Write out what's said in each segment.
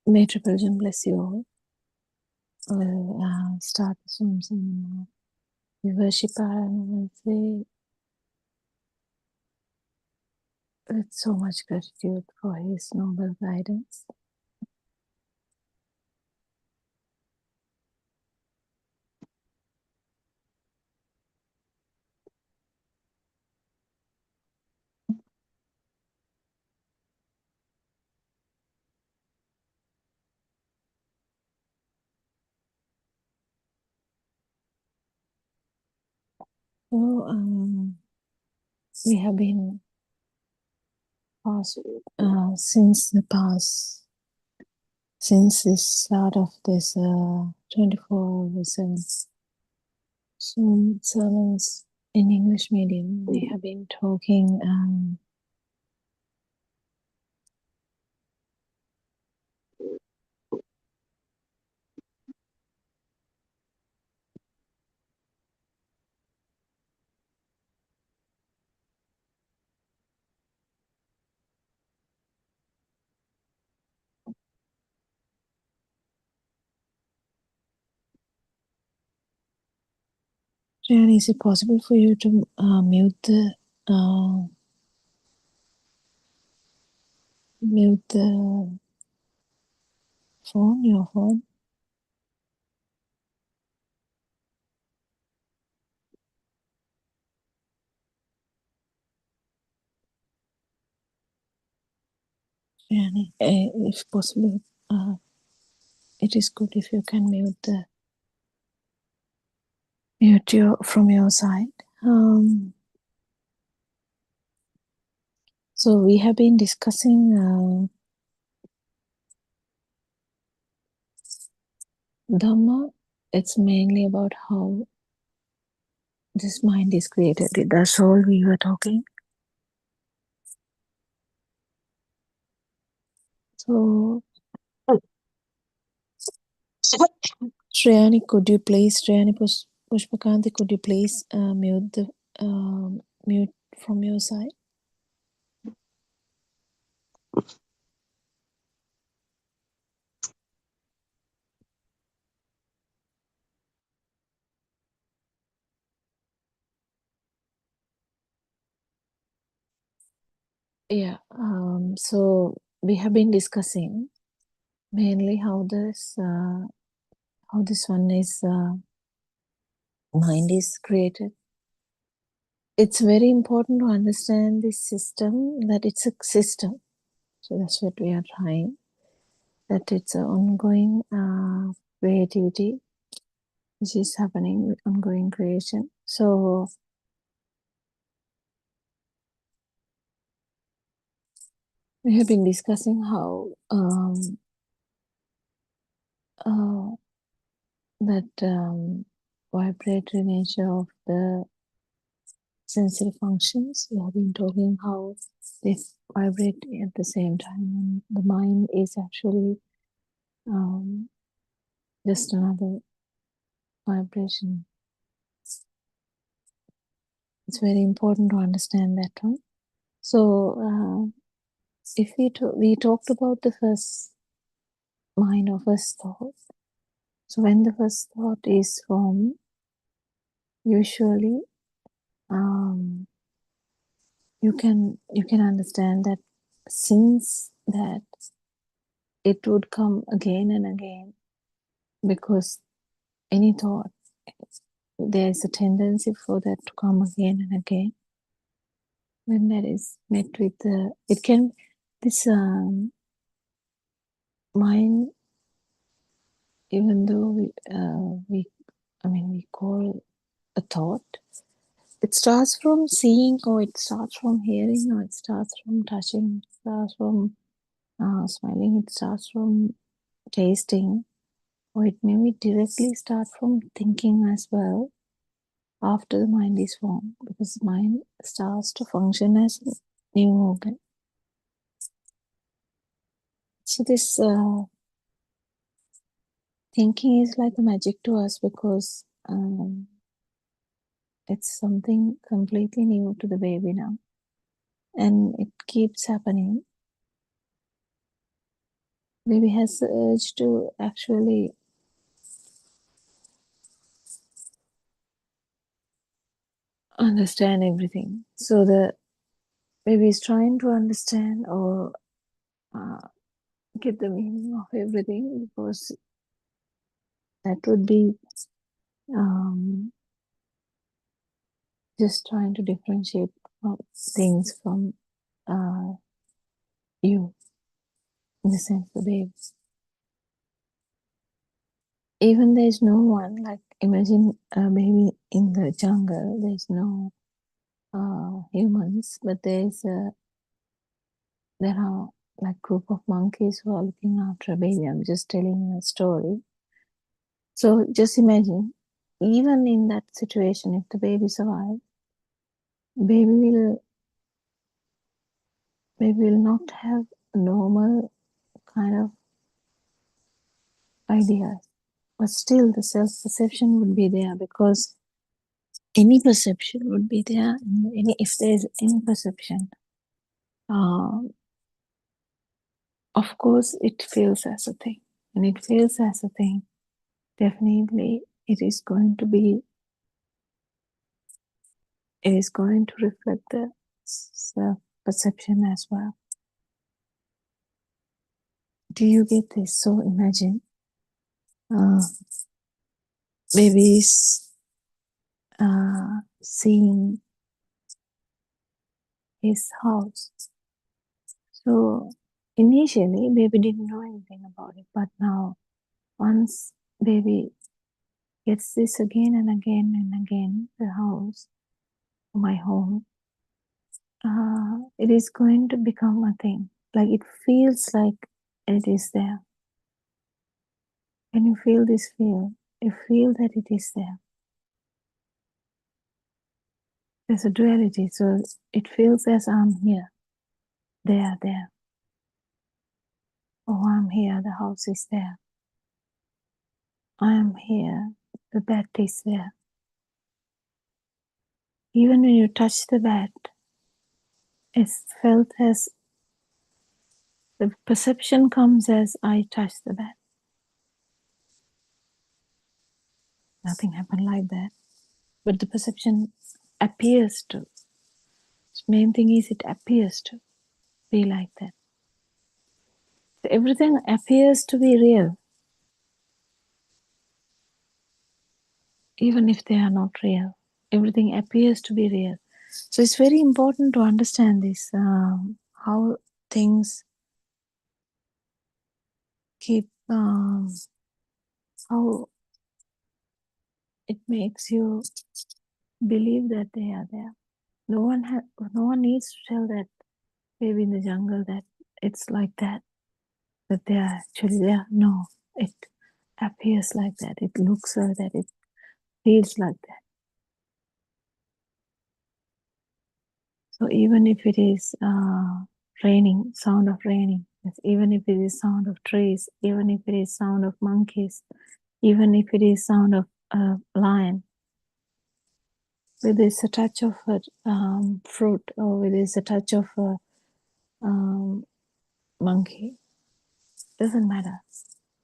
May Triple Gem bless you all. We'll start some we worship our say with so much gratitude for his noble guidance. So we have been since the start of this 24/7 Zoom sermons in English medium. We have been talking Jan, is it possible for you to mute the phone, your phone? Jan, if possible, it is good if you can mute from your side. So we have been discussing Dhamma. It's mainly about how this mind is created. That's all we were talking. So, Shreyani, could you please, Shreyani Pushpakanti, could you please mute from your side? Yeah. So we have been discussing mainly how this one is mind is created. It's very important to understand this system, that it's a system. So that's what we are trying. That it's an ongoing creativity which is happening with ongoing creation. So we have been discussing how that vibratory nature of the sensory functions. We have been talking how they vibrate at the same time, and the mind is actually just another vibration. It's very important to understand that one. So if we talked about the first mind or first thought. So when the first thought is formed, usually you can understand that since that it would come again and again, because any thought, there is a tendency for that to come again and again. When that is met with this mind, even though we call a thought, it starts from seeing, or it starts from hearing, or it starts from touching, it starts from smelling, it starts from tasting, or it may be directly start from thinking as well after the mind is formed, because the mind starts to function as a new organ. So this thinking is like a magic to us, because it's something completely new to the baby now, and it keeps happening. Baby has the urge to actually understand everything. So the baby is trying to understand or uh, get the meaning of everything, because that would be um, just trying to differentiate things from uh, you, in the sense the baby. Even there's no one, like imagine a baby in the jungle, there's no humans, but there are like group of monkeys who are looking after a baby. I'm just telling you a story. So just imagine, even in that situation, if the baby survives, baby will baby will not have normal kind of ideas, but still the self perception would be there, because any perception would be there. If there is any perception, uh, of course it feels as a thing, and it feels as a thing. Definitely, it is going to reflect the self perception as well. Do you get this? So imagine uh, babies seeing his house. So initially, baby didn't know anything about it, but now, once baby gets this again and again and again, the house, my home, it is going to become a thing. Like it feels like it is there. When you feel this feel, you feel that it is there. There's a duality, so it feels as I'm here, there. Oh, I'm here, the house is there. I am here, the bed is there. Even when you touch the bed, it's felt as the perception comes as I touch the bed. Nothing happened like that, but the perception appears to. The main thing is it appears to be like that. So everything appears to be real, even if they are not real. Everything appears to be real. So it's very important to understand this, how things keep, how it makes you believe that they are there. No one needs to tell that baby in the jungle that it's like that they are actually there. No, it appears like that. It looks like that. It feels like that. So even if it is raining, sound of raining, even if it is sound of trees, even if it is sound of monkeys, even if it is sound of a lion, with this a touch of a fruit, or with this a touch of a monkey, doesn't matter.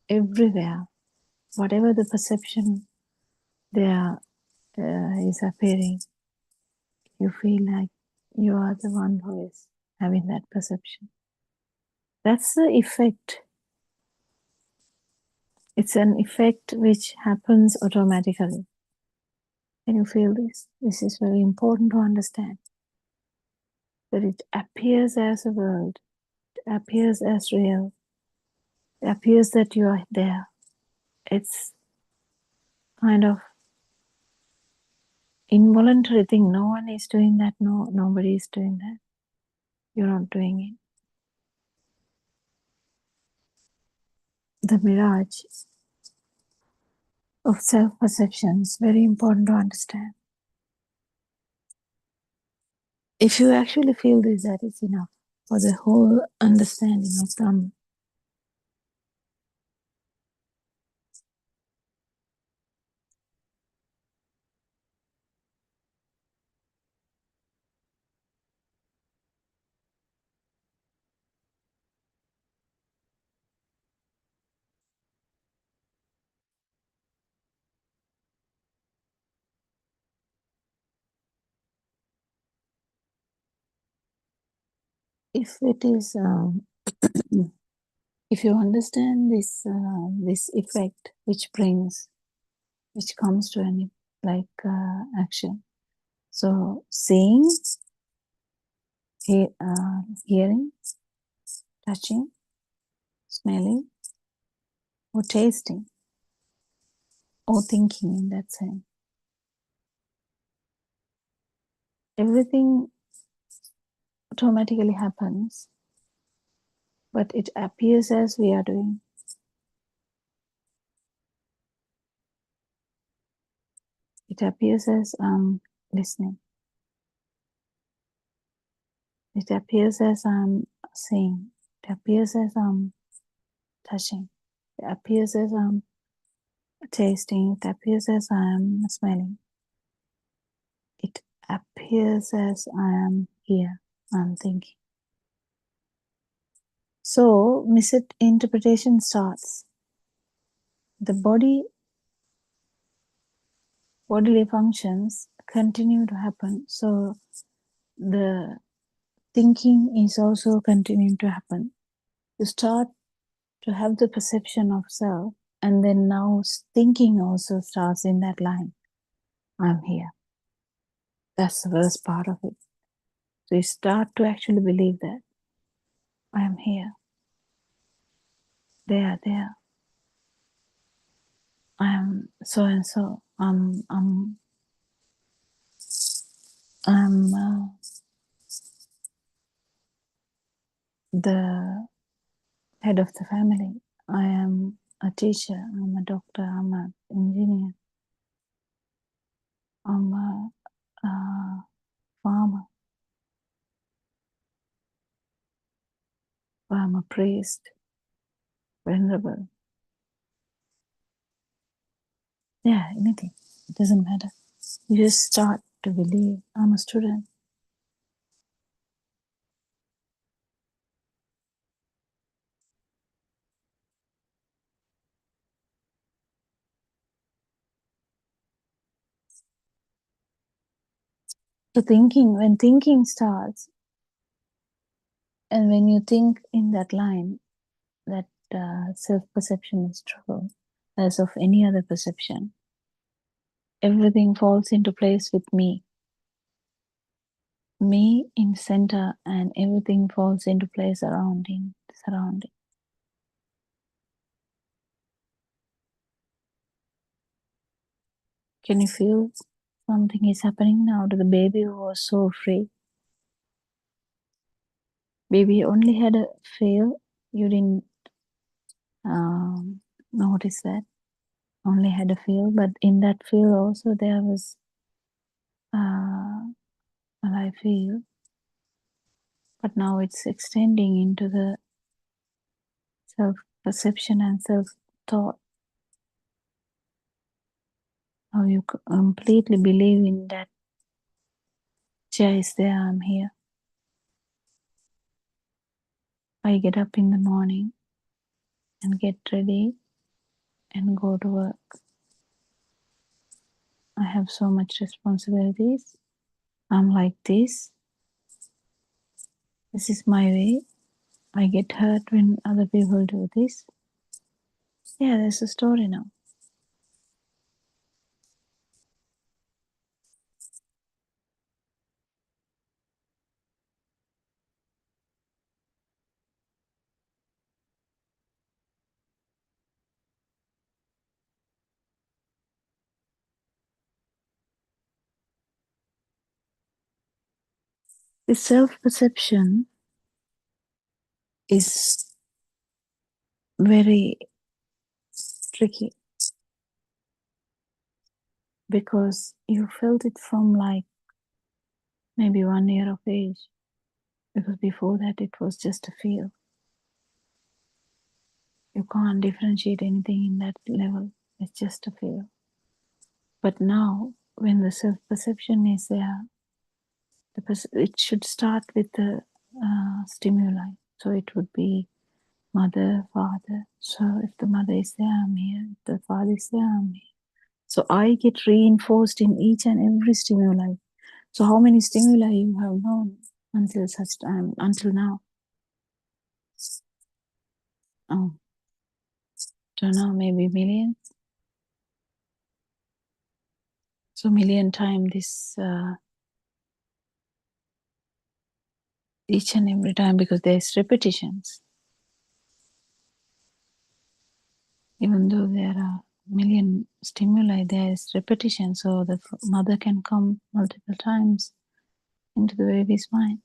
Everywhere, whatever the perception there is appearing, you feel like you are the one who is having that perception. That's the effect. It's an effect which happens automatically. Can you feel this? This is very important to understand. That it appears as a world, it appears as real, it appears that you are there. It's kind of involuntary thing. No one is doing that. No, nobody is doing that. You're not doing it. The mirage of self-perception is very important to understand. If you actually feel this, that is enough for the whole understanding of Dhamma. if it is, if you understand this effect which comes to any action. So seeing, hearing, touching, smelling, or tasting, or thinking in that sense. Everything automatically happens, but it appears as we are doing. It appears as I'm listening. It appears as I'm seeing. It appears as I'm touching. It appears as I'm tasting. It appears as I'm smelling. It appears as I am here. I'm thinking. So misinterpretation starts. The bodily functions continue to happen. So the thinking is also continuing to happen. You start to have the perception of self, and then now thinking also starts in that line. I'm here. That's the worst part of it. So you start to actually believe that I am here. There. I am so and so. I'm the head of the family. I am a teacher. I'm a doctor. I'm an engineer. I'm a farmer. I'm a priest. Venerable. Yeah, anything. It doesn't matter. You just start to believe I'm a student. So when thinking starts, and when you think in that line, that self-perception is true, as of any other perception, everything falls into place with me in center, and everything falls into place surrounding. Can you feel something is happening now to the baby who was so free? Baby only had a feel. You didn't notice that. Only had a feel, but in that feel also there was a life feel. But now it's extending into the self-perception and self-thought. Now you completely believe in that chair is there, I'm here. I get up in the morning and get ready and go to work. I have so much responsibilities. I'm like this. This is my way. I get hurt when other people do this. Yeah, there's a story now. The self-perception is very tricky because you felt it from like maybe 1 year of age, because before that it was just a feel. You can't differentiate anything in that level. It's just a feel. But now, when the self-perception is there, it should start with the stimuli. So it would be mother, father. So if the mother is there, I'm here. If the father is there, I'm here. So I get reinforced in each and every stimuli. So how many stimuli you have known? until such time, until now. Oh, don't know, maybe millions. So million times this each and every time, because there's repetitions. Even though there are million stimuli, there is repetition, so the mother can come multiple times into the baby's mind.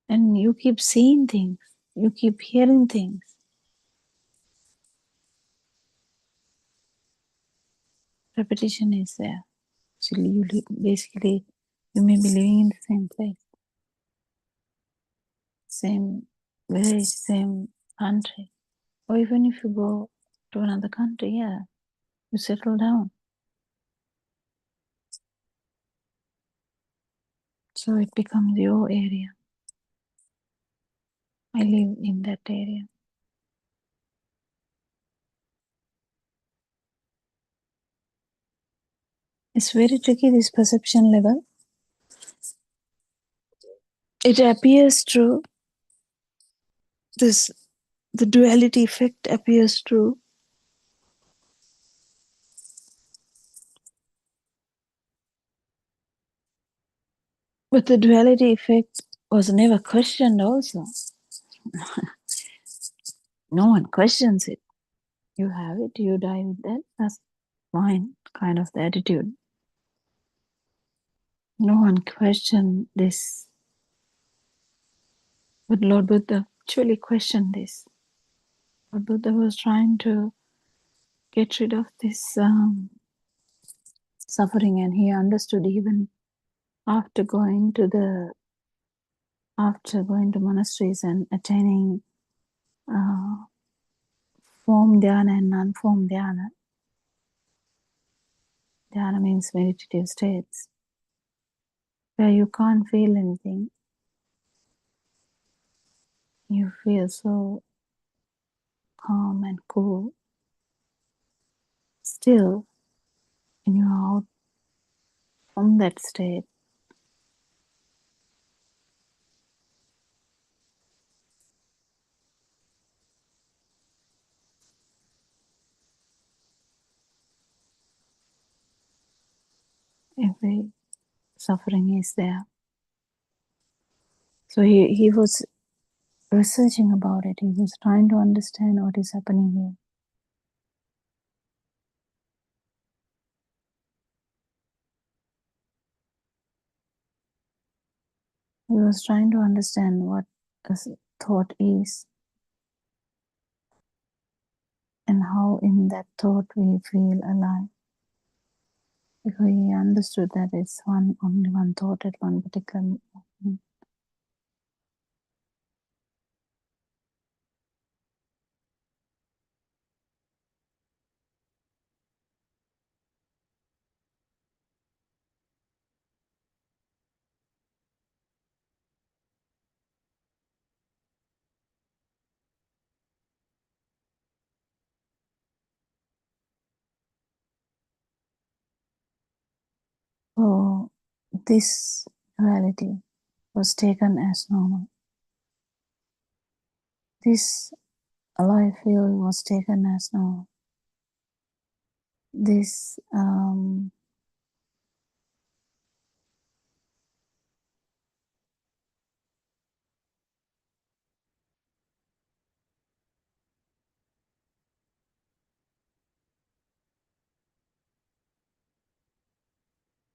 And you keep seeing things, you keep hearing things. Repetition is there. So basically, you may be living in the same place, same village, same country. Or even if you go to another country, yeah, you settle down. So it becomes your area. I live in that area. It's very tricky, this perception level. It appears true. The duality effect appears true. But the duality effect was never questioned also. No one questions it. You have it, you die with that. That's fine, kind of the attitude. No one questioned this. But Lord Buddha actually questioned this. Lord Buddha was trying to get rid of this suffering, and he understood even after going to monasteries and attaining form dhyana and non-form dhyana. Dhyana means meditative states, where you can't feel anything. You feel so calm and cool. Still, when you are out from that state, every suffering is there. So he was researching about it. He was trying to understand what is happening here. He was trying to understand what a thought is and how in that thought we feel alive. Because he understood that it's only one thought at one particular moment. So this reality was taken as normal. This alive field was taken as normal. This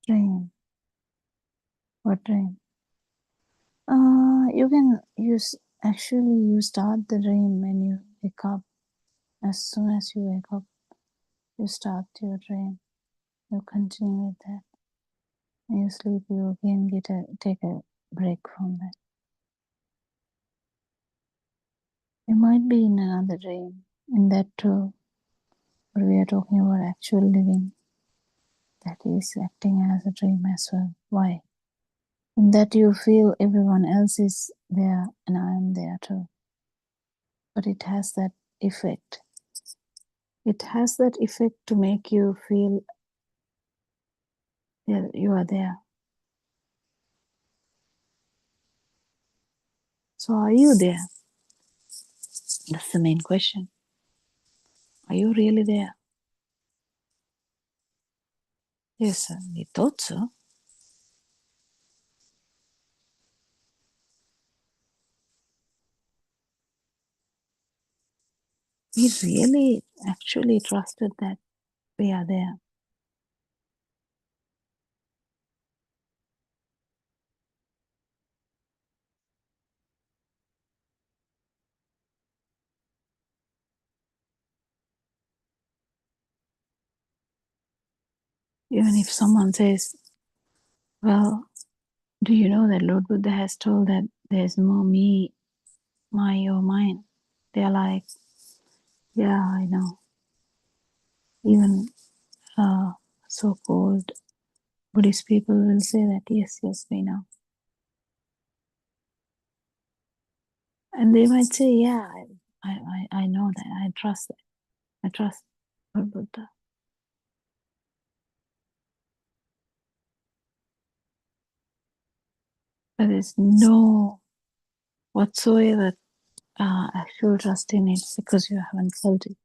dream. What dream? You can use, actually you start the dream when you wake up. As soon as you wake up, you start your dream. You continue with that. When you sleep, you again take a break from that. You might be in another dream, in that too, but we are talking about actual living. That is acting as a dream as well. Why? In that you feel everyone else is there and I am there too. But it has that effect. It has that effect to make you feel that you are there. So are you there? That's the main question. Are you really there? Yes, sir. We thought so. We really actually trusted that we are there. Even if someone says, well, do you know that Lord Buddha has told that there's no me, my, or mine? They're like, yeah, I know. Even so-called Buddhist people will say that, yes, yes, we know. And they might say, yeah, I know that, I trust that. I trust Lord Buddha. But there's no whatsoever actual trust in it because you haven't felt it.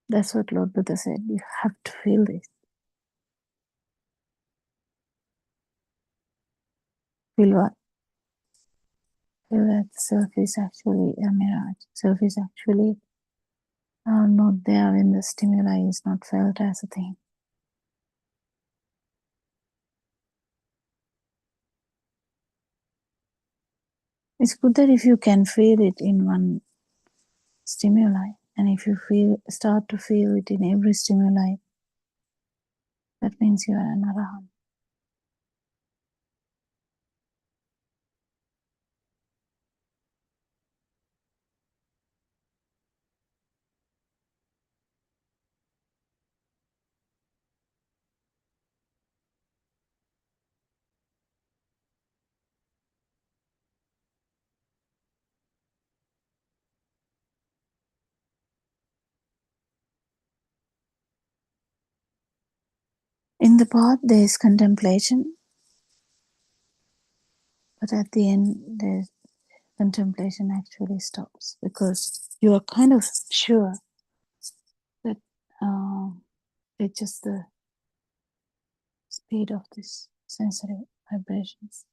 That's what Lord Buddha said. You have to feel this. Feel what? Feel that self is actually a mirage. Self is actually not there when the stimuli is not felt as a thing. It's good that if you can feel it in one stimuli, and if you start to feel it in every stimuli, that means you are an arahant. In the path, there is contemplation, but at the end, the contemplation actually stops because you are kind of sure that it's just the speed of this sensory vibrations.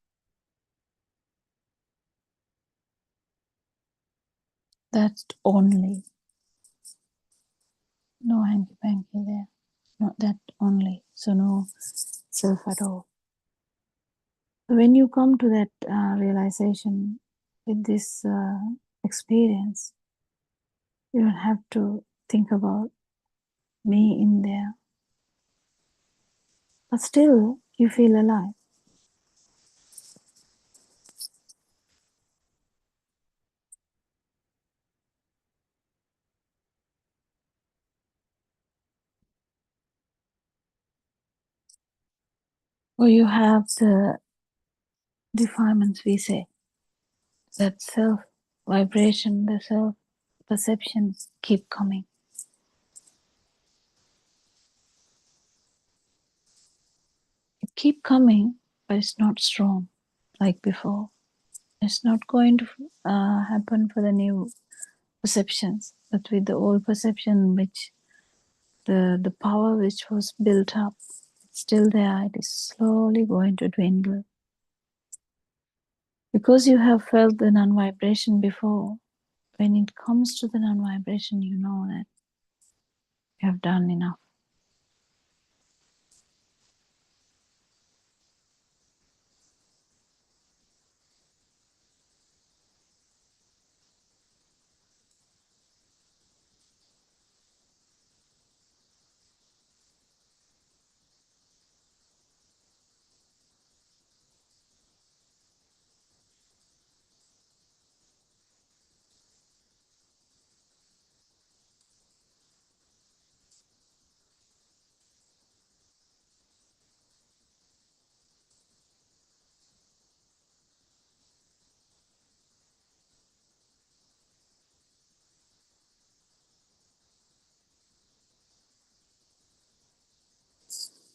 That's only. No hanky-panky there. Not that only. So no self at all. When you come to that realization with this experience, you don't have to think about me in there. But still, you feel alive. Or you have the defilements we say. That self vibration, the self perceptions keep coming. It keep coming, but it's not strong like before. It's not going to happen for the new perceptions, but with the old perception, which the power which was built up, it's still there. It is slowly going to dwindle. Because you have felt the non-vibration before, when it comes to the non-vibration, you know that you have done enough.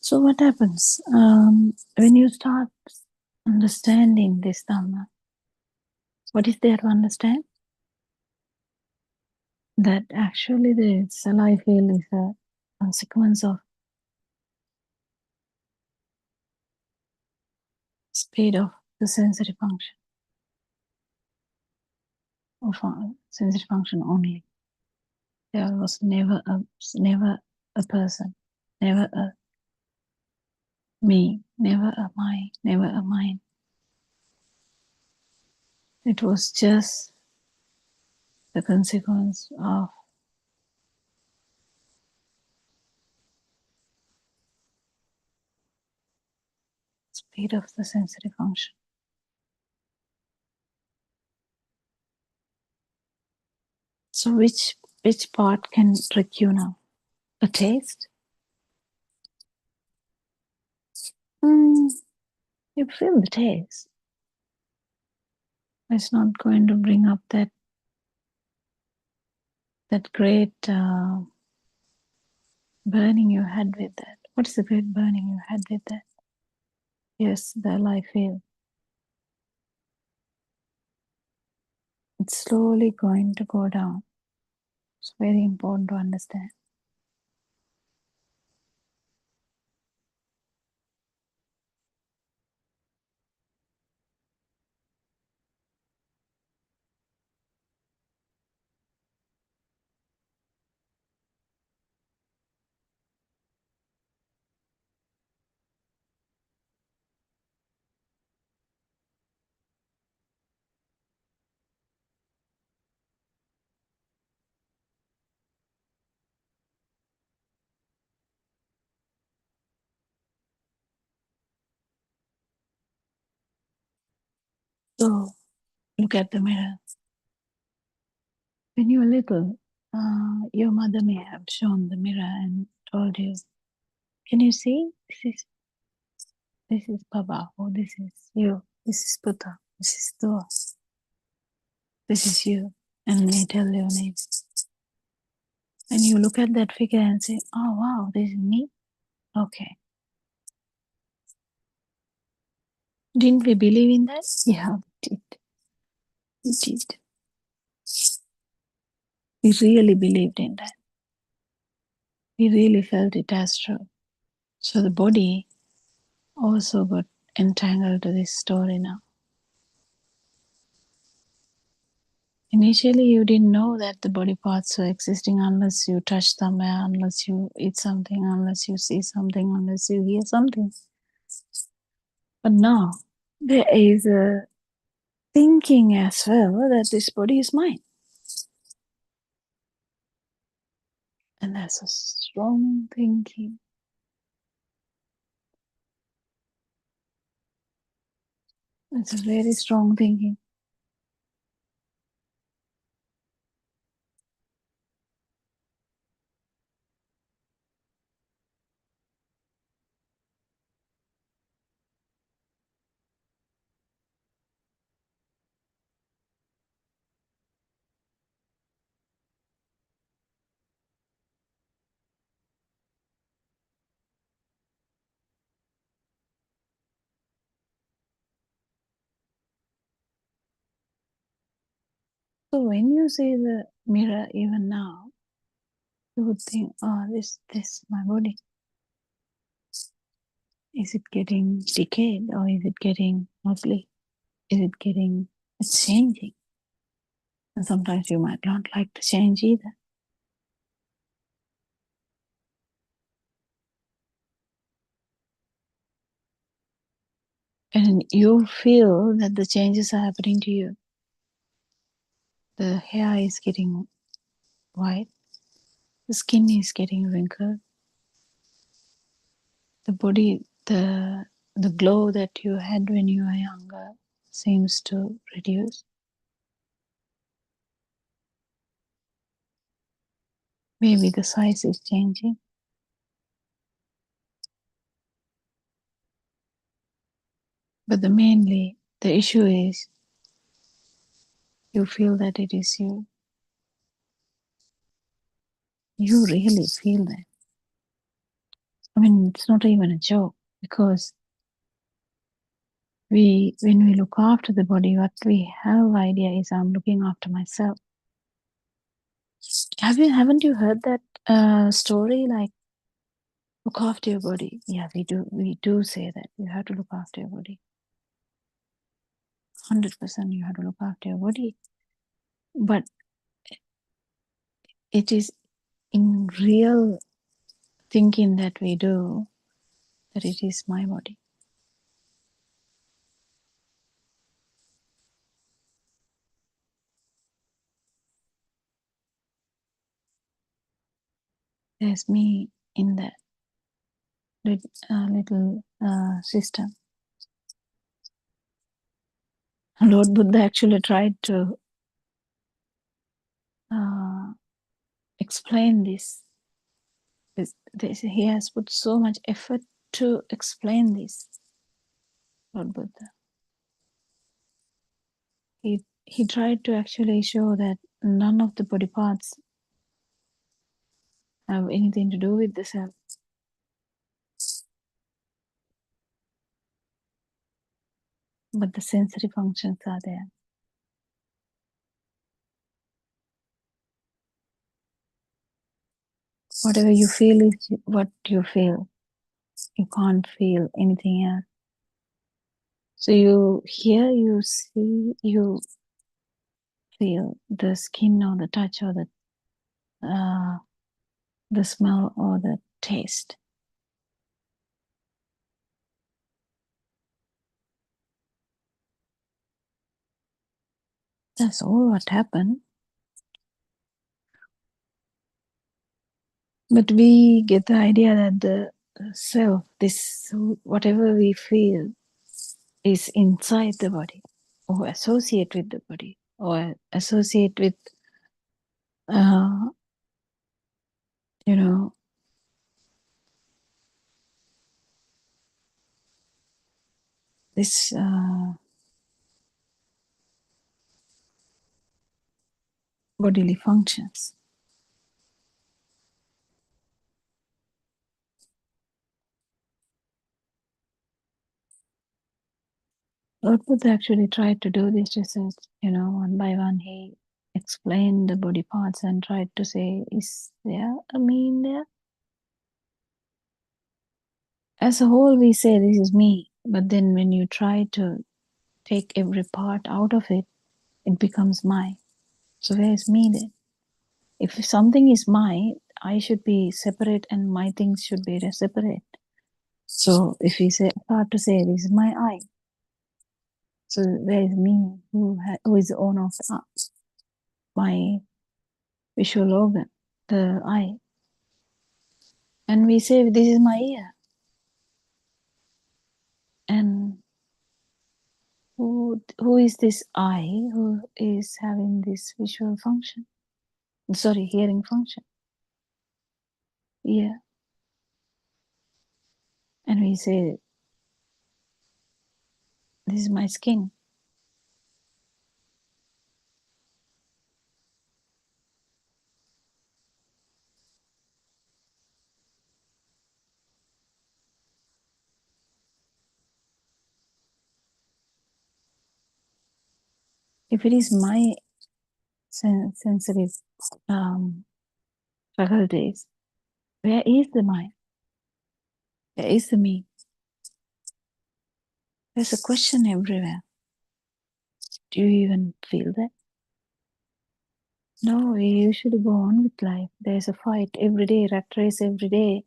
So what happens when you start understanding this Dhamma? What is there to understand? That actually the cell I feel is a consequence of speed of the sensory function, of sensory function only. There was never a person, never a me, never a mine, never a mine. It was just the consequence of speed of the sensory function. So which part can trick you now? A taste? Mm, you feel the taste. It's not going to bring up that great burning you had with that. What is the great burning you had with that? Yes, the life feel. It's slowly going to go down. It's very important to understand. So look at the mirror. When you were little, your mother may have shown the mirror and told you, "Can you see? This is Baba. Oh, this is you. This is Buddha. This is Dua. This is you." And they tell your name. And you look at that figure and say, "Oh wow, this is me. Okay." Didn't we believe in that? Yeah, we did. We did. We really believed in that. We really felt it as true. So the body also got entangled to this story now. Initially, you didn't know that the body parts were existing unless you touch somewhere, unless you eat something, unless you see something, unless you hear something. But now, there is a thinking as well that this body is mine. And that's a strong thinking. It's a very strong thinking. So when you see the mirror even now, you would think, oh, this my body. Is it getting decayed or is it getting ugly? Is it getting, it's changing. And sometimes you might not like to change either. And you feel that the changes are happening to you. The hair is getting white. The skin is getting wrinkled. The body, the glow that you had when you were younger seems to reduce. Maybe the size is changing. But the issue is you feel that it is you. You really feel that. I mean, it's not even a joke because when we look after the body, what we have idea is I'm looking after myself. Haven't you heard that story, like look after your body? Yeah, we do say that you have to look after your body. 100% you have to look after your body, but it is in real thinking that we do that it is my body. There's me in that little system. Lord Buddha actually tried to explain this. He has put so much effort to explain this, Lord Buddha. He tried to actually show that none of the body parts have anything to do with the self. But the sensory functions are there. Whatever you feel is what you feel. You can't feel anything else. So you hear, you see, you feel the skin or the touch or the smell or the taste. That's all what happened. But we get the idea that the self, this whatever we feel, is inside the body, or associate with the body, or associate with, you know, this bodily functions. Lord Buddha actually tried to do this research, one by one. He explained the body parts and tried to say, is there a me in there? As a whole, we say this is me, but then when you try to take every part out of it, it becomes mine. So where is me then? If something is mine, I should be separate and my things should be separate. So if we start to say this is my eye, so where is me who is the owner of my visual organ, the eye? And we say this is my ear. And who is this eye who is having this visual function? Sorry, hearing function. Yeah. And we say this is my skin. If it is my sensitive faculties, where is the mind? Where is the me? There's a question everywhere. Do you even feel that? No, we usually go on with life. There's a fight every day, rat race every day.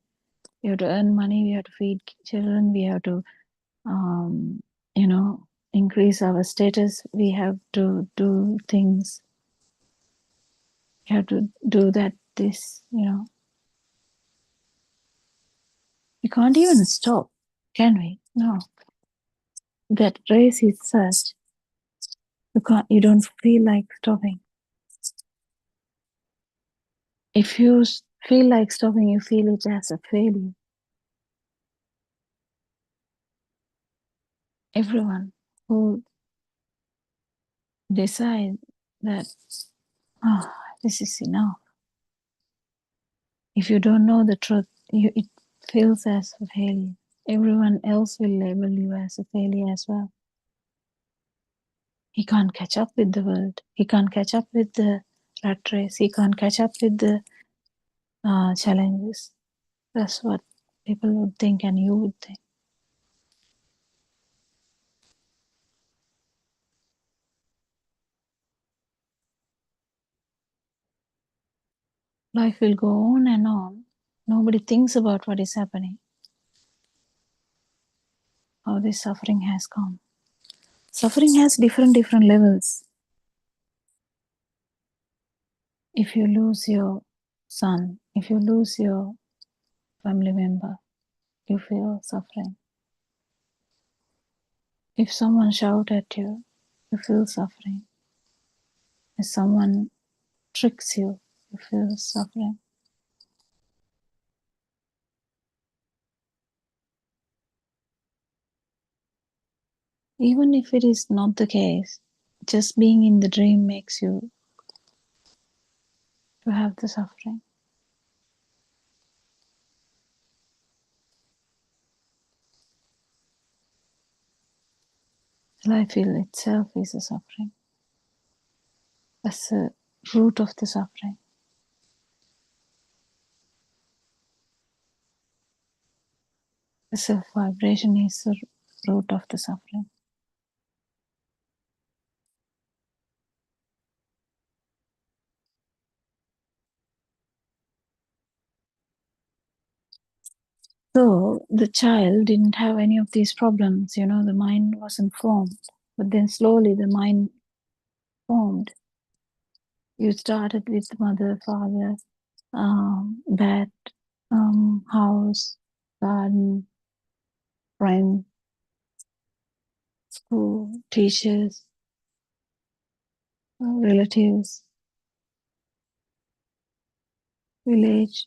We have to earn money, we have to feed children, we have to, increase our status. We have to do things. We have to do that, this. We can't even stop, can we? No. That race is such. You don't feel like stopping. If you feel like stopping, you feel it as a failure. Everyone who decide that, this is enough. If you don't know the truth, it feels as a failure. Everyone else will label you as a failure as well. He can't catch up with the world. He can't catch up with the rat race. He can't catch up with the challenges. That's what people would think and you would think. Life will go on and on. Nobody thinks about what is happening, how this suffering has come. Suffering has different levels. If you lose your son, if you lose your family member, you feel suffering. If someone shouts at you, you feel suffering. If someone tricks you, you feel suffering. Even if it is not the case, just being in the dream makes you to have the suffering. Life itself is a suffering. That's the root of the suffering. The self-vibration is the root of the suffering. So the child didn't have any of these problems, the mind wasn't formed. But then slowly the mind formed. You started with mother, father, that house, garden, friend, school, teachers, relatives, village.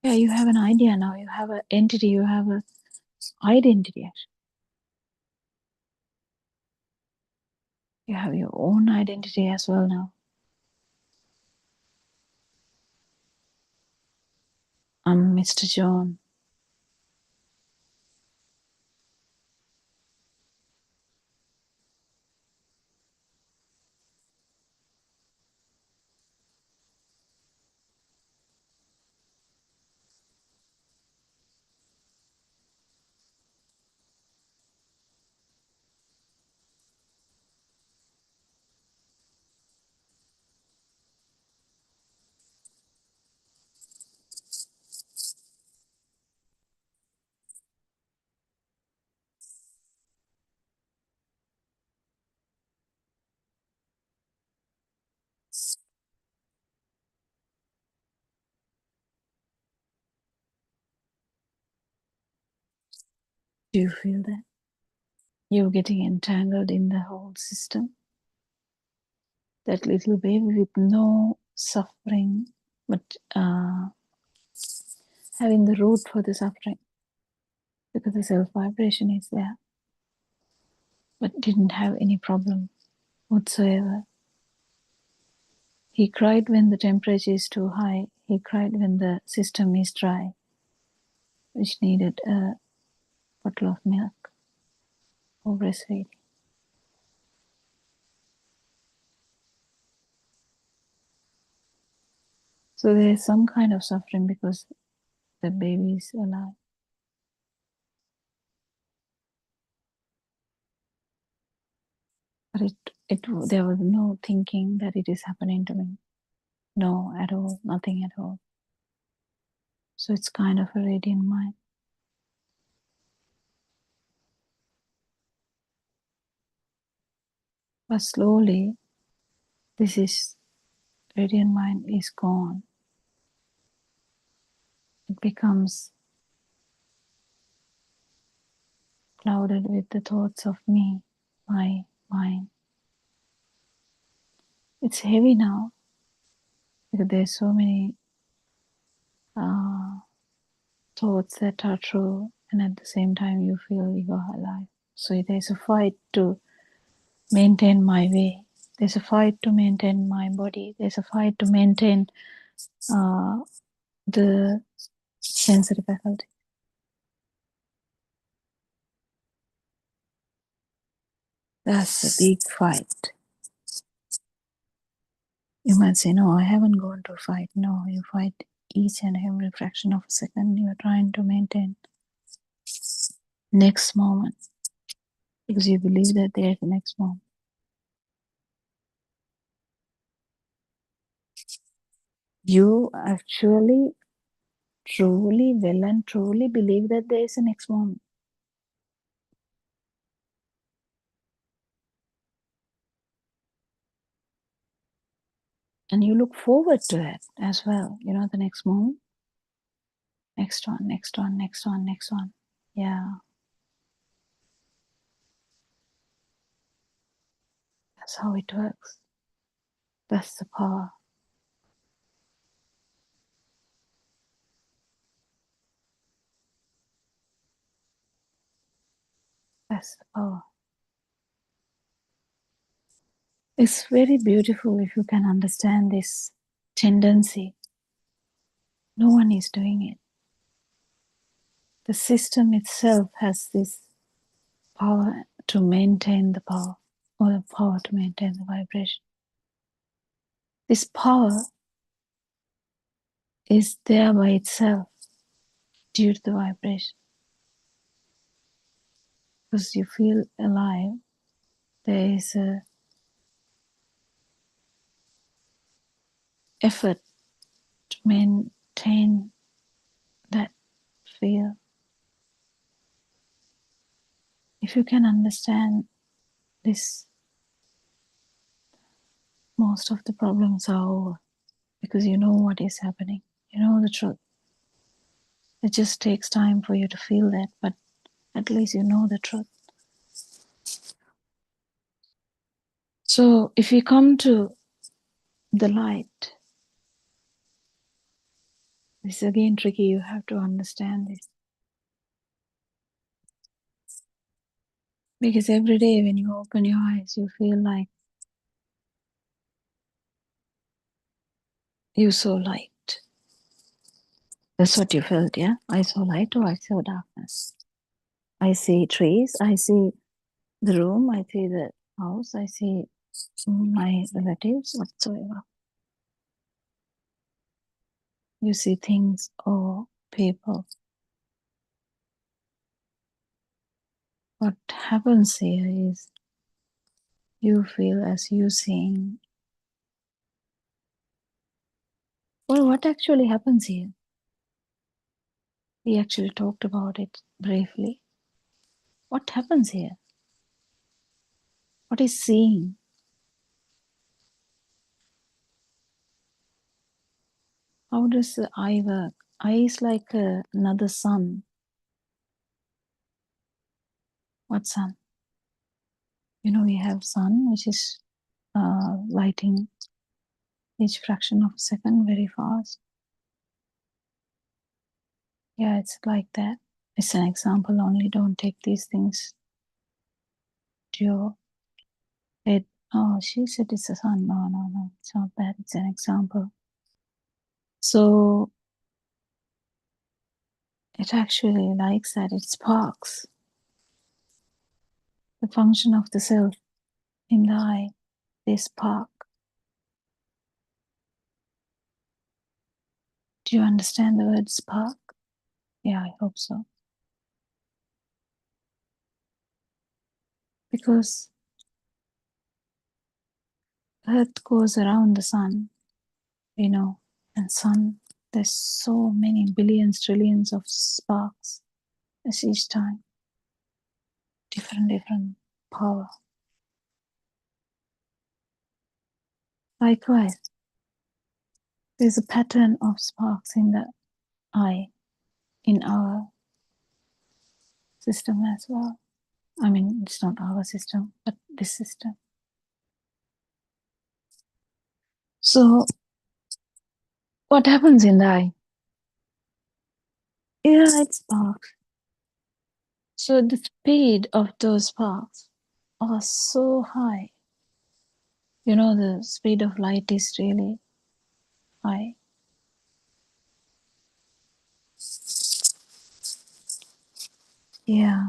Yeah, you have an idea now. You have an entity. You have an identity. You have your own identity as well now. I'm Mr. John. Do you feel that? You're getting entangled in the whole system. That little baby with no suffering, but having the root for the suffering, because the self-vibration is there, but didn't have any problem whatsoever. He cried when the temperature is too high. He cried when the system is dry, which needed a bottle of milk or breastfeeding. So there is some kind of suffering because the baby is alive. But there was no thinking that it is happening to me. No, at all, nothing at all. So it's kind of a radiant mind. But slowly, this radiant mind is gone. It becomes clouded with the thoughts of me, my mind. It's heavy now because there's so many thoughts that are true, and at the same time you feel you are alive. So there's a fight to maintain my way. There's a fight to maintain my body. There's a fight to maintain the sensory faculty. That's a big fight. You might say, no, I haven't gone to a fight. No, you fight each and every fraction of a second. You're trying to maintain next moment because you believe that there's the next moment. You actually truly, well and truly believe that there is a next moment. And you look forward to it as well. You know, the next moment. Next one, next one, next one, next one. Yeah. That's how it works. That's the power. That's the power. It's very beautiful if you can understand this tendency. No one is doing it. The system itself has this power to maintain the power, or the power to maintain the vibration. This power is there by itself due to the vibration. Because you feel alive, there is a effort to maintain that feel. If you can understand this, most of the problems are over because you know what is happening. You know the truth. It just takes time for you to feel that, but at least you know the truth. So if you come to the light, this is again tricky. You have to understand this. Because every day when you open your eyes, you feel like you saw light. That's what you felt, yeah? I saw light or I saw darkness. I see trees, I see the room, I see the house, I see my relatives, whatsoever. You see things or people. What happens here is you feel as you seeing. Well, what actually happens here? We actually talked about it briefly. What happens here? What is seeing? How does the eye work? Eye is like another sun. What sun? You know, we have sun, which is lighting each fraction of a second very fast. Yeah, it's like that. It's an example only. Don't take these things to your head. Oh, she said it's a sun. No, no, no. It's not that. It's an example. So it actually likes that. It sparks the function of the self in the eye. They spark. Do you understand the word spark? Yeah, I hope so. Because Earth goes around the sun, you know, and sun, there's so many billions, trillions of sparks as each time. Different power. Likewise, there's a pattern of sparks in the eye, in our system as well. I mean, it's not our system, but this system. So, what happens in the eye? Yeah, it sparks. So the speed of those sparks are so high. You know, the speed of light is really high. Yeah.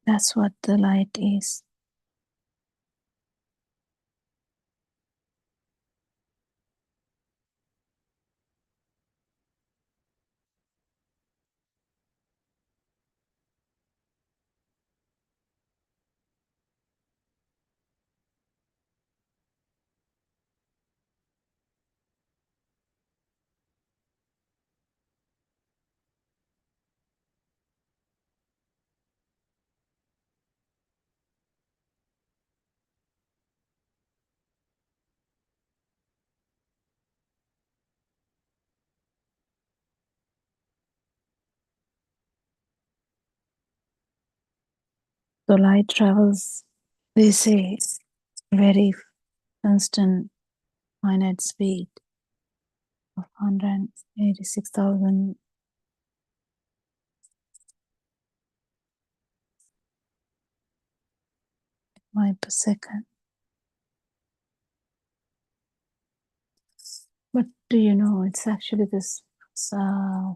That's what the light is. So light travels, they say, very constant finite speed of 186,000 miles per second. But do you know, it's actually this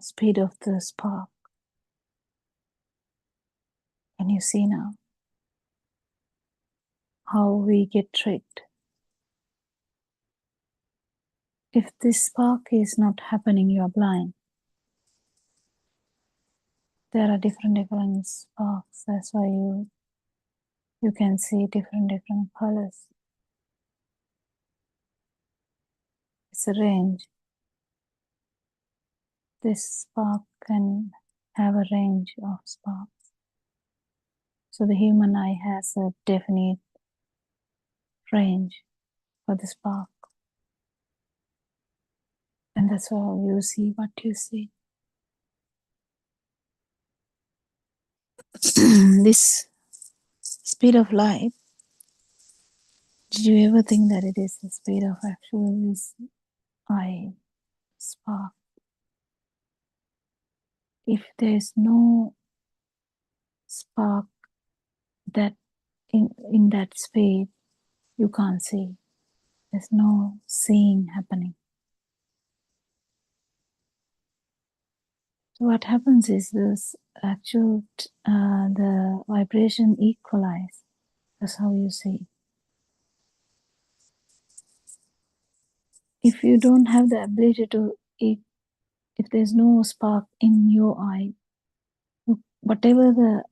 speed of the spark. Can you see now how we get tricked? If this spark is not happening, you are blind. There are different sparks. That's why you can see different colors. It's a range. This spark can have a range of sparks. So the human eye has a definite range for the spark. And that's how you see what you see. This speed of light, did you ever think that it is the speed of actually this eye spark? If there is no spark that in that speed, you can't see. There's no seeing happening. So what happens is this actual the vibration equalize. That's how you see. If you don't have the ability to, if there's no spark in your eye, whatever the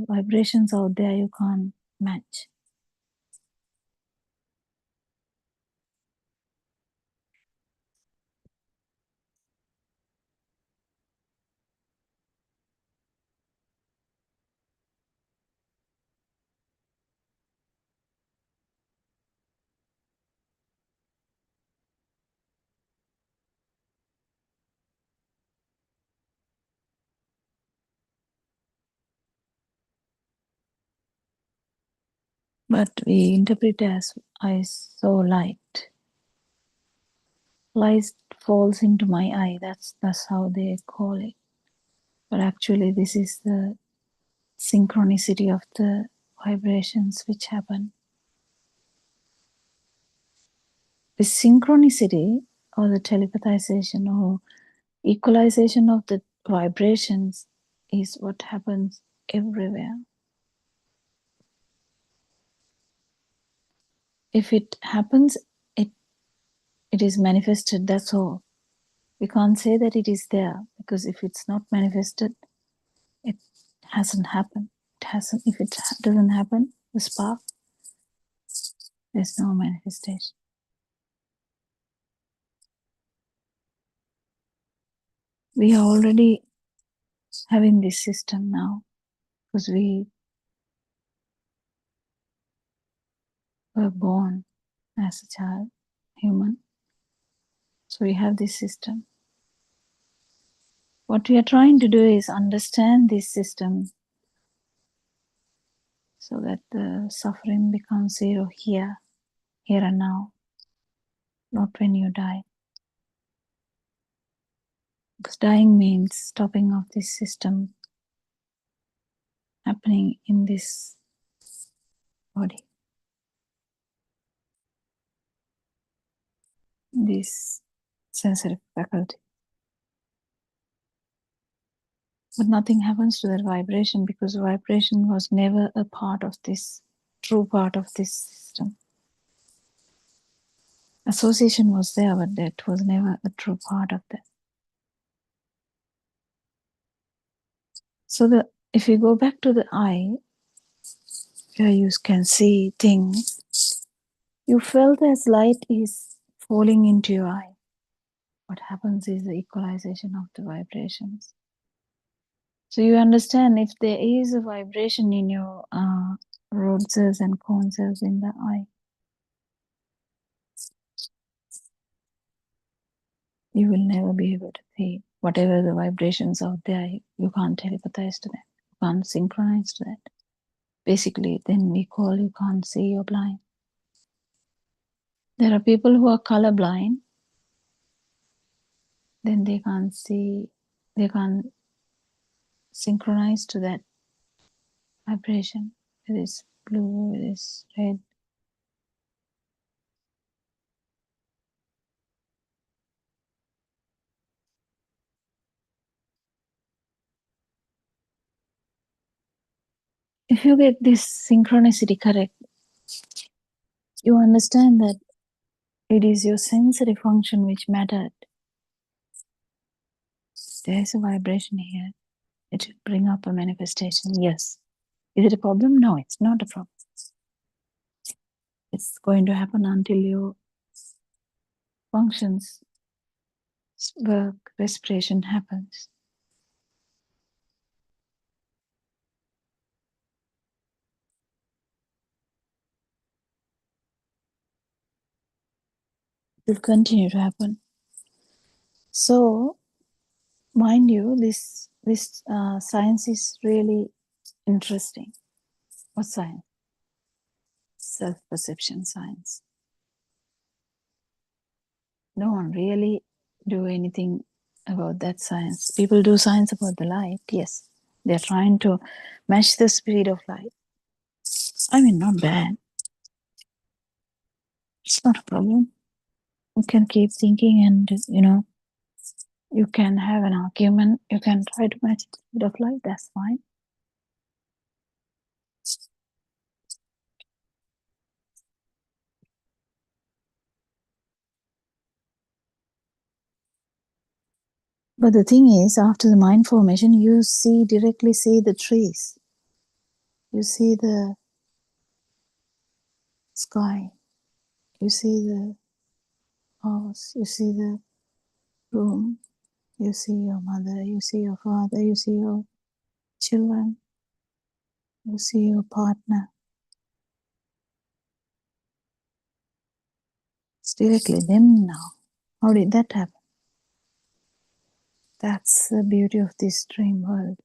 vibrations out there, you can't match. But we interpret as I saw light. Light falls into my eye. That's how they call it. But actually, this is the synchronicity of the vibrations which happen. The synchronicity or the telepathization or equalization of the vibrations is what happens everywhere. If it happens, it is manifested, that's all. We can't say that it is there, because if it's not manifested, it hasn't happened. It hasn't. If it doesn't happen, the spark, there's no manifestation. We are already having this system now, because we were born as a child, human. So we have this system. What we are trying to do is understand this system so that the suffering becomes zero here and now, not when you die. Because dying means stopping of this system happening in this body, this sensory faculty. But nothing happens to that vibration because vibration was never a part of this, true part of this system. Association was there, but that was never a true part of that. So if you go back to the eye, where you can see things, you felt as light is falling into your eye. What happens is the equalization of the vibrations. So you understand if there is a vibration in your rod cells and cone cells in the eye, you will never be able to see whatever the vibrations out there. You can't telepathize to that. You can't synchronize to that. Basically, then we call you can't see, you're blind. There are people who are colorblind, then they can't see, they can't synchronize to that vibration. It is blue, it is red. If you get this synchronicity correct, you understand that it is your sensory function which mattered. There's a vibration here. It will bring up a manifestation. Yes. Is it a problem? No, it's not a problem. It's going to happen until your functions, work, respiration happens. It will continue to happen. So, mind you, this science is really interesting. What science? Self-perception science. No one really do anything about that science. People do science about the light, yes. They're trying to match the speed of light. I mean, not bad. It's not a problem. You can keep thinking and, you can have an argument. You can try to match the speed of light. That's fine. But the thing is, after the mind formation, you directly see the trees. You see the sky. You see the house. You see the room. You see your mother. You see your father. You see your children. You see your partner. It's directly them now. How did that happen? That's the beauty of this dream world.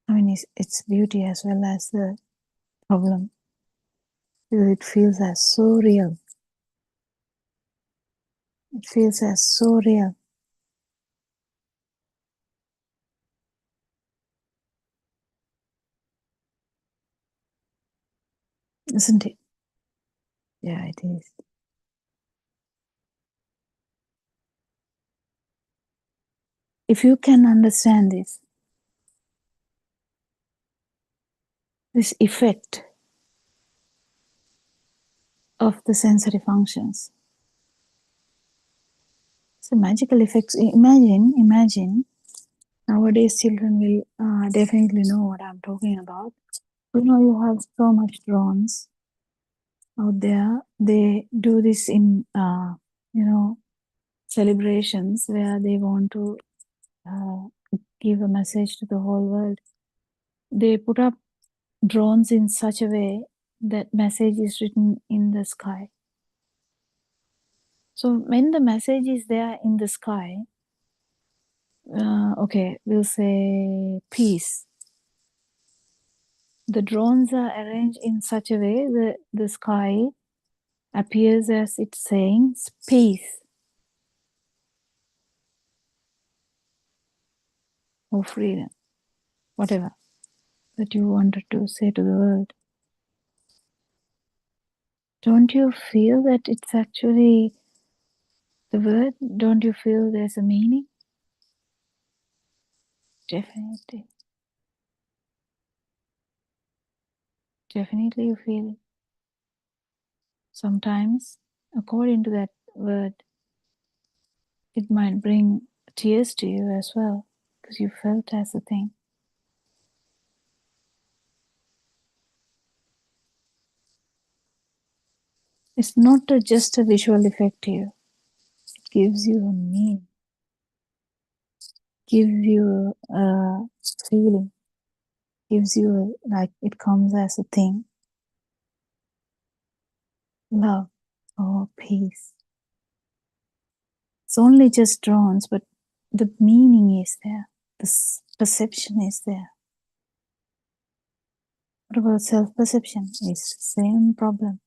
I mean, it's beauty as well as the problem. Because it feels as so real. It feels as so real. Isn't it? Yeah, it is. If you can understand this effect of the sensory functions, it's a magical effect. Imagine, nowadays children will definitely know what I'm talking about. You have so much drones out there. They do this in, celebrations where they want to give a message to the whole world. They put up drones in such a way that message is written in the sky. So when the message is there in the sky, okay, we'll say peace. The drones are arranged in such a way that the sky appears as it's saying peace or freedom, whatever that you wanted to say to the world. Don't you feel that it's actually the word? Don't you feel there's a meaning? Definitely. Definitely you feel it. Sometimes, according to that word, it might bring tears to you as well, because you felt as a thing. It's not just a visual effect to you. It gives you a meaning, gives you a feeling, gives you like it comes as a thing. Love or peace. It's only just drones, but the meaning is there. The perception is there. What about self-perception? It's the same problem.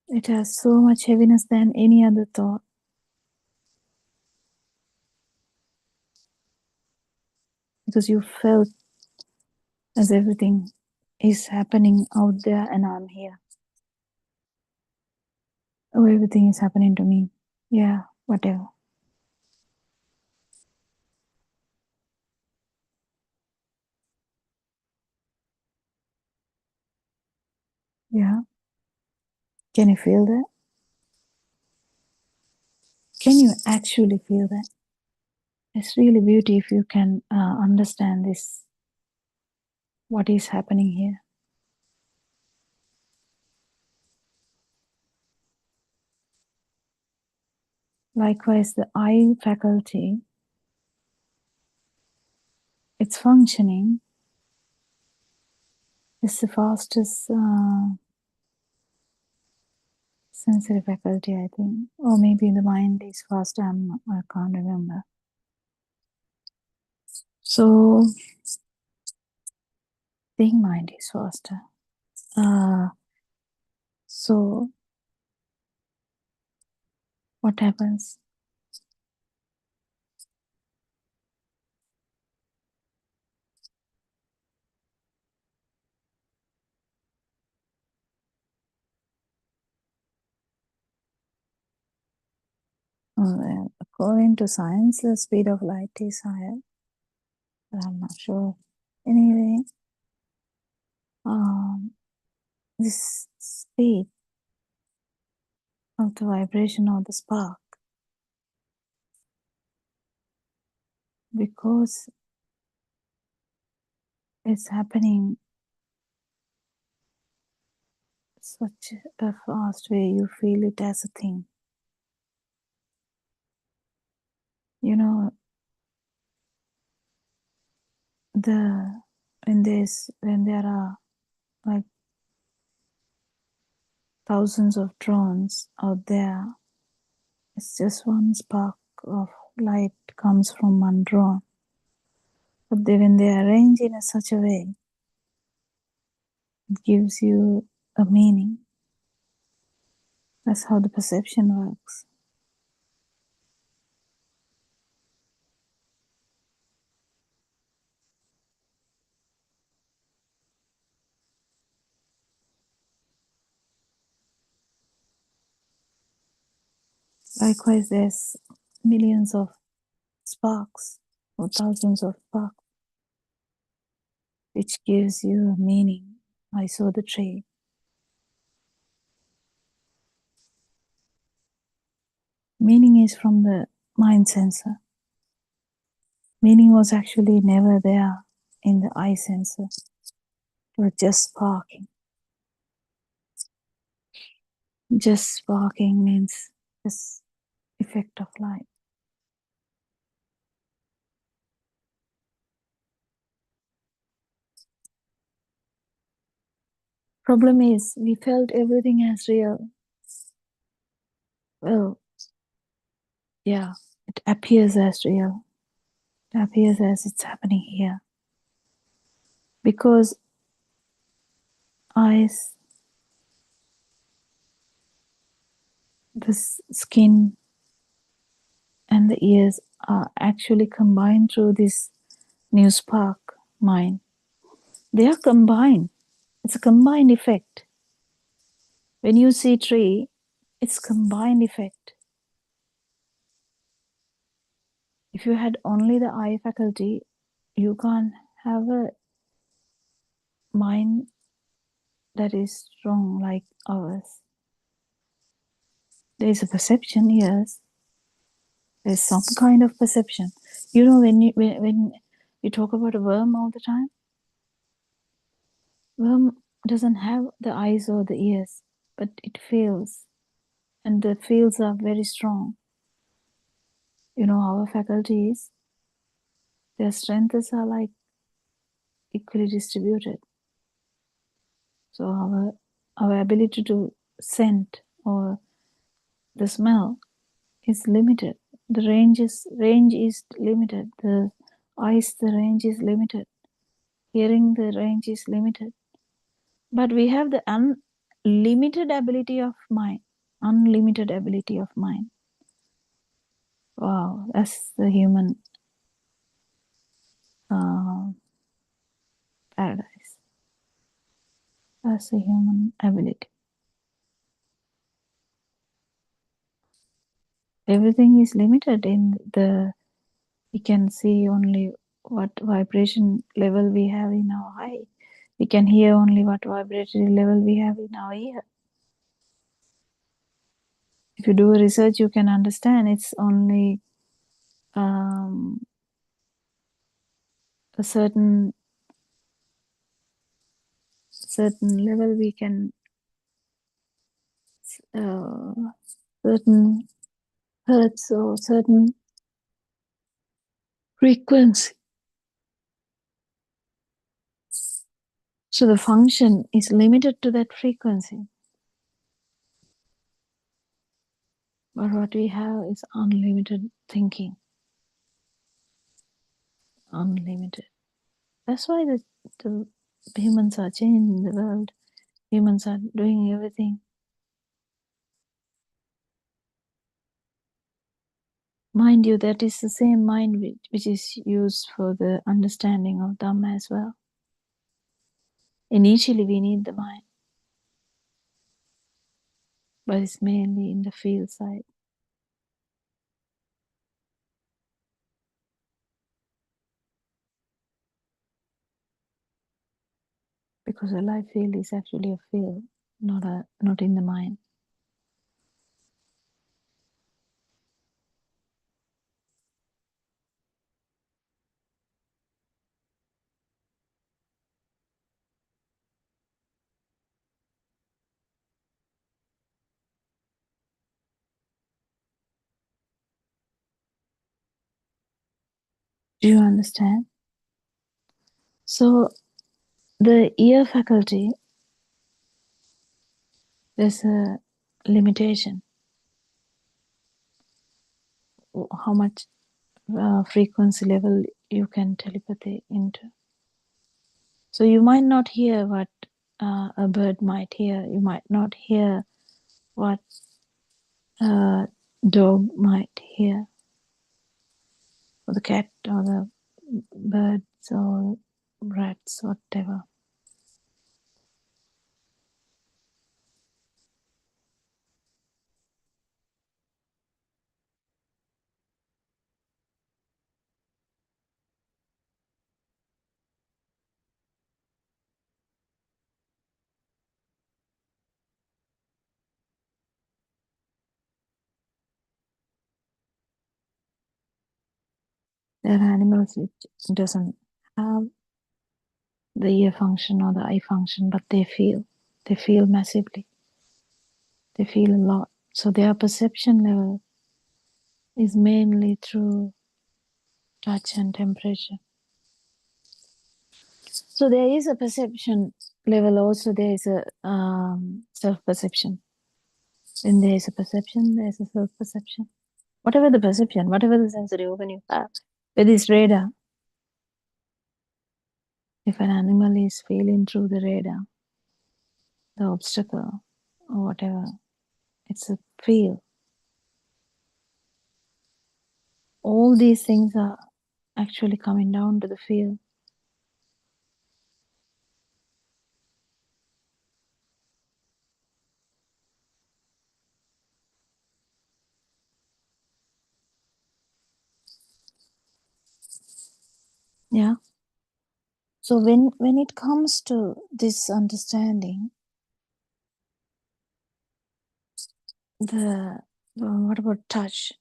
It has so much heaviness than any other thought. Because you felt as everything is happening out there and I'm here. Oh, everything is happening to me. Yeah, whatever. Yeah. Can you feel that? Can you actually feel that? It's really beauty if you can understand this, what is happening here. Likewise, the eye faculty, its functioning is the fastest sensory faculty, I think. Or maybe the mind is faster, I can't remember. So, the mind is faster. So, what happens? According to science, the speed of light is higher, but I'm not sure. Anyway, this speed of the vibration of the spark, because it's happening such a fast way, you feel it as a thing. You know, when there are like thousands of drones out there, it's just one spark of light comes from one drone. But when they are arranged in such a way, it gives you a meaning. That's how the perception works. Likewise, there's millions of sparks or thousands of sparks, which gives you a meaning. I saw the tree. Meaning is from the mind sensor. Meaning was actually never there in the eye sensor. It was just sparking. Just sparking means this effect of light. Problem is, we felt everything as real. Well, yeah, it appears as real. It appears as it's happening here. Because eyes, the skin, and the ears are actually combined through this new spark mind. They are combined. It's a combined effect. When you see tree, it's combined effect. If you had only the eye faculty, you can't have a mind that is strong like ours. There is a perception, yes. There's some kind of perception. You know, when you talk about a worm all the time, worm doesn't have the eyes or the ears, but it feels, and the feels are very strong. You know, our faculties, their strengths are like equally distributed. So our ability to scent or the smell is limited. The range is limited. The eyes, the range is limited. Hearing, the range is limited. But we have the unlimited ability of mind. Unlimited ability of mind. Wow, that's the human uh, paradise. That's the human ability. Everything is limited in the, we can see only what vibration level we have in our eye. We can hear only what vibratory level we have in our ear. If you do a research, you can understand it's only a certain level we can certain hertz or certain frequency. So the function is limited to that frequency. But what we have is unlimited thinking. Unlimited. That's why the humans are changing the world. Humans are doing everything. Mind you, that is the same mind which is used for the understanding of Dhamma as well. Initially, we need the mind, but it's mainly in the field side. Because a life field is actually a field, not in the mind. Do you understand? So the ear faculty, there's a limitation. How much frequency level you can telepathy into. So you might not hear what a bird might hear. You might not hear what a dog might hear, or the cat, or the birds, or rats, whatever. There are animals which doesn't have the ear function or the eye function, but they feel. They feel massively. They feel a lot. So their perception level is mainly through touch and temperature. So there is a perception level also. There is a self-perception. When there is a perception, there is a self-perception. Whatever the perception, whatever the sensory organ you have, with this radar, if an animal is feeling through the radar, the obstacle or whatever, it's a feel. All these things are actually coming down to the feel. Yeah. So when it comes to this understanding, what about touch?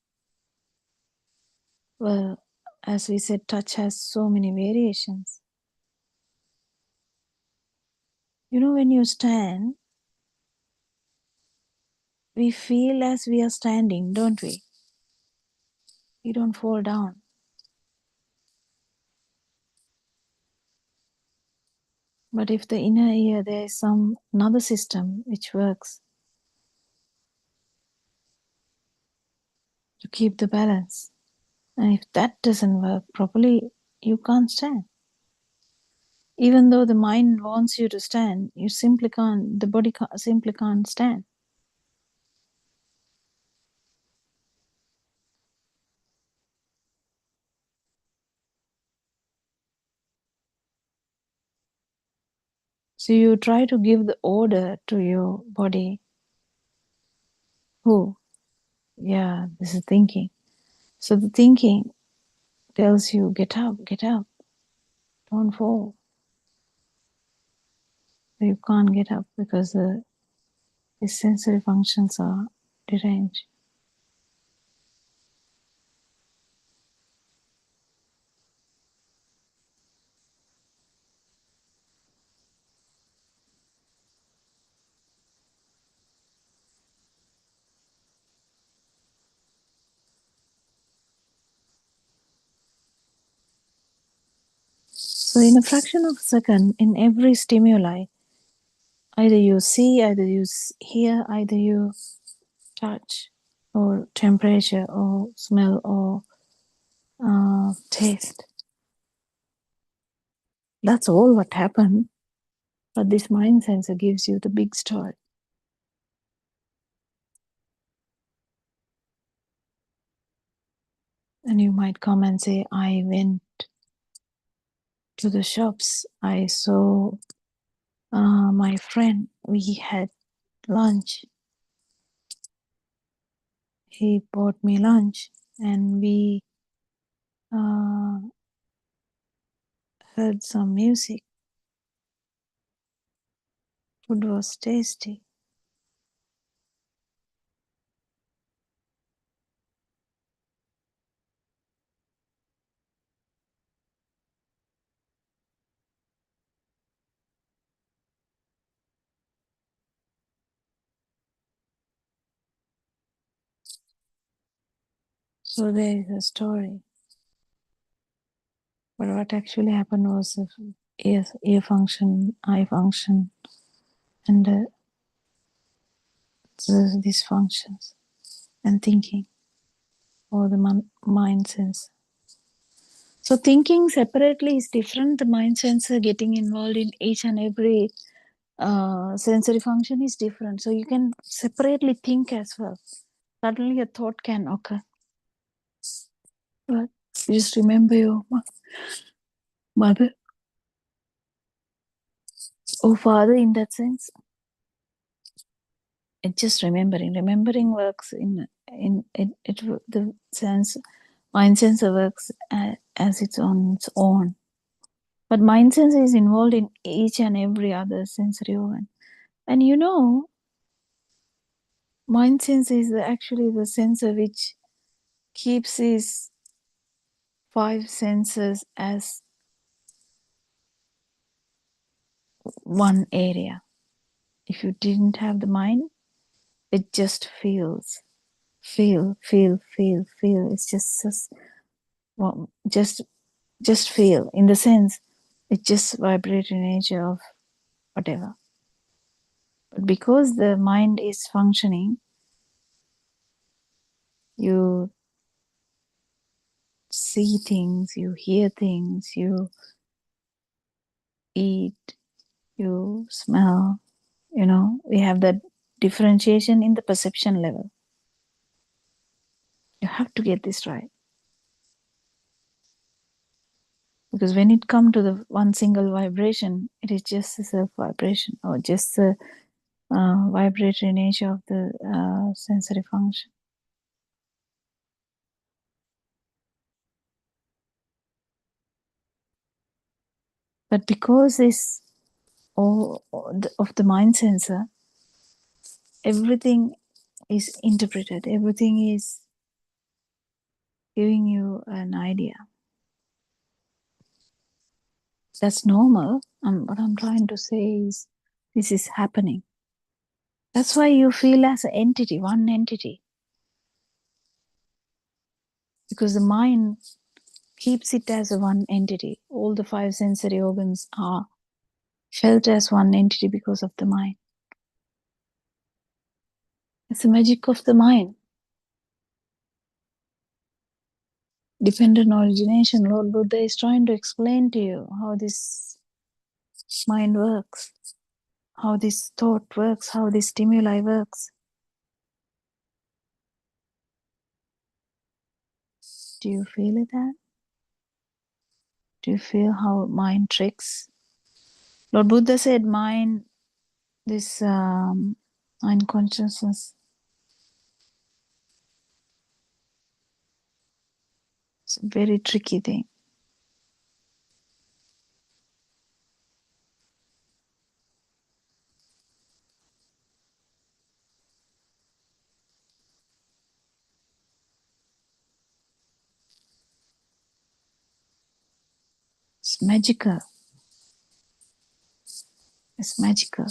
Well, as we said, touch has so many variations. You know, when you stand, we feel as we are standing, don't we? We don't fall down. But if the inner ear, there is some another system which works to keep the balance. And if that doesn't work properly, you can't stand. Even though the mind wants you to stand, you simply can't, the body simply can't stand. So you try to give the order to your body. Who? Yeah, this is thinking. So the thinking tells you, get up, don't fall. But you can't get up because the sensory functions are deranged. So in a fraction of a second, in every stimuli, either you see, either you hear, either you touch, or temperature, or smell, or taste. That's all what happened. But this mind sensor gives you the big story. And you might come and say, I went to the shops, I saw my friend, we had lunch. He bought me lunch and we uh, heard some music. Food was tasty. So there is a story. But what actually happened was ear function, eye function, and these functions, and thinking, or the mind sense. So thinking separately is different. The mind sensor getting involved in each and every sensory function is different. So you can separately think as well. Suddenly a thought can occur. But just remember your mother or father in that sense. It's just remembering. Remembering works in it the sense mind sensor works as it's on its own. But mind sensor is involved in each and every other sensory organ. And you know, mind sensor is actually the sensor which keeps these five senses as one area. If you didn't have the mind, it just feels. Feel. It's well, just feel, in the sense it's just vibratory nature of whatever. But because the mind is functioning, you see things, you hear things, you eat, you smell, we have that differentiation in the perception level. You have to get this right. Because when it comes to the one single vibration, it is just a self vibration, or just the vibratory nature of the sensory function. But because this all of the mind sensor, everything is interpreted, everything is giving you an idea. That's normal. What I'm trying to say is this is happening. That's why you feel as an entity, one entity. Because the mind keeps it as a one entity. All the 5 sensory organs are felt as one entity because of the mind. It's the magic of the mind. Dependent origination, Lord Buddha is trying to explain to you how this mind works, how this thought works, how this stimuli works. Do you feel it that? Do you feel how mind tricks? Lord Buddha said mind, this mind consciousness, it's a very tricky thing. It's magical. It's magical.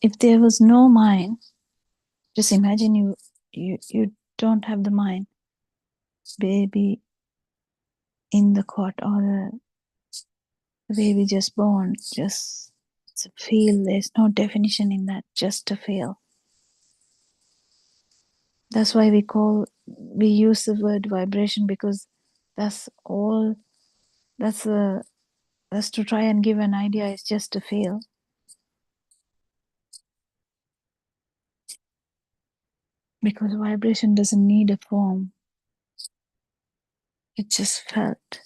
If there was no mind, just imagine you don't have the mind. Baby in the cot, or the baby just born, just to feel. There's no definition in that, just to feel. That's why we use the word vibration, because that's all. That's to try and give an idea. It's just to feel. Because vibration doesn't need a form. It just felt.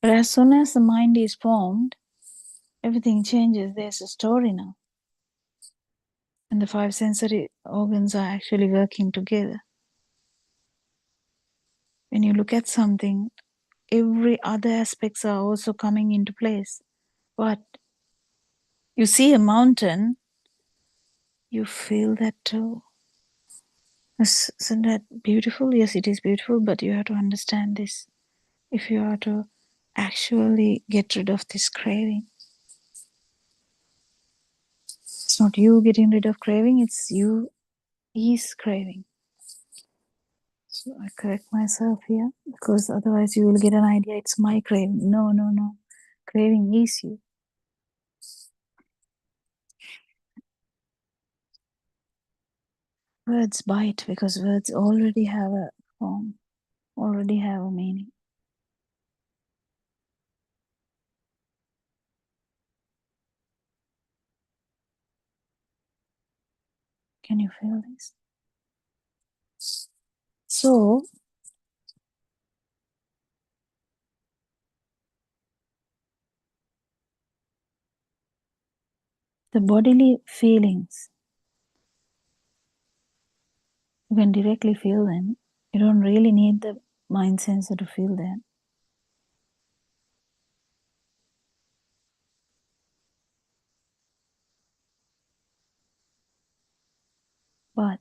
But as soon as the mind is formed, everything changes. There's a story now. And the 5 sensory organs are actually working together. When you look at something, every other aspects are also coming into place. But you see a mountain, you feel that too. Isn't that beautiful? Yes, it is beautiful, but you have to understand this. If you are to actually get rid of this craving, it's not you getting rid of craving, it's you is craving. So I correct myself here, because otherwise you will get an idea it's my craving. No. Craving is you. Words bite because words already have a form, already have a meaning. Can you feel this? So, the bodily feelings, you can directly feel them. You don't really need the mind sensor to feel them. But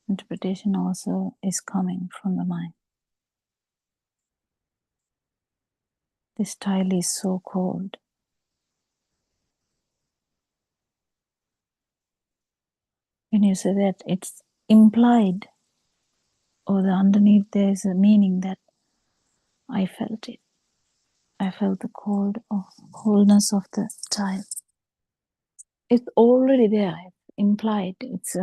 interpretation also is coming from the mind. This tile is so cold. When you say that, it's implied, or the underneath there is a meaning that I felt it. I felt the coldness of the tile. It's already there. It's implied. It's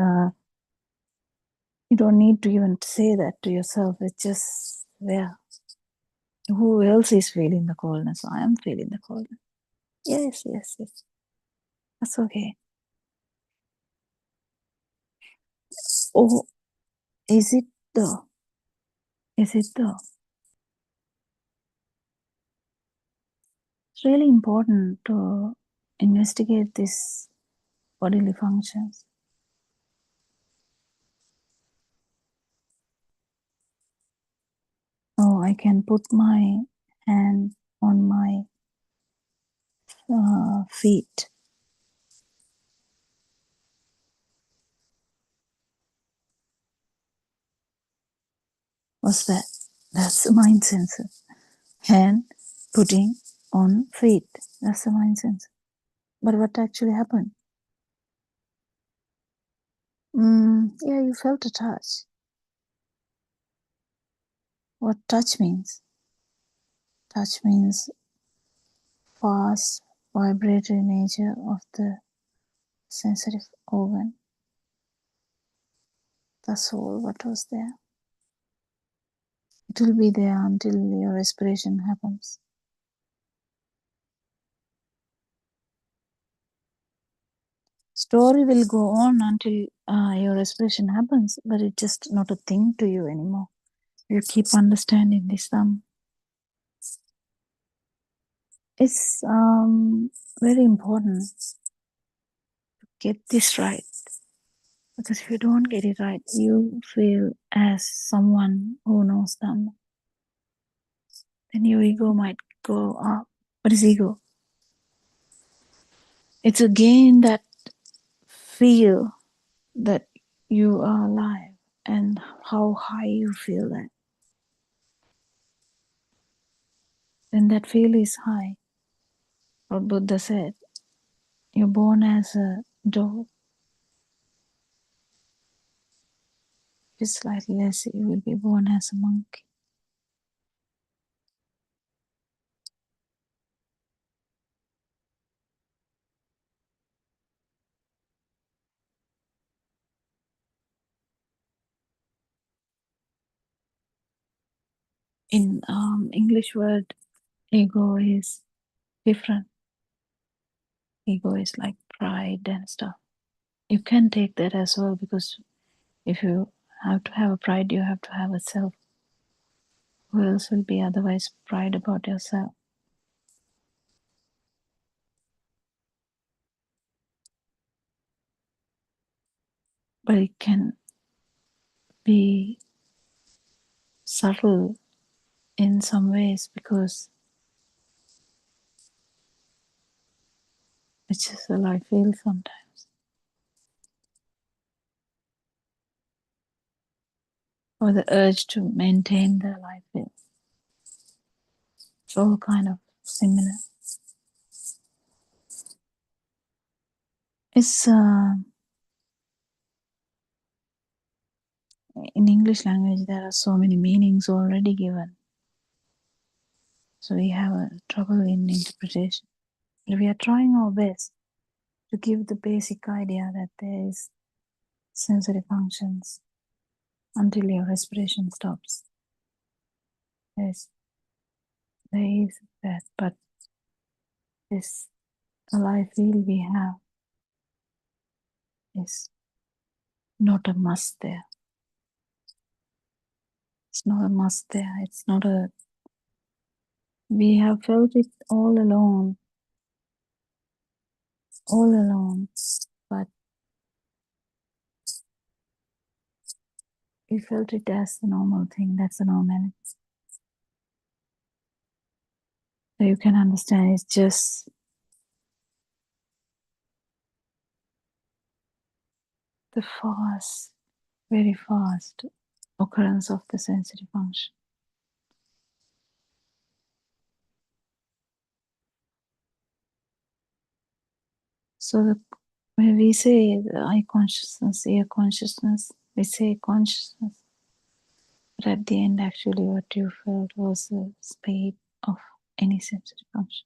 you don't need to even say that to yourself. It's just there. Who else is feeling the coldness? I am feeling the coldness. Yes. That's okay. Oh, is it though? Is it though? It's really important to investigate these bodily functions. Oh, I can put my hand on my feet. What's that? That's the mind sensor. Hand putting on feet. That's the mind sensor. But what actually happened? Yeah, you felt a touch. What touch means? Touch means fast vibratory nature of the sensitive organ. That's all what was there. It will be there until your respiration happens. Story will go on until your respiration happens, but it's just not a thing to you anymore. You keep understanding this. It's very important to get this right, because if you don't get it right, you feel as someone who knows them. Then your ego might go up. What is ego? It's again that feel that you are alive and how high you feel that. When that feel is high, what Buddha said, you're born as a dog. If it's slightly less, you will be born as a monkey. In English word, ego is different. Ego is like pride and stuff. You can take that as well, because if you have to have a pride, you have to have a self. Who else will be otherwise pride about yourself? But it can be subtle in some ways, because it's just how I feel sometimes. Or the urge to maintain the life feel. It's all kind of similar. It's in English language there are so many meanings already given. So we have a trouble in interpretation. But we are trying our best to give the basic idea that there is sensory functions until your respiration stops. Yes, there is that, but this alive feel we have is not a must there. It's not a must there. It's not a. We have felt it all alone, but we felt it as the normal thing. That's the normality. So you can understand it's just the fast, very fast occurrence of the sensory function. So when we say the eye consciousness, ear consciousness, we say consciousness. But at the end, actually, what you felt was the speed of any sensory function.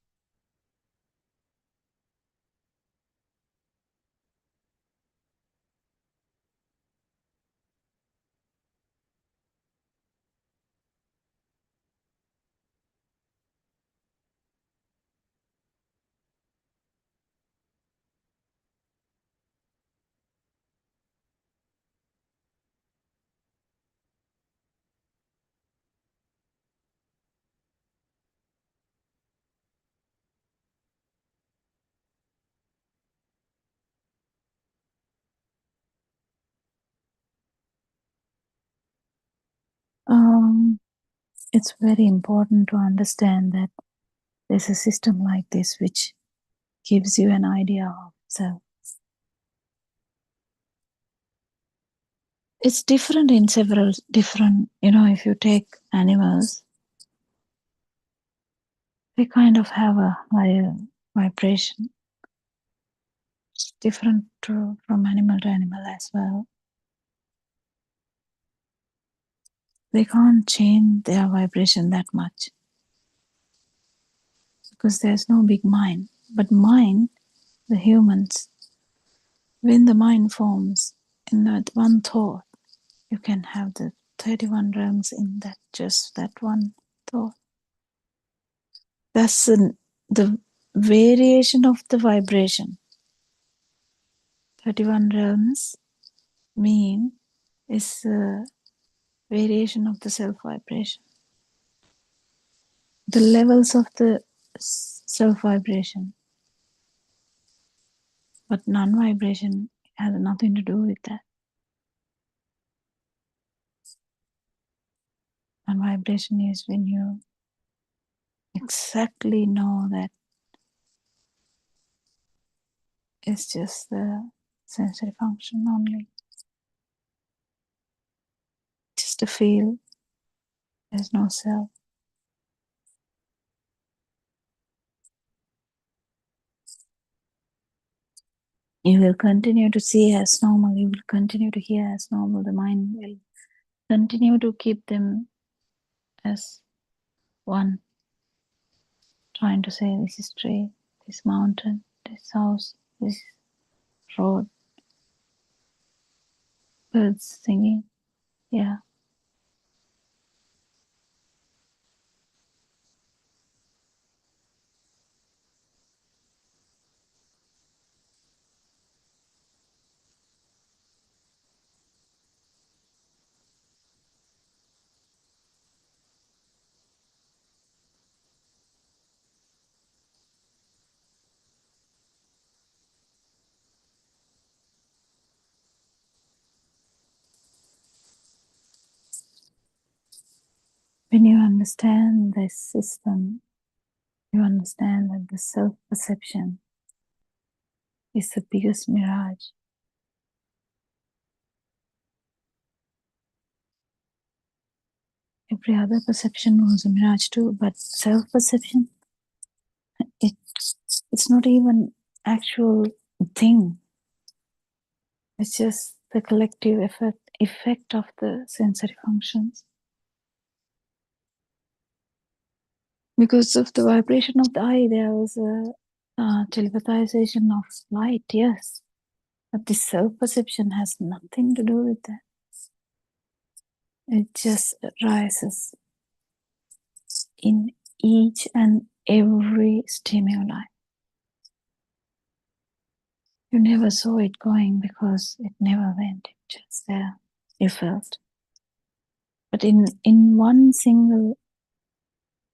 It's very important to understand that there's a system like this which gives you an idea of self. It's different in several different, if you take animals, they kind of have a higher vibration. It's different from animal to animal as well. They can't change their vibration that much because there's no big mind. But mind, the humans, when the mind forms in that one thought, you can have the 31 realms in that one thought. That's the variation of the vibration. 31 realms mean is a variation of the self vibration. The levels of the self vibration. But non vibration has nothing to do with that. Non vibration is when you exactly know that it's just the sensory function only. Just a feel. There's no self. You will continue to see as normal. You will continue to hear as normal. The mind will continue to keep them as one. Trying to say this is tree, this mountain, this house, this road, birds singing. Yeah. When you understand this system, you understand that the self-perception is the biggest mirage. Every other perception was a mirage too, but self-perception, it's not even actual thing. It's just the collective effect of the sensory functions. Because of the vibration of the eye, there was a telepathization of light, yes. But the self-perception has nothing to do with that. It just rises in each and every stimuli. You never saw it going because it never went. It just there. You felt. But in one single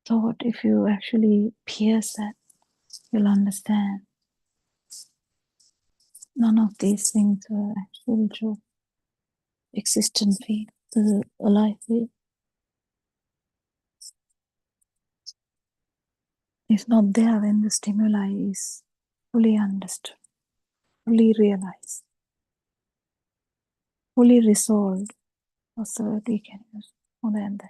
thought, if you actually pierce that, you'll understand. None of these things were actually true. Existent field, the alive field, is not there when the stimuli is fully understood, fully realized, fully resolved. What's the word we can use more than that?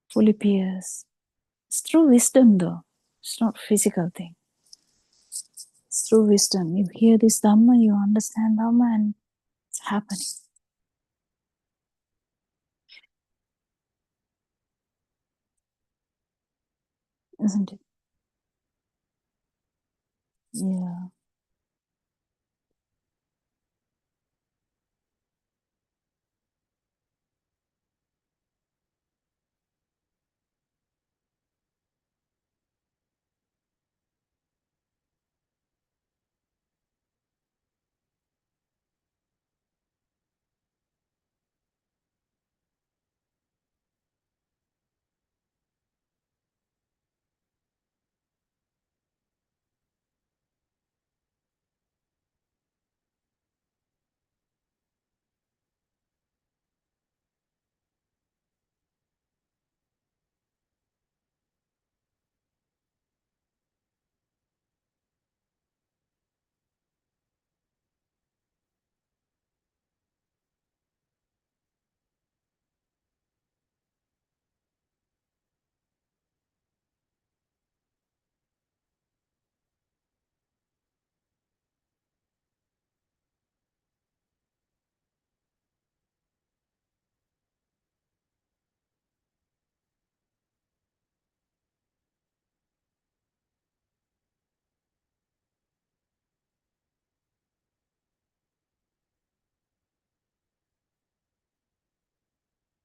Fully pierced. It's through wisdom though. It's not physical thing. It's through wisdom. You hear this Dhamma, you understand Dhamma, and it's happening. Isn't it? Yeah.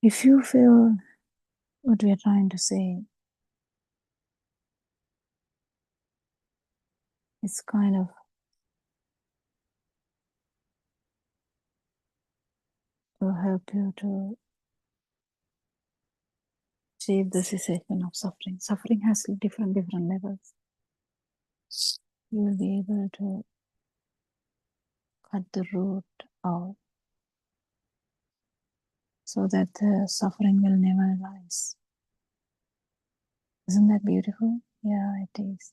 If you feel what we are trying to say, it's kind of will help you to achieve the cessation of suffering. Suffering has different levels. You will be able to cut the root out so that the suffering will never arise. Isn't that beautiful? Yeah, it is.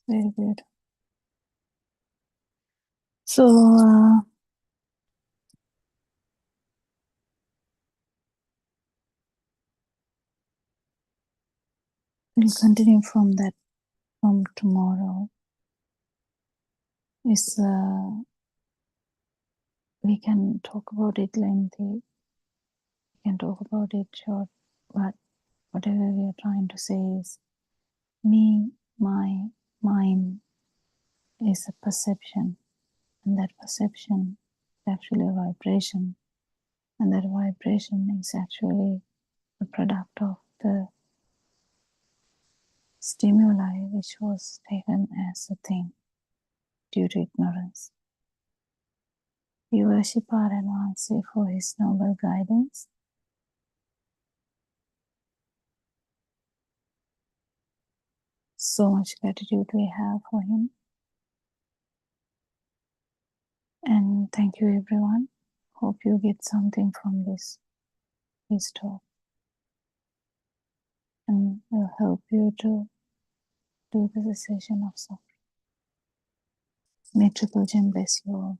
Very good. So, we'll continue from that from tomorrow. We can talk about it lengthy. We can talk about it short, but whatever we are trying to say is me, my, mine is a perception, and that perception is actually a vibration, and that vibration is actually a product of the stimuli which was taken as a thing due to ignorance. We worship our Advanced for his noble guidance. So much gratitude we have for him. And thank you everyone. Hope you get something from this talk. And will help you to do the cessation of suffering. May Triple Gem bless you all.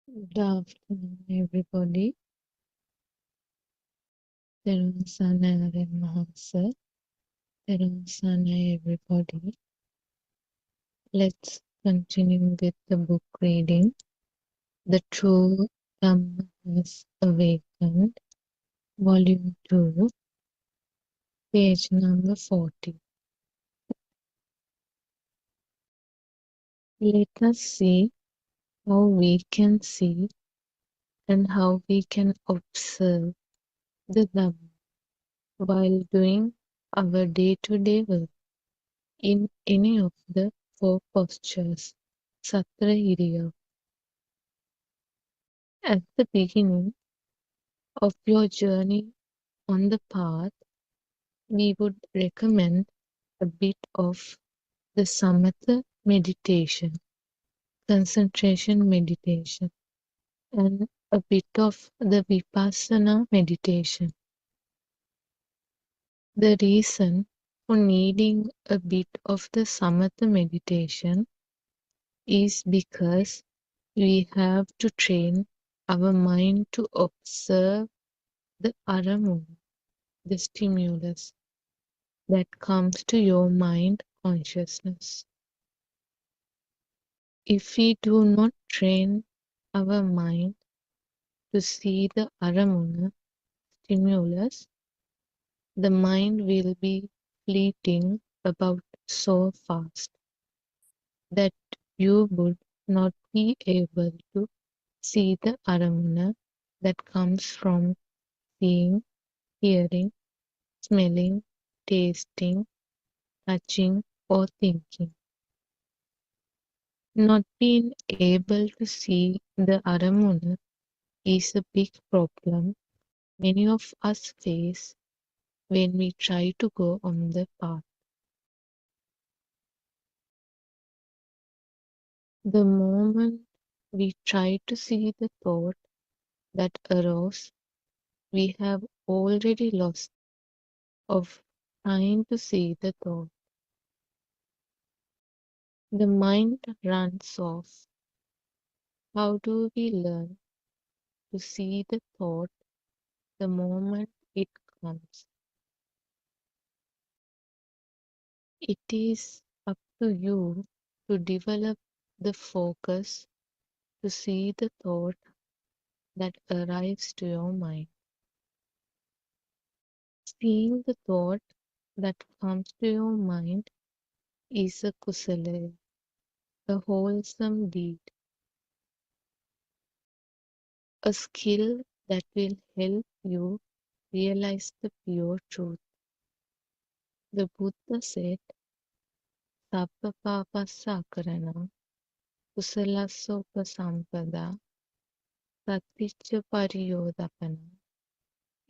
Good afternoon, everybody. Terunasana Mahansa. Terunasana, everybody. Let's continuing with the book reading. The True Dhamma Has Awakened, Volume 2, page number 40. Let us see how we can see and how we can observe the Dhamma while doing our day-to-day work in any of the four postures, Satra Iriya. At the beginning of your journey on the path, we would recommend a bit of the Samatha meditation, concentration meditation, and a bit of the Vipassana meditation. The reason for needing a bit of the Samatha meditation is because we have to train our mind to observe the aramu, the stimulus that comes to your mind consciousness. If we do not train our mind to see the aramuna stimulus, the mind will be fleeting about so fast that you would not be able to see the aramuna that comes from seeing, hearing, smelling, tasting, touching, or thinking. Not being able to see the aramuna is a big problem many of us face when we try to go on the path. The moment we try to see the thought that arose, we have already lost of trying to see the thought. The mind runs off. How do we learn to see the thought the moment it comes? It is up to you to develop the focus to see the thought that arrives to your mind. Seeing the thought that comes to your mind is a kusala, a wholesome deed, a skill that will help you realize the pure truth. The Buddha said, Sabba papassa karana, kusalassa upasampada, satvicca pariyodapana,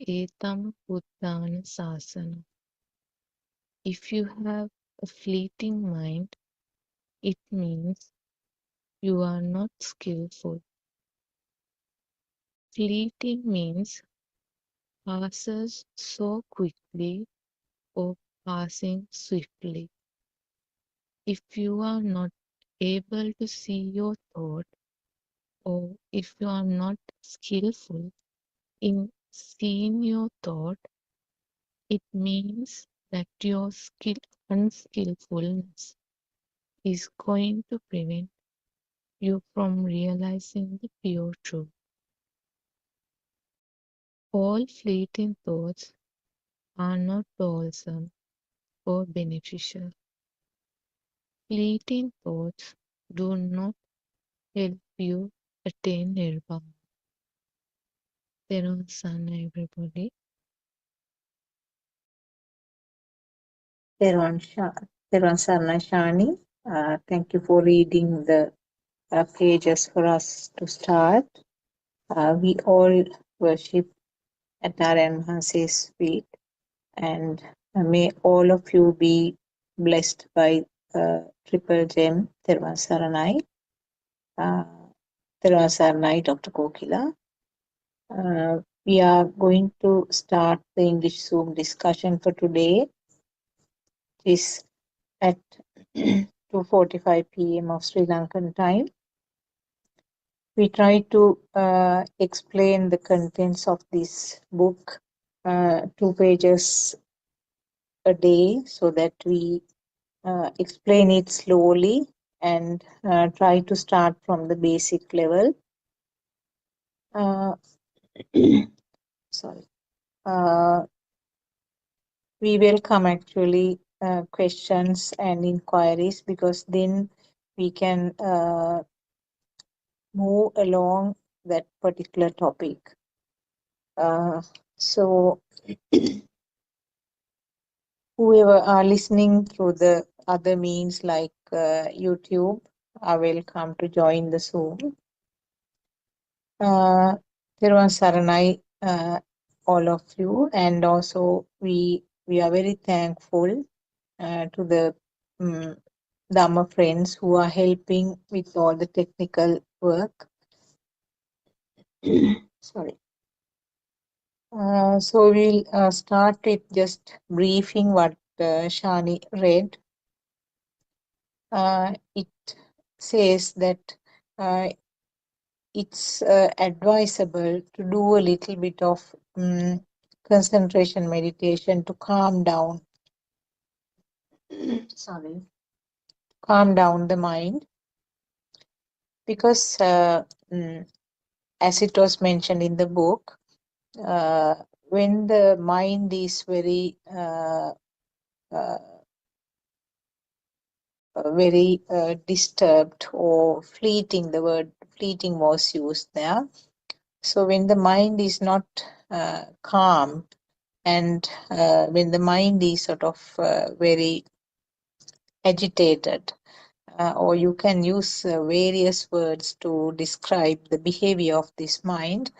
etam buddhana sasana. If you have a fleeting mind, it means you are not skillful. Fleeting means passes so quickly or passing swiftly. If you are not able to see your thought, or if you are not skillful in seeing your thought, it means that your unskillfulness is going to prevent you from realizing the pure truth. All fleeting thoughts are not wholesome or beneficial. Fleeting thoughts do not help you attain nirvana. Theron San, everybody. Theron Sarna Shani, thank you for reading the pages for us to start. We all worship at Narayan Mahase's feet, and may all of you be blessed by Triple Gem Theron Saranai. Theron Saranai, Dr. Kokila. We are going to start the English Zoom discussion for today. It is at 2:45 p.m. of Sri Lankan time. We try to explain the contents of this book, 2 pages a day, so that we explain it slowly and try to start from the basic level. Uh, sorry. Uh, we welcome actually questions and inquiries, because then we can move along that particular topic. So whoever are listening through the other means like YouTube are welcome to join the Zoom. Thiruvan Saranai, all of you, and also we are very thankful to the Dhamma friends who are helping with all the technical work. Sorry. So we'll start with just briefing what Shani read. It says that it's advisable to do a little bit of concentration meditation to calm down. Sorry, calm down the mind, because as it was mentioned in the book, when the mind is very disturbed or fleeting, the word fleeting was used there. So when the mind is not calm, and when the mind is sort of very agitated, or you can use various words to describe the behavior of this mind.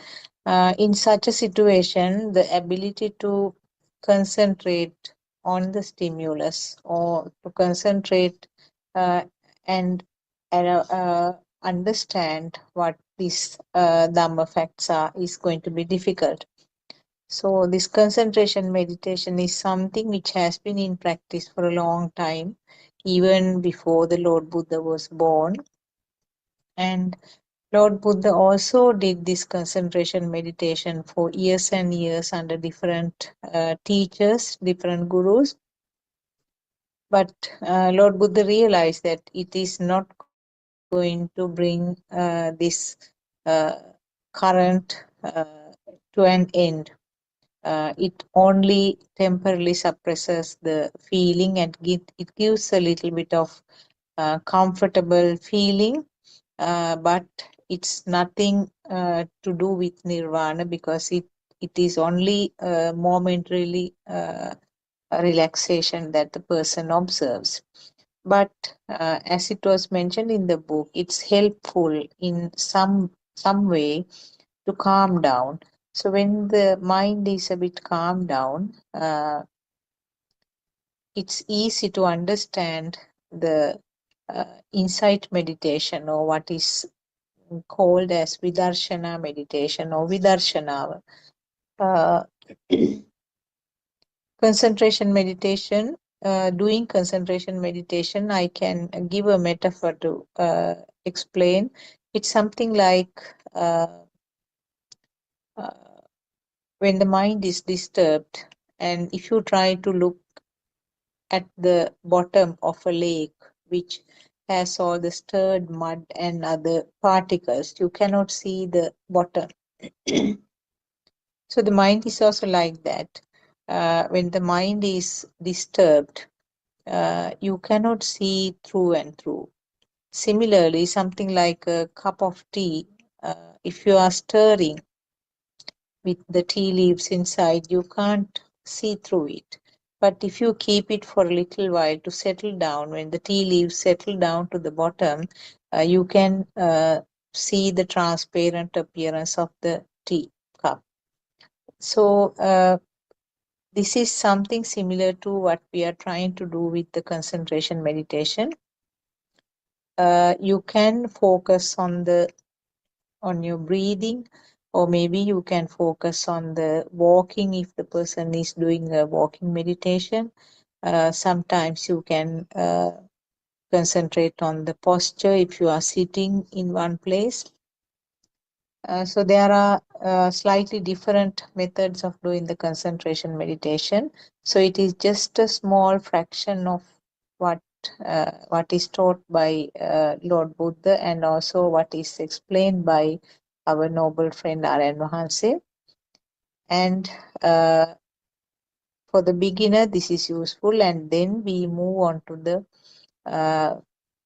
In such a situation, the ability to concentrate on the stimulus, or to concentrate uh, and understand what these Dhamma facts are is going to be difficult. So this concentration meditation is something which has been in practice for a long time, even before the Lord Buddha was born. And Lord Buddha also did this concentration meditation for years and years under different teachers, different gurus. But Lord Buddha realized that it is not going to bring this current to an end. It only temporarily suppresses the feeling, and it gives a little bit of comfortable feeling, but it's nothing to do with nirvana, because it is only momentarily a relaxation that the person observes. But as it was mentioned in the book, it's helpful in some way to calm down. So when the mind is a bit calmed down, it's easy to understand the insight meditation, or what is called as vidarshana meditation or vidarshana. Uh, concentration meditation, doing concentration meditation, I can give a metaphor to explain. It's something like uh, when the mind is disturbed, and if you try to look at the bottom of a lake which has all the stirred mud and other particles, you cannot see the bottom. So the mind is also like that. When the mind is disturbed, you cannot see through and through. Similarly, something like a cup of tea, if you are stirring with the tea leaves inside, you can't see through it. But if you keep it for a little while to settle down, when the tea leaves settle down to the bottom, you can see the transparent appearance of the tea cup. So this is something similar to what we are trying to do with the concentration meditation. You can focus on your breathing, or maybe you can focus on the walking if the person is doing a walking meditation. Sometimes you can concentrate on the posture if you are sitting in one place. So there are slightly different methods of doing the concentration meditation. So it is just a small fraction of what what is taught by Lord Buddha, and also what is explained by our noble friend Aryan Mahanse. And for the beginner, this is useful, and then we move on to the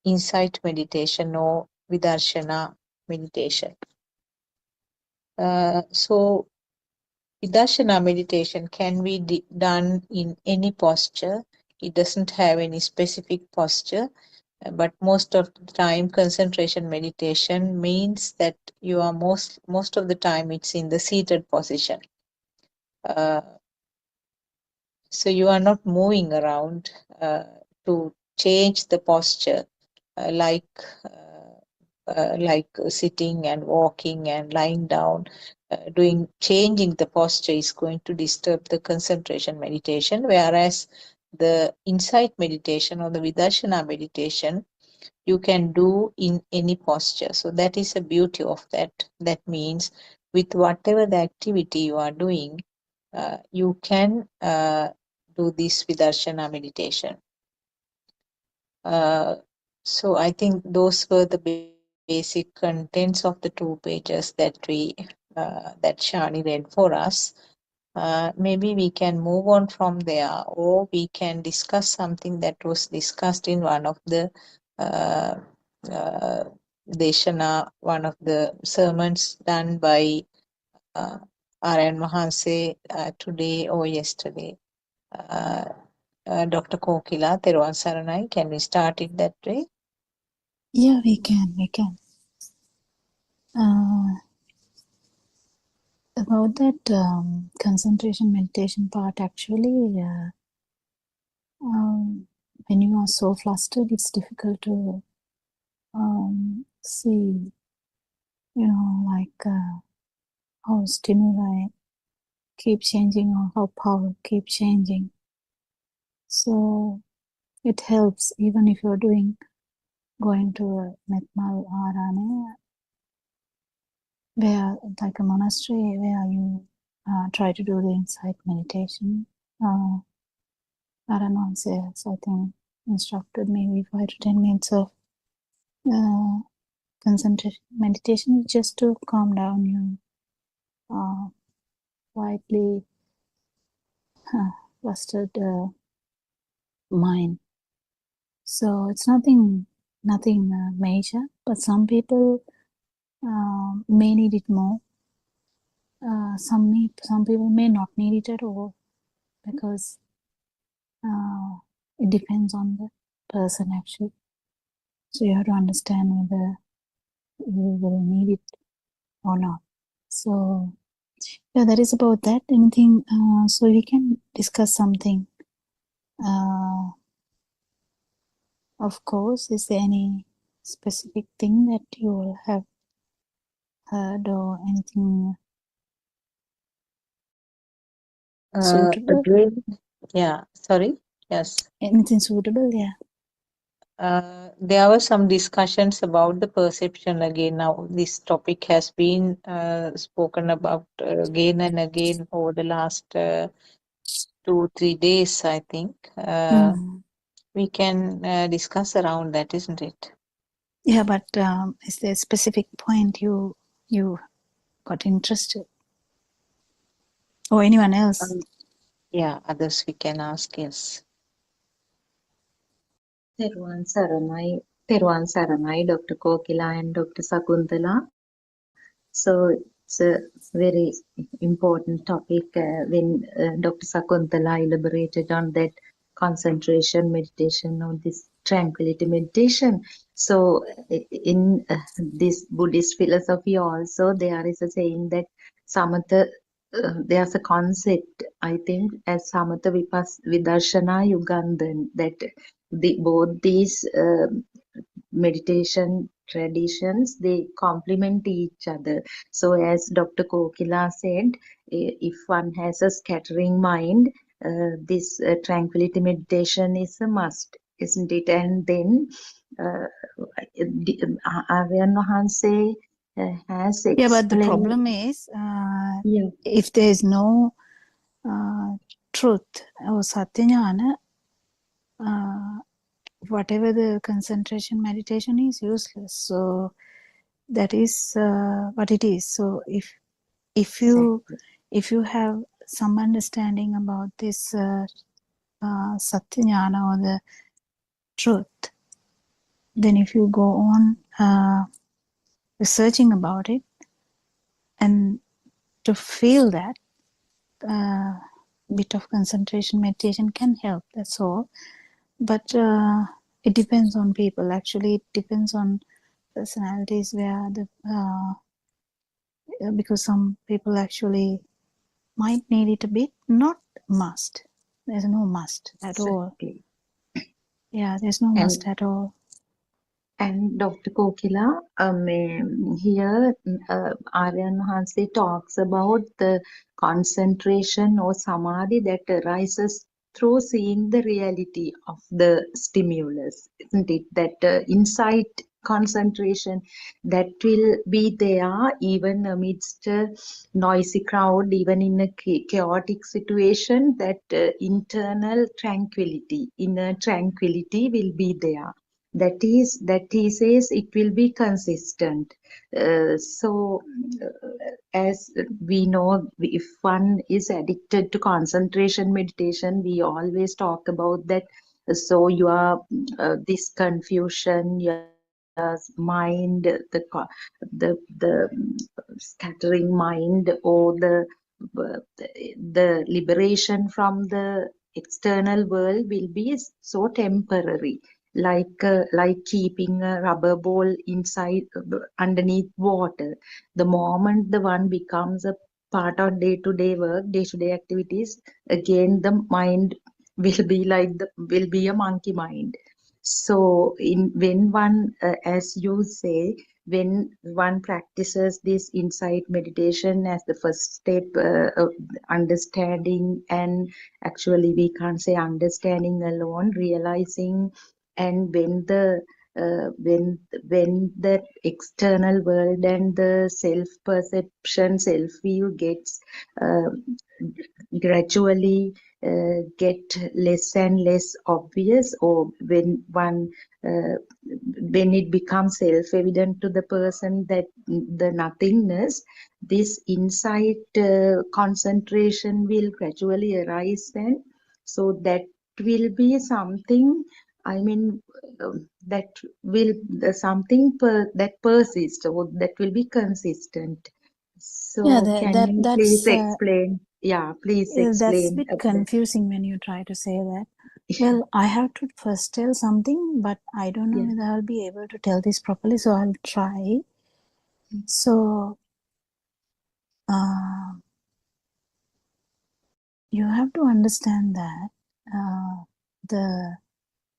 insight meditation or Vidarshana meditation. So Vidarshana meditation can be done in any posture. It doesn't have any specific posture, but most of the time concentration meditation means that you are most of the time it's in the seated position. So you are not moving around to change the posture like sitting and walking and lying down. Changing the posture is going to disturb the concentration meditation, whereas the insight meditation or the Vidarshana meditation you can do in any posture. So that is the beauty of that. That means with whatever the activity you are doing, you can do this Vidarshana meditation. So I think those were the basic contents of the 2 pages that Shani read for us. Maybe we can move on from there, or we can discuss something that was discussed in one of the Deshana, one of the sermons done by Aryan Mahanse today or yesterday. Dr. Kokila, Teruvan Saranai, can we start it that way? Yeah, we can. About that concentration meditation part, actually, when you are so flustered, it's difficult to see, how stimuli keep changing or how power keep changing. So it helps even if you're going to a Metmal Arane, where like a monastery where you try to do the insight meditation. Aran says, I think, instructed maybe 5 to 10 minutes of concentration meditation just to calm down your widely flustered mind. So it's nothing major, but some people may need it more. Some people may not need it at all, because it depends on the person actually. So you have to understand whether you will need it or not. So yeah, that is about that. Anything? So we can discuss something. Of course, is there any specific thing that you will have heard or anything suitable? Again, yeah, sorry, yes. Anything suitable? Yeah. There were some discussions about the perception again. Now, this topic has been spoken about again and again over the last 2-3 days, I think. We can discuss around that, isn't it? Yeah, but is there a specific point you got interested, or anyone else? Yeah, others we can ask, yes. Teruvan Saranai, Dr. Kokila and Dr. Sakuntala. So it's a very important topic when Dr. Sakuntala elaborated on that concentration meditation or this tranquility meditation. So in this Buddhist philosophy also there is a saying that samatha, there's a concept, I think, as samatha vidarshana yugandan, that both these meditation traditions, they complement each other. So as Dr. Kokila said, if one has a scattering mind, this tranquility meditation is a must, isn't it? And then Aryan Mahanse has explained. Yeah, but the problem is, if there is no truth or satyajnana, whatever the concentration meditation is useless. So that is what it is. So if you have some understanding about this Satya Jnana or the truth, then if you go on researching about it and to feel that bit of concentration meditation can help, that's all. But it depends on people. Actually, it depends on personalities, where the because some people actually might need it a bit, not must. There's no must at all. Exactly. Yeah, there's no must at all. And Dr. Kokila, here Aryan Hanse talks about the concentration or samadhi that arises through seeing the reality of the stimulus, isn't it? That insight concentration that will be there even amidst a noisy crowd, even in a chaotic situation, that internal tranquility, inner tranquility will be there. That he says it will be consistent. As we know, if one is addicted to concentration meditation, we always talk about that. So your this confusion, your mind, the scattering mind, or the liberation from the external world will be so temporary, like keeping a rubber ball inside underneath water. The moment the one becomes a part of day-to-day work, day-to-day activities, again the mind will be a monkey mind. So in when one as you say, when one practices this insight meditation as the first step of understanding, and actually we can't say understanding alone, realizing, and when the external world and the self perception, self view gets uh, gradually get less and less obvious, or when it becomes self evident to the person that the nothingness, this insight concentration will gradually arise, and so that will be something, I mean, that will that persists, or that will be consistent. Yeah, So can you please that's explain? Yeah, please that's a explain bit about. confusing when you try to say that. Well, I have to first tell something, but I don't know Yeah. whether I'll be able to tell this properly, so I'll try. So, you have to understand that the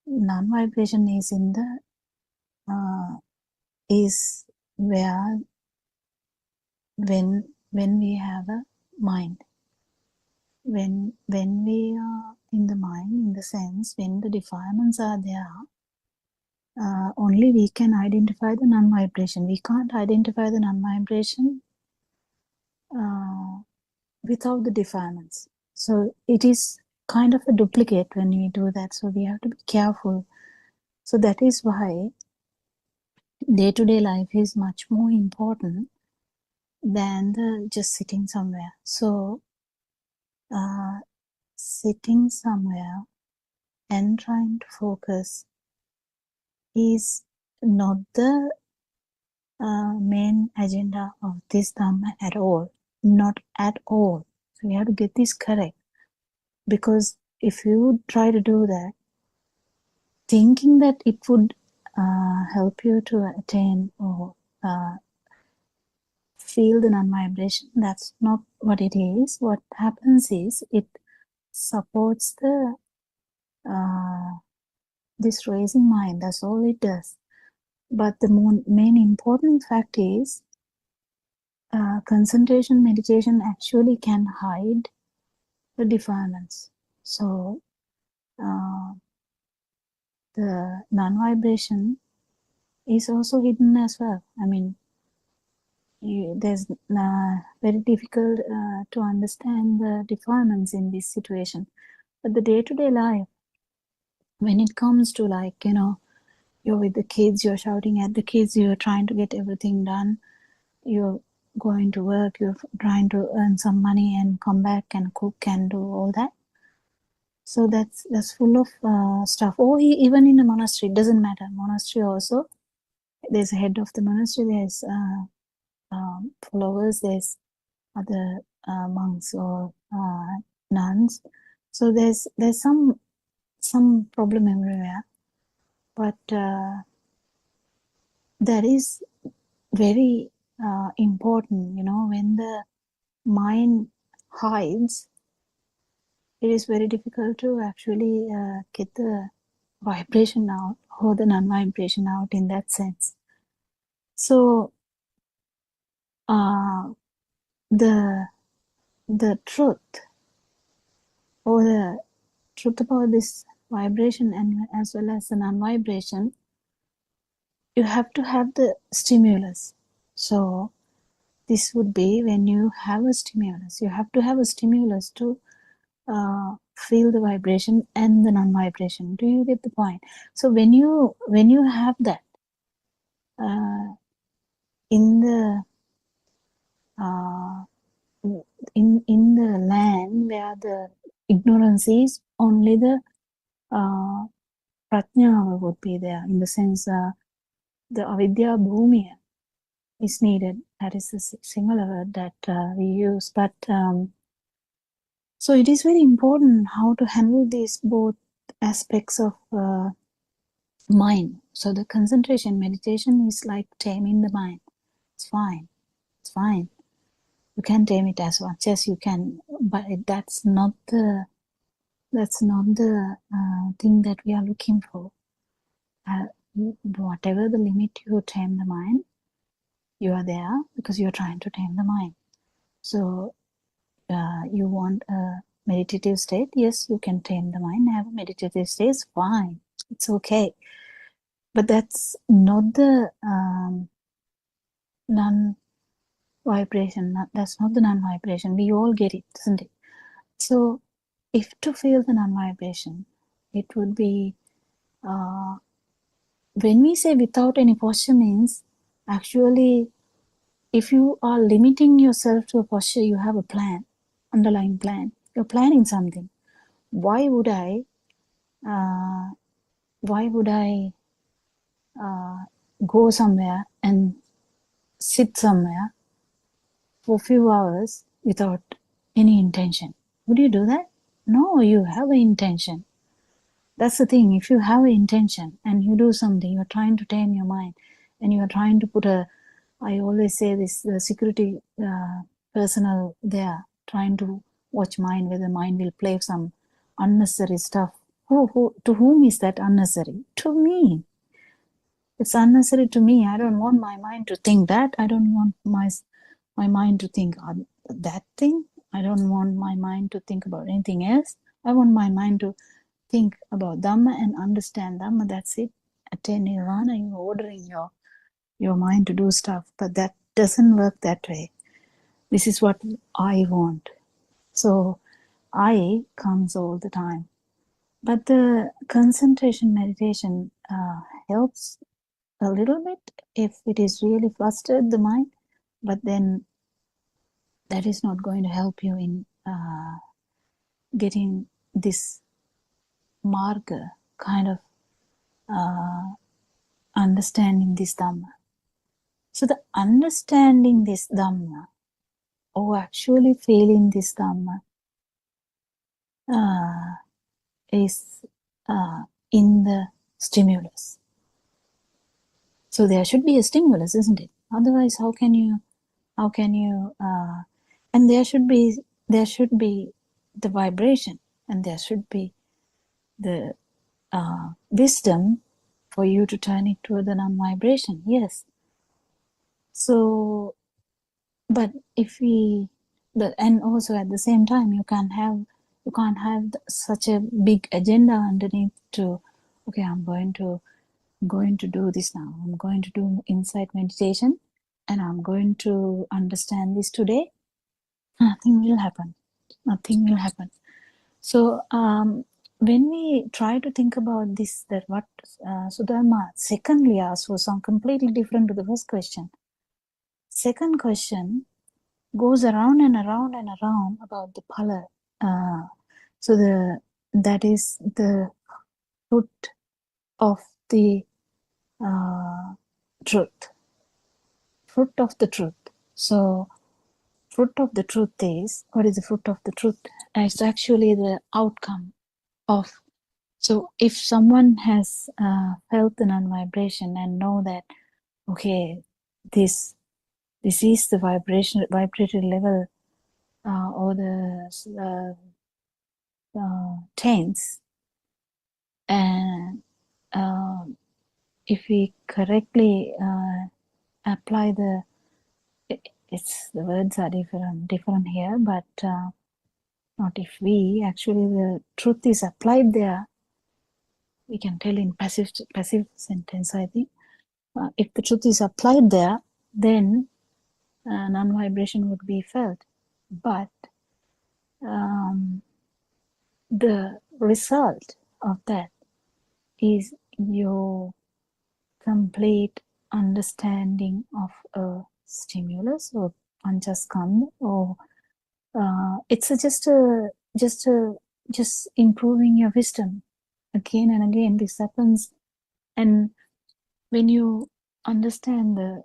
non-vibration is in the is where when we have a mind, when we are in the mind, in the sense when the defilements are there, only we can identify the non-vibration. We can't identify the non-vibration without the defilements. So it is kind of a duplicate when we do that. So we have to be careful. So that is why day-to-day life is much more important than the just sitting somewhere. So sitting somewhere and trying to focus is not the main agenda of this Dhamma at all. Not at all. So we have to get this correct. Because if you try to do that, thinking that it would help you to attain or feel the non-vibration, that's not what it is. What happens is it supports the this raising mind. That's all it does. But the main important fact is concentration meditation actually can hide the defilements. So the non-vibration is also hidden as well. I mean, there's very difficult to understand the defilements in this situation. But the day-to-day life, when it comes to, like, you're with the kids, you're shouting at the kids, you're trying to get everything done, you're going to work, you're trying to earn some money and come back and cook and do all that. So that's full of stuff. Or even in a monastery, it doesn't matter. Monastery also, there's a head of the monastery, there's followers, there's other monks or nuns. So there's some problem everywhere, but that is very important. When the mind hides, it is very difficult to actually get the vibration out or the non-vibration out in that sense. So the truth, or the truth about this vibration and as well as the non-vibration, you have to have the stimulus. So this would be when you have a stimulus. You have to have a stimulus to feel the vibration and the non-vibration. Do you get the point? So when you have that in the in the land where the ignorance is, only the prajna would be there, in the sense the avidya bhumiya is needed. That is a similar word that we use. But so it is very important how to handle these both aspects of mind. So the concentration meditation is like taming the mind. It's fine. You can tame it as much as you can, but that's not the thing that we are looking for. Whatever the limit you tame the mind, you are there because you're trying to tame the mind. So you want a meditative state, yes, you can tame the mind, have a meditative state, it's fine, it's okay. But that's not the non-vibration. That's not the non-vibration. We all get it, isn't it? So if to feel the non-vibration, it would be when we say without any posture, means actually if you are limiting yourself to a posture, you have a plan, underlying plan. You're planning something. Why would I go somewhere and sit somewhere for a few hours without any intention? Would you do that? No, you have an intention. That's the thing. If you have an intention and you do something, you're trying to tame your mind, and you're trying to put I always say this, the security personnel there trying to watch mind, whether mind will play some unnecessary stuff. To whom is that unnecessary? To me. It's unnecessary to me. I don't want my mind to think that. I don't want my mind to think that thing. I don't want my mind to think about anything else. I want my mind to think about Dhamma and understand Dhamma. That's it. Attain Nirvana. You're ordering your mind to do stuff, but that doesn't work that way. This is what I want. So I comes all the time. But the concentration meditation helps a little bit if it is really flustered, the mind, but then that is not going to help you in getting this marga, kind of understanding this Dhamma. So the understanding this Dhamma, or actually feeling this Dhamma, is in the stimulus. So there should be a stimulus, isn't it? Otherwise, how can you and there should be the vibration, and there should be the wisdom for you to turn it to the non-vibration. Yes. So, but and also at the same time, you can't have such a big agenda underneath to, okay, I'm going to do this now. I'm going to do insight meditation, and I'm going to understand this today. Nothing will happen. So when we try to think about this, that what Sudharma secondly asked was some completely different to the first question. Second question goes around and around and around about the phala. So that is the fruit of the truth. Fruit of the truth. So fruit of the truth is, what is the fruit of the truth? It's actually the outcome of. So if someone has felt the non-vibration and know that, okay, this is the vibratory level or the tense, and if we correctly apply the words are different here, but not if we, actually the truth is applied there. We can tell in passive sentence, I think. If the truth is applied there, then non-vibration would be felt. But the result of that is your complete understanding of a stimulus or panchaskandha, or it's just improving your wisdom again and again. This happens, and when you understand the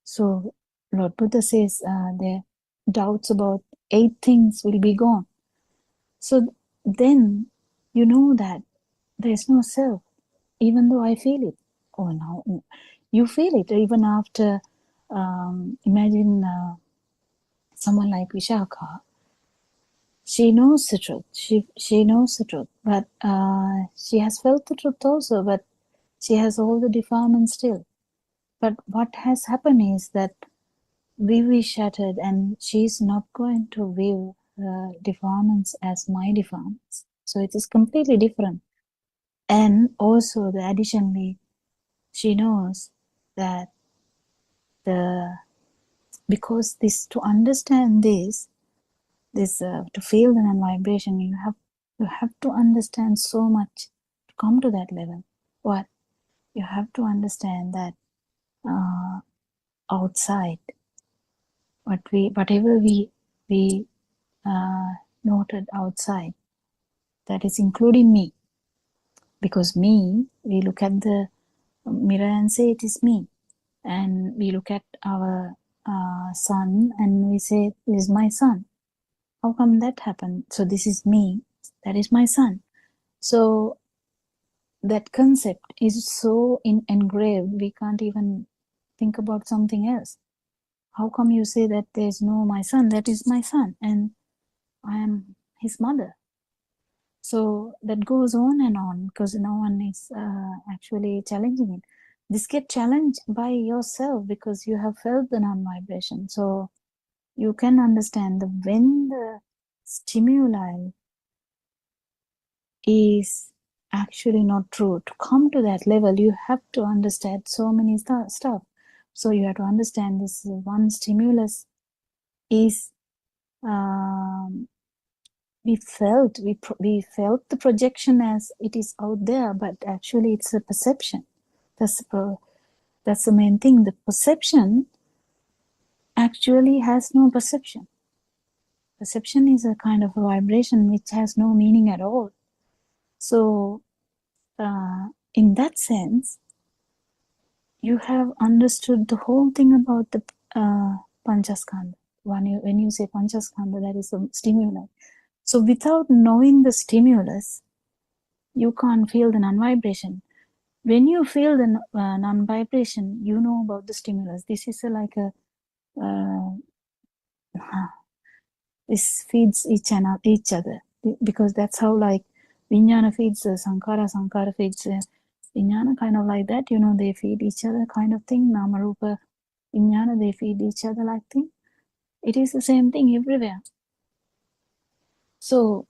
so Lord Buddha says the doubts about 8 things will be gone. So then you know that there is no self, even though I feel it. Oh no, you feel it even after. Imagine someone like Vishaka. She knows the truth. She knows the truth, but she has felt the truth also. But she has all the defilements still. But what has happened is that we shattered, and she's not going to view defilements as my defilements. So it is completely different. And also, additionally, she knows that because to understand this to feel the non-vibration, you have to understand so much to come to that level. What you have to understand that outside, whatever we noted outside, that is including me, because me, we look at the mirror and say it is me, and we look at our son and we say this is my son. How come that happened? So this is me, that is my son. So that concept is so engraved, we can't even think about something else. How come you say that there's no my son? That is my son, and I am his mother. So that goes on because no one is actually challenging it. This get challenged by yourself because you have felt the non-vibration. So you can understand that when the stimuli is actually not true, to come to that level, you have to understand so many stuff. So you have to understand this one stimulus is we felt the projection as it is out there, but actually it's a perception. That's the main thing. The perception actually has no perception. Perception is a kind of a vibration which has no meaning at all. So in that sense, you have understood the whole thing about the panchaskandha. When you say panchaskandha, that is a stimulus. So without knowing the stimulus, you can't feel the non-vibration. When you feel the non-vibration, you know about the stimulus. This is like a this feeds each other, because that's how like Vijnana feeds Sankara feeds Vijnana, kind of like that. They feed each other, kind of thing. Nama Rupa Vijnana, they feed each other like thing. It is the same thing everywhere. So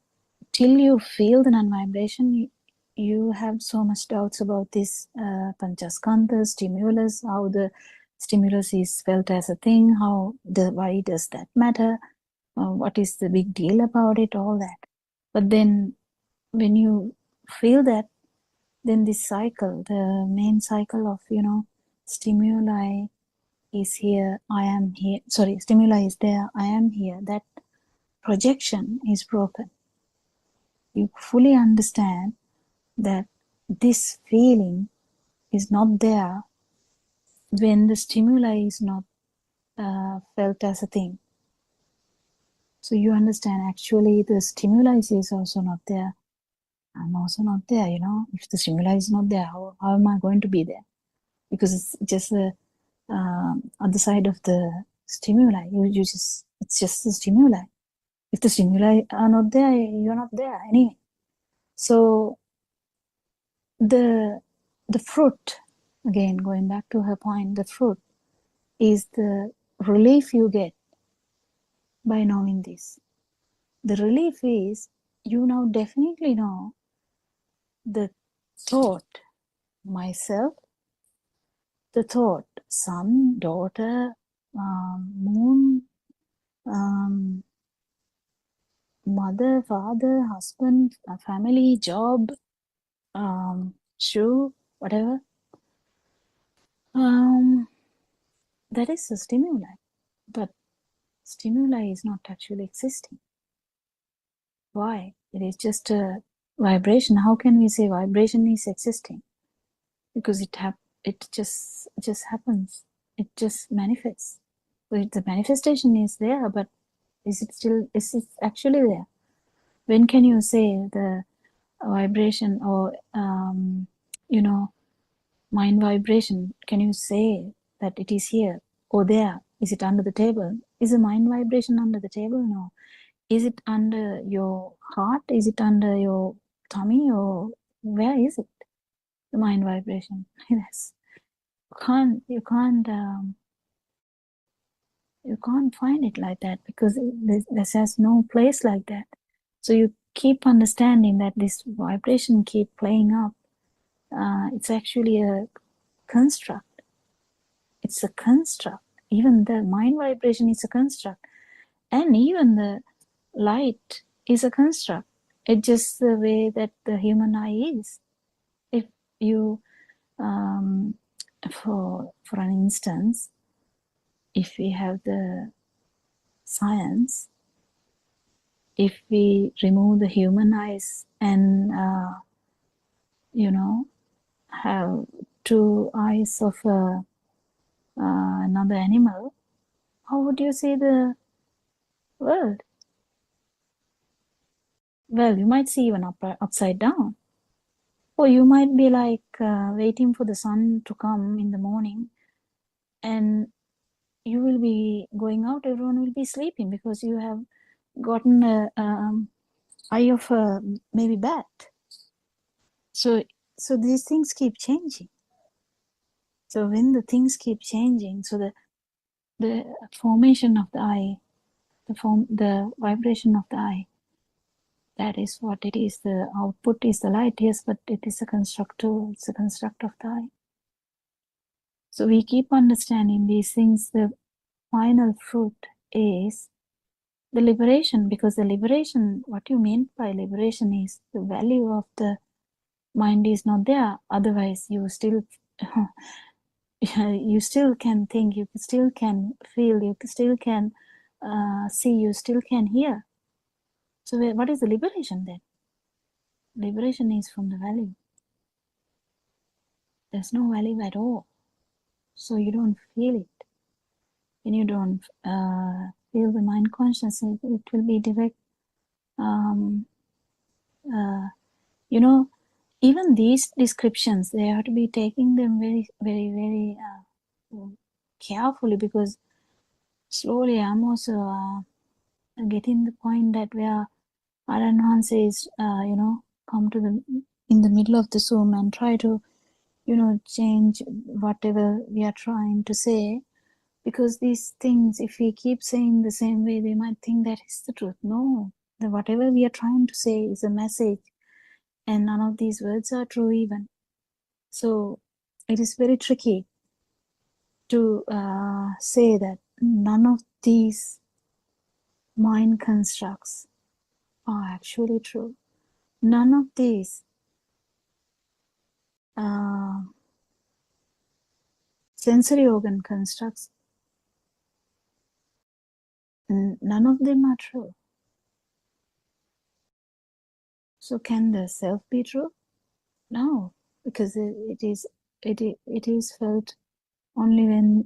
till you feel the non-vibration, you have so much doubts about this panchaskandha stimulus, how the stimulus is felt as a thing, why does that matter, what is the big deal about it, all that. But then when you feel that, then this cycle, the main cycle of, stimuli is here, I am here, sorry, stimuli is there, I am here, that projection is broken. You fully understand that this feeling is not there when the stimuli is not felt as a thing. So you understand actually the stimuli is also not there. I'm also not there, If the stimuli is not there, how am I going to be there? Because it's just the other side of the stimuli. It's just the stimuli. If the stimuli are not there, you're not there anyway. So the fruit, again going back to her point, the fruit is the relief you get by knowing this. The relief is you now definitely know the thought, myself, the thought, son, daughter, moon, mother, father, husband, family, job, shoe, whatever. That is a stimuli, but stimuli is not actually existing. Why? It is just a vibration. How can we say vibration is existing? Because it just happens. It just manifests. So the manifestation is there, but is it actually there? When can you say the vibration or mind vibration? Can you say that it is here or there? Is it under the table? Is a mind vibration under the table? No. Is it under your heart? Is it under your tummy, or where is it? The mind vibration. Yes. You can't find it like that, because this has no place like that. So you keep understanding that this vibration keep playing up. It's actually a construct. It's a construct. Even the mind vibration is a construct, and even the light is a construct. It's just the way that the human eye is. If you, for an instance, if we have the science, if we remove the human eyes and have two eyes of another animal, how would you see the world? Well, you might see even upside down, or you might be like waiting for the sun to come in the morning, and you will be going out, everyone will be sleeping because you have gotten a eye of a maybe bat. So these things keep changing. So when the things keep changing, so the formation of the eye, the vibration of the eye, that is what it is. The output is the light, yes, but it is a construct too. It's a construct of the eye. So we keep understanding these things. The final fruit is the liberation, because the liberation, what you mean by liberation is the value of the mind is not there. Otherwise, you still you still can think, you still can feel, you still can see, you still can hear. So what is the liberation then? Liberation is from the value. There's no value at all. So you don't feel it. When you don't feel the mind consciousness, it will be direct. Even these descriptions, they have to be taking them very, very, very carefully, because slowly I'm also getting the point that where Aranhan says, come to in the middle of the Zoom and try to, change whatever we are trying to say, because these things, if we keep saying the same way, they might think that is the truth. No, whatever we are trying to say is a message, and none of these words are true even. So it is very tricky to say that none of these mind constructs are actually true. none of these sensory organ constructs, none of them are true. So can the self be true? No, because it is felt only when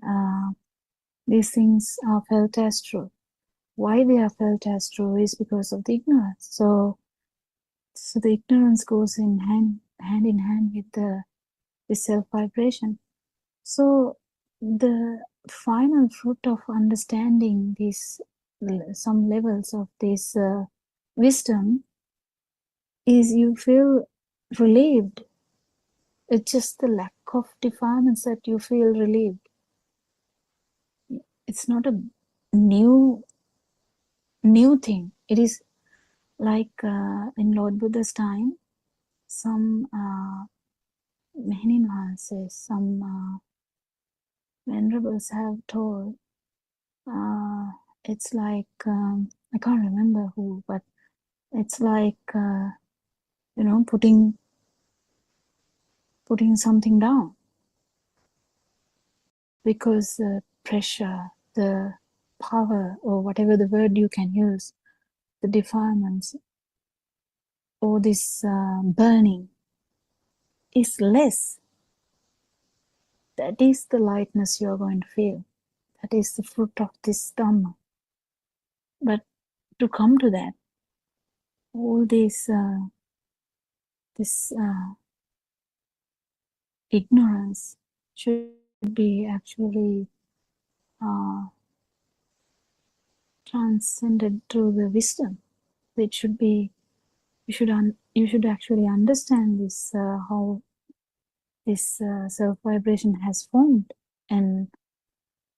these things are felt as true. Why they are felt as true is because of the ignorance. So the ignorance goes in hand in hand with the self vibration. So the final fruit of understanding these some levels of this wisdom is you feel relieved. It's just the lack of defilements that you feel relieved. It's not a new thing. It is like in Lord Buddha's time, some many nuances, some venerables have told. It's like I can't remember who, but it's like putting something down, because the pressure, the power, or whatever the word you can use, the defilements, or this burning is less. That is the lightness you are going to feel. That is the fruit of this Dhamma. But to come to that, all this ignorance should be actually transcended through the wisdom. It should be, you should actually understand this, how this self vibration has formed, and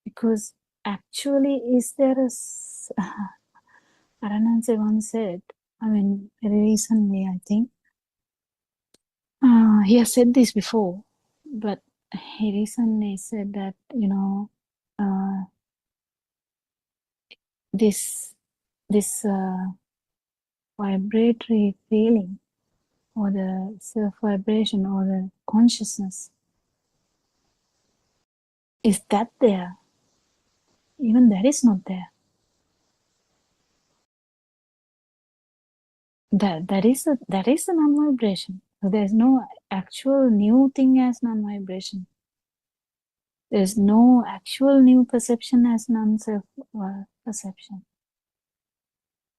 because actually, is there a Arananse once said, I mean, very recently, I think, he has said this before, but he recently said that, this vibratory feeling, or the self vibration, or the consciousness, is that there? Even that is not there. That is a non-vibration. So there's no actual new thing as non-vibration. There's no actual new perception as non-self perception.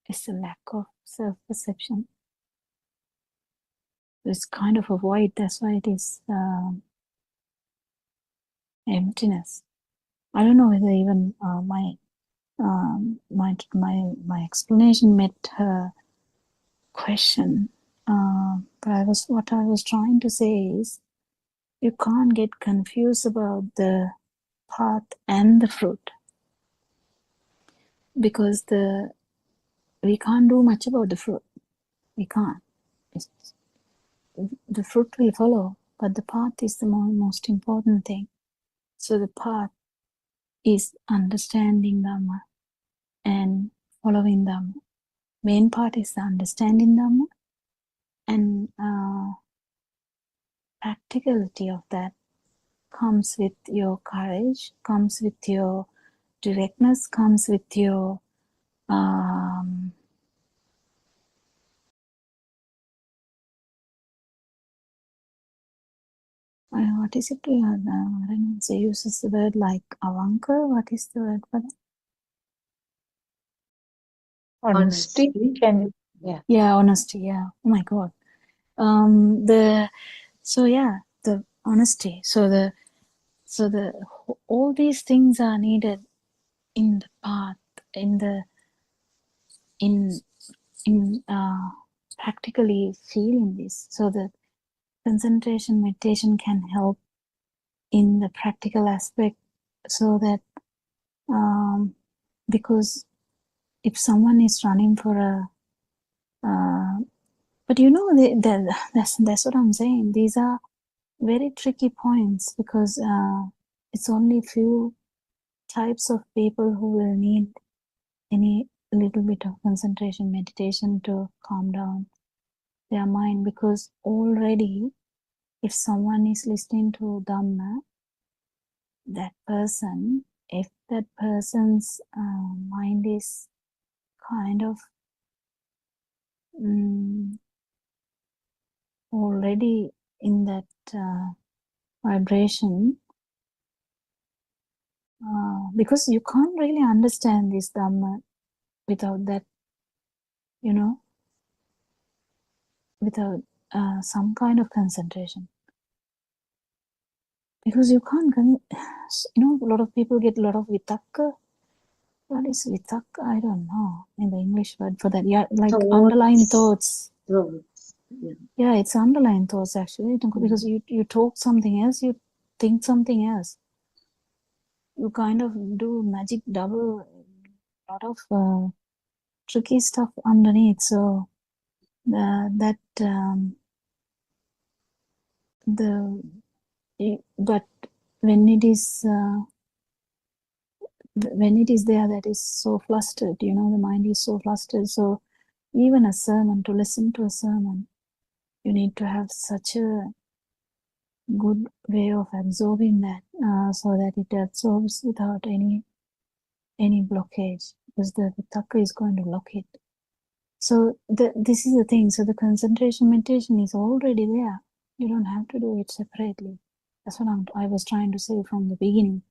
It's a lack of self-perception. It's kind of a void. That's why it is emptiness. I don't know whether even my explanation met her question. But what I was trying to say is, you can't get confused about the path and the fruit, because we can't do much about the fruit. We can't. The fruit will follow, but the path is the most important thing. So the path is understanding Dhamma and following Dhamma. Main part is the understanding Dhamma, and practicality of that comes with your courage, comes with your directness, comes with your what is it? I don't know. So uses the word like avanka. What is the word for that? Honesty. Can you? Yeah. Yeah, honesty. Yeah. Oh my God. The honesty. So all these things are needed in the path, in practically feeling this. So the concentration meditation can help in the practical aspect, so that because if someone is running for a but that's what I'm saying. These are very tricky points, because it's only few types of people who will need any little bit of concentration meditation to calm down. their mind, because already if someone is listening to Dhamma, that person, if that person's mind is kind of already in that vibration, because you can't really understand this Dhamma without that, you know, without some kind of concentration. Because you can't, you know, a lot of people get a lot of vitakka. What is vitakka? I don't know in the English word for that. Yeah, like underlying thoughts. Yeah, it's underlying thoughts actually, because you talk something else, you think something else. You kind of do magic double, lot of tricky stuff underneath. So but when it is there, that is so flustered, you know, the mind is so flustered. So even a sermon, to listen to a sermon, you need to have such a good way of absorbing that, so that it absorbs without any blockage, because the vitakka is going to block it. So this is the thing. So the concentration meditation is already there. You don't have to do it separately. That's what I was trying to say from the beginning.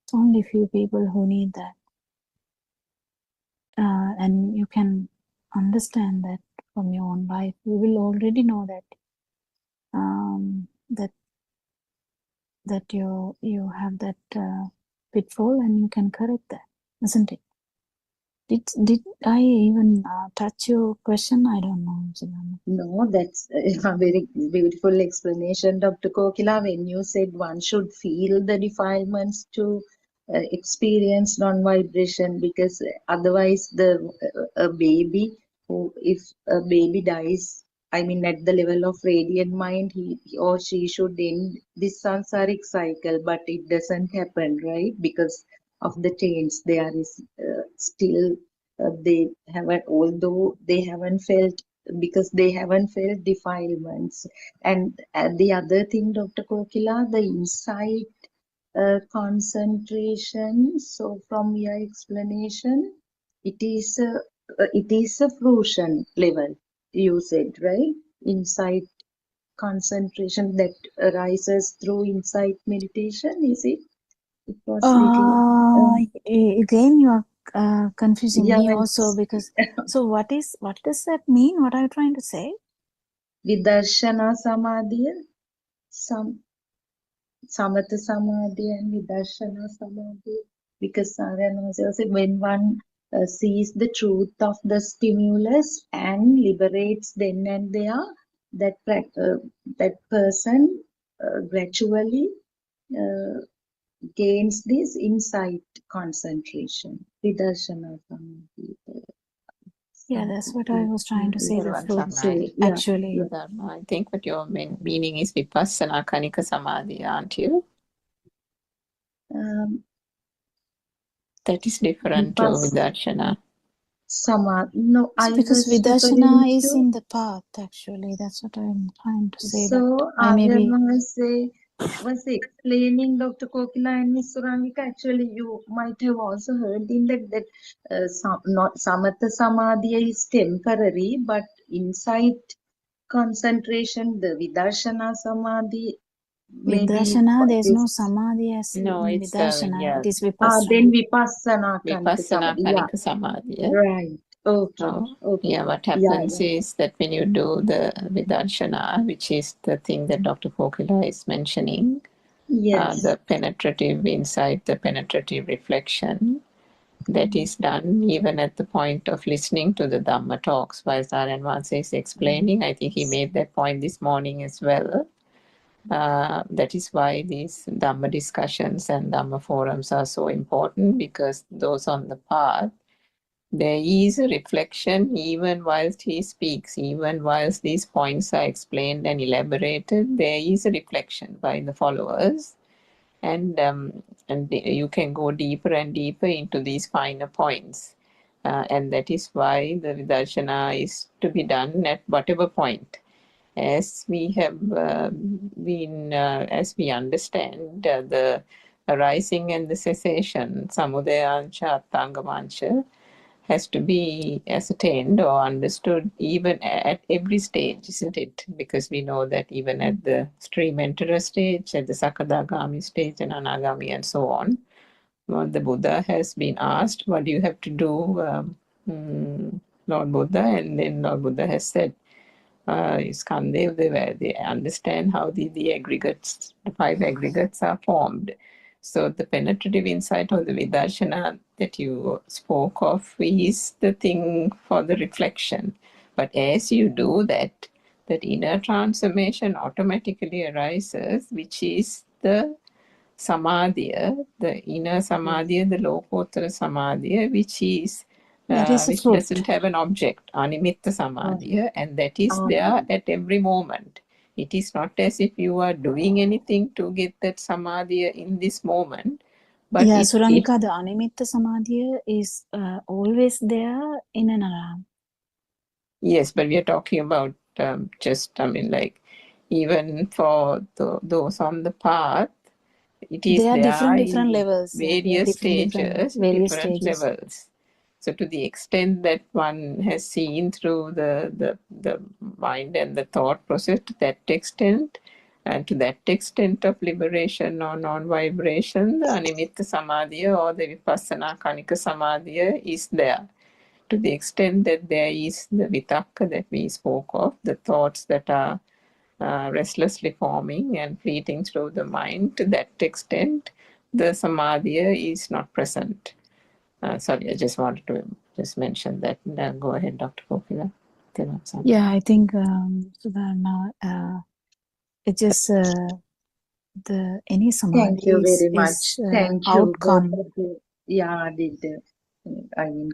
It's only few people who need that. And you can understand that from your own life. You will already know that that you have that pitfall, and you can correct that, isn't it? Did I even touch your question? I don't know. No, that's a very beautiful explanation, Dr. Kokila, when you said one should feel the defilements to experience non-vibration, because otherwise a baby if a baby dies, I mean at the level of radiant mind, he or she should end this samsaric cycle, but it doesn't happen, right? Because of the change, there is still they haven't, although they haven't felt, because they haven't felt defilements. And the other thing, Dr. Kokila, the insight concentration. So from your explanation, it is a fruition level, you said, right? Insight concentration that arises through insight meditation, is it? It was little. Again, you are confusing Yeah, me also, because so what does that mean? What are you trying to say? Vidarshana Samadhiya, Samatha Samadhi and Vidarshana Samadhi. Because Sarana said when one sees the truth of the stimulus and liberates then and there, that person gradually uh, gains this insight concentration. Vidarshana Samadhi. Yeah, that's what I was trying to say. The fruit, actually. I think what your meaning is Vipassana Kanika Samadhi, aren't you? That is different to Vidarshana. No, I because was Vidarshana is in the path, actually. That's what I'm trying to say. So, but I was explaining, Dr. Kokila and Ms. Surangika, actually you might have also heard in that not Samatha Samadhi is temporary, but insight concentration, the Vidarshana Samadhi, Vidarshana, there's no Samadhi as no, in it's Vidarshana. It is Vipassana. Then Vipassana Kanika Samadhi. Yeah? Right. Okay. So, okay. Yeah, what happens is that when you do the Vidarshana, which is the thing that Dr. Kokila is mentioning, the penetrative insight, the penetrative reflection, that is done even at the point of listening to the Dhamma talks. While Saran Vansa is explaining, I think he made that point this morning as well. That is why these Dhamma discussions and Dhamma forums are so important, because those on the path, there is a reflection even whilst he speaks, even whilst these points are explained and elaborated, there is a reflection by the followers. And you can go deeper and deeper into these finer points. And that is why the Vidarshana is to be done at whatever point. As we have as we understand the arising and the cessation, Samudayansha, Attangamansha, has to be ascertained or understood even at every stage, isn't it? Because we know that even at the stream enterer stage, at the Sakadagami stage, and Anagami, and so on, the Buddha has been asked, what do you have to do, Lord Buddha? And then Lord Buddha has said, Skandhe, they understand how the aggregates, the 5 aggregates are formed. So the penetrative insight or the Vidarshana that you spoke of is the thing for the reflection. But as you do that, that inner transformation automatically arises, which is the samadhiya, the inner samadhiya, the lokottara samadhiya, which is That is a which fruit. doesn't have an object, animitta samadhiya, and that is there at every moment. It is not as if you are doing anything to get that samadhiya in this moment, but Yeah, it Suranika, the Animitta Samadhi is always there in and around. yes, but we are talking about just, I mean, like, even for those on the path, it is There are there different in levels. Yeah, there are various different stages, various different stages. levels. So to the extent that one has seen through the mind and the thought process, to that extent, and to that extent of liberation or non-vibration, the animitta samadhiya or the vipassana kanika samadhiya is there. To the extent that there is the vitakka that we spoke of, the thoughts that are restlessly forming and fleeting through the mind, to that extent, the samadhi is not present. Sorry, I just wanted to just mention that. Go ahead, Dr. Kokila. Yeah, I think Sudharma, it's just any Thank you samadhi very much. is Thank you, both outcome. of you. Yeah, did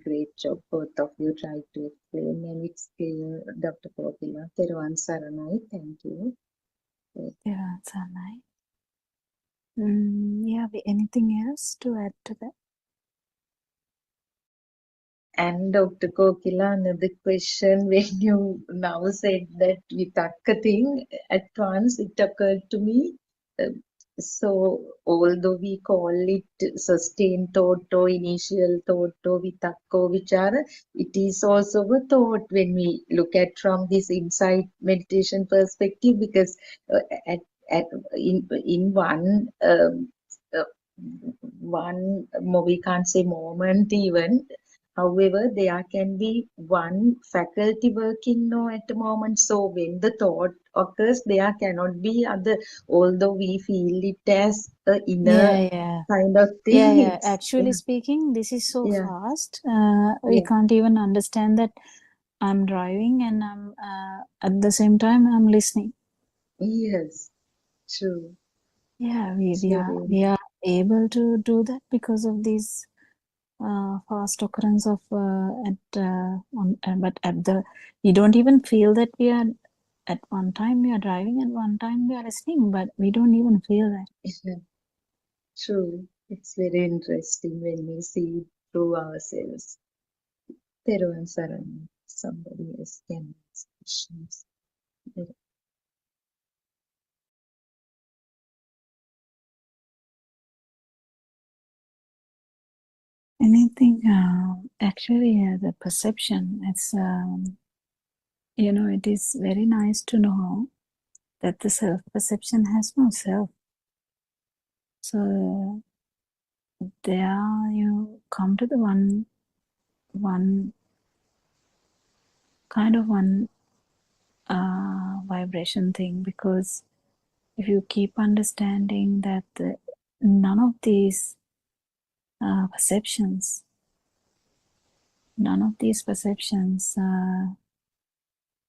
great job. Both of you tried to explain, and it's clear, Dr. Popila. Teruvan Saranai, thank you. Yeah, it's nice. Yeah, anything else to add to that? And Dr. Kokila, another question. When you now said that Vitakka thing, at once it occurred to me. uh, So, although we call it sustained thought or initial thought or Vitakka or Vichara, it is also a thought when we look at from this insight meditation perspective, because at, at in uh, we can't say moment even. However, there can be one faculty working now at the moment. So when the thought occurs, there cannot be other, although we feel it as a inner Yeah. kind of thing. Yeah. It's Actually speaking, this is so yeah, fast. We yeah, can't even understand that I'm driving and I'm at the same time I'm listening. yes, true. Yeah, It's very we are able to do that because of this fast occurrence of but at the we don't even feel that we are at one time we are driving and one time we are listening, but we don't even feel that. yeah, true. It's very interesting when we see it through ourselves. Teruvan Saran, somebody else can ask questions. Anything actually the perception, it's it is very nice to know that the self perception has no self. So there you come to the one kind of one vibration thing, because if you keep understanding that none of these perceptions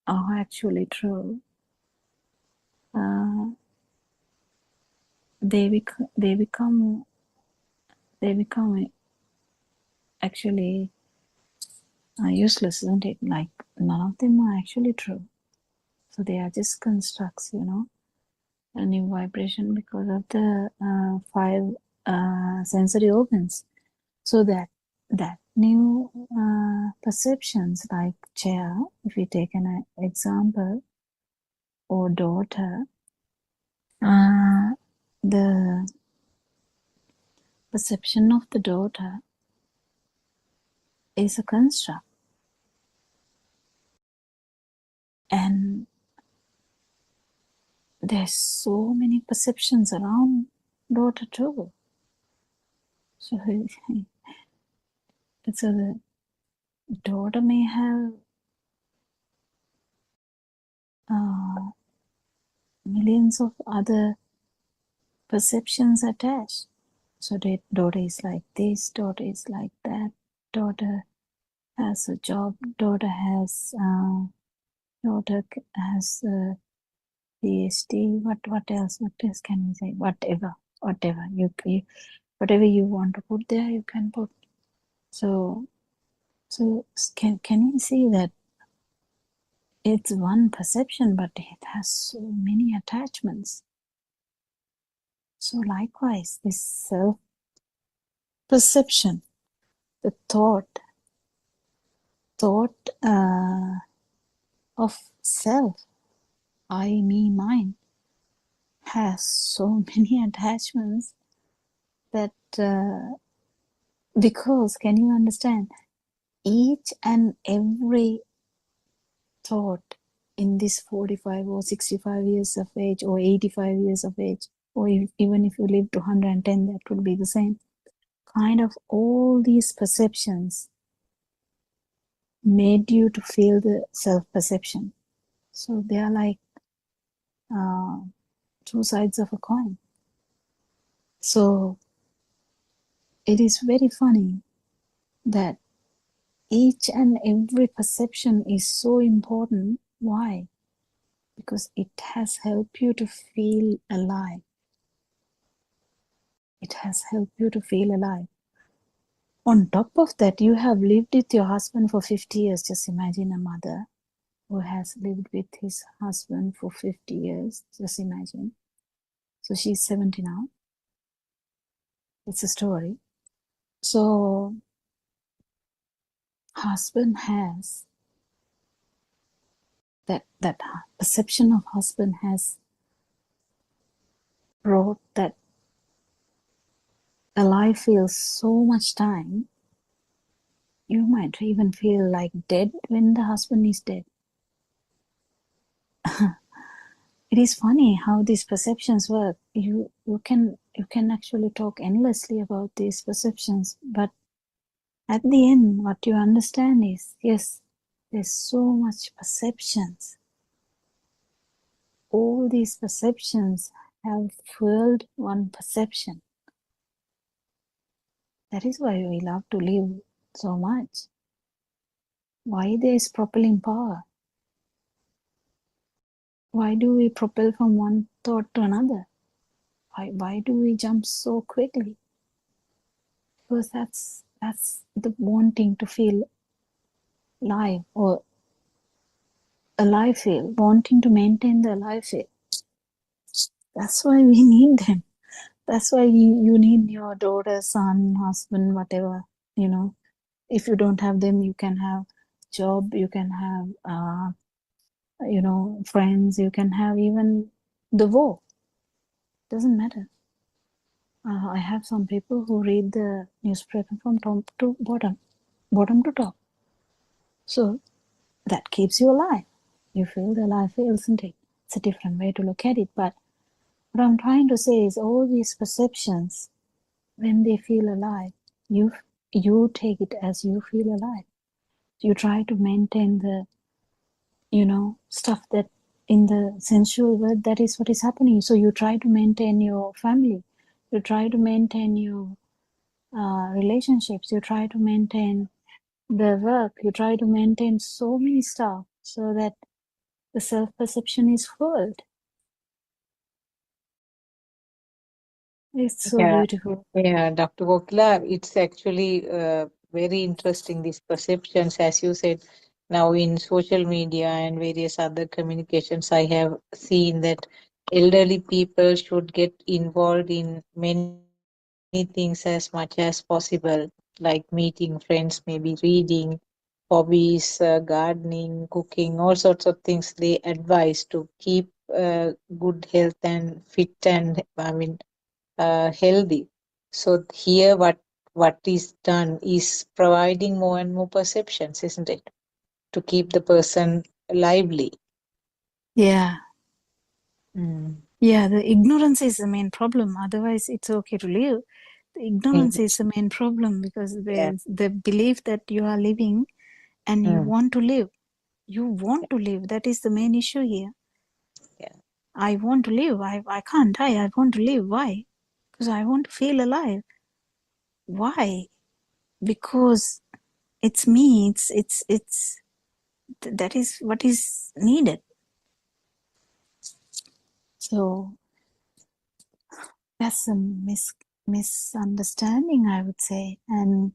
are actually true, uh, they become actually useless, isn't it? Like none of them are actually true, so they are just constructs, a new vibration because of the 5 sensory organs. So that new perceptions like chair, if we take an example, or daughter, the perception of the daughter is a construct, and there's so many perceptions around daughter too. So, so the daughter may have millions of other perceptions attached. So the daughter is like this, daughter is like that, daughter has a job, daughter has a PhD. What else? What else can we say? Whatever you whatever you want to put there, you can put. So can you see that it's one perception, but it has so many attachments. So likewise, this self-perception, the thought of self, I, me, mine, has so many attachments that because, can you understand, each and every thought in this 45 or 65 years of age or 85 years of age, or even if you live to 110, that would be the same kind of, all these perceptions made you to feel the self-perception. So they are like two sides of a coin. So it is very funny that each and every perception is so important. Why? Because it has helped you to feel alive. It has helped you to feel alive. On top of that, you have lived with your husband for 50 years. Just imagine a mother who has lived with his husband for 50 years. Just imagine. So she's 70 now. It's a story. So husband has that perception of husband has brought that alive feels so much time. You might even feel like dead when the husband is dead. It is funny how these perceptions work. You can actually talk endlessly about these perceptions, but at the end, what you understand is, yes, there's so much perceptions. All these perceptions have fueled one perception. That is why we love to live so much. Why there is propelling power? Why do we propel from one thought to another? Why do we jump so quickly? Because that's the wanting to feel live, or alive feel, wanting to maintain the alive feel. That's why we need them. That's why you need your daughter, son, husband, whatever, If you don't have them, you can have job, you can have friends, you can have even the war. Doesn't matter. I have some people who read the newspaper from top to bottom to top. So that keeps you alive. You feel the alive feel, isn't it? It's a different way to look at it. But what I'm trying to say is, all these perceptions, when they feel alive, you take it as you feel alive. You try to maintain the stuff that in the sensual world, that is what is happening. So you try to maintain your family, you try to maintain your relationships, you try to maintain the work, you try to maintain so many stuff so that the self-perception is fueled. It's so beautiful. Yeah, Dr. Kokila, it's actually very interesting, these perceptions, as you said. Now in social media and various other communications, I have seen that elderly people should get involved in many things as much as possible. like meeting friends, maybe reading, hobbies, gardening, cooking, all sorts of things they advise to keep good health and fit and healthy. So here what is done is providing more and more perceptions, isn't it? To keep the person lively. Yeah. Mm. Yeah, the ignorance is the main problem. Otherwise, it's okay to live. The ignorance Mm. is the main problem because Yeah. the belief that you are living and you Mm. want to live. You want to live. That is the main issue here. Yeah. I want to live. I can't die. I want to live. Why? Because I want to feel alive. Why? Because it's me. That is what is needed. So that's a misunderstanding, I would say. And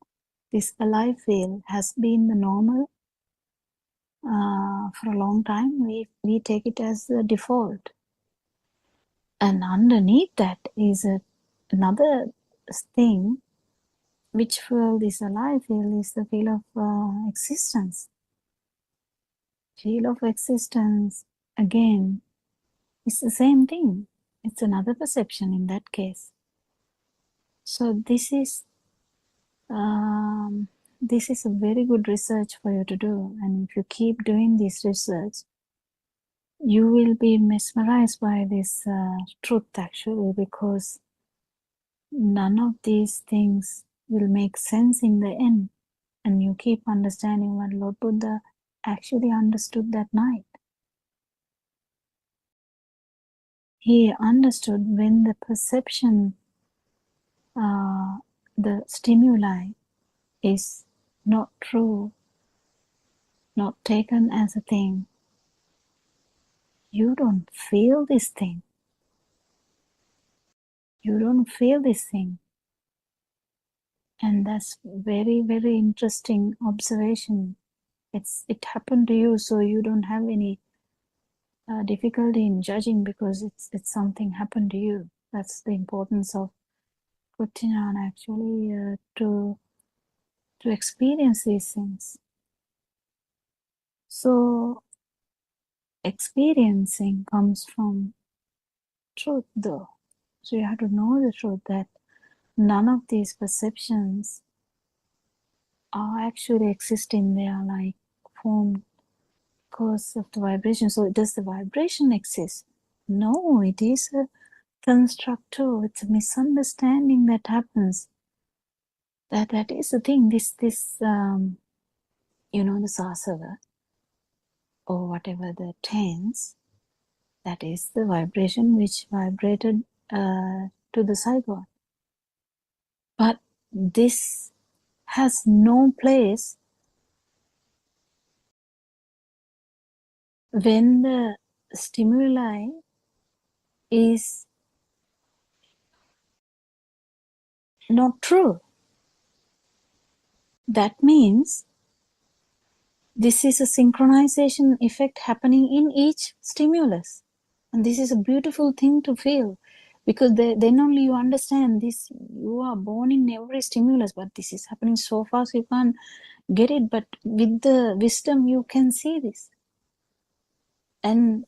this alive feel has been the normal for a long time. We take it as the default. And underneath that is another thing which feel this alive feel is the feel of existence. Feel of existence, again, is the same thing. It's another perception in that case. So this is a very good research for you to do, and if you keep doing this research, you will be mesmerized by this truth actually, because none of these things will make sense in the end, and you keep understanding what Lord Buddha actually understood that night. He understood when the perception, the stimuli is not true, not taken as a thing, you don't feel this thing. You don't feel this thing. And that's very, very interesting observation. It happened to you, so you don't have any difficulty in judging because it's something happened to you. That's the importance of Kutinan actually to experience these things. So experiencing comes from truth though. So you have to know the truth that none of these perceptions are actually existing. They are like formed because of the vibration. So does the vibration exist? No, it is a construct too. It's a misunderstanding that happens. That is the thing. This the sasava or whatever the tense, that is the vibration which vibrated to the zygote. But this has no place when the stimuli is not true. That means this is a synchronization effect happening in each stimulus. And this is a beautiful thing to feel, because then only you understand this. You are born in every stimulus, but this is happening so fast you can't get it. But with the wisdom, you can see this. And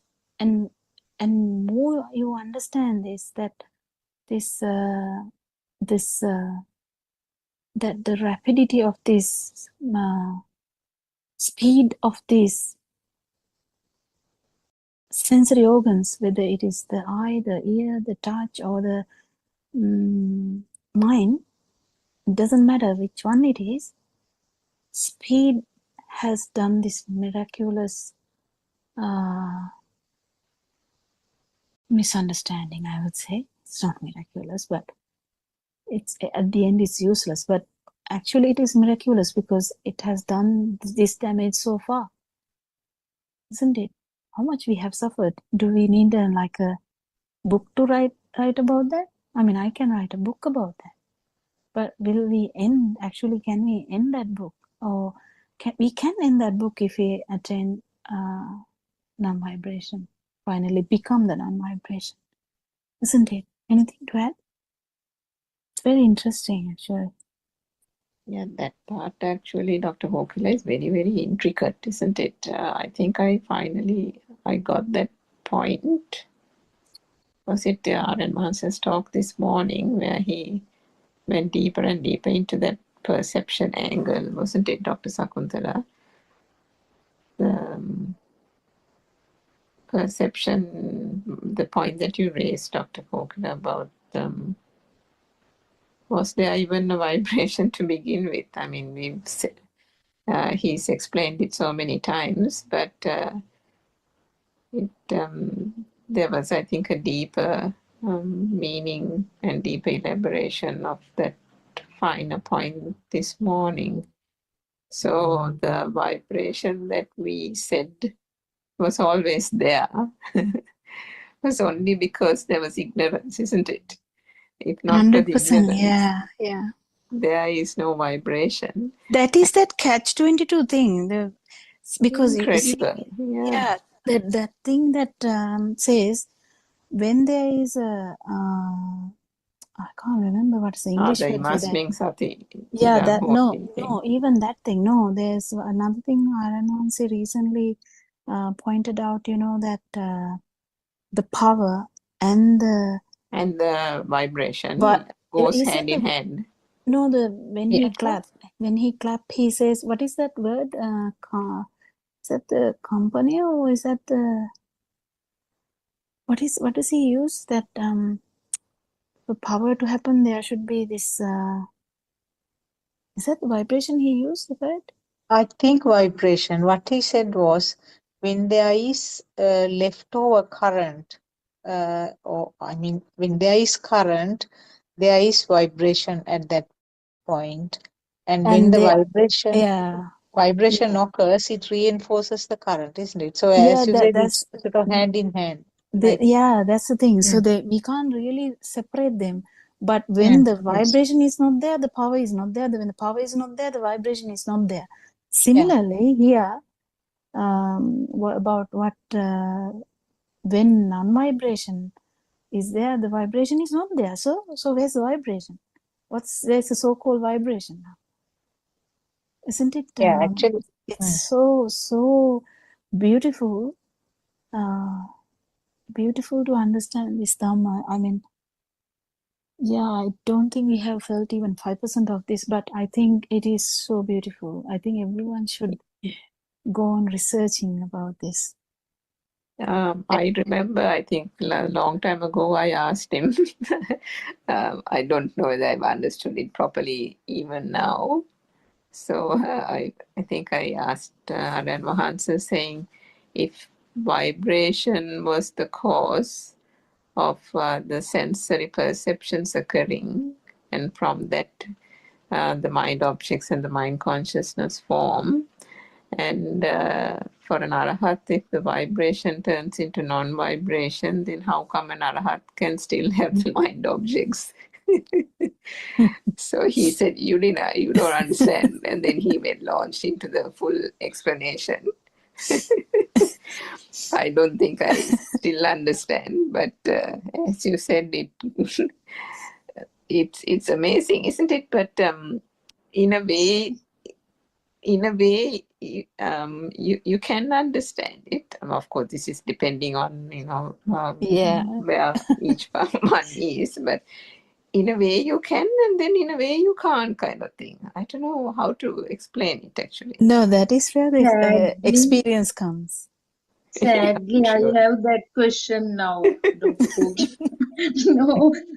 more you understand this, that that the rapidity of this speed of these sensory organs, whether it is the eye, the ear, the touch, or the mind, it doesn't matter which one it is, speed has done this miraculous misunderstanding, I would say. It's not miraculous, but it's at the end it's useless, but actually it is miraculous because it has done this damage so far, isn't it? How much we have suffered. Do we need a book to write about that? I mean, I can write a book about that, but will we end, actually can we end that book? Or we can end that book if we attain non-vibration, finally become the non-vibration, isn't it? Anything to add? It's very interesting actually. Yeah, that part actually, Dr. Hokula, is very, very intricate, isn't it? I think I got that point. Was it Aaron Mans's talk this morning where he went deeper and deeper into that perception angle, wasn't it, Dr. Sakuntala? The perception, the point that you raised, Dr. Hokula, about was there even a vibration to begin with? I mean, he's explained it so many times, but there was, I think, a deeper meaning and deeper elaboration of that finer point this morning. So the vibration that we said was always there was only because there was ignorance, isn't it? If not for the 100%. ignorance, Yeah. there is no vibration. That is that catch-22 thing. Because you see, Incredible. Yeah. that thing that says when there is a I can't remember what's the English The word for that. Imasming Sati. Yeah, the that whole thing. no, even that thing. No, there's another thing Aranwansi recently pointed out. That the power and the vibration Is goes it hand in hand. No, when he clapped, he says, "What is that word? Is that the company or is that the what does he use? That for power to happen, there should be this. Is that the vibration he used? The word? I think vibration. What he said was when there is leftover current, when there is current, there is vibration at that point. And when the vibration occurs, it reinforces the current, isn't it? So as you said, it's sort of hand in hand. That's the thing. So we can't really separate them. But when the vibration is not there, the power is not there. When the power is not there, the vibration is not there. Similarly, here, when non-vibration is there, the vibration is not there. So where's the vibration? There's the so-called vibration now? Isn't it? Yeah, actually, it's so beautiful. Beautiful to understand this Dhamma. I mean, I don't think we have felt even 5% of this, but I think it is so beautiful. I think everyone should go on researching about this. I remember, I think a long time ago, I asked him, I don't know whether I've understood it properly even now. So I think I asked Aran Mahansa saying if vibration was the cause of the sensory perceptions occurring, and from that the mind objects and the mind consciousness form. And for an arahat, if the vibration turns into non-vibration, then how come an arahat can still have the mind objects? So he said, you don't understand. And then he went launched into the full explanation. I don't think I still understand, but as you said, it's amazing, isn't it? But in a way, you can understand it. Of course, this is depending on where each one is, but in a way you can, and then in a way you can't, kind of thing. I don't know how to explain it actually. No, that is where the experience comes. Sadly, I have that question now.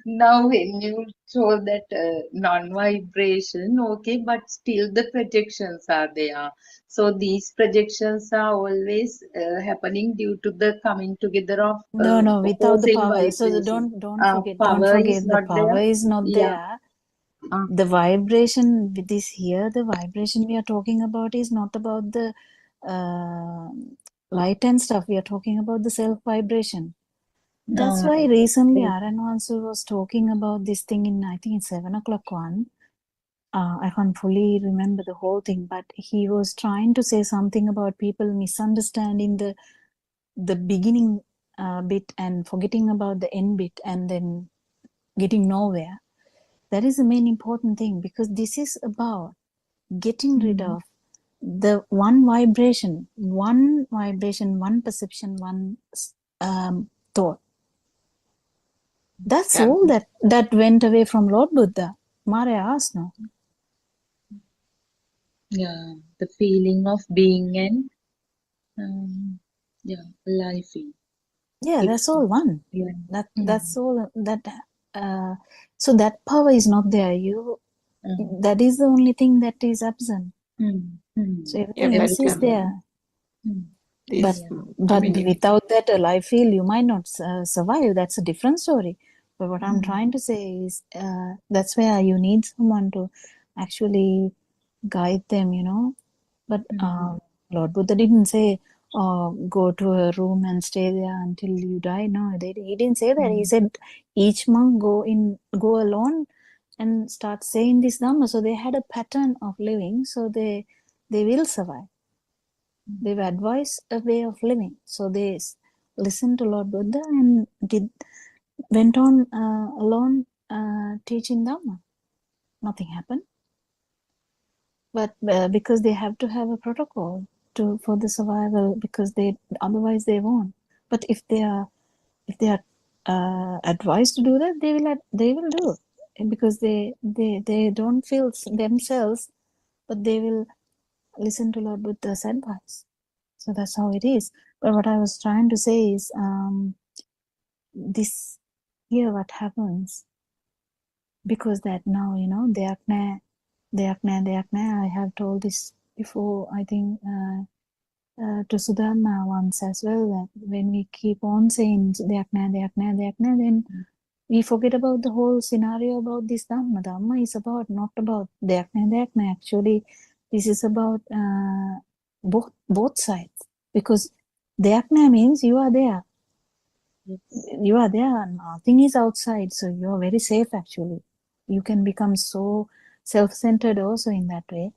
Now when you told that non-vibration, okay, but still the projections are there. So these projections are always happening due to the coming together of no, without the power. vibration. So don't forget the power is not there. The vibration with this here, the vibration we are talking about is not about the light and stuff. We are talking about the self vibration. That's why recently Aaron also was talking about this thing in, I think, in 7 o'clock one. I can't fully remember the whole thing, but he was trying to say something about people misunderstanding the beginning bit and forgetting about the end bit and then getting nowhere. That is the main important thing, because this is about getting rid of the one vibration, one perception, one thought. That's Yeah. all that went away from Lord Buddha. Mare asked, no? Yeah, the feeling of being and life. Yeah, It's that's all one. yeah. That's all that. So that power is not there. That is the only thing that is absent. So everything Yeah, else but is there. this, But if without that alive feel, you might not survive. That's a different story. But what I'm trying to say is, that's where you need someone to actually guide them, you know. But Lord Buddha didn't say, go to a room and stay there until you die. No, he didn't say that. He said each monk go alone and start saying this Dhamma. So they had a pattern of living, so they will survive. They've advised a way of living. So they listened to Lord Buddha and went on alone teaching Dhamma. Nothing happened. But because they have to have a protocol for the survival, because otherwise they won't. But if they are advised to do that, they will do it, because they don't feel themselves, but they will listen to Lord Buddha's advice. So that's how it is. But what I was trying to say is, this here what happens, because that now, you know, Deyakna, I have told this before, I think, to Sudharma once as well, that when we keep on saying Deyakna, then we forget about the whole scenario about this Dhamma. Dhamma is not about Deyakna. Actually, this is about both sides. Because Deyakna means you are there. You are there, nothing is outside, so you are very safe actually. You can become so self-centered also in that way.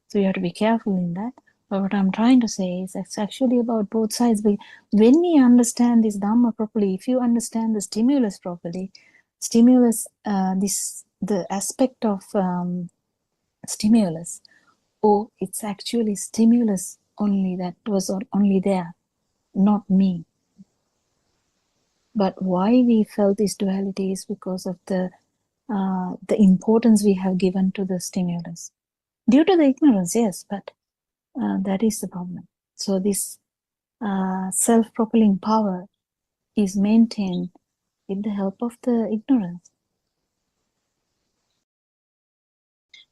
So you have to be careful in that. But what I'm trying to say is it's actually about both sides. When we understand this Dhamma properly, if you understand the stimulus properly, the aspect of stimulus, it's actually stimulus only that was only there, not me. But why we felt this duality is because of the importance we have given to the stimulus. Due to the ignorance, yes, but that is the problem. So this self-propelling power is maintained with the help of the ignorance.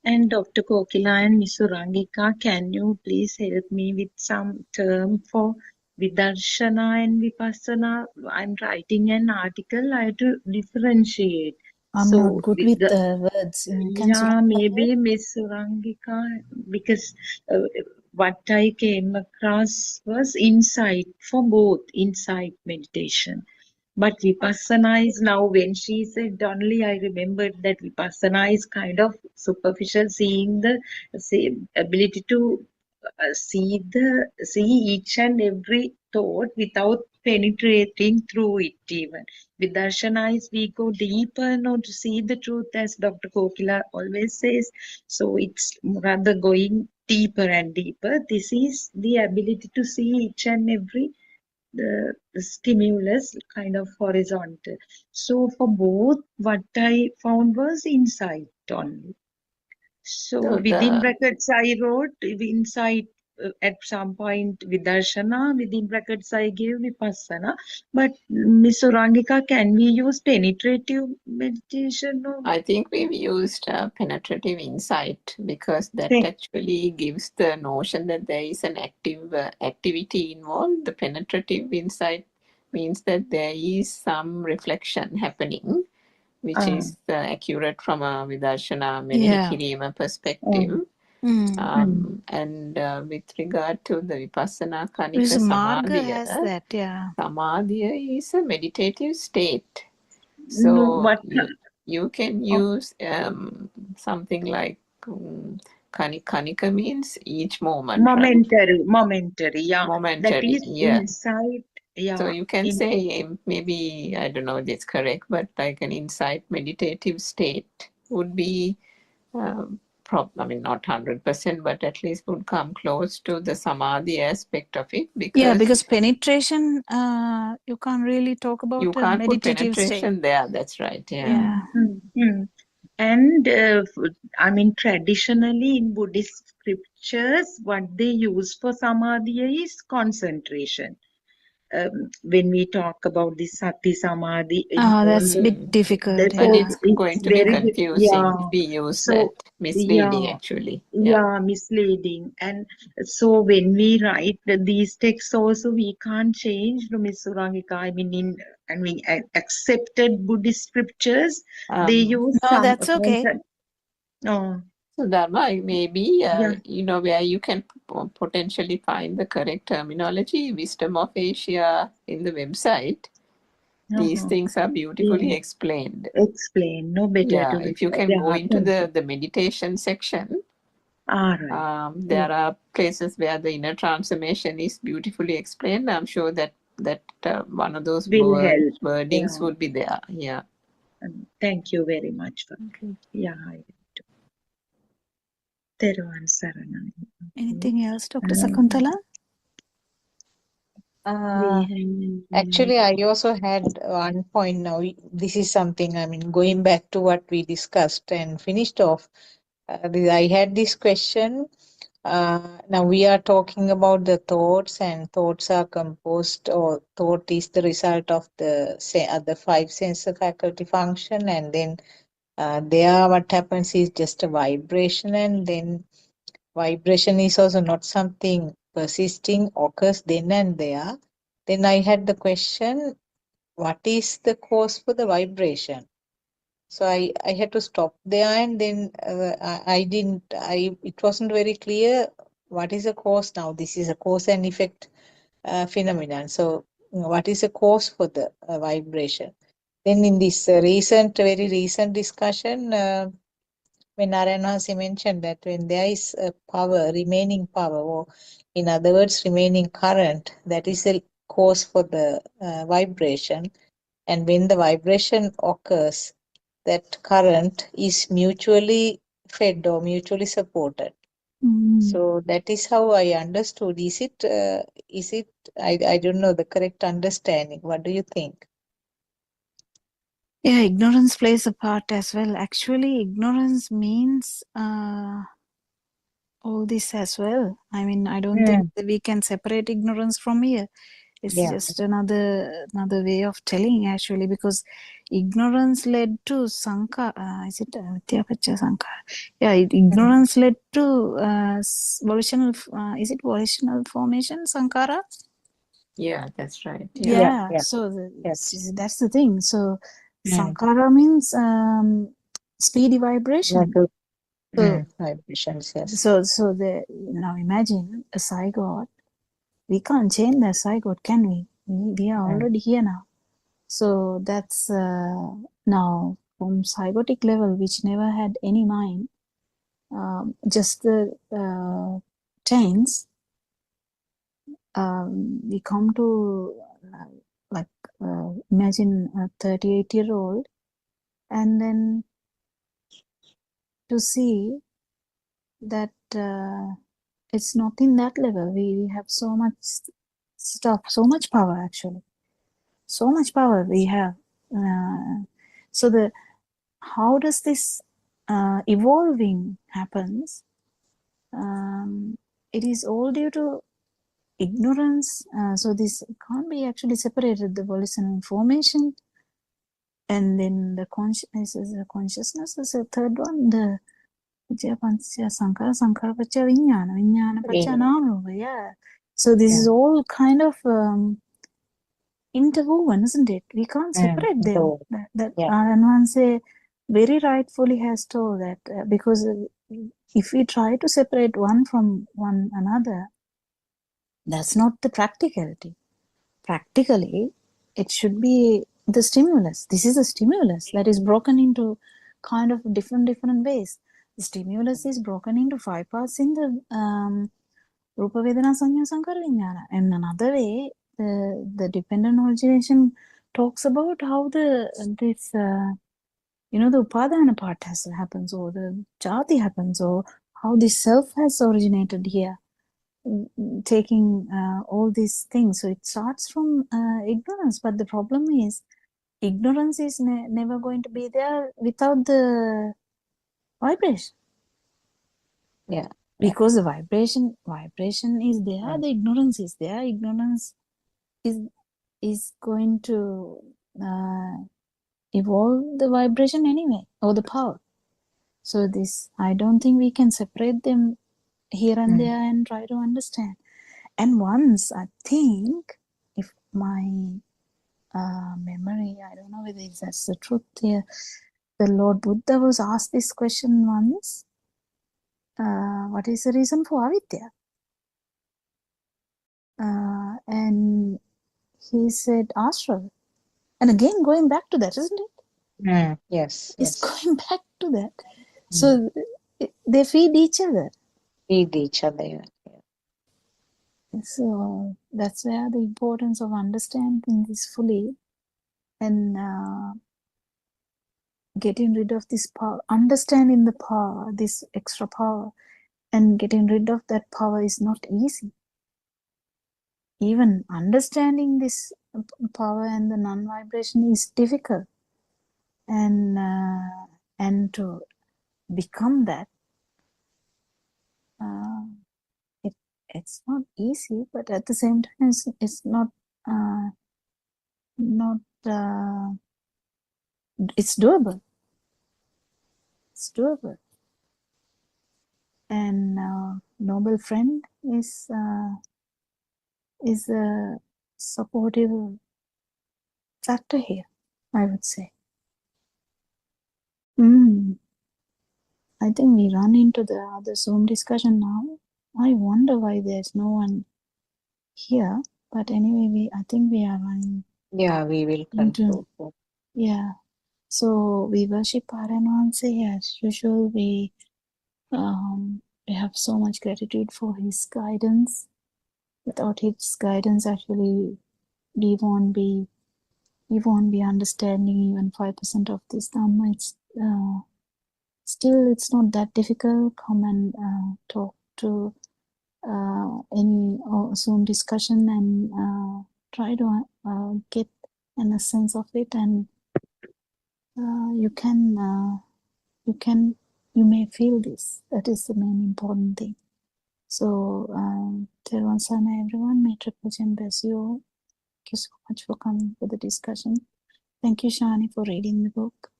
And Dr. Kokila and Miss Urangika, can you please help me with some term for Vidarshana and Vipassana? I'm writing an article. I have to differentiate. I'm So not good with the words. Can yeah, Surangika maybe help? Miss Urangika, because what I came across was insight for both insight meditation. But Vipassana is now, when she said only, I remembered that Vipassana is kind of superficial, seeing the ability to see each and every thought without penetrating through it even. With Darshana is we go deeper now to see the truth, as Dr. Kokila always says. So it's rather going deeper and deeper. This is the ability to see each and every the stimulus kind of horizontal. So for both, what I found was insight only. So so within the brackets, I wrote insight at some point Vidarshana. Within brackets, I gave Vipassana. But Miss Urangika, can we use penetrative meditation? Or I think we've used penetrative insight because that say, actually gives the notion that there is an active activity involved. The penetrative insight means that there is some reflection happening, which is accurate from a Vidarshana Menehi Yeah. Kirima perspective. And with regard to the Vipassana Because Kanika Marga has that, yeah. Samadhiya is a meditative state. no, So what? you can use something like kanika means each moment, right? Momentary, yeah. That Momentary, is yeah. insight, yeah. So you can say maybe, I don't know if it's correct, but like an insight meditative state. would be, I mean, not 100%, but at least would come close to the samadhi aspect of it, Yeah, because because penetration, you can't really talk you about a can't put meditative state. penetration there. That's right. Yeah. Yeah. Mm. And I mean, traditionally in Buddhist scriptures, what they use for samadhi is concentration. When we talk about the sati samadhi in all That's a bit difficult. But Yeah. it's it's going to be very confusing yeah. if we use So that. Misleading, yeah, actually. Yeah. misleading. And so when we write these texts also, we can't change the Miss Surangika. I mean, accepted Buddhist scriptures, they use No, some that's okay. Oh, So Dharma, maybe, yeah. where you can potentially find the correct terminology, Wisdom of Asia in the website. These Uh-huh. things are beautifully explained. Explain, no better Yeah, to if you can go into thank you. the meditation section, All right. there are places where the inner transformation is beautifully explained. I'm sure that one of those Will help. wordings Yeah. would be there. Yeah. Thank you very much for Okay. yeah. Teruvan Saranam. Anything else, Dr. Um, Sakuntala? Uh, Actually, I also had one point now. This is something, I mean, going back to what we discussed and finished off. I had this question. Now we are talking about the thoughts, and thoughts are composed, or thought is the result of the five sense faculty function, and then there what happens is just a vibration, and then vibration is also not something persisting, occurs then and there. Then I had the question, what is the cause for the vibration? So I had to stop there, and then it wasn't very clear what is the cause now. This is a cause and effect phenomenon. So what is the cause for the vibration? Then in this very recent discussion, when Narayanasi mentioned that when there is a power, remaining power, or in other words, remaining current, that is the cause for the vibration. And when the vibration occurs, that current is mutually fed or mutually supported. So that is how I understood. Is it, I don't know the correct understanding. What do you think? Yeah, ignorance plays a part as well. Actually, ignorance means all this as well. I mean, I don't think that we can separate ignorance from here. It's Yeah. just another way of telling, actually, because ignorance led to sankara. Is it Vidyapacha sankara? Yeah, ignorance led to volitional. Is it volitional formation sankara? Yeah, that's right. Yeah. Yeah. So Yes. that's the thing. So sankara means speedy vibration. So Vibrations, yes. so now imagine a zygote. We can't change the zygote, can we? We are already here now. So that's now from zygotic level, which never had any mind, just the tense. We come to imagine a 38-year-old, and then to see that it's not in that level. We have so much stuff, so much power, actually. So much power we have. So how does this evolving happens? It is all due to ignorance. So this can't be actually separated. The volitional information, and then the consciousness is the third one. The sankara, sankara pacha vijnana, vijnana pacha nama. Yeah. So this is all kind of interwoven, isn't it? We can't separate them. That Anwanse very rightfully has told that because if we try to separate one from one another, that's not the practicality. Practically, it should be the stimulus. This is a stimulus that is broken into kind of different ways. The stimulus is broken into 5 parts in the Rupa Vedana Sanya Sankara Vijnana. And another way, the dependent origination talks about how this the Upadana part happens, or the Jati happens, or how the self has originated here, taking all these things. So it starts from ignorance, but the problem is ignorance is never going to be there without the vibration. Yeah. Because the vibration is there, the ignorance is there. Ignorance is going to evolve the vibration anyway, or the power. So this, I don't think we can separate them here and there and try to understand. And once, I think, if my memory, I don't know whether that's the truth here, the Lord Buddha was asked this question once, what is the reason for avidya? And he said ashra. And again, going back to that, isn't it? Yes. It's going back to that. So they feed each other. Feed each other. Yeah. So that's where the importance of understanding this fully and getting rid of this power, understanding the power, this extra power, and getting rid of that power is not easy. Even understanding this power and the non-vibration is difficult, and to become that, it's not easy, but at the same time, it's not it's doable. It's doable. And noble friend is a supportive factor here, I would say. I think we run into the other Zoom discussion now. I wonder why there's no one here. But anyway, I think we are running. Yeah, we will into. conclude. Yeah. So we worship Paramanse as usual. We have so much gratitude for his guidance. Without his guidance, actually, we won't be understanding even 5% of this Dhamma. It's still, it's not that difficult. Come and talk to any Zoom discussion and try to get an essence of it, and you may feel this. That is the main important thing. So, Therwan Sana, everyone. May Triple Gem bless you all. Thank you so much for coming for the discussion. Thank you, Shani, for reading the book.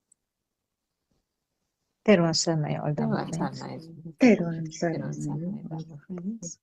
There was all Dhamma Therwan friends. Sarnai. Therwan Therwan Sarnai. Sarnai, Dhamma friends.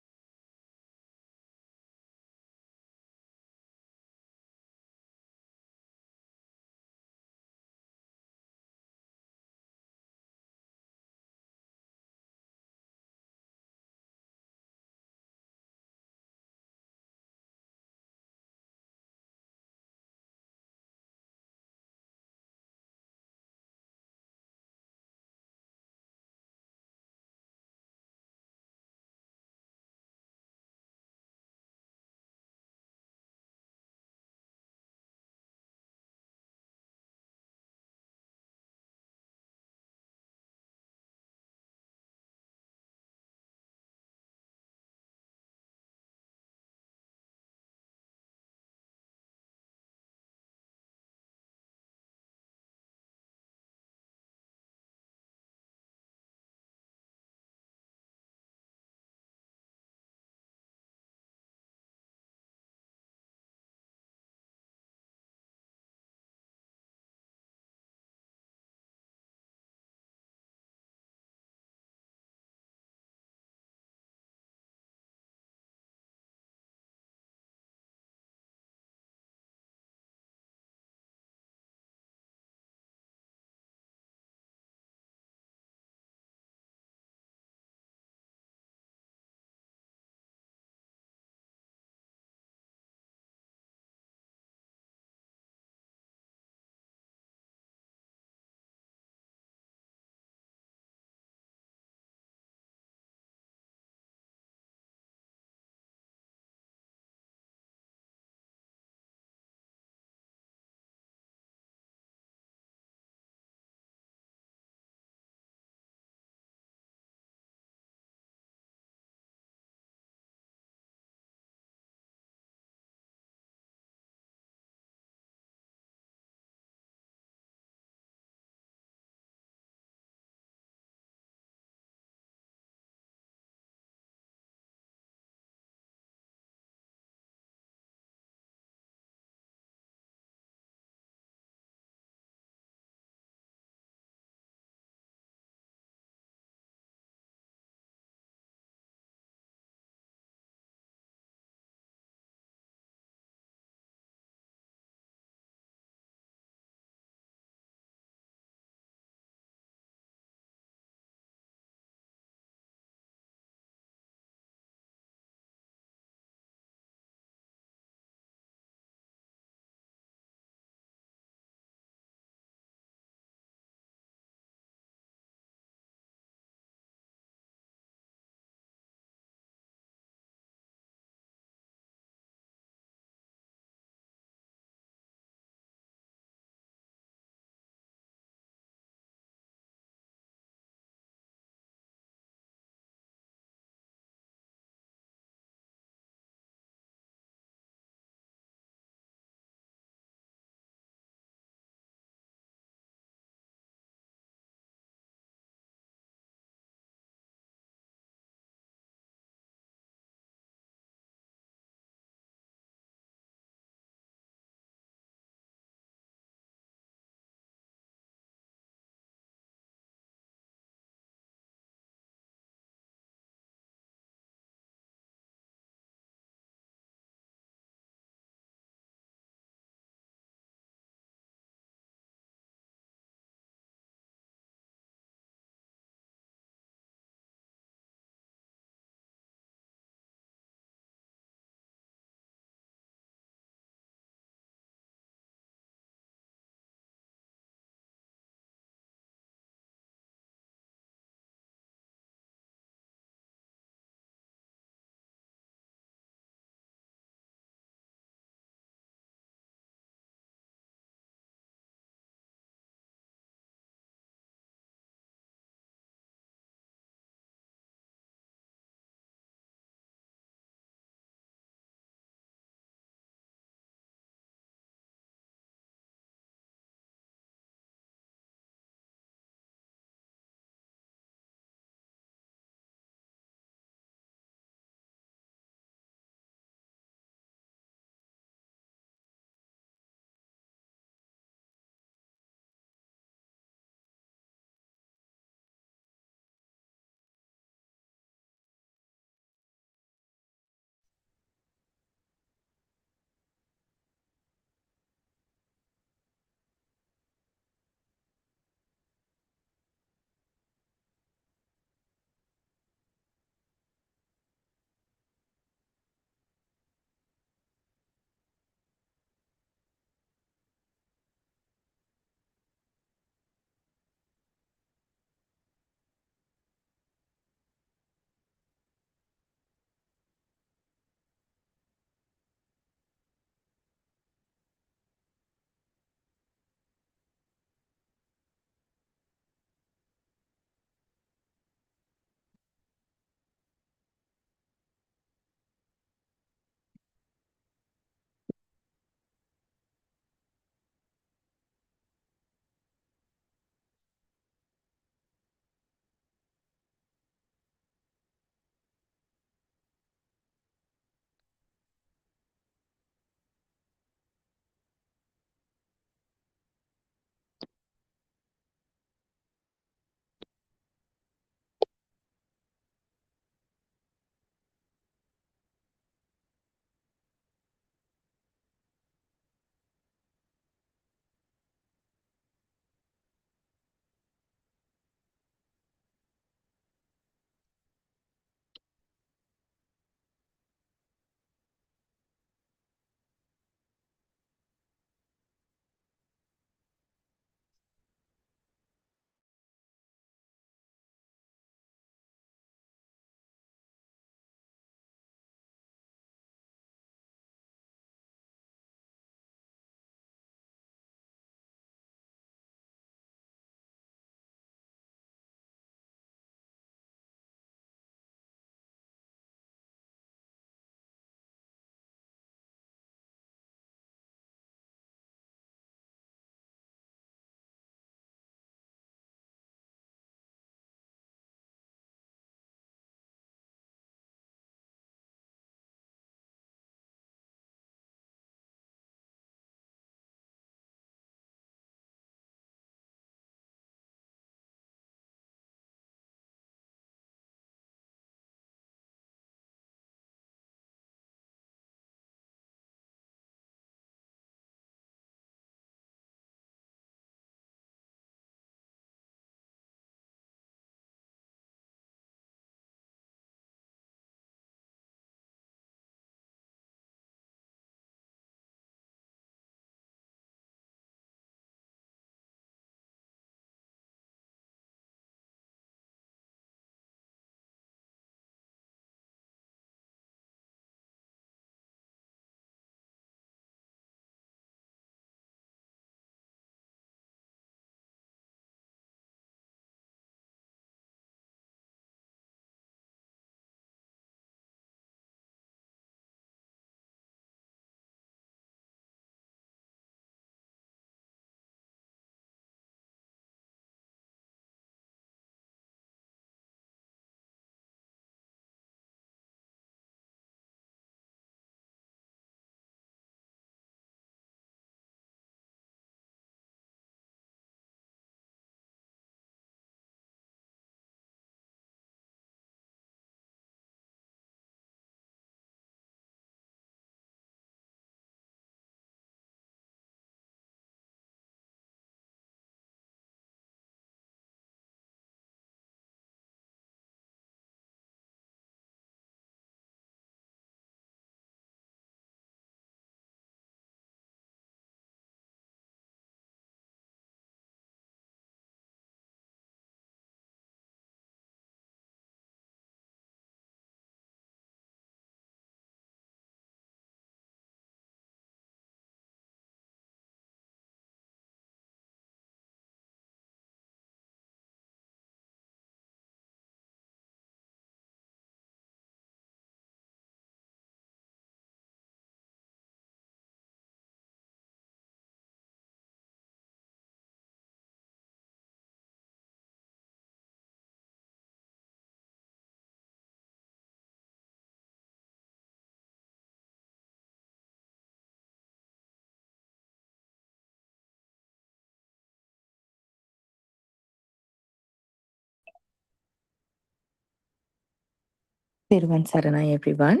Thirvan Saranai, everyone.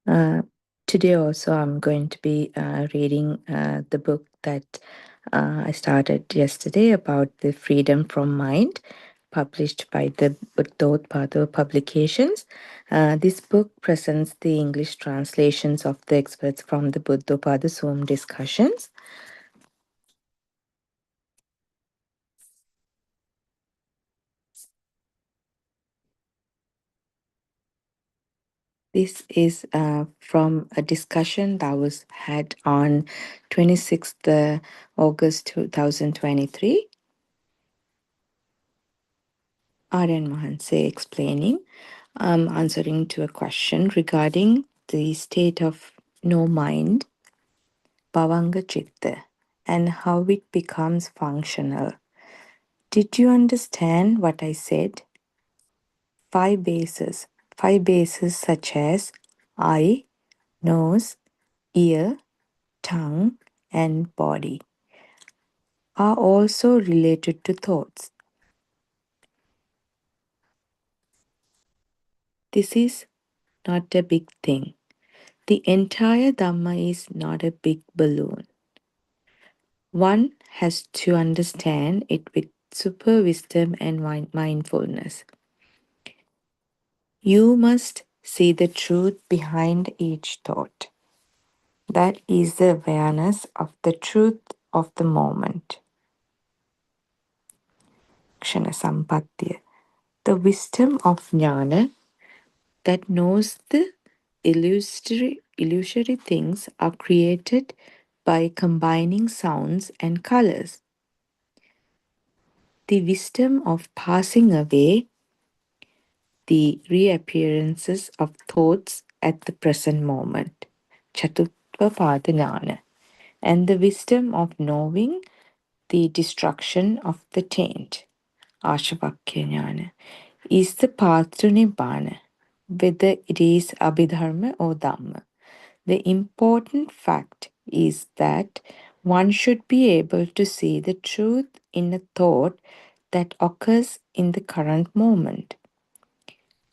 Uh, Today also I'm going to be reading the book that I started yesterday about the freedom from mind, published by the Buddothpado publications. This book presents the English translations of the experts from the Buddothpada Zoom discussions. This is from a discussion that was had on 26th August 2023. Aryan Mahanse explaining, answering to a question regarding the state of no mind, Bhavanga Chitta, and how it becomes functional. Did you understand what I said? Five bases. Five bases such as eye, nose, ear, tongue, and body are also related to thoughts. This is not a big thing. The entire Dhamma is not a big balloon. One has to understand it with super wisdom and mindfulness. You must see the truth behind each thought. That is the awareness of the truth of the moment. Kshana Sampatya. The wisdom of jnana that knows the illusory things are created by combining sounds and colors. The wisdom of passing away the reappearances of thoughts at the present moment, Chatutvapada, and the wisdom of knowing the destruction of the taint, Ashavakya, is the path to Nibbana, whether it is Abhidharma or Dhamma. The important fact is that one should be able to see the truth in a thought that occurs in the current moment.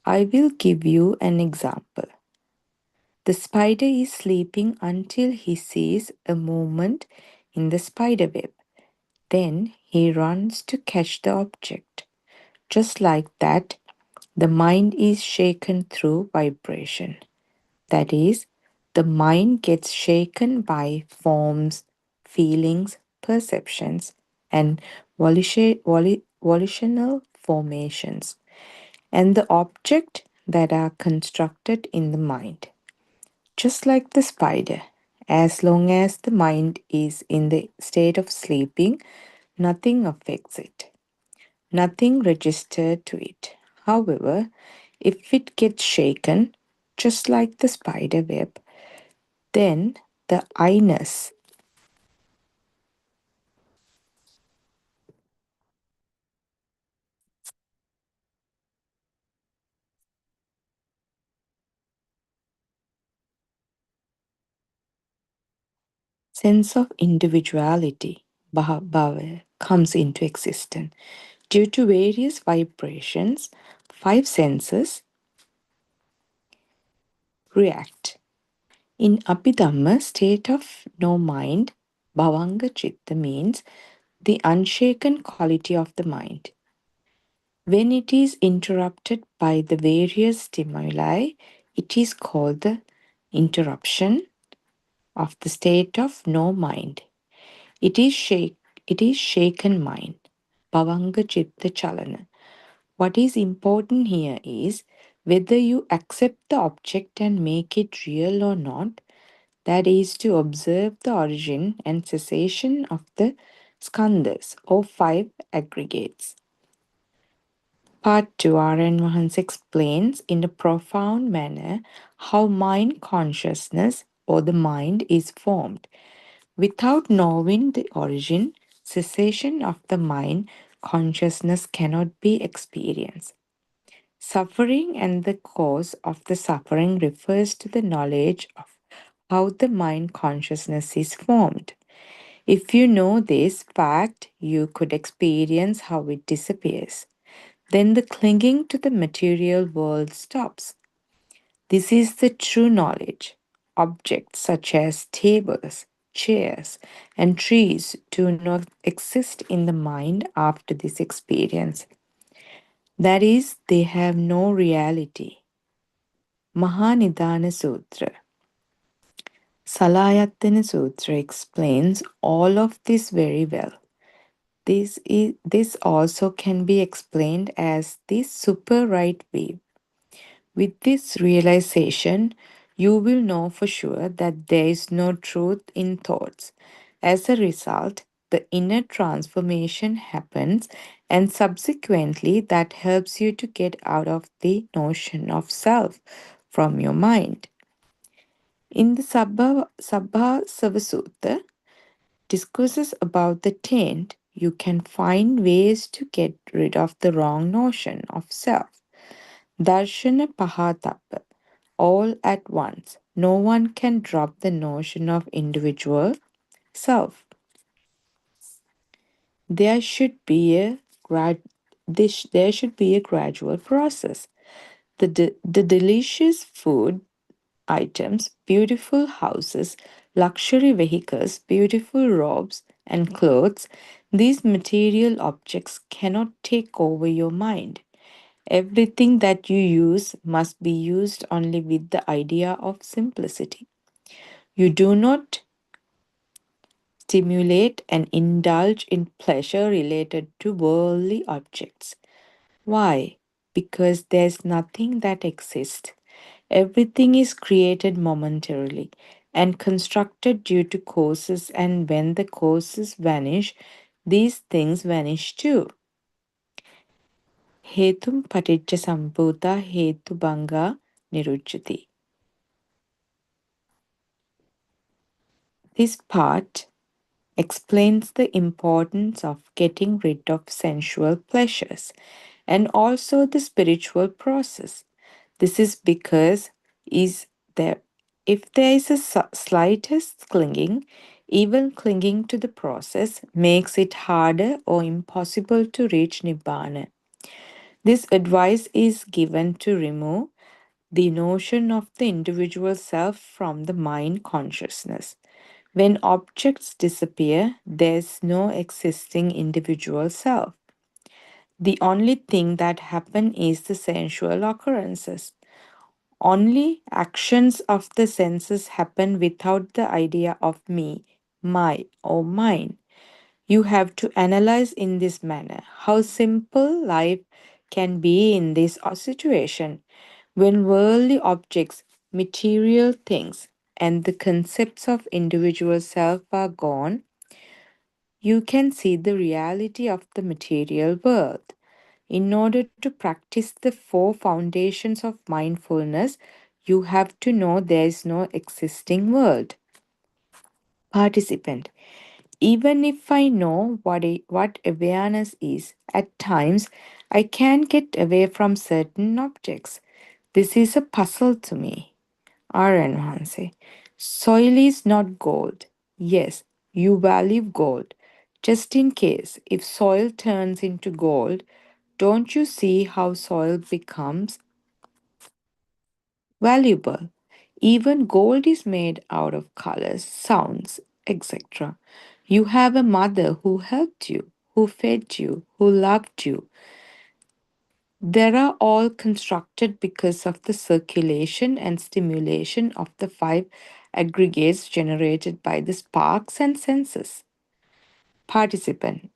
I will give you an example. The spider is sleeping until he sees a movement in the spider web. Then he runs to catch the object. Just like that, the mind is shaken through vibration. That is, the mind gets shaken by forms, feelings, perceptions, and volitional formations, and the object that are constructed in the mind. Just like the spider, as long as the mind is in the state of sleeping, nothing affects it, nothing registered to it. However, if it gets shaken, just like the spider web, then the I-ness, sense of individuality, bhava, comes into existence. Due to various vibrations, five senses react. In Abhidhamma, state of no mind, bhavanga chitta means the unshaken quality of the mind. When it is interrupted by the various stimuli, it is called the interruption of the state of no mind. It is shaken mind, bhavanga chitta chalana. What is important here is whether you accept the object and make it real or not, that is to observe the origin and cessation of the skandhas or five aggregates. Part 2, R.N. Mahans explains in a profound manner how mind consciousness or the mind is formed. Without knowing the origin, cessation of the mind, consciousness cannot be experienced. Suffering and the cause of the suffering refers to the knowledge of how the mind consciousness is formed. If you know this fact, you could experience how it disappears. Then the clinging to the material world stops. This is the true knowledge. Objects such as tables, chairs, and trees do not exist in the mind after this experience. That is, they have no reality. Mahanidana Sutra. Salayatana Sutra explains all of this very well. This also can be explained as the super right wave. With this realization, you will know for sure that there is no truth in thoughts. As a result, the inner transformation happens, and subsequently, that helps you to get out of the notion of self from your mind. In the Sabha Savasutta discusses about the taint, you can find ways to get rid of the wrong notion of self. Darshana Pahatapa, all at once. No one can drop the notion of individual self. There should be a there should be a gradual process. The delicious food items, beautiful houses, luxury vehicles, beautiful robes and clothes, these material objects cannot take over your mind. Everything that you use must be used only with the idea of simplicity. You do not stimulate and indulge in pleasure related to worldly objects. Why? Because there's nothing that exists. Everything is created momentarily and constructed due to causes, and when the causes vanish, these things vanish too. Hetum paticca sambhuta hetu banga nirujjati. This part explains the importance of getting rid of sensual pleasures and also the spiritual process. This is because is there if there is a slightest clinging, even clinging to the process makes it harder or impossible to reach nibbana. This advice is given to remove the notion of the individual self from the mind consciousness. When objects disappear, there's no existing individual self. The only thing that happen is the sensual occurrences. Only actions of the senses happen without the idea of me, my, or mine. You have to analyze in this manner how simple life can be in this situation when worldly objects, material things, and the concepts of individual self are gone. You can see the reality of the material world. In order to practice the four foundations of mindfulness, you have to know there is no existing world. Participant. Even if I know what awareness is, at times I can get away from certain objects. This is a puzzle to me. R.N. Hanse. Soil is not gold. Yes, you value gold. Just in case, if soil turns into gold, don't you see how soil becomes valuable? Even gold is made out of colors, sounds, etc. You have a mother who helped you, who fed you, who loved you. They are all constructed because of the circulation and stimulation of the five aggregates generated by the sparks and senses. Participant.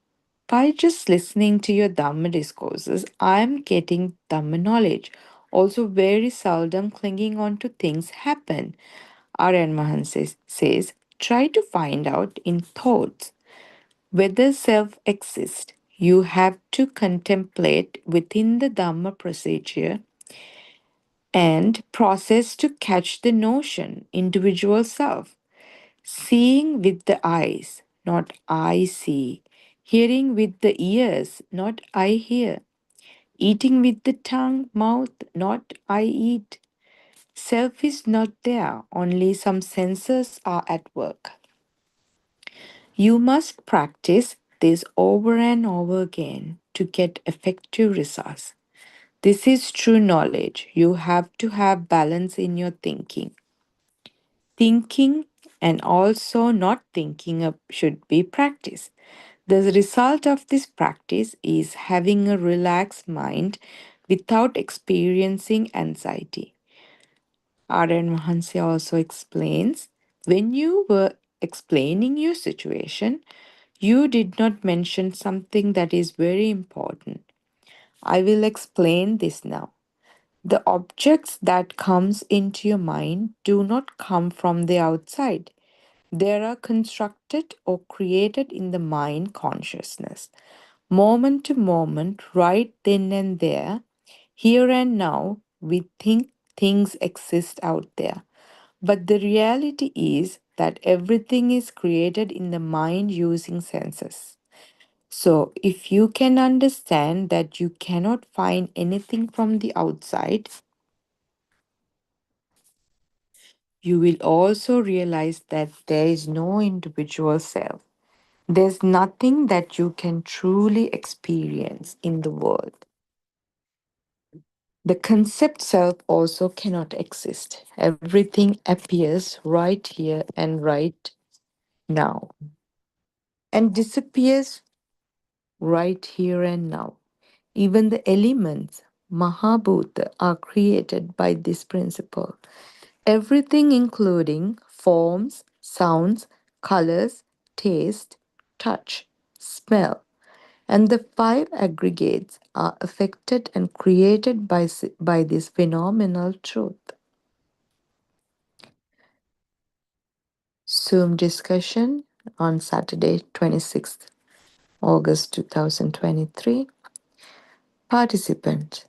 By just listening to your Dhamma discourses, I am getting Dhamma knowledge. Also, very seldom clinging on to things happen. R.N. Mahan says, try to find out in thoughts whether self exists. You have to contemplate within the Dhamma procedure and process to catch the notion, individual self. Seeing with the eyes, not I see. Hearing with the ears, not I hear. Eating with the tongue, mouth, not I eat. Self is not there, only some senses are at work. You must practice this over and over again to get effective results. This is true knowledge. You have to have balance in your thinking. Thinking and also not thinking should be practiced. The result of this practice is having a relaxed mind without experiencing anxiety. Aryan Mahansi also explains when you were explaining your situation, you did not mention something that is very important. I will explain this now. The objects that comes into your mind do not come from the outside. They are constructed or created in the mind consciousness. Moment to moment, right then and there, here and now, we think things exist out there. But the reality is that everything is created in the mind using senses. So, if you can understand that you cannot find anything from the outside, you will also realize that there is no individual self. There's nothing that you can truly experience in the world. The concept self also cannot exist. Everything appears right here and right now and disappears right here and now. Even the elements, Mahabhuta, are created by this principle. Everything, including forms, sounds, colors, taste, touch, smell, and the five aggregates are affected and created by this phenomenal truth. Zoom discussion on Saturday, 26th August 2023. Participant.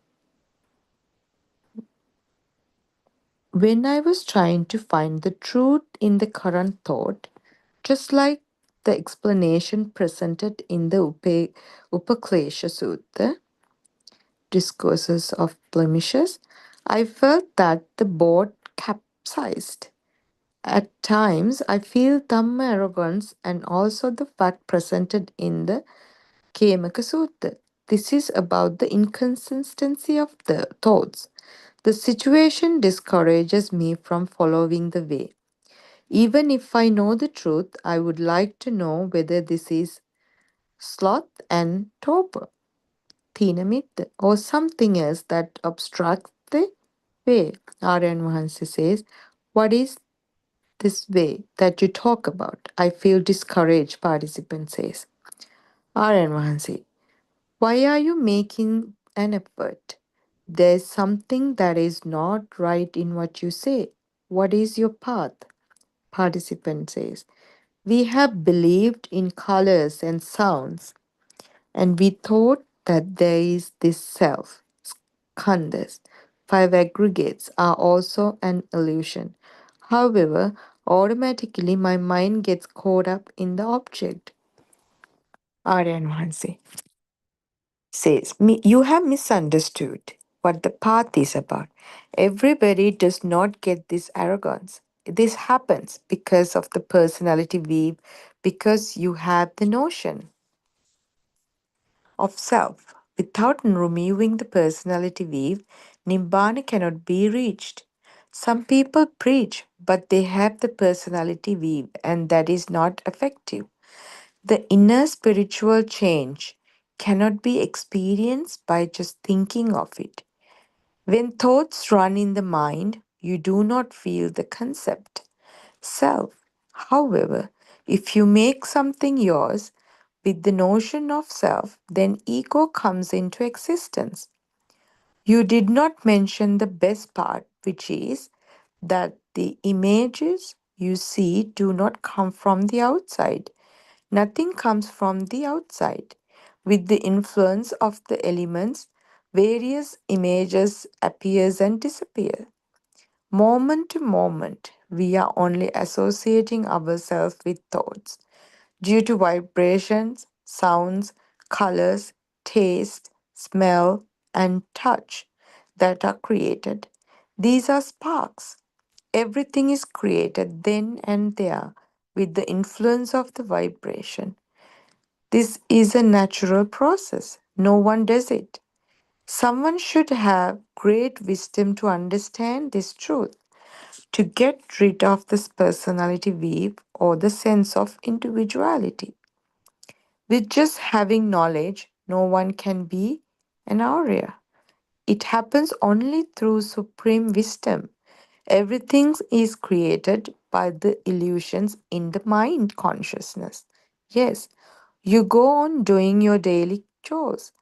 When I was trying to find the truth in the current thought, just like the explanation presented in the Upaklesha Sutta, Discourses of Blemishes, I felt that the boat capsized. At times, I feel Dhamma arrogance and also the fact presented in the Kemaka Sutta. This is about the inconsistency of the thoughts. The situation discourages me from following the way. Even if I know the truth, I would like to know whether this is sloth and torpor, thinamit, or something else that obstructs the way. Aryan Mahansi says, what is this way that you talk about? I feel discouraged, participant says. Aryan Mahansi, why are you making an effort? There's something that is not right in what you say. What is your path? Participant says, we have believed in colors and sounds, and we thought that there is this self. Khandas, five aggregates, are also an illusion. However, automatically my mind gets caught up in the object. Aryan Mahansi says, you have misunderstood what the path is about. Everybody does not get this arrogance. This happens because of the personality weave, because you have the notion of self. Without removing the personality weave, Nibbana cannot be reached. Some people preach, but they have the personality weave, and that is not effective. The inner spiritual change cannot be experienced by just thinking of it. When thoughts run in the mind, you do not feel the concept, self. However, if you make something yours with the notion of self, then ego comes into existence. You did not mention the best part, which is that the images you see do not come from the outside. Nothing comes from the outside. With the influence of the elements, various images appears and disappear. Moment to moment, we are only associating ourselves with thoughts. Due to vibrations, sounds, colors, taste, smell, and touch that are created. These are sparks. Everything is created then and there with the influence of the vibration. This is a natural process. No one does it. Someone should have great wisdom to understand this truth, to get rid of this personality weave or the sense of individuality. With just having knowledge, no one can be an Arya. It happens only through supreme wisdom. Everything is created by the illusions in the mind consciousness. Yes, you go on doing your daily chores,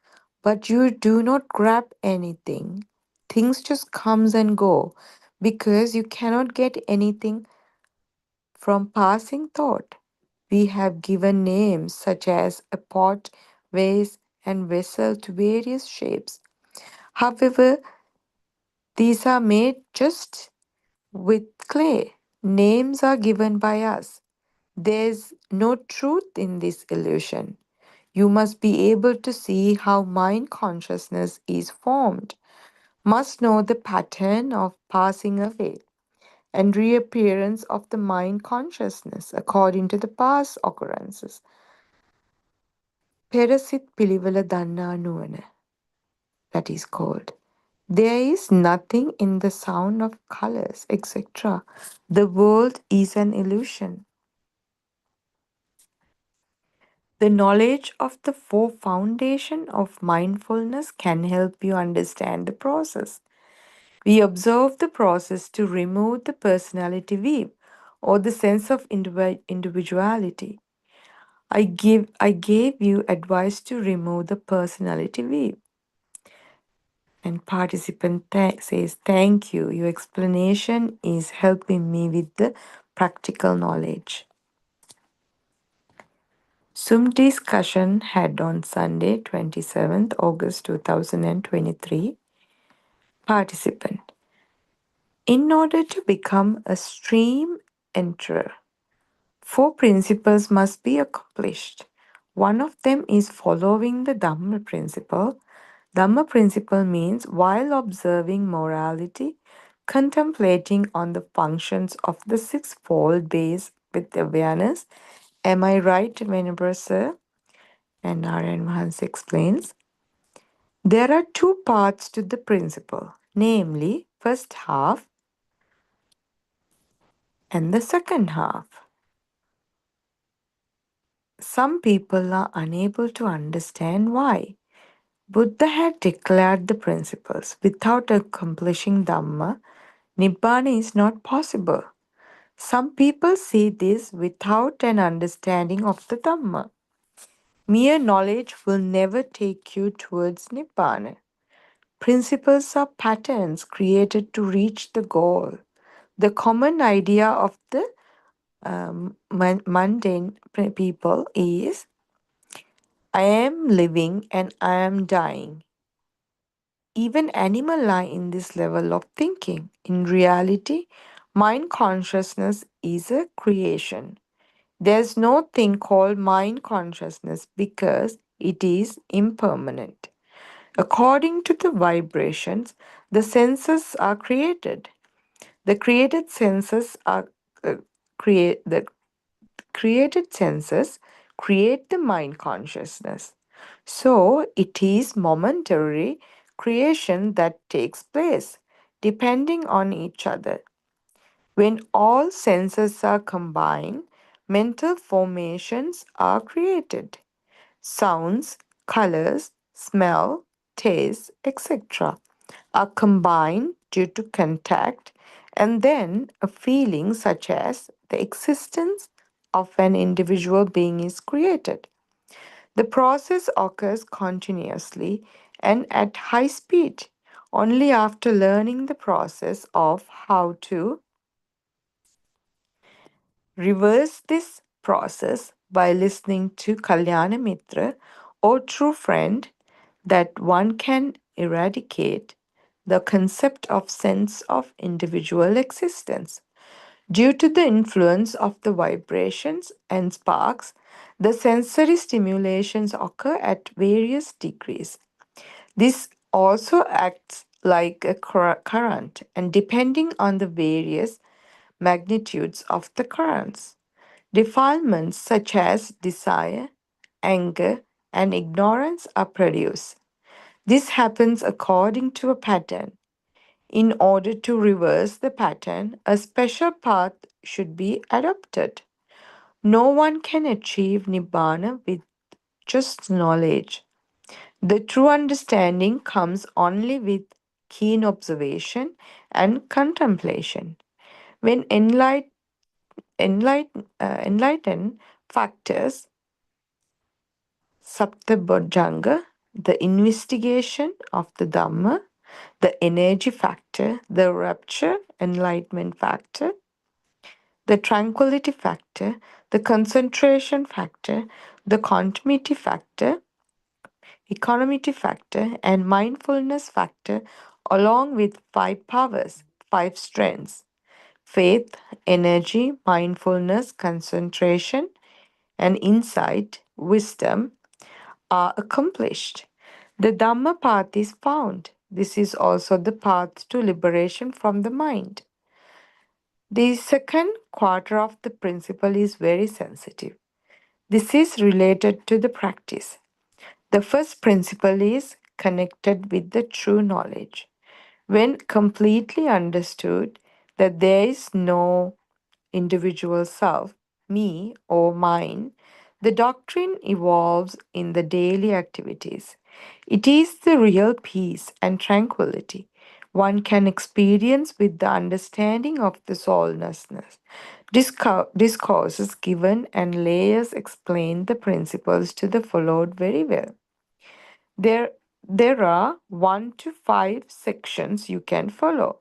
but you do not grab anything. Things just comes and go because you cannot get anything from passing thought. We have given names such as a pot, vase, and vessel to various shapes. However, these are made just with clay. Names are given by us. There's no truth in this illusion. You must be able to see how mind consciousness is formed, must know the pattern of passing away and reappearance of the mind consciousness according to the past occurrences. Perasit pilivala danna nuwana, that is called. There is nothing in the sound of colors, etc. The world is an illusion. The knowledge of the four foundation of mindfulness can help you understand the process. We observe the process to remove the personality weave or the sense of individuality. I gave you advice to remove the personality weave. And participant says, thank you. Your explanation is helping me with the practical knowledge. Zoom discussion had on Sunday, 27th August 2023. Participant. In order to become a stream enterer, four principles must be accomplished. One of them is following the Dhamma principle. Dhamma principle means while observing morality, contemplating on the functions of the sixfold base with awareness. Am I right, Venerable Sir? And Narayan Mahans explains. There are two parts to the principle, namely, first half and the second half. Some people are unable to understand why. Buddha had declared the principles. Without accomplishing Dhamma, Nibbana is not possible. Some people see this without an understanding of the Dhamma. Mere knowledge will never take you towards Nibbana. Principles are patterns created to reach the goal. The common idea of the mundane people is I am living and I am dying. Even animals lie in this level of thinking. In reality, mind consciousness is a creation. There's no thing called mind consciousness because it is impermanent. According to the vibrations, the senses are created. The created senses are create the created senses create the mind consciousness. So it is momentary creation that takes place, depending on each other. When all senses are combined, mental formations are created. Sounds, colors, smell, taste, etc. are combined due to contact, and then a feeling such as the existence of an individual being is created. The process occurs continuously and at high speed. Only after learning the process of how to reverse this process by listening to Kalyana Mitra or true friend that one can eradicate the concept of sense of individual existence. Due to the influence of the vibrations and sparks, the sensory stimulations occur at various degrees. This also acts like a current, and depending on the various magnitudes of the currents, defilements such as desire, anger, and ignorance are produced. This happens according to a pattern. In order to reverse the pattern, a special path should be adopted. No one can achieve Nibbana with just knowledge. The true understanding comes only with keen observation and contemplation. When enlightened factors, Saptabodhanga, the investigation of the Dhamma, the energy factor, the rapture, enlightenment factor, the tranquility factor, the concentration factor, the continuity factor, economity factor, and mindfulness factor, along with five powers, five strengths faith, energy, mindfulness, concentration, and insight, wisdom, are accomplished. The Dhamma path is found. This is also the path to liberation from the mind. The second quarter of the principle is very sensitive. This is related to the practice. The first principle is connected with the true knowledge. When completely understood that there is no individual self, me or mine, the doctrine evolves in the daily activities. It is the real peace and tranquility one can experience with the understanding of the soulnessness. Discourses given and layers explain the principles to the followed very well. There, there are 1 to 5 sections you can follow.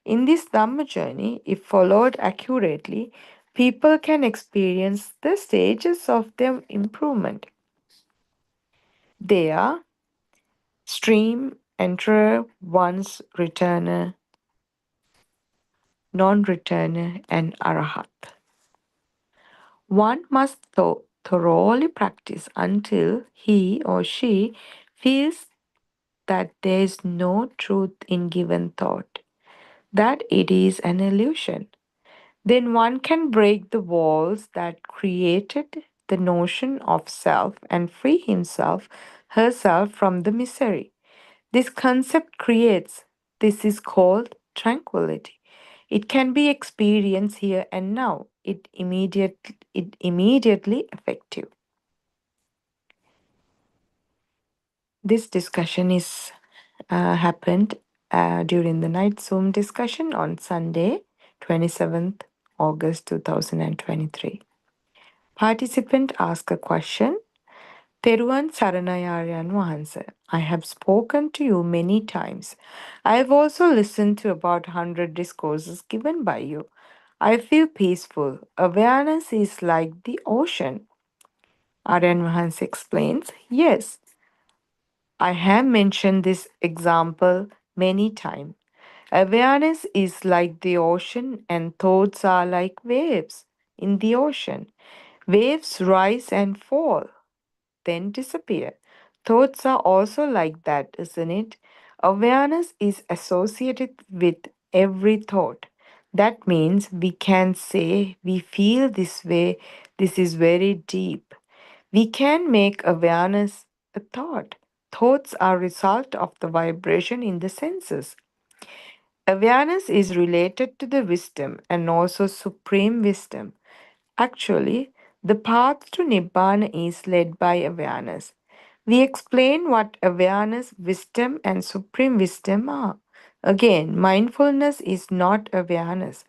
In this Dhamma journey, if followed accurately, people can experience the stages of their improvement. They are stream, enterer, once returner, non-returner, and arahat. One must thoroughly practice until he or she feels that there is no truth in given thought, that it is an illusion. Then one can break the walls that created the notion of self and free himself, herself from the misery. This concept creates, this is called tranquility. It can be experienced here and now. It immediately effective. This discussion is happened during the night Zoom discussion on Sunday, 27th August 2023. Participant ask a question. Teruvan Saranayaryan Wahansa, I have spoken to you many times. I have also listened to about 100 discourses given by you. I feel peaceful. Awareness is like the ocean. Aryan Wahansa explains, yes, I have mentioned this example many times. Awareness is like the ocean and thoughts are like waves in the ocean. Waves rise and fall, then disappear. Thoughts are also like that, isn't it? Awareness is associated with every thought. That means we can say we feel this way, this is very deep. We can make awareness a thought. Thoughts are result of the vibration in the senses. Awareness is related to the wisdom and also supreme wisdom. Actually, the path to Nibbana is led by awareness. We explain what awareness, wisdom, and supreme wisdom are. Again, mindfulness is not awareness.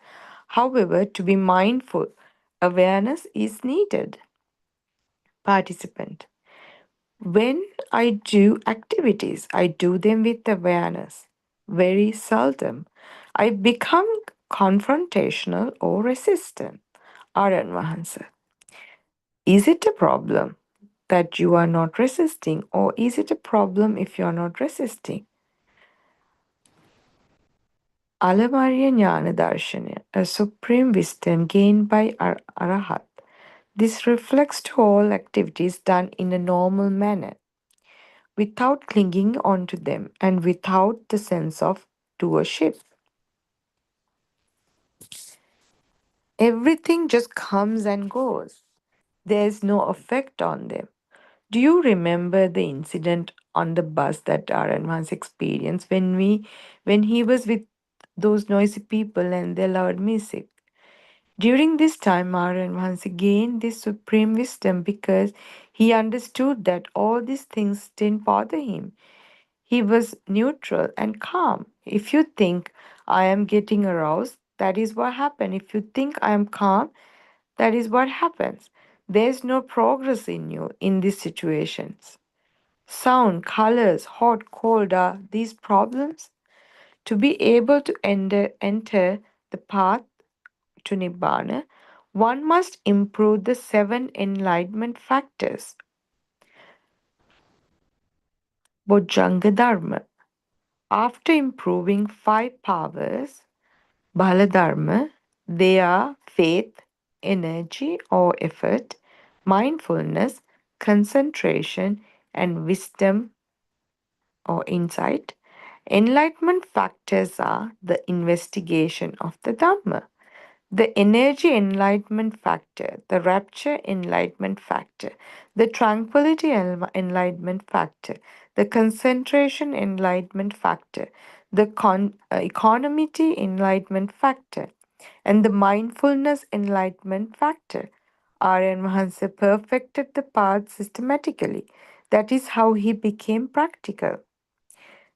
However, to be mindful, awareness is needed. Participant. When I do activities, I do them with awareness. Very seldom. I become confrontational or resistant. Aryan Vahansa. Is it a problem that you are not resisting, or is it a problem if you are not resisting? Alamariya Jnana Darshana, a supreme wisdom gained by Arahat. This reflects to all activities done in a normal manner, without clinging onto them and without the sense of doership. Everything just comes and goes. There is no effect on them. Do you remember the incident on the bus that Aaron once experienced when he was with those noisy people and their loud music? During this time, Aaron once gained this supreme wisdom because he understood that all these things didn't bother him. He was neutral and calm. If you think I am getting aroused, that is what happened. If you think I am calm, that is what happens. There's no progress in you in these situations. Sound, colors, hot, cold are these problems. To be able to enter the path to Nibbana, one must improve the seven enlightenment factors, Bojjhanga Dharma. After improving five powers, Bala Dharma, they are faith, energy or effort, mindfulness, concentration, and wisdom or insight. Enlightenment factors are the investigation of the Dhamma. The energy enlightenment factor, the rapture enlightenment factor, the tranquility enlightenment factor, the concentration enlightenment factor, the equanimity enlightenment factor, and the mindfulness enlightenment factor. Aryan Mahansa perfected the path systematically. That is how he became practical.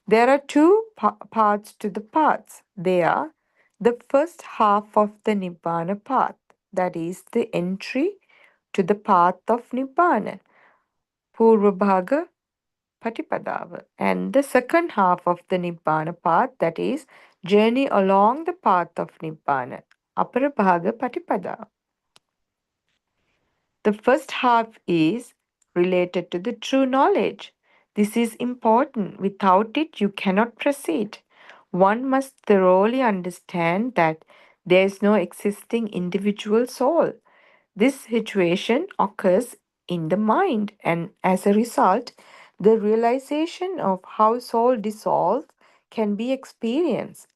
There are two parts to the paths. They are the first half of the Nibbana path, that is the entry to the path of Nibbana, Purvabhaga Patipadava, and the second half of the Nibbana path, that is journey along the path of Nibbana, Aparabhaga Patipada. The first half is related to the true knowledge. This is important. Without it, you cannot proceed. One must thoroughly understand that there is no existing individual soul. This situation occurs in the mind, and as a result, the realization of how soul dissolves can be experienced.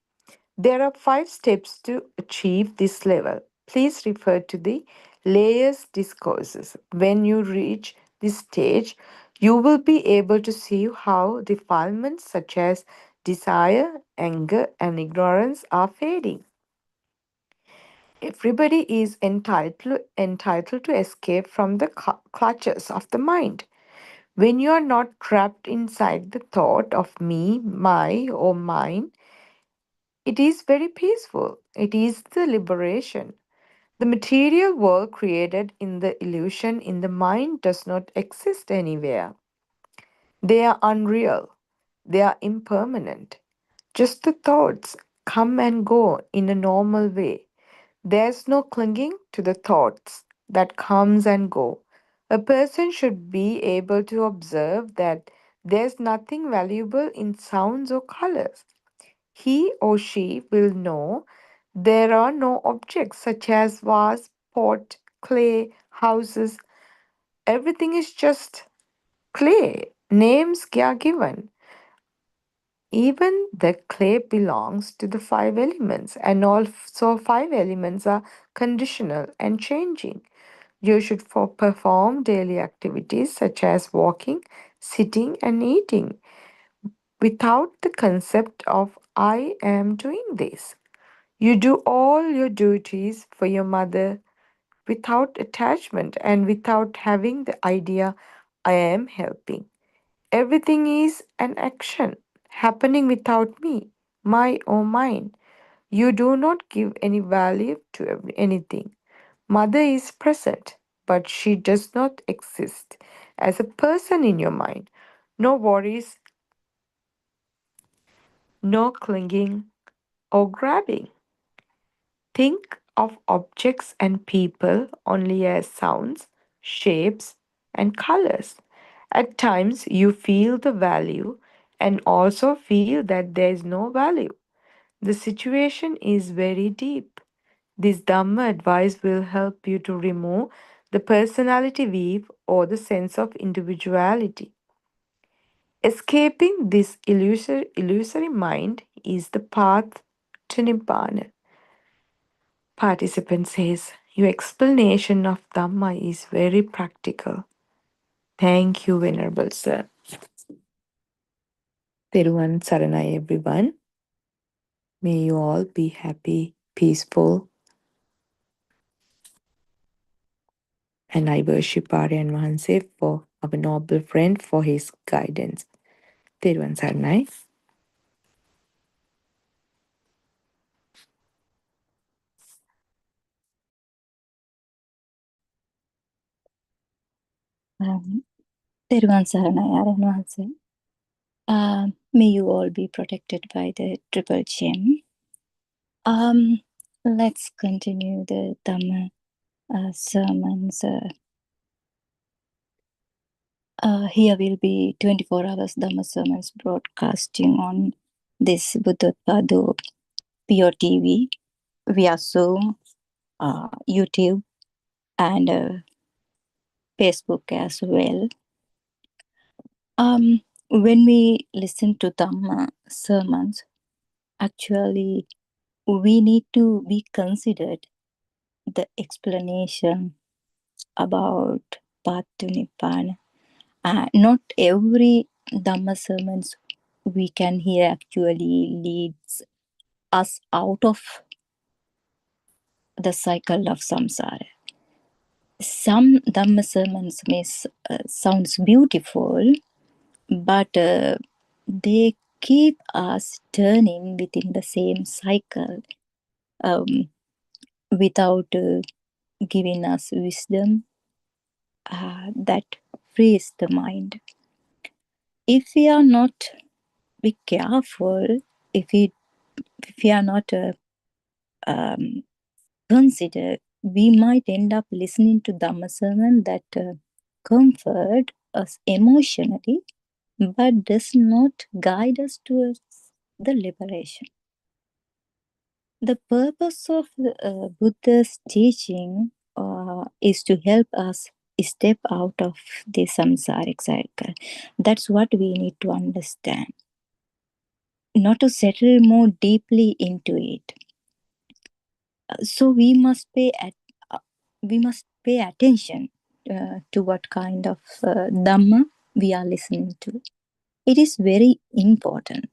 There are 5 steps to achieve this level. Please refer to the layers discourses. When you reach this stage, you will be able to see how defilements such as desire, anger, and ignorance are fading. Everybody is entitled to escape from the clutches of the mind. When you are not trapped inside the thought of me, my, or mine, it is very peaceful. It is the liberation. The material world created in the illusion in the mind does not exist anywhere. They are unreal. They are impermanent. Just the thoughts come and go in a normal way. There's no clinging to the thoughts that comes and go. A person should be able to observe that there's nothing valuable in sounds or colors. He or she will know there are no objects such as vase, pot, clay, houses. Everything is just clay. Names are given. Even the clay belongs to the 5 elements, and also 5 elements are conditional and changing. You should perform daily activities such as walking, sitting, and eating without the concept of I am doing this. You do all your duties for your mother without attachment and without having the idea I am helping. Everything is an action happening without me, my or mine. You do not give any value to anything. Mother is present, but she does not exist as a person in your mind. No worries, no clinging or grabbing. Think of objects and people only as sounds, shapes, and colors. At times, you feel the value and also feel that there is no value. The situation is very deep. This Dhamma advice will help you to remove the personality weave or the sense of individuality. Escaping this illusory mind is the path to Nibbana. Participant says, your explanation of Dhamma is very practical. Thank you, Venerable Sir. Teruvan Saranai, everyone. May you all be happy, peaceful, and I worship Aryan Mahanse for our noble friend for his guidance. Teruvan Saranai. තෙරුවන් සරණයි ආරයන් වහන්සේ. May you all be protected by the triple gem. Let's continue the Dhamma sermons. Here will be 24 hours Dhamma sermons broadcasting on this Buddothpado PeoTV via Zoom, YouTube, and Facebook as well. When we listen to Dhamma sermons, actually we need to be considered the explanation about path to Nibbana. Not every Dhamma sermons we can hear actually leads us out of the cycle of samsara. Some Dhamma sermons may sounds beautiful, but they keep us turning within the same cycle without giving us wisdom that frees the mind. If we are not be careful, if we are not consider, we might end up listening to Dhamma sermon that comfort us emotionally, but does not guide us towards the liberation. The purpose of Buddha's teaching is to help us step out of the samsaric cycle. That's what we need to understand. Not to settle more deeply into it. So we must pay attention to what kind of Dhamma we are listening to. It is very important.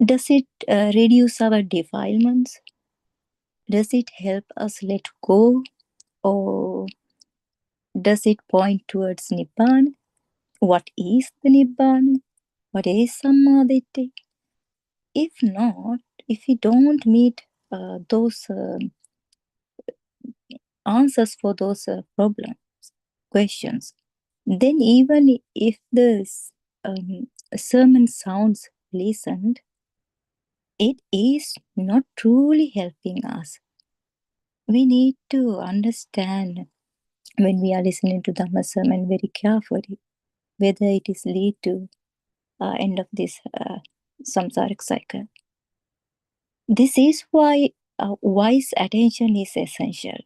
Does it reduce our defilements? Does it help us let go? Or does it point towards Nibbana? What is the Nibbana? What is Sammaditthi? If not, if we don't meet those answers for those questions, then even if the sermon sounds pleasant, it is not truly helping us. We need to understand when we are listening to Dhamma sermon very carefully whether it is lead to end of this samsaric cycle. This is why wise attention is essential.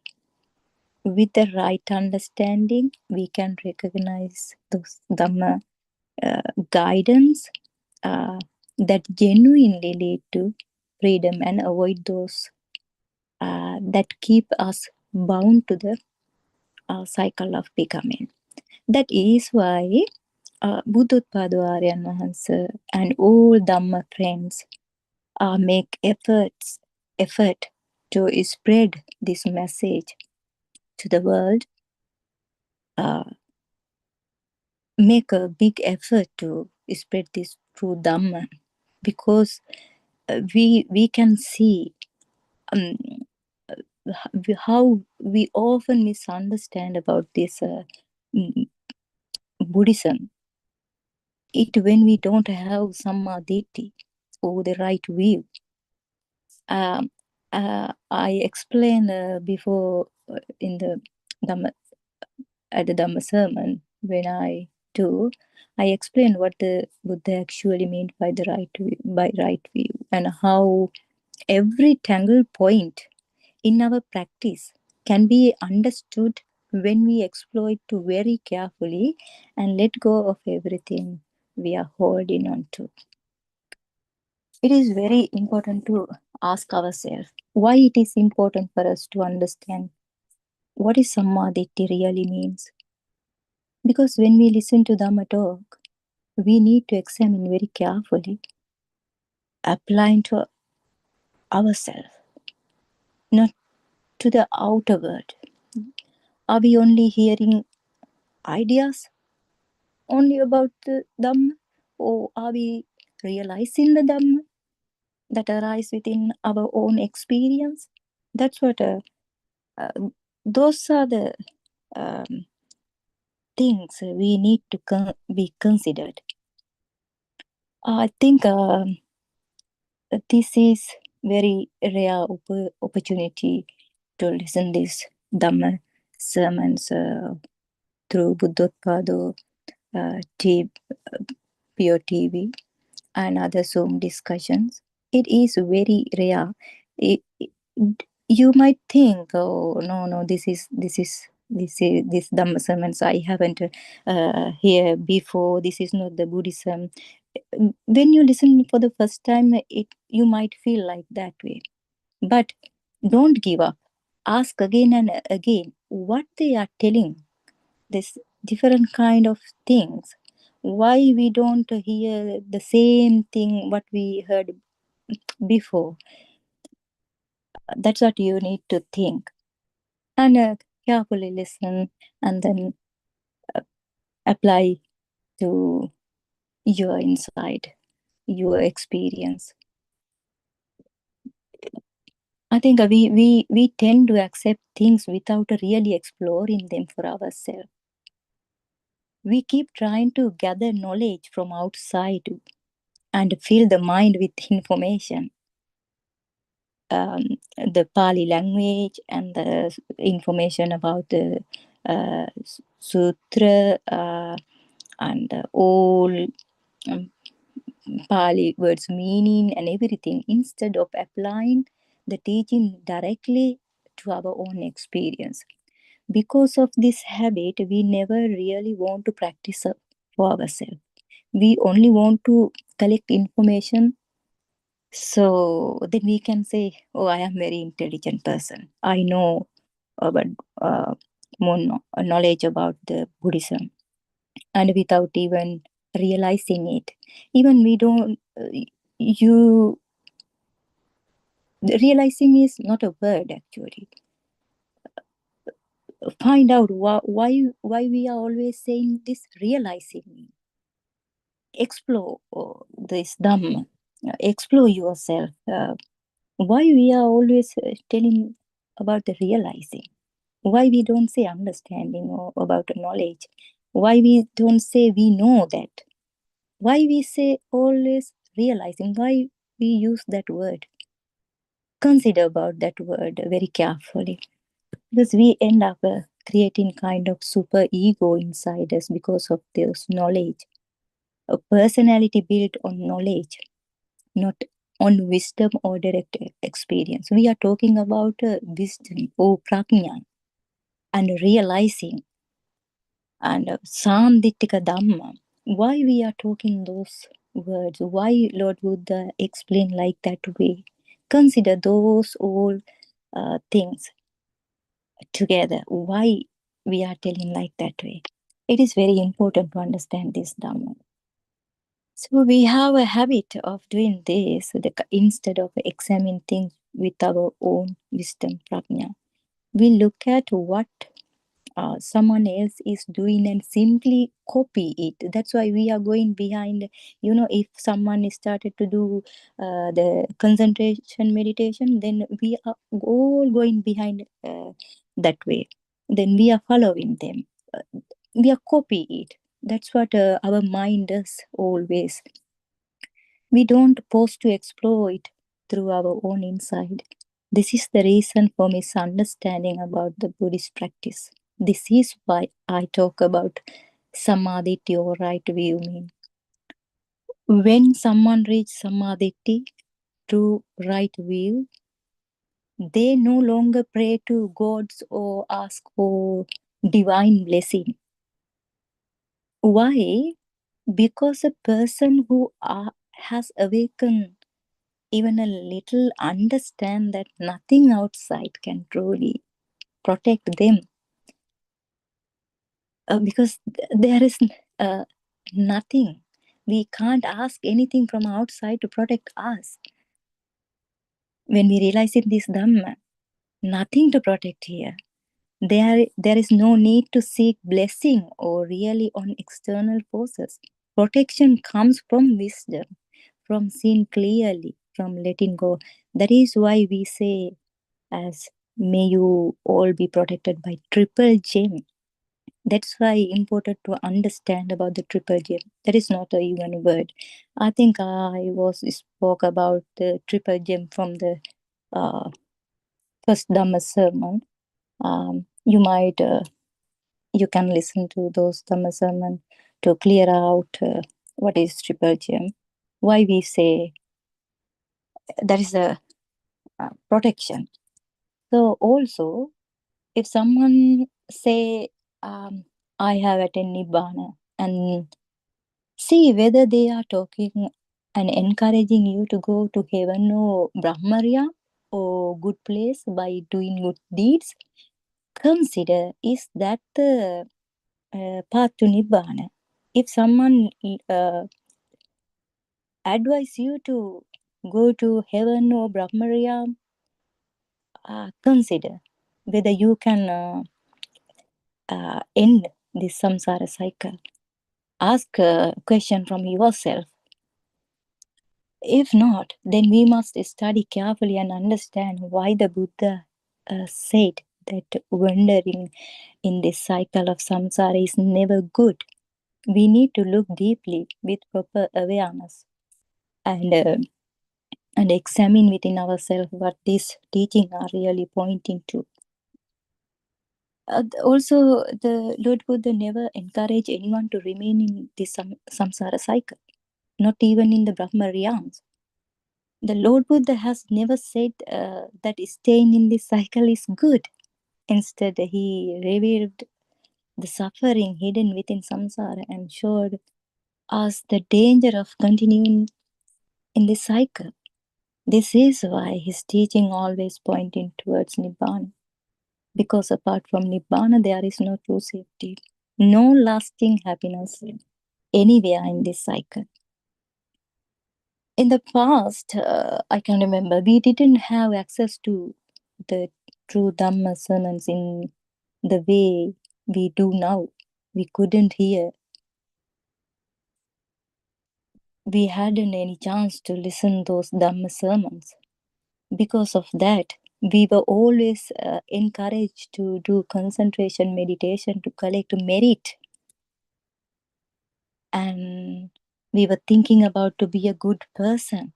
With the right understanding, we can recognize those Dhamma guidance that genuinely lead to freedom and avoid those that keep us bound to the cycle of becoming. That is why Buddothpado Aryan Mahansa and all Dhamma friends make effort to spread this message to the world, make a big effort to spread this through Dhamma, because we can see how we often misunderstand about this Buddhism. It when we don't have Sammaditthi or the right view. I explained before in the Dhamma, at the Dhamma sermon when I explained what the Buddha actually meant by the right view, and how every tangle point in our practice can be understood when we explore it to very carefully and let go of everything we are holding on to. It is very important to ask ourselves why it is important for us to understand what is Sammaditthi really means. Because when we listen to Dhamma talk, we need to examine very carefully, applying to ourselves, not to the outer world. Are we only hearing ideas only about the Dhamma, or are we realizing the Dhamma that arise within our own experience? That's what those are the things we need to be considered. I think this is very rare opportunity to listen this Dhamma sermons through Buddothpado, PeoTV, and other Zoom discussions. It is very rare. You might think, oh no, this Dhamma sermons I haven't heard before. This is not the Buddhism. When you listen for the first time, you might feel like that way. But don't give up. Ask again and again what they are telling. This different kind of things. Why we don't hear the same thing what we heard before? That's what you need to think, and carefully listen, and then apply to your inside, your experience. I think we tend to accept things without really exploring them for ourselves. We keep trying to gather knowledge from outside and fill the mind with information. The Pali language and the information about the sutra and all Pali words meaning and everything, instead of applying the teaching directly to our own experience. Because of this habit, we never really want to practice for ourselves. We only want to collect information, so then we can say, oh, I am a very intelligent person. I know about more knowledge about the Buddhism, and without even realizing it. Even we don't, you, realizing is not a word actually. Find out why we are always saying this realizing. Explore this Dhamma, explore yourself. Why we are always telling about the realizing? Why we don't say understanding or about knowledge? Why we don't say we know that? Why we say always realizing? Why we use that word? Consider about that word very carefully, because we end up creating kind of super ego inside us because of this knowledge. A personality built on knowledge, not on wisdom or direct experience. We are talking about wisdom or prajna and realizing and Sandittika Dhamma. Why we are talking those words? Why Lord Buddha explained like that way? Consider those all things together. Why we are telling like that way? It is very important to understand this Dhamma. So we have a habit of doing this instead of examining things with our own wisdom, prajna. We look at what someone else is doing and simply copy it. That's why we are going behind. If someone started to do the concentration meditation, then we are all going behind that way. Then we are following them. We are copy it. That's what our mind does always. We don't pause to explore it through our own inside. This is the reason for misunderstanding about the Buddhist practice. This is why I talk about samadhi or right view mean. When someone reaches samadhi, true right view, they no longer pray to gods or ask for divine blessing. Why? Because a person who has awakened even a little understand that nothing outside can truly protect them. because there is nothing. We can't ask anything from outside to protect us. When we realize in this Dhamma, nothing to protect here. There is no need to seek blessing or really on external forces. Protection comes from wisdom, from seeing clearly, from letting go. That is why we say, as may you all be protected by triple gem. That's why important to understand about the triple gem. That is not even a word. I think I spoke about the triple gem from the first Dhamma sermon. You might you can listen to those Dhamma sermon to clear out what is triple gem. Why we say that is a protection. So also, if someone say, I have attained Nibbana, and see whether they are talking and encouraging you to go to heaven or Brahmarya or good place by doing good deeds, consider, is that the path to Nibbana? If someone advise you to go to heaven or Brahmarya, consider whether you can end this samsara cycle. Ask a question from yourself. If not, then we must study carefully and understand why the Buddha said that wandering in this cycle of samsara is never good. We need to look deeply with proper awareness and examine within ourselves what these teachings are really pointing to. Also, the Lord Buddha never encouraged anyone to remain in this samsara cycle, not even in the Brahma realms. The Lord Buddha has never said that staying in this cycle is good. Instead, he revealed the suffering hidden within samsara and showed us the danger of continuing in this cycle. This is why his teaching always pointing towards Nibbana. Because apart from Nibbana, there is no true safety, no lasting happiness anywhere in this cycle. In the past, I can remember, we didn't have access to the true Dhamma sermons in the way we do now. We couldn't hear. We hadn't any chance to listen those Dhamma sermons. Because of that, we were always encouraged to do concentration meditation to collect merit. And we were thinking about to be a good person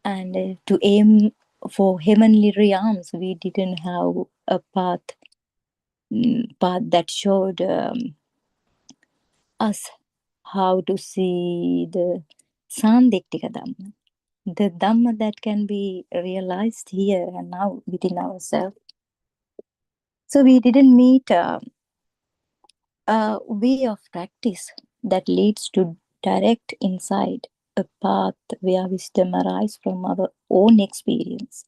and to aim for heavenly realms. We didn't have a path that showed us how to see the Sandiktika Dhamma, the Dhamma that can be realized here and now within ourselves. So we didn't meet a way of practice that leads to direct insight, a path where wisdom arises from our own experience.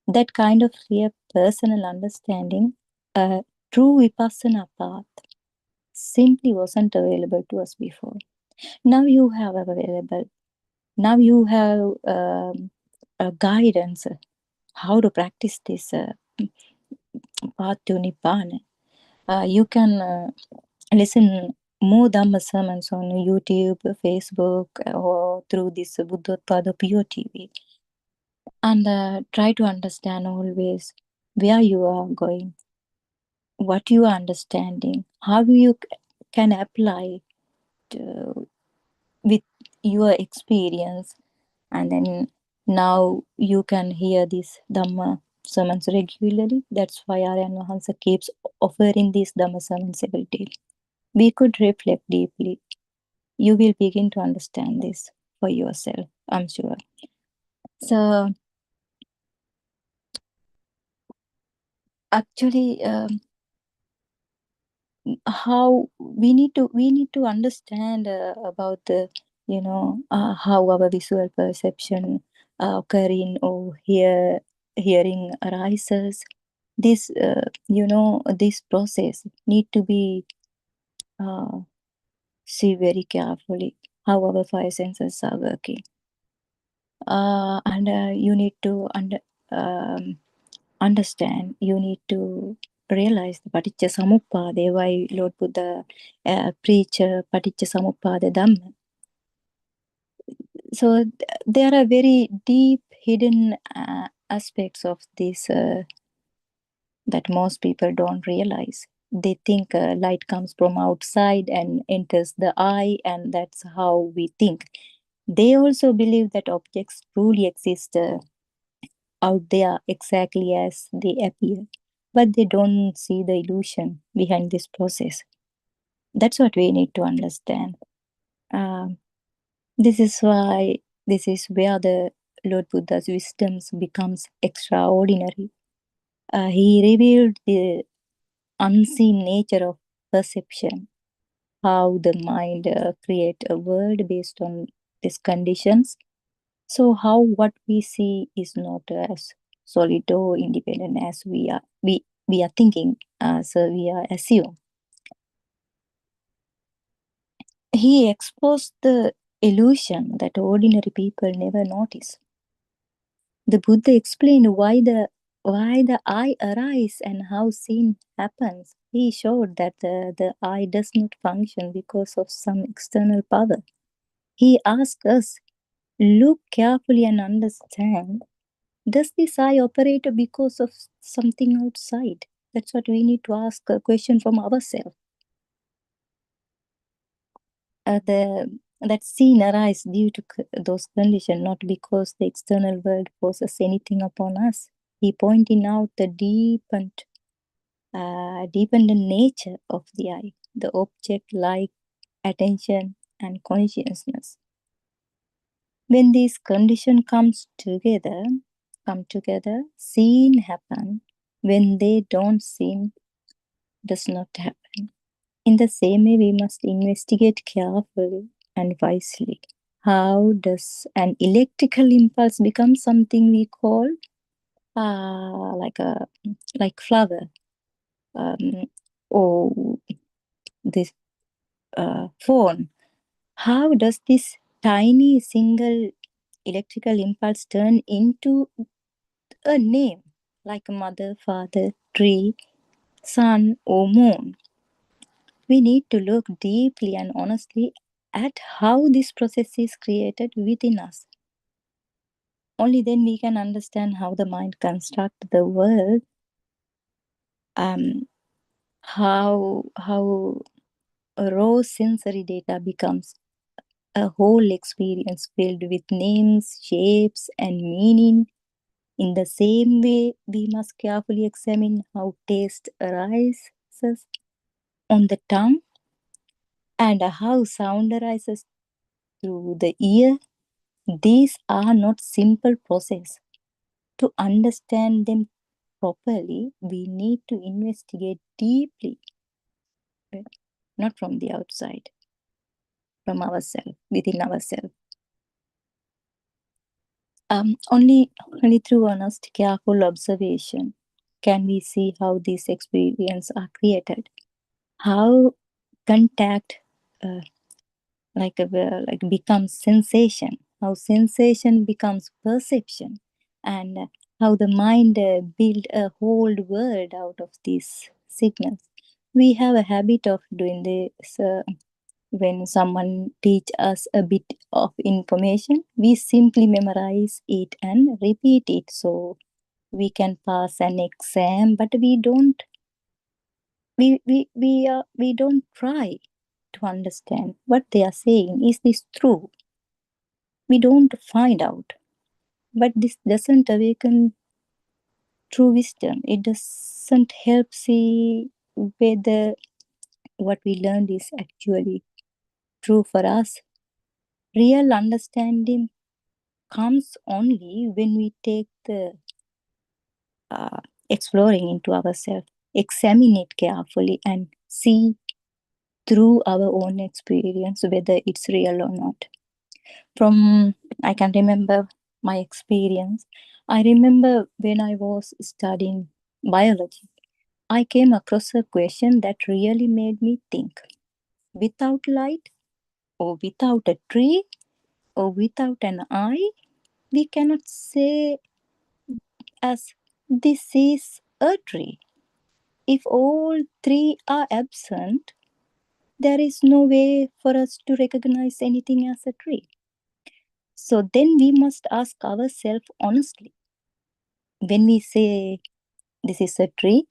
That kind of clear personal understanding, a true Vipassana path, simply wasn't available to us before. Now you have available. Now you have a guidance how to practice this path to Nibbana. You can listen more Dhamma sermons on YouTube, Facebook, or through this Buddothpado PeoTV. And try to understand always where you are going, what you are understanding, how you can apply with your experience. And then now you can hear these Dhamma sermons regularly. That's why Aryan Hansa keeps offering these Dhamma sermons every day. We could reflect deeply. You will begin to understand this for yourself, I'm sure. So actually, how we need to understand about the how our visual perception occurring or hearing arises. This this process need to be see very carefully how our five senses are working. And you need to understand, you need to realize the Paticca Samuppada, why Lord Buddha preach Paticca Samuppada Dhamma. So there are very deep hidden aspects of this that most people don't realize. They think light comes from outside and enters the eye, and that's how we think. They also believe that objects truly exist out there exactly as they appear, but they don't see the illusion behind this process. That's what we need to understand. This is where the Lord Buddha's wisdoms becomes extraordinary. He revealed the unseen nature of perception, how the mind create a world based on these conditions. So how what we see is not as solid or independent as we are thinking, as we are assume. He exposed the illusion that ordinary people never notice. The Buddha explained why the eye arises and how seeing happens. He showed that the eye does not function because of some external power. He asked us, look carefully and understand, does this eye operate because of something outside? That's what we need to ask a question from ourselves. That scene arises due to those conditions, not because the external world forces anything upon us. He pointing out the dependent nature of the eye, the object like attention and consciousness. When these conditions come together, seeing happen. When they don't, seem does not happen. In the same way, we must investigate carefully and wisely. How does an electrical impulse become something we call like flower, or this phone? How does this tiny single electrical impulse turn into a name like mother, father, tree, sun, or moon? We need to look deeply and honestly at how this process is created within us. Only then we can understand how the mind constructs the world, how raw sensory data becomes a whole experience filled with names, shapes, and meaning. In the same way, we must carefully examine how taste arises on the tongue and how sound arises through the ear. These are not simple processes. To understand them properly, we need to investigate deeply, not from the outside, from ourselves, within ourselves. Only through honest, careful observation can we see how these experiences are created, how contact becomes sensation, how sensation becomes perception, and how the mind build a whole world out of these signals. We have a habit of doing this. When someone teach us a bit of information, we simply memorize it and repeat it so we can pass an exam, but we don't try to understand what they are saying. Is this true? We don't find out. But this doesn't awaken true wisdom. It doesn't help see whether what we learned is actually true for us. Real understanding comes only when we take the exploring into ourselves, examine it carefully, and see through our own experience whether it's real or not. I can remember my experience. I remember when I was studying biology, I came across a question that really made me think. Without light, or without a tree, or without an eye, we cannot say as this is a tree. If all three are absent, there is no way for us to recognize anything as a tree. So then we must ask ourselves honestly, when we say this is a tree,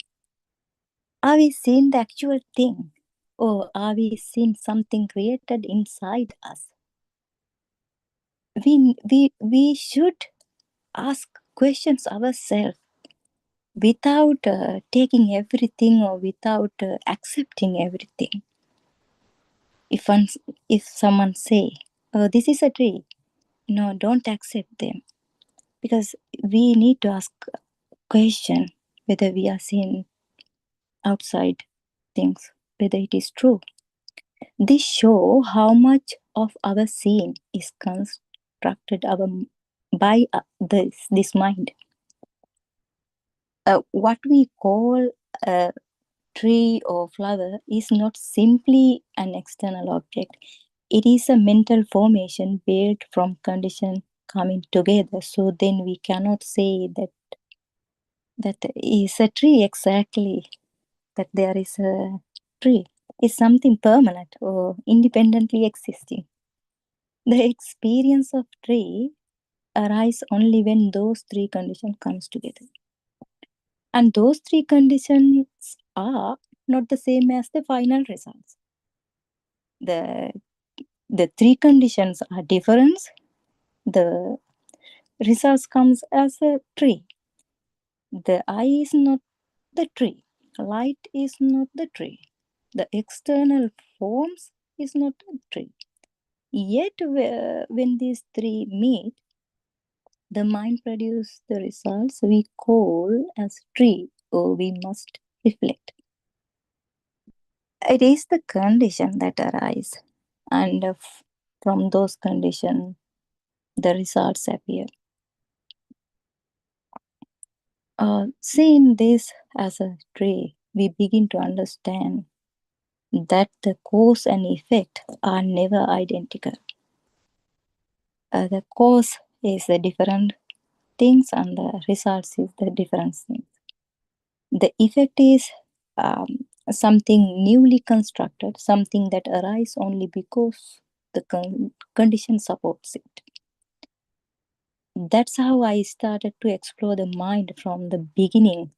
are we seeing the actual thing, or are we seeing something created inside us? We should ask questions ourselves without taking everything or without accepting everything. If someone say, oh, this is a tree, no, don't accept them, because we need to ask question whether we are seeing outside things, whether it is true. This show how much of our seeing is constructed by this mind. What we call a tree or flower is not simply an external object. It is a mental formation built from condition coming together. So then we cannot say that is a tree exactly, that there is a tree. Is something permanent or independently existing. The experience of tree arise only when those three conditions comes together. And those three conditions are not the same as the final results. The three conditions are different. The results comes as a tree. The eye is not the tree. Light is not the tree. The external forms is not a tree. Yet when these three meet, the mind produces the results we call as tree, or we must reflect. It is the condition that arise, and from those conditions, the results appear. Seeing this as a tree, we begin to understand that the cause and effect are never identical. The cause is the different things, and the results is the different things. The effect is something newly constructed, something that arises only because the condition supports it. That's how I started to explore the mind from the beginning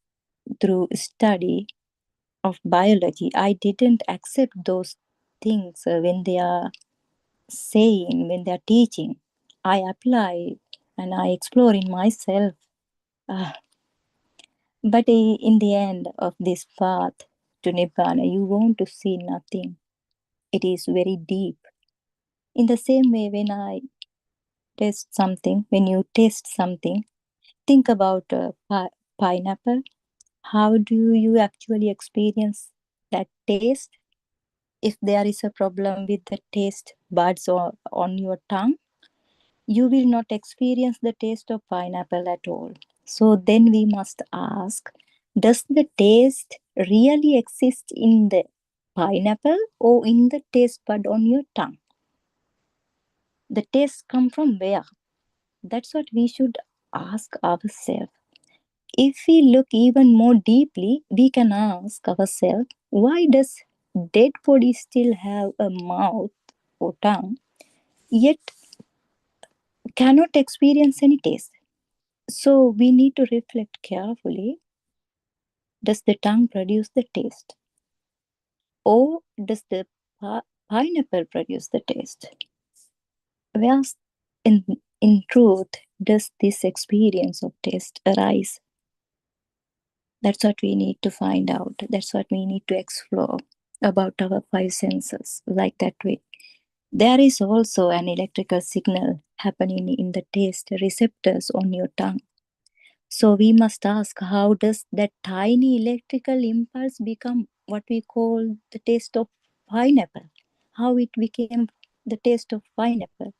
through study of biology. I didn't accept those things when they are saying, when they are teaching. I apply and I explore in myself. But in the end of this path to Nibbana, you want to see nothing. It is very deep. In the same way, when I taste something, when you taste something, think about pineapple. How do you actually experience that taste? If there is a problem with the taste buds or on your tongue, you will not experience the taste of pineapple at all. So then we must ask, does the taste really exist in the pineapple or in the taste bud on your tongue? The taste come from where? That's what we should ask ourselves. If we look even more deeply, we can ask ourselves, why does dead body still have a mouth or tongue, yet cannot experience any taste? So we need to reflect carefully. Does the tongue produce the taste? Or does the pineapple produce the taste? Where in truth does this experience of taste arise? That's what we need to find out. That's what we need to explore about our five senses, like that way. There is also an electrical signal happening in the taste receptors on your tongue. So we must ask, how does that tiny electrical impulse become what we call the taste of pineapple? How it became the taste of pineapple?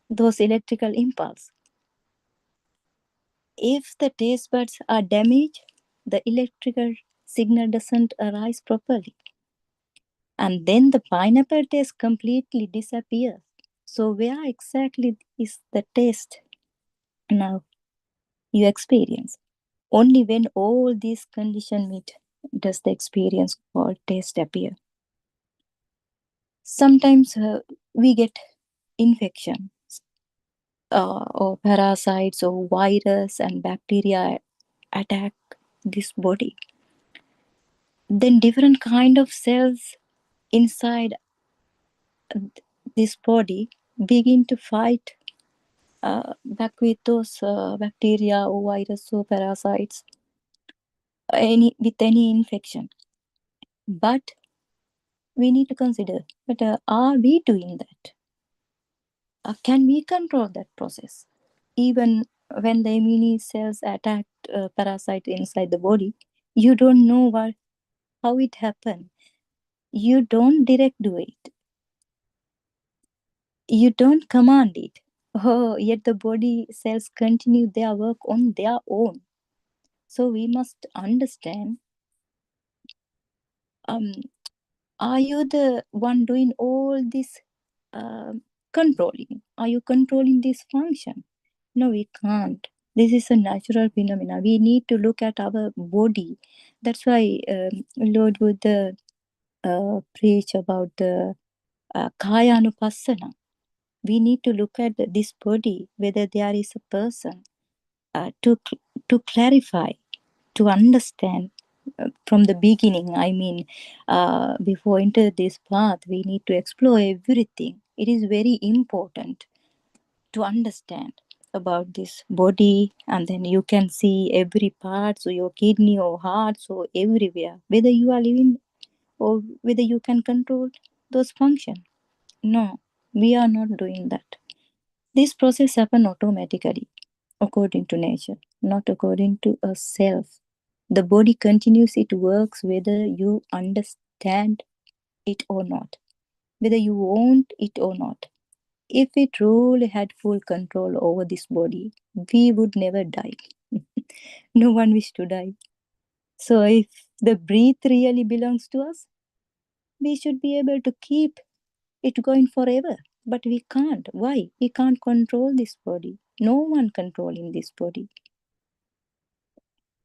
Those electrical impulse. If the taste buds are damaged, the electrical signal doesn't arise properly. And then the pineapple taste completely disappears. So where exactly is the taste now you experience? Only when all these conditions meet does the experience called taste appear. Sometimes we get infection or parasites or virus and bacteria attack this body. Then different kind of cells inside this body begin to fight back with those bacteria or virus or parasites with any infection. But we need to consider, but are we doing that? Can we control that process? Even when the immune cells attack parasite inside the body, you don't know how it happened. You don't direct do it. You don't command it. Oh, yet the body cells continue their work on their own. So we must understand, are you the one doing all this controlling? Are you controlling this function? No, we can't. This is a natural phenomena. We need to look at our body. That's why Lord Buddha preach about the Kaya Anupassana. We need to look at this body, whether there is a person, to clarify, to understand from the beginning. I mean, before enter this path, we need to explore everything. It is very important to understand about this body, and then you can see every part, so your kidney or heart, so everywhere, whether you are living or whether you can control those functions. No, we are not doing that. This process happen automatically according to nature, not according to a self. The body continues, it works whether you understand it or not, whether you want it or not. If we truly had full control over this body, we would never die. No one wish to die. So if the breath really belongs to us, we should be able to keep it going forever. But we can't. Why? We can't control this body. No one controlling this body.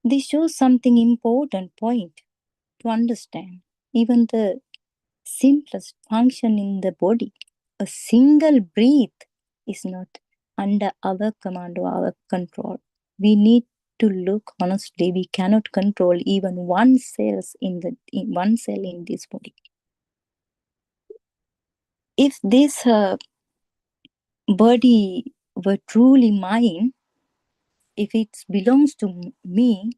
This shows something important point to understand. Even the simplest function in the body, a single breath, is not under our command or our control. We need to look honestly. We cannot control even one cell in this body. If this body were truly mine, if it belongs to me,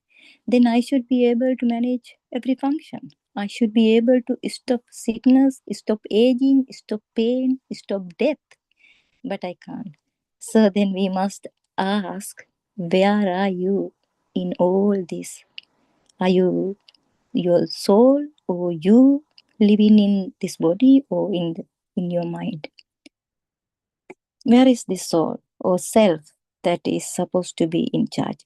then I should be able to manage every function. I should be able to stop sickness, stop aging, stop pain, stop death. But I can't. So then we must ask, where are you in all this? Are you your soul, or you living in this body, or in your mind? Where is this soul or self that is supposed to be in charge?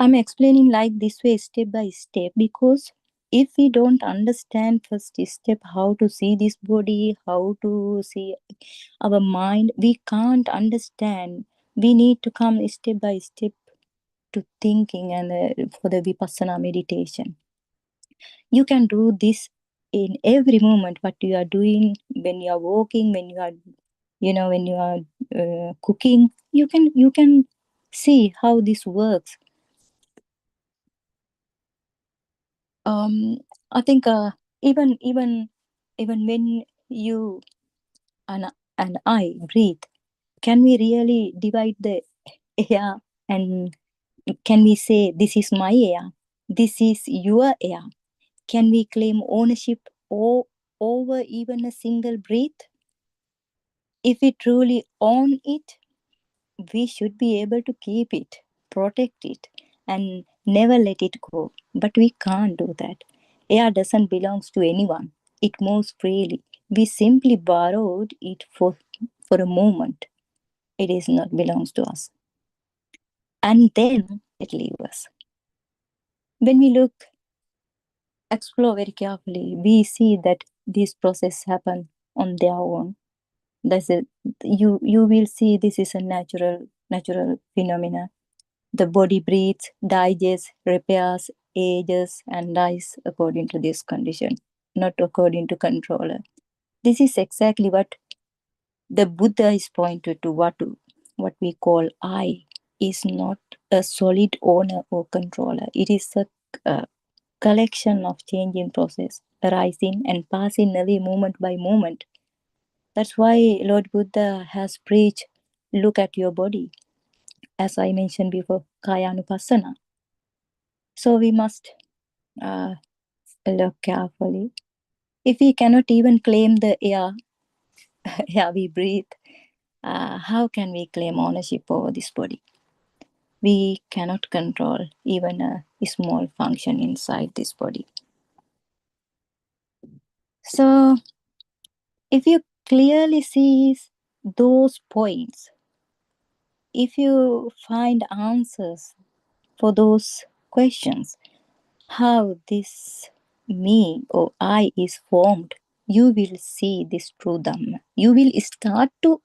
I'm explaining like this way, step by step, because if we don't understand first step how to see this body, how to see our mind, we can't understand. We need to come step by step to thinking and for the vipassana meditation. You can do this in every moment, what you are doing, when you are walking, when you are, when you are cooking. You can see how this works. I think even when you and I breathe, can we really divide the air, and can we say this is my air, this is your air? Can we claim ownership over even a single breath? If we truly own it, we should be able to keep it, protect it, and never let it go. But we can't do that. Air doesn't belong to anyone. It moves freely. We simply borrowed it for a moment. It is not belongs to us. And then it leaves us. When we explore very carefully, we see that this process happen on their own. That's it. You will see this is a natural phenomena. The body breathes, digests, repairs, ages, and dies according to this condition, not according to controller. This is exactly what the Buddha is pointed to. What we call I is not a solid owner or controller. It is a collection of changing process, arising and passing away moment by moment. That's why Lord Buddha has preached, look at your body, as I mentioned before, Kaya Anupassana. So we must look carefully. If we cannot even claim the air, air we breathe, how can we claim ownership over this body? We cannot control even a small function inside this body. So if you clearly see those points, if you find answers for those questions, how this me or I is formed, you will see this true Dhamma. You will start to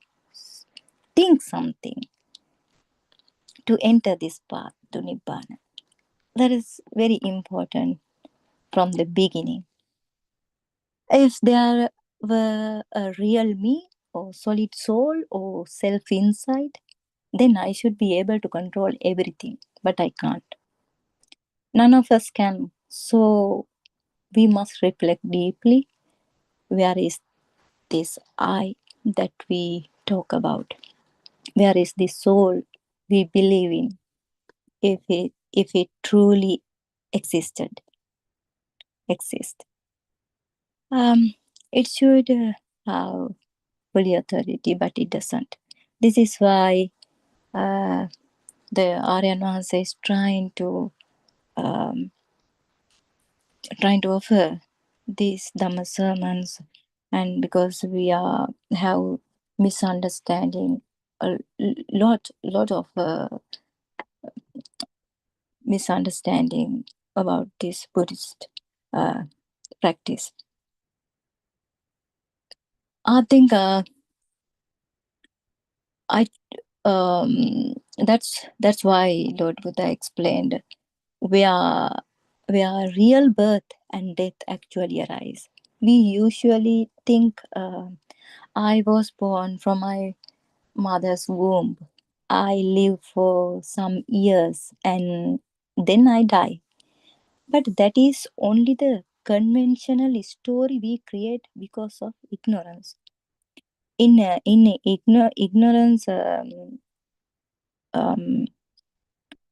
think something to enter this path to Nibbana. That is very important from the beginning. If there were a real me or solid soul or self inside, then I should be able to control everything, but I can't. None of us can. So we must reflect deeply, where is this I that we talk about? Where is the soul we believe in, if it truly exist? It should have fully authority, but it doesn't. This is why the Aryan is trying to offer these Dhamma sermons, and because we have misunderstanding, a lot of misunderstanding about this Buddhist practice. I think that's why Lord Buddha explained where real birth and death actually arise. We usually think I was born from my mother's womb. I live for some years and then I die. But that is only the conventional story we create because of ignorance. In ignorance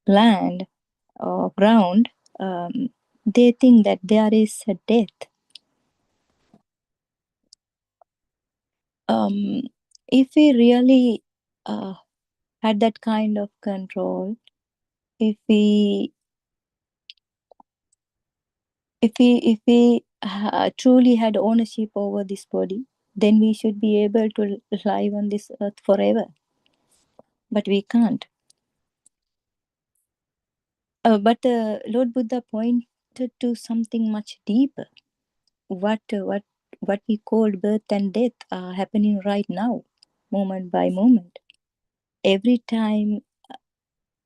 land or ground, they think that there is a death. If we really had that kind of control, if we truly had ownership over this body, then we should be able to live on this earth forever. But we can't. But Lord Buddha pointed to something much deeper. What we call birth and death are happening right now, moment by moment. Every time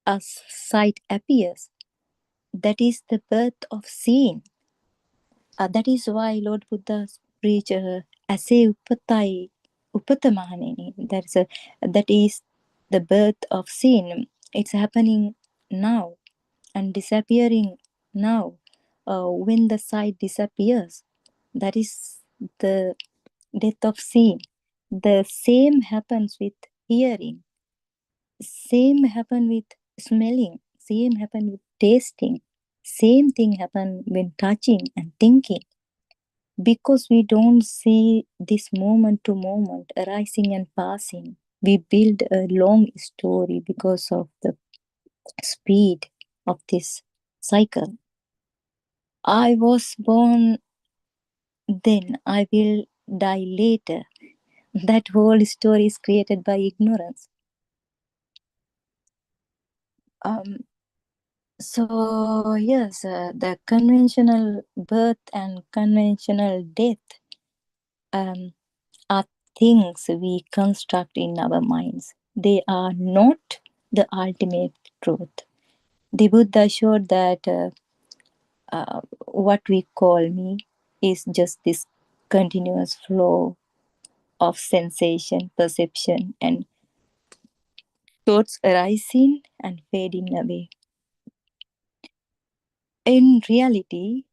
a sight appears, that is the birth of seeing. That is why Lord Buddha preached ase upatai upatamahanini. That is the birth of sin. It's happening now and disappearing now. When the sight disappears, that is the death of sin. The same happens with hearing. Same happen with smelling. Same happen with tasting. Same thing happen when touching and thinking. Because we don't see this moment to moment arising and passing, we build a long story because of the speed of this cycle. I was born then, I will die later. That whole story is created by ignorance. So yes, the conventional birth and conventional death are things we construct in our minds. They are not the ultimate truth. The Buddha showed that what we call me is just this continuous flow of sensation, perception, and thoughts arising and fading away. In reality,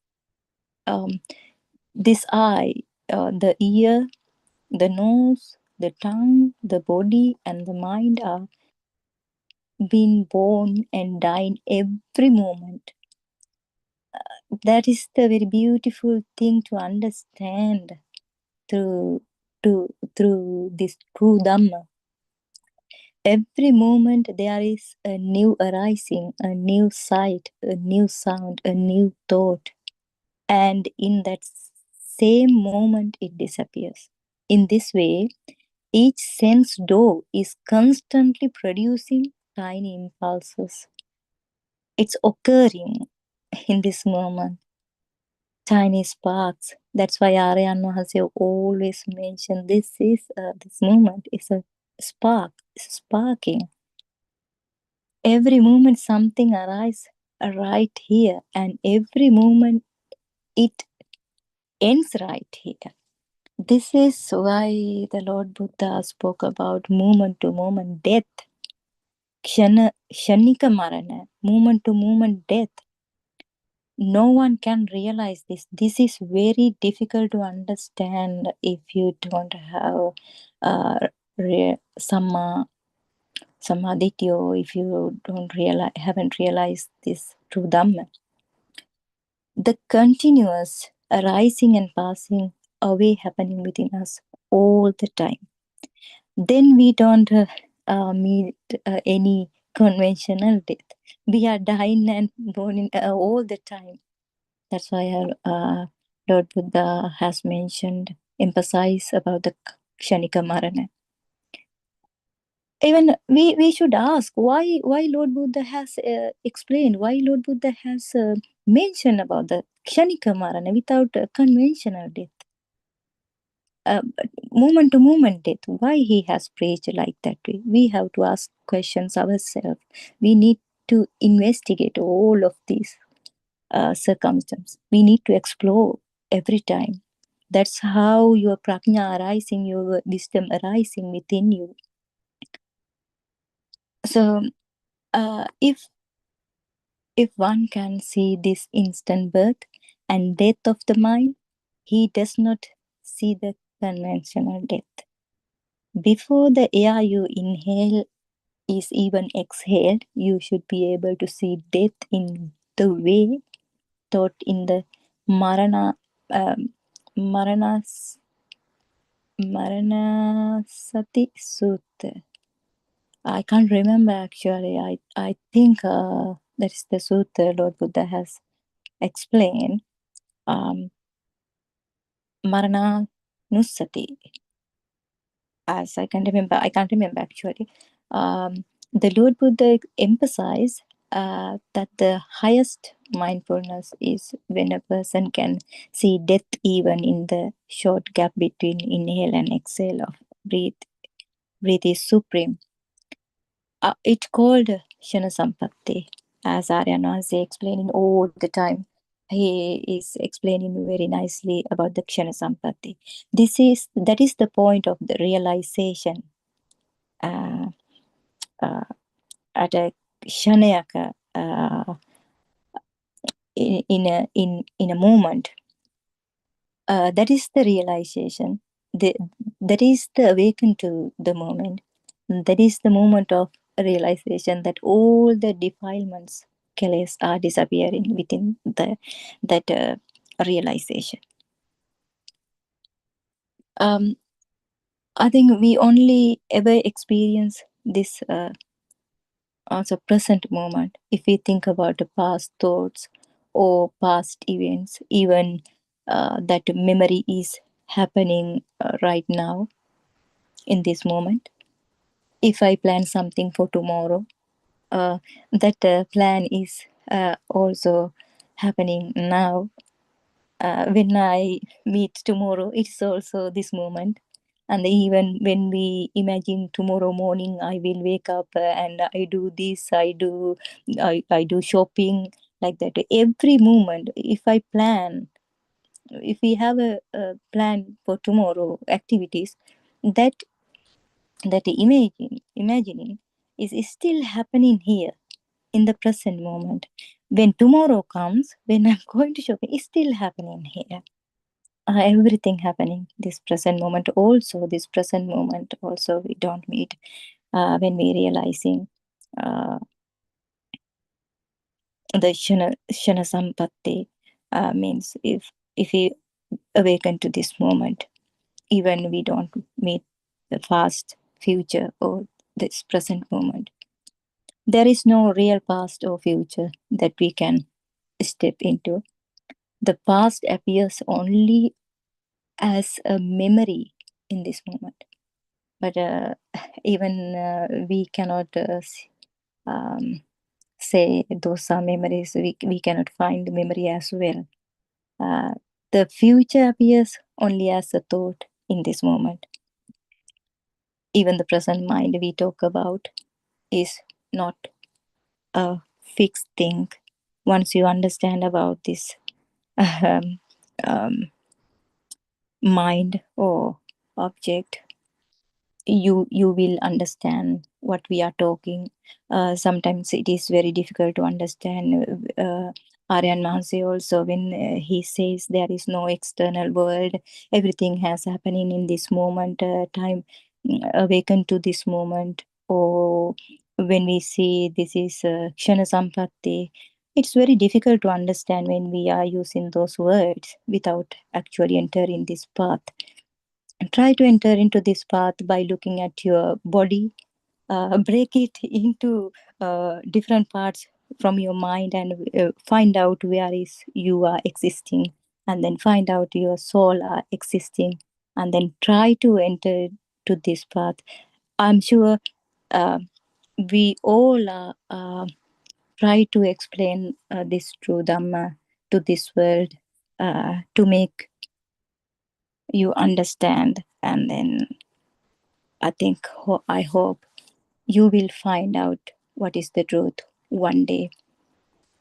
this eye, the ear, the nose, the tongue, the body, and the mind are being born and dying every moment. That is the very beautiful thing to understand through this true Dhamma. Every moment there is a new arising, a new sight, a new sound, a new thought. And in that same moment it disappears. In this way, each sense door is constantly producing tiny impulses. It's occurring in this moment. Tiny sparks. That's why Aryan Mahasev always mentioned this moment is a spark. It's sparking. Every moment something arises right here, and every moment it ends right here. This is why the Lord Buddha spoke about moment to moment death. Kshanika marana, moment to moment death. No one can realize this. This is very difficult to understand if you don't have samadhityo, if you haven't realized this true Dhamma. The continuous arising and passing away happening within us all the time. Then we don't meet any conventional death. We are dying and born all the time. That's why Lord Buddha has mentioned, emphasized about the Kshanika Marana. Even we should ask why Lord Buddha has explained, why Lord Buddha has mentioned about the Kshanika Marana without conventional death. Moment to moment death, why he has preached like that way. We have to ask questions ourselves. We need to investigate all of these circumstances. We need to explore every time. That's how your prajna arising, your wisdom arising within you. So if one can see this instant birth and death of the mind, he does not see the conventional death. Before the air you inhale is even exhaled, you should be able to see death in the way taught in the Maranasati Sutta. I can't remember actually. I think that is the sutta Lord Buddha has explained. Marananusati. As I can't remember actually. The Lord Buddha emphasized that the highest mindfulness is when a person can see death even in the short gap between inhale and exhale of breathe. Breathe is supreme. It's called Shana Sampatti, as Aryana is explaining all the time. He is explaining very nicely about the Kshana Sampatti. That is the point of the realization at a Kshanayaka in a moment. That is the realization. That is the awaken to the moment. That is the moment of realization that all the defilements, kiles, are disappearing within that realization. I think we only ever experience this also present moment if we think about the past thoughts or past events, even that memory is happening right now in this moment. If I plan something for tomorrow, that plan is also happening now. when I meet tomorrow, it's also this moment. And even when we imagine tomorrow morning, I will wake up and I do this, I do shopping, like that. Every moment, if I plan, if we have a plan for tomorrow activities, that imagining is still happening here in the present moment. When tomorrow comes, when I'm going to shopping, it's still happening here. Everything happening this present moment also. This present moment also we don't meet when we realizing the shana sampatti means if we awaken to this moment, even we don't meet the past, future, or this present moment. There is no real past or future that we can step into. The past appears only as a memory in this moment. But even we cannot say those are memories. We cannot find memory as well. The future appears only as a thought in this moment. Even the present mind we talk about is not a fixed thing. Once you understand about this um, mind or object, you will understand what we are talking. Sometimes it is very difficult to understand. Aryan Mansi also, when he says there is no external world, everything has happening in this moment, time, awaken to this moment. Or when we see this is Kshana Sampatti, it's very difficult to understand when we are using those words without actually entering this path. Try to enter into this path by looking at your body, break it into different parts from your mind, and find out where is you are existing, and then find out your soul are existing, and then try to enter to this path. I'm sure we all try to explain this true Dhamma to this world to make you understand. And then I hope you will find out what is the truth one day.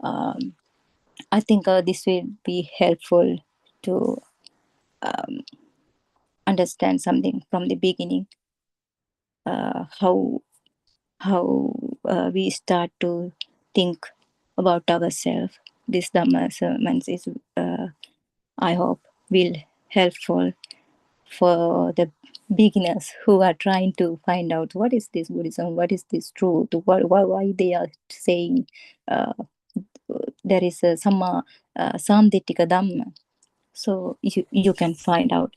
I think this will be helpful to understand something from the beginning. How we start to think about ourselves. This Dhamma sermons is, I hope, will helpful for the beginners who are trying to find out what is this Buddhism, what is this truth, why they are saying there is a Samma Samdittika Dhamma. So you can find out.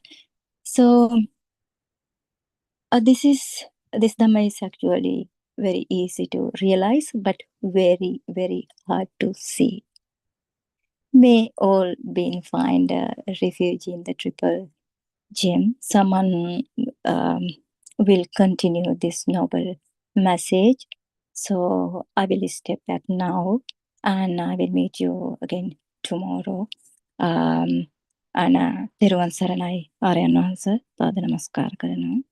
So this Dhamma is actually very easy to realize, but very, very hard to see. May all being find a refuge in the triple gem. Someone will continue this noble message. So I will step back now, and I will meet you again tomorrow. And Thiruvan Saranai Aryan Wangsa Pada Namaskar Karana.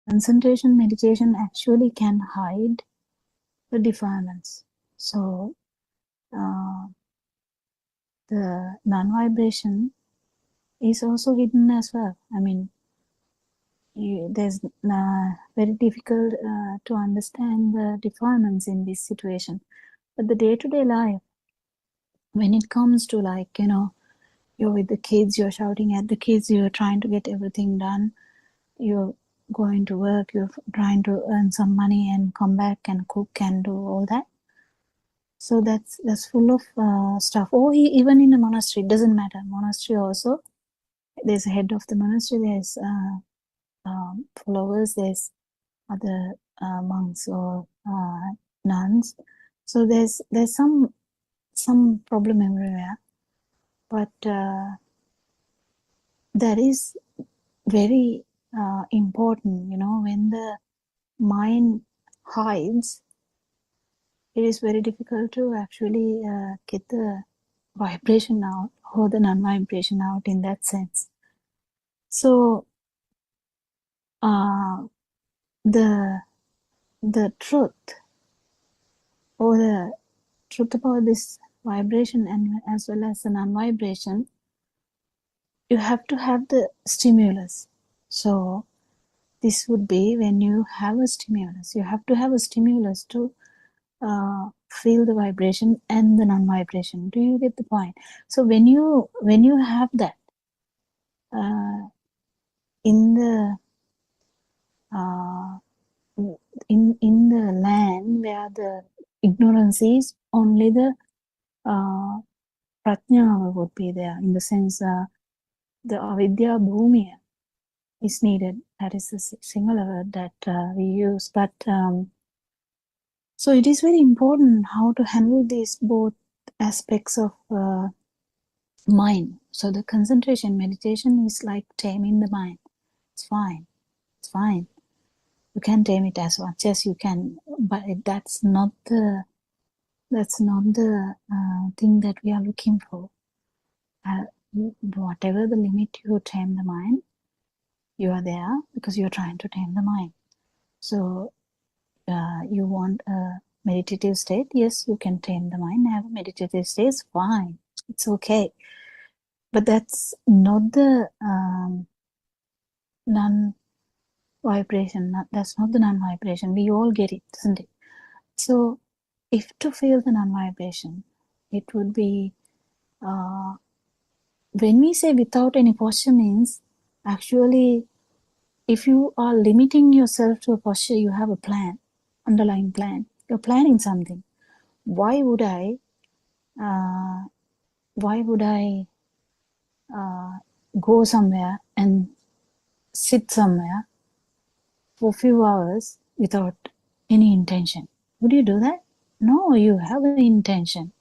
concentration meditation actually can hide the defilements. So the non-vibration is also hidden as well. I mean, there's very difficult to understand the defilements in this situation. But the day-to-day life, when it comes to, like, you know, you're with the kids, you're shouting at the kids, you're trying to get everything done, you're going to work, you're trying to earn some money and come back and cook and do all that. So that's full of stuff. Or even in a monastery, it doesn't matter. Monastery also, there's a head of the monastery, there's followers, there's other monks or nuns. So there's some problem everywhere. But that is very important, you know, when the mind hides, it is very difficult to actually get the vibration out or the non-vibration out in that sense. So the truth or the truth about this vibration and as well as the non-vibration, you have to have the stimulus. So this would be when you have a stimulus. You have to have a stimulus to feel the vibration and the non-vibration. Do you get the point? So when you have that in the land where the ignorance is, only the prajna would be there, in the sense the avidya bhumiya is needed. That is a singular word that we use. But so it is very important how to handle these both aspects of mind. So the concentration meditation is like taming the mind. It's fine. It's fine. You can tame it as much as you can, but that's not the thing that we are looking for. Whatever the limit you tame the mind, you are there because you're trying to tame the mind. So you want a meditative state, yes, you can tame the mind, have a meditative state, it's fine, it's okay. But that's not the non-vibration. That's not the non-vibration. We all get it, isn't it? So if to feel the non-vibration, it would be when we say without any posture means, actually, if you are limiting yourself to a posture, you have a plan, underlying plan. You're planning something. Why would I go somewhere and sit somewhere for a few hours without any intention? Would you do that? No, you have an intention.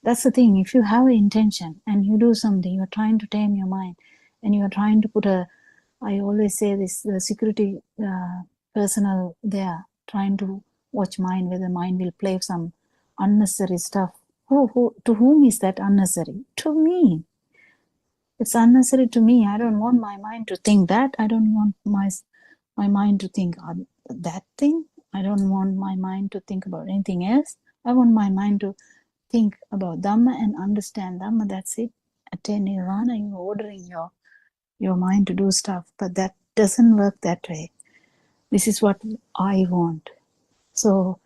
That's the thing. If you have an intention and you do something, you're trying to tame your mind and you're trying to put I always say this, the security personnel there trying to watch mind, whether mind will play some unnecessary stuff. To whom is that unnecessary? To me. It's unnecessary to me. I don't want my mind to think that. I don't want my mind to think that thing. I don't want my mind to think about anything else. I want my mind to think about Dhamma and understand Dhamma. That's it. Attain Nirvana. You're ordering your mind to do stuff, but that doesn't work that way. This is what I want. So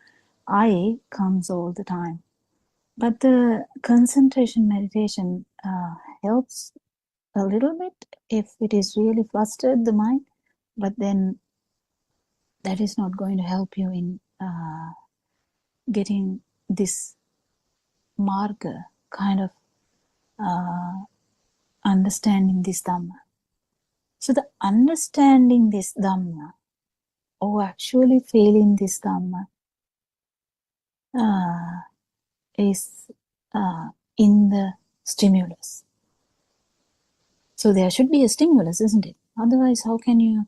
I comes all the time. But the concentration meditation helps a little bit if it is really flustered, the mind, but then that is not going to help you in getting this marga kind of understanding this Dhamma. So the understanding this Dhamma or actually feeling this Dhamma is in the stimulus. So there should be a stimulus, isn't it? Otherwise, how can you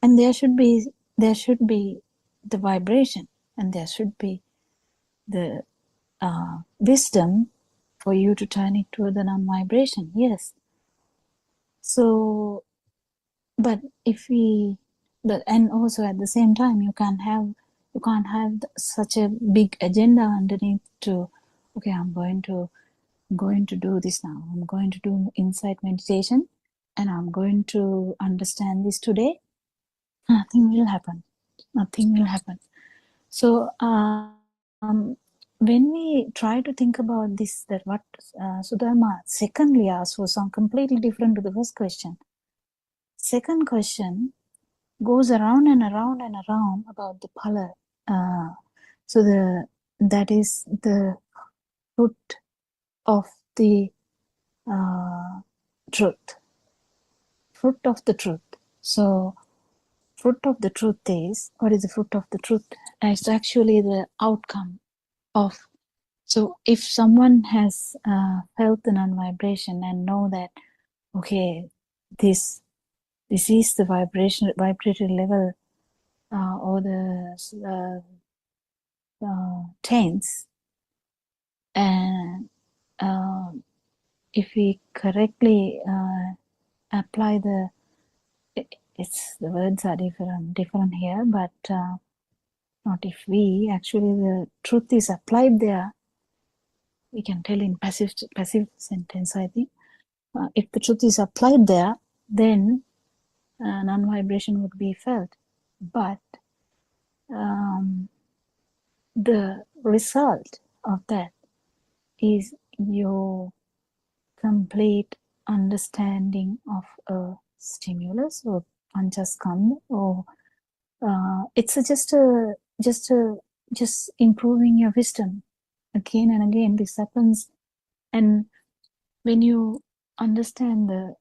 and there should be the vibration, and there should be the wisdom for you to turn it to the non-vibration. Yes. So But if we, and also at the same time, you can't have such a big agenda underneath to, okay, I'm going to do this now. I'm going to do insight meditation, and I'm going to understand this today. Nothing will happen. Nothing will happen. So when we try to think about this, that what Sudharma secondly asked was some completely different to the first question. Second question goes around and around and around about the phala. So that is the fruit of the truth. Fruit of the truth. So fruit of the truth is, what is the fruit of the truth? It's actually the outcome of. So if someone has felt the non-vibration and know that, okay, this is the vibratory level or the tense, and if we correctly apply the words are different here, but not if we actually, the truth is applied there. We can tell in passive sentence, I think. If the truth is applied there, then non-vibration would be felt. But the result of that is your complete understanding of a stimulus or panchaskandha, or it's just improving your wisdom again and again. This happens, and when you understand the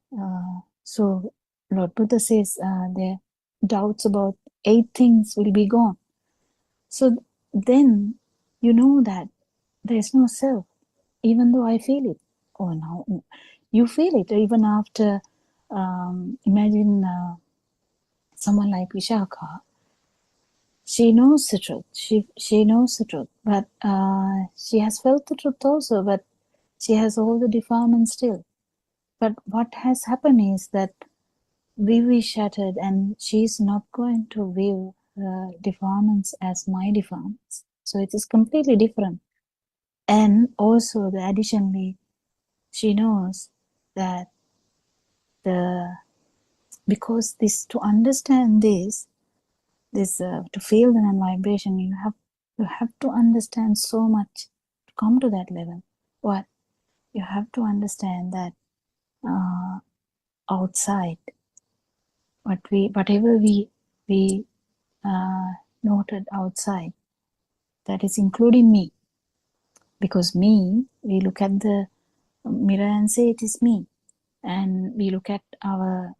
so Lord Buddha says the doubts about 8 things will be gone. So then you know that there is no self, even though I feel it. Oh no, you feel it even after. Imagine someone like Vishaka. She knows the truth. She knows the truth, but she has felt the truth also. But she has all the defilements still. But what has happened is that we shattered, and she's not going to view defilements as my defilements. So it is completely different. And also, additionally, she knows that because this, to understand this to feel the non-vibration, you have to understand so much to come to that level. What you have to understand that outside, whatever we noted outside, that is including me, because me, we look at the mirror and say it is me, and we look at our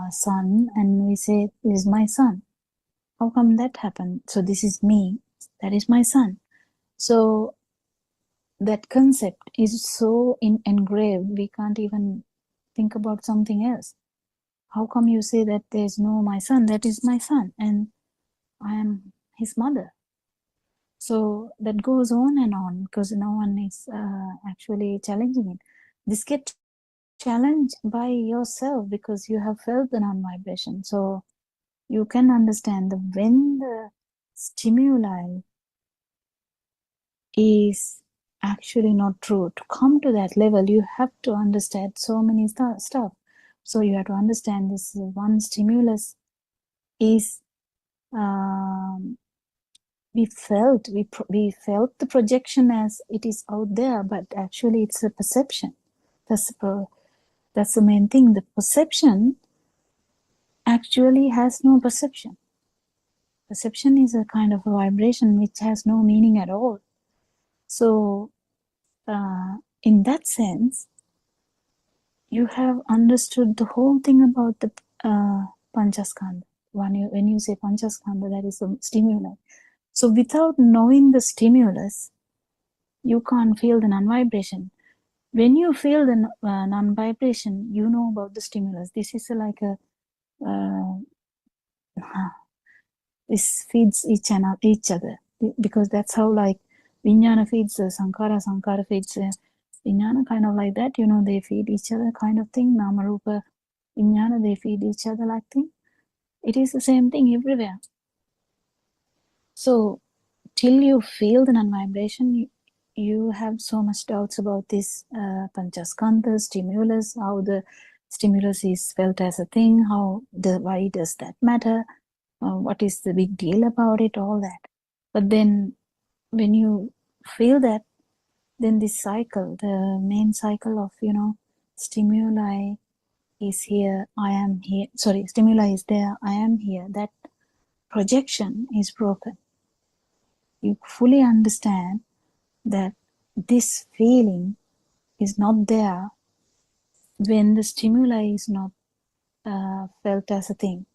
son and we say this is my son. How come that happened? So this is me, that is my son. So that concept is so engraved, we can't even think about something else. How come you say that there's no my son? That is my son, and I am his mother. So that goes on because no one is actually challenging it. This gets challenged by yourself because you have felt the non-vibration. So you can understand that when the stimuli is actually not true, to come to that level, you have to understand so many stuff. So you have to understand this one stimulus is we felt the projection as it is out there, but actually it's a perception. That's the main thing. The perception actually has no perception. Perception is a kind of a vibration which has no meaning at all. So in that sense, you have understood the whole thing about the panchaskandha. When you say panchaskandha, that is a stimulus. So without knowing the stimulus, you can't feel the non-vibration. When you feel the non-vibration, you know about the stimulus. This is like a this feeds each other, because that's how like Vijnana feeds Sankara feeds Vijnana, kind of like that. They feed each other, kind of thing. Nama Rupa Vijnana, they feed each other like thing. It is the same thing everywhere. So till you feel the non-vibration, you have so much doubts about this Panchaskandha stimulus, how the stimulus is felt as a thing, why does that matter, what is the big deal about it, all that. But then when you feel that, then this cycle, the main cycle of, stimuli is here, I am here, sorry, stimuli is there, I am here, that projection is broken. You fully understand that this feeling is not there when the stimuli is not felt as a thing.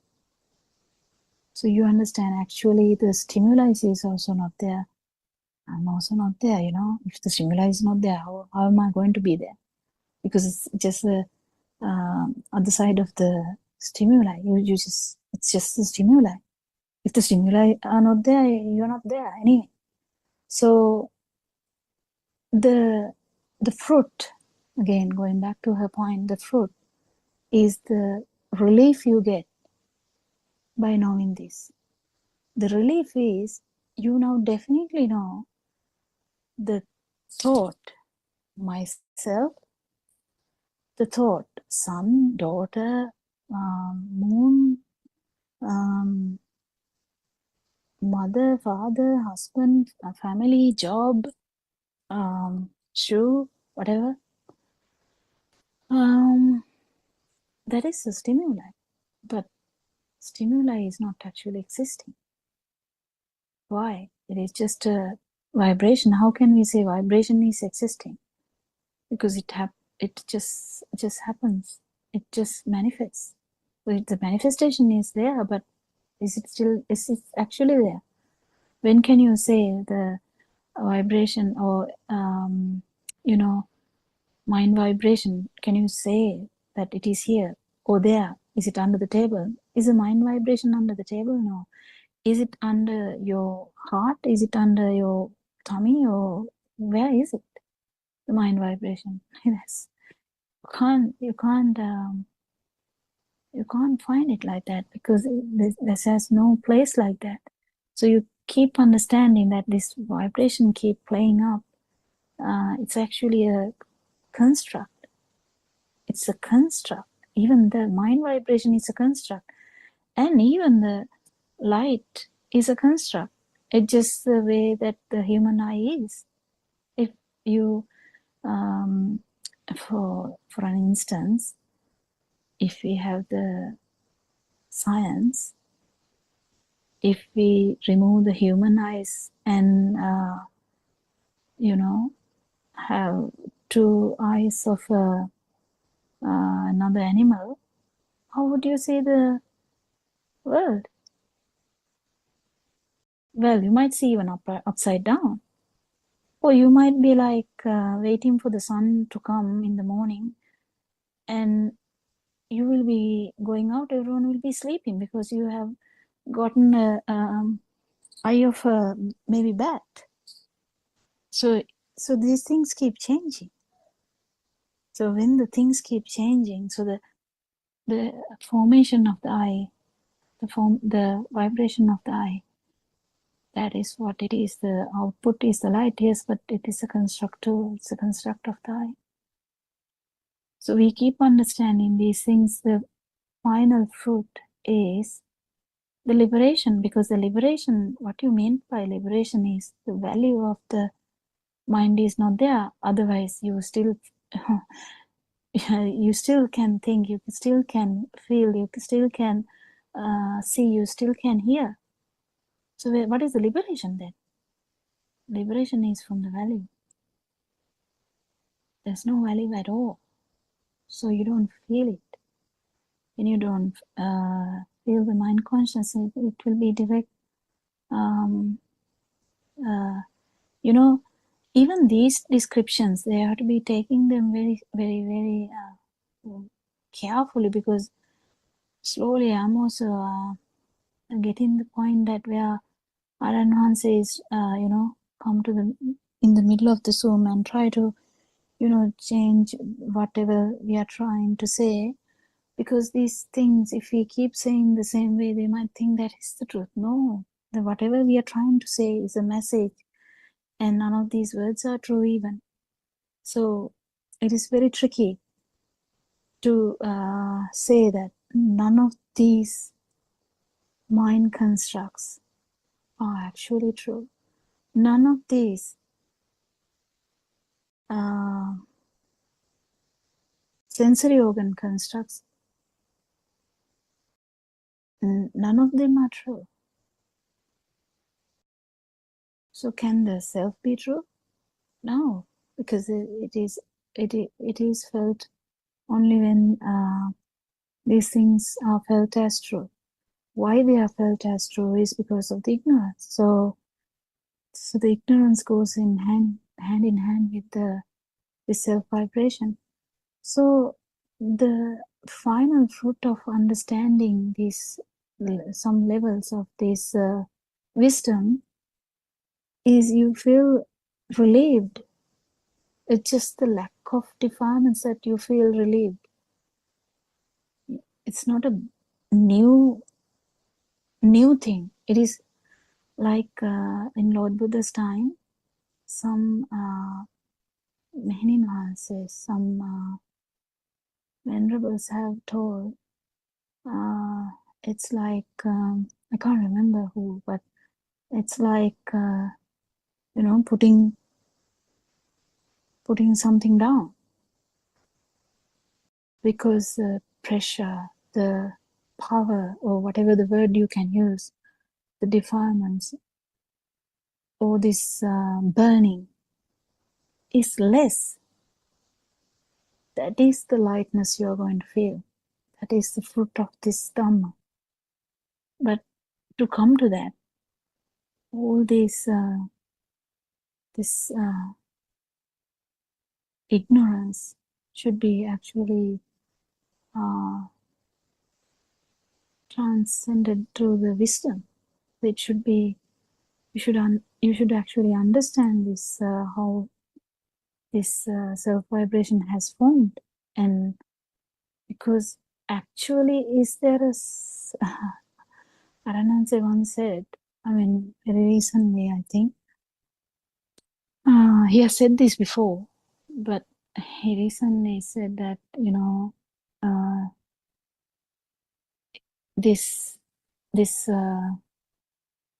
So you understand actually the stimuli is also not there. I'm also not there, If the stimuli is not there, how am I going to be there? Because it's just the other side of the stimuli. It's just the stimuli. If the stimuli are not there, you're not there anyway. So the fruit, again going back to her point, the fruit is the relief you get by knowing this. The relief is you now definitely know the thought myself, the thought son, daughter, moon, mother, father, husband, family, job, shoe, whatever. That is a stimuli, but stimuli is not actually existing. Why? It is just a vibration. How can we say vibration is existing? Because it just happens. It just manifests. So the manifestation is there, but is it actually there? When can you say the vibration or mind vibration? Can you say that it is here or there? Is it under the table? Is the mind vibration under the table? No. Is it under your heart? Is it under your tummy? Or where is it? The mind vibration. Yes. You can't find it like that, because this has no place like that. So you keep understanding that this vibration keep playing up. It's actually a construct. It's a construct. Even the mind vibration is a construct, and even the light is a construct. It's just the way that the human eye is. If you, for an instance, if we have the science, if we remove the human eyes and have two eyes of another animal, how would you see the world? Well, you might see even upside down. Or you might be like waiting for the sun to come in the morning, and you will be going out, everyone will be sleeping because you have gotten an eye of a maybe bat. So these things keep changing. So when the things keep changing, so the formation of the eye, the vibration of the eye, that is what it is. The output is the light, yes, but it is a construct too. It's a construct of the eye. So we keep understanding these things. The final fruit is the liberation, because the liberation, what you mean by liberation is the value of the mind is not there. Otherwise, you still you still can think, you still can feel, you still can see, you still can hear. So what is the liberation then? Liberation is from the value. There's no value at all. So you don't feel it. When you don't feel the mind consciousness, it will be direct. Even these descriptions, they have to be taking them very, very, very carefully, because slowly I'm also getting the point that where Aran says, come to in the middle of the Zoom and try to, change whatever we are trying to say. Because these things, if we keep saying the same way, they might think that is the truth. No, whatever we are trying to say is a message, and none of these words are true even. So it is very tricky to say that none of these mind constructs are actually true. None of these sensory organ constructs, none of them are true. So can the self be true? No, because it is felt only when these things are felt as true. Why they are felt as true is because of the ignorance. So the ignorance goes in hand in hand with the self vibration. So the final fruit of understanding these some levels of this wisdom is you feel relieved. It's just the lack of defilements that you feel relieved. It's not a new thing. It is like in Lord Buddha's time, some many nuances, some venerables have told. It's like I can't remember who, but it's like putting something down, because the pressure, the power, or whatever the word you can use, the defilements, or this burning is less. That is the lightness you are going to feel. That is the fruit of this Dhamma. But to come to that, all this ignorance should be actually transcended through the wisdom. It should be, you should actually understand this, how this self vibration has formed, and because actually, is there a Arananse once said, I mean, very recently, I think, he has said this before, but he recently said that, this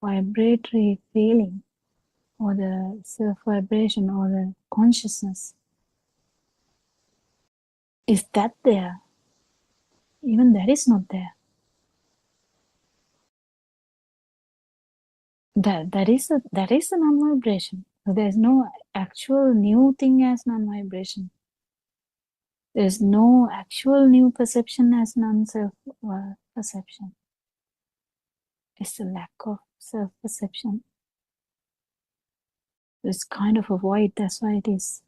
vibratory feeling, or the self vibration, or the consciousness, is that there? Even that is not there. That is a non-vibration. So there's no actual new thing as non-vibration. There's no actual new perception as non-self perception. It's the lack of self-perception. It's kind of a void. That's why it is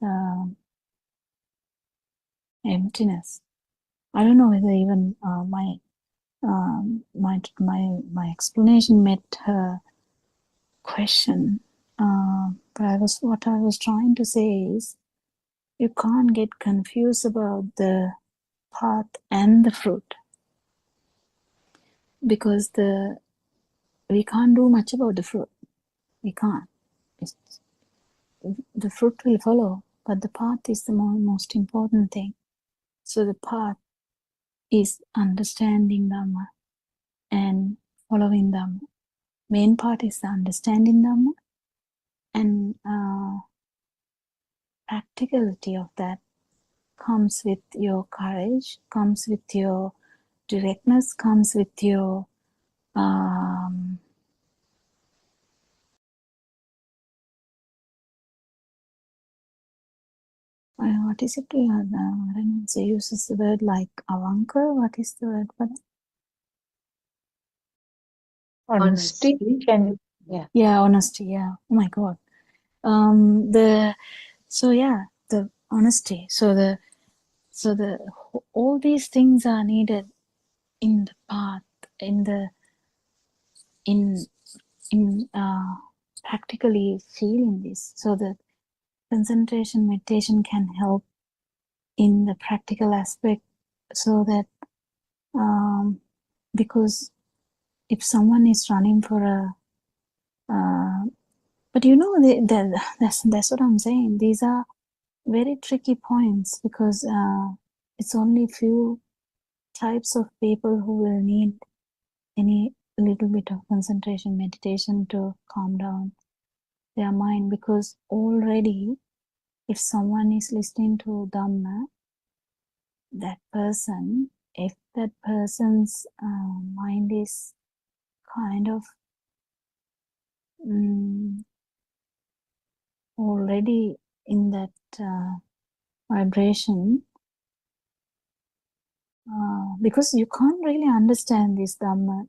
emptiness. I don't know whether even my explanation met her question. But what I was trying to say is, you can't get confused about the path and the fruit, because we can't do much about the fruit. We can't. The fruit will follow, but the path is the most important thing. So the path is understanding Dhamma and following Dhamma. Main part is the understanding Dhamma, and practicality of that comes with your courage, comes with your directness, comes with your what is it? Renanse uses the word like avanka. What is the word for that? Honesty. Can you? Yeah. Yeah, honesty. Yeah. Oh my God. The honesty. So all these things are needed in the path, in practically feeling this. So the concentration meditation can help in the practical aspect, so that Because if someone is running for a but you know, that's what I'm saying. These are very tricky points because it's only few types of people who will need any little bit of concentration meditation to calm down their mind, because already if someone is listening to Dhamma, that person, if that person's mind is kind of already in that vibration, because you can't really understand this Dhamma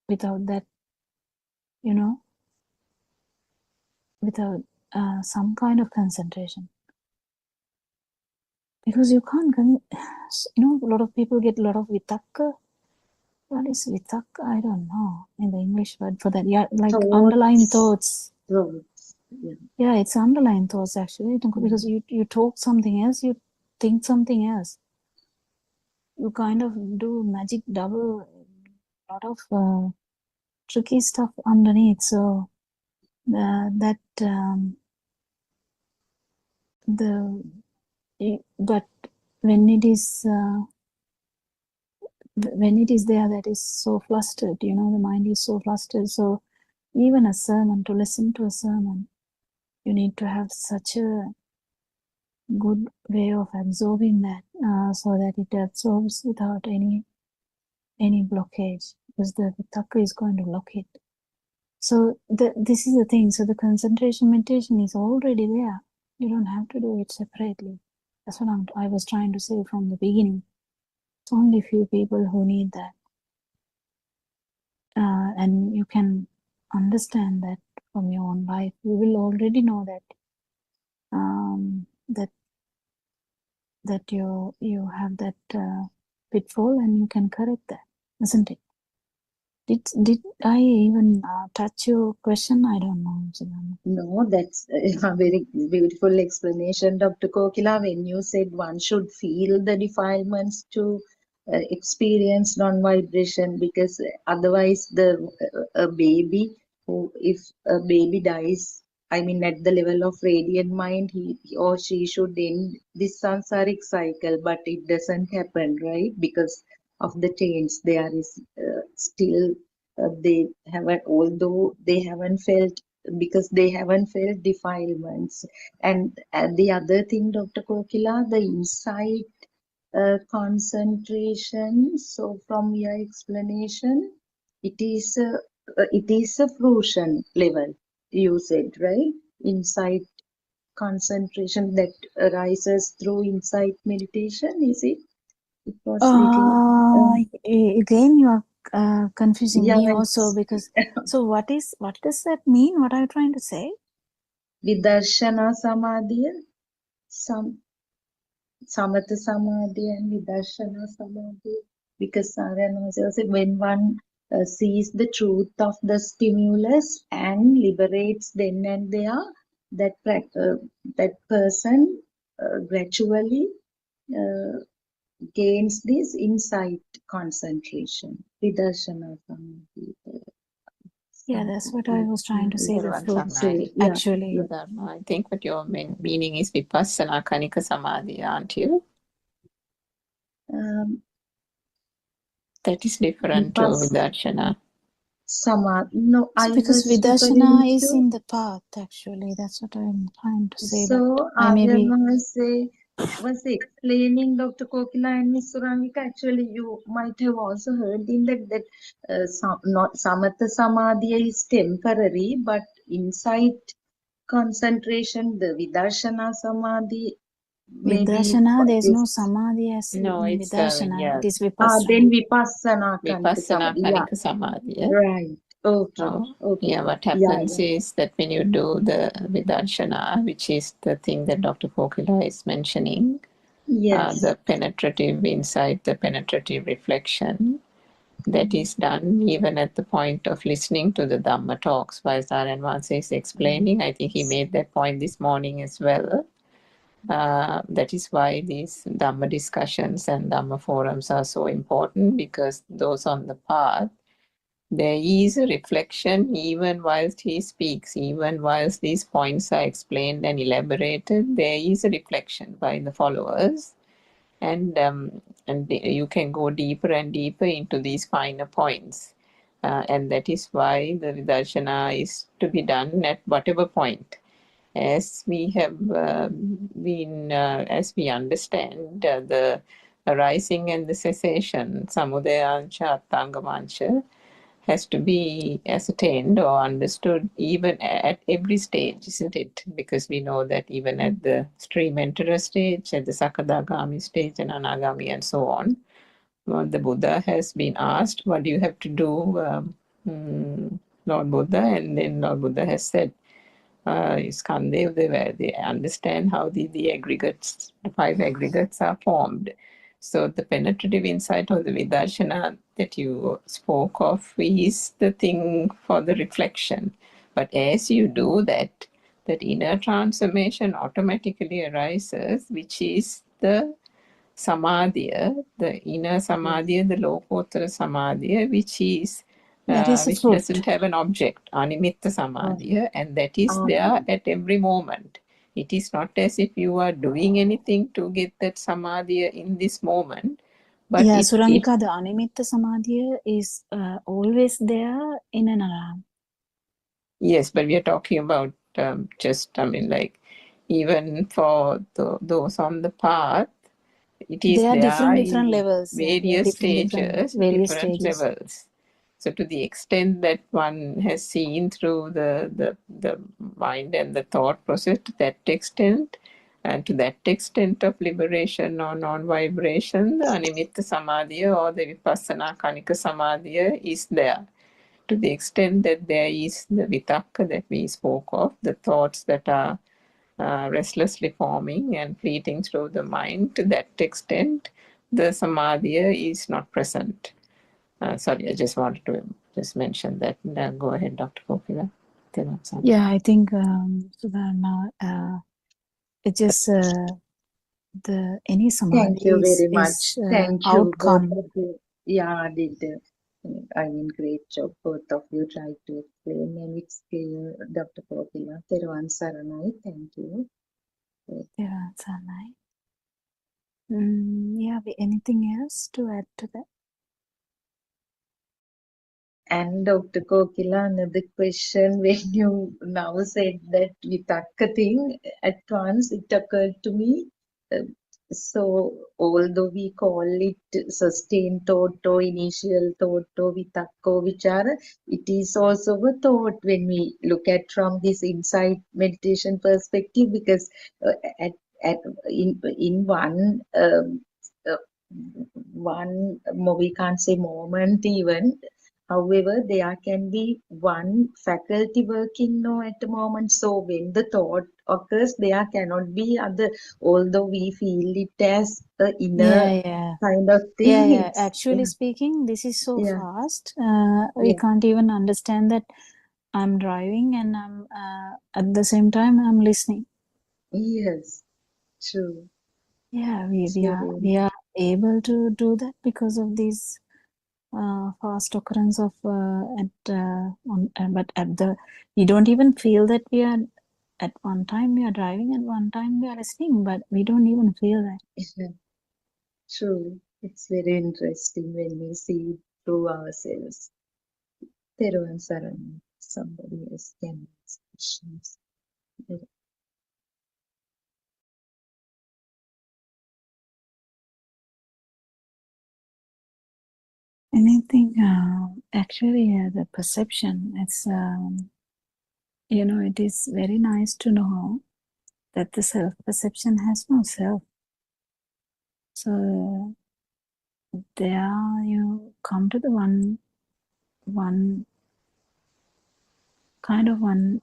without that, you know, without some kind of concentration. Because you can't, you know, a lot of people get a lot of vitakka. What is vitakka? I don't know in the English word for that. Yeah, like underlying thoughts. Yeah, it's underlying thoughts actually, because you talk something else, you think something else. You kind of do magic double, a lot of tricky stuff underneath. So but when it is there, that is so flustered, you know, the mind is so flustered. So even a sermon, to listen to a sermon, you need to have such a good way of absorbing that, so that it absorbs without any blockage, because the vitakka is going to block it. So this is the thing. So the concentration meditation is already there. You don't have to do it separately. That's what I was trying to say from the beginning. It's only a few people who need that. And you can understand that from your own life. You will already know that that you have that pitfall, and you can correct that, isn't it? Did I even touch your question? I don't know. No, that's a very beautiful explanation, Dr. Kokila. When you said one should feel the defilements to experience non-vibration, because otherwise a baby if a baby dies, I mean at the level of radiant mind, he or she should end this samsaric cycle, but it doesn't happen, right? Because of the change, there is still they haven't, although they haven't felt, because they haven't felt defilements. And the other thing, Dr. Kokila, the insight concentration. So from your explanation, it is a fruition level, you said, right? Insight concentration that arises through insight meditation, is it? It was little. Again, you are confusing Yeah, me also, because so what does that mean? What are you trying to say? Vidarshana Samadhiya, Samatha Samadhi and Vidarshana Samadhi. Because Sarana says when one sees the truth of the stimulus and liberates then and there, that person gradually gains this insight concentration. Vidarshana Samadhi. Yeah, that's what I was trying to say. The fruit, Samadhi. actually. I think what your meaning is Vipassana Kanika Samadhi, aren't you? That is different to Vidarshana. No, I because was Vidarshana is in the path, actually. That's what I'm trying to say. So I was explaining, Dr. Kokila and Ms. Surangika, actually you might have also heard in that not Samatha Samadhi is temporary, but insight concentration, the Vidarshana Samadhi, Vidarshana, there's no Samadhi as no, in it's Vidarshana. It is Vipassana. Then Vipassana Kanika Samadhi. Yeah. Right. Okay. Okay. Yeah, what happens is that when you do the Vidarshana, which is the thing that Dr. Kokila is mentioning, the penetrative insight, the penetrative reflection, that is done even at the point of listening to the Dhamma talks. While Saranvasa is explaining, I think he made that point this morning as well, That is why these Dhamma discussions and Dhamma forums are so important, because those on the path, there is a reflection even whilst he speaks, even whilst these points are explained and elaborated, there is a reflection by the followers. And you can go deeper and deeper into these finer points. And that is why the Vidarshana is to be done at whatever point. As we have as we understand the arising and the cessation, Samudayancha, Attangamansha, has to be ascertained or understood even at every stage, isn't it? Because we know that even at the stream enterer stage, at the Sakadagami stage, and Anagami, and so on, the Buddha has been asked, what do you have to do, Lord Buddha? And then Lord Buddha has said, Skandha, where they understand how the aggregates, the five aggregates are formed. So the penetrative insight or the Vidarshana that you spoke of is the thing for the reflection. But as you do that, that inner transformation automatically arises, which is the samadhiya, the inner samadhiya, the lokottara samadhiya, which is That is a which fruit. doesn't have an object, animitta samadhiya, and that is there at every moment. It is not as if you are doing anything to get that samadhiya in this moment, but Yeah, it Suramika, the Animitta Samadhi is always there in and around. yes, but we are talking about just, I mean, like, even for those on the path, it is There are there different in levels. Yeah, there are various different various different stages. levels. So to the extent that one has seen through the mind and the thought process, to that extent, and to that extent of liberation or non-vibration, the Animitta Samadhi or the Vipassana Kanika Samadhi is there. To the extent that there is the vitakka that we spoke of, the thoughts that are restlessly forming and fleeting through the mind, to that extent, the samadhi is not present. Sorry, I just wanted to just mention that. Go ahead, Dr. Kokila. Yeah, I think Sudharma, it just any Thank you samadhi very much. is Thank you, both outcome. of you. Yeah, did I mean, great job. Both of you tried to explain, and it's clear, Dr. Kokila. Teruvan Saranai, thank you. Yeah, it's nice. Yeah, anything else to add to that? And Dr. Kokila, another question. When you now said that vitakka thing, at once it occurred to me. So, although we call it sustained thought or initial thought or vitakka, vichara, it is also a thought when we look at from this insight meditation perspective, because at, at in uh, we can't say moment even. However, there can be one faculty working now at the moment. So when the thought occurs, there cannot be other, although we feel it as a inner Yeah. kind of Yeah, thing. yeah. It's, Actually speaking, this is so yeah, fast. We yeah, can't even understand that I'm driving and I'm at the same time I'm listening. yes, true. Yeah, It's very, we are able to do that because of these fast occurrence of but at the we don't even feel that we are at one time we are driving and one time we are listening, but we don't even feel that. yeah, true. It's very interesting when we see it through ourselves. Teruvan Saran, somebody else can ask questions. Anything actually the perception, it's it is very nice to know that the self perception has no self. So there you come to the one kind of one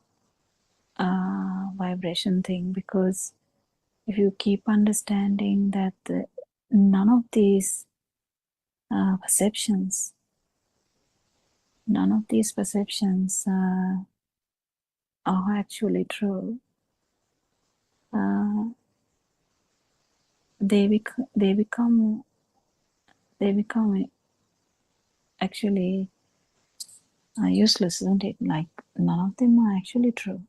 vibration thing, because if you keep understanding that none of these perceptions are actually true, they become actually useless, isn't it? Like none of them are actually true.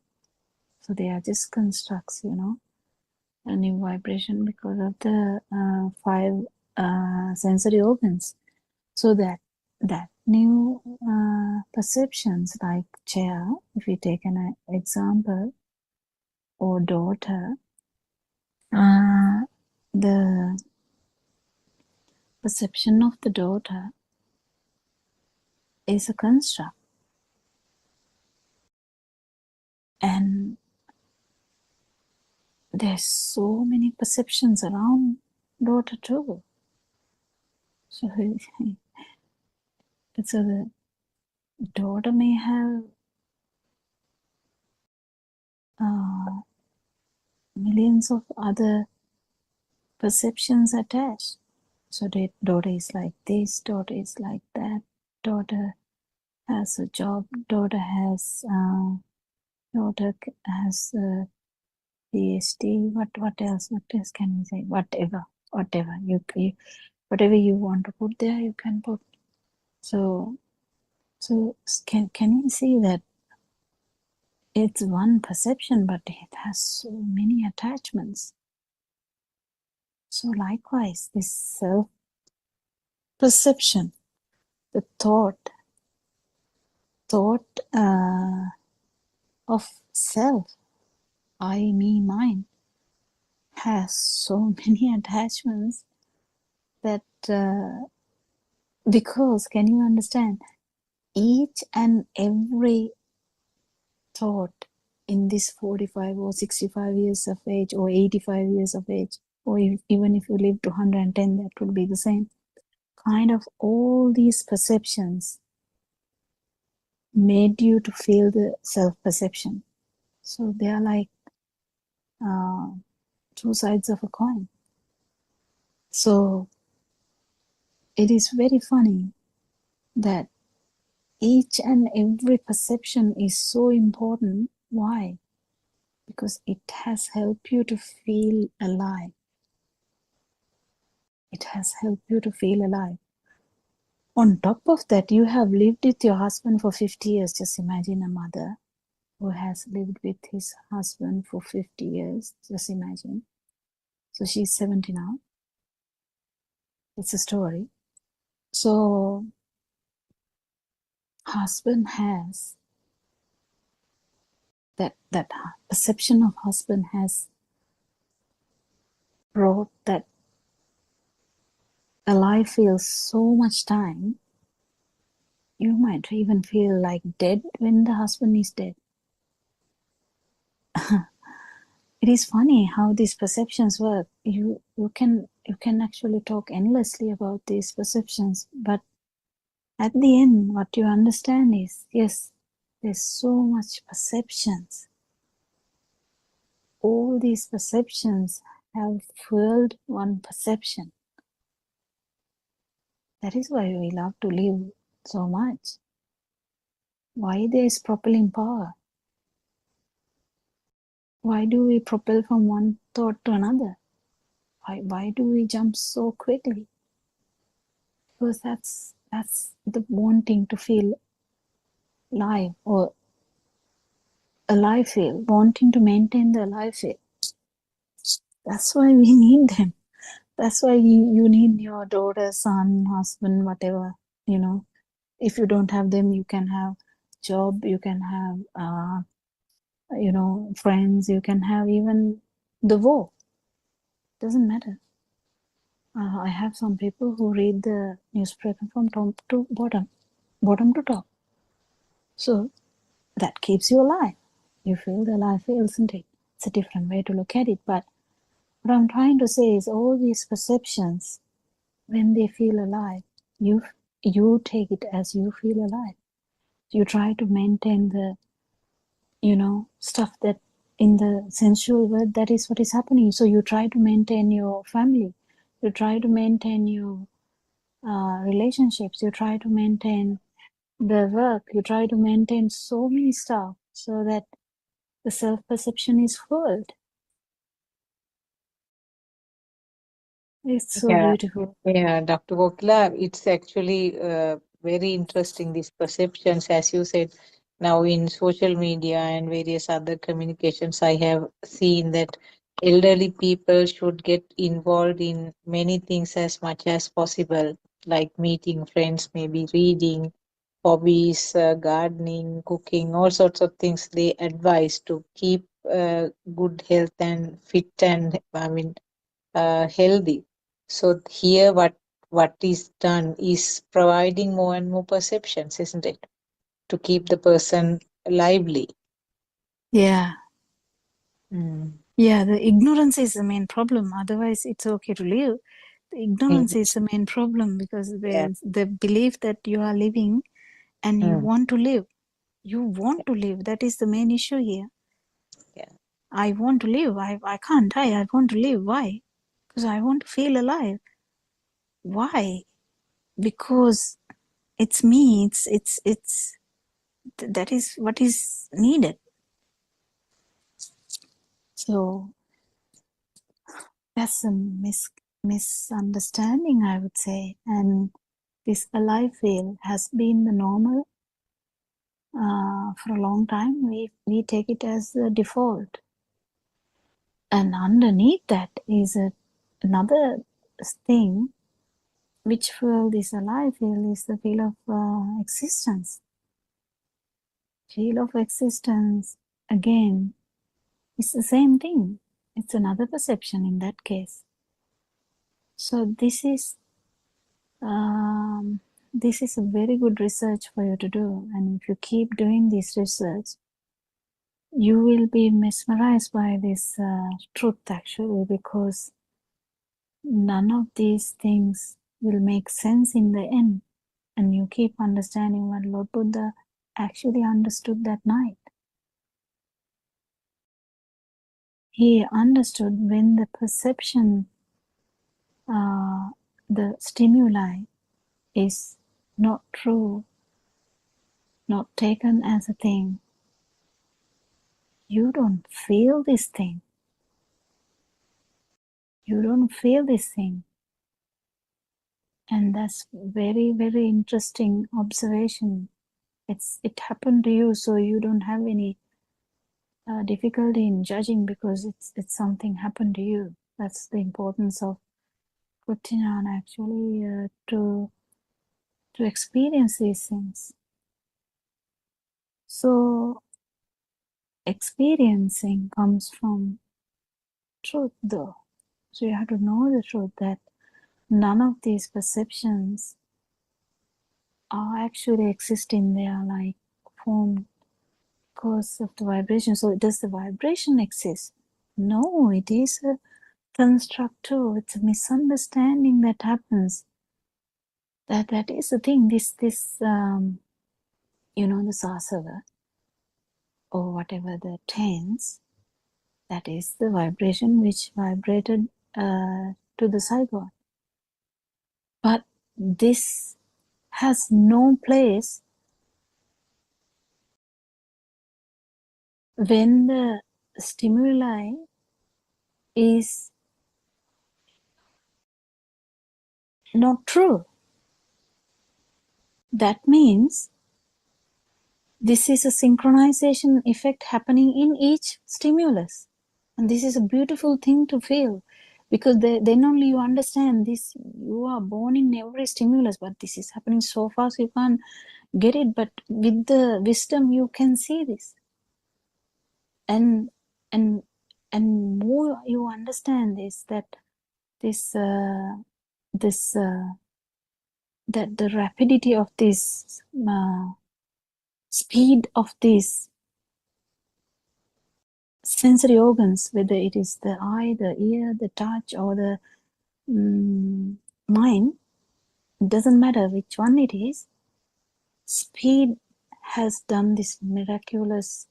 So they are just constructs, a new vibration because of the five sensory organs. So that new perceptions, like chair, if we take an example, or daughter, the perception of the daughter is a construct, and there's so many perceptions around daughter too. So the daughter may have millions of other perceptions attached. So the daughter is like this, daughter is like that, daughter has a job, daughter has a PhD. What else? What else can we say? Whatever you whatever you want to put there, you can put. So can you see that it's one perception, but it has so many attachments. So likewise, this self-perception, the thought of self, I, me, mine, has so many attachments that because, can you understand, each and every thought in this 45 or 65 years of age or 85 years of age, or even if you live to 110, that would be the same kind of, all these perceptions made you to feel the self-perception. So they are like two sides of a coin. So it is very funny that each and every perception is so important. Why? Because it has helped you to feel alive. It has helped you to feel alive. On top of that, you have lived with your husband for 50 years. Just imagine a mother who has lived with his husband for 50 years. Just imagine. So she's 70 now. It's a story. So husband has that perception of husband has brought that alive feels so much time. You might even feel like dead when the husband is dead. It is funny how these perceptions work. You can actually talk endlessly about these perceptions, but at the end, what you understand is, yes, there's so much perceptions. All these perceptions have fueled one perception. That is why we love to live so much. Why there is propelling power? Why do we propel from one thought to another? Why do we jump so quickly? Because that's the wanting to feel live, or alive feel, wanting to maintain the alive feel. That's why we need them. That's why you need your daughter, son, husband, whatever, If you don't have them, you can have job, you can have, friends, you can have even the war. Doesn't matter. I have some people who read the newspaper from top to bottom to top. So that keeps you alive. You feel the alive feel, isn't it? It's a different way to look at it. But what I'm trying to say is all these perceptions, when they feel alive, you take it as you feel alive. You try to maintain the, stuff that in the sensual world, that is what is happening. So you try to maintain your family. You try to maintain your relationships. You try to maintain the work. You try to maintain so many stuff so that the self-perception is full. It's so Yeah, beautiful. yeah, Dr. Kokila, it's actually very interesting, these perceptions, as you said. Now, in social media and various other communications, I have seen that elderly people should get involved in many things as much as possible, like meeting friends, maybe reading, hobbies, gardening, cooking, all sorts of things they advise to keep good health and fit and, healthy. So here, what is done is providing more and more perceptions, isn't it, to keep the person lively. Yeah. Mm. Yeah, the ignorance is the main problem. Otherwise, it's okay to live. The ignorance Mm. is the main problem because Yeah. the belief that you are living and you Mm. want to live. You want to live. That is the main issue here. Yeah. I want to live. I can't die. I want to live. Why? Because I want to feel alive. Why? Because it's me. That is what is needed. So that's a misunderstanding, I would say. And this alive feel has been the normal for a long time. We take it as the default. And underneath that is another thing which feel this alive feel is the feel of existence. Feel of existence, again, is the same thing. It's another perception in that case. So this is a very good research for you to do, and if you keep doing this research, you will be mesmerized by this truth actually, because none of these things will make sense in the end, and you keep understanding what Lord Buddha actually understood that night. He understood when the perception, the stimuli is not true, not taken as a thing, you don't feel this thing. You don't feel this thing. And that's very, very interesting observation. It happened to you, so you don't have any difficulty in judging because it's something happened to you. That's the importance of Kutinan actually, to experience these things. So experiencing comes from truth though. So you have to know the truth that none of these perceptions are actually existing. They are like formed because of the vibration. So does the vibration exist? No, it is a construct too. It's a misunderstanding that happens. That is the thing. This the sasava or whatever the tense, that is the vibration which vibrated to the zygote. But this has no place when the stimuli is not true. That means this is a synchronization effect happening in each stimulus. And this is a beautiful thing to feel, because then only you understand this. You are born in every stimulus, but this is happening so fast you can't get it. But with the wisdom, you can see this. And more you understand this, that that the rapidity of this speed of these sensory organs, whether it is the eye, the ear, the touch, or the mind, it doesn't matter which one it is, speed has done this miraculous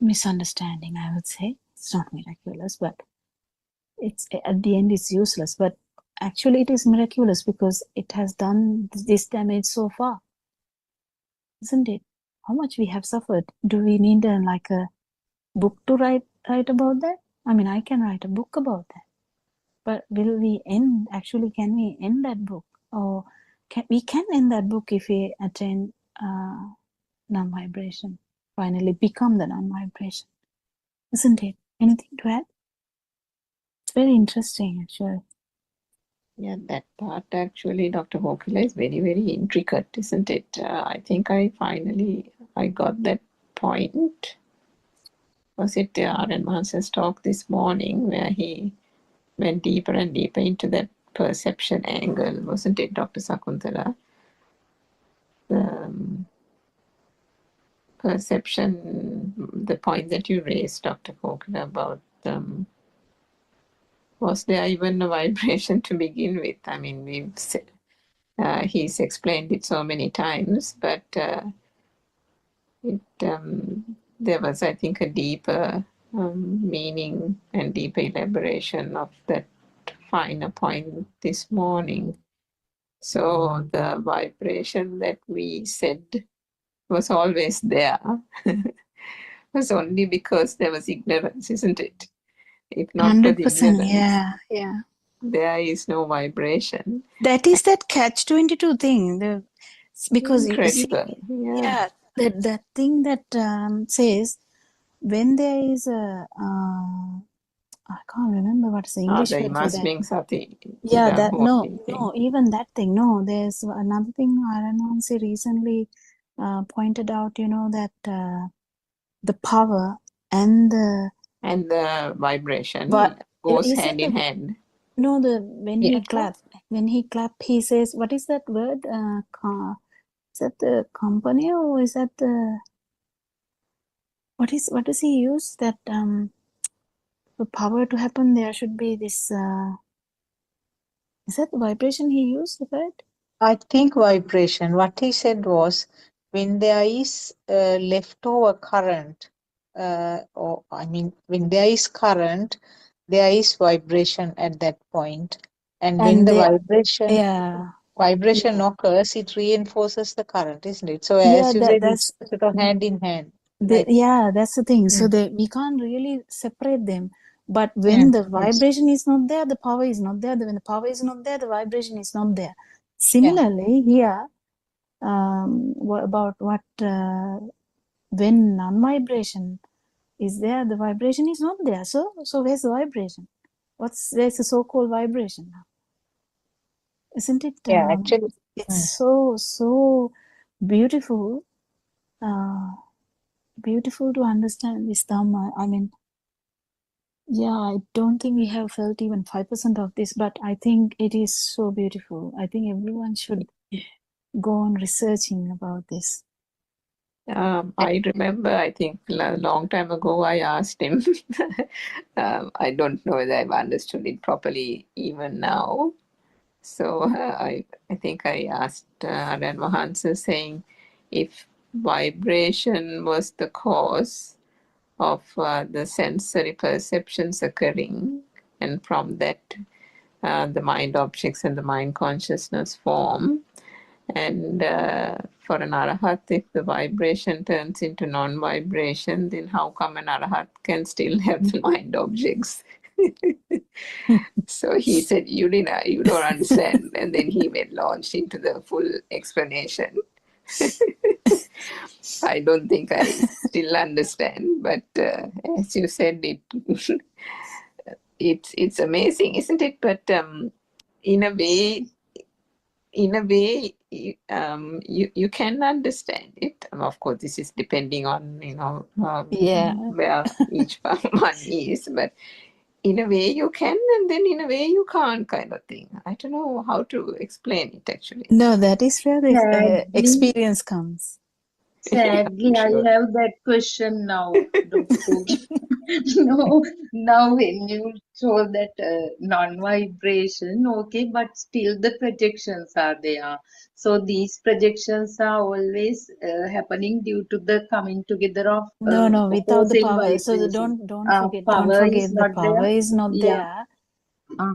misunderstanding, I would say. It's not miraculous, but it's at the end it's useless, but actually it is miraculous because it has done this damage so far, isn't it? How much we have suffered. Do we need a book to write about that? I mean, I can write a book about that. But will we end, actually, can we end that book? Or we can end that book if we attain non-vibration, finally become the non-vibration. Isn't it? Anything to add? It's very interesting, actually. Yeah, that part actually, Dr. Kokila, is very, very intricate, isn't it? I think I got that point. Was it R.N. Mans's talk this morning where he went deeper and deeper into that perception angle, wasn't it, Dr. Sakuntala? The perception, the point that you raised, Dr. Kokila, about was there even a vibration to begin with? I mean, he's explained it so many times, but there was, I think, a deeper meaning and deeper elaboration of that finer point this morning. So the vibration that we said was always there was only because there was ignorance, isn't it? If not for the 100%, ignorance, yeah. there is no vibration. That is that catch-22 thing. Because you see, Incredible. Yeah. that thing that says when there is a I can't remember what's the English word for that. Sati. Yeah, that no, even that thing. No, there's another thing Aranansi recently pointed out. That the power and the vibration goes hand in hand. No, when he clap, he says, what is that word? Is that the company or is that the what does he use? That for power to happen, there should be this. Is that the vibration he used? The word? I think vibration. What he said was, when there is leftover current, when there is current, there is vibration at that point. And when the vibration occurs, it reinforces the current, isn't it? So as you said, it's sort of hand in hand. That's the thing. So we can't really separate them. But when the vibration is not there, the power is not there. When the power is not there, the vibration is not there. Similarly, here, when non-vibration is there, the vibration is not there. So where's the vibration? Where's the so-called vibration now? Isn't it? Yeah, actually, it's so beautiful. Beautiful to understand this Dhamma. I mean, I don't think we have felt even 5% of this, but I think it is so beautiful. I think everyone should go on researching about this. I remember, I think a long time ago, I asked him, I don't know whether I've understood it properly even now. So I think I asked Aran Mahansa saying, if vibration was the cause of the sensory perceptions occurring, and from that the mind objects and the mind consciousness form, and for an arahat, if the vibration turns into non-vibration, then how come an arahat can still have the mind objects? So he said, you don't understand. And then he went launched into the full explanation. I don't think I still understand, but as you said, it's amazing, isn't it? But in a way, you can understand it. Of course, this is depending on where each one is, but in a way you can, and then in a way you can't, kind of thing. I don't know how to explain it actually. No, that is where the experience comes. Sadly, I have that question now, now when you told that non-vibration, okay, but still the projections are there. So these projections are always happening due to the coming together of no, without the power. vibration. So don't forget the power is not there.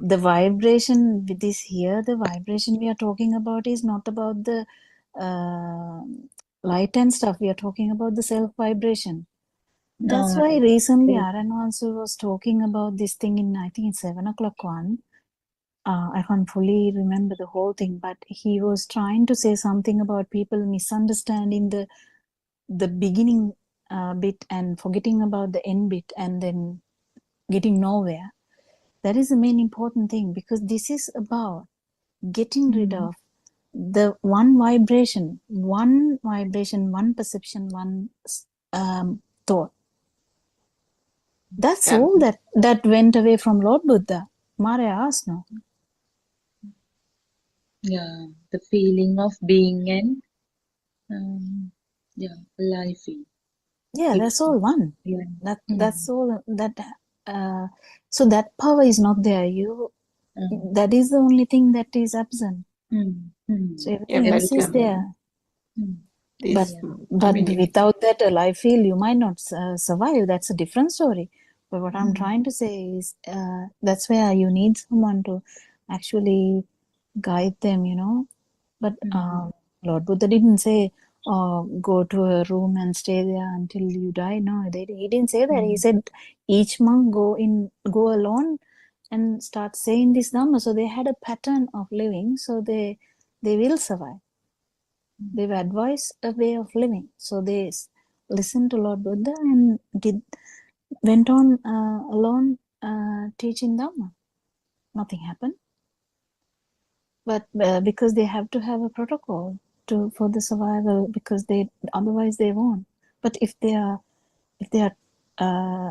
The vibration with this here, the vibration we are talking about is not about the light and stuff. We are talking about the self vibration. That's why recently Aaron also was talking about this thing in, I think it's 7 o'clock one. I can't fully remember the whole thing, but he was trying to say something about people misunderstanding the beginning bit and forgetting about the end bit and then getting nowhere. That is the main important thing, because this is about getting rid of the one vibration, one perception, one thought. That's Yeah. all that went away from Lord Buddha. Mare asked, no? Yeah, the feeling of being and life. Yeah, that's all one. Yeah. That's all that. So that power is not there. That is the only thing that is absent. So everything Yeah, else but is there. But this, I mean, without that alive feel, you might not survive. That's a different story. But what I'm trying to say is that's where you need someone to actually guide them, you know. But Lord Buddha didn't say, go to a room and stay there until you die. No, he didn't say that. He said each monk go alone and start saying this Dhamma. So they had a pattern of living, so they will survive. They've advised a way of living. So they listened to Lord Buddha and went on alone teaching Dhamma. Nothing happened. But because they have to have a protocol for the survival, because otherwise they won't. But if they are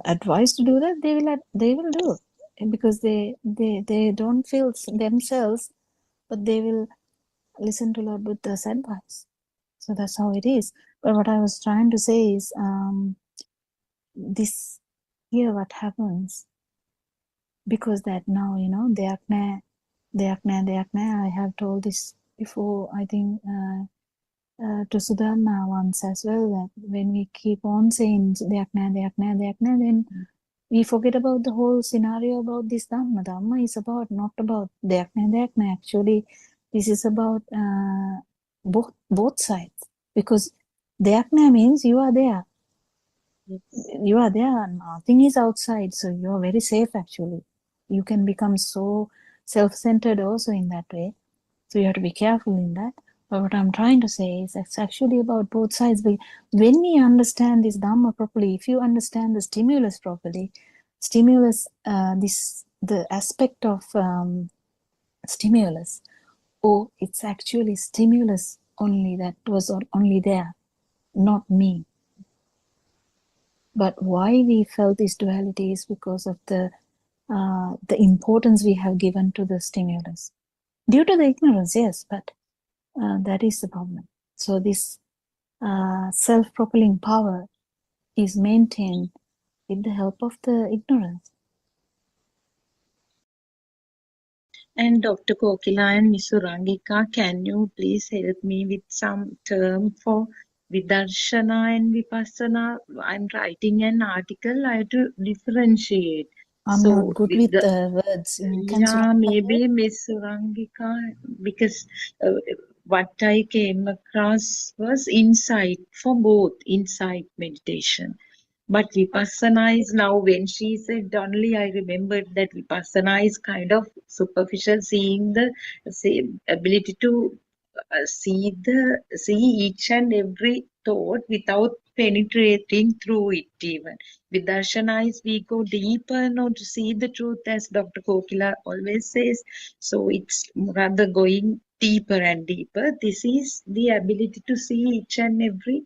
advised to do that, they will do it, because they don't feel themselves, but they will listen to Lord Buddha's advice. So that's how it is. But what I was trying to say is this here what happens, because that now, you know, Deyakna, I have told this before, I think to Sudharma once as well, that when we keep on saying Deyakna, then we forget about the whole scenario about this Dhamma. Dhamma is not about Deyakna. Actually, this is about both sides, because Deyakna means you are there. You are there, nothing is outside, so you are very safe actually. You can become so self-centered also in that way. So you have to be careful in that. But what I'm trying to say is it's actually about both sides. When we understand this Dhamma properly, if you understand the stimulus properly, the aspect of stimulus, it's actually stimulus only that was only there, not me. But why we felt this duality is because of the importance we have given to the stimulus. Due to the ignorance, yes, but that is the problem. So this self-propelling power is maintained with the help of the ignorance. And Dr. Kokila and Miss Urangika, can you please help me with some term for Vidarshana and Vipassana? I'm writing an article. I have to differentiate. I'm not good with the words. Maybe Miss Urangika, because what I came across was insight for both, insight meditation. But Vipassana is now, when she said only, I remembered that Vipassana is kind of superficial, seeing the ability to see each and every thought without penetrating through it even. Vidarshana is we go deeper now to see the truth, as Dr. Kokila always says. So it's rather going deeper and deeper. This is the ability to see each and every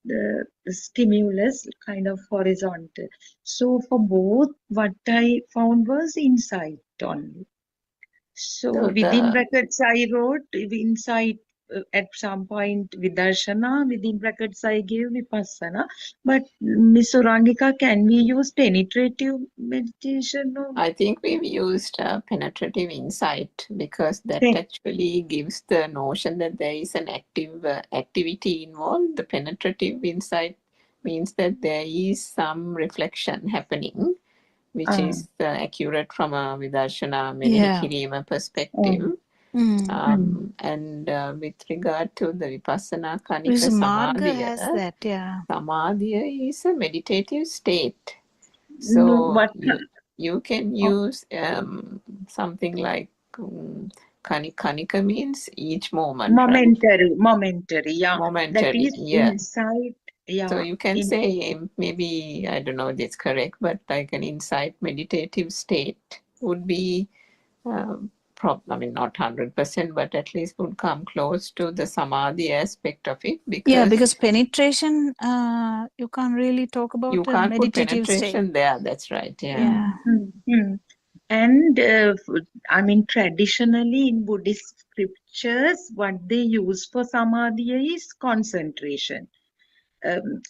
the stimulus kind of horizontal. So for both, what I found was insight only. So within brackets, I wrote insight at some point Vidarshana, within brackets I gave Vipassana. But Miss Urangika, can we use penetrative meditation? Or? I think we've used penetrative insight, because that actually gives the notion that there is an activity involved. The penetrative insight means that there is some reflection happening, which is accurate from a Vidarshana Kirima perspective. And with regard to the Vipassana Because Kanika Marga Samadhiya, has that, yeah. Samadhiya is a meditative state. No, So what? you can use something like Kanika means each moment, right? Momentary, yeah. That Momentary, is yeah. inside, yeah. So you can say maybe, I don't know if it's correct, but like an insight meditative state would be I mean, not 100%, but at least would come close to the samadhi aspect of it, because penetration, you can't really talk about you a can't put meditative penetration state. there. That's right. Yeah. And I mean, traditionally in Buddhist scriptures, what they use for samadhi is concentration.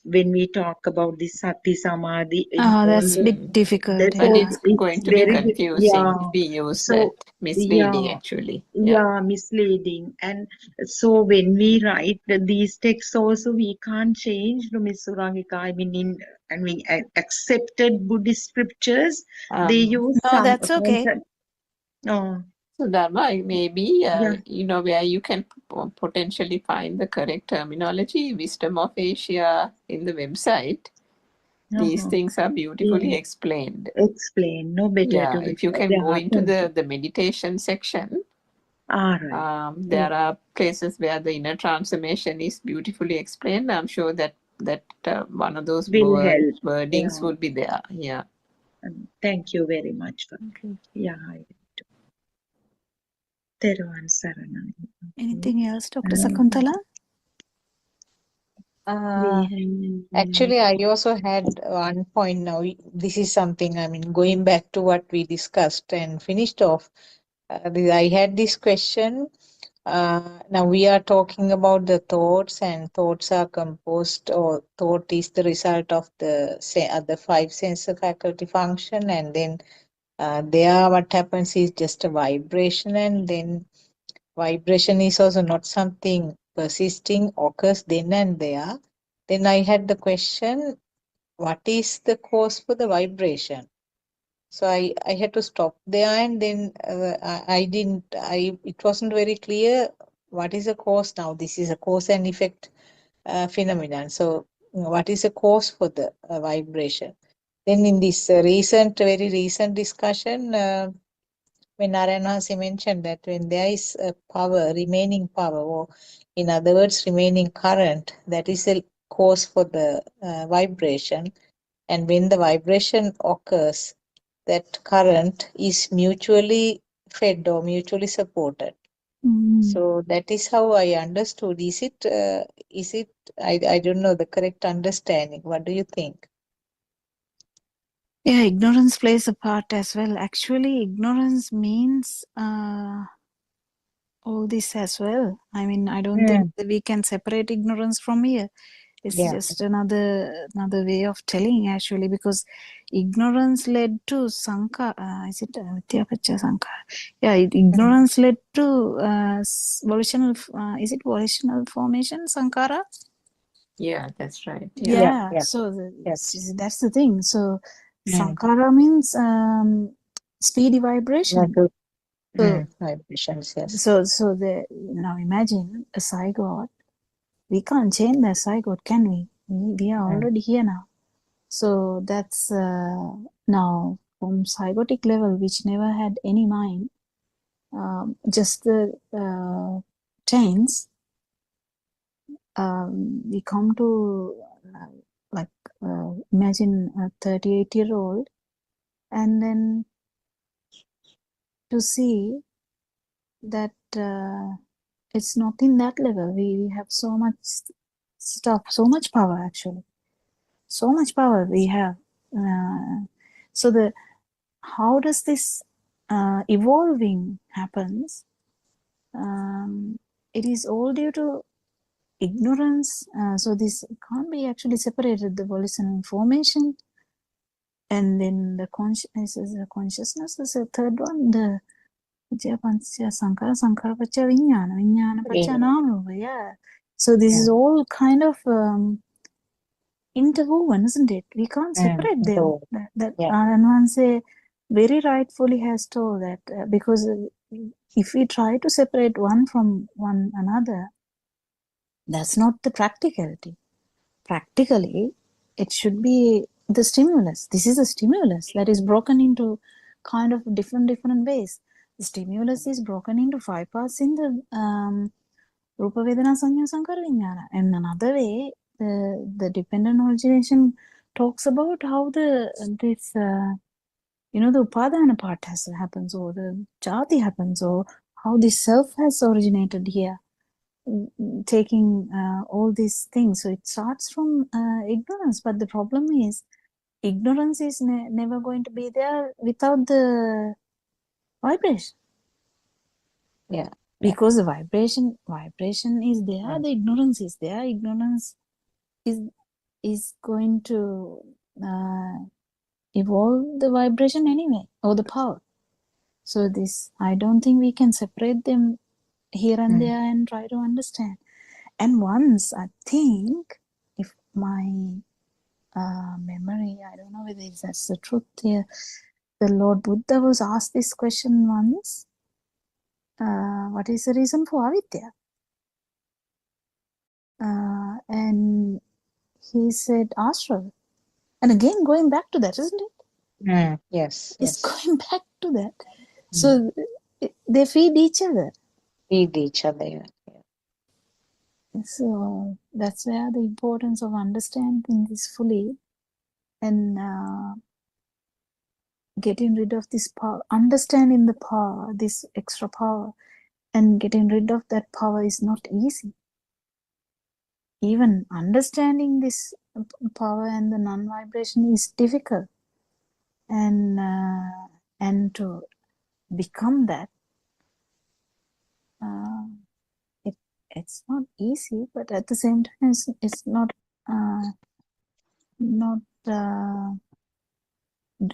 When we talk about the sati samadhi in That's a bit difficult. But Yeah. it's going to be confusing if we use that. Misleading, actually. Misleading. And so when we write these texts also, we can't change the Misurangika. I mean, accepted Buddhist scriptures, they use No, some that's okay. So Dharma, maybe, where you can potentially find the correct terminology, Wisdom of Asia in the website. These things are beautifully explained. No better. Yeah, if you can go into the meditation section, there are places where the inner transformation is beautifully explained. I'm sure that one of those wordings would be there. Yeah. Thank you very much. Anything else, Dr. Sakuntala? Actually, I also had one point now. This is something, I mean, going back to what we discussed and finished off. I had this question. Now we are talking about the thoughts, and thoughts are composed, or thought is the result of the five sensor faculty function, and then there what happens is just a vibration, and then vibration is also not something persisting, occurs then and there. Then I had the question, what is the cause for the vibration? So I had to stop there, and then it wasn't very clear what is the cause now. This is a cause and effect phenomenon. So what is the cause for the vibration? Then in this very recent discussion, when Narayana mentioned that when there is a remaining power, or in other words, remaining current, that is a cause for the vibration. And when the vibration occurs, that current is mutually fed or mutually supported. So that is how I understood. Is it, I don't know the correct understanding. What do you think? Yeah, ignorance plays a part as well. Actually, ignorance means all this as well. I mean, I don't think that we can separate ignorance from here. It's just another way of telling, actually, because ignorance led to sankara. Is it Vidyapacha sankara? Yeah, ignorance led to volitional. Is it volitional formation, sankara? Yeah, that's right. Yeah. So that's the thing. So sankara means speedy vibration. Vibrations, yes. So now imagine a zygote. We can't change the zygote, can we? We are already here now. So that's now from zygotic level, which never had any mind, just the tense. We come to imagine a 38-year-old, and then to see that it's not in that level. We have so much stuff, so much power, actually. So much power we have. So how does this evolving happens? It is all due to ignorance. So this can't be actually separated, the volitional information, and then the consciousness is the third one, the sankara pacha vijnana pacha nama. Yeah. So this is all kind of interwoven, isn't it? We can't separate them. That Ananse very rightfully has told that because if we try to separate one from one another, that's not the practicality. Practically, it should be the stimulus. This is a stimulus that is broken into kind of different ways. The stimulus is broken into 5 parts in the Rupa Vedana Sanya Sankara Vijnana. And another way, the dependent origination talks about how the upadana part happens, or the jati happens, or how the self has originated here, taking all these things. So it starts from ignorance, but the problem is ignorance is never going to be there without the vibration. Yeah. Because the vibration is there, the ignorance is there. Ignorance is going to evolve the vibration anyway, or the power. So this, I don't think we can separate them here and there and try to understand. And once, I think, if my memory, I don't know whether that's the truth here, the Lord Buddha was asked this question once, what is the reason for avidya? And he said ashra. And again, going back to that, isn't it? Yes. It's going back to that. So they feed each other. Feed each other. Yeah. So that's where the importance of understanding this fully and getting rid of this power, understanding the power, this extra power, and getting rid of that power is not easy. Even understanding this power and the non-vibration is difficult, and to become that, it's not easy, but at the same time, it's not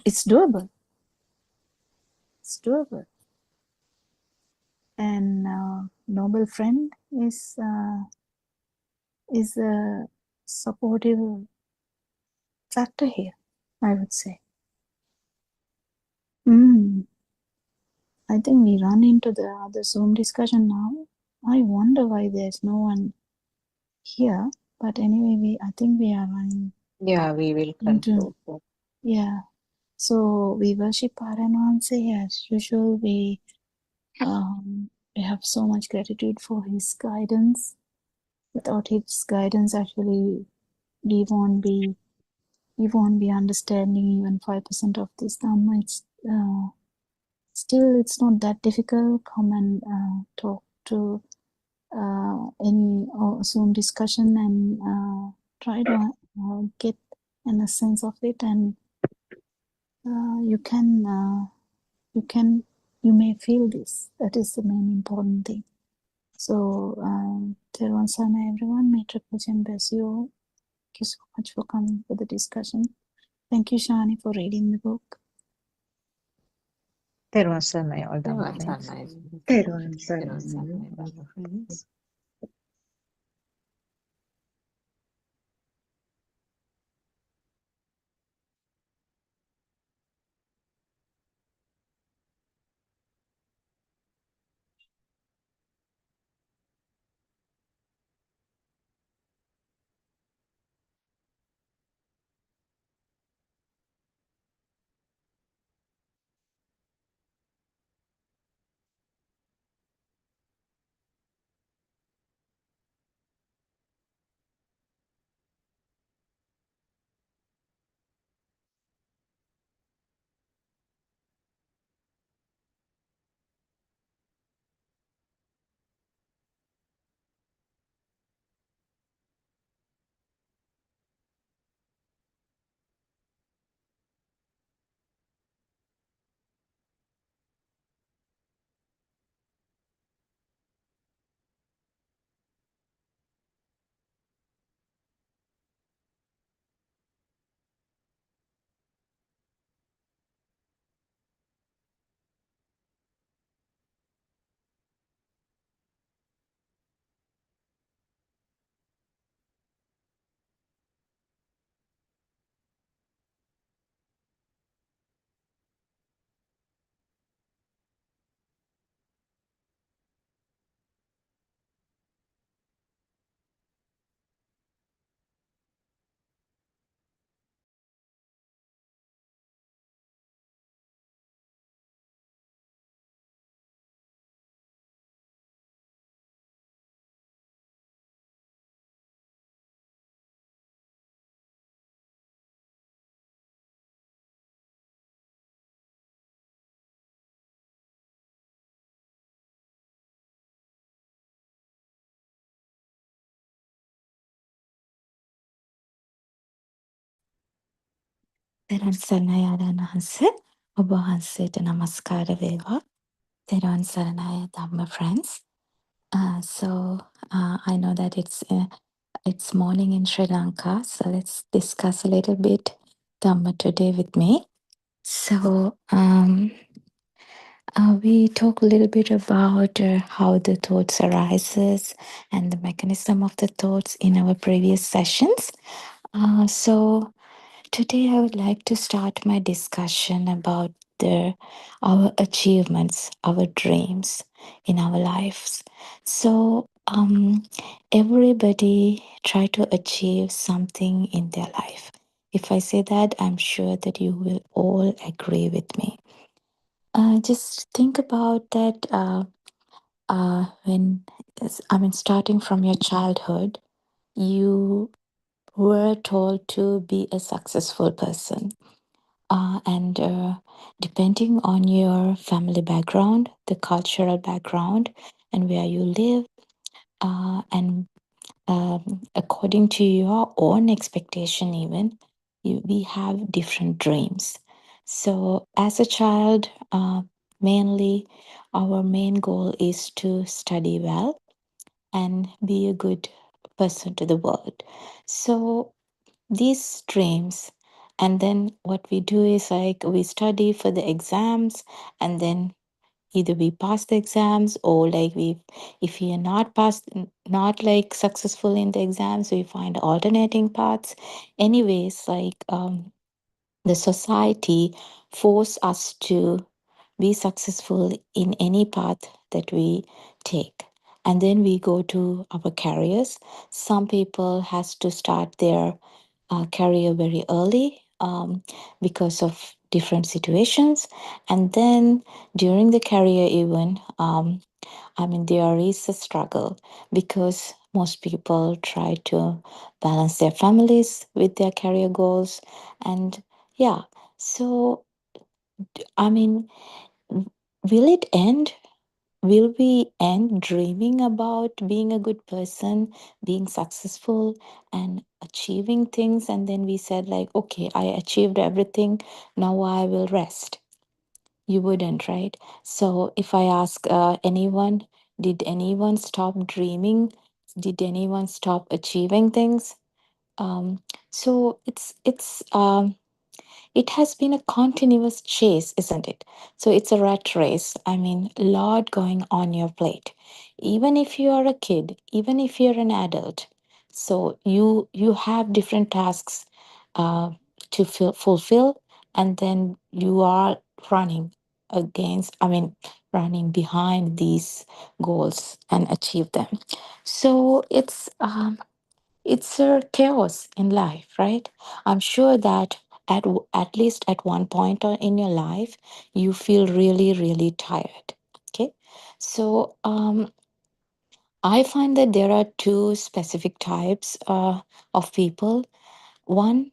it's doable. It's doable. And noble friend is a supportive factor here, I would say. I think we run into the other Zoom discussion now. I wonder why there's no one here. But anyway, I think we are running. Yeah, we will conclude. Yeah. So we worship Paranuanse as usual. We have so much gratitude for his guidance. Without his guidance, actually, we won't be understanding even 5% of this Dhamma. It's still, it's not that difficult. Come and talk to any Zoom discussion and try to get a sense of it, and you may feel this. That is the main important thing. So, Therwan Sana, everyone, may Triple Gem bless you all. Thank you so much for coming for the discussion. Thank you, Shani, for reading the book. Therwan Sana, all Dhamma friends. Therwan Therwan Sarnai. Sarnai, Dhamma friends. තෙරුවන් සරණයි ආරාධන වහන්සේ. ඔබ වහන්සේට නමස්කාර වේවා. තෙරුවන් සරණයි Dhamma friends. I know that it's morning in Sri Lanka, so let's discuss a little bit Dhamma today with me. We talk a little bit about how the thoughts arises and the mechanism of the thoughts in our previous sessions. Today I would like to start my discussion about our achievements, our dreams in our lives. Everybody try to achieve something in their life. If I say that, I'm sure that you will all agree with me. Just think about that starting from your childhood, you were told to be a successful person. And depending on your family background, the cultural background, and where you live, and according to your own expectation, even, we have different dreams. So, as a child, mainly our main goal is to study well and be a good person to the world. So, these dreams, and then what we do is like we study for the exams, and then either we pass the exams, or like if we are not like successful in the exams, we find alternating paths. Anyways, the society force us to be successful in any path that we take, and then we go to our careers. Some people has to start their career very early because of different situations, and then during the career even there is a struggle because most people try to balance their families with their career goals. And yeah, so I mean, will it end? Will we end dreaming about being a good person, being successful, and achieving things? And then we said, like, okay, I achieved everything. Now I will rest. You wouldn't, right? So if I ask anyone, did anyone stop dreaming? Did anyone stop achieving things? So it has been a continuous chase, isn't it? So it's a rat race. I mean, a lot going on your plate. Even if you are a kid, even if you're an adult, so you have different tasks uh, to fulfill, and then you are running running behind these goals and achieve them. So it's a chaos in life, right? I'm sure that at least at one point in your life, you feel really, really tired. Okay, so I find that there are two specific types of people. One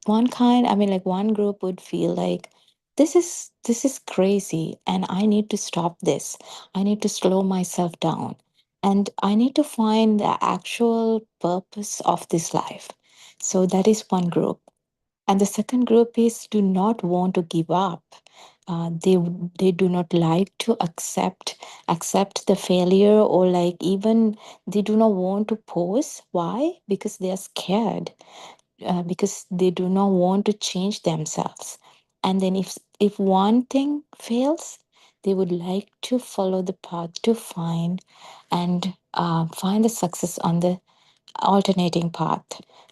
one kind, like one group would feel like this is crazy, and I need to stop this. I need to slow myself down, and I need to find the actual purpose of this life. So that is one group. And the second group is do not want to give up. They do not like to accept the failure, or like even they do not want to pause. Why? Because they are scared, because they do not want to change themselves. And then if one thing fails, they would like to follow the path to find the success on the alternating path.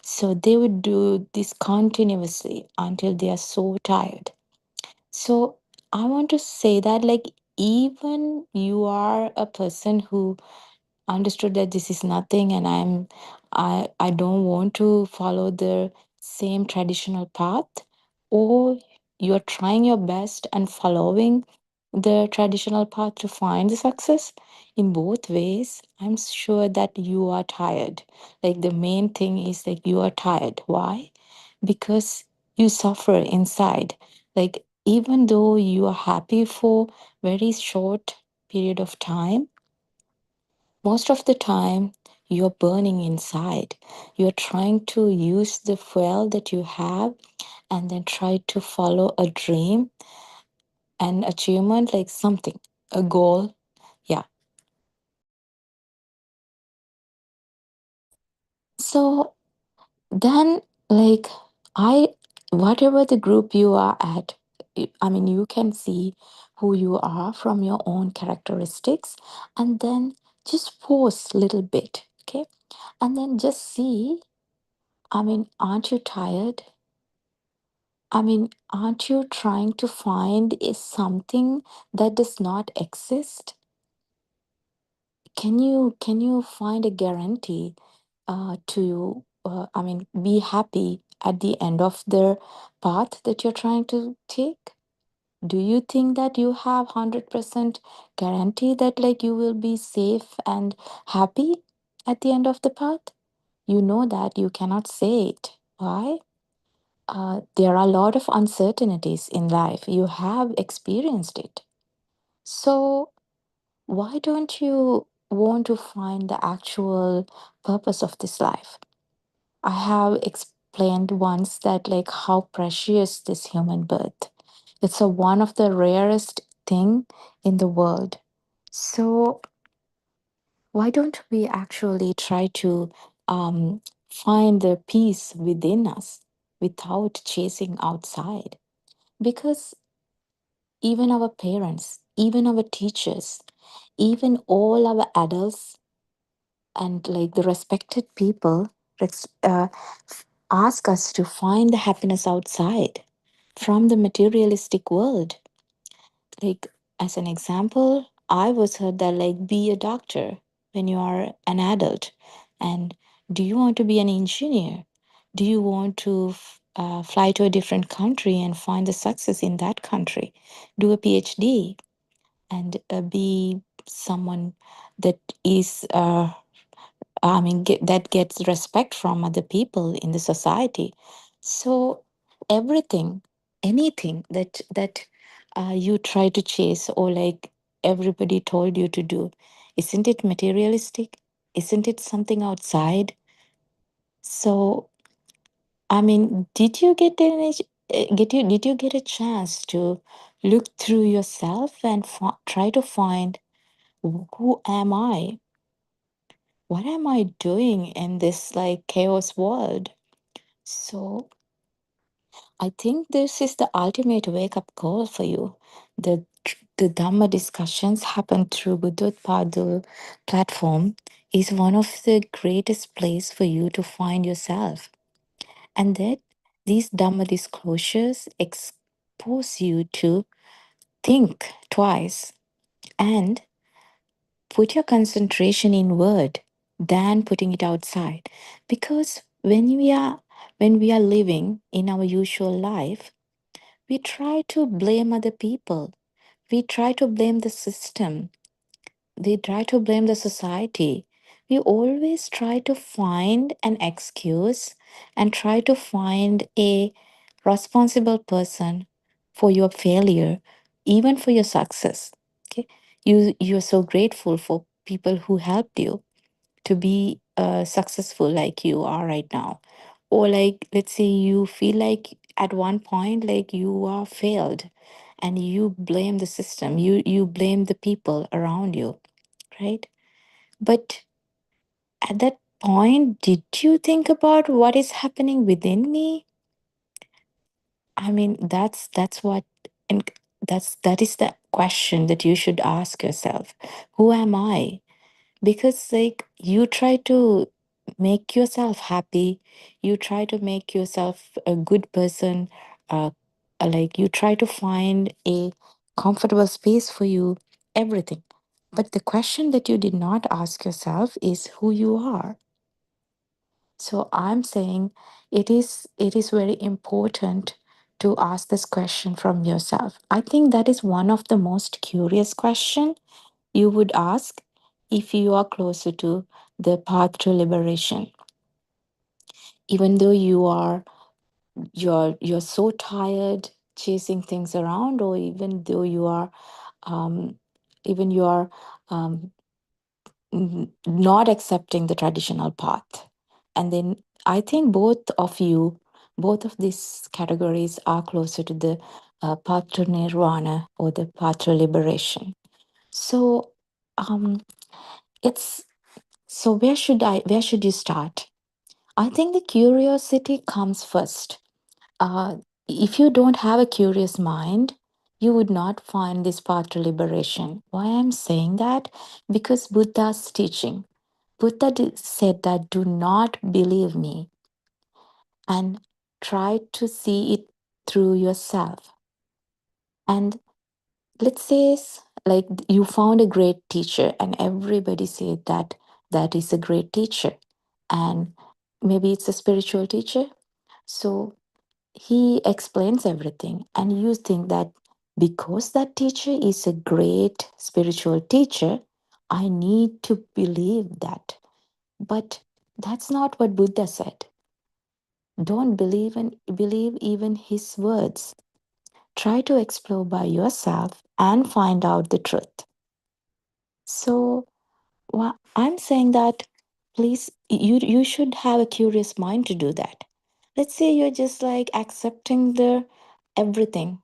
So they would do this continuously until they are so tired. So I want to say that, like, even you are a person who understood that this is nothing, and I don't want to follow the same traditional path, or you're trying your best and following the traditional path to find the success. In both ways, I'm sure that you are tired. Like, the main thing is like you are tired. Why? Because you suffer inside. Like, even though you are happy for very short period of time, most of the time you're burning inside. You're trying to use the fuel that you have and then try to follow a dream, an achievement, like something, a goal. Yeah. So then, like, whatever the group you are at, I mean, you can see who you are from your own characteristics, and then just pause a little bit, okay? And then just see, I mean, aren't you tired? I mean, aren't you trying to find is something that does not exist? Can you find a guarantee to I mean, be happy at the end of the path that you're trying to take? Do you think that you have 100% guarantee that like you will be safe and happy at the end of the path? You know that you cannot say it. Why? There are a lot of uncertainties in life. You have experienced it. So why don't you want to find the actual purpose of this life? I have explained once that like how precious this human birth. It's a one of the rarest thing in the world. So why don't we actually try to um, find the peace within us without chasing outside? Because even our parents, even our teachers, even all our adults and like the respected people ask us to find the happiness outside from the materialistic world. Like, as an example, I was heard that, like, be a doctor when you are an adult. And do you want to be an engineer? Do you want to fly to a different country and find the success in that country? Do a PhD and be someone that is I mean, that gets respect from other people in the society. So everything, anything that you try to chase or like everybody told you to do, isn't it materialistic? Isn't it something outside? So I mean, did you get a chance to look through yourself and try to find who am I? What am I doing in this like chaos world? So I think this is the ultimate wake up call for you. The Dhamma discussions happen through Buddothpado platform is one of the greatest place for you to find yourself. And that these Dhamma disclosures expose you to think twice and put your concentration inward than putting it outside, because when we are living in our usual life, we try to blame other people, we try to blame the system, we try to blame the society. We always try to find an excuse and try to find a responsible person for your failure, even for your success. Okay, you're so grateful for people who helped you to be successful like you are right now. Or like, let's say you feel like at one point like you are failed and you blame the system, you blame the people around you, right? But at that point, did you think about what is happening within me? I mean, that's what, and that is the question that you should ask yourself. Who am I? Because like you try to make yourself happy, you try to make yourself a good person, uh, like you try to find a comfortable space for you, everything. But the question that you did not ask yourself is who you are. So I'm saying it is very important to ask this question from yourself. I think that is one of the most curious question you would ask if you are closer to the path to liberation. Even though you're so tired chasing things around, or even though you are um, even you are um, not accepting the traditional path. And then I think both of these categories are closer to the path to nirvana or the path to liberation. So um, it's so where should you start? I think the curiosity comes first. Uh, if you don't have a curious mind, you would not find this path to liberation. Why I'm saying that? Because Buddha's teaching. Said that do not believe me and try to see it through yourself. And let's say like you found a great teacher and everybody said that that is a great teacher, and maybe it's a spiritual teacher. So he explains everything, and you think that because that teacher is a great spiritual teacher, I need to believe that. But that's not what Buddha said. Don't believe even his words. Try to explore by yourself and find out the truth. So I'm saying that please you should have a curious mind to do that. Let's say you're just like accepting the everything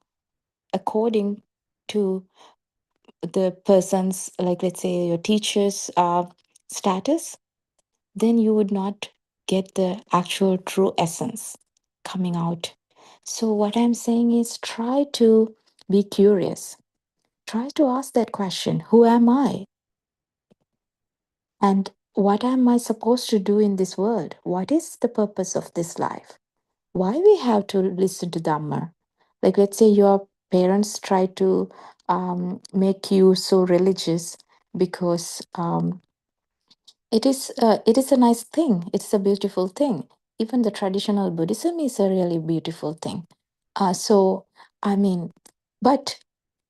according to the person's, like let's say your teacher's status, then you would not get the actual true essence coming out. So what I'm saying is try to be curious. Try to ask that question, who am I? And what am I supposed to do in this world? What is the purpose of this life? Why we have to listen to Dhamma? Like let's say your parents try to make you so religious because it is a nice thing. It's a beautiful thing. Even the traditional Buddhism is a really beautiful thing. So I mean, but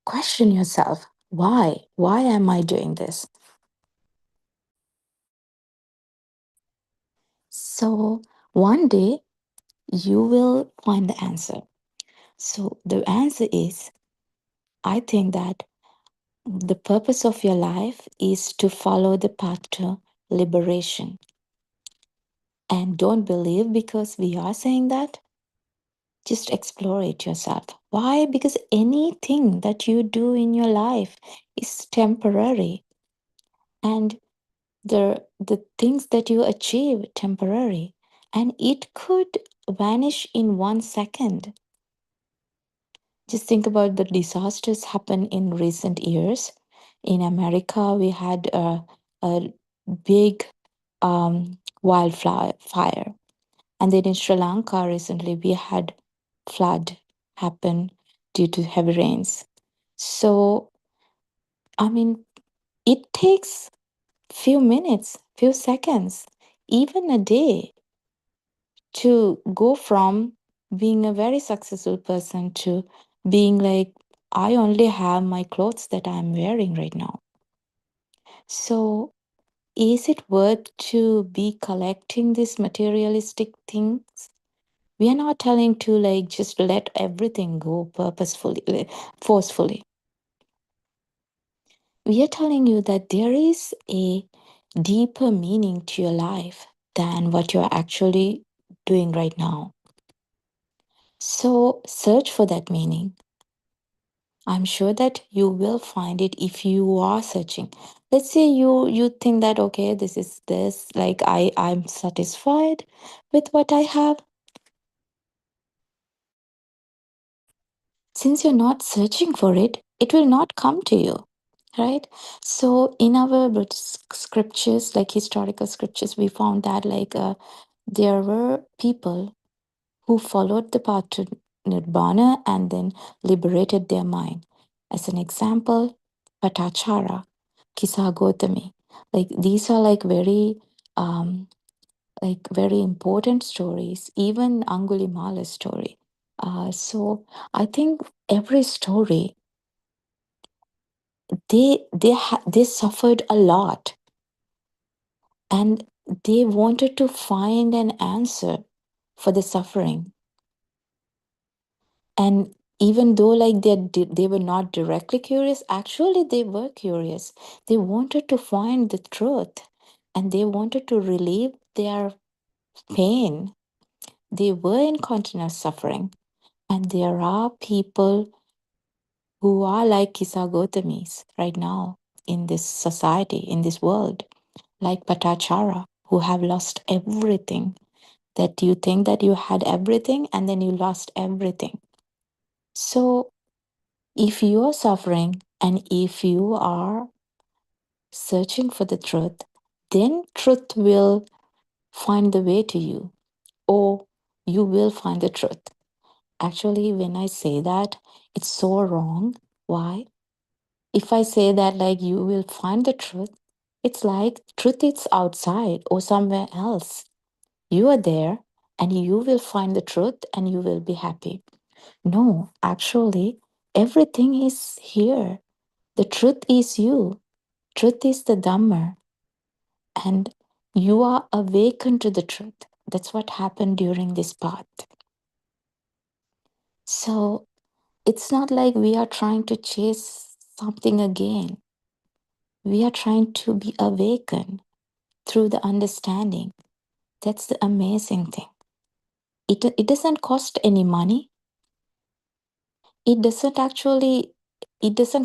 question yourself, why? Why am I doing this? So one day you will find the answer. So the answer is, I think that the purpose of your life is to follow the path to liberation. And don't believe because we are saying that. Just explore it yourself. Why? Because anything that you do in your life is temporary. And the things that you achieve temporary. And it could vanish in 1 second. Just think about the disasters happen in recent years. In America, we had a big wildfire fire. And then in Sri Lanka recently, we had flood happen due to heavy rains. So, I mean, it takes few minutes, few seconds, even a day to go from being a very successful person to being like, I only have my clothes that I'm wearing right now. So, is it worth to be collecting these materialistic things? We are not telling to like just let everything go purposefully, forcefully. We are telling you that there is a deeper meaning to your life than what you're actually doing right now. So search for that meaning. I'm sure that you will find it if you are searching. Let's say you think that okay, this is this, like I'm satisfied with what I have. Since you're not searching for it, it will not come to you, right? So in our scriptures, like historical scriptures, we found that like there were people who followed the path to nirvana and then liberated their mind. As an example, Patachara, Kisa Gotami. Like these are like very important stories, even Angulimala's story. So I think every story they suffered a lot, and they wanted to find an answer for the suffering. And even though like they were not directly curious, actually they were curious. They wanted to find the truth, and they wanted to relieve their pain. They were in continuous suffering. And there are people who are like Kisa Gautamis right now in this society, in this world, like Patachara, who have lost everything. That you think that you had everything and then you lost everything. So if you are suffering and if you are searching for the truth, then truth will find the way to you, or you will find the truth. Actually, when I say that, it's so wrong. Why? If I say that, like, you will find the truth, it's like truth is outside or somewhere else. You are there and you will find the truth and you will be happy. No, actually, everything is here. The truth is you. Truth is the Dhamma. And you are awakened to the truth. That's what happened during this path. So it's not like we are trying to chase something again. We are trying to be awakened through the understanding. That's the amazing thing. It doesn't cost any money. It doesn't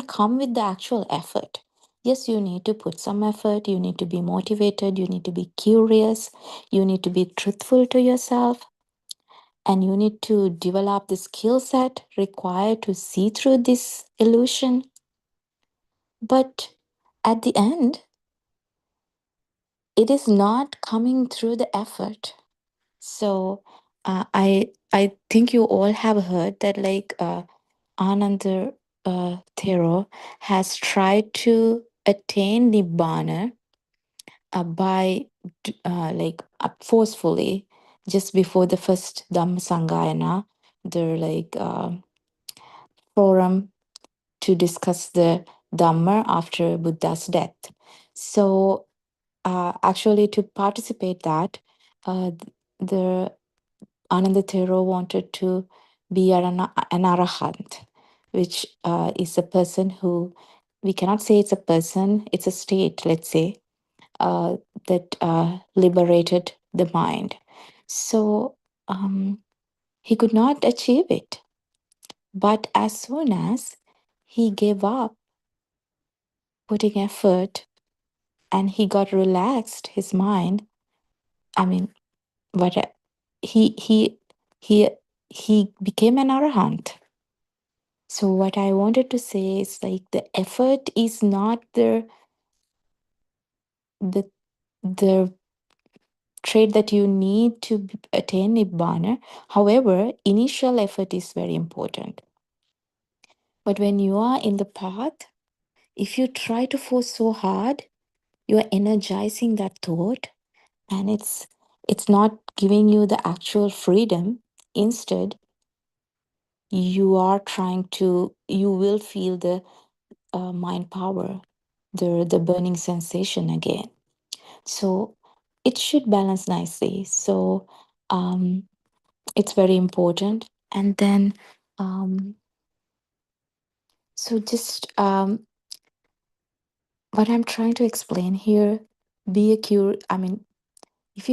come with the actual effort. Yes, you need to put some effort, you need to be motivated, you need to be curious, you need to be truthful to yourself, and you need to develop the skill set required to see through this illusion. But at the end, it is not coming through the effort. So I think you all have heard that like Ananda Thero has tried to attain Nibbana by forcefully just before the first Dhammasangayana, the forum to discuss the Dhamma after Buddha's death. So actually to participate that, the Ananda Thero wanted to be an arahant, which is a person who, we cannot say it's a person, it's a state, let's say, that liberated the mind. So he could not achieve it. But as soon as he gave up putting effort and he got relaxed, his mind, I mean, what he he he he became an arahant. So what I wanted to say is like the effort is not the the trait that you need to attain nibbana. However, initial effort is very important. But when you are in the path, if you try to force so hard, you are energizing that thought, and it's not giving you the actual freedom. Instead, you will feel the mind power, the burning sensation again. So it should balance nicely. So it's very important. And then so just what I'm trying to explain here, if you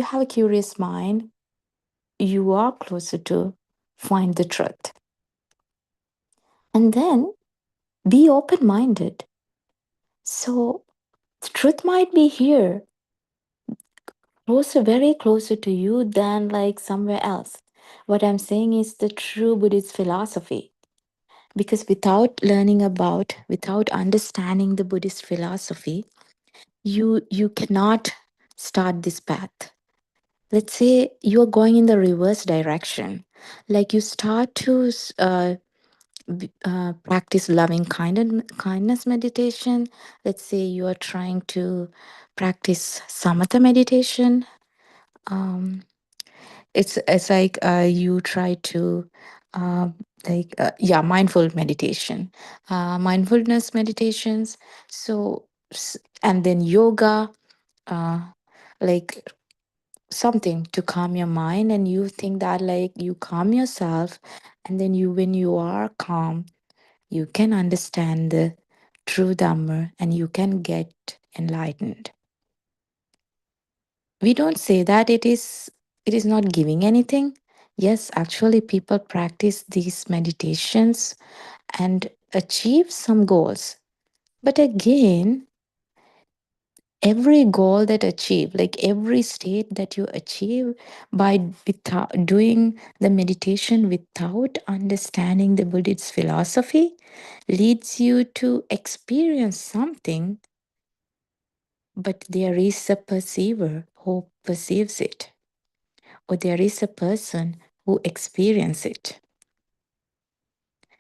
have a curious mind, you are closer to find the truth. And then be open-minded. So the truth might be here, very closer to you than like somewhere else. What I'm saying is the true Buddhist philosophy. Because without understanding the Buddhist philosophy, you cannot start this path. Let's say you're going in the reverse direction. Like you start to practice loving kindness meditation. Let's say you are trying to practice samatha meditation. It's like you try to mindful meditation, mindfulness meditations. So and then yoga, like something to calm your mind, and you think that like you calm yourself And then when you are calm, you can understand the true Dhamma and you can get enlightened. We don't say that it is not giving anything. Yes, actually people practice these meditations and achieve some goals. But again, every goal that achieve, like every state that you achieve by without doing the meditation without understanding the Buddhist philosophy, leads you to experience something, but there is a perceiver who perceives it, or there is a person who experiences it.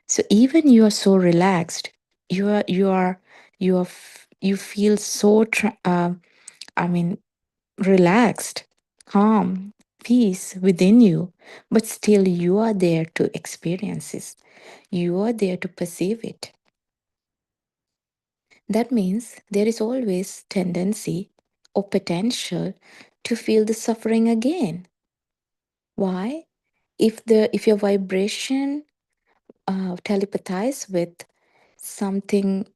So even you are so relaxed, you feel so relaxed, calm, peace within you, but still you are there to experience it. You are there to perceive it. That means there is always tendency or potential to feel the suffering again. Why? If your vibration telepathize with something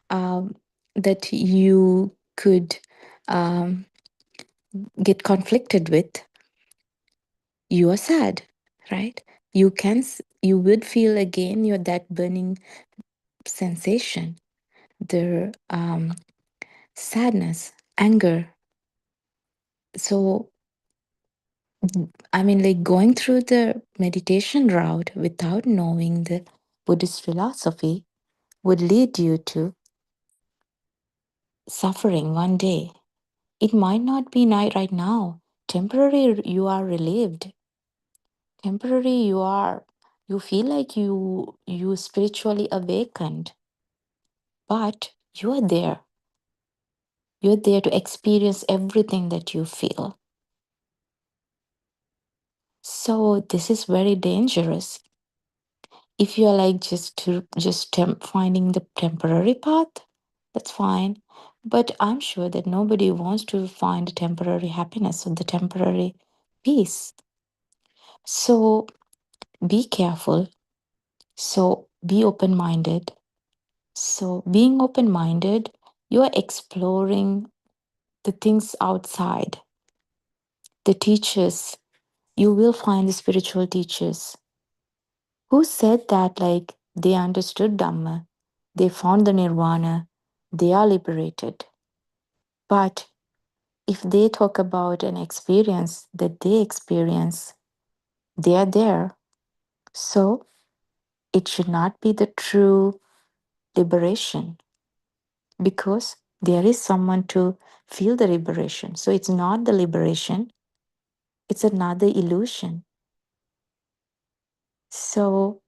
that you could get conflicted with, you are sad, right? You would feel again that burning sensation, the sadness, anger. So like going through the meditation route without knowing the Buddhist philosophy would lead you to suffering one day. It might not be night right now. Temporary, you are relieved. Temporary, you feel like you spiritually awakened, but you are there. You're there to experience everything that you feel. So this is very dangerous. If you're like finding the temporary path, that's fine. But I'm sure that nobody wants to find a temporary happiness or the temporary peace. So be careful. So be open-minded. So being open-minded, you're exploring the things outside. The teachers, you will find the spiritual teachers who said that like they understood Dhamma, they found the nirvana, they are liberated. But if they talk about an experience that they experience, they are there. So it should not be the true liberation because there is someone to feel the liberation. So it's not the liberation, it's another illusion. So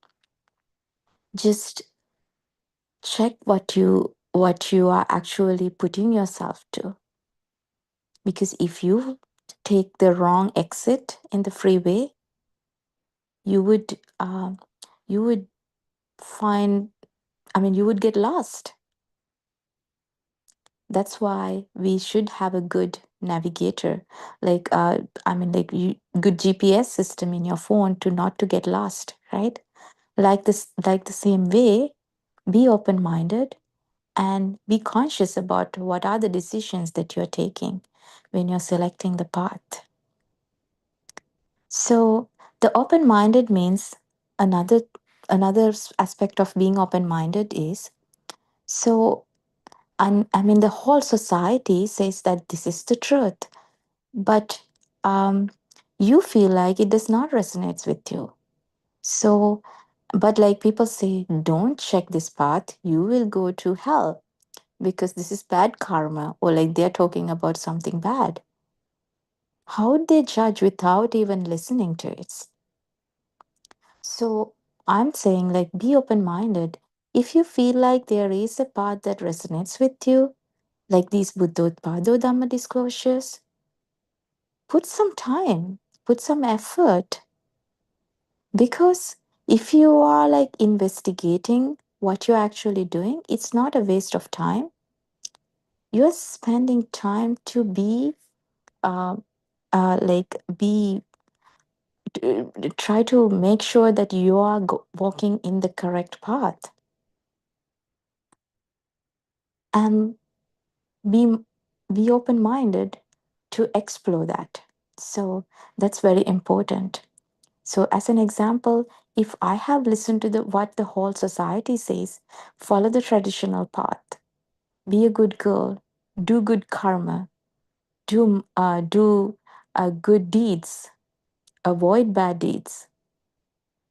just check what you are actually putting yourself to. Because if you take the wrong exit in the freeway, you would find, you would get lost. That's why we should have a good navigator, like good GPS system in your phone to not to get lost, right? Like the same way, be open-minded and be conscious about what are the decisions that you're taking when you're selecting the path. So the open-minded means another aspect of being open-minded is, so the whole society says that this is the truth, but you feel like it does not resonate with you. So, but like people say, don't check this path, you will go to hell because this is bad karma, or like they're talking about something bad. How would they judge without even listening to it? So I'm saying, like, be open minded. If you feel like there is a path that resonates with you, like these Buddothpado Dhamma disclosures, put some time, put some effort. Because if you are like investigating what you're actually doing, it's not a waste of time. You're spending time to be, uh, like, be try to make sure that you are walking in the correct path, and be be open minded to explore that. So that's very important. So as an example, if I have listened to the what the whole society says, follow the traditional path, be a good girl, do good karma, do good deeds, avoid bad deeds.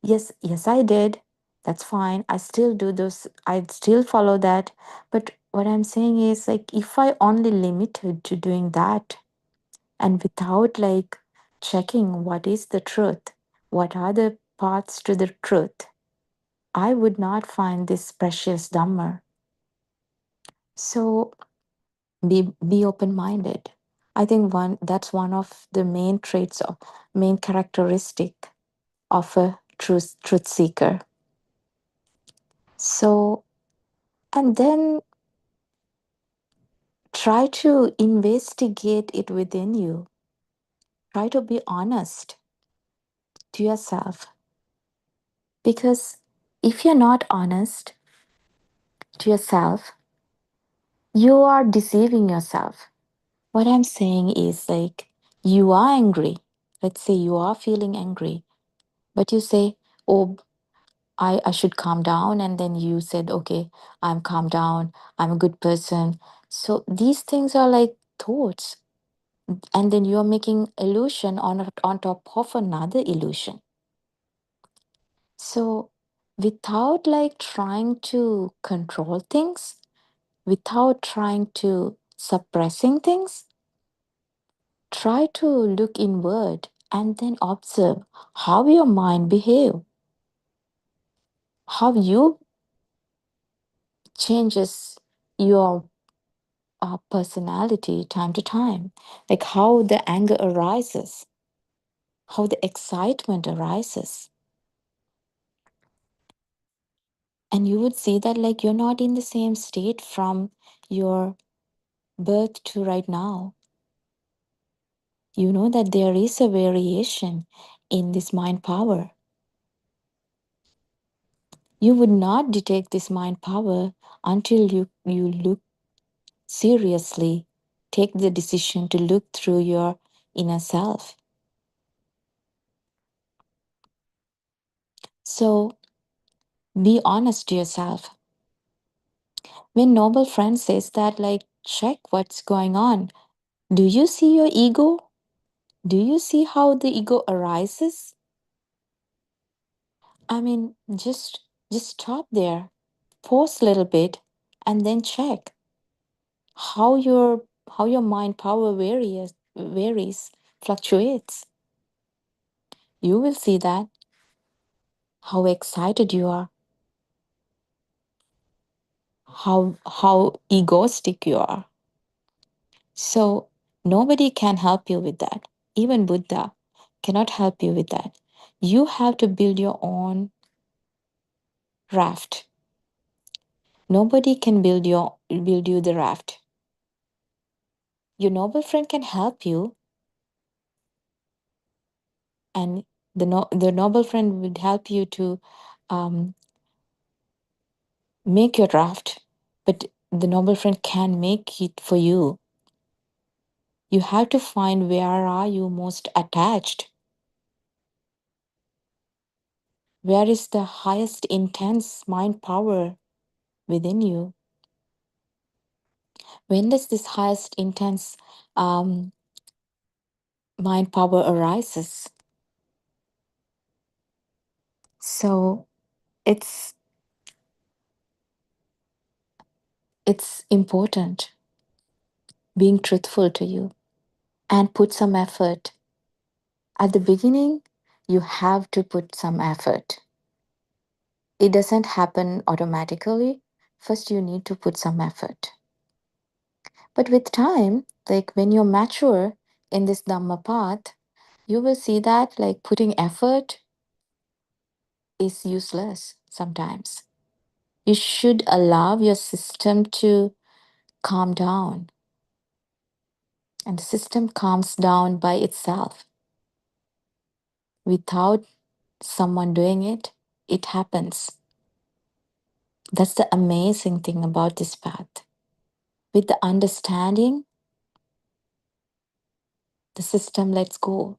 Yes, I did. That's fine. I still do those. I still follow that. But what I'm saying is, like, if I only limited to doing that and without like checking what is the truth, what are the paths to the truth, I would not find this precious Dhamma. So be open minded. I think that's one of the main traits of main characteristic of a truth seeker. So, and then try to investigate it within you. Try to be honest to yourself. Because if you're not honest to yourself, you are deceiving yourself. What I'm saying is like you are angry. Let's say you are feeling angry, but you say, oh, I should calm down. And then you said, okay, I'm calm down. I'm a good person. So these things are like thoughts. And then you're making illusion on top of another illusion. So without like trying to control things, without trying to suppressing things, try to look inward and then observe how your mind behave, how you changes your personality time to time, like how the anger arises, how the excitement arises. And you would see that like you're not in the same state from your birth to right now. You know that there is a variation in this mind power. You would not detect this mind power until you look seriously, take the decision to look through your inner self. So be honest to yourself. When noble friend says that, like, check what's going on. Do you see your ego? Do you see how the ego arises? I mean, just stop there, pause a little bit, and then check how your mind power varies, fluctuates. You will see that how excited you are, how egoistic you are. So nobody can help you with that. Even Buddha cannot help you with that. You have to build your own raft. Nobody can build you the raft. Your noble friend can help you, and the noble friend would help you to um, make your raft, but the noble friend can make it for you. You have to find where are you most attached. Where is the highest intense mind power within you? When does this highest intense mind power arises? So it's important being truthful to you and put some effort. At the beginning, you have to put some effort. It doesn't happen automatically. First, you need to put some effort. But with time, like when you're mature in this Dhamma path, you will see that like putting effort is useless sometimes. You should allow your system to calm down. And the system calms down by itself. without someone doing it, it happens. That's the amazing thing about this path. With the understanding, the system lets go.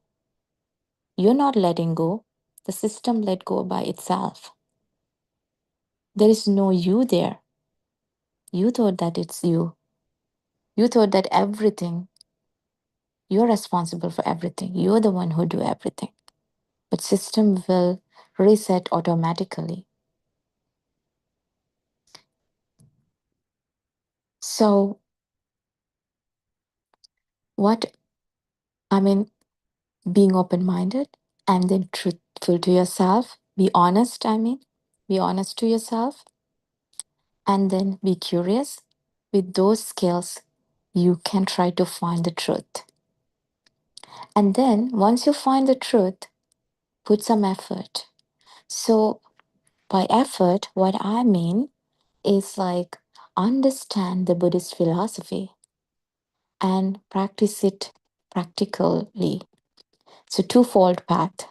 You're not letting go, the system let go by itself. There is no you there. You thought that it's you. You thought that everything, you're responsible for everything. You're the one who do everything. But system will reset automatically. So being open-minded and then truthful to yourself, be honest, be honest to yourself, and then be curious. With those skills, you can try to find the truth. And then once you find the truth, put some effort. So by effort, what I mean is like understand the Buddhist philosophy and practice it practically. So twofold path.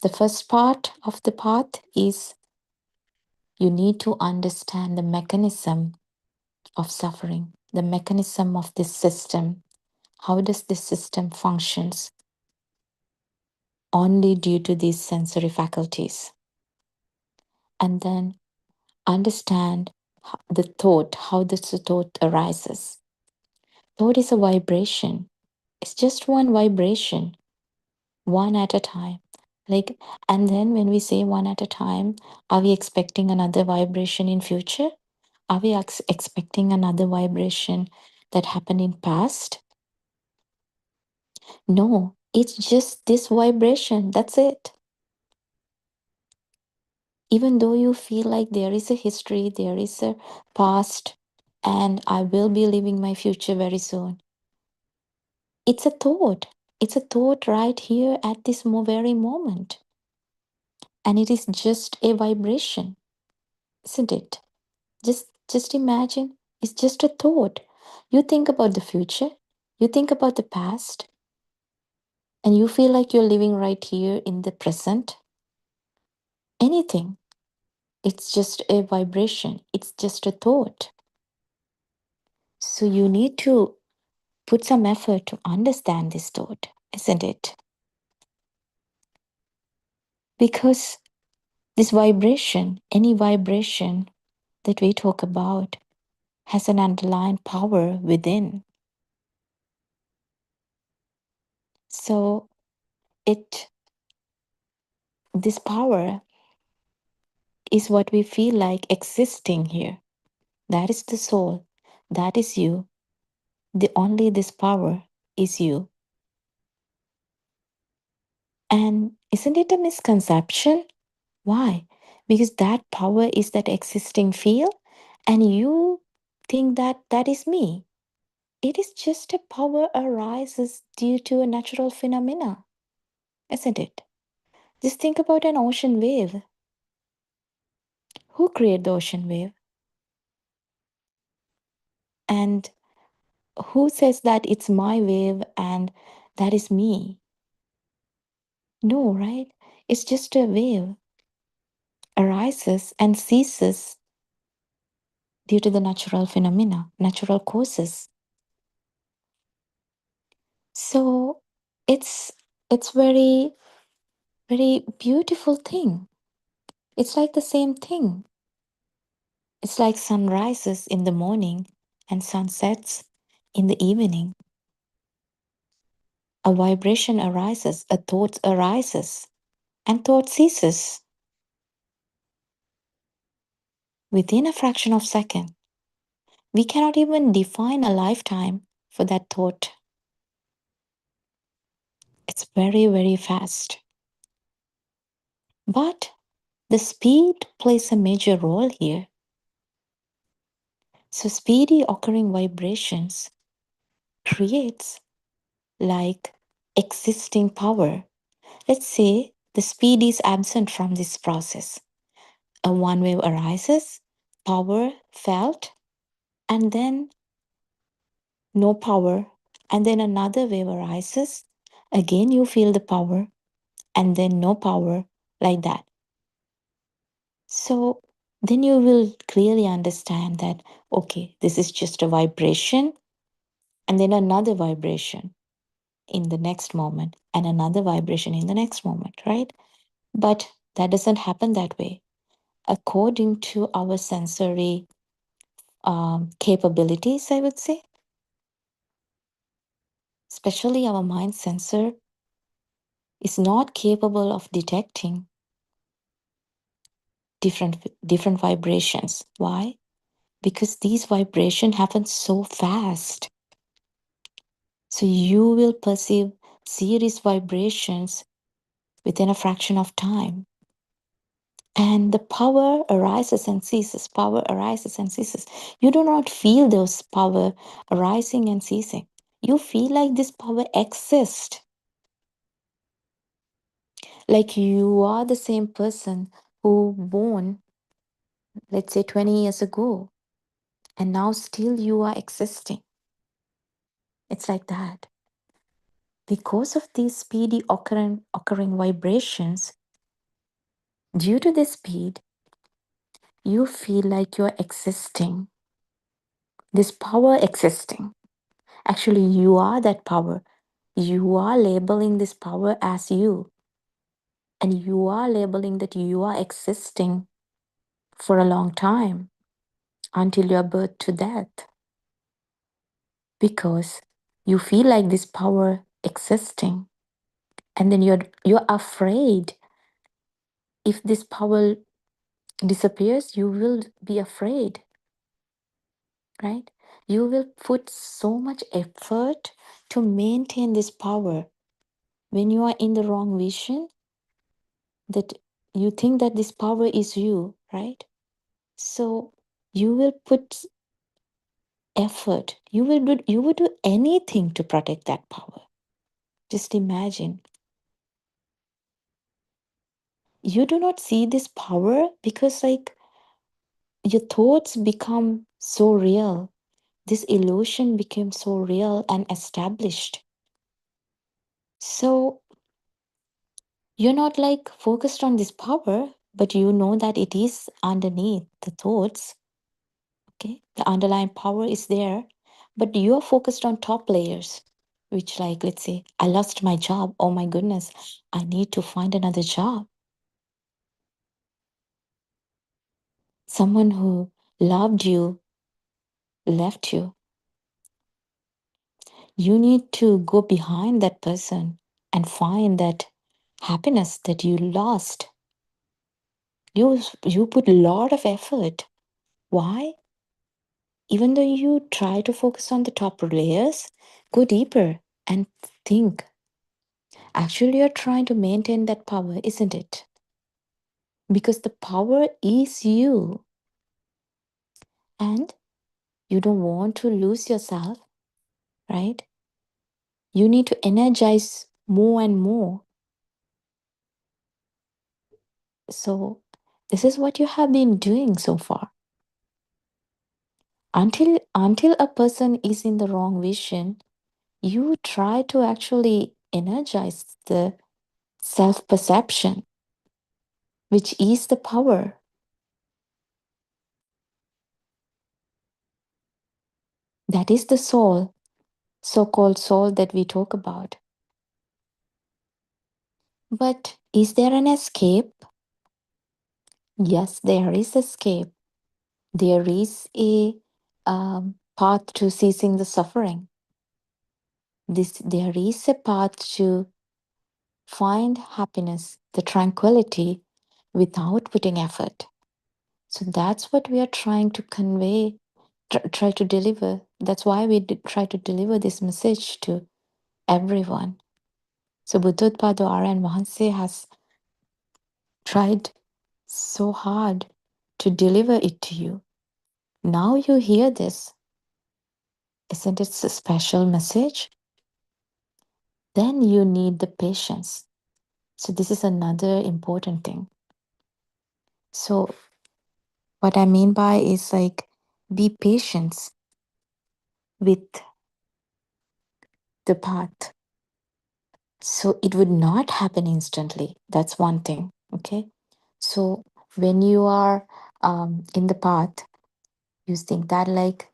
The first part of the path is you need to understand the mechanism of suffering, the mechanism of this system. How does this system functions only due to these sensory faculties? And then understand the thought, how this thought arises. Thought is a vibration. It's just one vibration, one at a time. And then when we say one at a time, are we expecting another vibration in future? Are we expecting another vibration that happened in past? No, it's just this vibration. That's it. Even though you feel like there is a history, there is a past, and I will be living my future very soon. It's a thought. It's a thought right here at this very moment. And it is just a vibration, isn't it? Just imagine, it's just a thought. You think about the future, you think about the past, and you feel like you're living right here in the present. Anything. It's just a vibration. It's just a thought. So you need to put some effort to understand this thought, isn't it? Because this vibration, any vibration that we talk about, has an underlying power within. So this power is what we feel like existing here. That is the soul. That is you. Only this power is you. And isn't it a misconception? Why? Because that power is that existing field, and you think that that is me. It is just a power arises due to a natural phenomena, isn't it? Just think about an ocean wave. Who created the ocean wave? And who says that it's my wave and that is me? No, right? It's just a wave arises and ceases due to the natural phenomena, natural causes. So it's very, very beautiful thing. It's like the same thing. It's like sun rises in the morning and sun sets in the evening. A vibration arises, a thought arises, and thought ceases within a fraction of a second. We cannot even define a lifetime for that thought. It's very, very fast. But the speed plays a major role here. So speedy occurring vibrations creates like existing power. Let's say the speed is absent from this process. A one wave arises, power felt, and then no power, and then another wave arises. Again, you feel the power, and then no power, like that. So then you will clearly understand that, okay, this is just a vibration, and then another vibration in the next moment, and another vibration in the next moment, right? But that doesn't happen that way. According to our sensory capabilities, I would say, especially our mind sensor is not capable of detecting different vibrations. Why? Because these vibrations happen so fast. So you will perceive series vibrations within a fraction of time. And the power arises and ceases. Power arises and ceases. You do not feel those power arising and ceasing. You feel like this power exists. Like you are the same person who born, let's say 20 years ago, and now still you are existing. It's like that. Because of these speedy occurring vibrations, due to this speed, you feel like you're existing. This power existing. Actually, you are that power. You are labeling this power as you. And you are labeling that you are existing for a long time until your birth to death. Because you feel like this power existing. And then you're afraid if this power disappears, you will be afraid, right? You will put so much effort to maintain this power. When you are in the wrong vision, that you think that this power is you, right? So you will put effort. You will do anything to protect that power. Just imagine. You do not see this power because like your thoughts become so real. This illusion became so real and established. So you're not like focused on this power, but you know that it is underneath the thoughts. Okay, the underlying power is there, but you are focused on top layers, which, like, let's say, I lost my job. Oh my goodness, I need to find another job. Someone who loved you left you. You need to go behind that person and find that happiness that you lost. You put a lot of effort. Why? Even though you try to focus on the top layers, go deeper and think. Actually, you're trying to maintain that power, isn't it? Because the power is you. And you don't want to lose yourself, right? You need to energize more and more. So, this is what you have been doing so far. Until a person is in the wrong vision, you try to actually energize the self perception, which is the power. That is the soul, so called soul that we talk about. But is there an escape? Yes, there is escape. There is a path to ceasing the suffering. There is a path to find happiness, the tranquility, without putting effort. So that's what we are trying to convey, try to deliver. That's why we try to deliver this message to everyone. So Buddothpado R.N. Wahanse has tried so hard to deliver it to you. Now you hear this. Isn't it a special message? Then you need the patience. So this is another important thing. So what I mean by is like be patient with the path. So it would not happen instantly. That's one thing. Okay. So when you are in the path, you think that like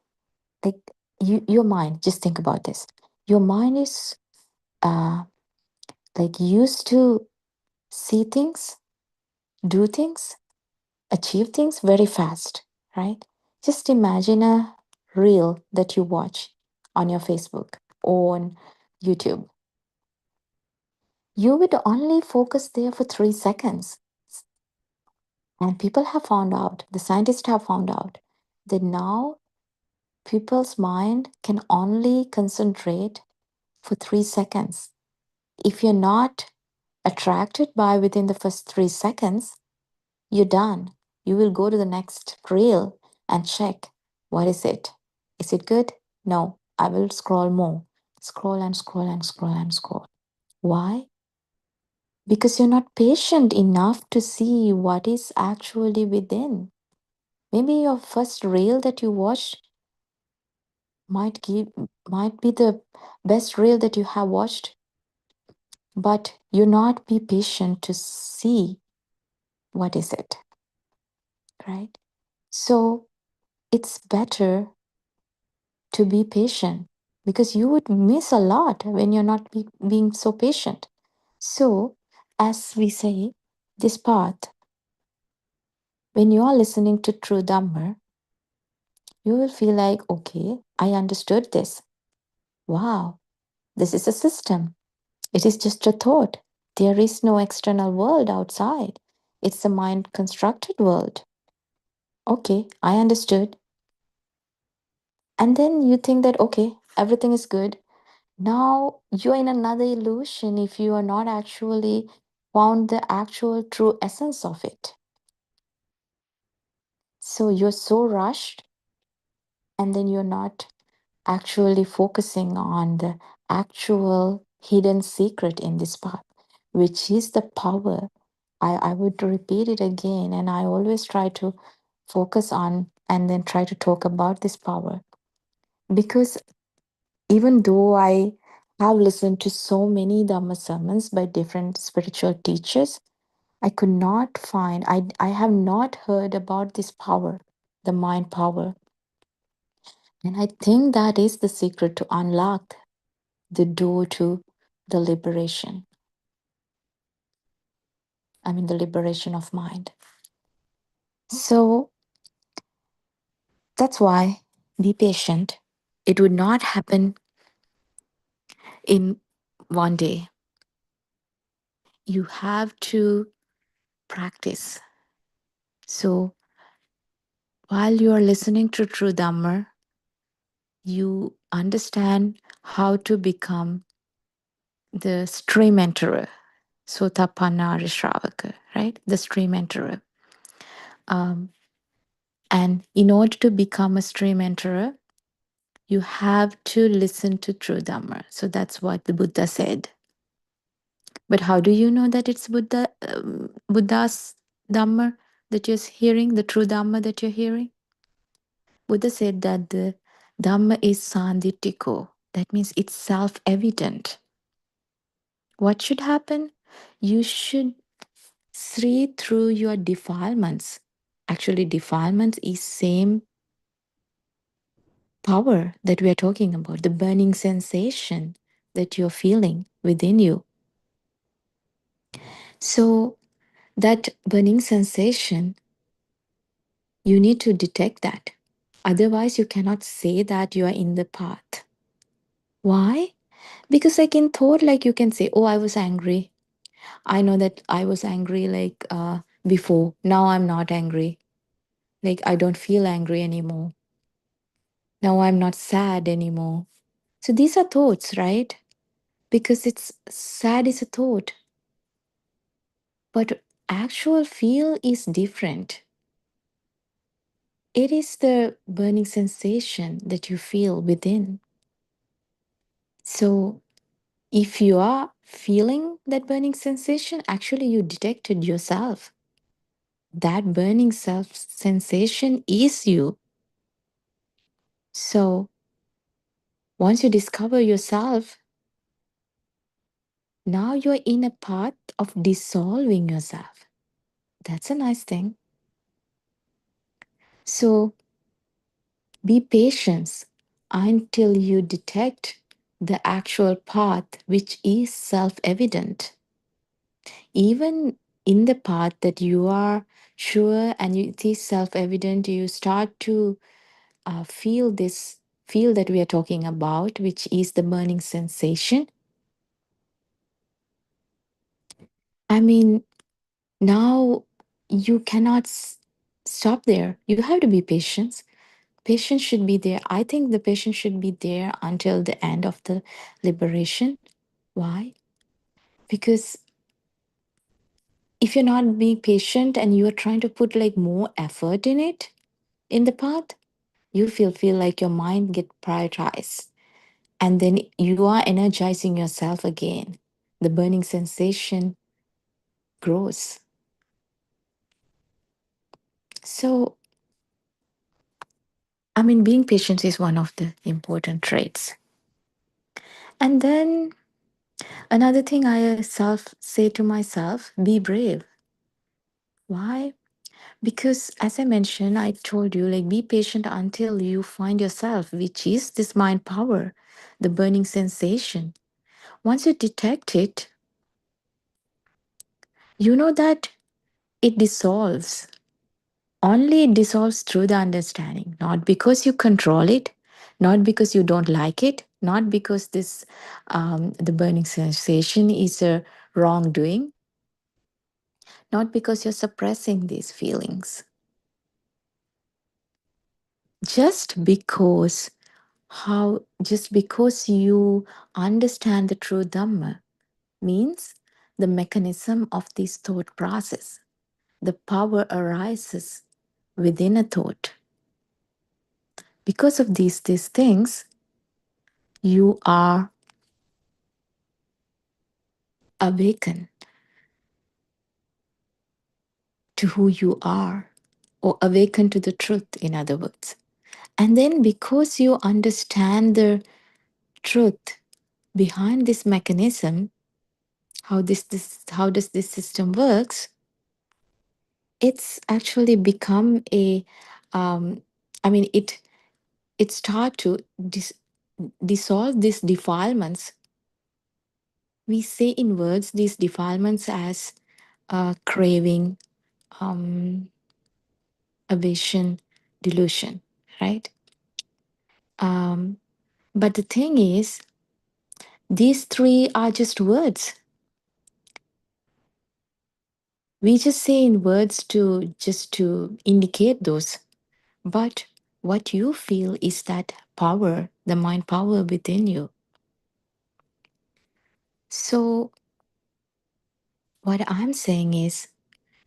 your mind, just think about this. Your mind is like used to see things, do things, achieve things very fast, right? Just imagine a reel that you watch on your Facebook or on YouTube. You would only focus there for 3 seconds. And people have found out, the scientists have found out, that now people's mind can only concentrate for 3 seconds. If you're not attracted by within the first 3 seconds, you're done. You will go to the next reel and check, what is it? Is it good? No. I will scroll more. Scroll and scroll and scroll and scroll. Why? Because you're not patient enough to see what is actually within. Maybe your first reel that you watched might be the best reel that you have watched, but you not be patient to see what is it, right? So it's better to be patient because you would miss a lot when you're not being so patient. So, as we say, this path, when you are listening to True Dhamma, you will feel like, okay, I understood this. Wow, this is a system. It is just a thought. There is no external world outside. It's a mind constructed world. Okay, I understood. And then you think that, okay, everything is good. Now you're in another illusion if you are not actually found the actual true essence of it. So you're so rushed, and then you're not actually focusing on the actual hidden secret in this path, which is the power. I would repeat it again, and I always try to focus on and then try to talk about this power. Because even though I have listened to so many Dhamma sermons by different spiritual teachers, I could not find, I have not heard about this power, the mind power. And I think that is the secret to unlock the door to the liberation. I mean, the liberation of mind. So that's why be patient. It would not happen in one day. You have to practice. So while you are listening to True Dhamma, you understand how to become the stream enterer. Sotapanna Shravaka, right? The stream enterer. And in order to become a stream enterer, you have to listen to true Dhamma. So that's what the Buddha said. But how do you know that it's Buddha's Dhamma that you're hearing, the true Dhamma that you're hearing? Buddha said that the Dhamma is sanditiko. That means it's self-evident. What should happen? You should see through your defilements. Actually, defilements is same power that we are talking about, the burning sensation that you're feeling within you. So that burning sensation, you need to detect that. Otherwise, you cannot say that you are in the path. Why? Because like in thought, like you can say, oh, I was angry. I know that I was angry like before. Now I'm not angry. Like I don't feel angry anymore. Now I'm not sad anymore. So these are thoughts, right? Because it's sad is a thought. But actual feel is different. It is the burning sensation that you feel within. So if you are feeling that burning sensation, actually you detected yourself. That burning self sensation is you. So once you discover yourself, Now you're in a path of dissolving yourself. That's a nice thing. So be patient until you detect the actual path, which is self evident. Even in the path that you are sure and it is self evident, you start to feel this feel that we are talking about, which is the burning sensation. I mean, now you cannot stop there. You have to be patient. Patience should be there. I think the patience should be there until the end of the liberation. Why? Because if you're not being patient and you're trying to put like more effort in it, in the path, you feel like your mind get prioritized. And then you are energizing yourself again. The burning sensation grows. So, I mean, being patient is one of the important traits. And then another thing I say to myself, be brave. Why? Because as I mentioned, I told you, like, be patient until you find yourself, which is this mind power, the burning sensation. Once you detect it, you know that it dissolves. Only it dissolves through the understanding, not because you control it, not because you don't like it, not because this the burning sensation is a wrongdoing, not because you're suppressing these feelings. Just because just because you understand the true Dhamma means the mechanism of this thought process. The power arises within a thought. Because of these things, you are awakened to who you are, or awaken to the truth, in other words. And then because you understand the truth behind this mechanism, how does this system works, it's actually become a I mean it start to dissolve these defilements. We say in words these defilements as craving, aversion, delusion, right? But the thing is, these three are just words. We just say in words to indicate those. But what you feel is that power, the mind power within you. So what I'm saying is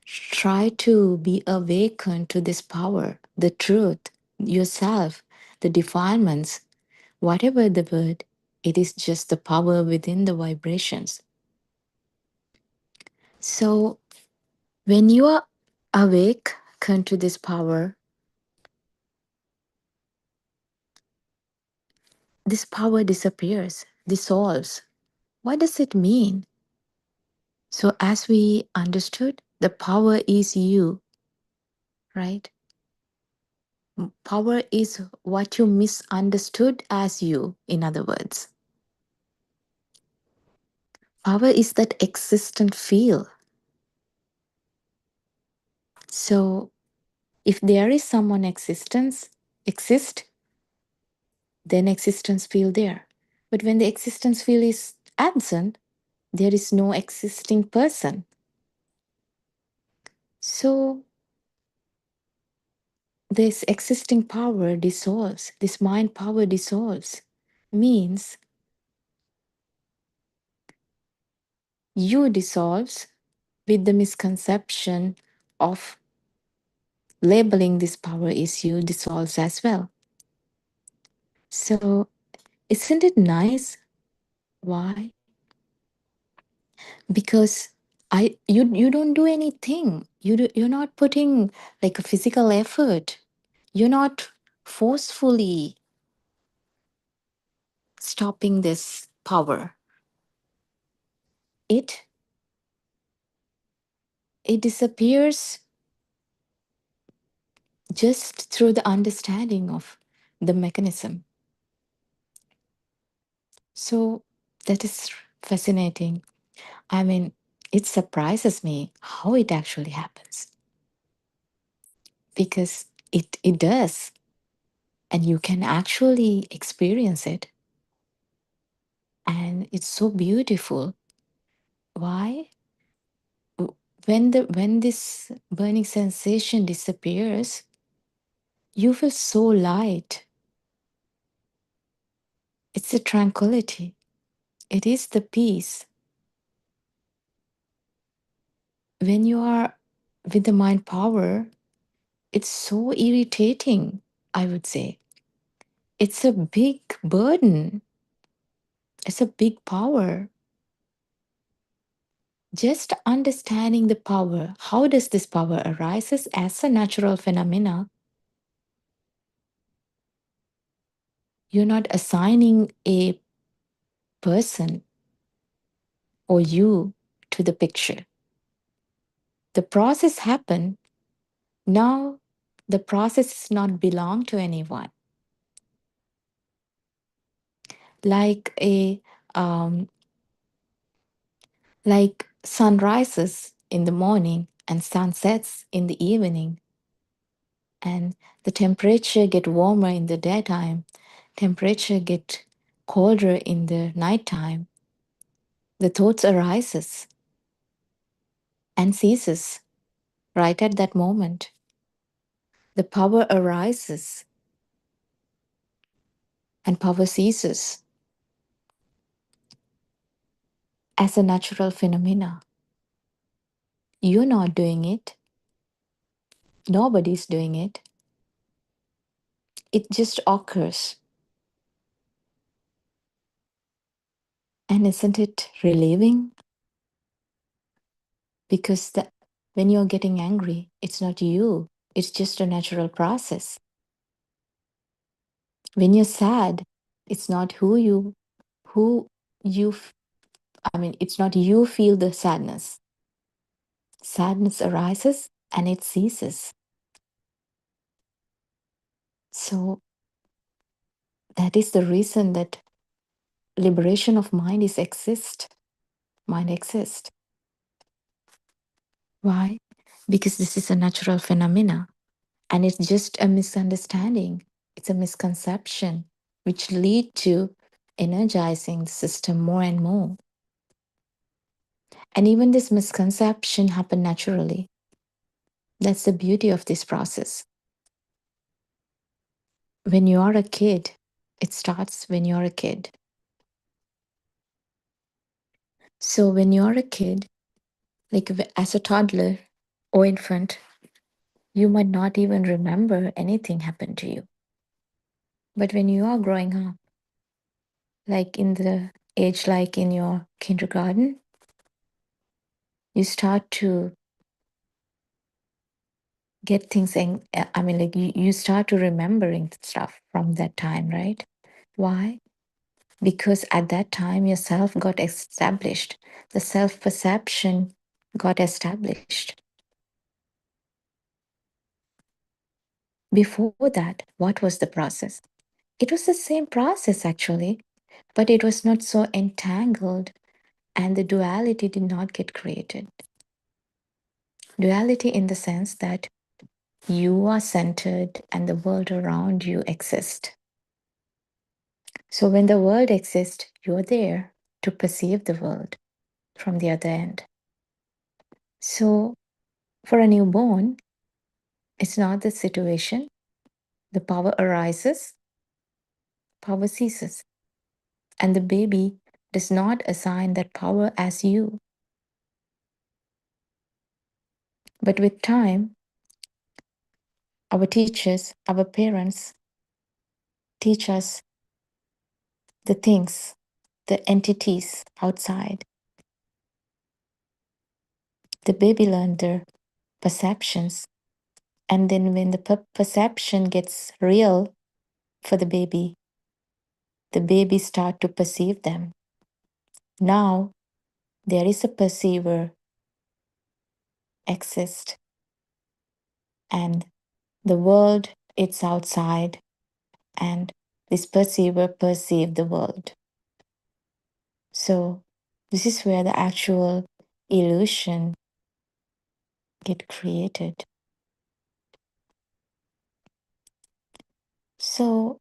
try to be awakened to this power, the truth, yourself, the defilements, whatever the word, it is just the power within the vibrations. So when you are awakened to this power, this power disappears, dissolves. What does it mean? So, as we understood, the power is you, right? Power is what you misunderstood as you, in other words. Power is that existent feel. So, if there is someone exist, then existence feel there. But when the existence feel is absent, there is no existing person. So, this existing power dissolves, this mind power dissolves, means you dissolves with the misconception of labeling this power is you dissolves as well. So, isn't it nice? Why? Because you don't do anything. You're not putting like a physical effort. You're not forcefully stopping this power. it disappears just through the understanding of the mechanism. So that is fascinating. I mean, it surprises me how it actually happens, because it does, and you can actually experience it, and it's so beautiful. Why? When this burning sensation disappears, you feel so light. It's the tranquility. It is the peace. When you are with the mind power, it's so irritating, I would say. It's a big burden. It's a big power. Just understanding the power, how does this power arises as a natural phenomena? You're not assigning a person or you to the picture. The process happened. Now the process does not belong to anyone. Like like sun rises in the morning and sun sets in the evening, and the temperature get warmer in the daytime, temperature get colder in the nighttime. The thoughts arises and ceases right at that moment. The power arises and power ceases as a natural phenomena. You're not doing it. Nobody's doing it. It just occurs. And isn't it relieving? Because when you're getting angry, it's not you. It's just a natural process. When you're sad, it's not it's not you feel the sadness. Sadness arises and it ceases. So that is the reason that liberation of mind exists. Mind exists. Why? Because this is a natural phenomena, and it's just a misunderstanding. It's a misconception which lead to energizing the system more and more. And even this misconception happen naturally. That's the beauty of this process. When you are a kid, it starts when you're a kid. So when you're a kid, like as a toddler or infant, you might not even remember anything happened to you. But when you are growing up, like in the age like in your kindergarten, you start to get things, you start to remembering stuff from that time, right? Why? Because at that time your self got established. The self-perception got established. Before that, what was the process? It was the same process actually, but it was not so entangled, and the duality did not get created. Duality in the sense that you are centered and the world around you exists. So when the world exists, you're there to perceive the world from the other end. So for a newborn, it's not the situation. The power arises, power ceases. And the baby does not assign that power as you. But with time, our teachers, our parents teach us the things, the entities outside. The baby learns their perceptions. And then when the perception gets real for the baby start to perceive them. Now, there is a perceiver exist, and the world it's outside, and this perceiver perceive the world. So this is where the actual illusion get created. So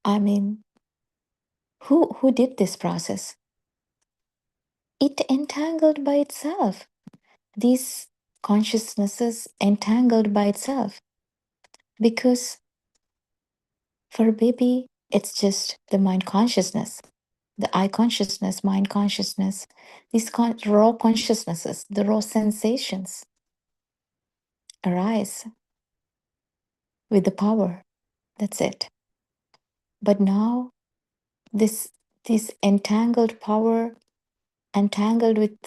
I mean, who did this process? It entangled by itself. These consciousnesses entangled by itself. Because for a baby, it's just the mind consciousness, the eye consciousness, mind consciousness, these raw consciousnesses, the raw sensations arise with the power. That's it. But now this entangled power, entangled with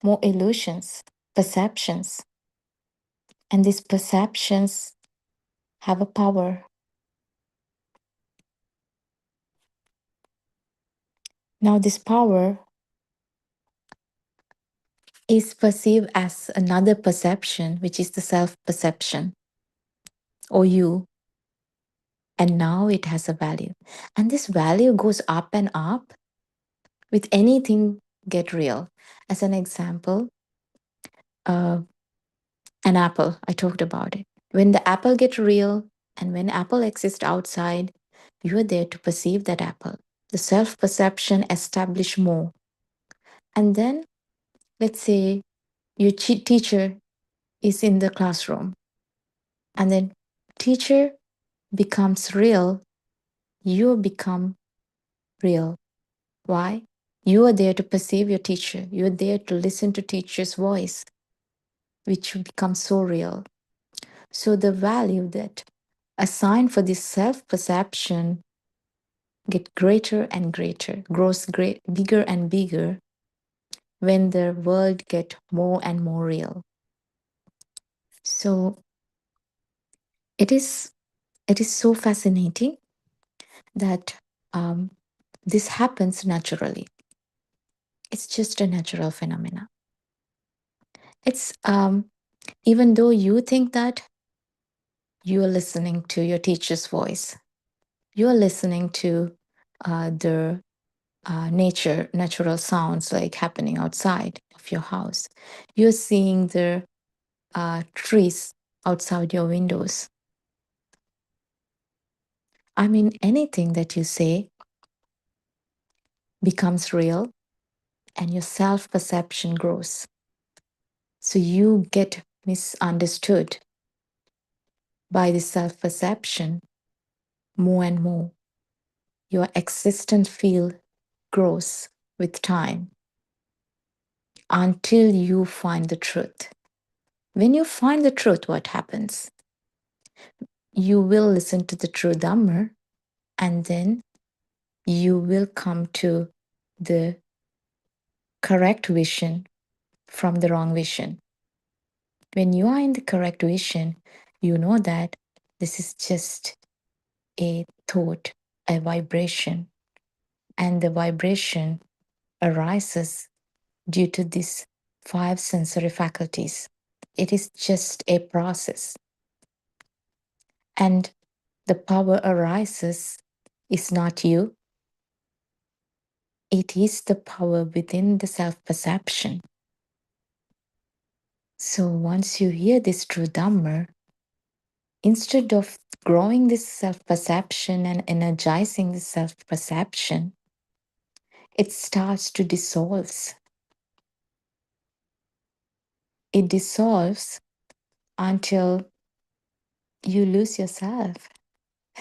more illusions, perceptions. And these perceptions have a power. Now this power is perceived as another perception, which is the self-perception, or you. And now it has a value. And this value goes up and up with anything get real. As an example, an apple, I talked about it. When the apple get real and when apple exists outside, you are there to perceive that apple. The self-perception establish more. And then, let's say your teacher is in the classroom, and then teacher becomes real, you become real. Why? You are there to perceive your teacher. You are there to listen to teacher's voice, which becomes so real. So the value that assigned for this self-perception get greater and greater, grows bigger and bigger when the world get more and more real. So it is so fascinating that this happens naturally. It's just a natural phenomena. It's even though you think that you are listening to your teacher's voice, you are listening to the natural sounds like happening outside of your house. You're seeing the trees outside your windows. I mean, anything that you say becomes real and your self-perception grows. So you get misunderstood by the self-perception more and more. Your existence field grows with time until you find the truth. When you find the truth, what happens? You will listen to the true Dhamma, and then you will come to the correct vision from the wrong vision. When you are in the correct vision, you know that this is just a thought, a vibration, and the vibration arises due to these 5 sensory faculties. It is just a process. And the power arises is not you. It is the power within the self-perception. So once you hear this true Dhamma, instead of growing this self-perception and energizing the self-perception, it starts to dissolve. It dissolves until you lose yourself.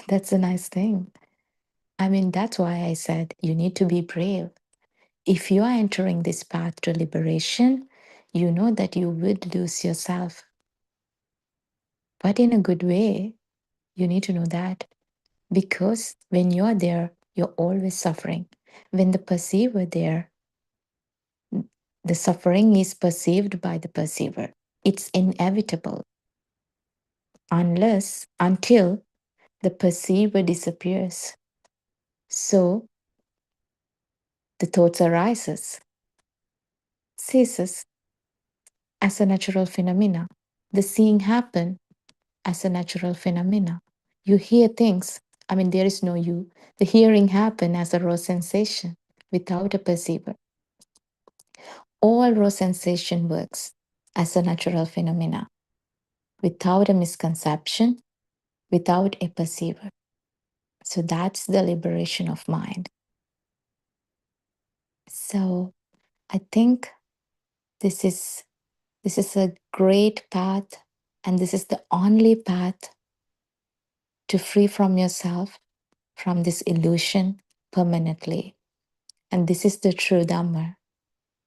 That's a nice thing. I mean, that's why I said you need to be brave. If you are entering this path to liberation, you know that you would lose yourself. But in a good way, you need to know that. Because when you're there, you're always suffering. When the perceiver there, the suffering is perceived by the perceiver. It's inevitable. Until the perceiver disappears. So the thoughts arises. ceases as a natural phenomena. The seeing happen as a natural phenomena. You hear things, there is no you. The hearing happen as a raw sensation without a perceiver. All raw sensation works as a natural phenomena without a misconception, without a perceiver. So that's the liberation of mind. So I think this is a great path, and this is the only path to free from yourself from this illusion permanently. And this is the true Dhamma.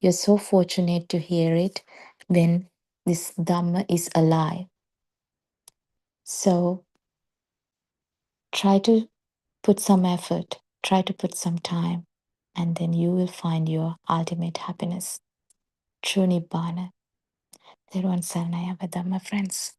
You're so fortunate to hear it when this Dhamma is alive. So try to put some effort, try to put some time, and then you will find your ultimate happiness. True Nibbana. Theruvan saranai avada, my friends.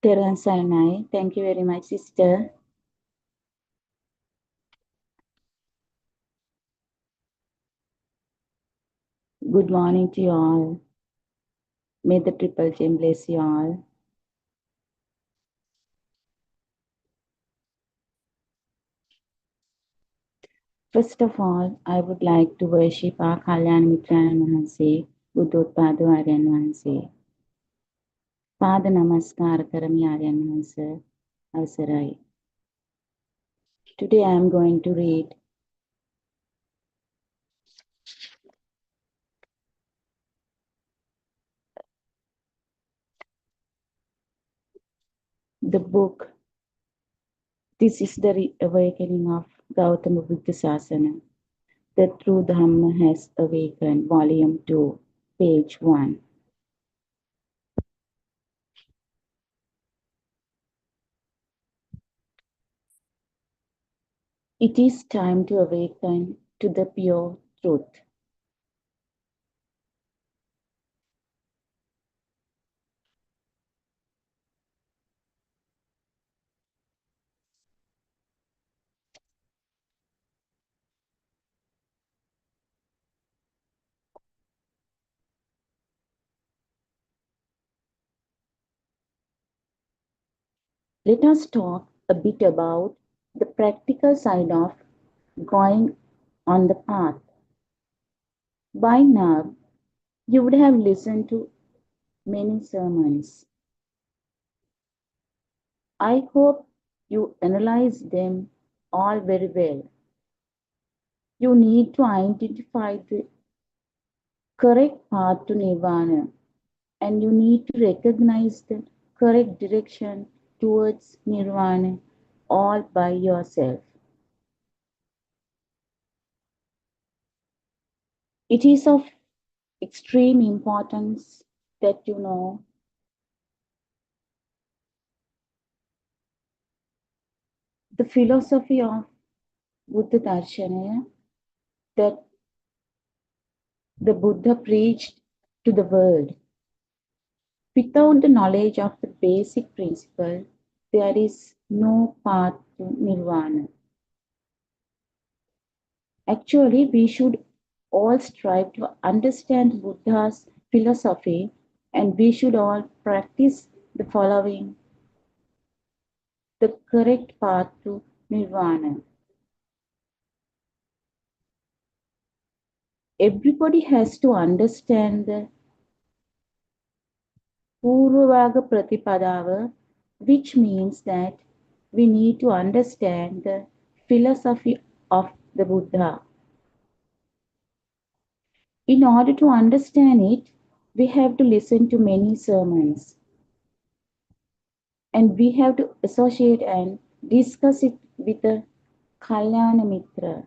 Teran Saranai. Thank you very much, sister. Good morning to you all. May the Triple Gem bless you all. First of all, I would like to worship our Kalyan Mitranan Mahanse, Buddothpado Aryan Mahanse. Pada Namaskar Karami Aryan Mahanse, Avasarai. Today I am going to read the book. This is the awakening of Gautama Buddha Sasana. The True Dhamma Has Awakened, Volume 2, page 1. It is time to awaken to the pure truth. Let us talk a bit about the practical side of going on the path. By now, you would have listened to many sermons. I hope you analyze them all very well. You need to identify the correct path to Nirvana, and you need to recognize the correct direction towards Nirvana all by yourself. It is of extreme importance that you know the philosophy of Buddha Darshana that the Buddha preached to the world. Without the knowledge of the basic principle, there is no path to Nirvana. Actually, we should all strive to understand Buddha's philosophy, and we should all practice the following: the correct path to Nirvana. Everybody has to understand the Purvavaga Pratipadawa, which means that we need to understand the philosophy of the Buddha. In order to understand it, we have to listen to many sermons, and we have to associate and discuss it with a Kalyana Mitra,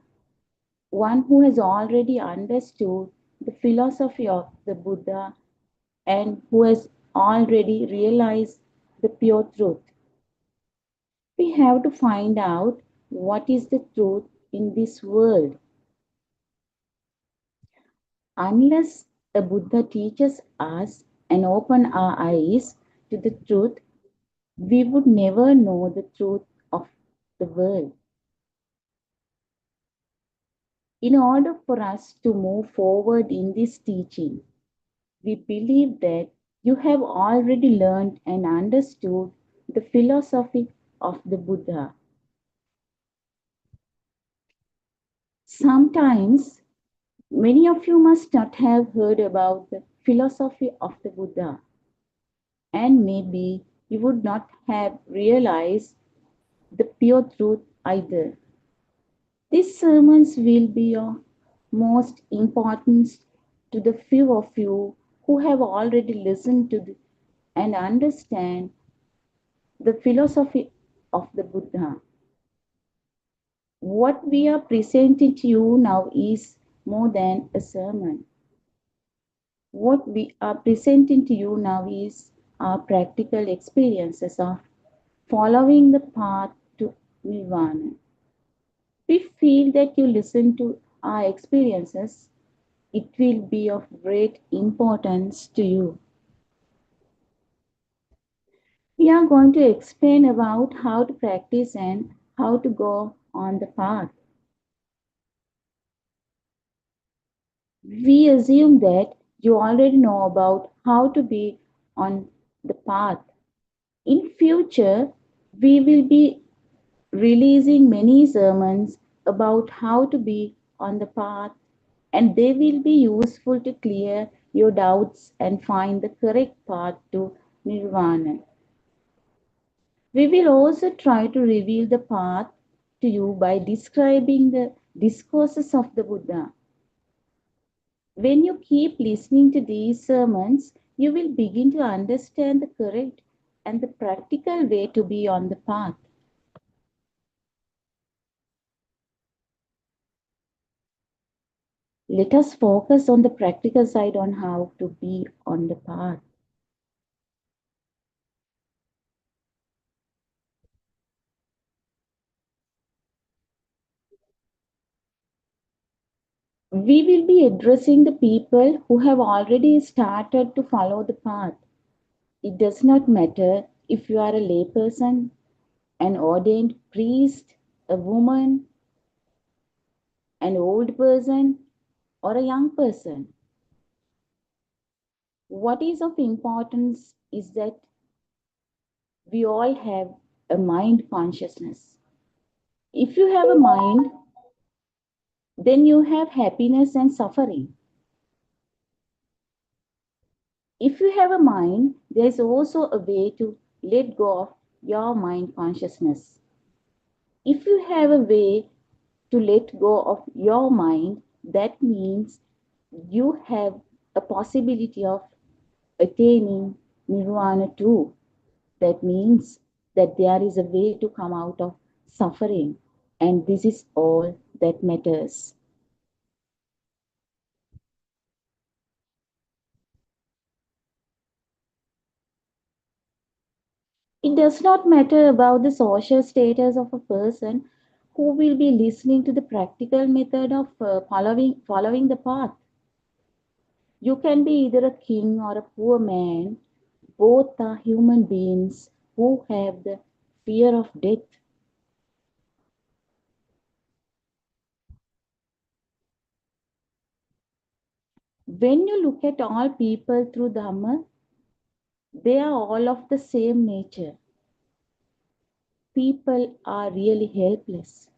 one who has already understood the philosophy of the Buddha and who has already realized the pure truth. We have to find out what is the truth in this world. Unless a Buddha teaches us and open our eyes to the truth, we would never know the truth of the world. In order for us to move forward in this teaching, we believe that you have already learned and understood the philosophy of the Buddha. Sometimes, many of you must not have heard about the philosophy of the Buddha, and maybe you would not have realized the pure truth either. These sermons will be of most importance to the few of you who have already listened to and understand the philosophy of the Buddha. What we are presenting to you now is more than a sermon. What we are presenting to you now is our practical experiences of following the path to Nirvana. We feel that you listen to our experiences, it will be of great importance to you. We are going to explain about how to practice and how to go on the path. We assume that you already know about how to be on the path. In future, we will be releasing many sermons about how to be on the path, and they will be useful to clear your doubts and find the correct path to nirvana. We will also try to reveal the path to you by describing the discourses of the Buddha. When you keep listening to these sermons, you will begin to understand the correct and the practical way to be on the path. Let us focus on the practical side on how to be on the path. We will be addressing the people who have already started to follow the path. It does not matter if you are a layperson, an ordained priest, a woman, an old person, or a young person. What is of importance is that we all have a mind consciousness. If you have a mind, then you have happiness and suffering. If you have a mind, there is also a way to let go of your mind consciousness. If you have a way to let go of your mind, that means you have a possibility of attaining nirvana too. That means that there is a way to come out of suffering, and this is all that matters. It does not matter about the social status of a person who will be listening to the practical method of following the path. You can be either a king or a poor man. Both are human beings who have the fear of death. When you look at all people through Dhamma, they are all of the same nature. People are really helpless.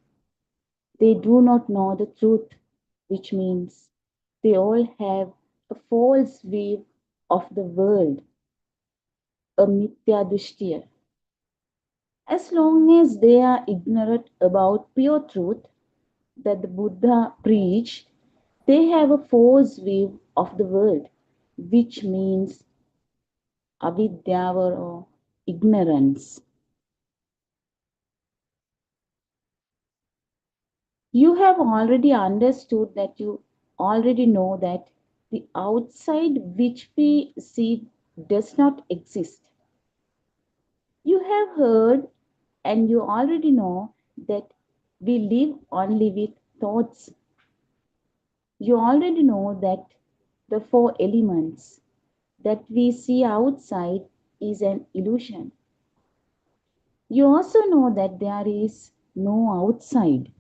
They do not know the truth, which means they all have a false view of the world, a mithya dushtiya. As long as they are ignorant about pure truth that the Buddha preached, they have a false view of the world. which means avidya or ignorance. You have already understood that you already know that the outside which we see does not exist. You have heard and you already know that we live only with thoughts. You already know that the four elements that we see outside is an illusion. You also know that there is no outside.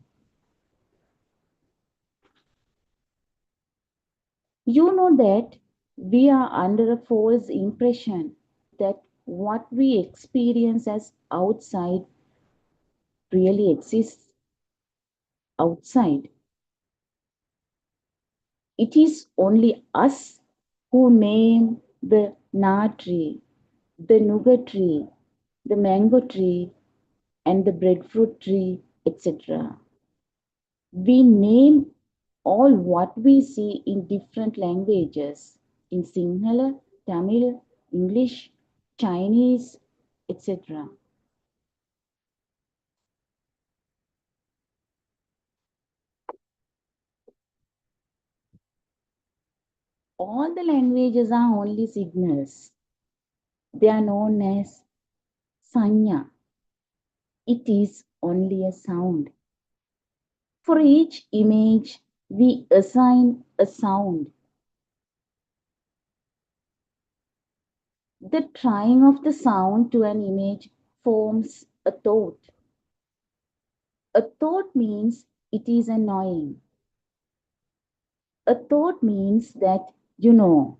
You know that we are under a false impression that what we experience as outside really exists outside. It is only us who name the na tree, the nougat tree, the mango tree, and the breadfruit tree, etc. We name all what we see in different languages, in Sinhala, Tamil, English, Chinese, etc. All the languages are only signals. They are known as sanya. It is only a sound. For each image, we assign a sound. The trying of the sound to an image forms a thought. A thought means it is annoying. A thought means that you know.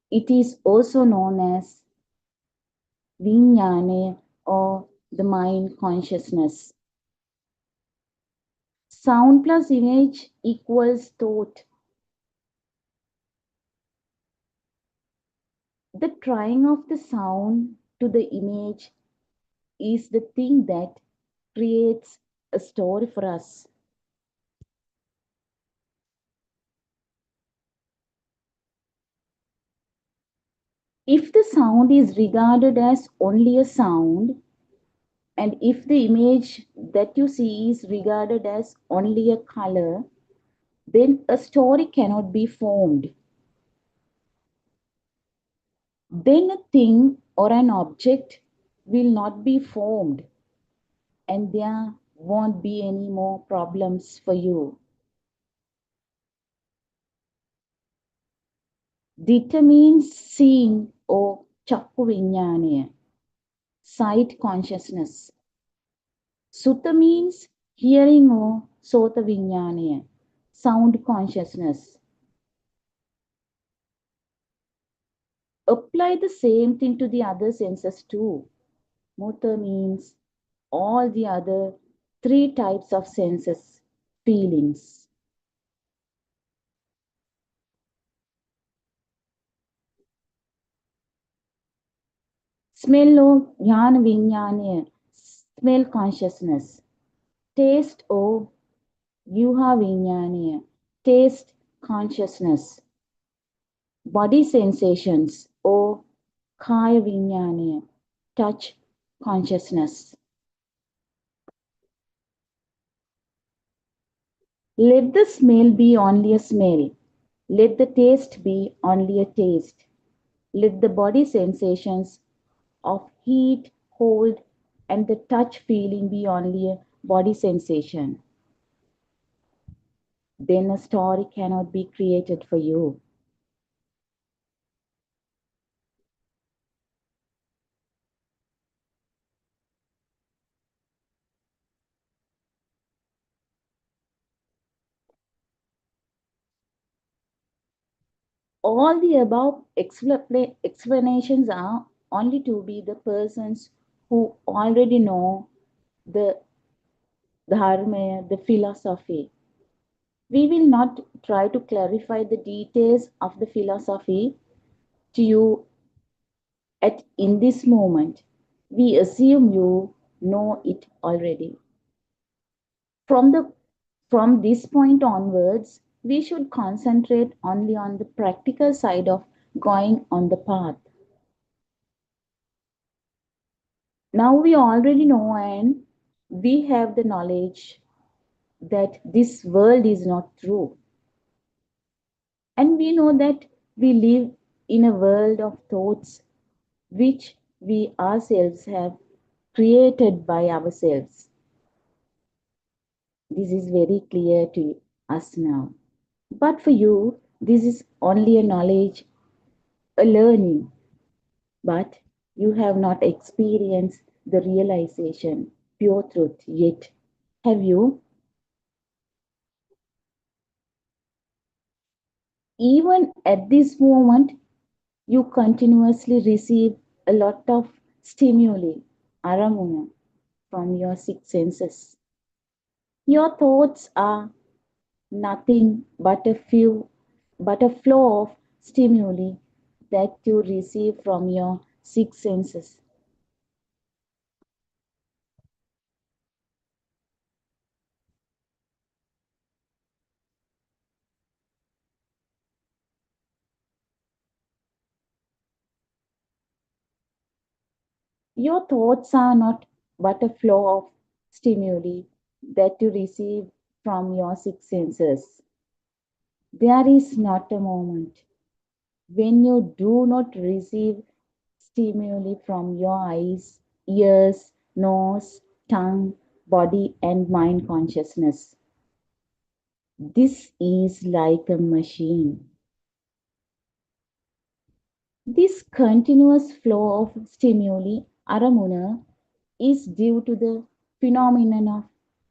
It is also known as vinyane or the mind consciousness. Sound plus image equals thought. The trying of the sound to the image is the thing that creates a story for us. If the sound is regarded as only a sound, and if the image that you see is regarded as only a color, then a story cannot be formed. Then a thing or an object will not be formed, and there won't be any more problems for you. Ditta means seeing or chakku vinyane, sight consciousness. Sutta means hearing or sota vinyane, sound consciousness. Apply the same thing to the other senses too. Mutta means all the other three types of senses, feelings. Smell or jnana vinyane, smell consciousness. Taste or yuha vinyane, taste consciousness. Body sensations or kaya vinyane, touch consciousness. Let the smell be only a smell. Let the taste be only a taste. Let the body sensations of heat, cold, and the touch feeling be only a body sensation. Then a story cannot be created for you. All the above explanations are only to be the persons who already know the dharma, the philosophy. We will not try to clarify the details of the philosophy to you at in this moment. We assume you know it already. From this point onwards, we should concentrate only on the practical side of going on the path. Now we already know and we have the knowledge that this world is not true. And we know that we live in a world of thoughts which we ourselves have created by ourselves. This is very clear to us now. But for you, this is only a knowledge, a learning, but you have not experienced the realization, pure truth yet. Have you? Even at this moment, you continuously receive a lot of stimuli, aramuna, from your six senses. Your thoughts are nothing but a flow of stimuli that you receive from your six senses. Your thoughts are not but a flow of stimuli that you receive from your six senses. There is not a moment when you do not receive stimuli from your eyes, ears, nose, tongue, body, and mind consciousness. This is like a machine. This continuous flow of stimuli, aramuna, is due to the phenomenon of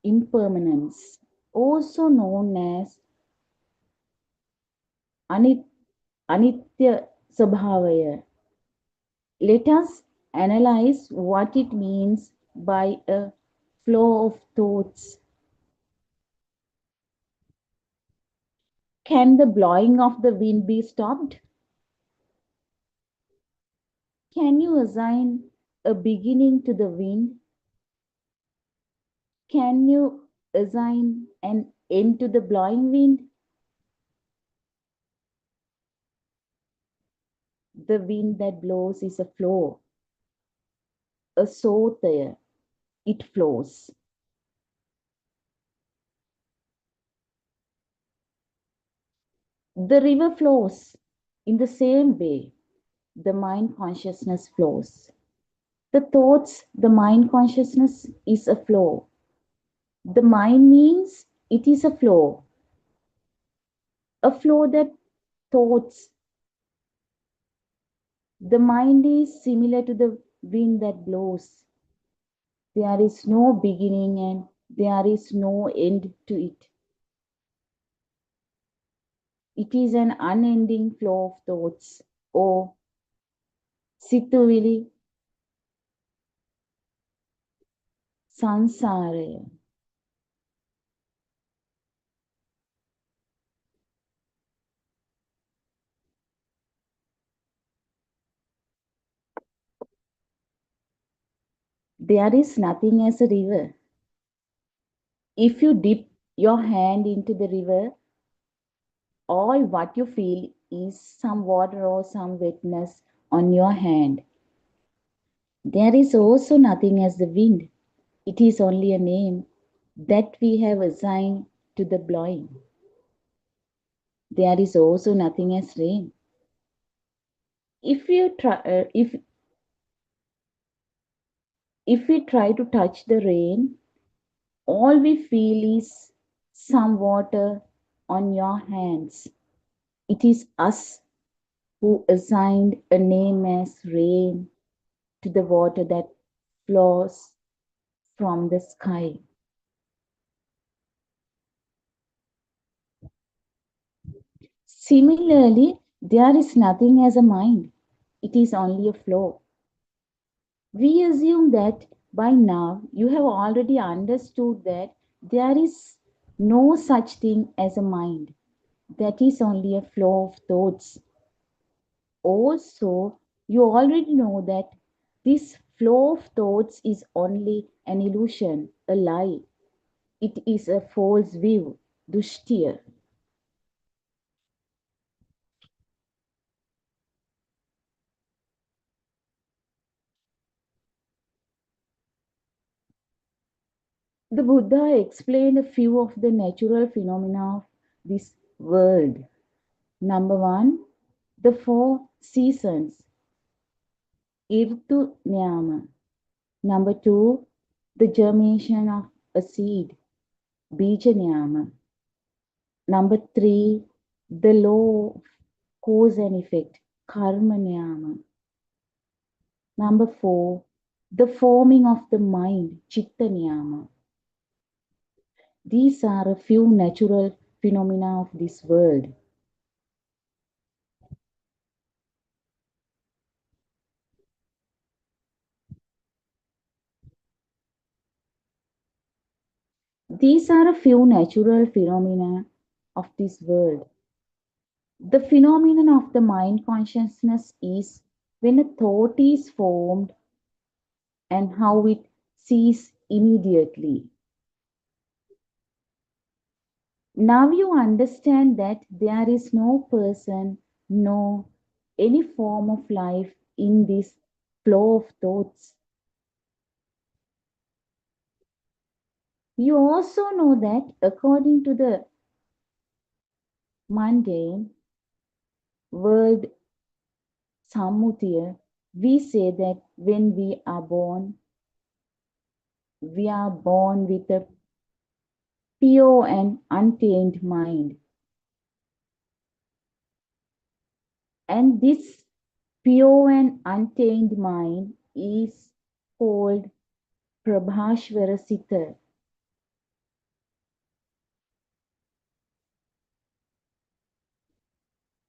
impermanence, also known as anitya sabhavaya. Let us analyze what it means by a flow of thoughts. Can the blowing of the wind be stopped? Can you assign a beginning to the wind? Can you assign an end to the blowing wind? The wind that blows is a flow, a sotaya. It flows. The river flows in the same way the mind consciousness flows. The thoughts, the mind consciousness is a flow. The mind means it is a flow that thoughts. The mind is similar to the wind that blows. There is no beginning and there is no end to it. It is an unending flow of thoughts or situvili sansaraya. There is nothing as a river. If you dip your hand into the river, all what you feel is some water or some wetness on your hand. There is also nothing as the wind. It is only a name that we have assigned to the blowing. There is also nothing as rain. If we try to touch the rain, all we feel is some water on your hands. It is us who assigned a name as rain to the water that flows from the sky. Similarly, there is nothing as a mind. It is only a flow. We assume that by now you have already understood that there is no such thing as a mind. That is only a flow of thoughts. Also, you already know that this flow of thoughts is only an illusion, a lie. It is a false view, dushtiya. The Buddha explained a few of the natural phenomena of this world. Number one, the four seasons, Irtu Nyama. Number two, the germination of a seed, Bija Nyama. Number three, the law of cause and effect, Karma Nyama. Number four, the forming of the mind, Chitta Niyama. These are a few natural phenomena of this world. These are a few natural phenomena of this world. The phenomenon of the mind consciousness is when a thought is formed and how it ceases immediately. Now you understand that there is no person, no any form of life in this flow of thoughts. You also know that according to the mundane world Sammutiya, we say that when we are born with a pure and untainted mind. And this pure and untainted mind is called Prabhashvara Sita.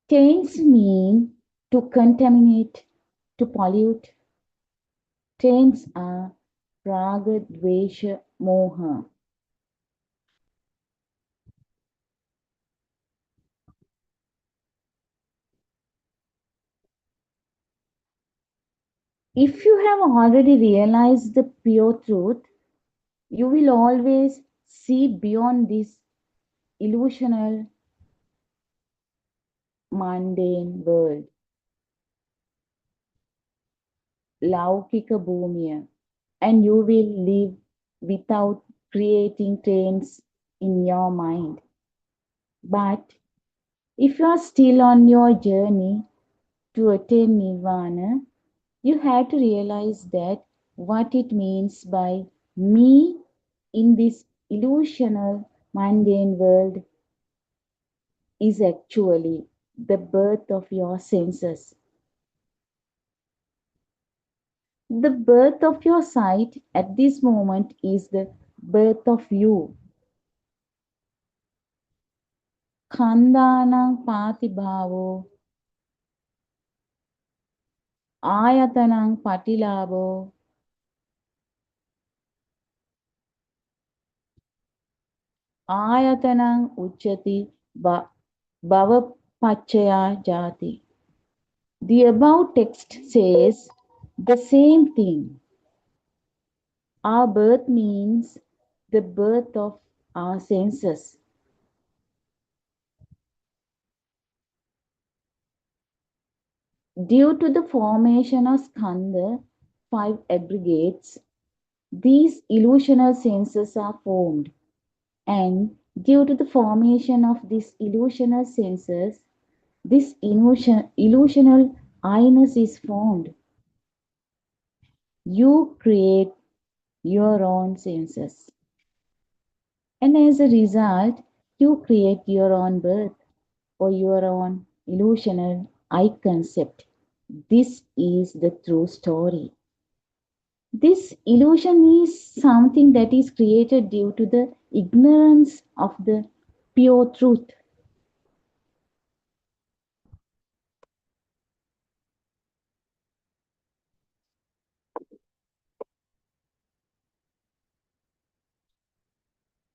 Taints mean to contaminate, to pollute. Taints are Raga, Dvesha, Moha. If you have already realized the pure truth, you will always see beyond this illusional, mundane world. Laukika Bhumiya, and you will live without creating trains in your mind. But if you are still on your journey to attain Nirvana, you have to realize that what it means by me in this illusional, mundane world is actually the birth of your senses. The birth of your sight at this moment is the birth of you. Khandana patibhavo, ayatanang patilabo, ayatanang uchati bhava pachaya jati. The above text says the same thing. Our birth means the birth of our senses. Due to the formation of skandha, 5 aggregates, these illusional senses are formed. And due to the formation of these illusional senses, this illusional I-ness is formed. You create your own senses. And as a result, you create your own birth or your own illusional I concept. This is the true story. This illusion is something that is created due to the ignorance of the pure truth.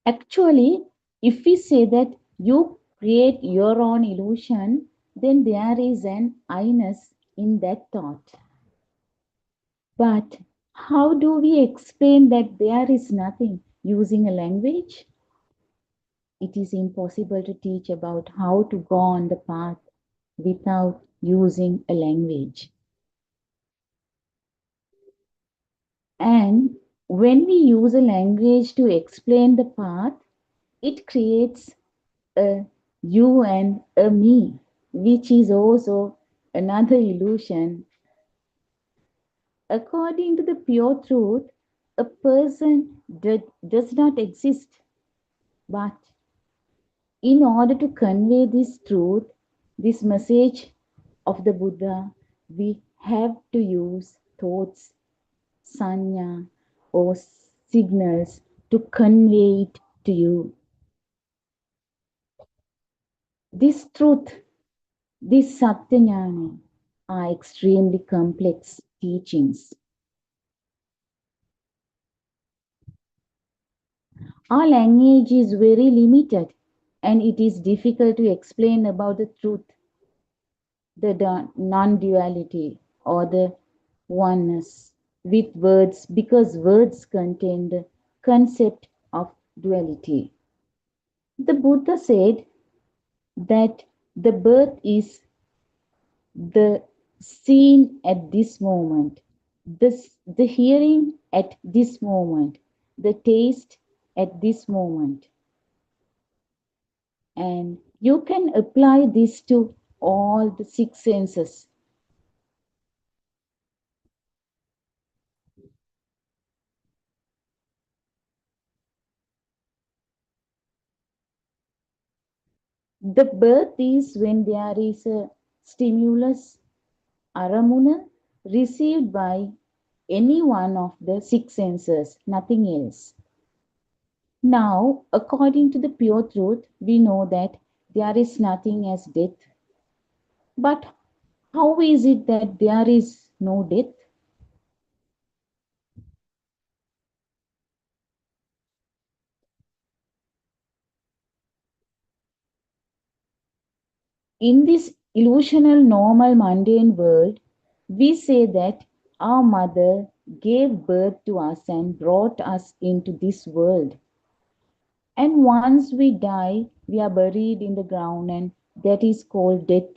Actually, if we say that you create your own illusion, then there is an I-ness in that thought. But how do we explain that there is nothing using a language? It is impossible to teach about how to go on the path without using a language. And When we use a language to explain the path, it creates a you and a me, which is also another illusion. According to the pure truth, a person does not exist, but in order to convey this truth, this message of the Buddha, we have to use thoughts, sanya, or signals to convey it to you. This truth, this Satyajnana, are extremely complex teachings. Our language is very limited and it is difficult to explain about the truth, the non-duality or the oneness with words because words contain the concept of duality. The Buddha said that the birth is the seeing at this moment, the hearing at this moment, the taste at this moment. And you can apply this to all the six senses. The birth is when there is a stimulus, aramuna, received by any one of the six senses, nothing else. Now, according to the pure truth, we know that there is nothing as death. But how is it that there is no death? In this illusional, normal, mundane world, we say that our mother gave birth to us and brought us into this world. And once we die, we are buried in the ground, and that is called death.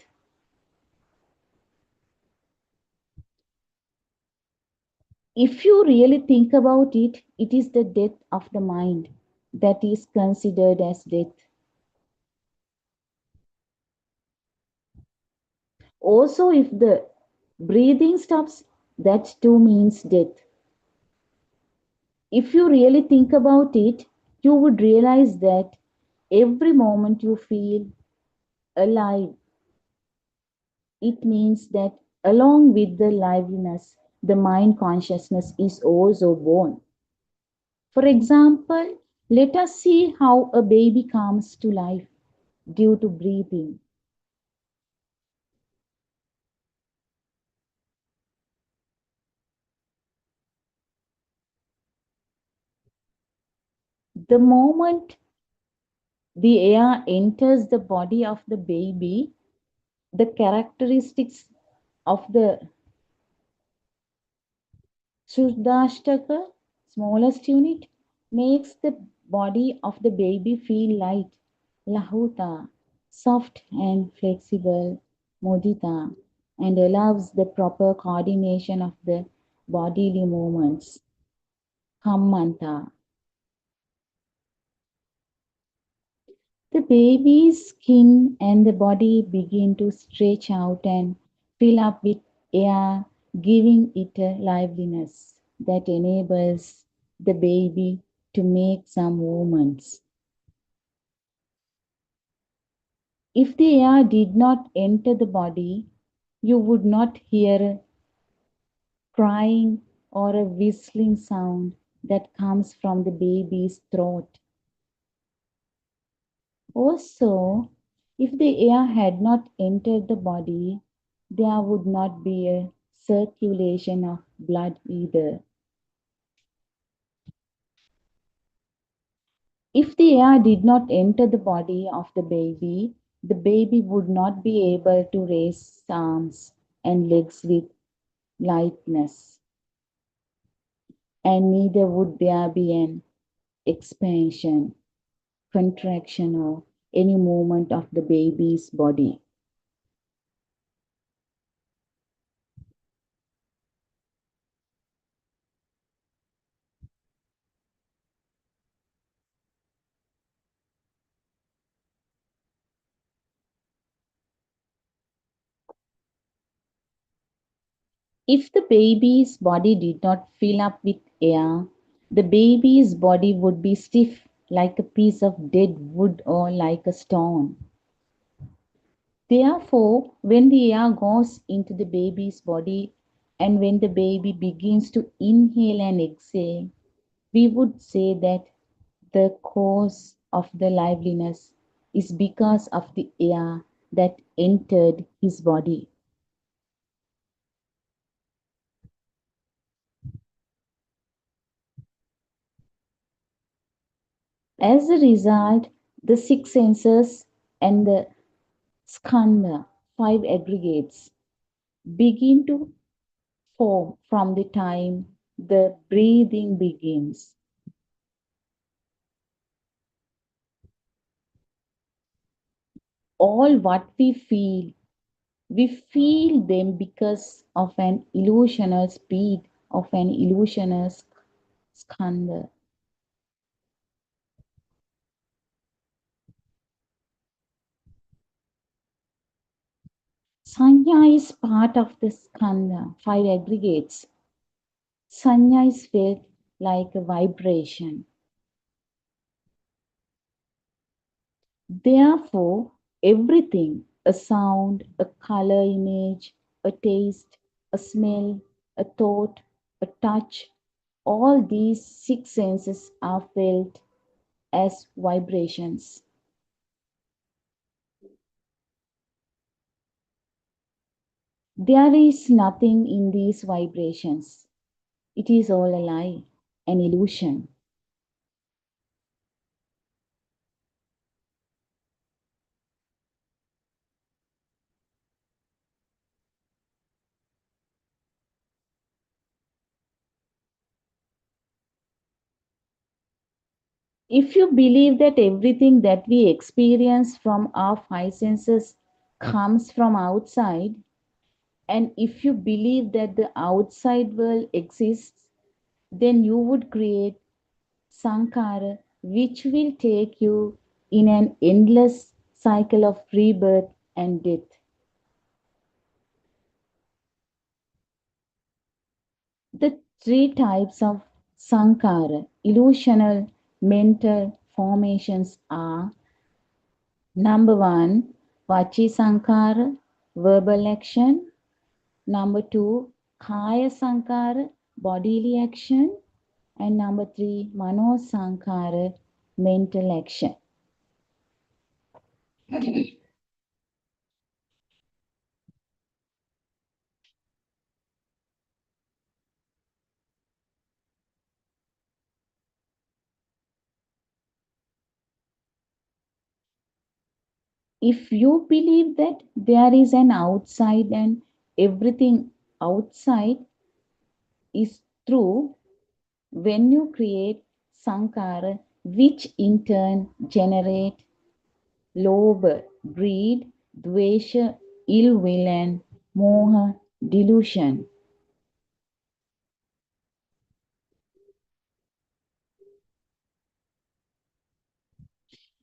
If you really think about it, it is the death of the mind that is considered as death. Also, if the breathing stops, that too means death. If you really think about it, you would realize that every moment you feel alive, it means that along with the liveliness, the mind consciousness is also born. For example, let us see how a baby comes to life due to breathing. The moment the air enters the body of the baby, the characteristics of the Shuddhashtaka, smallest unit, makes the body of the baby feel light, lahuta, soft and flexible, mudita, and allows the proper coordination of the bodily movements, kammanta. The baby's skin and the body begin to stretch out and fill up with air, giving it a liveliness that enables the baby to make some movements. If the air did not enter the body, you would not hear a crying or a whistling sound that comes from the baby's throat. Also, if the air had not entered the body, there would not be a circulation of blood either. If the air did not enter the body of the baby would not be able to raise arms and legs with lightness, and neither would there be an expansion, contraction, or any movement of the baby's body. If the baby's body did not fill up with air, the baby's body would be stiff like a piece of dead wood or like a stone. Therefore, when the air goes into the baby's body and when the baby begins to inhale and exhale, we would say that the cause of the liveliness is because of the air that entered his body. As a result, the six senses and the skandha, five aggregates, begin to form from the time the breathing begins. All what we feel them because of an illusional speed, of an illusional skandha. Sanya is part of the skandha, five aggregates. Sanya is felt like a vibration. Therefore, everything, a sound, a color image, a taste, a smell, a thought, a touch, all these six senses are felt as vibrations. There is nothing in these vibrations. It is all a lie, an illusion. If you believe that everything that we experience from our five senses comes from outside, and if you believe that the outside world exists, then you would create Sankara, which will take you in an endless cycle of rebirth and death. The three types of Sankara, illusional mental formations are: number one, Vachi Sankara, verbal action. Number two, Kaya Sankara, bodily action. And number three, Mano Sankara, mental action. If you believe that there is an outside and everything outside is true, when you create Sankara, which in turn generate Lobha, greed, Dvesha, ill will, and Moha, delusion.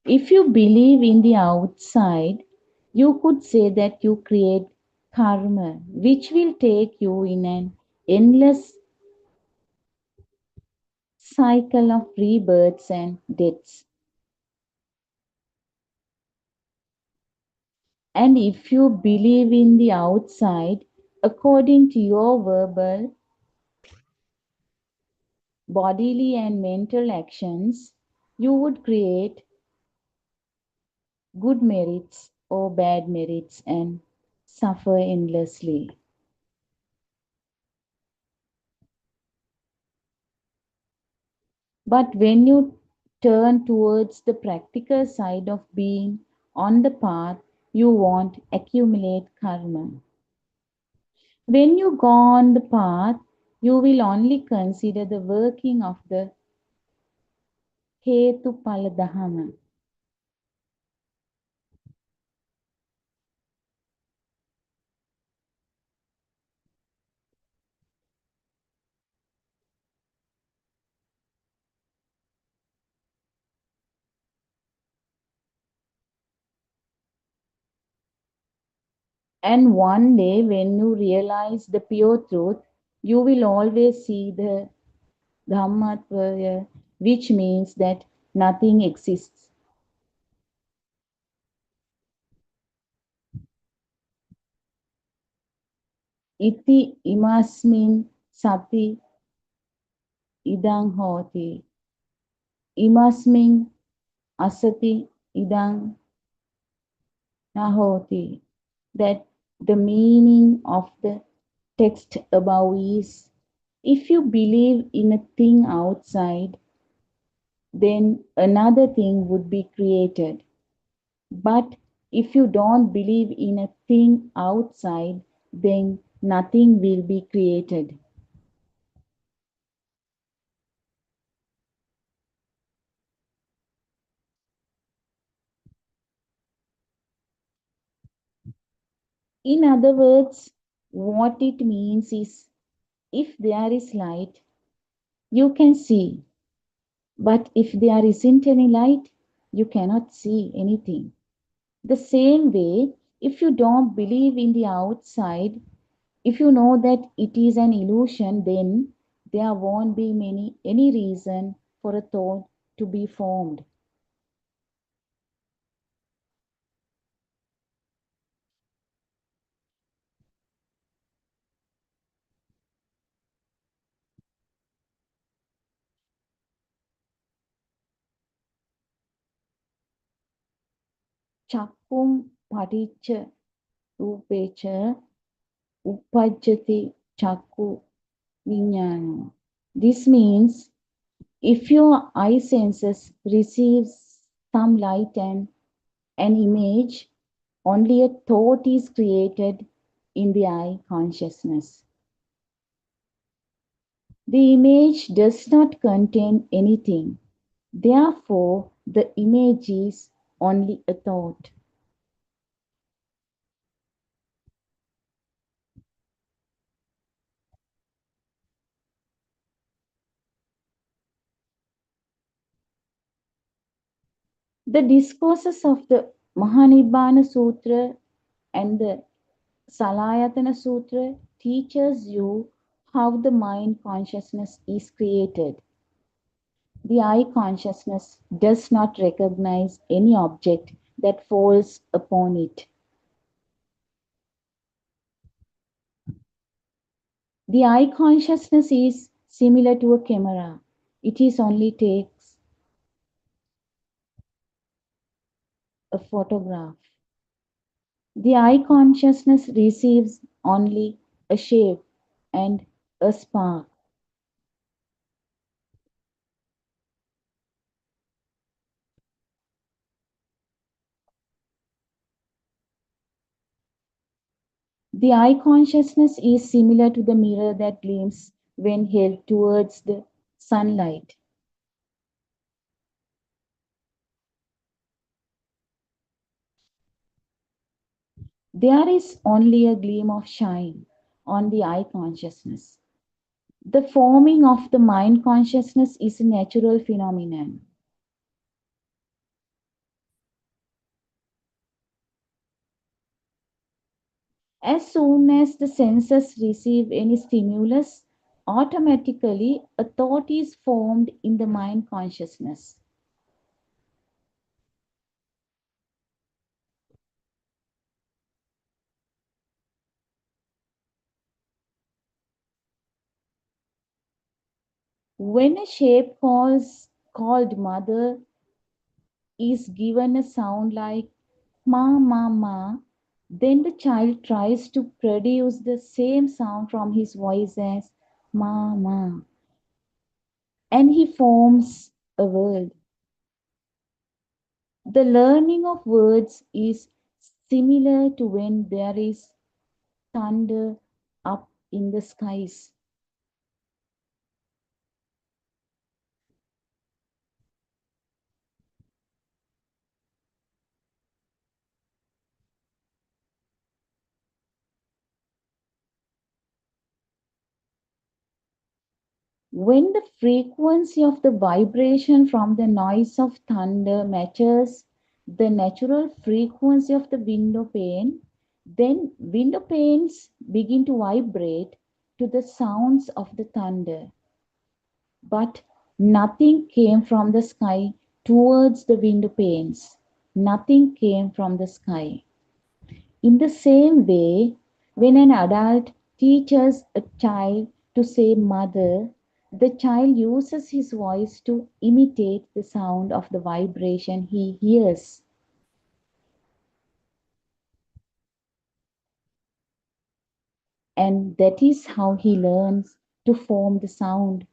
If you believe in the outside, you could say that you create karma, which will take you in an endless cycle of rebirths and deaths. And if you believe in the outside, according to your verbal, bodily, and mental actions, you would create good merits or bad merits and suffer endlessly. But when you turn towards the practical side of being on the path, you won't accumulate karma. When you go on the path, you will only consider the working of the Hetu Paladahama. And one day, when you realize the pure truth, you will always see the Dhammatvaya, which means that nothing exists. Iti imasmin sati idang hoti. Imasmin asati idang nahoti. That the meaning of the text above is, if you believe in a thing outside, then another thing would be created. But if you don't believe in a thing outside, then nothing will be created. In other words, what it means is, if there is light, you can see. But if there isn't any light, you cannot see anything. The same way, if you don't believe in the outside, if you know that it is an illusion, then there won't be any reason for a thought to be formed. Chakkum padicca rupecha uppajjati chakku vijnana. This means if your eye senses receives some light and an image, only a thought is created in the eye consciousness. The image does not contain anything. Therefore, the image is only a thought. The discourses of the Mahanibbana Sutra and the Salayatana Sutra teaches you how the mind consciousness is created. The eye consciousness does not recognize any object that falls upon it. The eye consciousness is similar to a camera. It is only takes a photograph. The eye consciousness receives only a shape and a spark. The eye consciousness is similar to the mirror that gleams when held towards the sunlight. There is only a gleam of shine on the eye consciousness. The forming of the mind consciousness is a natural phenomenon. As soon as the senses receive any stimulus, automatically a thought is formed in the mind consciousness. When a shape called mother is given a sound like ma ma ma, then the child tries to produce the same sound from his voice as ma ma, and he forms a word. The learning of words is similar to when there is thunder up in the skies. When the frequency of the vibration from the noise of thunder matches the natural frequency of the window pane, Then window panes begin to vibrate to the sounds of the thunder. But nothing came from the sky towards the window panes. Nothing came from the sky. In the same way, when an adult teaches a child to say mother, the child uses his voice to imitate the sound of the vibration he hears. And that is how he learns to form the sound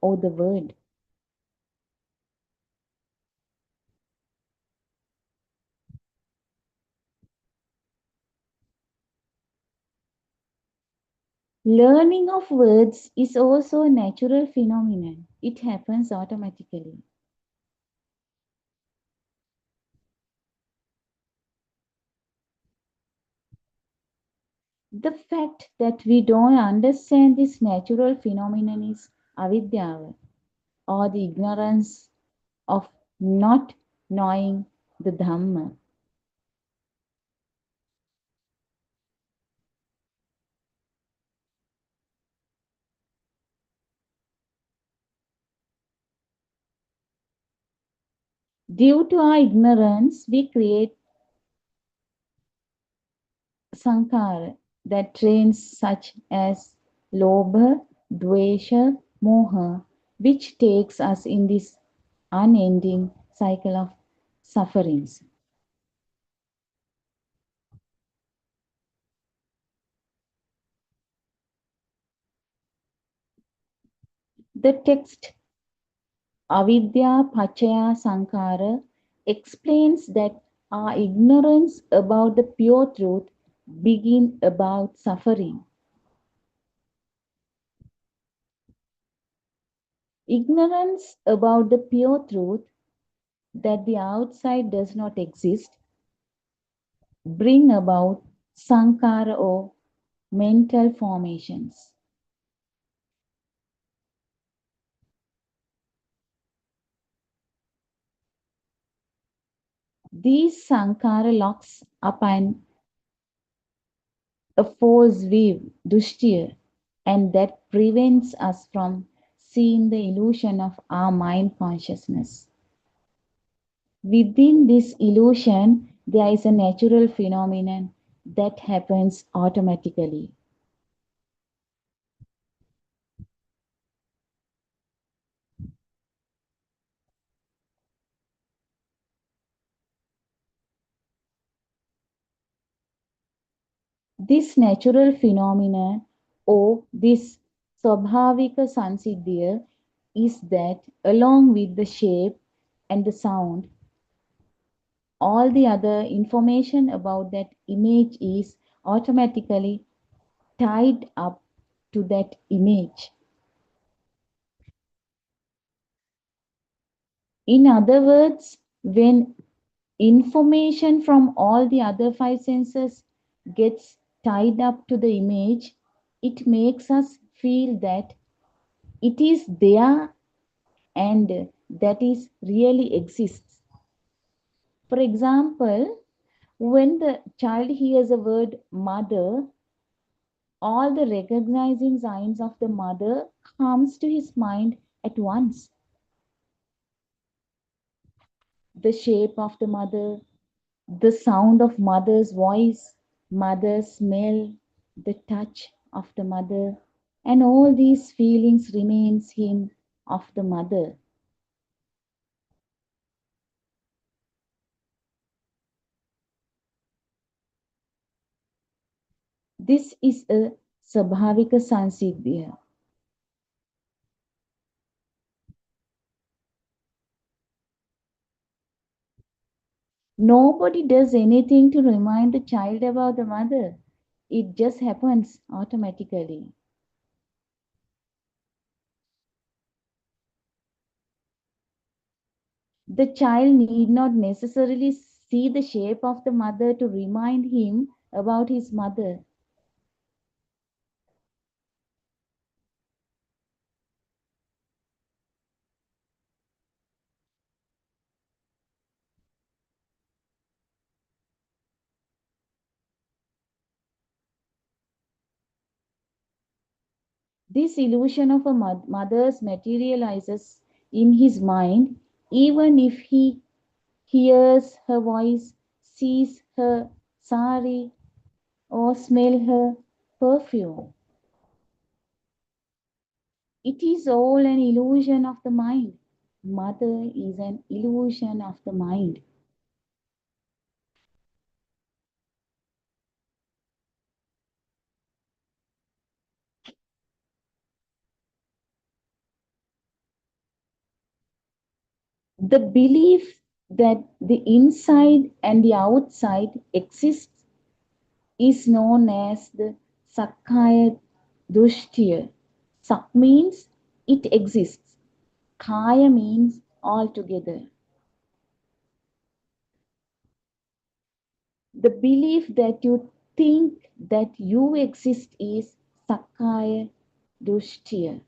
or the word. Learning of words is also a natural phenomenon. It happens automatically. The fact that we don't understand this natural phenomenon is avidya, or the ignorance of not knowing the Dhamma. Due to our ignorance, we create sankara that trains such as lobha, dvesha, moha, which takes us in this unending cycle of sufferings. The text Avidya Pachaya Sankara explains that our ignorance about the pure truth begin about suffering. Ignorance about the pure truth that the outside does not exist bring about sankara or mental formations. These sankara locks upon a false view, dushtiya, and that prevents us from seeing the illusion of our mind consciousness. Within this illusion, there is a natural phenomenon that happens automatically. This natural phenomenon or this Swabhavika Sansiddhya is that along with the shape and the sound, all the other information about that image is automatically tied up to that image. In other words, when information from all the other five senses gets tied up to the image, it makes us feel that it is there and that is really exists. For example, when the child hears the word mother, all the recognizing signs of the mother comes to his mind at once. The shape of the mother, the sound of mother's voice, mother's smell, the touch of the mother, and all these feelings remains him of the mother. This is a Sabhavika Sansiddhya. Nobody does anything to remind the child about the mother. It just happens automatically. The child need not necessarily see the shape of the mother to remind him about his mother. This illusion of a mother's materializes in his mind even if he hears her voice, sees her sari, or smell her perfume. It is all an illusion of the mind. Mother is an illusion of the mind. The belief that the inside and the outside exist is known as the Sakkaya Dushtya. Sak means it exists. Kaya means altogether. The belief that you think that you exist is Sakkaya Dushtya.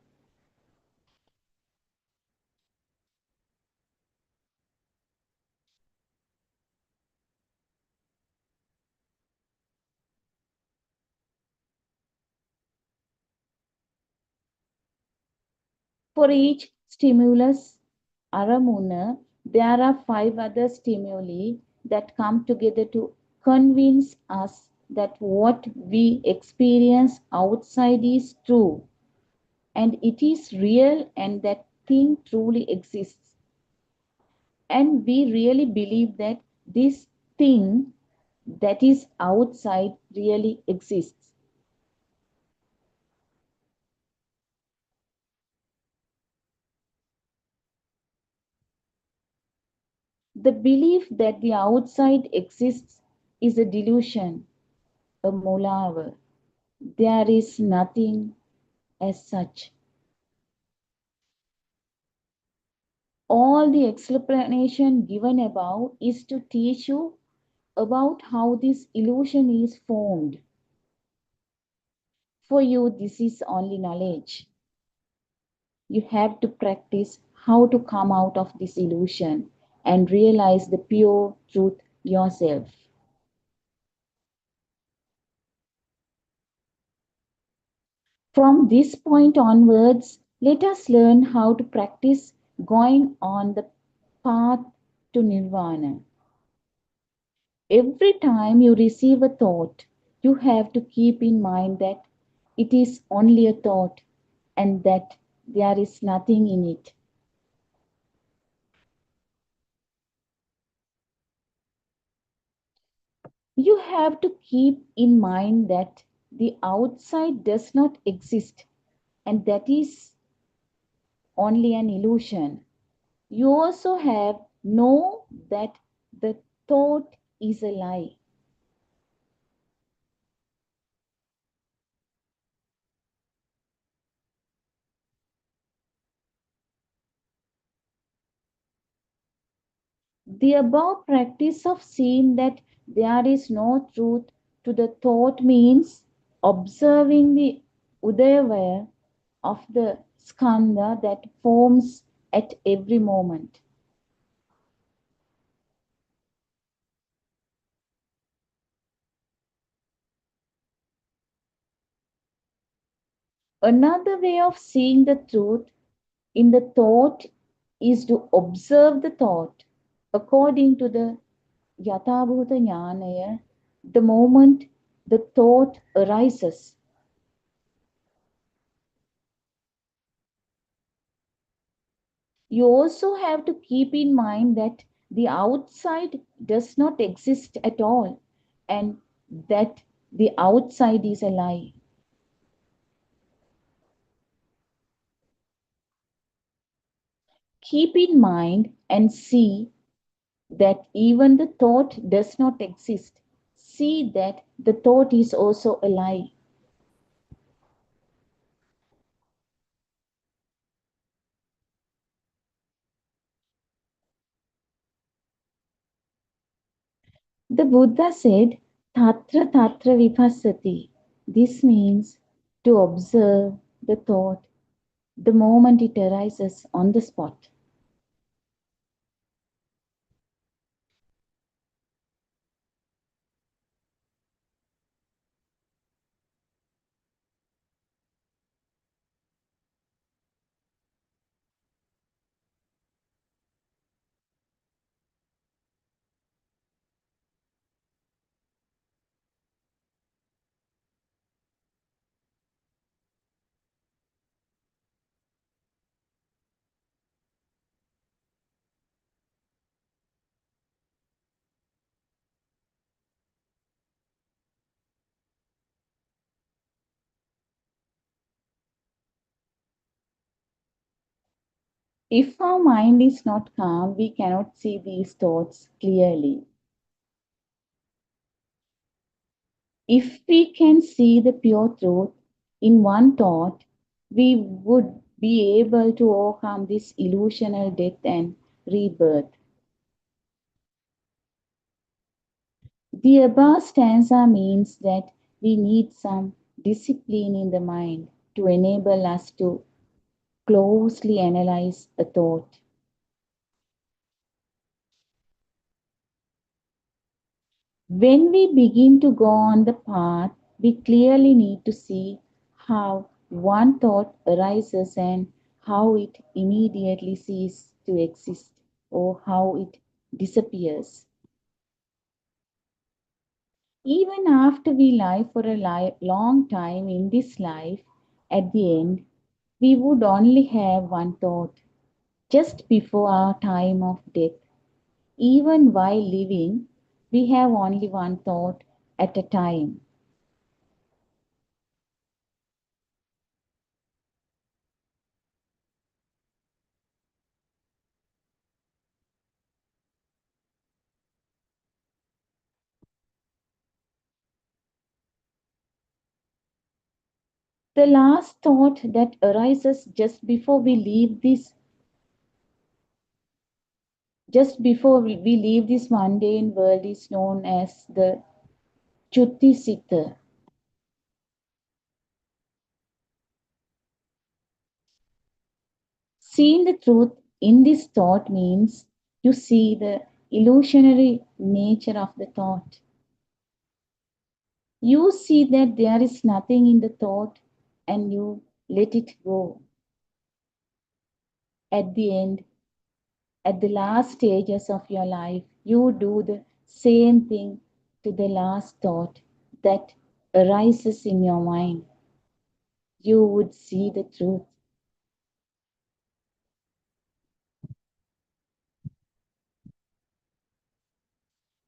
For each stimulus, aramuna, there are 5 other stimuli that come together to convince us that what we experience outside is true and it is real and that thing truly exists. And we really believe that this thing that is outside really exists. The belief that the outside exists is a delusion, a mulavar. There is nothing as such. All the explanation given above is to teach you about how this illusion is formed. For you, this is only knowledge. You have to practice how to come out of this illusion and realize the pure truth yourself. From this point onwards, let us learn how to practice going on the path to nirvana. Every time you receive a thought, you have to keep in mind that it is only a thought and that there is nothing in it. You have to keep in mind that the outside does not exist and that is only an illusion. You also have know that the thought is a lie. The above practice of seeing that there is no truth to the thought means observing the udayavaya of the skandha that forms at every moment. Another way of seeing the truth in the thought is to observe the thought according to the Yathabhuta Jnanaya, the moment the thought arises. You also have to keep in mind that the outside does not exist at all and that the outside is a lie. Keep in mind and see that even the thought does not exist. See that the thought is also a lie. The Buddha said, Tatra Tatra Vipassati. This means to observe the thought the moment it arises on the spot. If our mind is not calm, we cannot see these thoughts clearly. If we can see the pure truth in one thought, we would be able to overcome this illusional death and rebirth. The above stanza means that we need some discipline in the mind to enable us to closely analyze a thought. When we begin to go on the path, we clearly need to see how one thought arises and how it immediately ceases to exist or how it disappears. Even after we live for a long time in this life, at the end, we would only have one thought just before our time of death. Even while living, we have only one thought at a time. The last thought that arises just before we leave this mundane world is known as the Chutti Siddha. Seeing the truth in this thought means you see the illusionary nature of the thought. You see that there is nothing in the thought and you let it go. At the end, at the last stages of your life, you do the same thing to the last thought that arises in your mind. You would see the truth.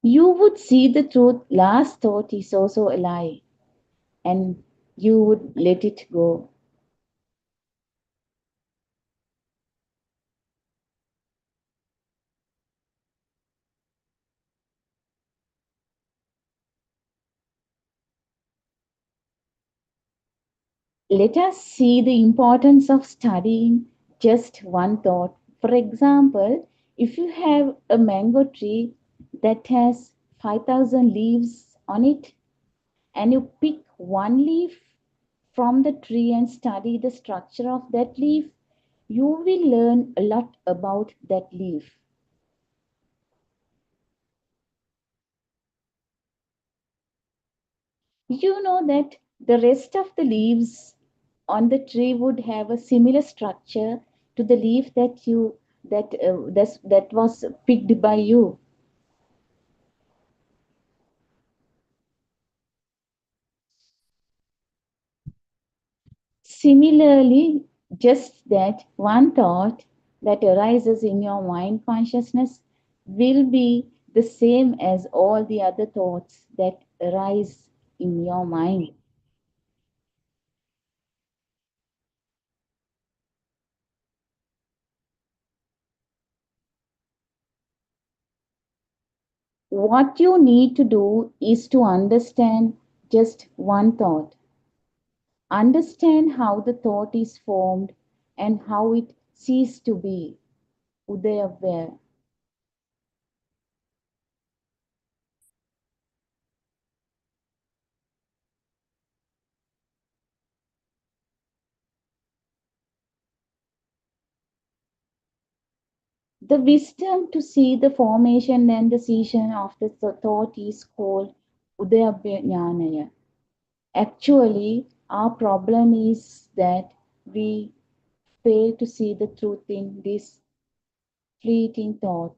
You would see the truth. Last thought is also a lie, and you would let it go. Let us see the importance of studying just one thought. For example, if you have a mango tree that has 5,000 leaves on it, and you pick one leaf from the tree and study the structure of that leaf, you will learn a lot about that leaf. You know that the rest of the leaves on the tree would have a similar structure to the leaf that was picked by you. Similarly, just that one thought that arises in your mind consciousness will be the same as all the other thoughts that arise in your mind. What you need to do is to understand just one thought. Understand how the thought is formed and how it ceases to be. Udayavya. The wisdom to see the formation and the cessation of the thought is called Udayabhyanaya. Actually, our problem is that we fail to see the truth in this fleeting thought.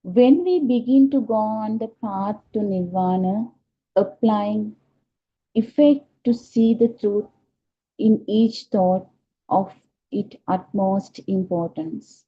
When we begin to go on the path to Nirvana, applying effect to see the truth in each thought of its utmost importance.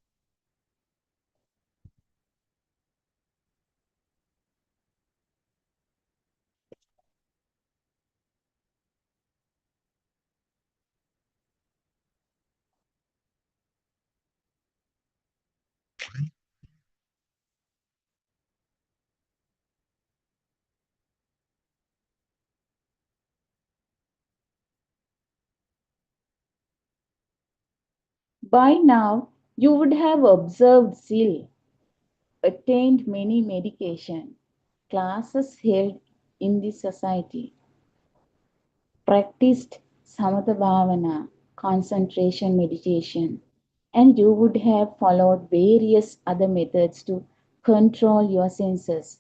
By now, you would have observed zeal, attained many medication classes held in the society, practiced samatha bhavana, concentration meditation, and you would have followed various other methods to control your senses.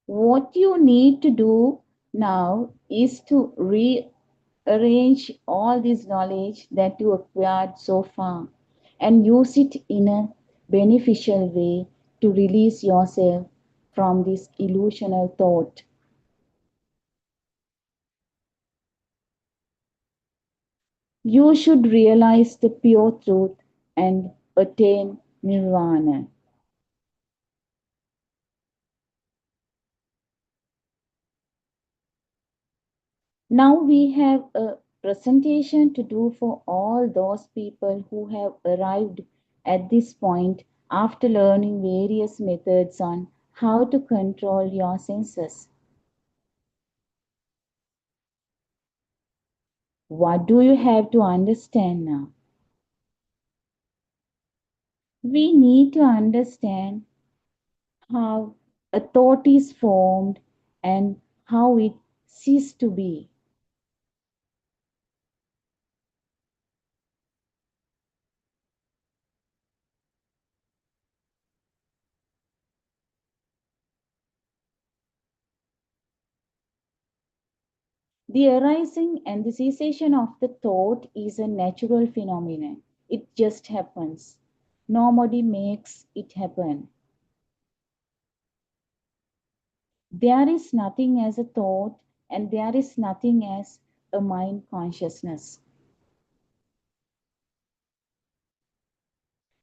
What you need to do now is to rearrange all this knowledge that you acquired so far and use it in a beneficial way to release yourself from this illusional thought. You should realize the pure truth and attain nirvana. Now we have a presentation to do for all those people who have arrived at this point after learning various methods on how to control your senses. What do you have to understand now? We need to understand how a thought is formed and how it ceases to be. The arising and the cessation of the thought is a natural phenomenon. It just happens. Nobody makes it happen. There is nothing as a thought and there is nothing as a mind consciousness.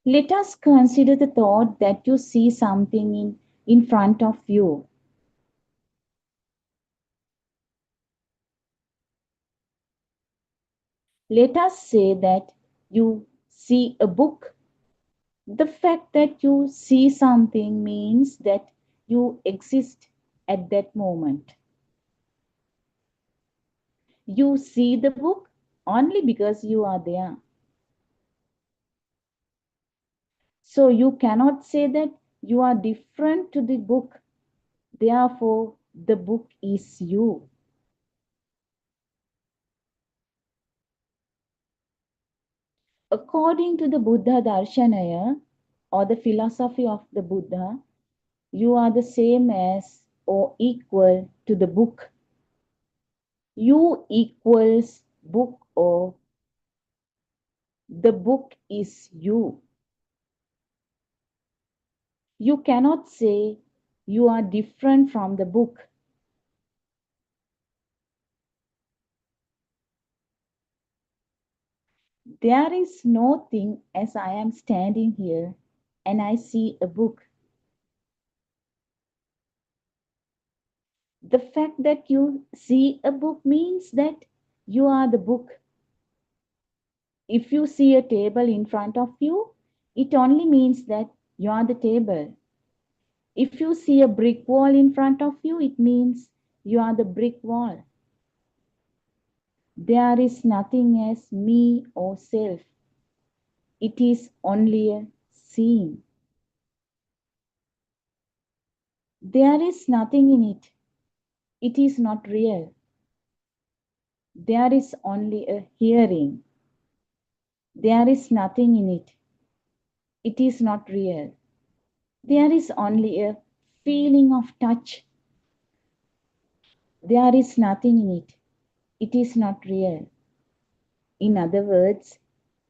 Let us consider the thought that you see something in front of you. Let us say that you see a book. The fact that you see something means that you exist at that moment. You see the book only because you are there. So you cannot say that you are different to the book. Therefore, the book is you. According to the Buddha Darshanaya or the philosophy of the Buddha, you are the same as or equal to the book. You equals book or the book is you. You cannot say you are different from the book. There is no thing as I am standing here and I see a book. The fact that you see a book means that you are the book. If you see a table in front of you, it only means that you are the table. If you see a brick wall in front of you, it means you are the brick wall. There is nothing as me or self. It is only a seeing. There is nothing in it. It is not real. There is only a hearing. There is nothing in it. It is not real. There is only a feeling of touch. There is nothing in it. It is not real. In other words,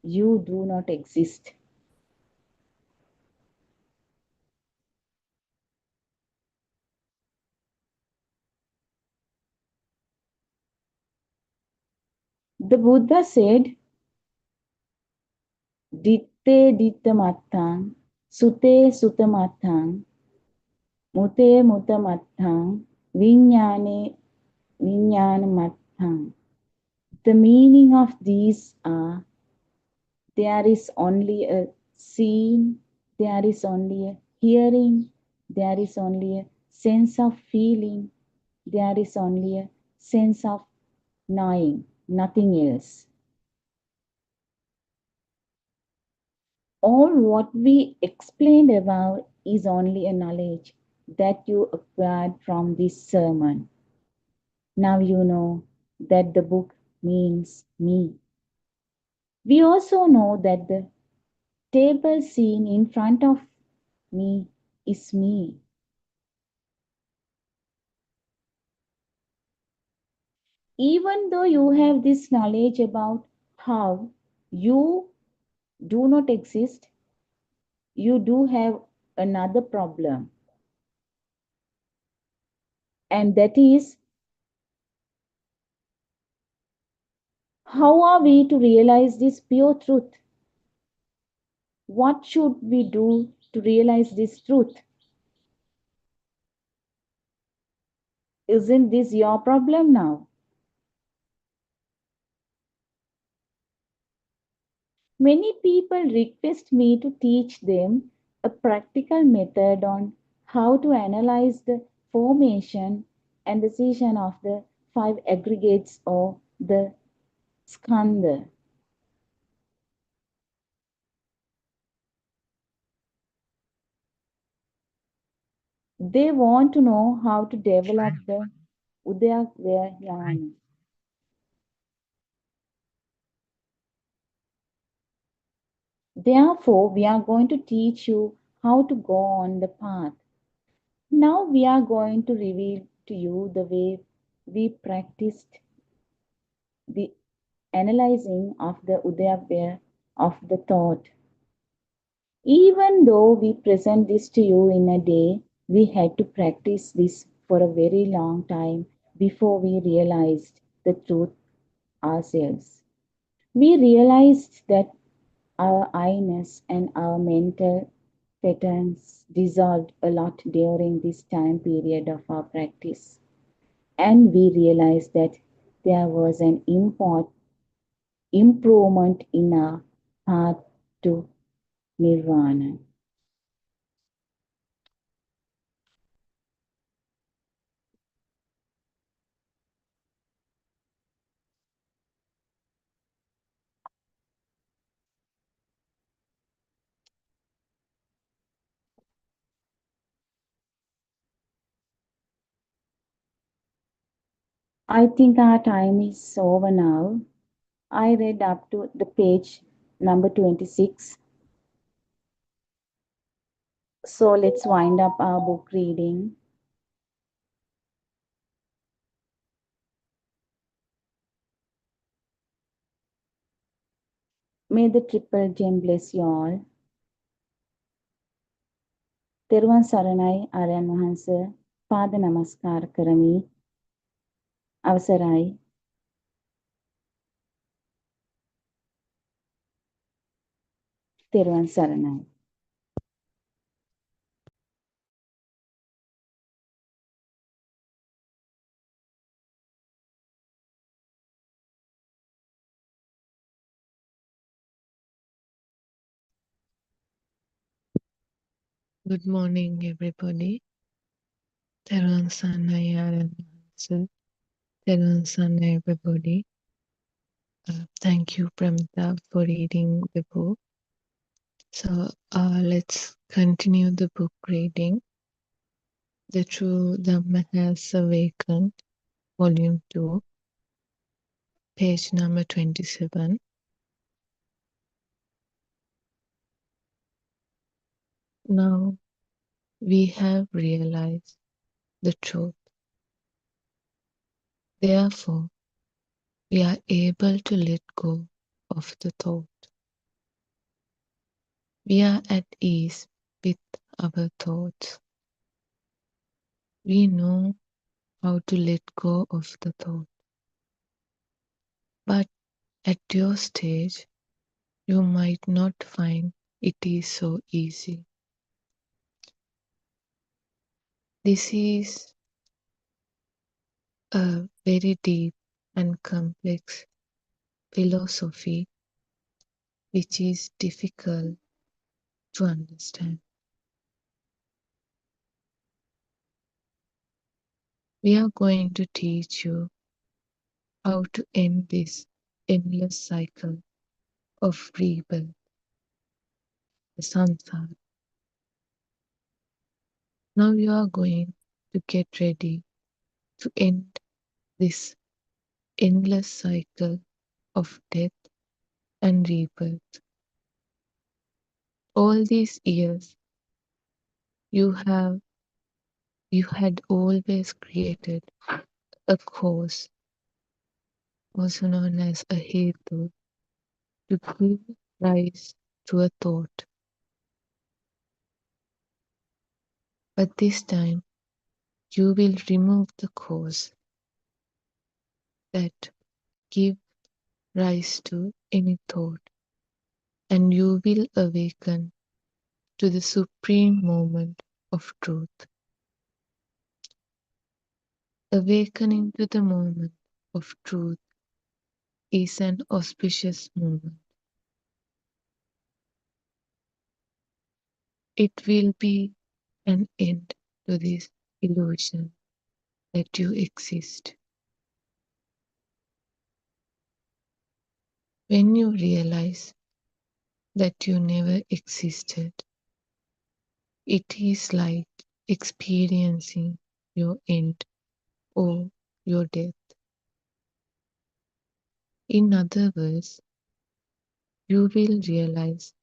you do not exist. The Buddha said, Ditte ditta mattang, sute sutta mattang, mute mutta mattang, vijnane vijnana mattang. The meaning of these are, there is only a seeing, there is only a hearing, there is only a sense of feeling, there is only a sense of knowing, nothing else. All what we explained above is only a knowledge that you acquired from this sermon. Now you know that the book means me. We also know that the table seen in front of me is me. Even though you have this knowledge about how you do not exist, you do have another problem. And that is, how are we to realize this pure truth? What should we do to realize this truth? Isn't this your problem now? Many people request me to teach them a practical method on how to analyze the formation and decision of the five aggregates or the skandha. They want to know how to develop the Udayavaya. Therefore, we are going to teach you how to go on the path. Now we are going to reveal to you the way we practiced the analyzing of the Udayavaya of the thought. Even though we present this to you in a day, we had to practice this for a very long time before we realized the truth ourselves. We realized that our I-ness and our mental patterns dissolved a lot during this time period of our practice. And we realized that there was an improvement in our path to nirvana. I think our time is over now. I read up to the page number 26. So let's wind up our book reading. May the triple gem bless you all. තෙරුවන් සරණයි ආර්යයන් වහන්සේ පාද නමස්කාර කරමි අවසරයි තෙරුවන් සරණයි Good morning, everybody. Teruan Sanai Aranse. Teruan Sanai, everybody. Thank you, Pramita, for reading the book. So let's continue the book reading. The True Dhamma Has Awakened, Volume 2, page number 27. Now we have realized the truth. Therefore, we are able to let go of the thought. We are at ease with our thoughts. We know how to let go of the thought. But at your stage, you might not find it is so easy. This is a very deep and complex philosophy which is difficult to understand. We are going to teach you how to end this endless cycle of rebirth, the samsara. Now you are going to get ready to end this endless cycle of death and rebirth. All these years you had always created a cause, also known as a hetu, to give rise to a thought. But this time you will remove the cause that give rise to any thought, and you will awaken to the supreme moment of truth. Awakening to the moment of truth is an auspicious moment. It will be an end to this illusion that you exist. When you realize that you never existed, it is like experiencing your end or your death. In other words, you will realize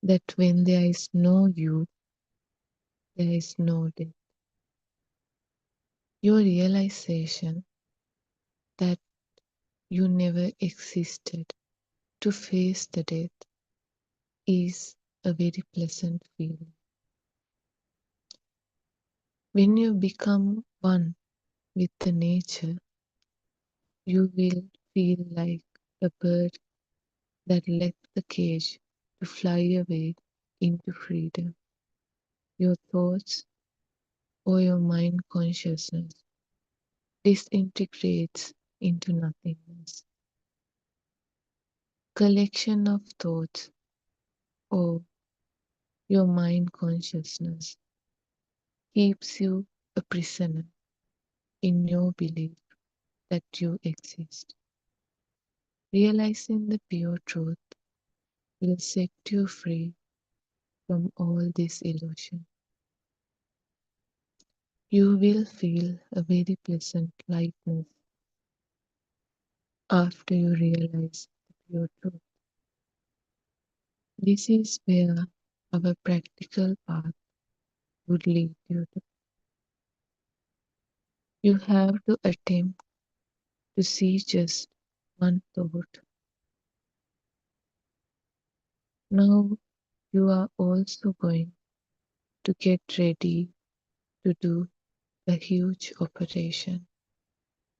that when there is no you, there is no death. Your realization that you never existed to face the death is a very pleasant feeling. When you become one with the nature, you will feel like a bird that left the cage to fly away into freedom. Your thoughts or your mind consciousness disintegrates into nothingness. Collection of thoughts or your mind consciousness keeps you a prisoner in your belief that you exist. Realizing the pure truth will set you free from all this illusion. You will feel a very pleasant lightness after you realize the pure truth. This is where our practical path would lead you to. You have to attempt to see just one thought. Now you are also going to get ready to do a huge operation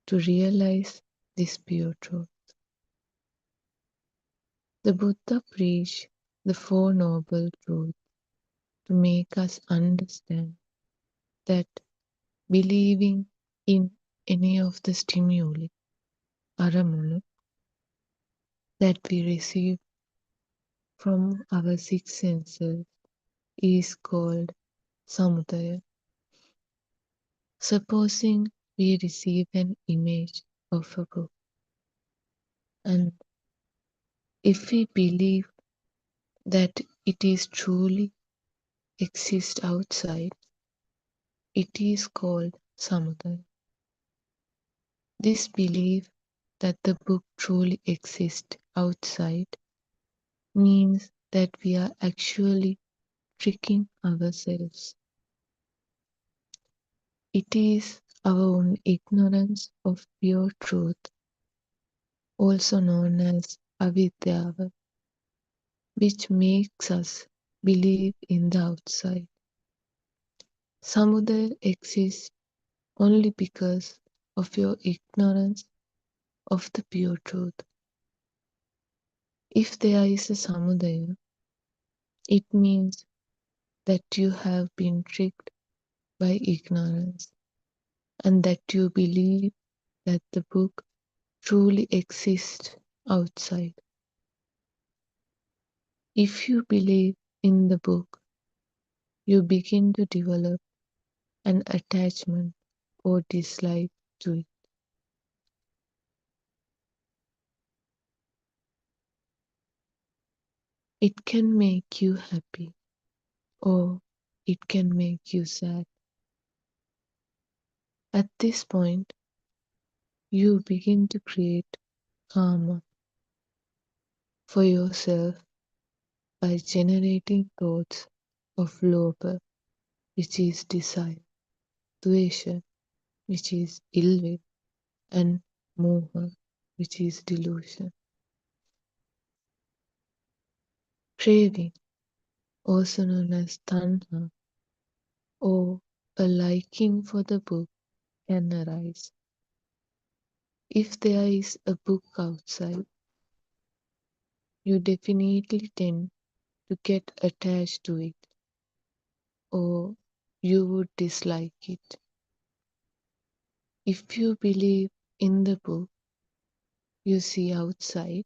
to realize this pure truth. The Buddha preached the Four Noble Truths to make us understand that believing in any of the stimuli, aramunu, that we receive from our six senses is called samudaya. Supposing we receive an image of a book, and if we believe that it is truly exists outside, it is called samudaya. This belief that the book truly exists outside means that we are actually tricking ourselves. It is our own ignorance of pure truth, also known as avidyava, which makes us believe in the outside. Samudaya exists only because of your ignorance of the pure truth. If there is a samudaya, it means that you have been tricked by ignorance and that you believe that the book truly exists outside. If you believe in the book, you begin to develop an attachment or dislike to it. It can make you happy or it can make you sad. At this point, you begin to create karma for yourself by generating thoughts of lobha, which is desire, dvesha, which is ill will, and moha, which is delusion. Craving, also known as tanha, or a liking for the book, can arise. If there is a book outside, you definitely tend to get attached to it, or you would dislike it. If you believe in the book you see outside,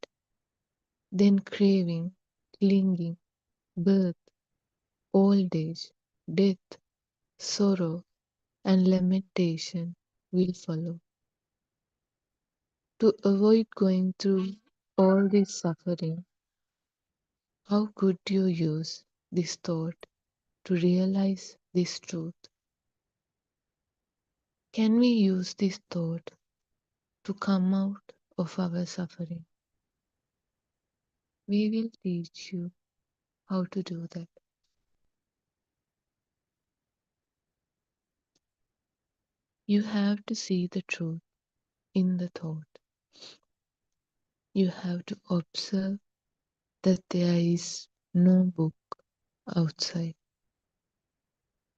then craving, clinging, birth, old age, death, sorrow, and lamentation will follow. To avoid going through all this suffering, how could you use this thought to realize this truth? Can we use this thought to come out of our suffering? We will teach you how to do that. You have to see the truth in the thought. You have to observe that there is no book outside.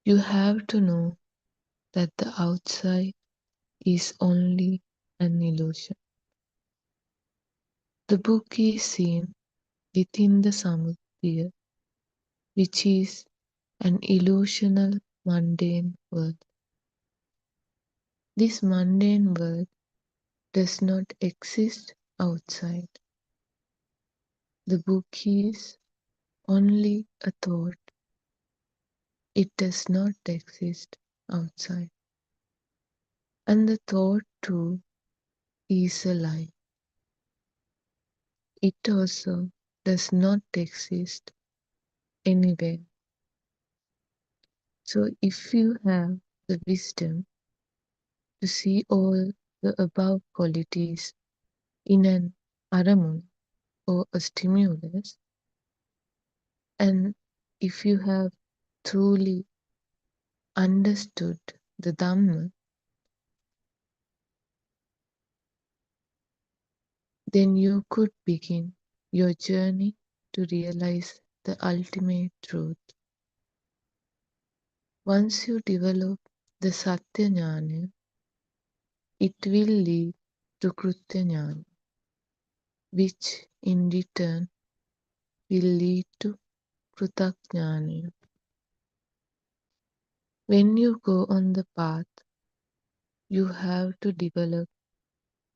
You have to know that the outside is only an illusion. The book is seen within the samudaya, which is an illusional mundane world. This mundane world does not exist outside. The book is only a thought. It does not exist outside. And the thought too is a lie. It also does not exist anywhere. So if you have the wisdom to see all the above qualities in an aramun or a stimulus, and if you have truly understood the Dhamma, then you could begin your journey to realize the ultimate truth. Once you develop the Satya Jnana, it will lead to Krutya Jnana, which in return will lead to Krutak Jnana. When you go on the path, you have to develop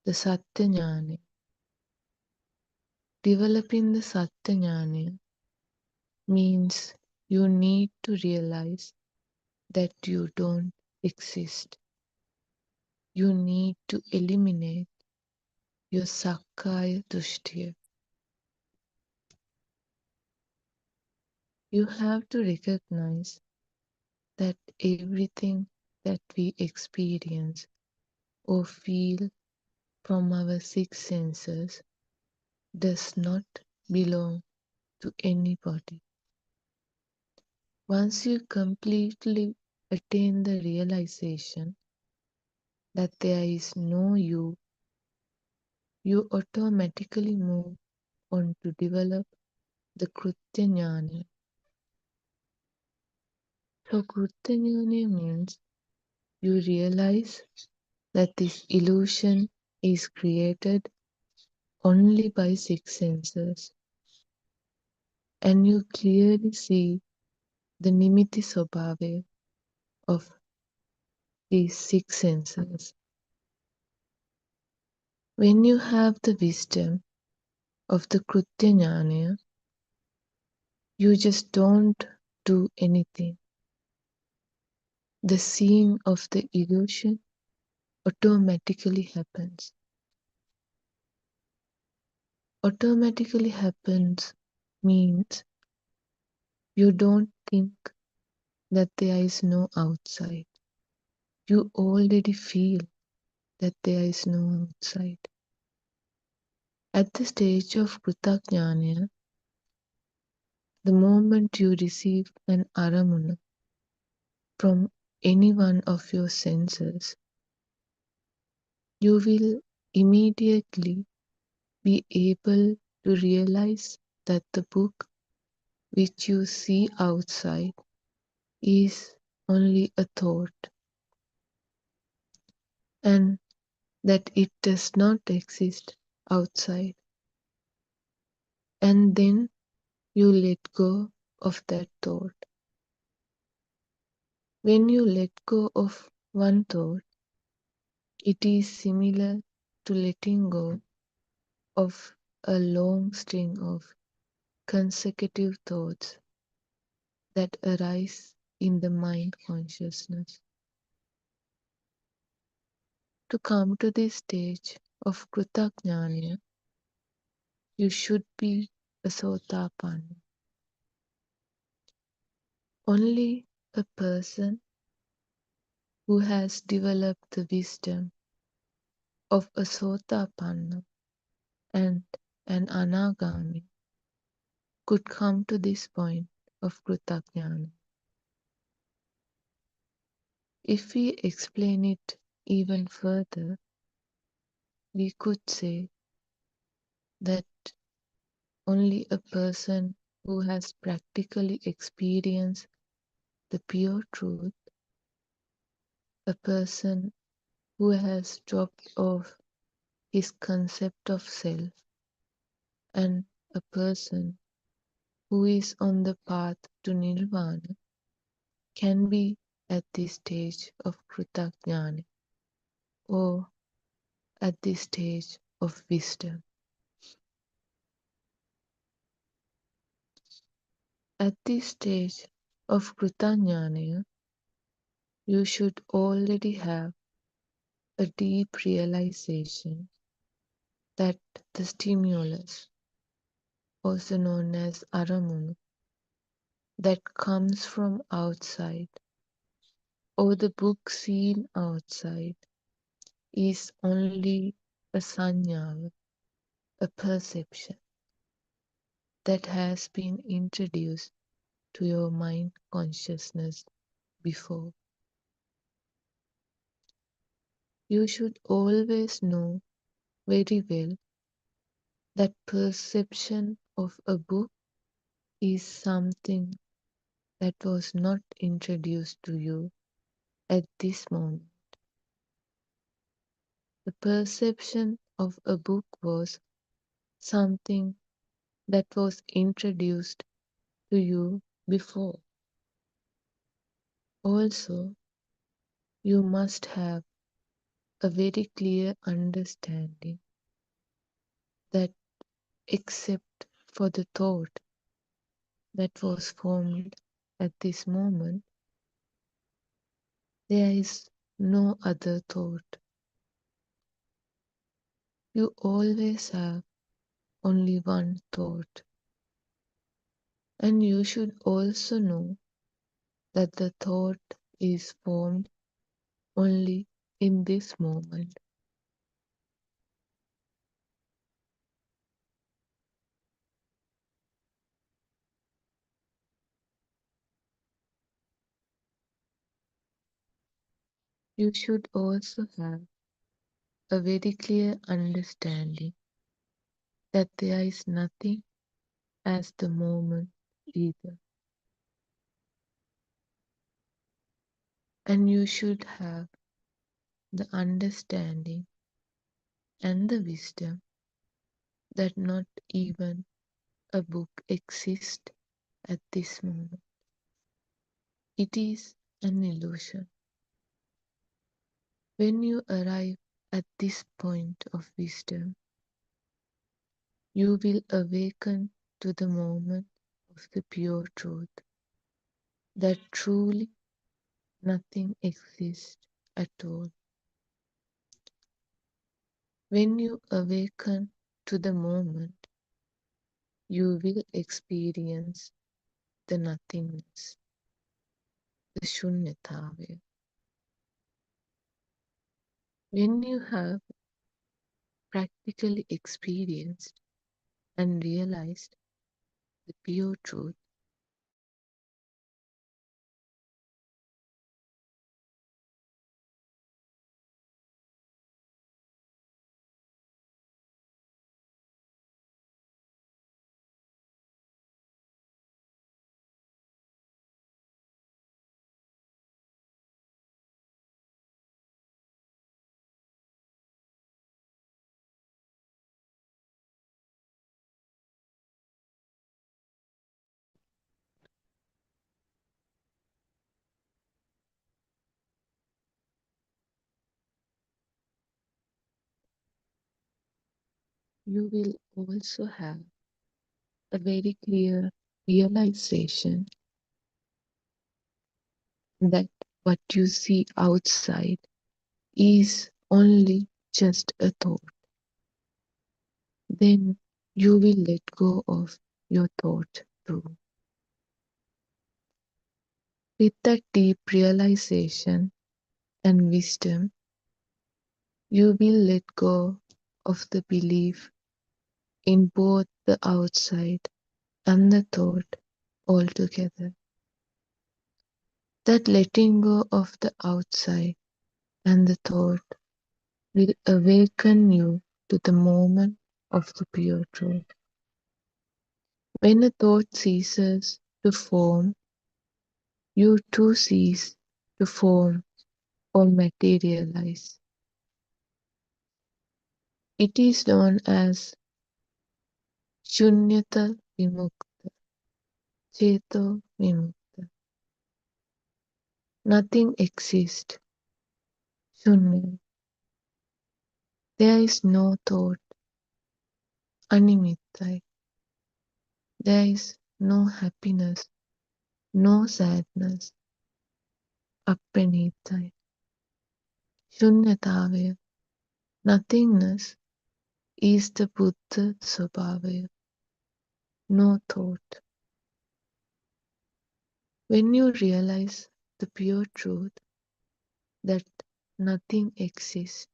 the Satya Jnana. Developing the Satya Jnana means you need to realize that you don't exist. You need to eliminate your Sakkaya Dushtya. You have to recognize that everything that we experience or feel from our six senses does not belong to anybody. Once you completely attain the realization that there is no you, you automatically move on to develop the Krutya Jnana. So Krutya Jnana means you realize that this illusion is created only by six senses, and you clearly see the nimitti svabhava of these six senses. When you have the wisdom of the Krutya Jnana, you just don't do anything. The seeing of the illusion automatically happens. Automatically happens means you don't think that there is no outside. You already feel that there is no outside. At the stage of Krutajnana, the moment you receive an aramuna from any one of your senses, you will immediately be able to realize that the book which you see outside is only a thought, and that it does not exist outside. And then you let go of that thought. When you let go of one thought, it is similar to letting go of a long string of consecutive thoughts that arise in the mind consciousness. To come to this stage of Krutajnana, you should be a Sotapanna. Only a person who has developed the wisdom of a Sotapanna and an Anagami could come to this point of Krutajnana. If we explain it even further, we could say that only a person who has practically experienced the pure truth, a person who has dropped off his concept of self, and a person who is on the path to nirvana can be at this stage of Krutajnana or at this stage of wisdom. At this stage of Krutajnana, you should already have a deep realization that the stimulus, also known as aramunu, that comes from outside or the book seen outside is only a sanyava, a perception that has been introduced to your mind consciousness before. You should always know very well that perception of a book is something that was not introduced to you at this moment. The perception of a book was something that was introduced to you before. Also, you must have a very clear understanding that except for the thought that was formed at this moment, there is no other thought. You always have only one thought. And you should also know that the thought is formed only in this moment. You should also have a very clear understanding that there is nothing as the moment either. And you should have the understanding and the wisdom that not even a book exists at this moment. It is an illusion. When you arrive at this point of wisdom, you will awaken to the moment of the pure truth that truly nothing exists at all. When you awaken to the moment, you will experience the nothingness, the shunyatavaya. When you have practically experienced and realized the pure truth, you will also have a very clear realization that what you see outside is only just a thought. Then you will let go of your thought too. With that deep realization and wisdom, you will let go of the belief in both the outside and the thought altogether. That letting go of the outside and the thought will awaken you to the moment of the pure truth. When a thought ceases to form, you too cease to form or materialize. It is known as Shunyata Vimukta, Cheto Vimukta. Nothing exists, Shunya. There is no thought, Animittai. There is no happiness, no sadness, Appanittai. Shunyatavaya, nothingness, is the Buddha Swabhavaya, no thought. When you realize the pure truth that nothing exists,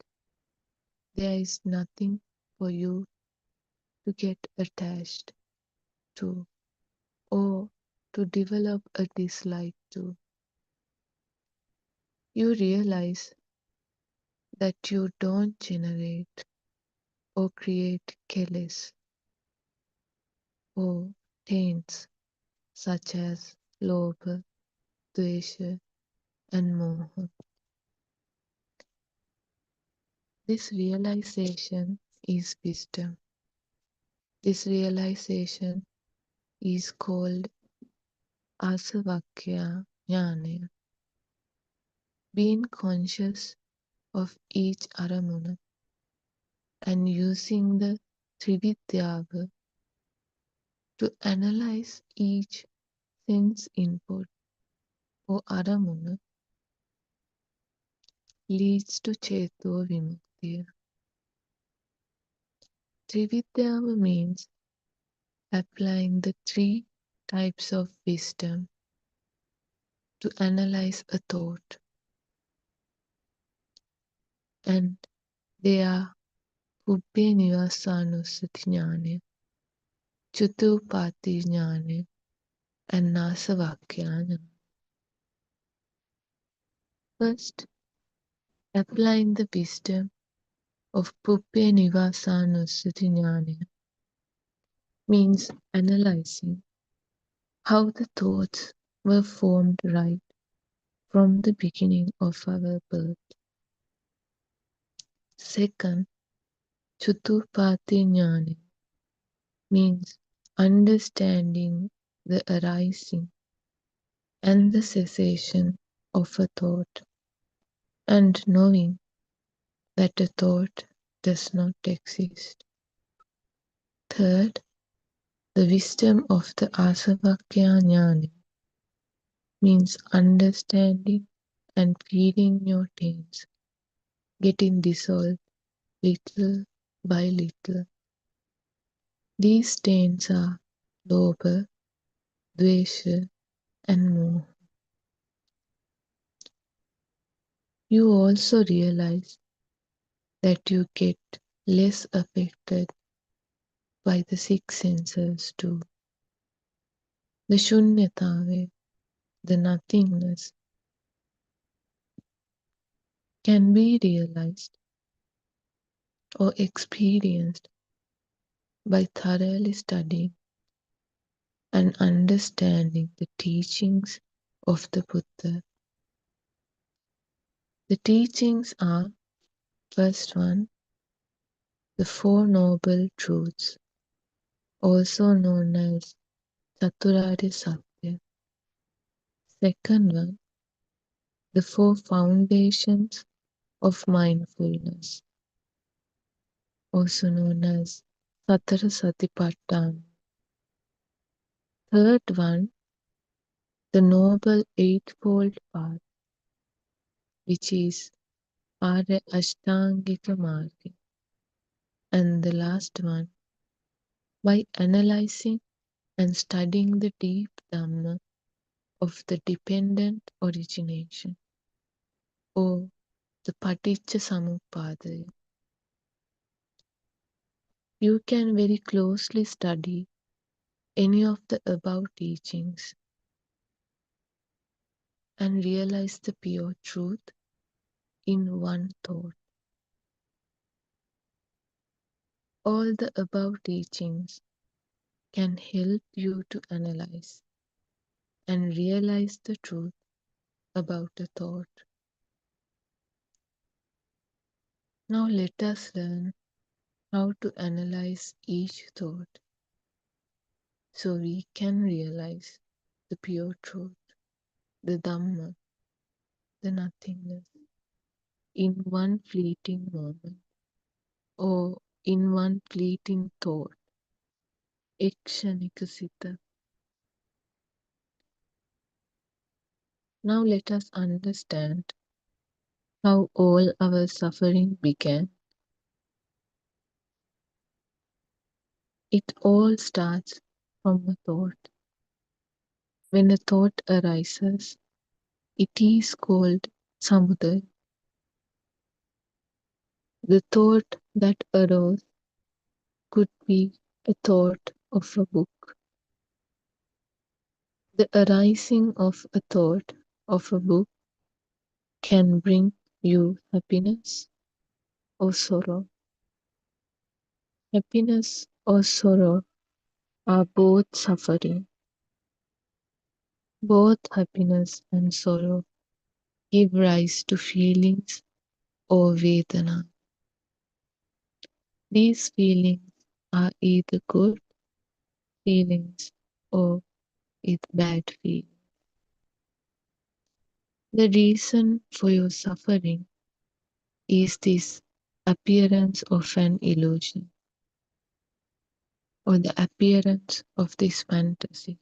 there is nothing for you to get attached to or to develop a dislike to. You realize that you don't generate or create keles or taints such as lobha, dvesha, and moha. This realization is wisdom. This realization is called asavakya jnana. Being conscious of each aramuna and using the trividyava to analyze each sense input or aramuna leads to Cheto Vimuktiya. Trividyava means applying the three types of wisdom to analyze a thought, and they are Pubbye Nivasanusati Jnana, Chutupati Jnana, and Nasavakya Jnana. First, applying the wisdom of Pubbye Nivasanusati Jnana means analyzing how the thoughts were formed right from the beginning of our birth. Second, Chutupati Jnana means understanding the arising and the cessation of a thought and knowing that a thought does not exist. Third, the wisdom of the Asavakya Jnana means understanding and feeling your taints getting dissolved little by little. These taints are lobha, dvesha, and moha. You also realize that you get less affected by the six senses too. The shunyatave, the nothingness, can be realized or experienced by thoroughly studying and understanding the teachings of the Buddha. The teachings are, first one, the Four Noble Truths, also known as Chaturarya Satya. Second one, the Four Foundations of Mindfulness, also known as Satara Satipatthana. Third one, the Noble Eightfold Path, which is Arya Ashtangika Marga. And the last one, by analyzing and studying the deep Dhamma of the dependent origination, or the Paticca Samuppada. You can very closely study any of the above teachings and realize the pure truth in one thought. All the above teachings can help you to analyze and realize the truth about a thought. Now let us learn how to analyze each thought so we can realize the pure truth, the Dhamma, the nothingness, in one fleeting moment or in one fleeting thought. Ekshanika Sita. Now let us understand how all our suffering began. It all starts from a thought. When a thought arises, it is called samudaya. The thought that arose could be a thought of a book. The arising of a thought of a book can bring you happiness or sorrow. Happiness or sorrow are both suffering. Both happiness and sorrow give rise to feelings or vedana. These feelings are either good feelings or bad feelings. The reason for your suffering is this appearance of an illusion or the appearance of this fantasy.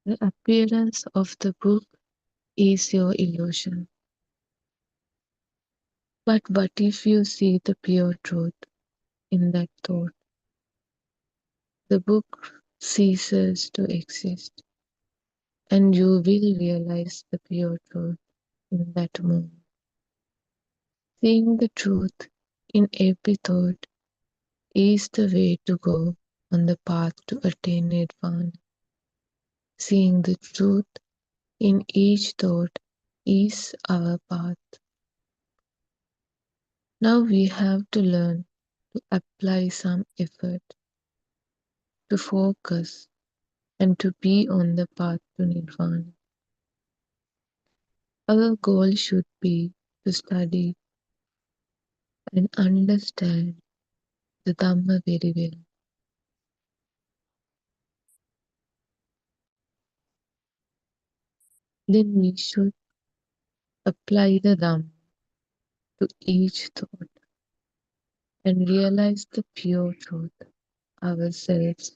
The appearance of the book is your illusion. But what if you see the pure truth in that thought? The book ceases to exist and you will realize the pure truth in that moment. Seeing the truth in every thought is the way to go on the path to attain nirvana. Seeing the truth in each thought is our path. Now we have to learn to apply some effort, to focus, and to be on the path to nirvana. Our goal should be to study and understand the Dhamma very well. Then we should apply the Dhamma to each thought and realize the pure truth ourselves.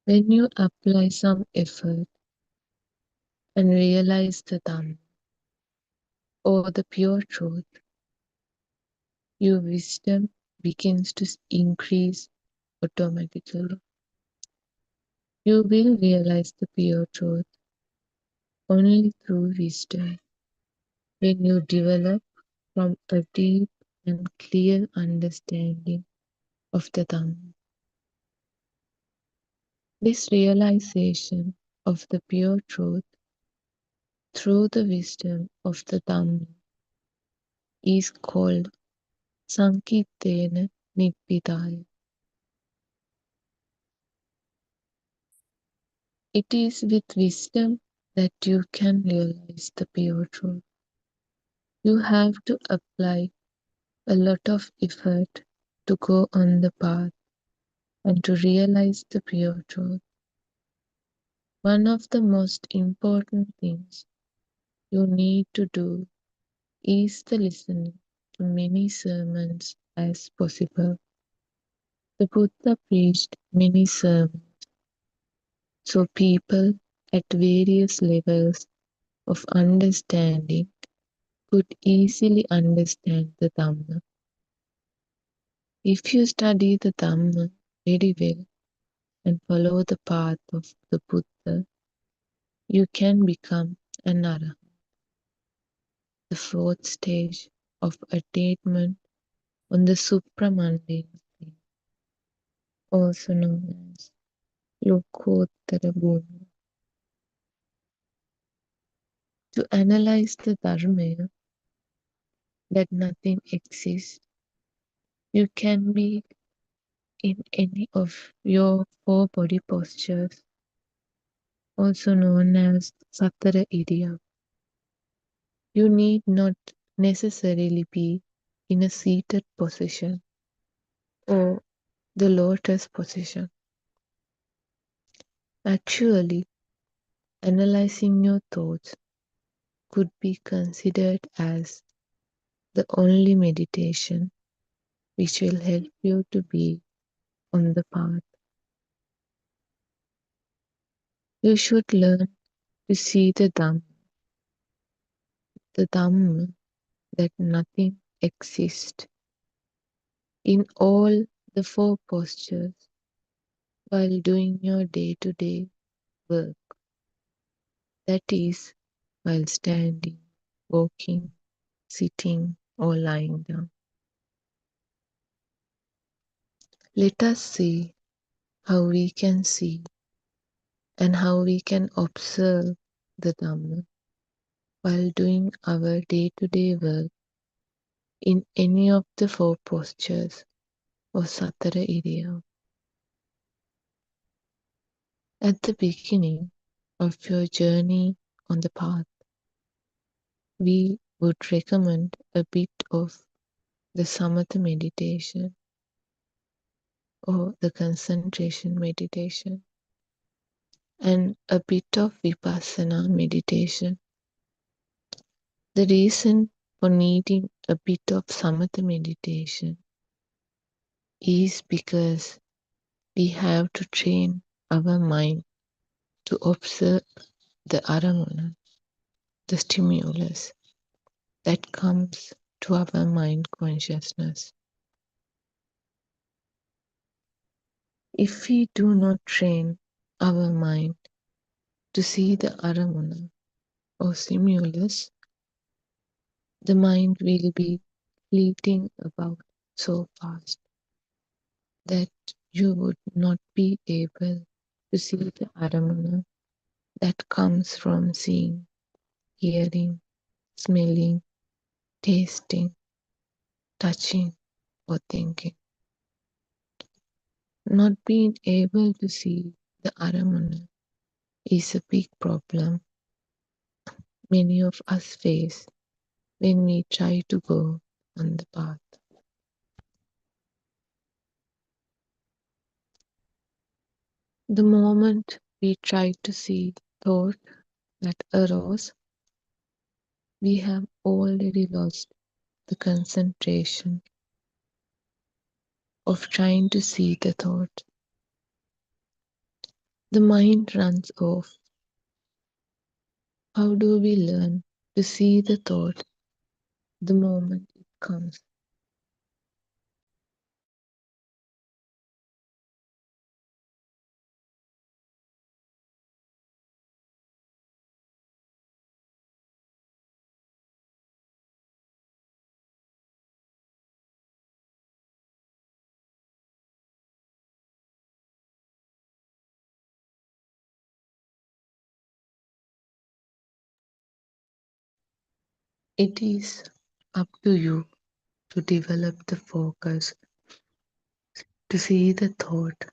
When you apply some effort and realize the Dhamma or the pure truth, your wisdom begins to increase automatically. You will realize the pure truth only through wisdom when you develop from a deep and clear understanding of the Dhamma. This realization of the pure truth through the wisdom of the Dhamma is called Sankitena Nibbidaya. It is with wisdom that you can realize the pure truth. You have to apply a lot of effort to go on the path and to realize the pure truth. One of the most important things you need to do is the listening to many sermons as possible. The Buddha preached many sermons, so people at various levels of understanding could easily understand the Dhamma. If you study the Dhamma very well and follow the path of the Buddha, you can become an Arahant, the fourth stage of attainment on the supramundane plane, also known as Lokottara Bhuma. To analyze the Dharma that nothing exists, you can be in any of your four body postures, also known as Sattara Iriya. You need not necessarily be in a seated position or the lotus position. Actually, analyzing your thoughts could be considered as the only meditation which will help you to be on the path. You should learn to see the Dhamma that nothing exists in all the four postures while doing your day-to-day work. That is, while standing, walking, sitting, or lying down. Let us see how we can see and how we can observe the Dhamma while doing our day-to-day work in any of the four postures or Sattara Iriya. At the beginning of your journey on the path, we would recommend a bit of the Samatha meditation or the concentration meditation and a bit of Vipassana meditation. The reason for needing a bit of Samatha meditation is because we have to train our mind to observe the aramana, the stimulus that comes to our mind consciousness. If we do not train our mind to see the aramana or stimulus, the mind will be fleeting about so fast that you would not be able to see the aramana that comes from seeing, hearing, smelling, tasting, touching, or thinking. Not being able to see the aramana is a big problem many of us face when we try to go on the path. The moment we try to see thought that arose, we have already lost the concentration of trying to see the thought. The mind runs off. How do we learn to see the thought the moment it comes? It is up to you to develop the focus to see the thought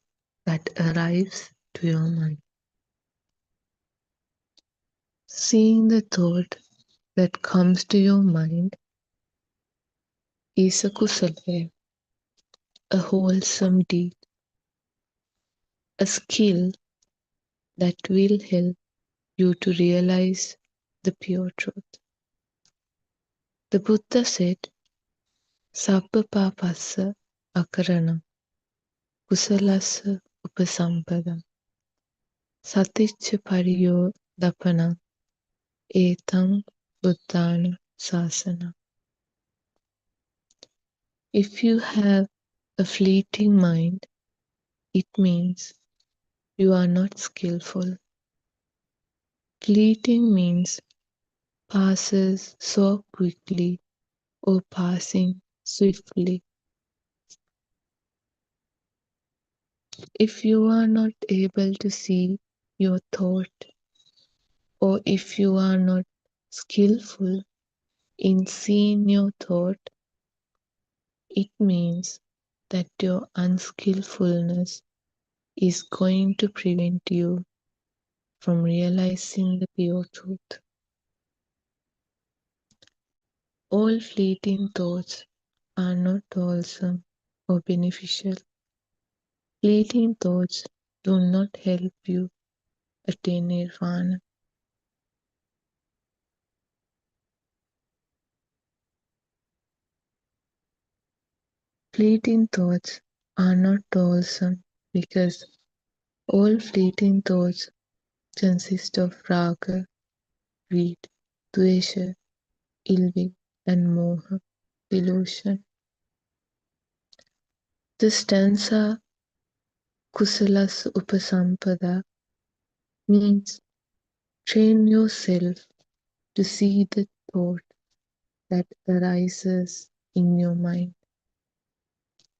that arrives to your mind. Seeing the thought that comes to your mind is a kusala, a wholesome deed, a skill that will help you to realize the pure truth. The Buddha said, Sabba papassa akarana kusalassa upasampada saticca pariyo dapana etam buddhana sasana. If you have a fleeting mind, it means you are not skillful. Fleeting means passes so quickly or passing swiftly. If you are not able to see your thought, or if you are not skillful in seeing your thought, it means that your unskillfulness is going to prevent you from realizing the pure truth. All fleeting thoughts are not wholesome or beneficial. Fleeting thoughts do not help you attain nirvana. Fleeting thoughts are not wholesome because all fleeting thoughts consist of raga, greed, dvesha, ill will, and moha, delusion. The stanza Kusalas Upasampada means train yourself to see the thought that arises in your mind.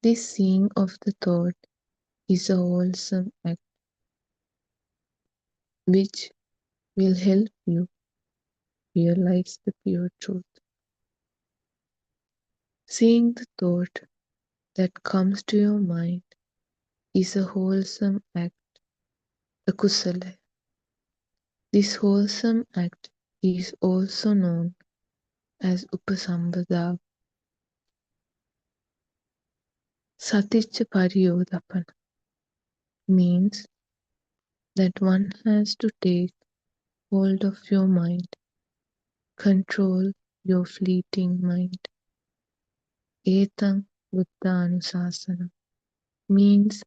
This seeing of the thought is a wholesome act which will help you realize the pure truth. Seeing the thought that comes to your mind is a wholesome act, a kusala. This wholesome act is also known as upasambhada. Saticca pariyodapana means that one has to take hold of your mind, control your fleeting mind. Etam buddhanusasana means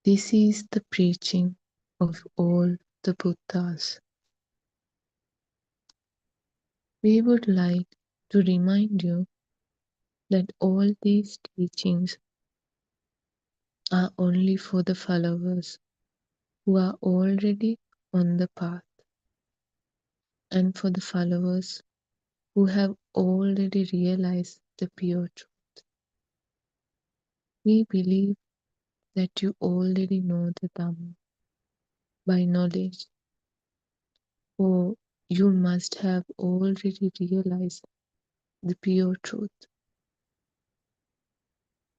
this is the preaching of all the Buddhas. We would like to remind you that all these teachings are only for the followers who are already on the path and for the followers who have already realized the pure truth. We believe that you already know the Dhamma by knowledge, or you must have already realized the pure truth.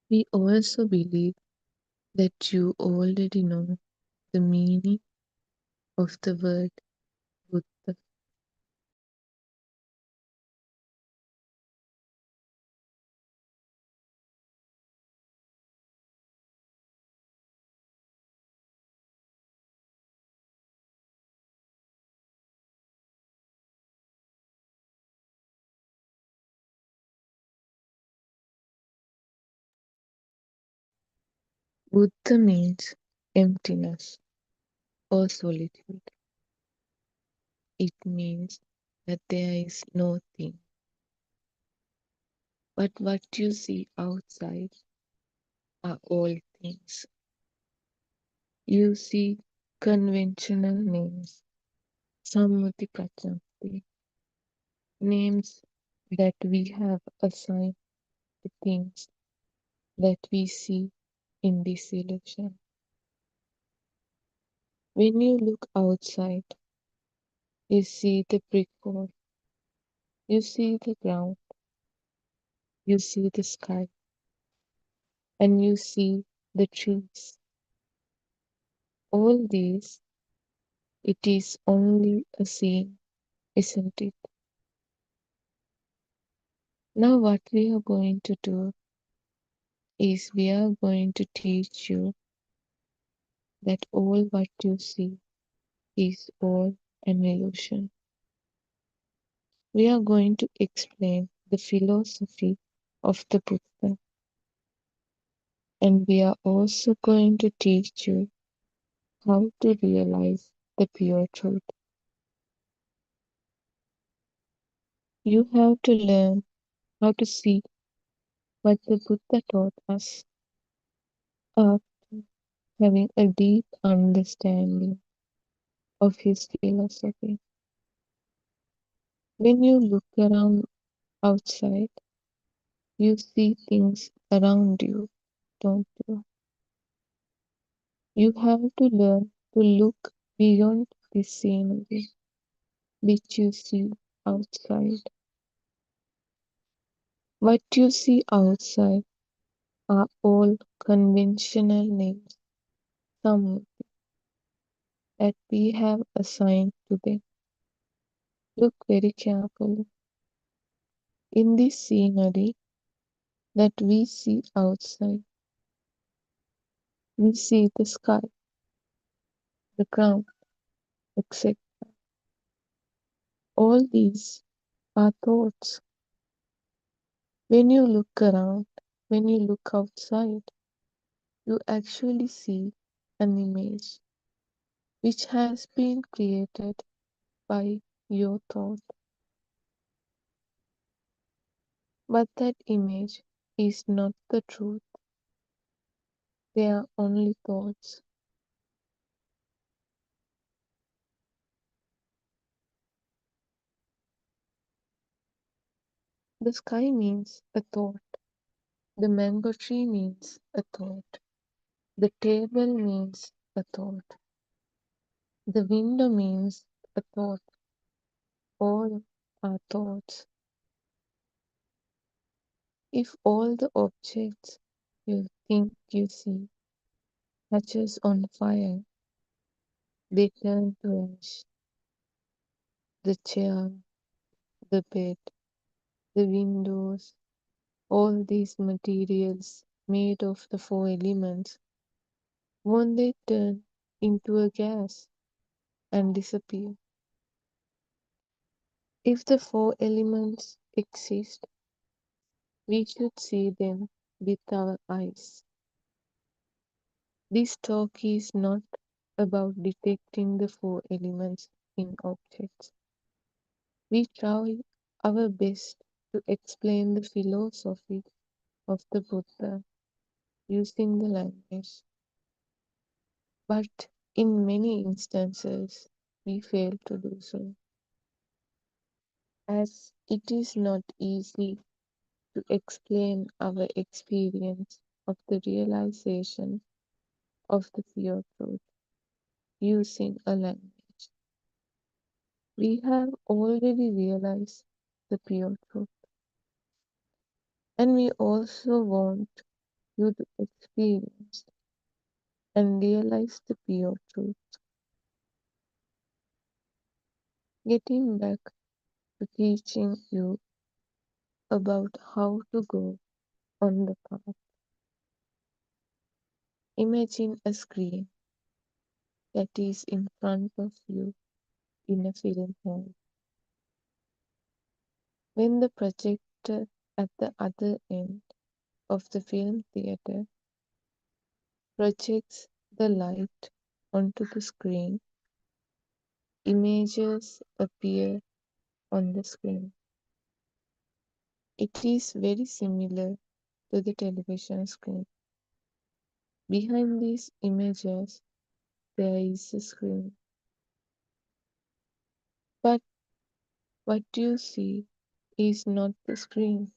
We also believe that you already know the meaning of the word Buddha. Buddha means emptiness or solitude. It means that there is no thing. But what you see outside are all things. You see conventional names, Sammuti Prachanti, names that we have assigned to things that we see in this illusion. When you look outside, you see the brick wall. You see the ground, you see the sky, and you see the trees. All these, it is only a scene, isn't it? Now what we are going to do is we are going to teach you that all what you see is all an illusion. We are going to explain the philosophy of the Buddha, and we are also going to teach you how to realize the pure truth. You have to learn how to see what the Buddha taught us after having a deep understanding of his philosophy. When you look around outside, you see things around you, don't you? You have to learn to look beyond this scenery which you see outside. What you see outside are all conventional names, some that we have assigned to them. Look very carefully. In this scenery that we see outside, we see the sky, the ground, etc. All these are thoughts. When you look around, when you look outside, you actually see an image which has been created by your thought. But that image is not the truth. They are only thoughts. The sky means a thought. The mango tree means a thought. The table means a thought. The window means a thought. All are thoughts. If all the objects you think you see catches on fire, they turn to ash. The chair, the bed, the windows, all these materials made of the four elements, won't they turn into a gas and disappear? If the four elements exist, we should see them with our eyes. This talk is not about detecting the four elements in objects. We try our best to explain the philosophy of the Buddha using the language. But in many instances, we fail to do so, as it is not easy to explain our experience of the realization of the pure truth using a language. We have already realized the pure truth, and we also want you to experience and realize the pure truth. Getting back to teaching you about how to go on the path. Imagine a screen that is in front of you in a film hall. When the projector at the other end of the film theater projects the light onto the screen, images appear on the screen. It is very similar to the television screen. Behind these images, there is a screen. But what you see is not the screen.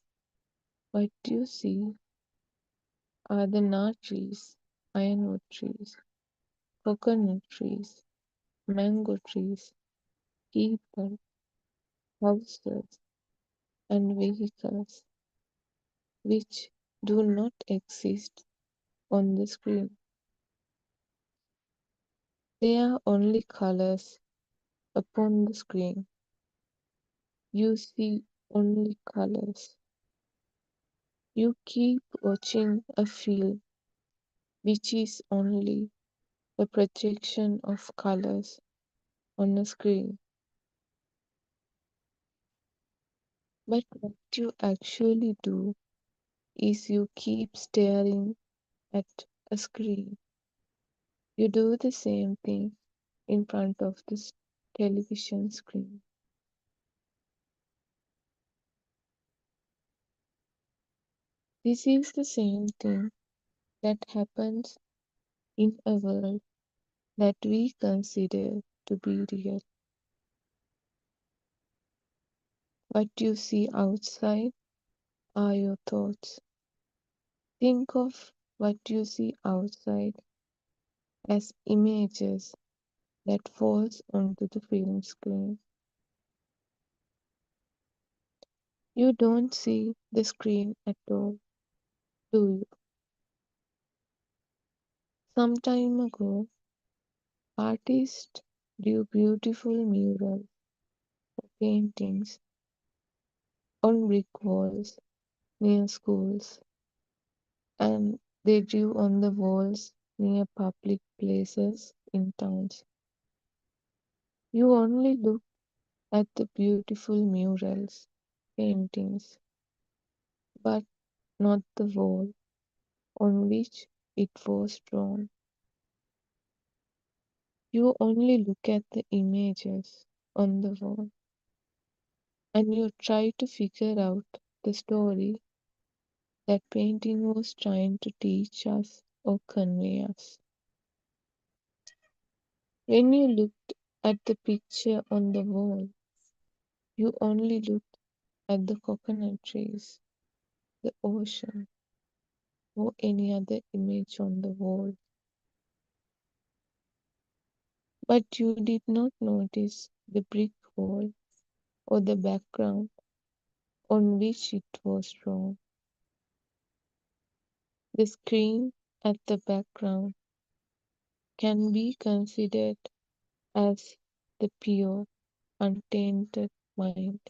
What you see are the nut trees, ironwood trees, coconut trees, mango trees, people, houses, and vehicles which do not exist on the screen. They are only colors upon the screen. You see only colors. You keep watching a film which is only a projection of colors on a screen. But what you actually do is you keep staring at a screen. You do the same thing in front of this television screen. This is the same thing that happens in a world that we consider to be real. What you see outside are your thoughts. Think of what you see outside as images that falls onto the film screen. You don't see the screen at all, do you? Some time ago, artists drew beautiful murals or paintings on brick walls near schools, and they drew on the walls near public places in towns. You only look at the beautiful murals, paintings, but not the wall on which it was drawn. You only look at the images on the wall, and you try to figure out the story that painting was trying to teach us or convey us. When you looked at the picture on the wall, you only looked at the coconut trees, the ocean, or any other image on the wall. But you did not notice the brick wall or the background on which it was drawn. The screen at the background can be considered as the pure, untainted mind,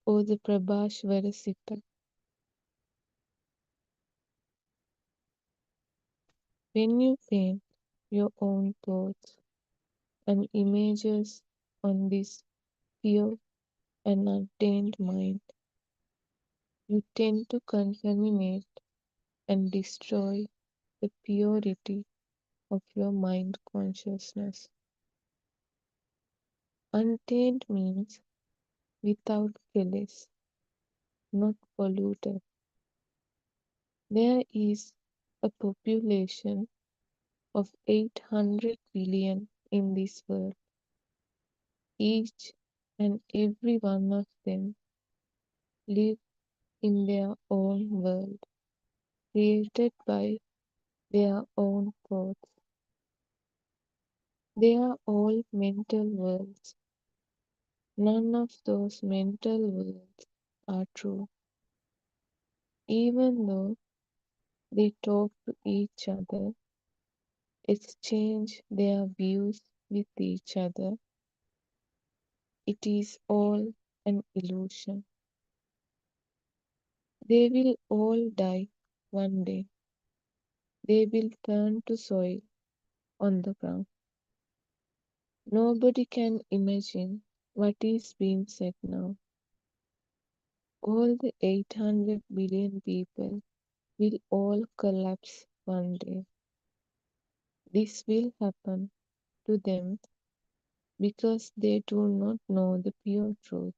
or the Prabhasvarasita. When you paint your own thoughts and images on this pure and untainted mind, you tend to contaminate and destroy the purity of your mind consciousness. Untainted means without kills, not polluted. There is a population of 800 billion in this world. Each and every one of them live in their own world, created by their own thoughts. They are all mental worlds. None of those mental worlds are true. Even though they talk to each other, exchange their views with each other, it is all an illusion. They will all die one day. They will turn to soil on the ground. Nobody can imagine what is being said now. All the 800 billion people will all collapse one day. This will happen to them because they do not know the pure truth.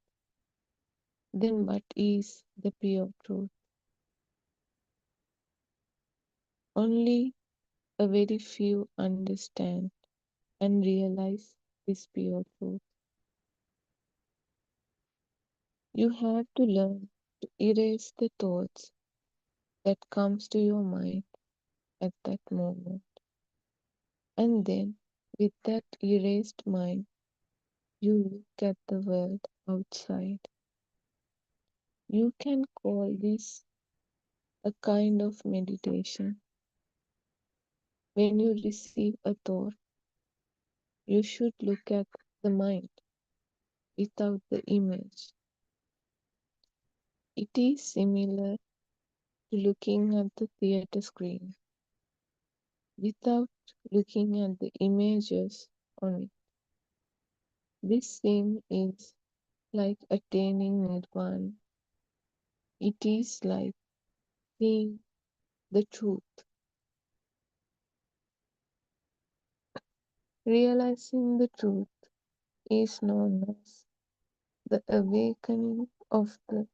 Then what is the pure truth? Only a very few understand and realize this pure truth. You have to learn to erase the thoughts that comes to your mind at that moment. And then with that erased mind, you look at the world outside. You can call this a kind of meditation. When you receive a thought, you should look at the mind without the image. It is similar to looking at the theater screen without looking at the images on it. This scene is like attaining nirvana. It is like seeing the truth. Realizing the truth is known as the awakening of the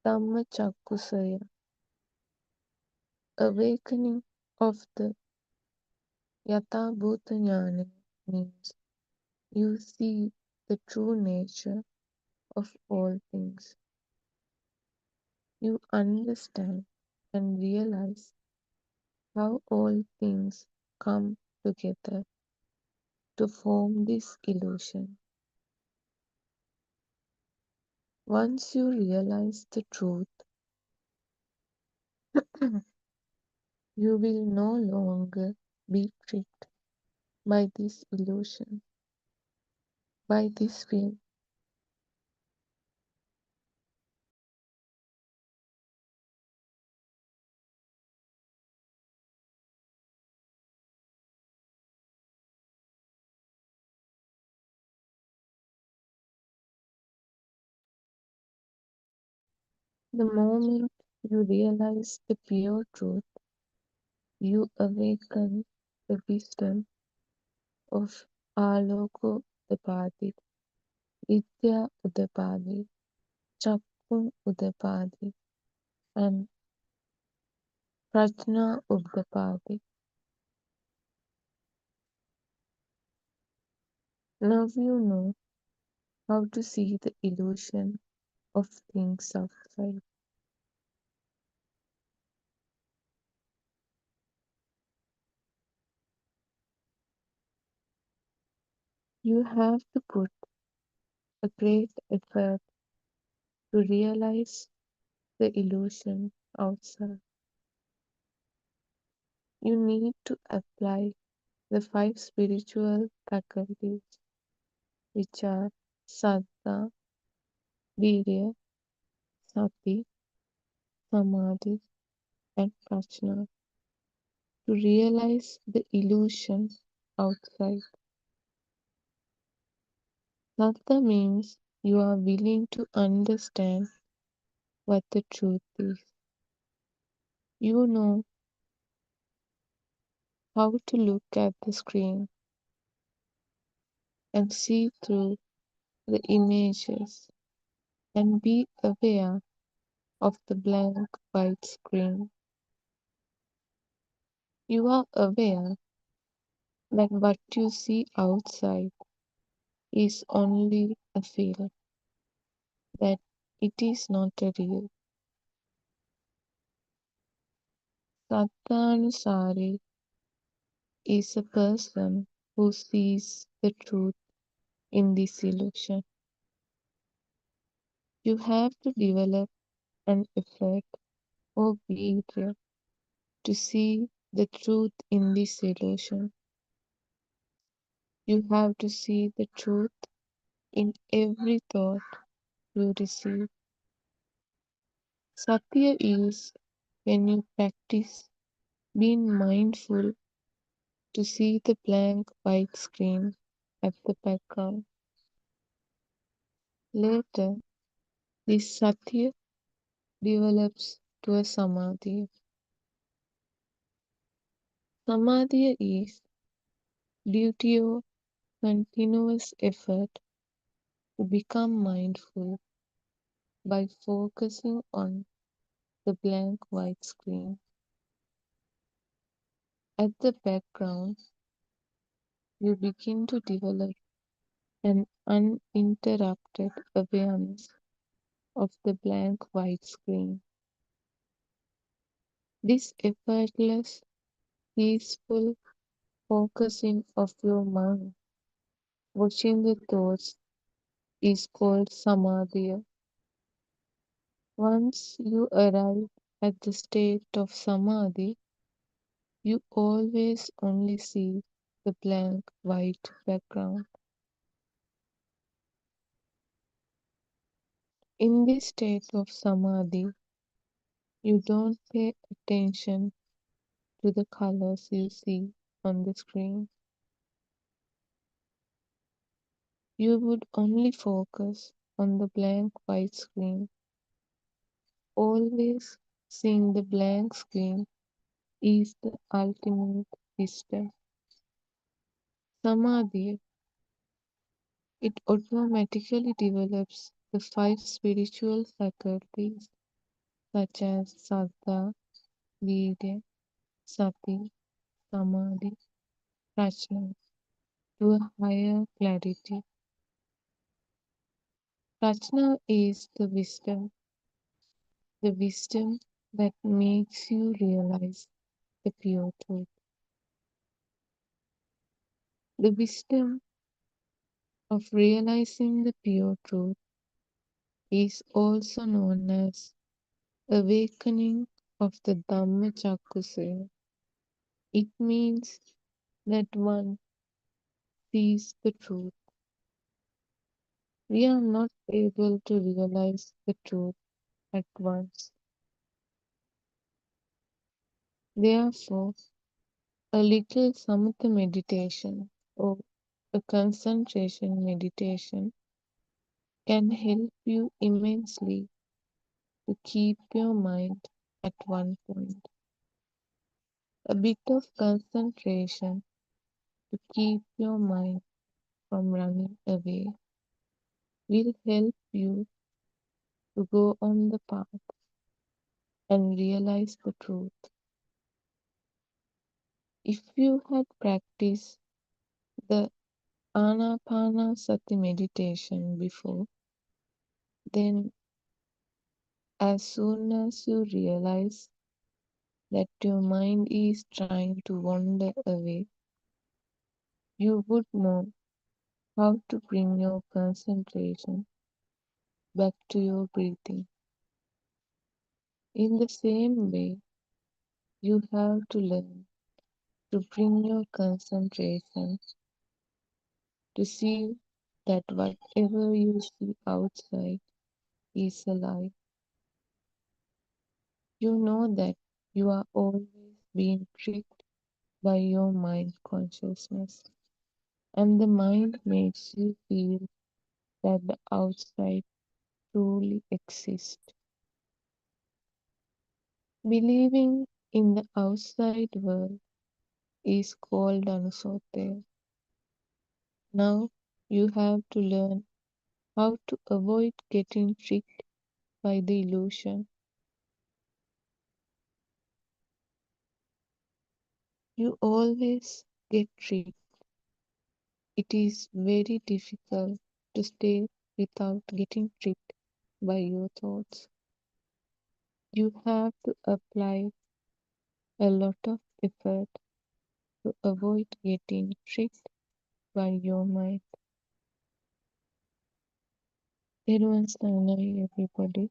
Dhammachakusaya. Awakening of the Yathabhuta Jnana means you see the true nature of all things. You understand and realize how all things come together to form this illusion. Once you realize the truth, you will no longer be tricked by this illusion, by this fear. The moment you realize the pure truth, you awaken the wisdom of Aloko Udapadi, Vidya Udapadi, Chakku Udapadi, and Prajna Udapadi. Now you know how to see the illusion of things outside. You have to put a great effort to realize the illusion outside. You need to apply the five spiritual faculties, which are Saddha, Virya, Sati, Samadhi, and Prajna, to realize the illusion outside. Saddha means you are willing to understand what the truth is. You know how to look at the screen and see through the images and be aware of the blank white screen. You are aware that what you see outside is only a feeling, that it is not a real. Sattvanusari is a person who sees the truth in this illusion. You have to develop an effort or behavior to see the truth in this illusion. You have to see the truth in every thought you receive. Satya is when you practice being mindful to see the blank white screen at the background. Later, this Satya develops to a Samadhi. Samadhi is due to your continuous effort to become mindful by focusing on the blank white screen. At the background, you begin to develop an uninterrupted awareness of the blank white screen. This effortless, peaceful focusing of your mind, watching the thoughts, is called samadhi. Once you arrive at the state of samadhi, you always only see the blank white background. In this state of samadhi, you don't pay attention to the colors you see on the screen. You would only focus on the blank white screen. Always seeing the blank screen is the ultimate wisdom. Samadhi, it automatically develops the five spiritual faculties such as saddha, virya, sati, samadhi, prajna to a higher clarity. Prajna is the wisdom that makes you realize the pure truth. The wisdom of realizing the pure truth is also known as awakening of the Dhammachakkusaya. It means that one sees the truth. We are not able to realize the truth at once. Therefore, a little samatha meditation or a concentration meditation can help you immensely to keep your mind at one point. A bit of concentration to keep your mind from running away will help you to go on the path and realize the truth. If you had practiced the Anapanasati meditation before, then as soon as you realize that your mind is trying to wander away, you would know how to bring your concentration back to your breathing. In the same way, you have to learn to bring your concentration to see that whatever you see outside is a lie. You know that you are always being tricked by your mind consciousness, and the mind makes you feel that the outside truly exists. Believing in the outside world is called Anusotaya. Now you have to learn how to avoid getting tricked by the illusion. You always get tricked. It is very difficult to stay without getting tricked by your thoughts. You have to apply a lot of effort to avoid getting tricked by your mind. Everyone's everybody.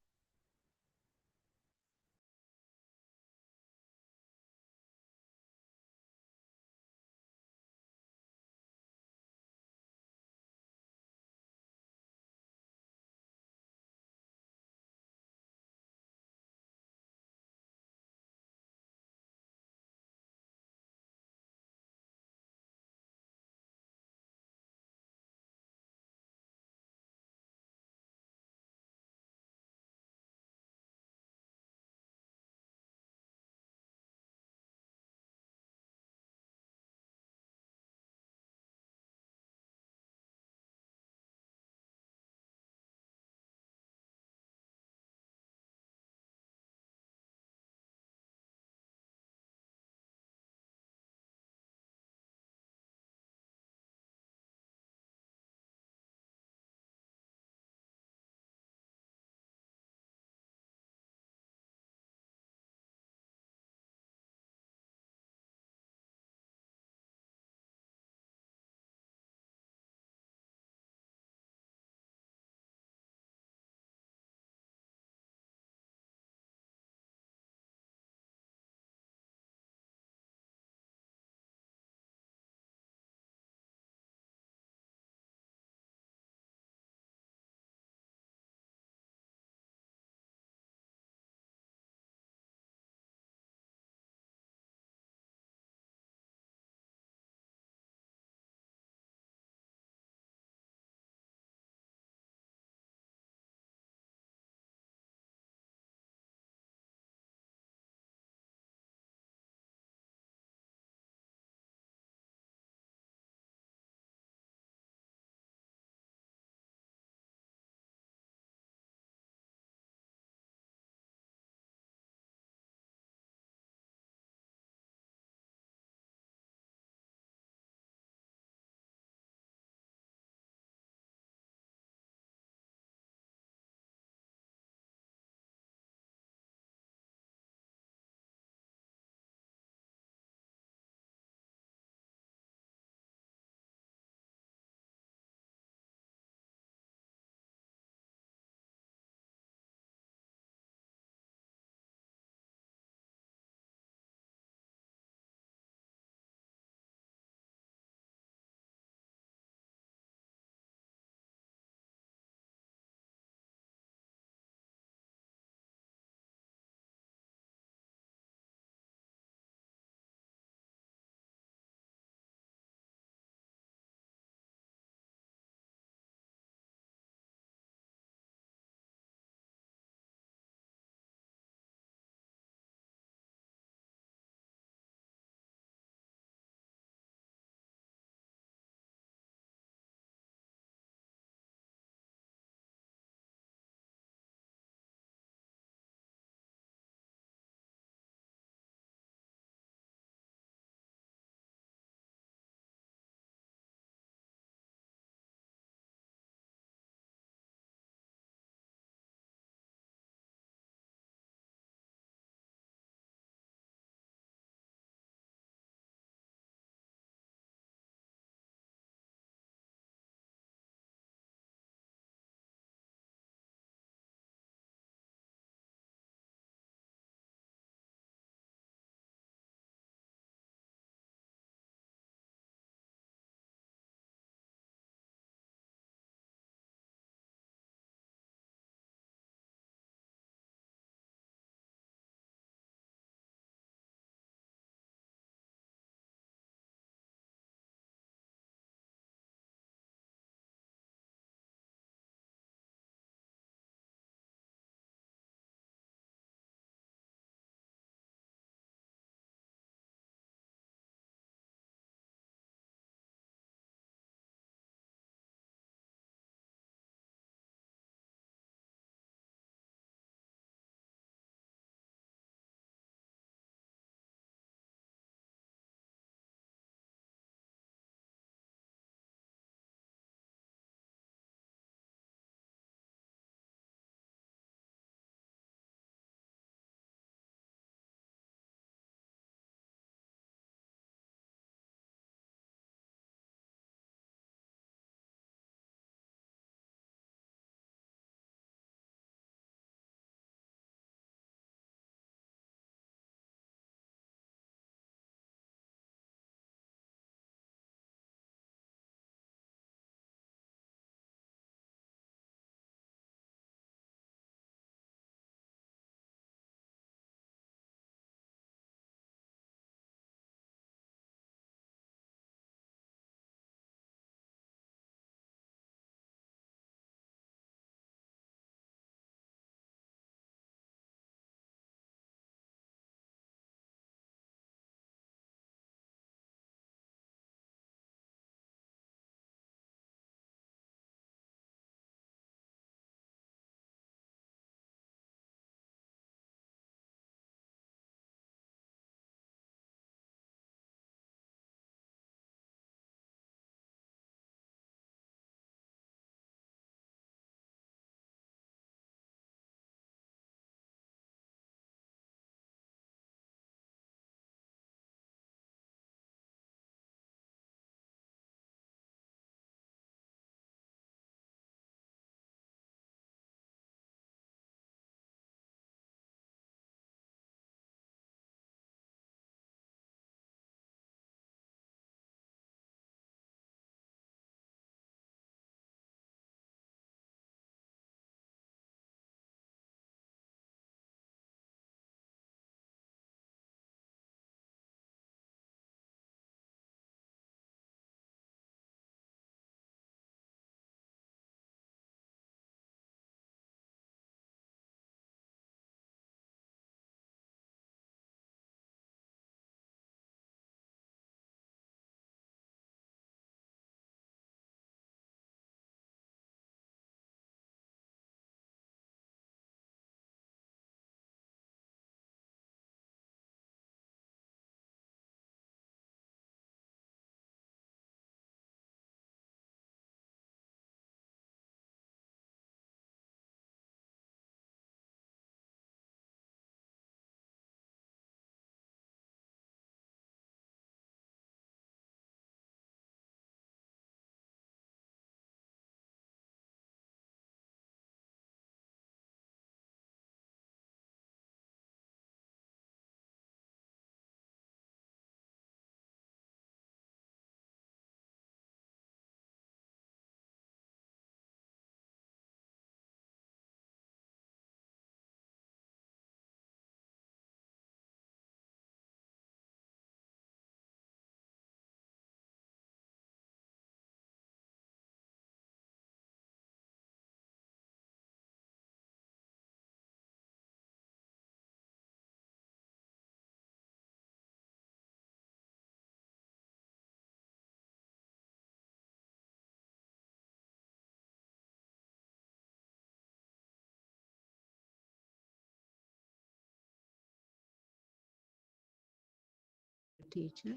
teacher,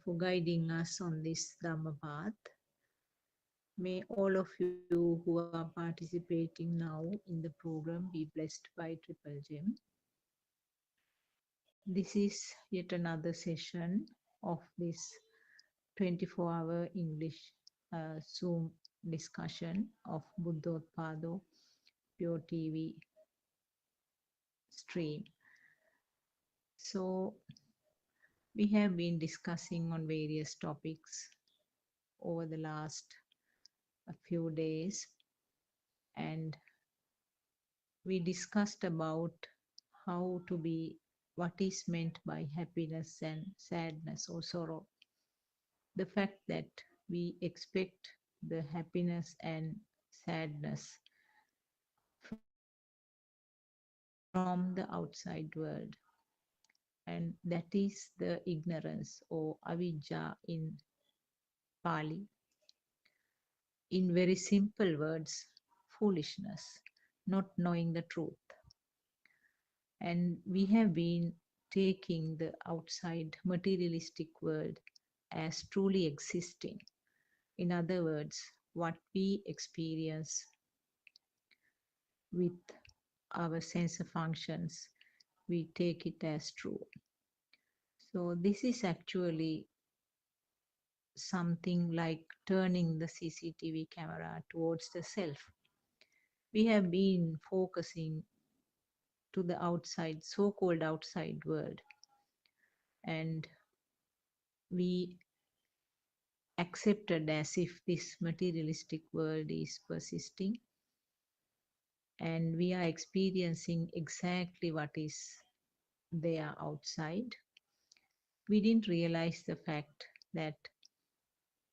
for guiding us on this Dhamma path. May all of you who are participating now in the program be blessed by Triple Gem. This is yet another session of this 24-hour English Zoom discussion of Buddothpado PeoTV stream. So we have been discussing on various topics over the last few days, and we discussed about how to be, what is meant by happiness and sadness or sorrow. The fact that we expect the happiness and sadness from the outside world, and that is the ignorance or avijja in Pali. In very simple words, foolishness, not knowing the truth. And we have been taking the outside materialistic world as truly existing. In other words, what we experience with our sensor functions, we take it as true. So this is actually something like turning the CCTV camera towards the self. We have been focusing to the outside, so-called outside world, and we accepted as if this materialistic world is persisting, and we are experiencing exactly what is there outside. We didn't realize the fact that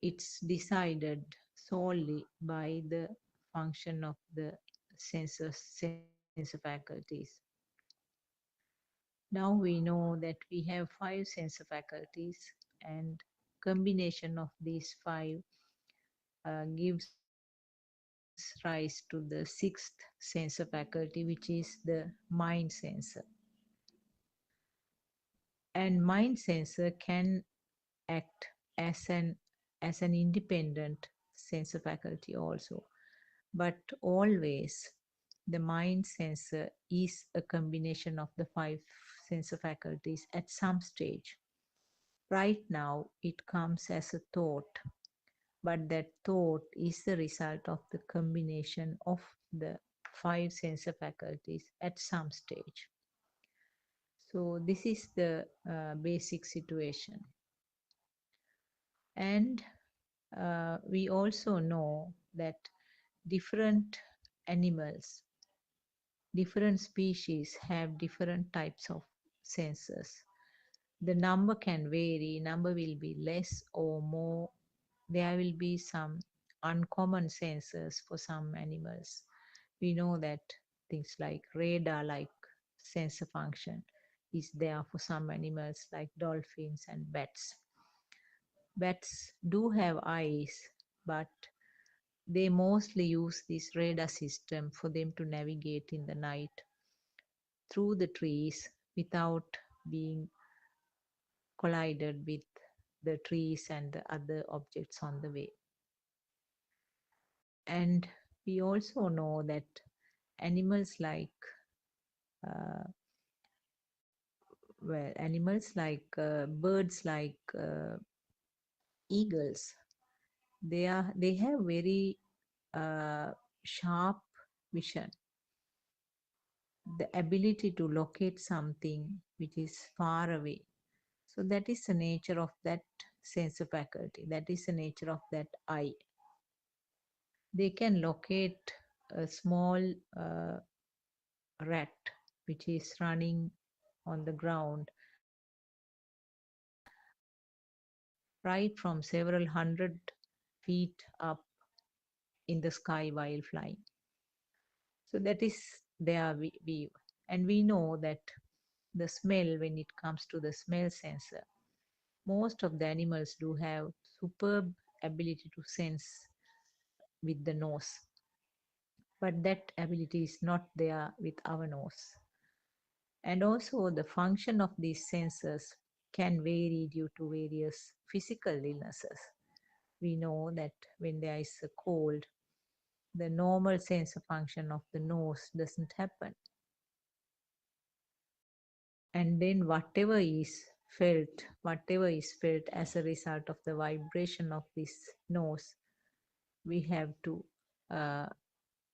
it's decided solely by the function of the sense faculties. Now we know that we have 5 sense faculties, and combination of these 5 gives rise to the 6th sensor faculty, which is the mind sensor. And mind sensor can act as an independent sensor faculty also, but always the mind sensor is a combination of the 5 sensor faculties at some stage. Right now it comes as a thought, but that thought is the result of the combination of the 5 sensor faculties at some stage. So this is the basic situation. And we also know that different animals, different species have different types of senses. The number can vary, number will be less or more. There will be some uncommon senses for some animals. We know that things like radar-like sensor function is there for some animals like dolphins and bats. Bats do have eyes, but they mostly use this radar system for them to navigate in the night through the trees without being collided with the trees and the other objects on the way. And we also know that animals like birds like eagles, they have very sharp vision, the ability to locate something which is far away. So that is the nature of that sense faculty, that is the nature of that eye. They can locate a small rat which is running on the ground right from several hundred feet up in the sky while flying. So that is their view. And we know that the smell, when it comes to the smell sensor, most of the animals do have superb ability to sense with the nose. But that ability is not there with our nose. And also the function of these sensors can vary due to various physical illnesses. We know that when there is a cold, the normal sensor function of the nose doesn't happen. And then whatever is felt as a result of the vibration of this nose, we have to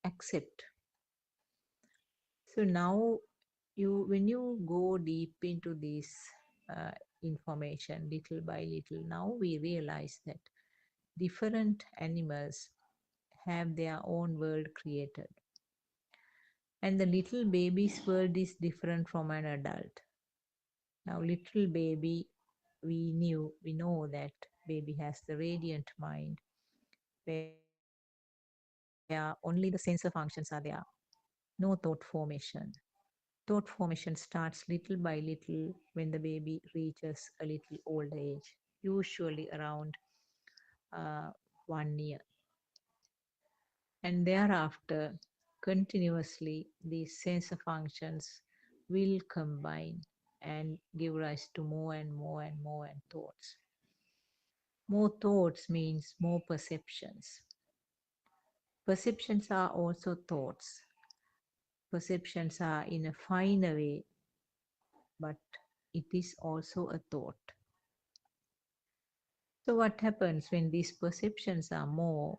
accept. So now when you go deep into this information little by little, now we realize that different animals have their own world created, and the little baby's world is different from an adult. Now little baby, we know that baby has the radiant mind where only the sensor functions are there, no thought formation. Thought formation starts little by little when the baby reaches a little old age, usually around 1 year. And thereafter, continuously, these sensor functions will combine and give rise to more and more and more and thoughts. More thoughts means more perceptions. Perceptions are also thoughts. Perceptions are in a finer way, but it is also a thought. So what happens when these perceptions are more?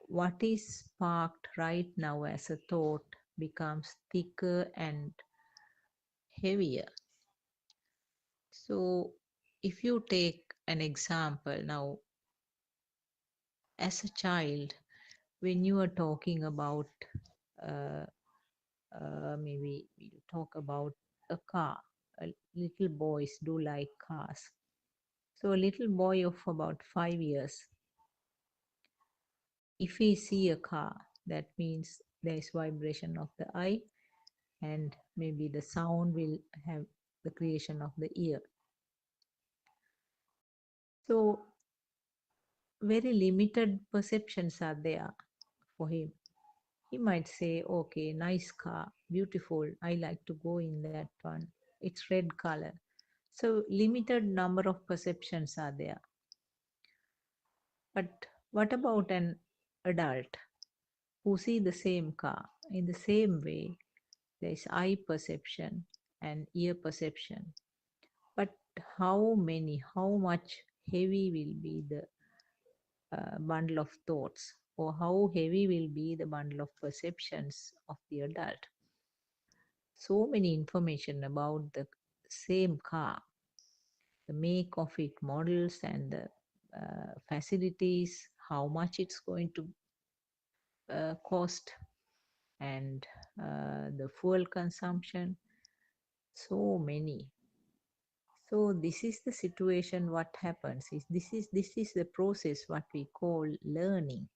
What is sparked right now as a thought becomes thicker and heavier. So if you take an example now, as a child, when you are talking about uh, maybe you talk about a car, little boys do like cars. So a little boy of about 5 years, if he see a car, that means there is vibration of the eye, and maybe the sound will have the creation of the ear. So very limited perceptions are there for him. He might say, okay, nice car, beautiful, I like to go in that one. It's red color. So limited number of perceptions are there. But what about an adult who see the same car? In the same way, there is eye perception and ear perception. But how much heavy will be the bundle of thoughts, or how heavy will be the bundle of perceptions of the adult? So many information about the same car, the make of it, models, and the facilities, how much it's going to cost, and the fuel consumption, so many. So this is the situation. What happens is this is the process what we call learning.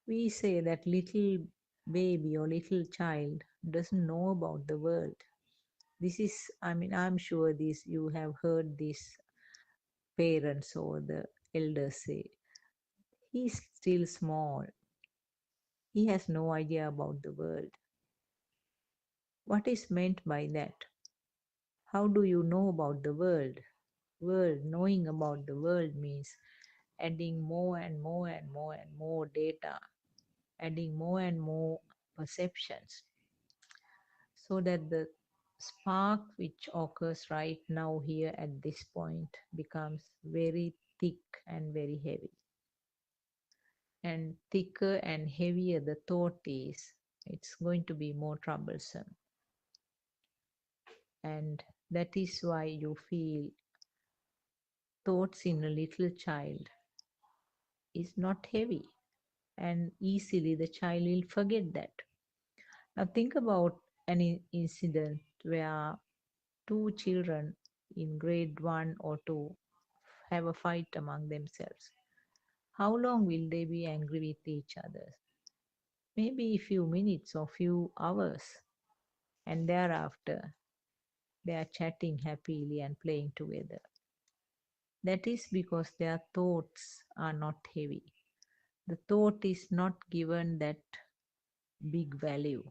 We say that little baby or little child doesn't know about the world. This is, I mean, I'm sure this you have heard this parents or the elders say, he's still small, he has no idea about the world. What is meant by that? How do you know about the world? Knowing about the world means adding more and more and more and more data, adding more and more perceptions, so that the spark which occurs right now here at this point becomes very thick and very heavy. And thicker and heavier the thought is, it's going to be more troublesome. And that is why you feel thoughts in a little child is not heavy, and easily the child will forget that. Now think about an incident where two children in grade 1 or 2 have a fight among themselves. How long will they be angry with each other? Maybe a few minutes or few hours, and thereafter they are chatting happily and playing together. That is because their thoughts are not heavy. The thought is not given that big value.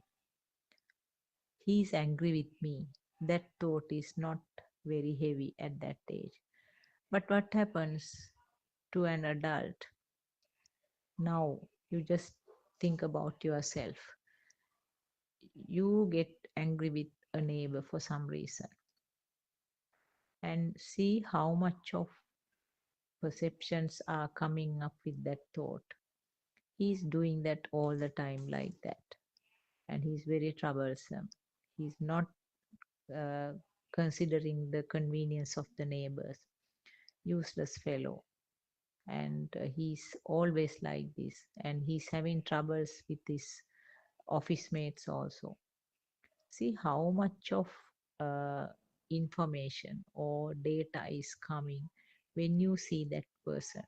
He is angry with me. that thought is not very heavy at that age. But what happens to an adult? Now you just think about yourself. You get angry with a neighbor for some reason, and see how much of perceptions are coming up with that thought. He's doing that all the time like that, and he's very troublesome. He's not uh, considering the convenience of the neighbors. Useless fellow. And he's always like this, and he's having troubles with his office mates also. See how much of information or data is coming when you see that person.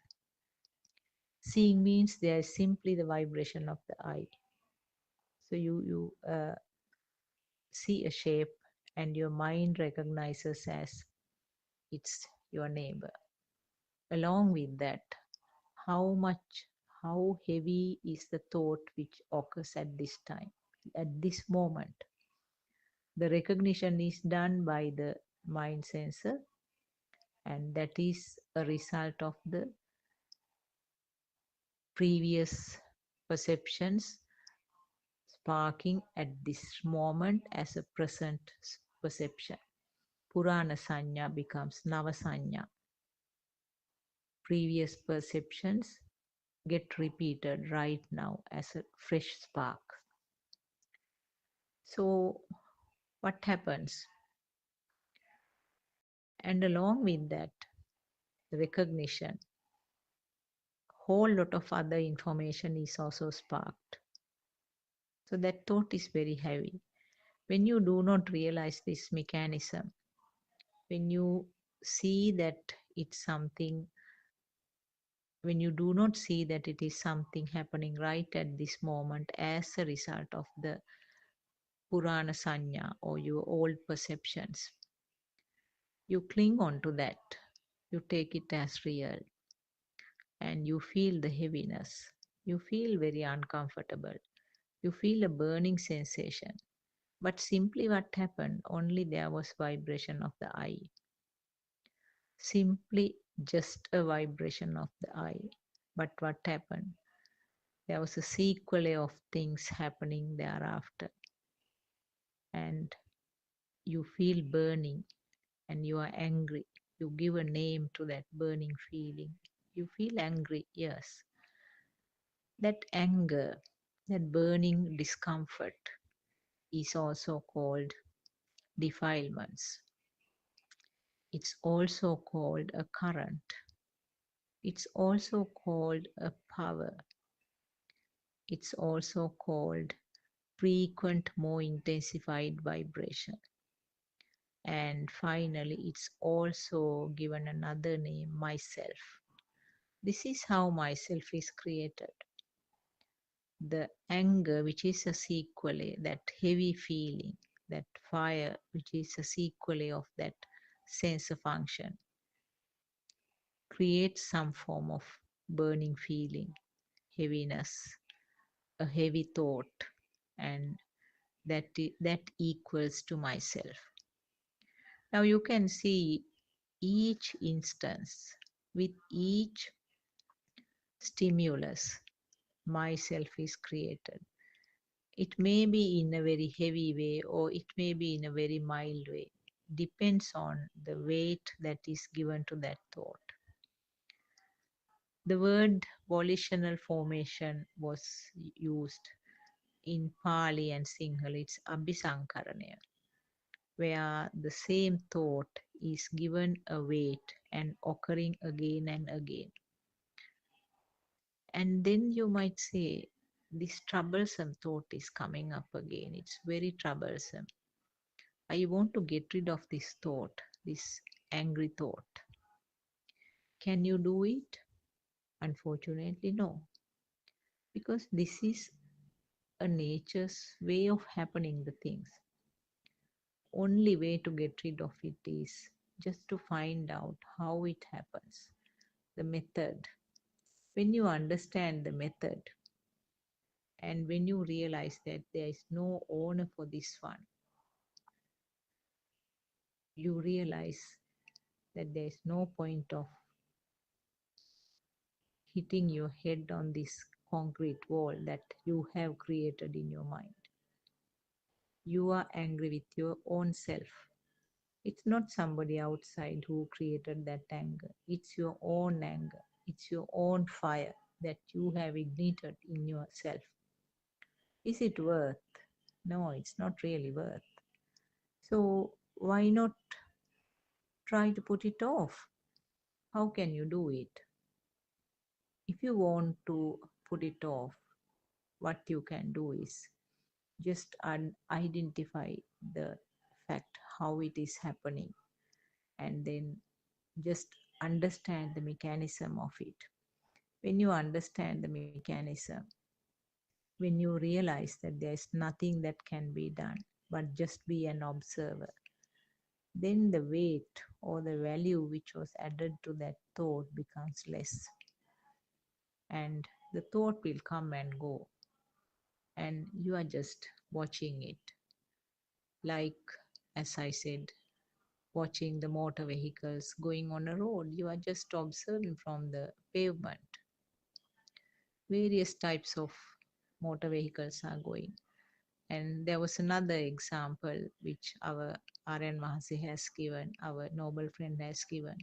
Seeing means there is simply the vibration of the eye. So you see a shape, and your mind recognizes as it's your neighbor. Along with that, how heavy is the thought which occurs at this time, at this moment. The recognition is done by the mind sensor, and that is a result of the previous perceptions sparking at this moment as a present perception. Purana Sanya becomes Nava Sanya. Previous perceptions get repeated right now as a fresh spark. So what happens? And along with that recognition, whole lot of other information is also sparked. So that thought is very heavy. When you do not realize this mechanism, when you see that it's something, when you do not see that it is something happening right at this moment as a result of the Purana Sanya or your old perceptions, you cling on to that. You take it as real, and you feel the heaviness. You feel very uncomfortable. You feel a burning sensation. But simply what happened, only there was vibration of the eye. Simply just a vibration of the eye. But what happened? There was a sequel of things happening thereafter. And you feel burning, and you are angry. You give a name to that burning feeling. You feel angry, yes. That anger, that burning discomfort is also called defilements. It's also called a current. It's also called a power. It's also called frequent, more intensified vibration. And finally, it's also given another name, myself. This is how myself is created. The anger, which is a sequelae, that heavy feeling, that fire, which is a sequelae of that sensor function, creates some form of burning feeling, heaviness, a heavy thought, and that equals to myself. Now you can see each instance with each stimulus, myself is created. It may be in a very heavy way, or it may be in a very mild way. Depends on the weight that is given to that thought. The word volitional formation was used in Pali and Sinhala. It's Abhisankaranaya, where the same thought is given a weight and occurring again and again. And then you might say, this troublesome thought is coming up again. It's very troublesome. I want to get rid of this thought, this angry thought. Can you do it? Unfortunately, no. Because this is a nature's way of happening the things. Only way to get rid of it is just to find out how it happens. The method. When you understand the method, and when you realize that there is no owner for this one, you realize that there is no point of hitting your head on this concrete wall that you have created in your mind. You are angry with your own self. It's not somebody outside who created that anger. It's your own anger. It's your own fire that you have ignited in yourself. Is it worth? No, it's not really worth. So why not try to put it off? How can you do it? If you want to put it off, what you can do is just identify the fact how it is happening, and then just understand the mechanism of it. When you understand the mechanism, when you realize that there is nothing that can be done but just be an observer, then the weight or the value which was added to that thought becomes less, and the thought will come and go, and you are just watching it. Like, as I said, watching the motor vehicles going on a road, you are just observing from the pavement. Various types of motor vehicles are going. And there was another example which our R.N. Mahasi has given, our noble friend has given.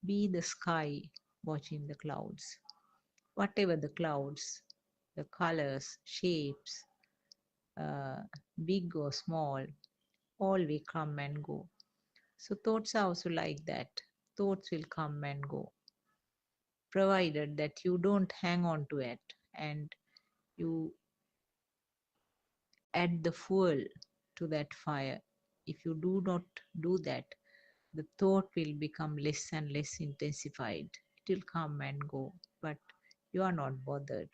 Be the sky watching the clouds. Whatever the clouds, the colors, shapes, big or small, all will come and go. So thoughts are also like that. Thoughts will come and go, provided that you don't hang on to it and you add the fuel to that fire. If you do not do that, the thought will become less and less intensified. It will come and go, but you are not bothered.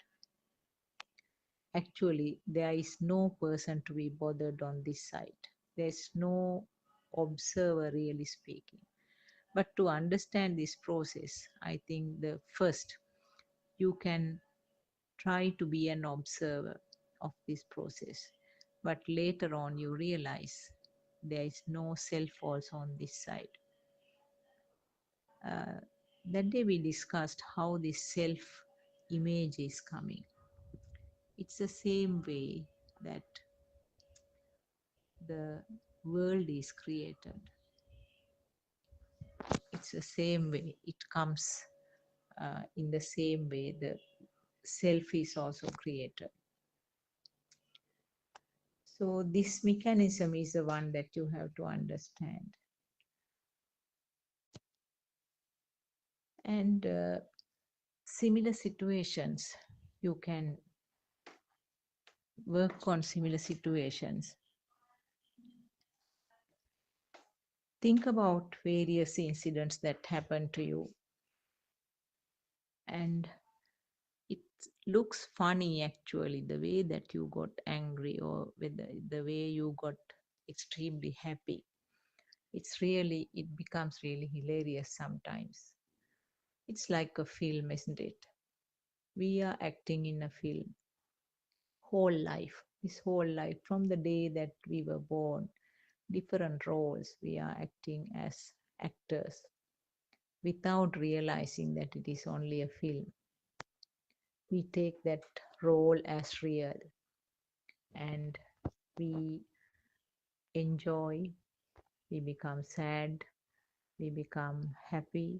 Actually, there is no person to be bothered on this side. There's no observer, really speaking. But to understand this process, I think the first, you can try to be an observer of this process. But later on, you realize there is no self also on this side. That day we discussed how this self image is coming. It's the same way that the world is created. It's the same way. It comes in the same way the self is also created. So this mechanism is the one that you have to understand. And similar situations, you can work on similar situations. Think about various incidents that happened to you, and it looks funny actually, the way that you got angry or with the way you got extremely happy. It becomes really hilarious sometimes. It's like a film, isn't it? We are acting in a film this whole life, from the day that we were born, different roles we are acting as actors without realizing that it is only a film. We take that role as real, and we enjoy, we become sad, we become happy,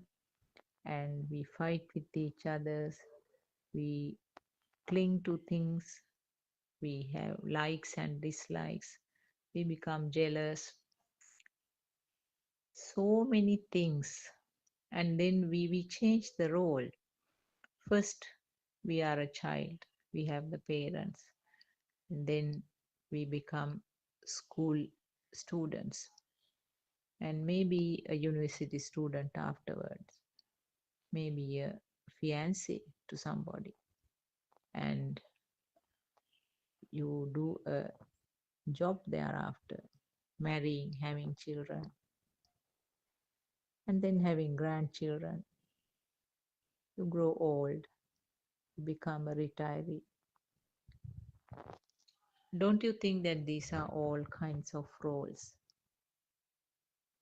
and we fight with each other. We cling to things, we have likes and dislikes, we become jealous, so many things. And then we change the role. First, we are a child, we have the parents, and then we become school students, and maybe a university student afterwards, maybe a fiancé to somebody, and you do a job thereafter, marrying, having children, and then having grandchildren. You grow old, you become a retiree. Don't you think that these are all kinds of roles?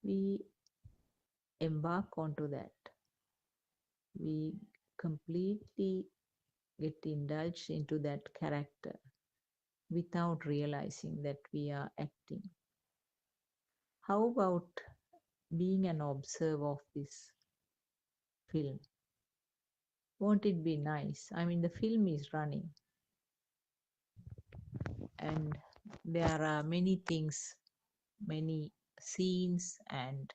we embark onto that. We completely get indulged into that character without realizing that we are acting. How about being an observer of this film? Won't it be nice? I mean, the film is running and there are many things, many scenes and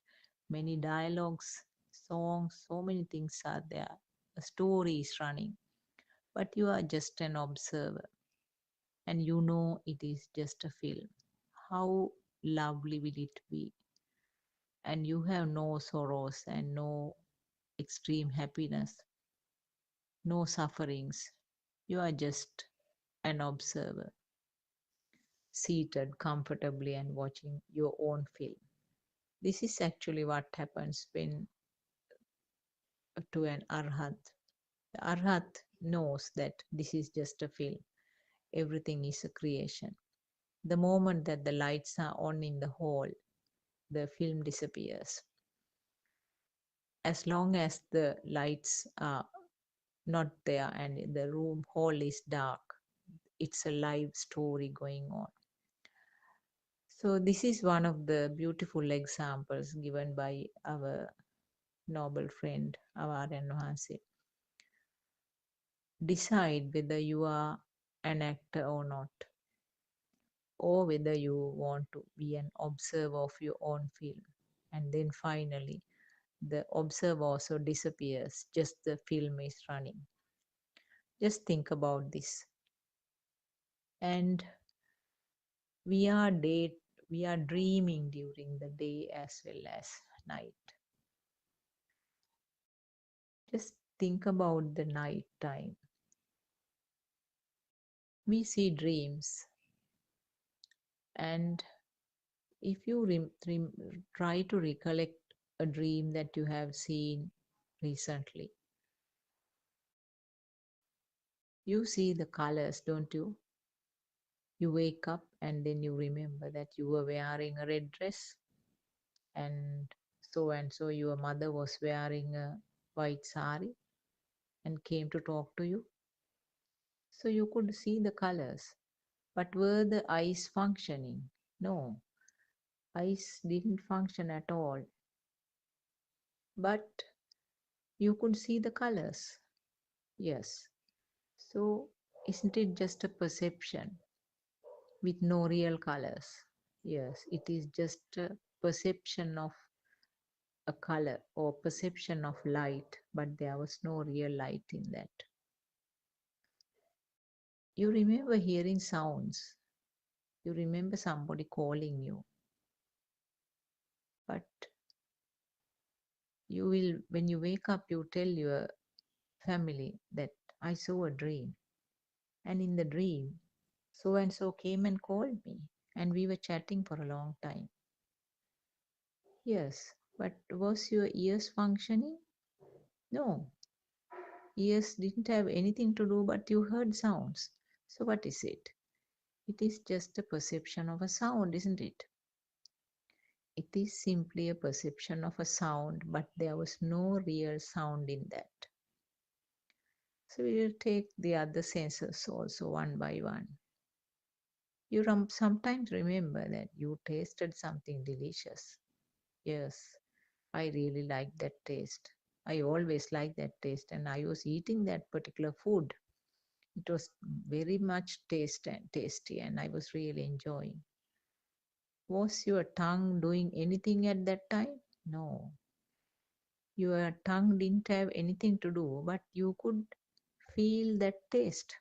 many dialogues, songs, so many things are there. The story is running, but you are just an observer and you know it is just a film. How lovely will it be? And you have no sorrows and no extreme happiness, no sufferings. You are just an observer, seated comfortably and watching your own film. This is actually what happens when to an arhat. The arhat knows that this is just a film. Everything is a creation. The moment that the lights are on in the hall, the film disappears. As long as the lights are not there and the room hall is dark, it's a live story going on. So this is one of the beautiful examples given by our noble friend Avaryan Wahanse. Decide whether you are an actor or not, or whether you want to be an observer of your own film. And then finally, the observer also disappears, just the film is running. Just think about this. And we are dreaming during the day as well as night. Just think about the night time. We see dreams, and if you try to recollect a dream that you have seen recently, you see the colors, don't you? You wake up and then you remember that you were wearing a red dress, and so your mother was wearing a white sari and came to talk to you. So you could see the colors. But were the eyes functioning? No, eyes didn't function at all. But you could see the colors. Yes. So isn't it just a perception with no real colors? Yes, it is just a perception of a color or perception of light, but there was no real light in that. You remember hearing sounds. You remember somebody calling you. But you will, when you wake up, you tell your family that I saw a dream. And in the dream, so and so came and called me, and we were chatting for a long time. Yes, but was your ears functioning? No, ears didn't have anything to do, but you heard sounds. So what is it? It is just a perception of a sound, isn't it? It is simply a perception of a sound, but there was no real sound in that. So we will take the other senses also one by one. You sometimes remember that you tasted something delicious. Yes, I really like that taste. I always like that taste, and I was eating that particular food. It was very much tasty, and I was really enjoying. Was your tongue doing anything at that time? No. Your tongue didn't have anything to do, but you could feel that taste.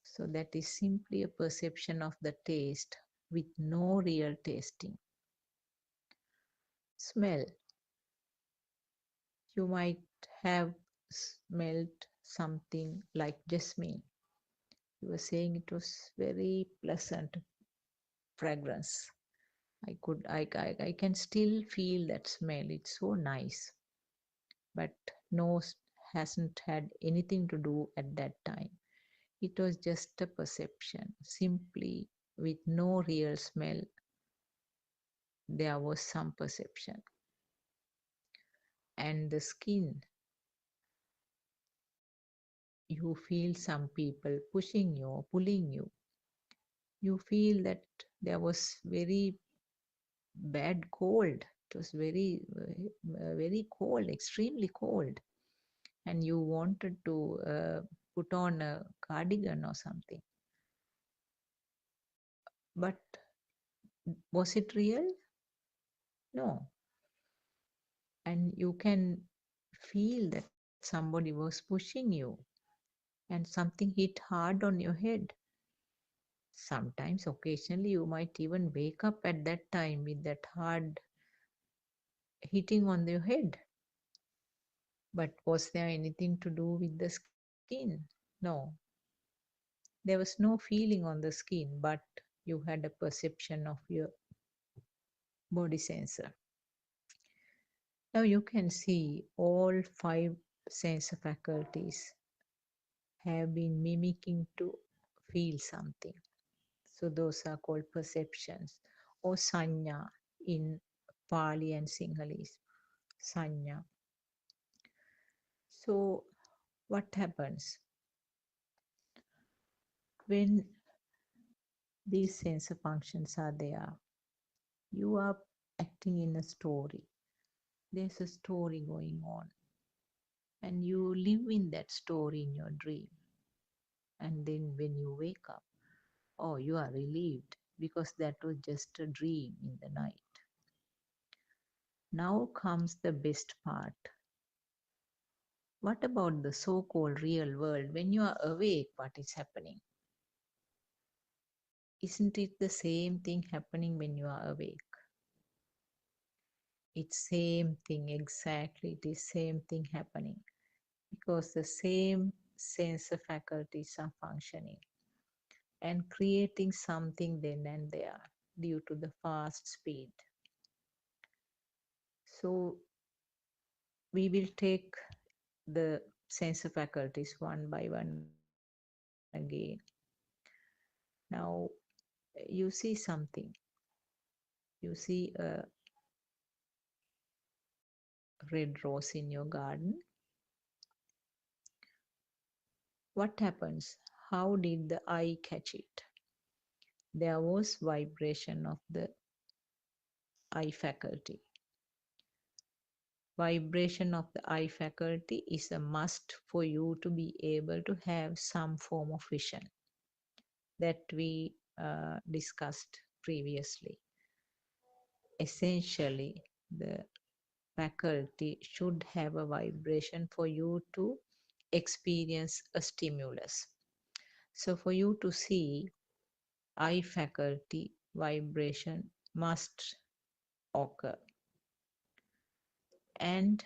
So that is simply a perception of the taste with no real tasting. Smell. You might have smelled something like jasmine. You were saying it was very pleasant fragrance. I can still feel that smell. It's so nice. But nose hasn't had anything to do at that time. It was just a perception, simply with no real smell there was some perception. And the skin, you feel some people pushing you or pulling you. You feel that there was very bad cold. It was very cold, extremely cold. And you wanted to put on a cardigan or something. But was it real? No. And you can feel that somebody was pushing you and something hit hard on your head. Sometimes, occasionally, you might even wake up at that time with that hard hitting on your head. But was there anything to do with the skin? No. There was no feeling on the skin, but you had a perception of your body sensor. Now you can see all 5 sense faculties have been mimicking to feel something. So those are called perceptions or sanya in Pali and Sinhalese. Sanya. So what happens when these sensor functions are there? You are acting in a story. There's a story going on, and you live in that story in your dream. And then when you wake up, oh, you are relieved because that was just a dream in the night. Now comes the best part. What about the so-called real world? When you are awake, what is happening? Isn't it the same thing happening when you are awake? It's same thing exactly. It is same thing happening because the same sensor faculties are functioning and creating something then and there due to the fast speed. So we will take the sensor faculties one by one again. Now you see something. You see a red rose in your garden. What happens? How did the eye catch it? There was vibration of the eye faculty. Vibration of the eye faculty is a must for you to be able to have some form of vision that we discussed previously. Essentially, the faculty should have a vibration for you to experience a stimulus. So for you to see, eye faculty vibration must occur. And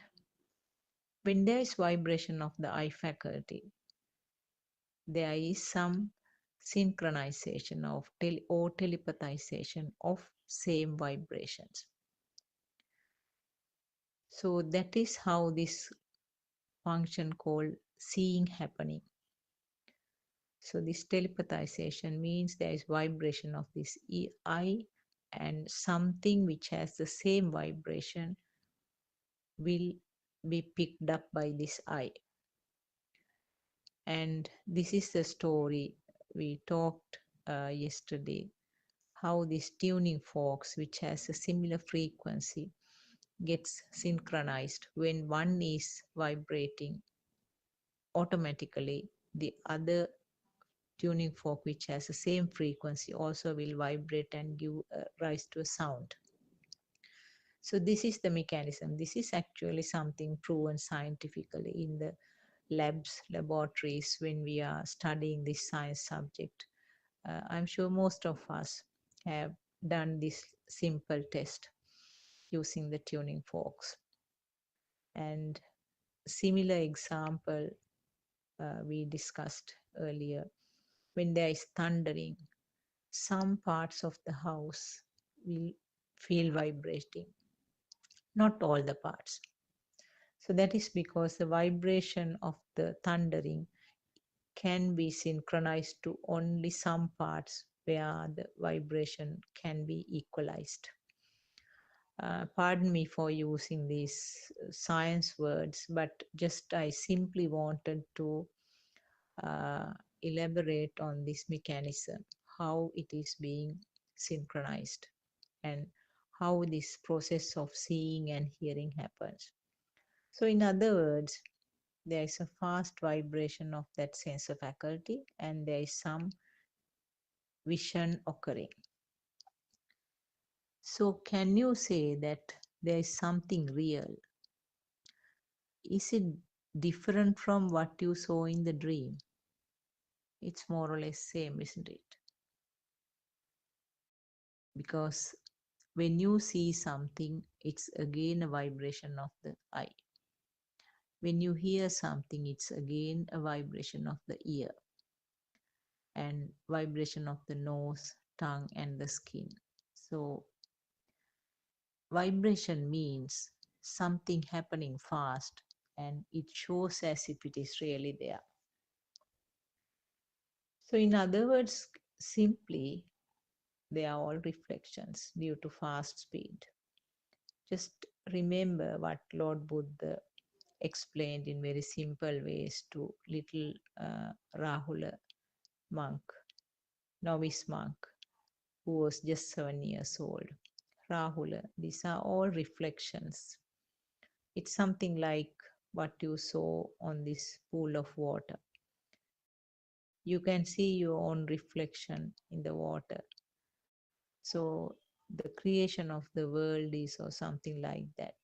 when there is vibration of the eye faculty, there is some synchronization of or telepathization of same vibrations. So that is how this function called seeing happening. So this telepathization means there is vibration of this eye, and something which has the same vibration will be picked up by this eye. And this is the story we talked yesterday, how this tuning forks, which has a similar frequency, gets synchronized. When one is vibrating, automatically the other tuning fork, which has the same frequency, also will vibrate and give rise to a sound. So this is the mechanism. This is actually something proven scientifically in the laboratories when we are studying this science subject. I'm sure most of us have done this simple test using the tuning forks. And similar example we discussed earlier. When there is thundering, some parts of the house will feel vibrating, not all the parts. So that is because the vibration of the thundering can be synchronized to only some parts where the vibration can be equalized. Pardon me for using these science words, but just I simply wanted to elaborate on this mechanism, how it is being synchronized, and how this process of seeing and hearing happens. So, in other words, there is a fast vibration of that sensor faculty, and there is some vision occurring. So, can you say that there is something real? Is it different from what you saw in the dream? It's more or less same, isn't it? Because when you see something, it's again a vibration of the eye. When you hear something, it's again a vibration of the ear and vibration of the nose, tongue, and the skin. So, vibration means something happening fast and it shows as if it is really there. So, in other words, simply, they are all reflections due to fast speed. Just remember what Lord Buddha explained in very simple ways to little Rahula monk, novice monk, who was just 7 years old. Rahula, these are all reflections. It's something like what you saw on this pool of water. You can see your own reflection in the water. So the creation of the world is or something like that.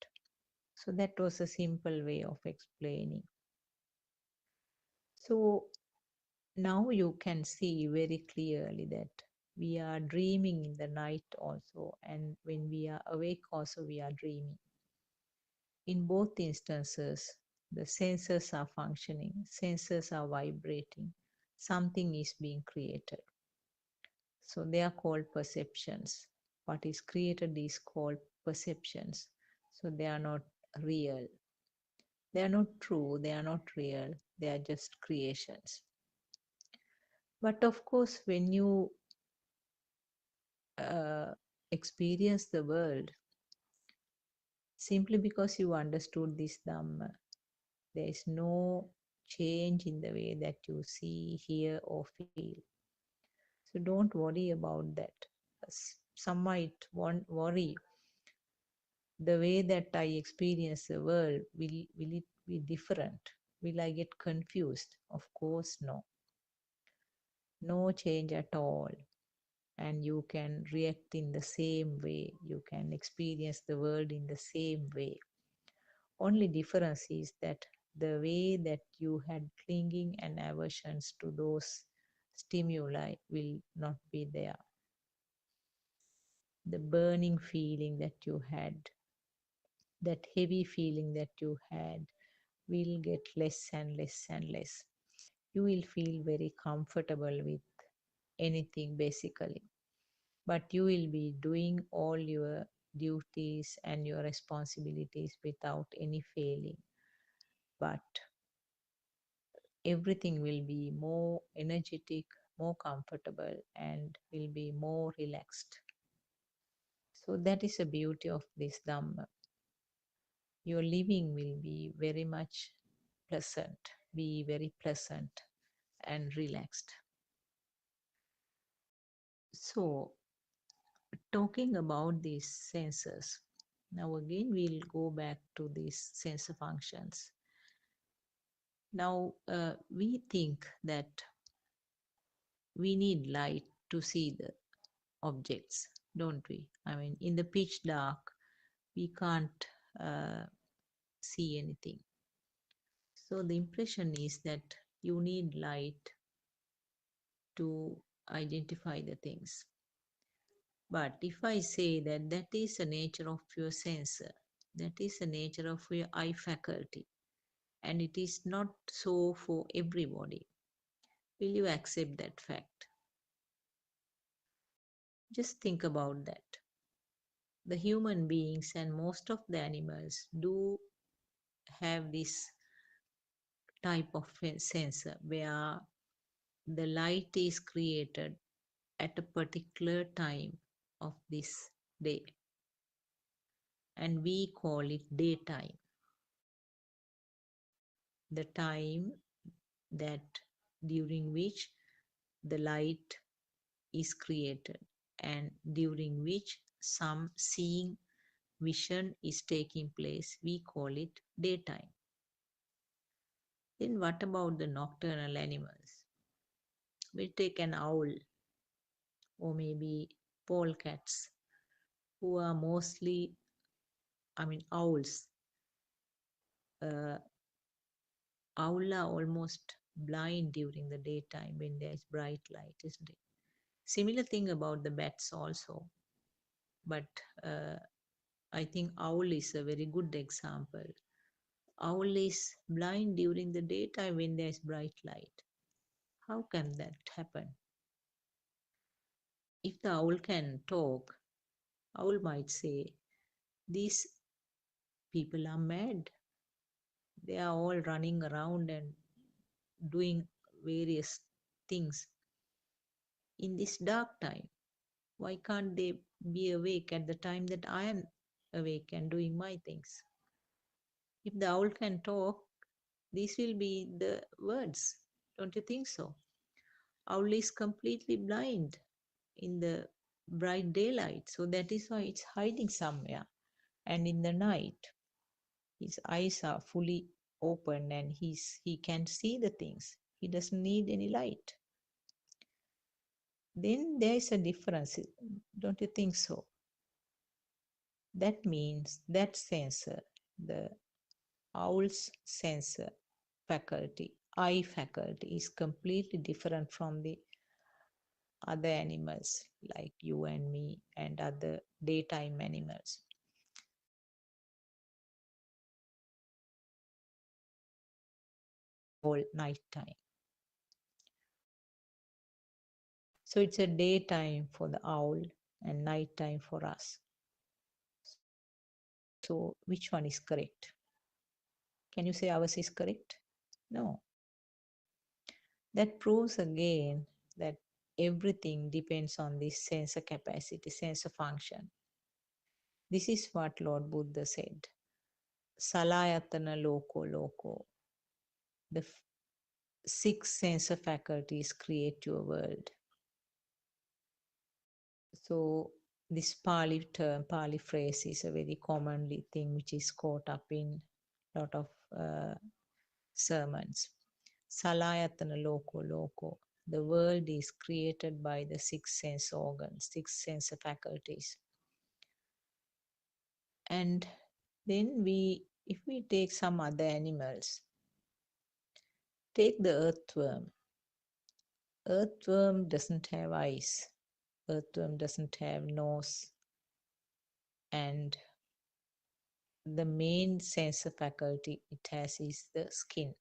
So that was a simple way of explaining. So now you can see very clearly that we are dreaming in the night also, and when we are awake also we are dreaming. In both instances, the senses are functioning, senses are vibrating, something is being created. So they are called perceptions. What is created is called perceptions. So they are not real. They are not true, they are not real, they are just creations. But of course, when you experience the world, simply because you understood this Dhamma, there is no change in the way that you see, hear, or feel. So don't worry about that. Some might worry the way that I experience the world, will it be different? Will I get confused? Of course, no. No change at all. And you can react in the same way. You can experience the world in the same way. Only difference is that the way that you had clinging and aversions to those stimuli will not be there. The burning feeling that you had, that heavy feeling that you had, will get less and less and less. You will feel very comfortable with anything basically, but you will be doing all your duties and your responsibilities without any failing. But everything will be more energetic, more comfortable, and will be more relaxed. So that is the beauty of this Dhamma. Your living will be very much pleasant, be very pleasant and relaxed. So, talking about these senses, now again we'll go back to these sensor functions. Now, we think that we need light to see the objects, don't we? I mean, in the pitch dark, we can't see anything. So the impression is that you need light to identify the things. But if I say that that is the nature of your sensor, that is the nature of your eye faculty, and it is not so for everybody, will you accept that fact? Just think about that. The human beings and most of the animals do have this type of sensor where the light is created at a particular time of this day. and we call it daytime. The time that during which the light is created and during which some seeing vision is taking place, we call it daytime. Then what about the nocturnal animals? We'll take an owl or maybe polecats, who are mostly, owls. Owl are almost blind during the daytime when there is bright light, isn't it? Similar thing about the bats also, but I think owl is a very good example. Owl is blind during the daytime when there is bright light. How can that happen? If the owl can talk, owl might say, these people are mad. They are all running around and doing various things in this dark time. Why can't they be awake at the time that I am awake and doing my things? If the owl can talk, these will be the words. Don't you think so? Owl is completely blind in the bright daylight, so that is why it's hiding somewhere. And in the night, his eyes are fully open and he can see the things. He doesn't need any light. Then there is a difference, don't you think so? That means that sensor, the owl's sensor faculty, eye faculty, is completely different from the other animals like you and me and other daytime animals. All nighttime. So it's a daytime for the owl and nighttime for us. So which one is correct? Can you say ours is correct? No. That proves again that everything depends on this sensor capacity, sensor function. This is what Lord Buddha said. Salayatana loko loko. The six sensor faculties create your world. So this Pali term, Pali phrase is a very commonly thing which is caught up in a lot of sermons. Salayatana loko loko. The world is created by the six sense organs, six sense faculties. And then if we take some other animals, take the earthworm. Earthworm doesn't have eyes. Earthworm doesn't have nose. And the main sensor faculty it has is the skin.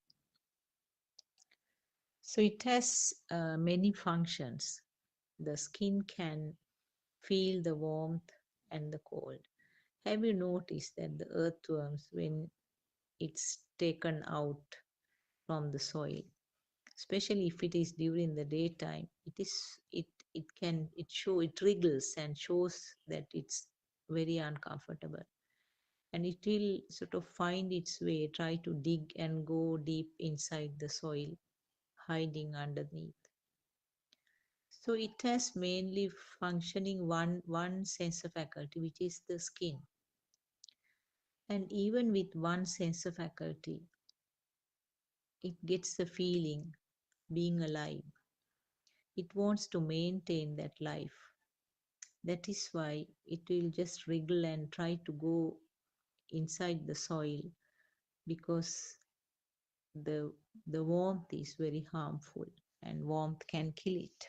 So it has many functions. The skin can feel the warmth and the cold. Have you noticed that the earthworms, when it's taken out from the soil, especially if it is during the daytime, it wriggles and shows that it's very uncomfortable, and it will sort of find its way, try to dig and go deep inside the soil, hiding underneath. So it has mainly functioning one sensor faculty, which is the skin. And even with one sensor faculty, it gets the feeling being alive. It wants to maintain that life. That is why it will just wriggle and try to go inside the soil, because the warmth is very harmful and warmth can kill it.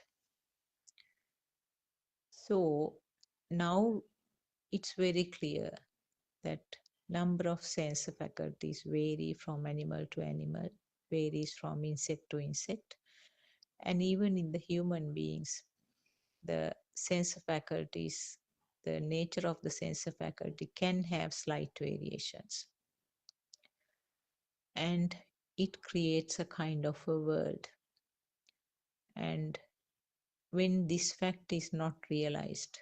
So now it's very clear that number of sensor faculties vary from animal to animal, varies from insect to insect, and even in the human beings, the sensor faculties, the nature of the sensor faculty can have slight variations. And it creates a kind of a world. And when this fact is not realized,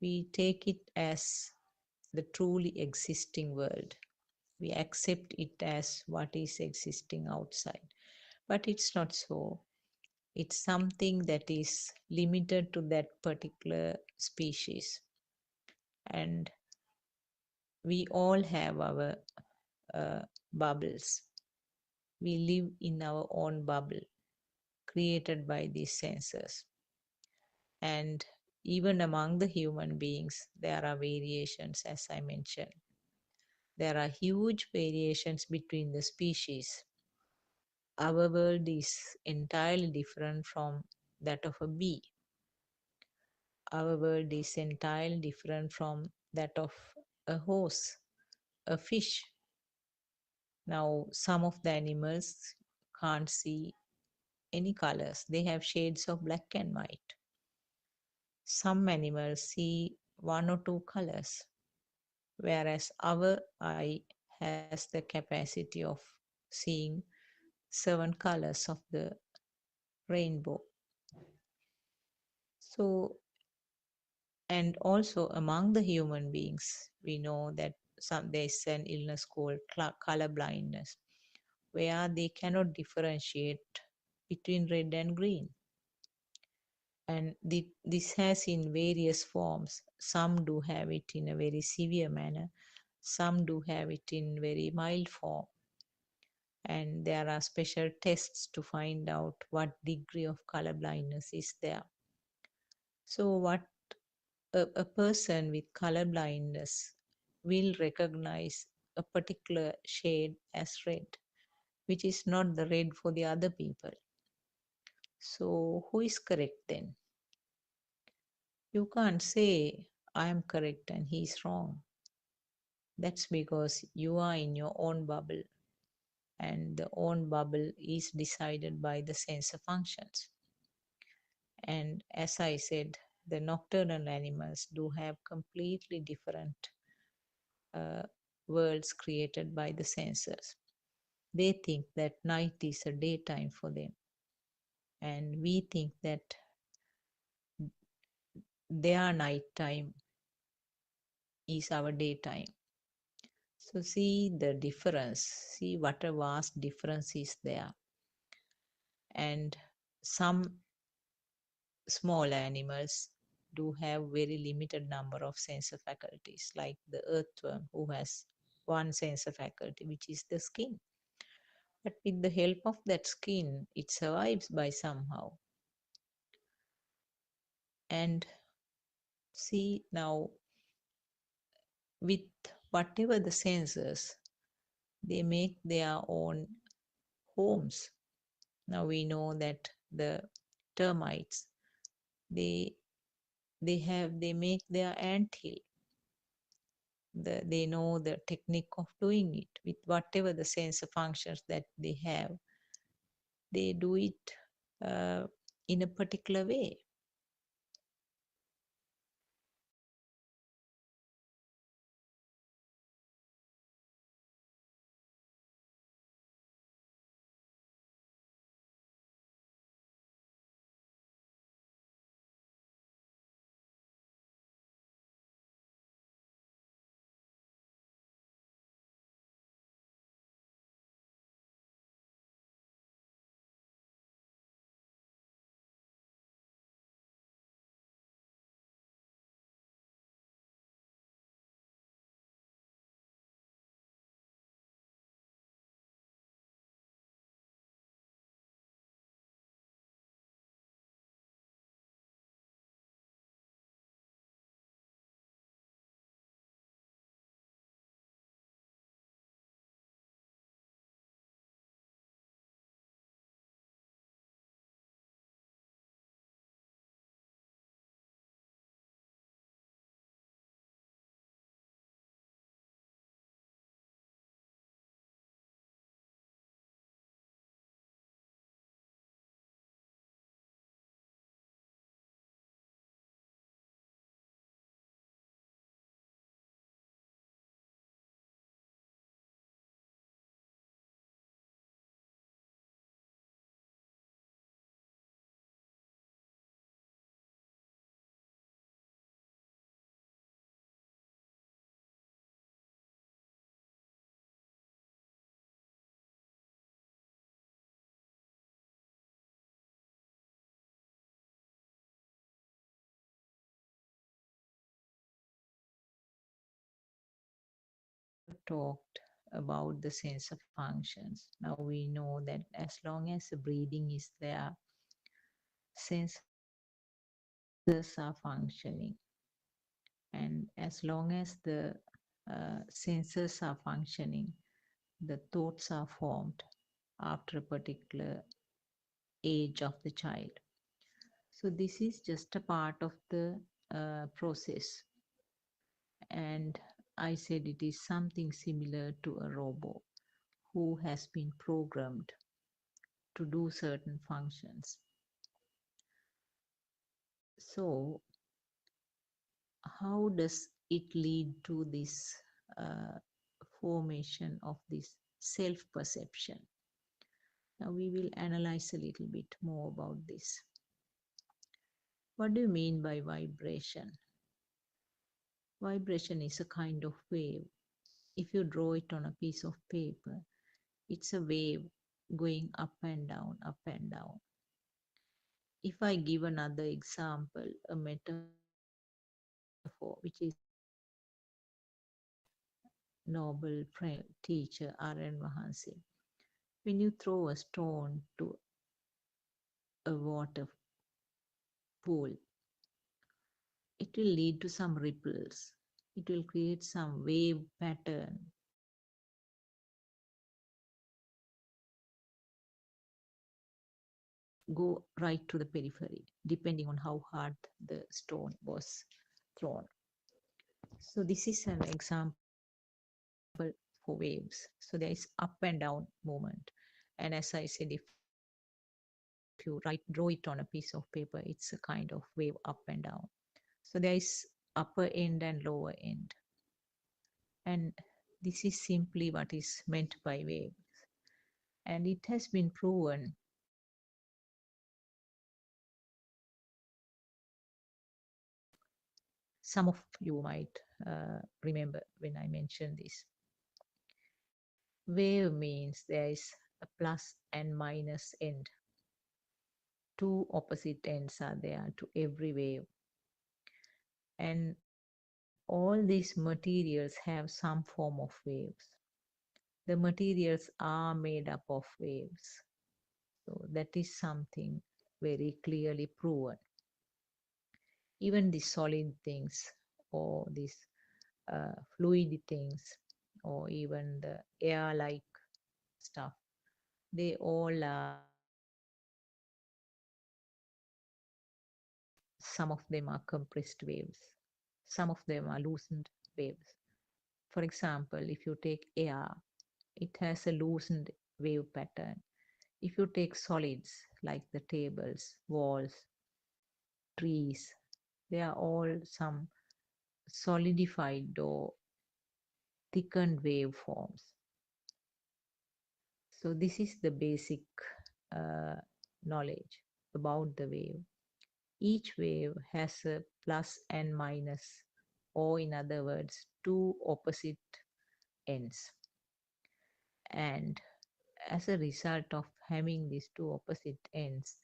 we take it as the truly existing world. We accept it as what is existing outside. But it's not so. It's something that is limited to that particular species. And we all have our bubbles. We live in our own bubble created by these senses. And even among the human beings, there are variations, as I mentioned. There are huge variations between the species. Our world is entirely different from that of a bee. Our world is entirely different from that of a horse, a fish. Now, some of the animals can't see any colors, they have shades of black and white. Some animals see one or two colors, whereas our eye has the capacity of seeing 7 colors of the rainbow. So, and also among the human beings, we know that there's an illness called color blindness, where they cannot differentiate between red and green. And this has in various forms. Some do have it in a very severe manner, some do have it in very mild form. And there are special tests to find out what degree of color blindness is there. So what a person with color blindness will recognize a particular shade as red, which is not the red for the other people. So who is correct then? You can't say I am correct and he is wrong. That's because you are in your own bubble, and the own bubble is decided by the sensor functions. And as I said, the nocturnal animals do have completely different worlds created by the sensors. They think that night is a daytime for them, and we think that their nighttime is our daytime. So see the difference, see what a vast difference is there. And some small animals do have very limited number of sensor faculties, like the earthworm, who has one sensor faculty, which is the skin. But with the help of that skin, it survives by somehow. And see now, with whatever the sensors, they make their own homes. Now we know that the termites, they make their anthill. They know the technique of doing it with whatever the sensor functions that they have. They do it in a particular way. talked about the sensor functions. Now we know that as long as the breathing is there, sensors are functioning. And as long as the sensors are functioning, the thoughts are formed after a particular age of the child. So this is just a part of the process. And I said it is something similar to a robot who has been programmed to do certain functions. So how does it lead to this formation of this self-perception? Now we will analyze a little bit more about this. What do you mean by vibration? Vibration is a kind of wave. If you draw it on a piece of paper, it's a wave going up and down, up and down. If I give another example, a metaphor, which is noble teacher R.N. Mahansi, when you throw a stone to a water pool, it will lead to some ripples. It will create some wave pattern. Go right to the periphery, depending on how hard the stone was thrown. So this is an example for waves. So there is up and down movement. And as I said, if you draw it on a piece of paper, it's a kind of wave up and down. So there is upper end and lower end. And this is simply what is meant by waves. And it has been proven some of you might remember when I mentioned this. Wave means there is a plus and minus end. Two opposite ends are there to every wave. And all these materials have some form of waves. The materials are made up of waves. So that is something very clearly proven. Even the solid things or these fluid things or even the air-like stuff, they all are, some of them are compressed waves, some of them are loosened waves. For example, if you take air, it has a loosened wave pattern. If you take solids like the tables, walls, trees, they are all some solidified or thickened waveforms. So this is the basic knowledge about the wave. Each wave has a plus and minus, or in other words, two opposite ends. And as a result of having these two opposite ends,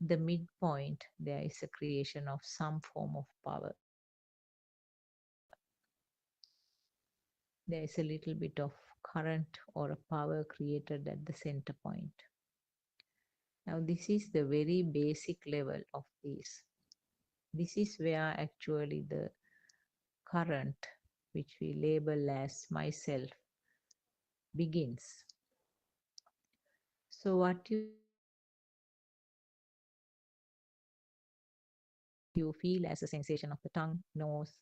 the midpoint, there is a creation of some form of power. There is a little bit of current or a power created at the center point. Now, this is the very basic level of this. This is where actually the current, which we label as myself, begins. So what you feel as a sensation of the tongue, nose,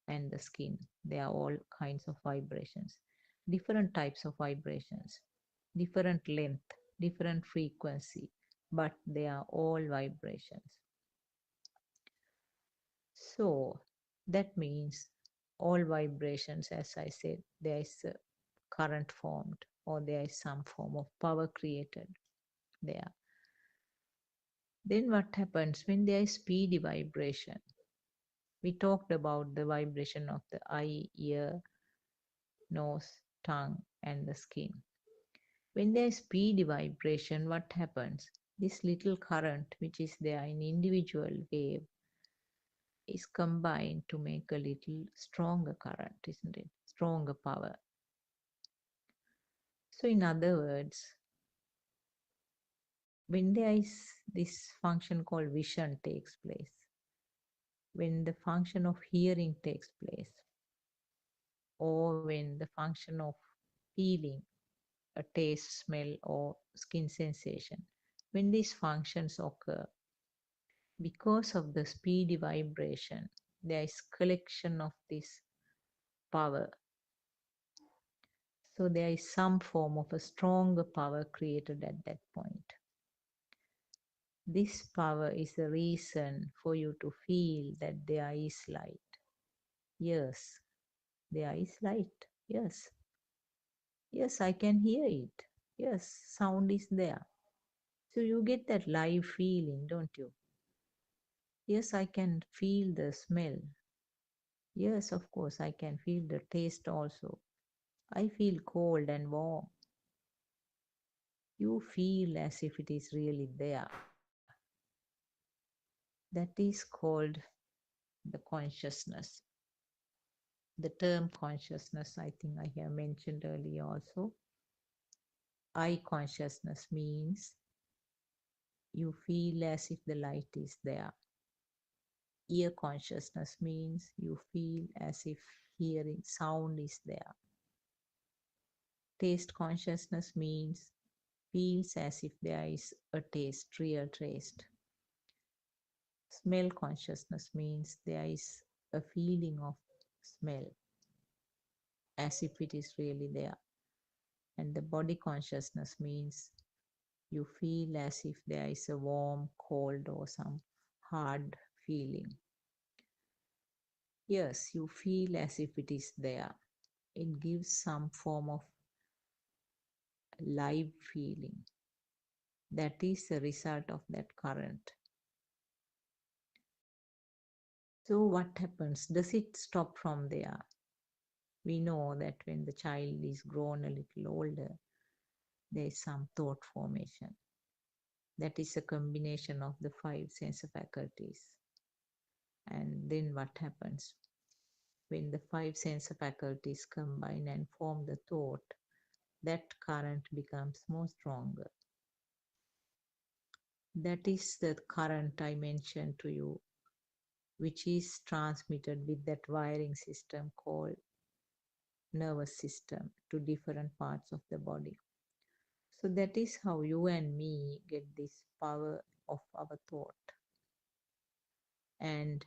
and the skin, they are all kinds of vibrations. Different types of vibrations, different length, different frequency, but they are all vibrations. So that means all vibrations, as I said, there is a current formed or there is some form of power created there. Then what happens when there is speedy vibration? We talked about the vibration of the eye, ear, nose, tongue, and the skin. When there is speedy vibration, what happens? This little current, which is there in individual wave, is combined to make a little stronger current, isn't it? Stronger power. So, in other words, when there is this function called vision takes place, when the function of hearing takes place, or when the function of feeling, a taste, smell, or skin sensation, when these functions occur, because of the speedy vibration, there is collection of this power. So there is some form of a stronger power created at that point. This power is the reason for you to feel that there is light. Yes, there is light. Yes. Yes, I can hear it. Yes, sound is there. So you get that live feeling, don't you? Yes, I can feel the smell. Yes, of course, I can feel the taste also. I feel cold and warm. You feel as if it is really there. That is called the consciousness. The term consciousness, I think I have mentioned earlier also. Eye consciousness means you feel as if the light is there. Ear consciousness means you feel as if hearing sound is there. Taste consciousness means feels as if there is a taste, real taste. Smell consciousness means there is a feeling of smell as if it is really there. And the body consciousness means you feel as if there is a warm, cold, or some hard feeling. Yes, you feel as if it is there. It gives some form of live feeling. That is the result of that current. So what happens? Does it stop from there? We know that when the child is grown a little older, there is some thought formation. That is a combination of the 5 sense faculties. And then what happens? When the 5 sense faculties combine and form the thought, that current becomes more stronger. That is the current I mentioned to you, which is transmitted with that wiring system called nervous system to different parts of the body. So that is how you and me get this power of our thought. And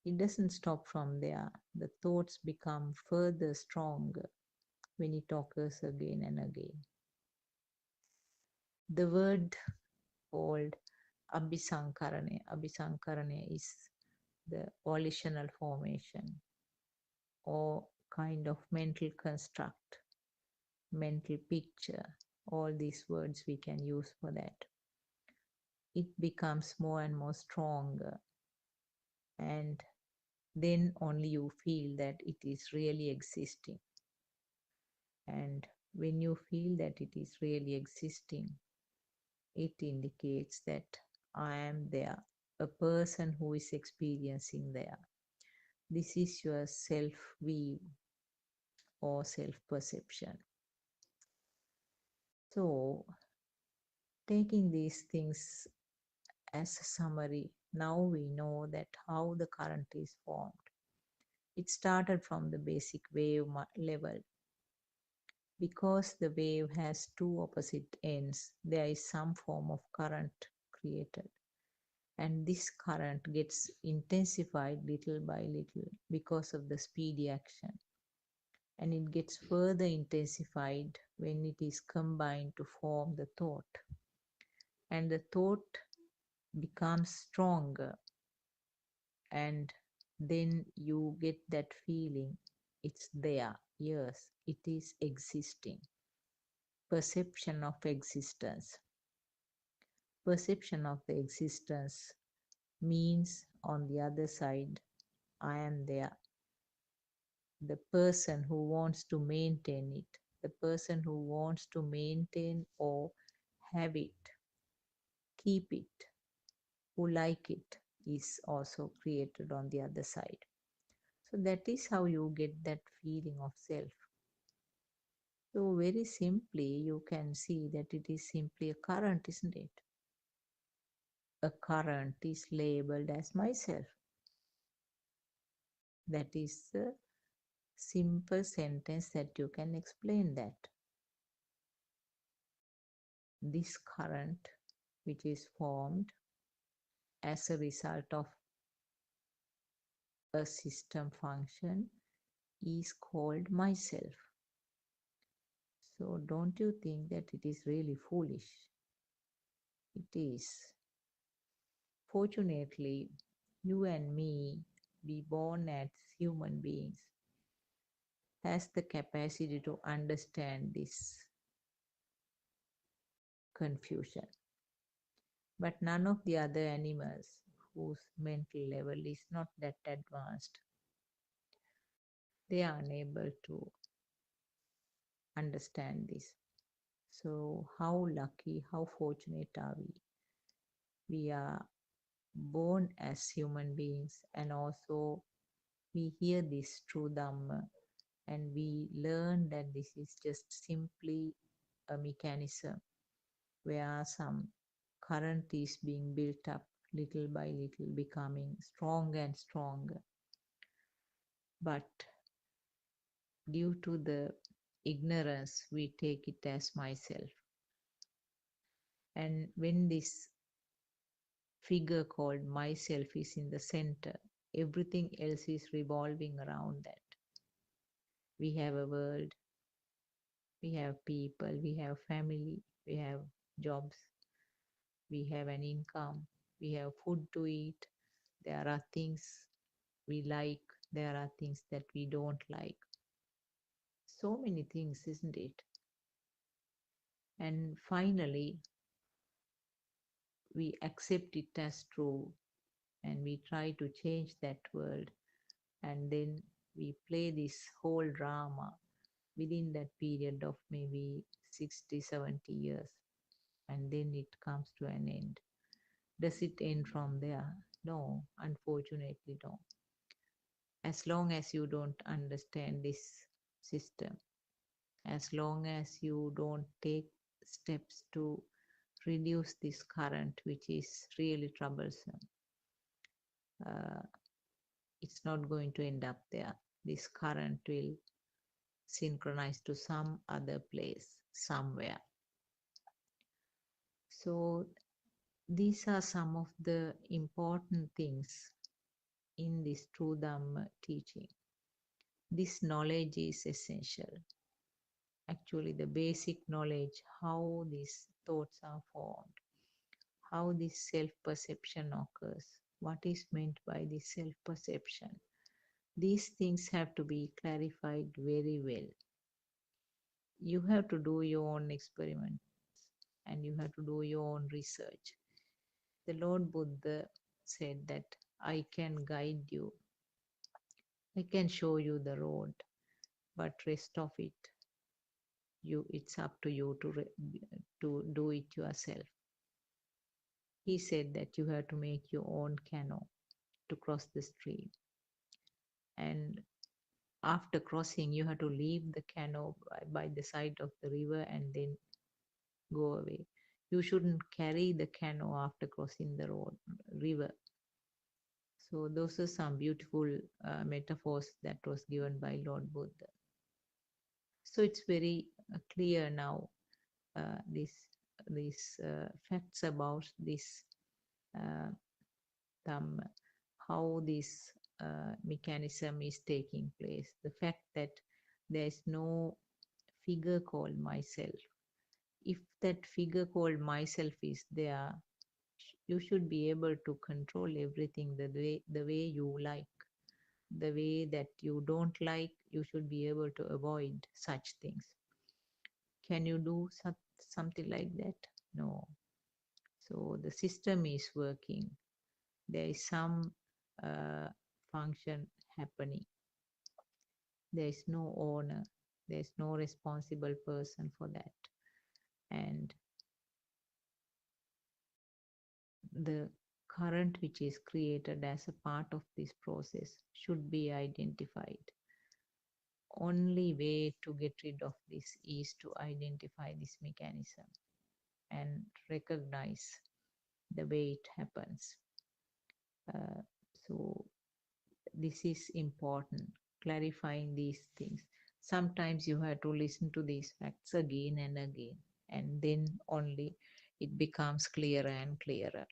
it doesn't stop from there. The thoughts become further stronger when it occurs again and again. The word called Abhisankarane. Abhisankarane is the volitional formation or kind of mental construct, mental picture. All these words we can use for that. It becomes more and more stronger, and then only you feel that it is really existing. And when you feel that it is really existing, it indicates that I am there, a person who is experiencing there. This is your self-view or self-perception. So, taking these things as a summary, now we know that how the current is formed. It started from the basic wave level. Because the wave has 2 opposite ends, there is some form of current created. And this current gets intensified little by little because of the speedy action. And it gets further intensified when it is combined to form the thought. And the thought becomes stronger, and then you get that feeling it's there. Yes, it is existing. Perception of existence. Perception of the existence means on the other side, I am there. The person who wants to maintain it, the person who wants to maintain or have it, keep it, who like it, is also created on the other side. So that is how you get that feeling of self. So very simply, you can see that it is simply a current, isn't it? A current is labeled as myself. That is a simple sentence that you can explain that. This current, which is formed as a result of a system function, is called myself. So don't you think that it is really foolish? It is. Fortunately, you and me, be born as human beings, has the capacity to understand this confusion. But none of the other animals whose mental level is not that advanced, they are unable to understand this. So how lucky, how fortunate are we? We are born as human beings, and also we hear this true Dhamma, and we learn that this is just simply a mechanism where some current is being built up little by little, becoming stronger and stronger. But due to the ignorance, we take it as myself. And when this figure called myself is in the center, everything else is revolving around that. We have a world, we have people, we have family, we have jobs, we have an income, we have food to eat. There are things we like, there are things that we don't like. So many things, isn't it? And finally, we accept it as true and we try to change that world. And then we play this whole drama within that period of maybe 60, 70 years. And then it comes to an end. Does it end from there? No, unfortunately, no. As long as you don't understand this system, as long as you don't take steps to reduce this current, which is really troublesome, it's not going to end up there. This current will synchronize to some other place, somewhere. So these are some of the important things in this true Dhamma teaching. This knowledge is essential. Actually, the basic knowledge, how these thoughts are formed, how this self-perception occurs, what is meant by this self-perception. These things have to be clarified very well. You have to do your own experiments and you have to do your own research. The Lord Buddha said that I can guide you, I can show you the road, but rest of it, it's up to you to do it yourself. He said that you have to make your own canoe to cross the stream. And after crossing, you have to leave the canoe by the side of the river and then go away. You shouldn't carry the canoe after crossing the river. So those are some beautiful metaphors that was given by Lord Buddha. So it's very clear now, these facts about this Dhamma, how this mechanism is taking place. The fact that there is no figure called myself. If that figure called myself is there, you should be able to control everything the way you like. The way that you don't like, you should be able to avoid such things. Can you do something like that? No. So the system is working. There is some function happening. There is no owner. There is no responsible person for that. And the current which is created as a part of this process should be identified. only way to get rid of this is to identify this mechanism and recognize the way it happens. So this is important, clarifying these things. Sometimes you have to listen to these facts again and again, and then only it becomes clearer and clearer.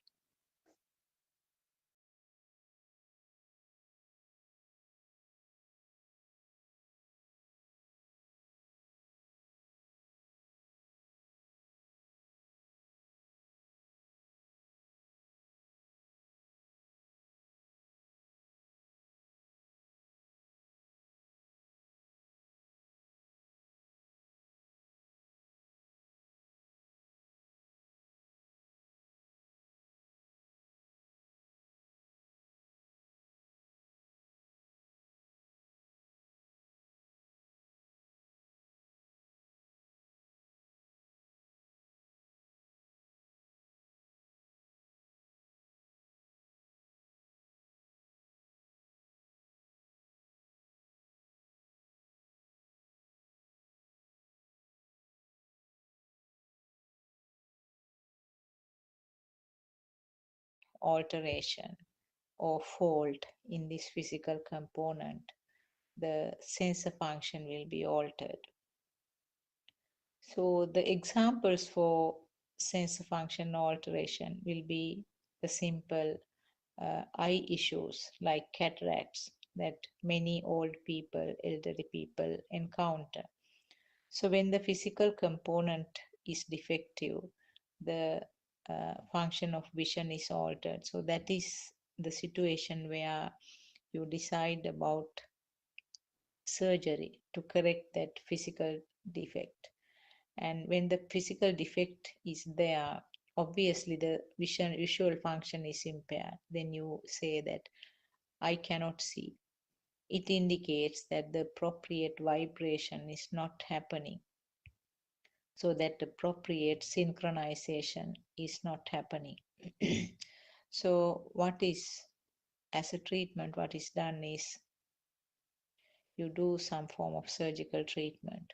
Alteration or fault in this physical component, the sensor function will be altered. So the examples for sensor function alteration will be the simple eye issues like cataracts that many old people, elderly people encounter. So when the physical component is defective, the function of vision is altered. So that is the situation where you decide about surgery to correct that physical defect. And when the physical defect is there, obviously the visual function is impaired. Then you say that I cannot see. It indicates that the appropriate vibration is not happening, so that appropriate synchronization is not happening. So what is, as a treatment, what is done is you do some form of surgical treatment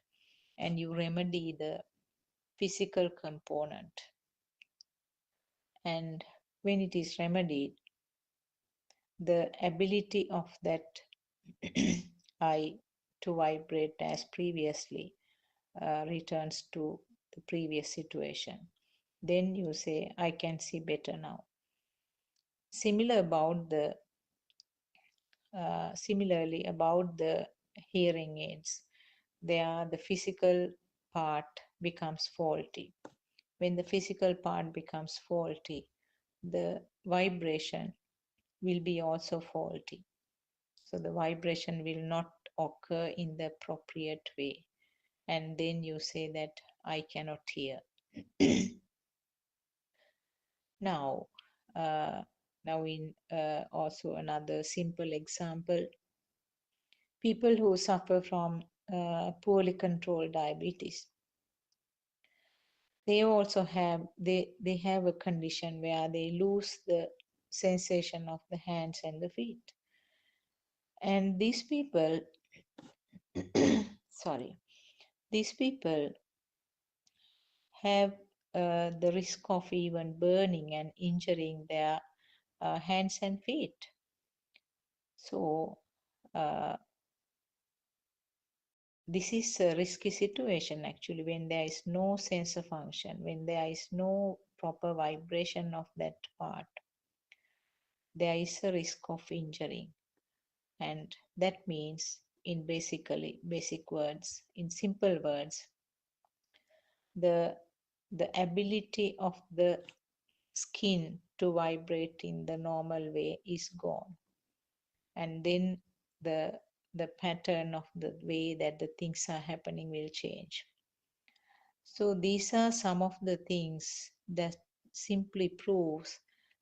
and you remedy the physical component. And when it is remedied, the ability of that eye to vibrate as previously returns to the previous situation. Then you say, I can see better now. Similarly about the hearing aids, there the physical part becomes faulty. When the physical part becomes faulty, the vibration will be also faulty. So the vibration will not occur in the appropriate way. And then you say that I cannot hear. Now, in also another simple example, people who suffer from poorly controlled diabetes, they also have they have a condition where they lose the sensation of the hands and the feet. And these people, these people have the risk of even burning and injuring their hands and feet. So this is a risky situation actually, when there is no sensor function, when there is no proper vibration of that part, there is a risk of injuring. And that means, in basic words, in simple words, the ability of the skin to vibrate in the normal way is gone. And then the pattern of the way that the things are happening will change. So these are some of the things that simply proves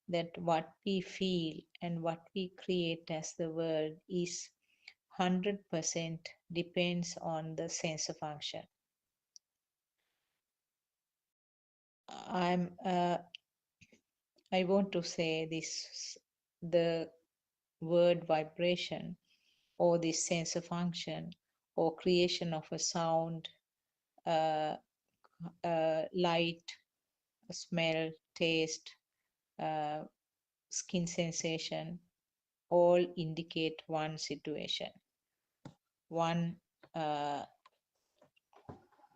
that what we feel and what we create as the world is 100% depends on the sensor function. I want to say this, the word vibration or this sensor function or creation of a sound, light, smell, taste, skin sensation, all indicate one situation, one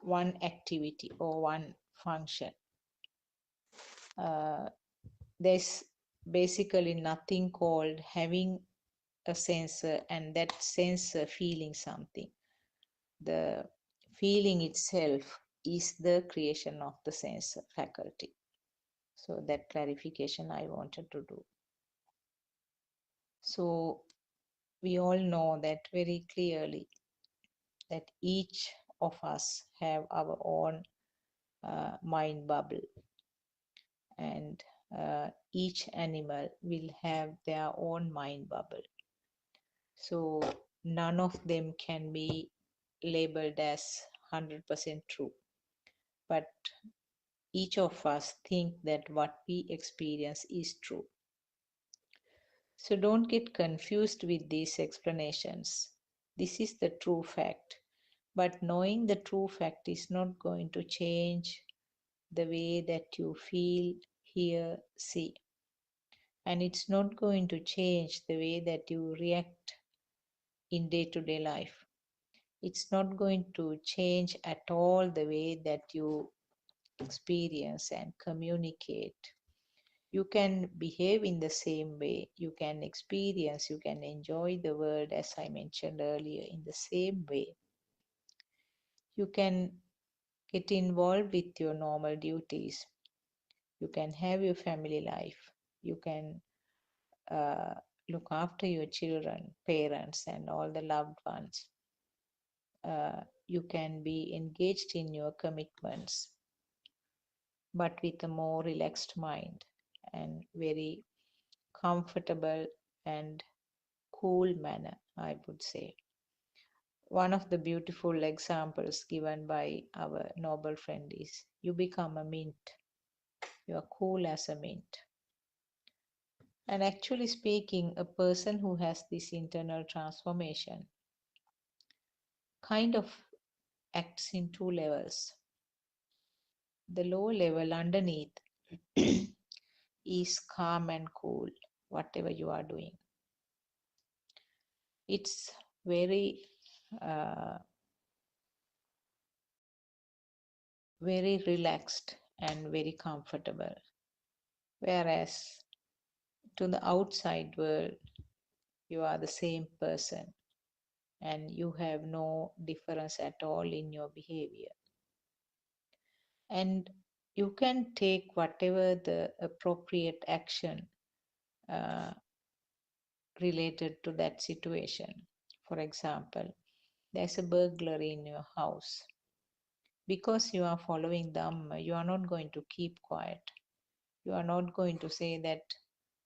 one activity or one function. There's basically nothing called having a sensor and that sensor feeling something. The feeling itself is the creation of the sensor faculty. So that clarification I wanted to do. So we all know that very clearly that each of us have our own mind bubble, and each animal will have their own mind bubble. So none of them can be labeled as 100% true. But each of us think that what we experience is true. So don't get confused with these explanations. This is the true fact. But knowing the true fact is not going to change the way that you feel, hear, see. And it's not going to change the way that you react in day-to-day life. It's not going to change at all the way that you experience and communicate. You can behave in the same way. You can experience, you can enjoy the world, as I mentioned earlier, in the same way. You can get involved with your normal duties. You can have your family life. You can look after your children, parents, and all the loved ones. You can be engaged in your commitments, but with a more relaxed mind and very comfortable and cool manner, I would say. One of the beautiful examples given by our noble friend is you become a mint. You are cool as a mint. And actually speaking, a person who has this internal transformation kind of acts in two levels. The lower level underneath is calm and cool, whatever you are doing. It's very, very relaxed and very comfortable. Whereas to the outside world, you are the same person and you have no difference at all in your behavior. And you can take whatever the appropriate action related to that situation. For example, there's a burglary in your house. Because you are following Dhamma, you are not going to keep quiet. You are not going to say that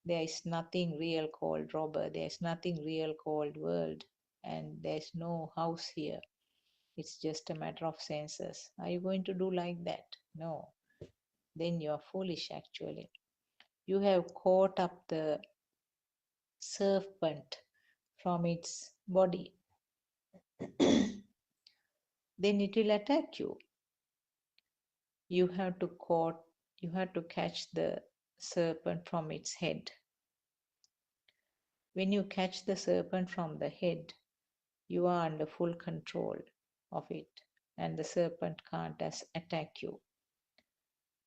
there is nothing real called robber, there is nothing real called world, and there's no house here. It's just a matter of senses. Are you going to do like that? No. Then you are foolish actually. You have caught up the serpent from its body. Then it will attack you. You have to catch the serpent from its head. When you catch the serpent from the head, you are under full control of it, and the serpent can't attack you.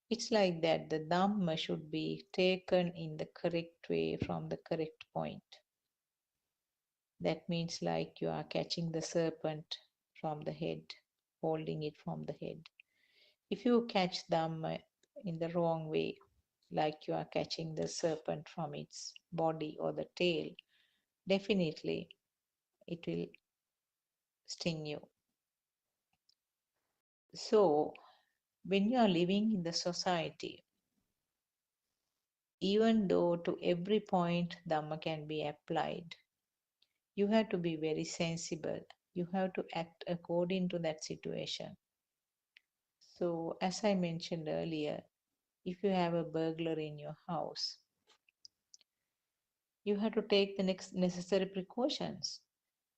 It's like that. The Dhamma should be taken in the correct way from the correct point. That means like you are catching the serpent from the head, holding it from the head. If you catch Dhamma in the wrong way, like you are catching the serpent from its body or the tail, definitely it will sting you. So, when you are living in the society, even though to every point Dhamma can be applied, you have to be very sensible. You have to act according to that situation. So, as I mentioned earlier, if you have a burglar in your house, you have to take the next necessary precautions.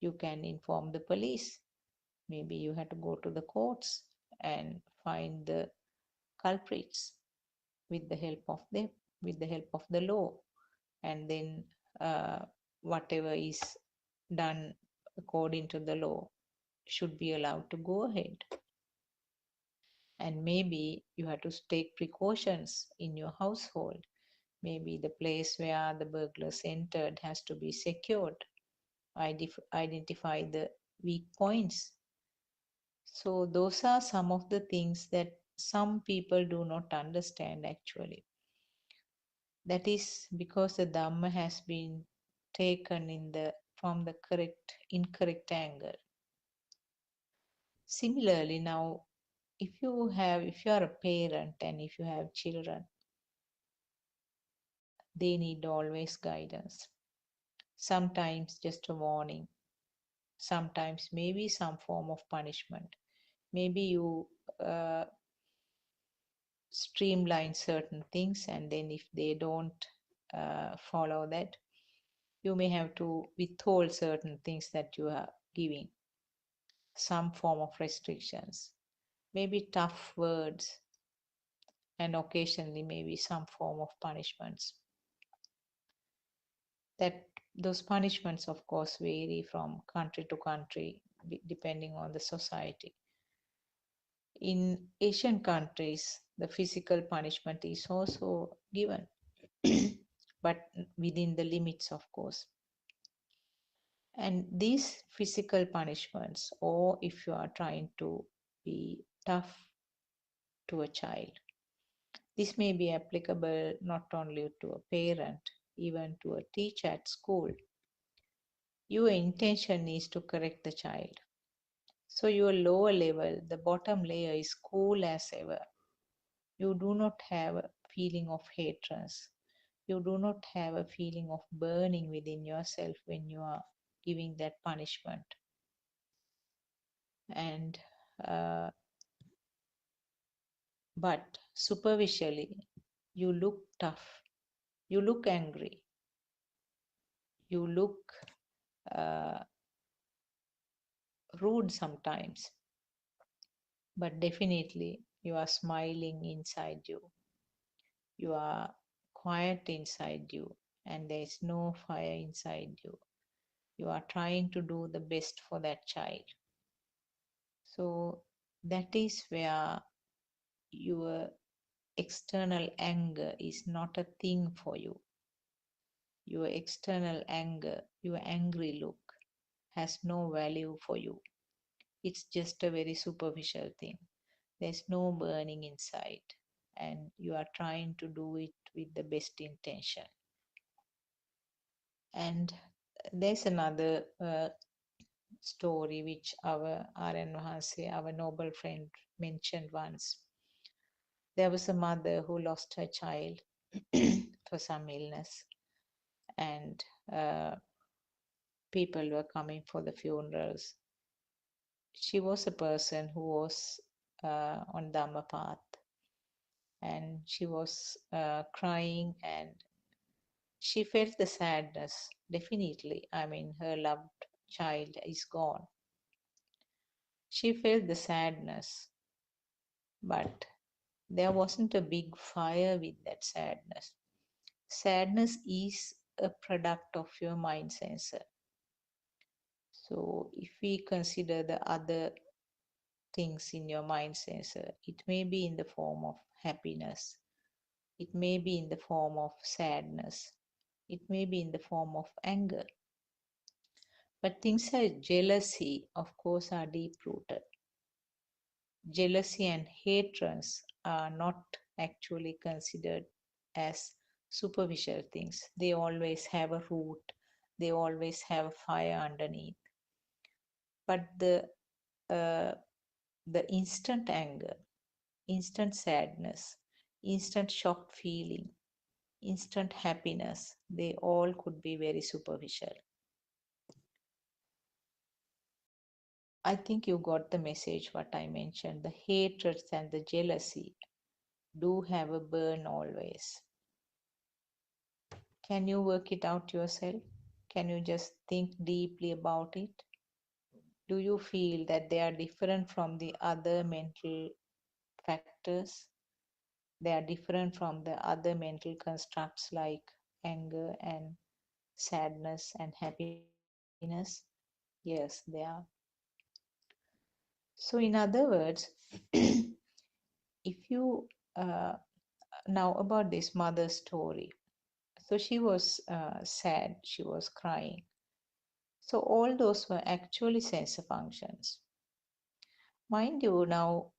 You can inform the police. Maybe you had to go to the courts and find the culprits with the help of them, with the help of the law, and then whatever is done according to the law should be allowed to go ahead. And maybe you have to take precautions in your household. Maybe the place where the burglars entered has to be secured. Identify the weak points. So those are some of the things that some people do not understand actually. That is because the Dhamma has been taken from the incorrect angle. Similarly, now if you are a parent and if you have children, they need always guidance. Sometimes just a warning, sometimes maybe some form of punishment. Maybe you streamline certain things, and then if they don't follow that, you may have to withhold certain things that you are giving, some form of restrictions, maybe tough words, and occasionally maybe some form of punishments. That those punishments, of course, vary from country to country depending on the society. In Asian countries, the physical punishment is also given, but within the limits, of course. And these physical punishments, or if you are trying to be tough to a child, this may be applicable not only to a parent, even to a teacher at school. Your intention is to correct the child. So your lower level, the bottom layer, is cool as ever. You do not have a feeling of hatred. You do not have a feeling of burning within yourself when you are giving that punishment. And but superficially, you look tough, you look angry, you look rude sometimes, but definitely you are smiling inside you. You are quiet inside you, and there is no fire inside you. You are trying to do the best for that child. So that is where your external anger is not a thing for you. Your external anger, your angry look, has no value for you. It's just a very superficial thing. There's no burning inside, and you are trying to do it with the best intention. And there's another story which our R.N. Vahase, our noble friend, mentioned once. There was a mother who lost her child for some illness, and people were coming for the funerals. She was a person who was on Dhamma path, and she was crying, and she felt the sadness, definitely. I mean, her loved child is gone. She felt the sadness, but there wasn't a big fire with that sadness. Sadness is a product of your mind sensor. So if we consider the other things in your mind sensor, it may be in the form of happiness, it may be in the form of sadness, it may be in the form of anger. But things like jealousy, of course, are deep rooted. Jealousy and hatred are not actually considered as superficial things. They always have a root, they always have a fire underneath. But the instant anger, instant sadness, instant shocked feeling, instant happiness, they all could be very superficial. I think you got the message what I mentioned. The hatreds and the jealousy do have a burn always. Can you work it out yourself? Can you just think deeply about it? Do you feel that they are different from the other mental factors? They are different from the other mental constructs like anger and sadness and happiness? Yes, they are. So, in other words, if you now about this mother's story. So she was sad, she was crying. So all those were actually sensor functions. Mind you, now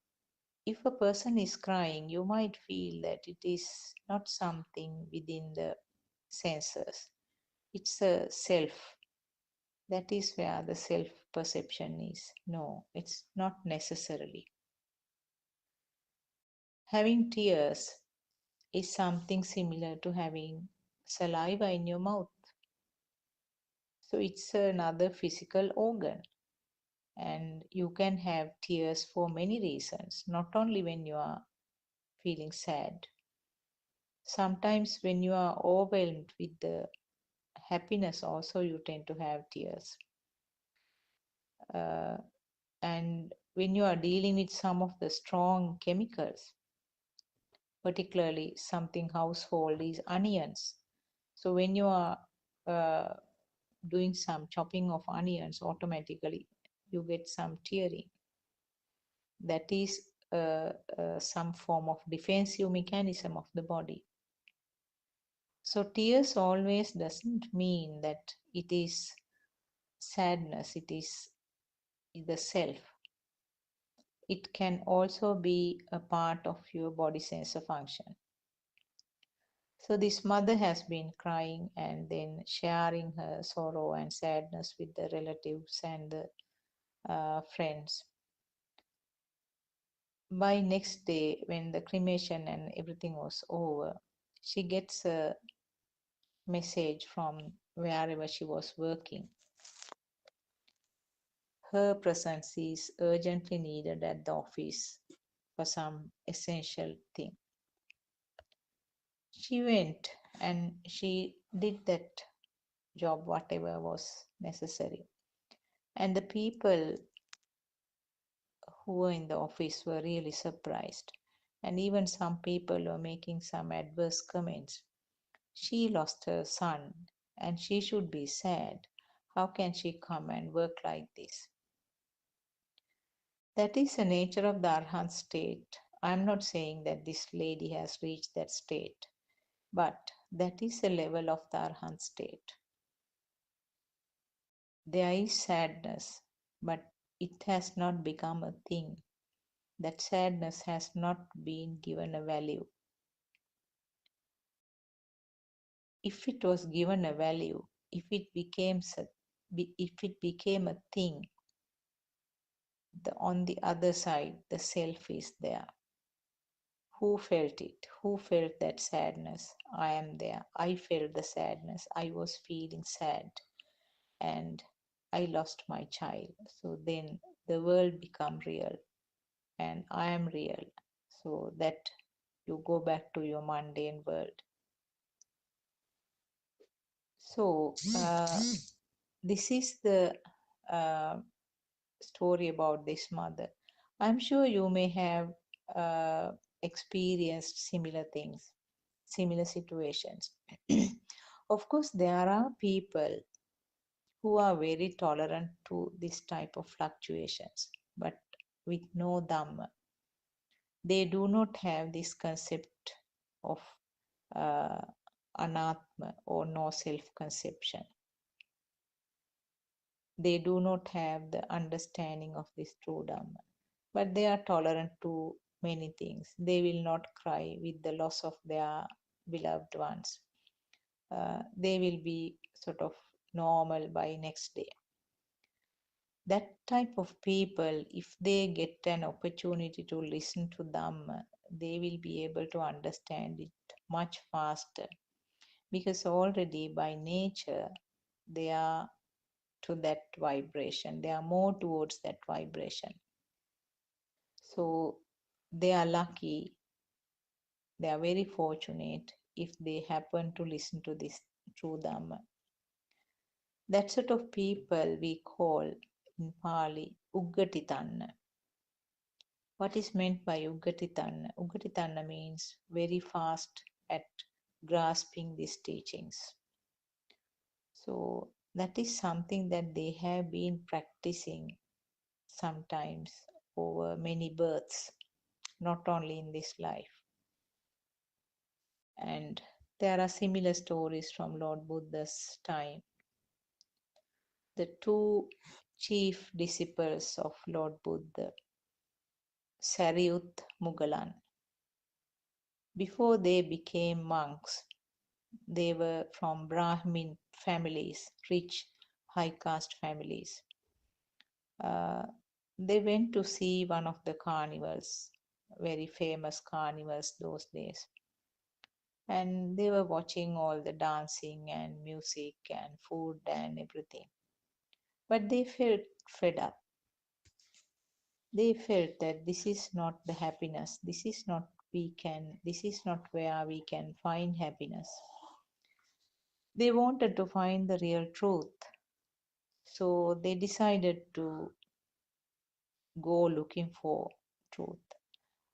if a person is crying, you might feel that it is not something within the senses. It's a self. That is where the self perception is. No, it's not necessarily. Having tears is something similar to having saliva in your mouth. So it's another physical organ. And you can have tears for many reasons, not only when you are feeling sad. Sometimes when you are overwhelmed with the happiness, also you tend to have tears. Uh, and when you are dealing with some of the strong chemicals, particularly something household is onions. So when you are uh, doing some chopping of onions, automatically you get some tearing. That is some form of defensive mechanism of the body. So tears always doesn't mean that it is sadness, it is the self. It can also be a part of your body sensor function. So this mother has been crying and then sharing her sorrow and sadness with the relatives and the friends. By next day, when the cremation and everything was over, she gets a message from wherever she was working. Her presence is urgently needed at the office for some essential thing. She went and she did that job, whatever was necessary. And the people who were in the office were really surprised. And even some people were making some adverse comments. She lost her son and she should be sad. How can she come and work like this? That is the nature of the Arhat state. I am not saying that this lady has reached that state, but that is the level of the Arhat state. There is sadness, but it has not become a thing. That sadness has not been given a value. If it was given a value, if it became a thing, on the other side, the self is there. Who felt it? Who felt that sadness? I am there. I felt the sadness. I was feeling sad and I lost my child. So then the world become real and I am real. So that you go back to your mundane world. So this is the uh, story about this mother. I'm sure you may have experienced similar things, similar situations. Of course, there are people who are very tolerant to this type of fluctuations, but with no Dhamma. They do not have this concept of uh, anatma or no self-conception. They do not have the understanding of this true Dhamma, but they are tolerant to many things. They will not cry with the loss of their beloved ones. They will be sort of normal by next day. That type of people, if they get an opportunity to listen to Dhamma, they will be able to understand it much faster because already by nature they are to that vibration. They are more towards that vibration. So they are lucky, they are very fortunate if they happen to listen to this true Dhamma. That sort of people we call in Pali, Uggatitanna. What is meant by Uggatitanna? Uggatitanna means very fast at grasping these teachings. So that is something that they have been practicing sometimes over many births, not only in this life. And there are similar stories from Lord Buddha's time. The two chief disciples of Lord Buddha, Sariyut Mugalan, before they became monks, they were from Brahmin families, rich high caste families. They went to see one of the carnivals, very famous carnivals those days. And they were watching all the dancing and music and food and everything. But they felt fed up. They felt that this is not the happiness. This is not where we can find happiness. They wanted to find the real truth. So they decided to go looking for truth.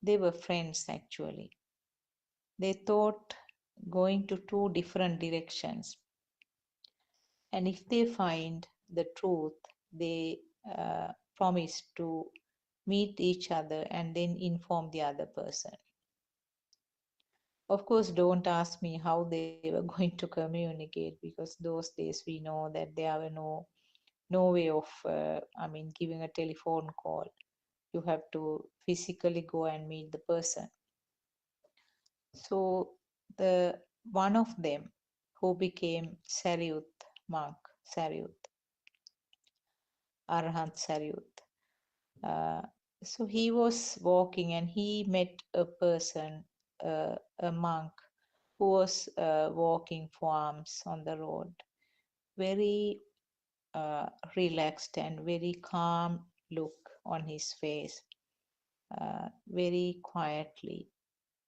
They were friends actually. They thought going to two different directions. And if they find the truth, they promise to meet each other and then inform the other person. Of course, don't ask me how they were going to communicate, because those days we know that there were no way of giving a telephone call. You have to physically go and meet the person. So the one of them who became Sariyut monk, Arahant Sariyut. So he was walking and he met a person, a monk, who was walking for alms on the road, very relaxed and very calm look on his face, very quietly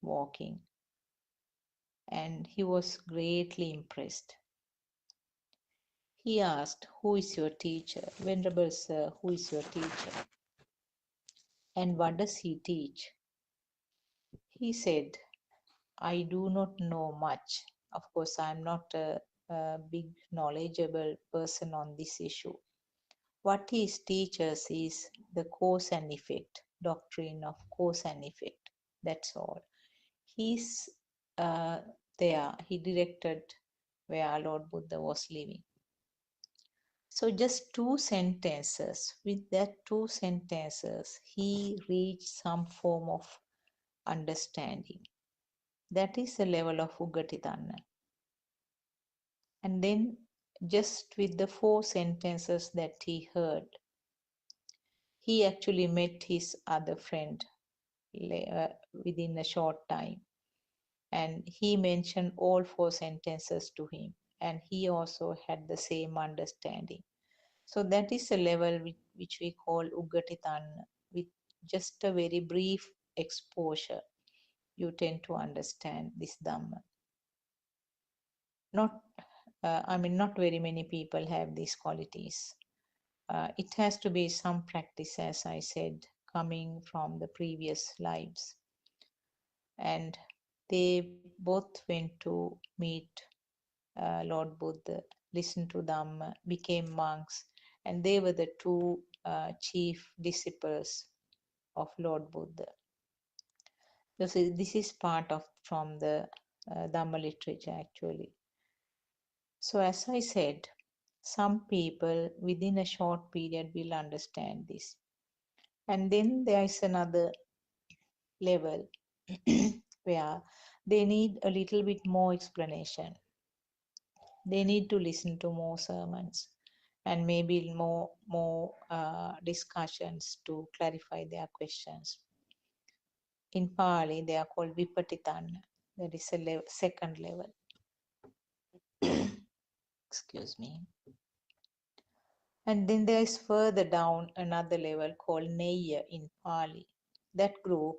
walking. And he was greatly impressed. He asked, "Who is your teacher? Venerable sir, who is your teacher? And what does he teach?" He said, "I do not know much. Of course, I'm not a big knowledgeable person on this issue. What he teaches is the cause and effect, doctrine of cause and effect. That's all." He's there. He directed where Lord Buddha was living. So just two sentences. With that two sentences, he reached some form of understanding. That is the level of Uggatitanna. And then just with the four sentences that he heard, he actually met his other friend within a short time. And he mentioned all four sentences to him. And he also had the same understanding. So that is a level which we call Uggatitanna. With just a very brief exposure, you tend to understand this Dhamma. Not very many people have these qualities. It has to be some practice, as I said, coming from the previous lives. And they both went to meet Lord Buddha, listened to Dhamma, became monks, and they were the two chief disciples of Lord Buddha. This is part of from the Dhamma literature actually. So as I said, some people within a short period will understand this. And then there is another level where they need a little bit more explanation. They need to listen to more sermons and maybe more discussions to clarify their questions. In Pali, they are called Vipatitanna. That is a second level. Excuse me. And then there is further down another level called Neya in Pali. That group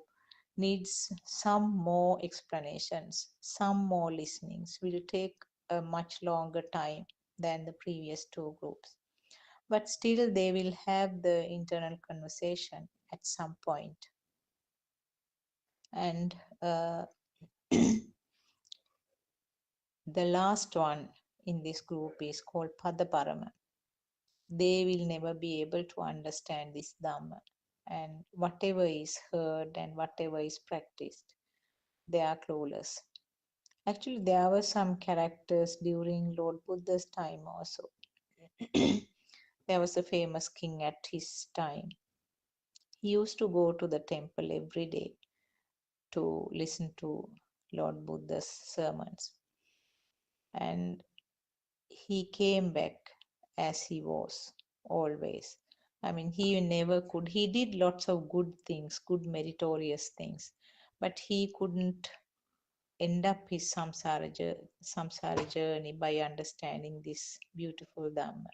needs some more explanations, some more listenings, will take a much longer time than the previous two groups. but still they will have the internal conversation at some point. And the last one in this group is called Padaparama. They will never be able to understand this Dhamma. And whatever is heard and whatever is practiced, they are clueless. Actually, there were some characters during Lord Buddha's time also. There was a famous king at his time. He used to go to the temple every day to listen to Lord Buddha's sermons. And he came back as he was always. I mean, he never could. He did lots of good things, good meritorious things, but he couldn't end up his samsara journey by understanding this beautiful Dhamma.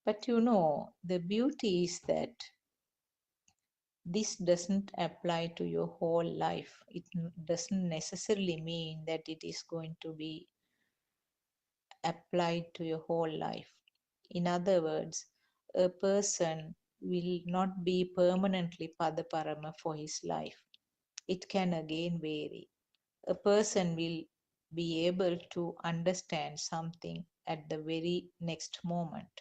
But you know, the beauty is that this doesn't apply to your whole life. It doesn't necessarily mean that it is going to be applied to your whole life. In other words, a person will not be permanently Padaparama for his life. It can again vary. A person will be able to understand something at the very next moment.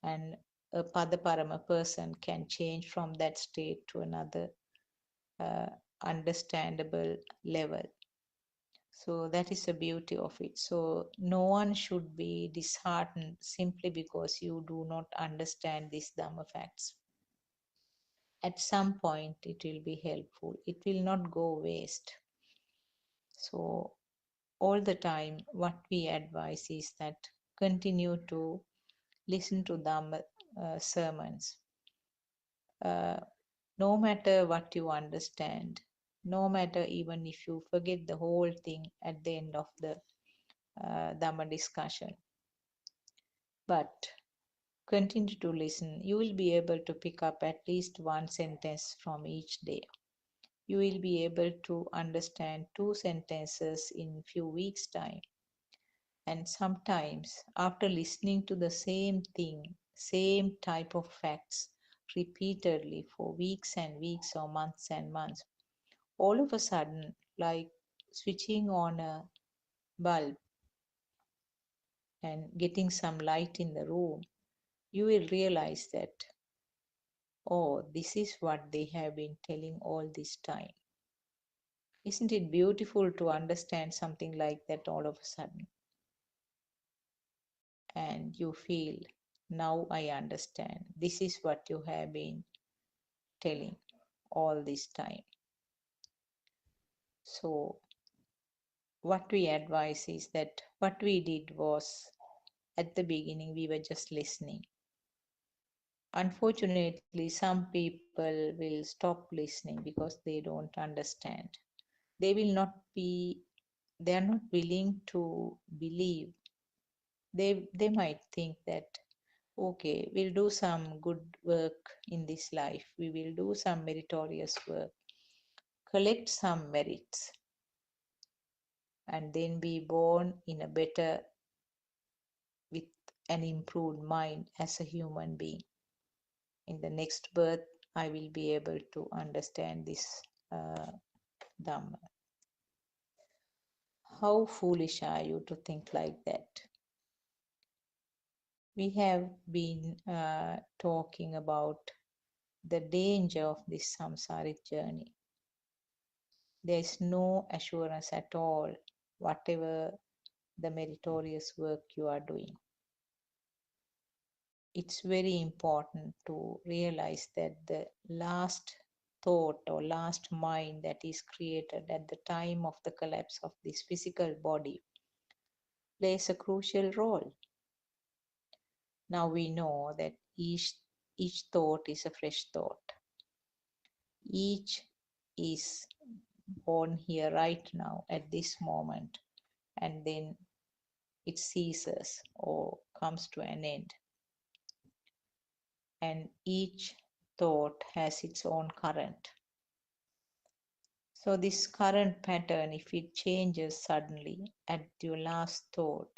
And a Padaparama person can change from that state to another understandable level. So that is the beauty of it. So no one should be disheartened simply because you do not understand these Dhamma facts. At some point it will be helpful. It will not go waste. So all the time what we advise is that continue to listen to Dhamma sermons. No matter what you understand, no matter even if you forget the whole thing at the end of the Dhamma discussion, but continue to listen. You will be able to pick up at least one sentence from each day. You will be able to understand 2 sentences in few weeks' time. And sometimes, after listening to the same thing, same type of facts repeatedly for weeks and weeks or months and months, all of a sudden, like switching on a bulb and getting some light in the room, you will realize that, oh, this is what they have been telling all this time. Isn't it beautiful to understand something like that all of a sudden? And you feel, now I understand. This is what you have been telling all this time. So, what we advise is that what we did was, at the beginning, we were just listening. Unfortunately, some people will stop listening because they don't understand. They will not be, they are not willing to believe. They might think that, okay, we'll do some good work in this life. We will do some meritorious work, collect some merits, and then be born in a better, with an improved mind as a human being. In the next birth, I will be able to understand this Dhamma. How foolish are you to think like that? We have been talking about the danger of this samsaric journey. There is no assurance at all, whatever the meritorious work you are doing. It's very important to realize that the last thought or last mind that is created at the time of the collapse of this physical body plays a crucial role. Now we know that each thought is a fresh thought. Each is born here right now at this moment, and then it ceases or comes to an end. And each thought has its own current. So this current pattern, if it changes suddenly at your last thought,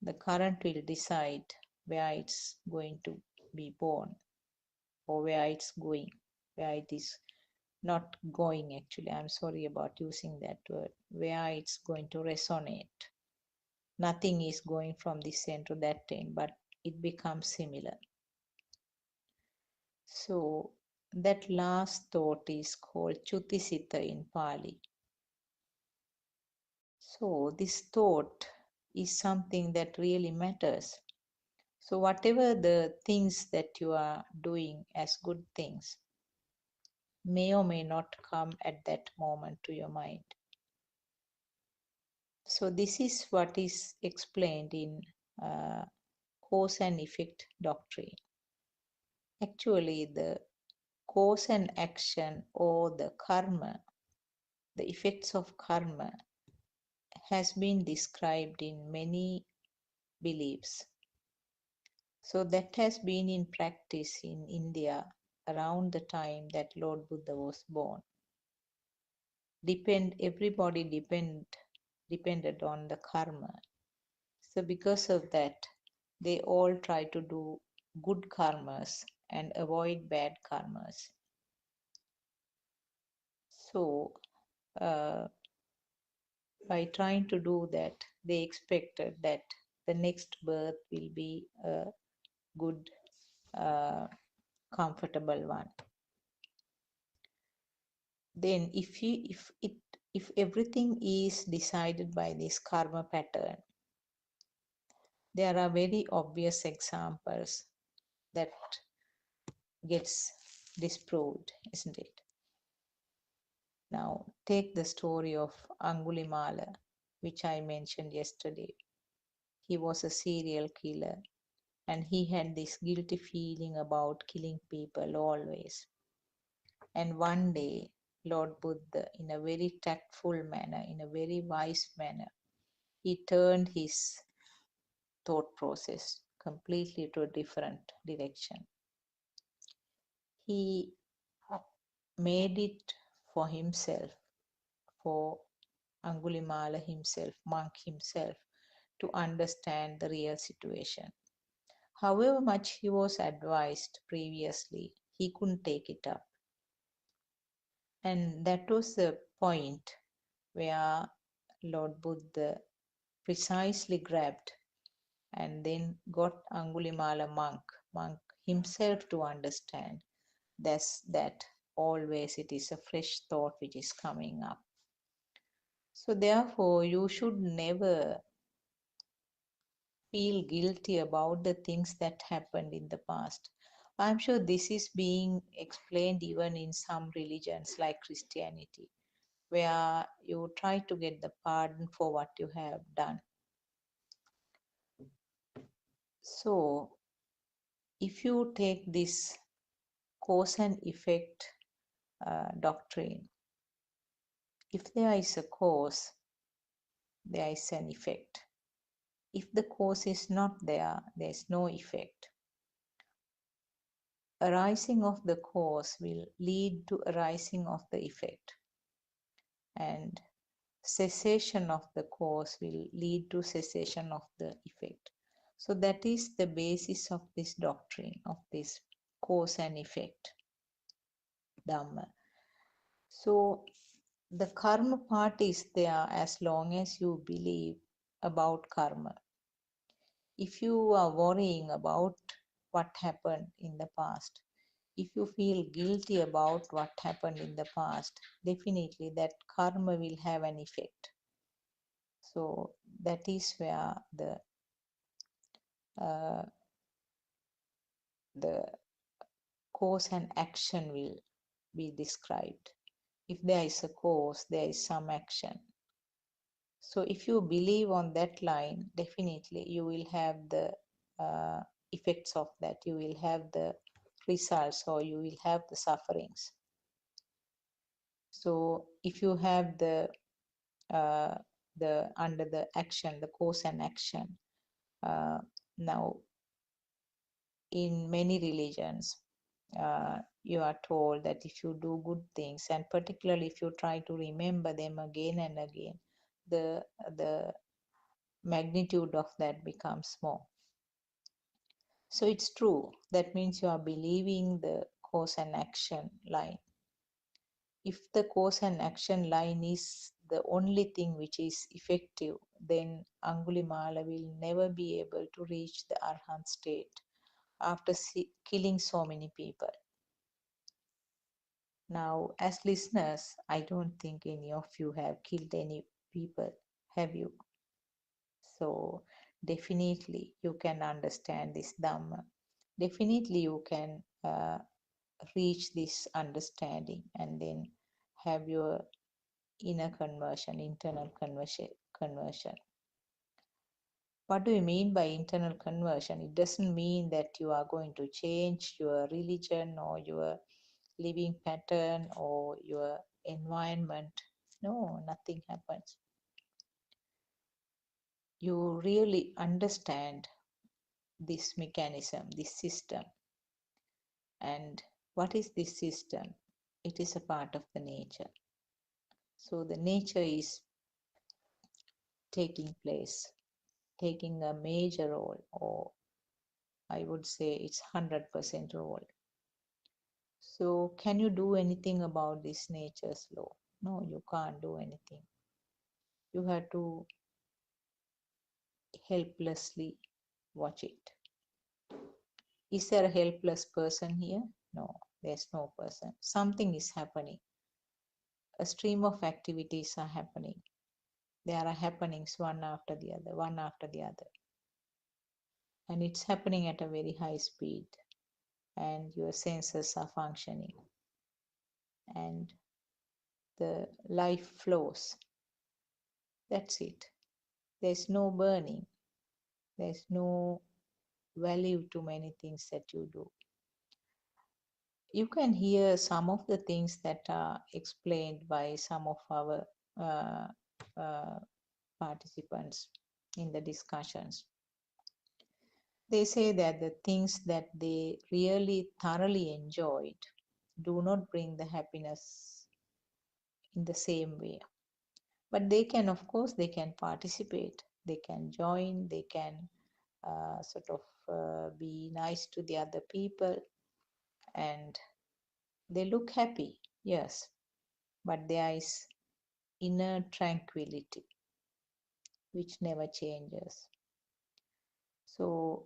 the current will decide where it's going to be born, or where it's going, where it is not going. Actually, I'm sorry about using that word, where it's going to resonate. Nothing is going from this end to that end, but it becomes similar. So that last thought is called Chutisita in Pali. So this thought is something that really matters. So whatever the things that you are doing as good things may or may not come at that moment to your mind. So this is what is explained in cause and effect doctrine. Actually, the cause and action, or the karma, the effects of karma, has been described in many beliefs. So that has been in practice in India around the time that Lord Buddha was born. Everybody depended on the karma. So because of that, they all try to do good karmas and avoid bad karmas. So by trying to do that, they expected that the next birth will be a good, comfortable one. Then if everything is decided by this karma pattern, there are very obvious examples that gets disproved, isn't it? Now take the story of Angulimala, which I mentioned yesterday. He was a serial killer, and he had this guilty feeling about killing people always. And one day, Lord Buddha, in a very tactful manner, in a very wise manner, he turned his thought process completely to a different direction. He made it for himself, for Angulimala himself, monk himself, to understand the real situation. However much he was advised previously, he couldn't take it up. And that was the point where Lord Buddha precisely grabbed and then got Angulimala monk himself to understand that always it is a fresh thought which is coming up. So therefore, you should never feel guilty about the things that happened in the past. I'm sure this is being explained even in some religions like Christianity, where you try to get the pardon for what you have done. So if you take this cause and effect doctrine, if there is a cause, there is an effect. If the cause is not there, there is no effect. Arising of the cause will lead to arising of the effect, and cessation of the cause will lead to cessation of the effect. So that is the basis of this doctrine, of this cause and effect Dhamma. So the karma part is there as long as you believe about karma. If you are worrying about what happened in the past, if you feel guilty about what happened in the past, definitely that karma will have an effect. So that is where the cause and action will be described. If there is a cause, there is some action. So if you believe on that line, definitely you will have the effects of that. You will have the results, or you will have the sufferings. So if you have the under the action, the cause and action, now in many religions, you are told that if you do good things, and particularly if you try to remember them again and again, the magnitude of that becomes more. So it's true. That means you are believing the cause and action line. If the cause and action line is the only thing which is effective, then Angulimala will never be able to reach the Arhat state after killing so many people. Now, as listeners, I don't think any of you have killed any people, have you? So, definitely you can understand this Dhamma. Definitely you can reach this understanding and then have your inner conversion, internal conversion. What do you mean by internal conversion? It doesn't mean that you are going to change your religion or your living pattern or your environment. No, nothing happens. You really understand this mechanism, this system. And what is this system? It is a part of the nature. So the nature is taking place, taking a major role, or I would say it's 100% role. So can you do anything about this nature's law? No, you can't do anything. You have to helplessly watch it. Is there a helpless person here? No, there's no person. Something is happening. A stream of activities are happening. There are happenings one after the other, one after the other. And it's happening at a very high speed. And your senses are functioning. And the life flows. That's it. There's no burning. There's no value to many things that you do. You can hear some of the things that are explained by some of our uh, participants in the discussions. They say that the things that they really thoroughly enjoyed do not bring the happiness in the same way. But they can, of course, they can participate, they can join, they can be nice to the other people, and they look happy, yes, but there is inner tranquility which never changes. So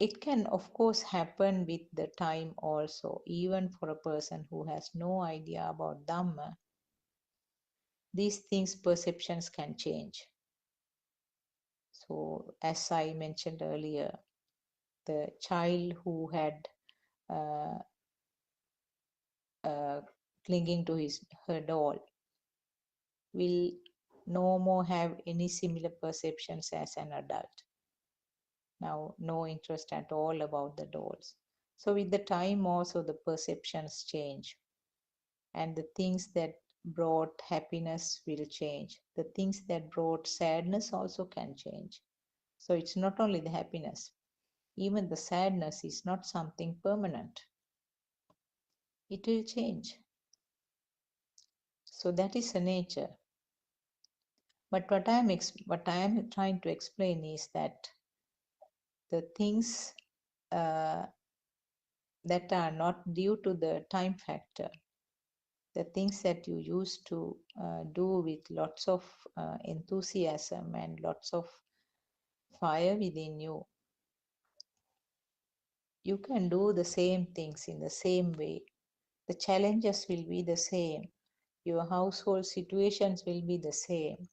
it can, of course, happen with the time also, even for a person who has no idea about Dhamma. These things, perceptions can change. So, as I mentioned earlier, the child who had clinging to her doll will no more have any similar perceptions as an adult. Now, no interest at all about the dolls. So, with the time, also the perceptions change, and the things that brought happiness will change. The things that brought sadness also can change. So, it's not only the happiness, even the sadness is not something permanent. It will change. So, that is the nature. But what I am trying to explain is that the things that are not due to the time factor, the things that you used to do with lots of enthusiasm and lots of fire within you, you can do the same things in the same way. The challenges will be the same. Your household situations will be the same.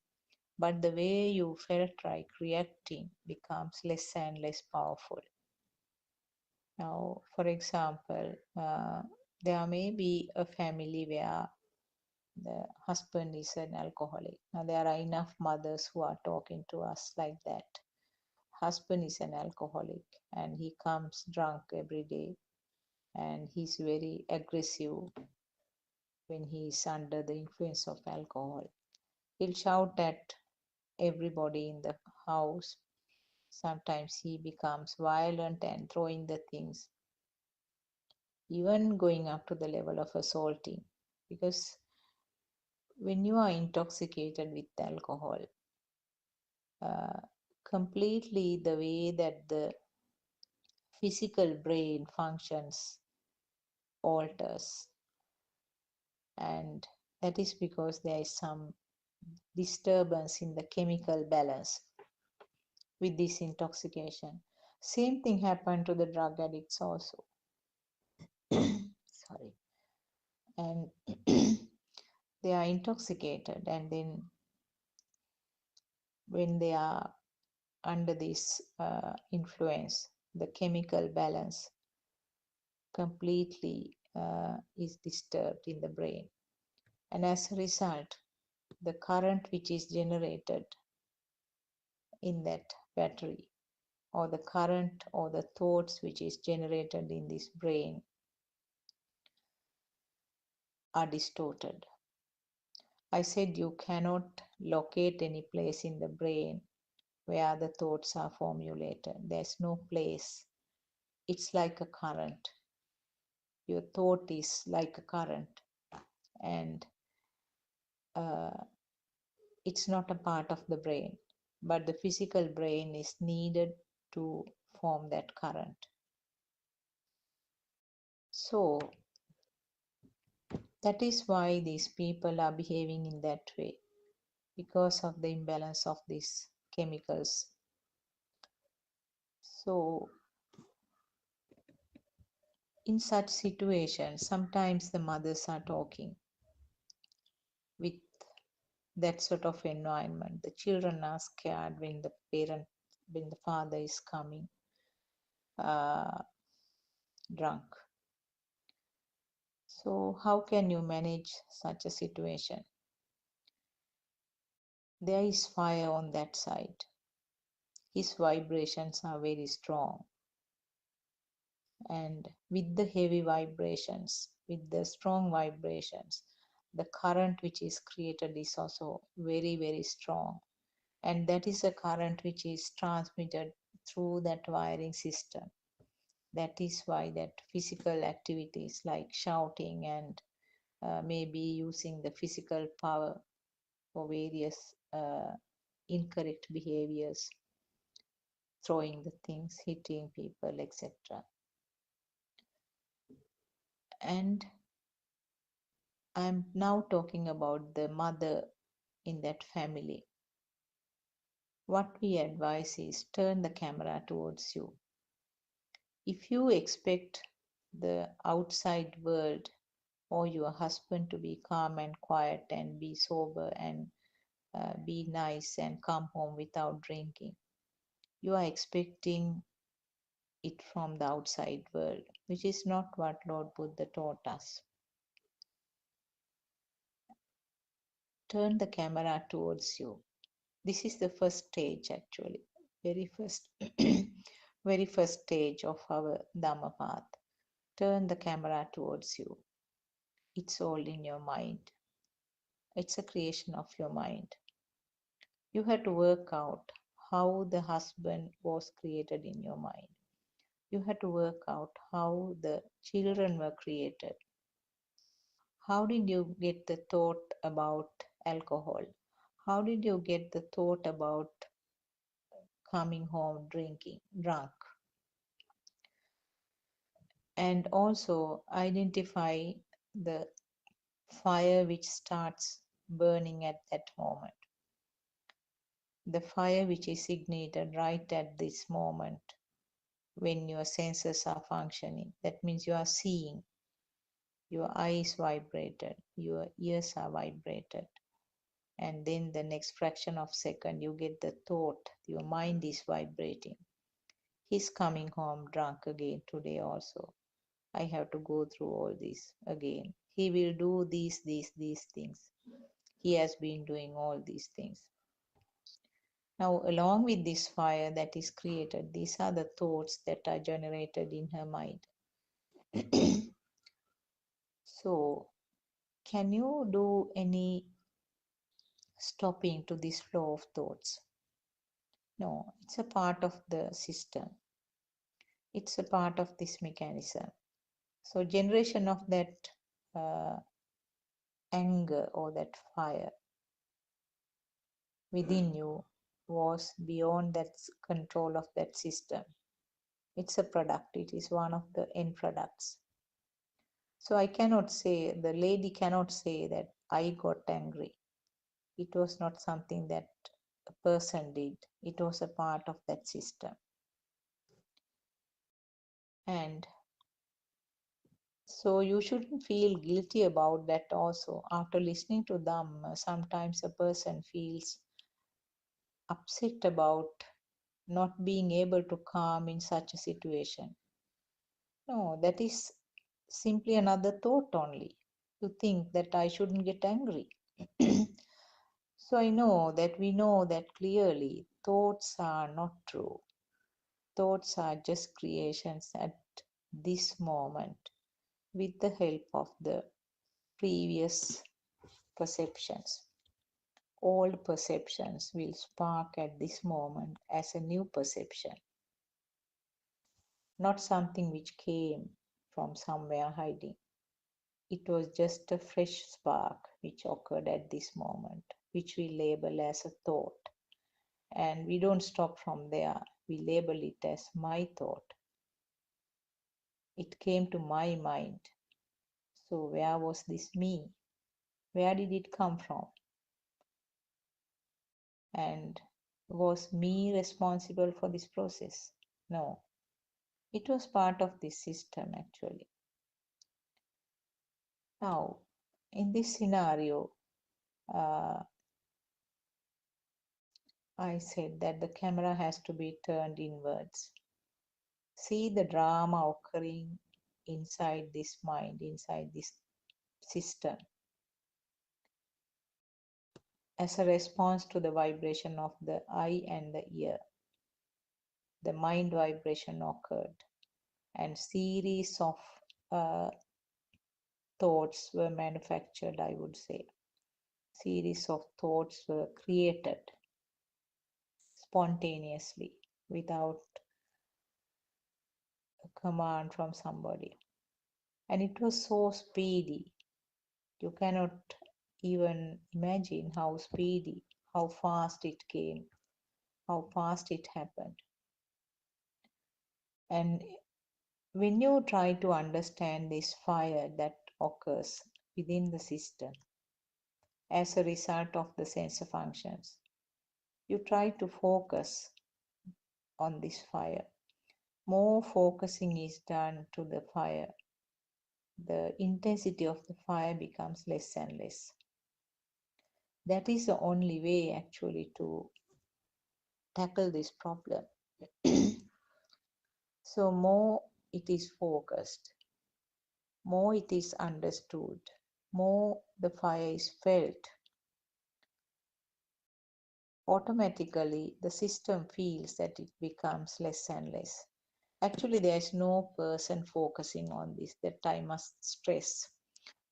But the way you felt like reacting becomes less and less powerful. Now, for example, there may be a family where the husband is an alcoholic. Now, there are enough mothers who are talking to us like that. Husband is an alcoholic and he comes drunk every day and he's very aggressive when he's under the influence of alcohol. He'll shout at everybody in the house. Sometimes he becomes violent and throwing the things, even going up to the level of assaulting. Because when you are intoxicated with alcohol, completely the way that the physical brain functions alters, and that is because there is some disturbance in the chemical balance with this intoxication. Same thing happened to the drug addicts also. Sorry. And they are intoxicated, and then when they are under this influence, the chemical balance completely is disturbed in the brain. And as a result, the current which is generated in that battery, or the current or the thoughts which is generated in this brain, are distorted. I said you cannot locate any place in the brain where the thoughts are formulated. There's no place. It's like a current. Your thought is like a current, and it's not a part of the brain, but the physical brain is needed to form that current. So that is why these people are behaving in that way, because of the imbalance of these chemicals. So in such situations, sometimes the mothers are talking with that sort of environment. The children are scared when the father is coming drunk. So how can you manage such a situation? There is fire on that side. His vibrations are very strong. And with the heavy vibrations, with the strong vibrations, the current which is created is also very, very strong. And that is a current which is transmitted through that wiring system. That is why that physical activities like shouting and maybe using the physical power for various incorrect behaviors, throwing the things, hitting people, etc. And I'm now talking about the mother in that family. What we advise is turn the camera towards you. If you expect the outside world or your husband to be calm and quiet and be sober and be nice and come home without drinking, you are expecting it from the outside world, which is not what Lord Buddha taught us. Turn the camera towards you. This is the first stage, actually, very first, very first stage of our Dhamma path. Turn the camera towards you. It's all in your mind. It's a creation of your mind. You have to work out how the husband was created in your mind. You have to work out how the children were created. How did you get the thought about alcohol? How did you get the thought about coming home drunk? And also identify the fire which starts burning at that moment. The fire which is ignited right at this moment when your senses are functioning. That means you are seeing. Your eyes vibrated, your ears are vibrated. And then the next fraction of second, you get the thought, your mind is vibrating. He's coming home drunk again today also. I have to go through all this again. He will do these things. He has been doing all these things. Now, along with this fire that is created, these are the thoughts that are generated in her mind. So, can you do any stopping to this flow of thoughts? No, it's a part of the system. It's a part of this mechanism. So, generation of that anger or that fire within you was beyond that control of that system. It's a product, it is one of the end products. So I cannot say, the lady cannot say that I got angry. It was not something that a person did, it was a part of that system. And so you shouldn't feel guilty about that also. After listening to them, sometimes a person feels upset about not being able to calm in such a situation. No, that is simply another thought only. You think that I shouldn't get angry. So I know that we know that clearly thoughts are not true. Thoughts are just creations at this moment with the help of the previous perceptions. Old perceptions will spark at this moment as a new perception, not something which came from somewhere hiding. It was just a fresh spark which occurred at this moment, which we label as a thought. And we don't stop from there. We label it as my thought. It came to my mind. So where was this me? Where did it come from? And was me responsible for this process? No. It was part of this system actually. Now, in this scenario, I said that the camera has to be turned inwards. See the drama occurring inside this mind, inside this system, as a response to the vibration of the eye and the ear. The mind vibration occurred, and series of thoughts were manufactured, I would say. Series of thoughts were created spontaneously without a command from somebody. And it was so speedy. You cannot even imagine how speedy, how fast it came, how fast it happened. And when you try to understand this fire that occurs within the system as a result of the sensor functions, you try to focus on this fire. More focusing is done to the fire. The intensity of the fire becomes less and less. That is the only way actually to tackle this problem. So more it is focused, more it is understood, more the fire is felt. Automatically, the system feels that it becomes less and less. Actually, there is no person focusing on this, that I must stress.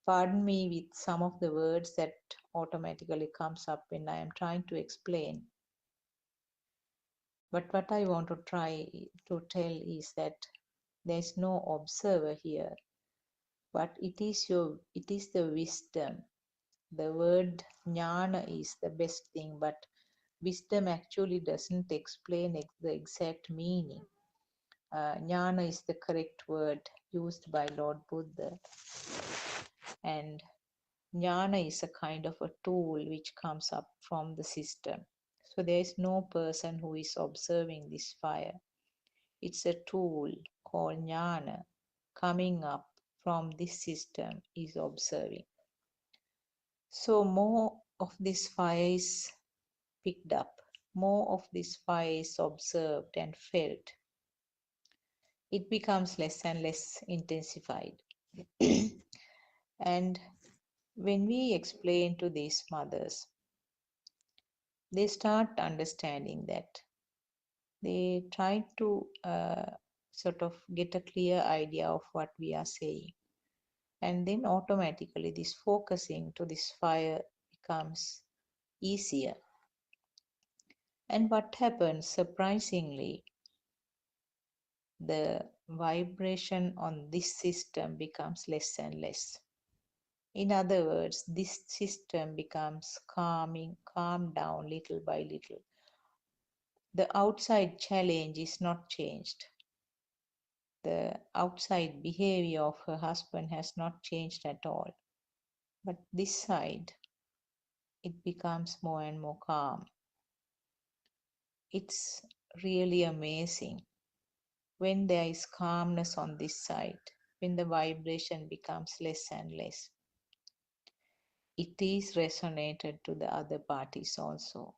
Pardon me with some of the words that automatically comes up when I am trying to explain. But what I want to try to tell is that there is no observer here, but it is the wisdom. The word jnana is the best thing, but wisdom actually doesn't explain the exact meaning. Jnana is the correct word used by Lord Buddha. And jnana is a kind of a tool which comes up from the system. So there is no person who is observing this fire. It's a tool called jnana coming up from this system is observing. So more of this fire is picked up, more of this fire is observed and felt. It becomes less and less intensified. And when we explain to these mothers, they start understanding that. They try to sort of get a clear idea of what we are saying. And then automatically this focusing to this fire becomes easier. And what happens, surprisingly, the vibration on this system becomes less and less. In other words, this system becomes calmed down little by little. The outside challenge is not changed. The outside behavior of her husband has not changed at all. But this side, it becomes more and more calm. It's really amazing when there is calmness on this side, when the vibration becomes less and less. It is resonated to the other parties also.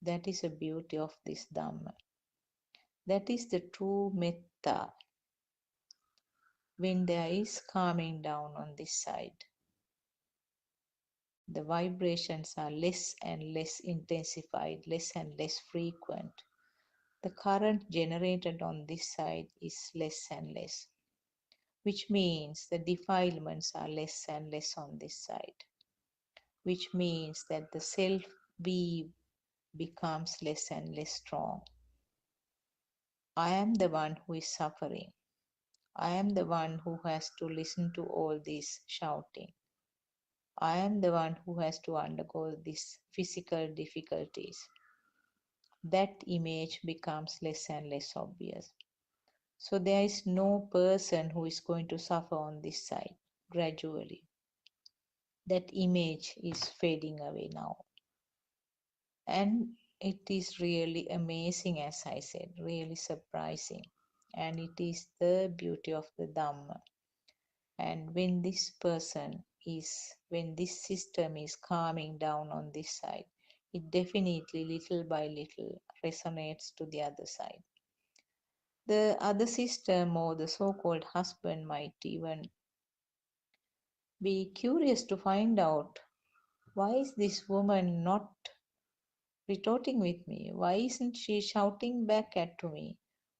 That is the beauty of this Dhamma. That is the true metta. When there is calming down on this side, the vibrations are less and less intensified, less and less frequent. The current generated on this side is less and less, which means the defilements are less and less on this side, which means that the self-we becomes less and less strong. I am the one who is suffering. I am the one who has to listen to all this shouting. I am the one who has to undergo these physical difficulties. That image becomes less and less obvious. So there is no person who is going to suffer on this side gradually. That image is fading away now. And it is really amazing, as I said, really surprising. And it is the beauty of the Dhamma. And when this when this system is calming down on this side, it definitely little by little resonates to the other side. The other system or the so-called husband might even be curious to find out, why is this woman not retorting with me? Why isn't she shouting back at me?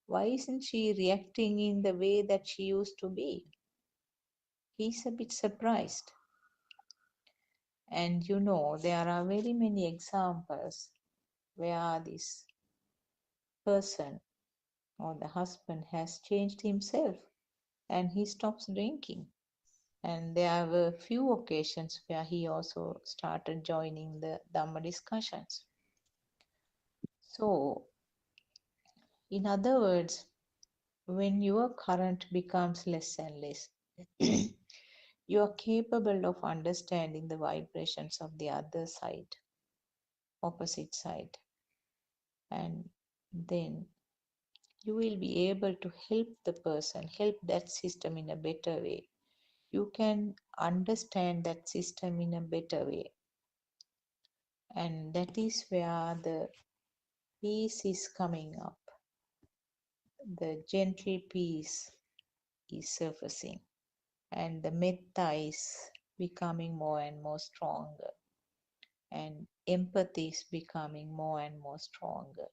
Why isn't she reacting in the way that she used to be? He's a bit surprised. And there are very many examples where this person or the husband has changed himself and he stops drinking. And there were few occasions where he also started joining the Dhamma discussions. So, in other words, when your current becomes less and less, you are capable of understanding the vibrations of the other side, opposite side. And then you will be able to help the person, help that system in a better way. You can understand that system in a better way. And that is where the peace is coming up. The gentle peace is surfacing. And the metta is becoming more and more stronger. And empathy is becoming more and more stronger.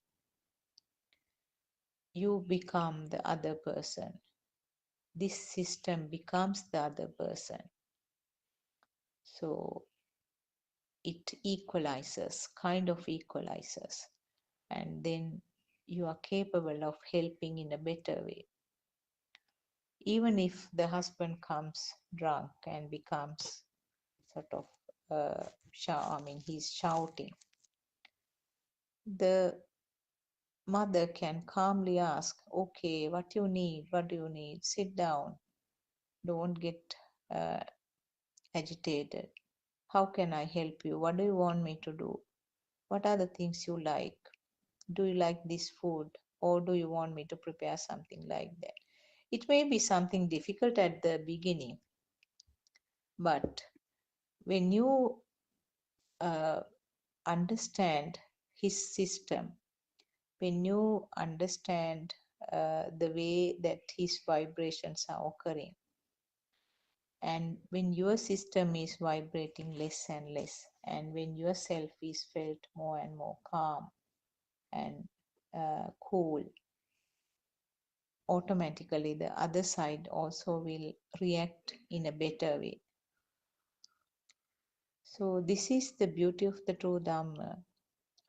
You become the other person. This system becomes the other person. So it equalizes, kind of equalizes. And then you are capable of helping in a better way. Even if the husband comes drunk and becomes sort of, he's shouting, the mother can calmly ask, okay, what do you need? Sit down. Don't get agitated. How can I help you? What do you want me to do? What are the things you like? Do you like this food? Or do you want me to prepare something like that? It may be something difficult at the beginning, but when you understand his system, when you understand the way that his vibrations are occurring, and when your system is vibrating less and less, and when yourself is felt more and more calm and cool, automatically the other side also will react in a better way. So this is the beauty of the true Dhamma.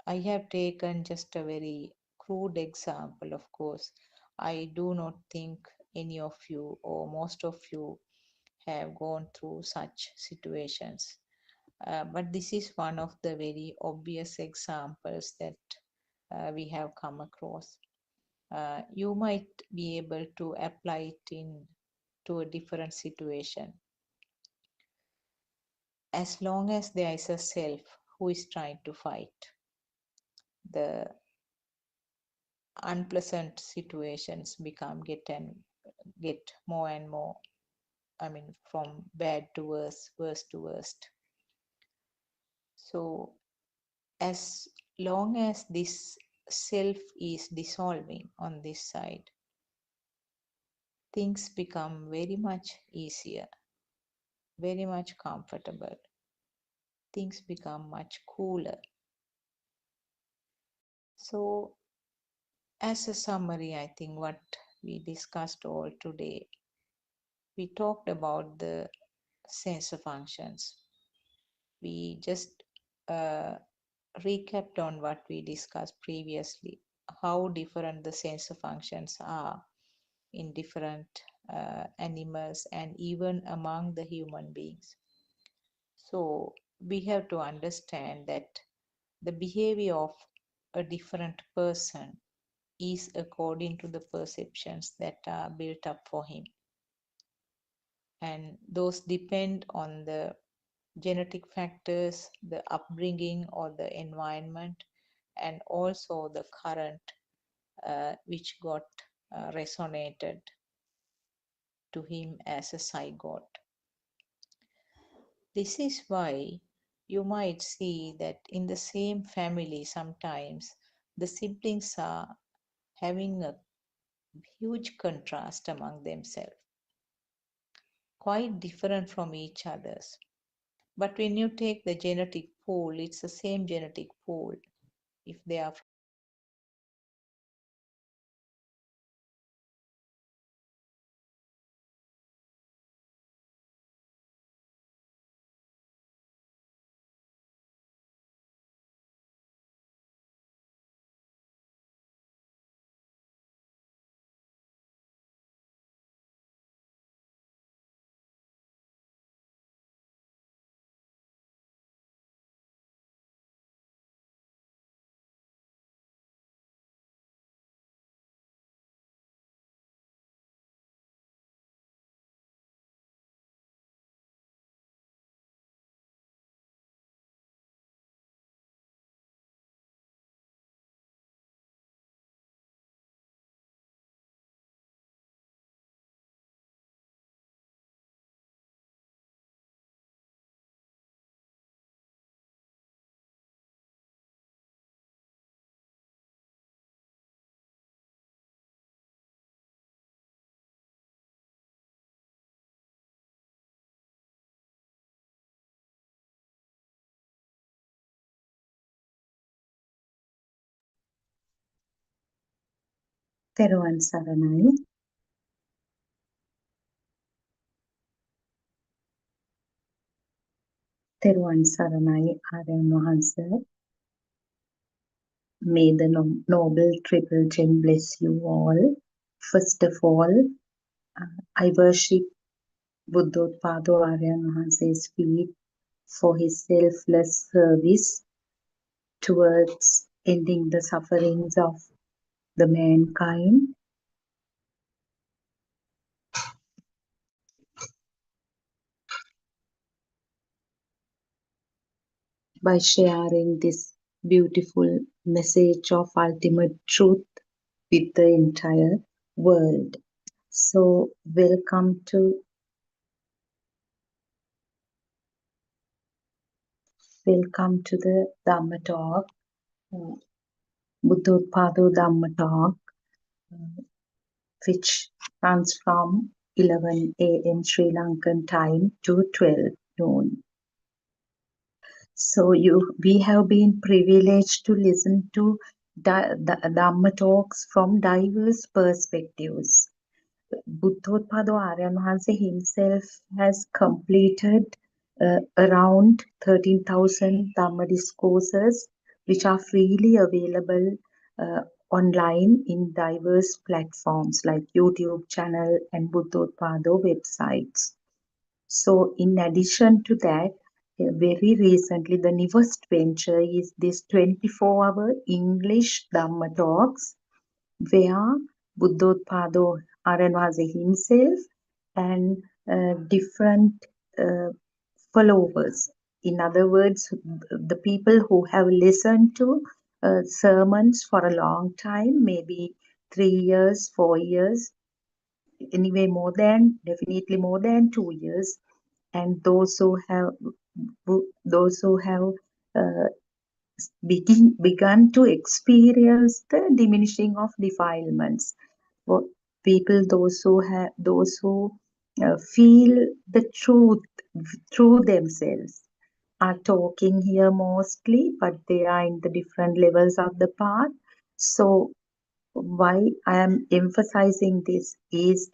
I have taken just a very crude example, of course. I do not think any of you or most of you have gone through such situations. But this is one of the very obvious examples that we have come across. You might be able to apply it to a different situation. As long as there is a self who is trying to fight, the unpleasant situations get more and more, from bad to worse, worse to worst. So as long as this self is dissolving on this side, things become very much easier, very much comfortable. Things become much cooler. So as a summary, I think what we discussed all today, we talked about the sensor functions. We just recapped on what we discussed previously, how different the sensor functions are in different animals and even among the human beings. So we have to understand that the behavior of a different person is according to the perceptions that are built up for him. And those depend on the genetic factors, the upbringing or the environment, and also the current which got resonated to him as a zygote. This is why you might see that in the same family sometimes the siblings are having a huge contrast among themselves, quite different from each others. But when you take the genetic pool, it's the same genetic pool. If they are තෙරුවන් සරණයි. තෙරුවන් සරණයි ආර්යයන් වහන්සේ. May the noble triple gem bless you all. First of all, I worship Buddothpado Aryan Mahanse's feet for his selfless service towards ending the sufferings of the mankind. By sharing this beautiful message of ultimate truth with the entire world. So welcome to the Dhamma talk, Buddothpado Dhamma talk, which runs from 11 a.m. Sri Lankan time to 12 noon. So we have been privileged to listen to the Dhamma talks from diverse perspectives. Buddothpado Aryan Mahanse himself has completed around 13,000 Dhamma discourses, which are freely available online in diverse platforms like YouTube channel and Buddothpado websites. So in addition to that, very recently, the newest venture is this 24-hour English Dhamma talks, where Buddothpado Aranwase himself and different followers. In other words, the people who have listened to sermons for a long time, maybe 3 years, 4 years, anyway, definitely more than 2 years, and those who have uh, begun to experience the diminishing of defilements. For people, those who feel the truth through themselves are talking here mostly, but they are in the different levels of the path. So why I am emphasizing this is,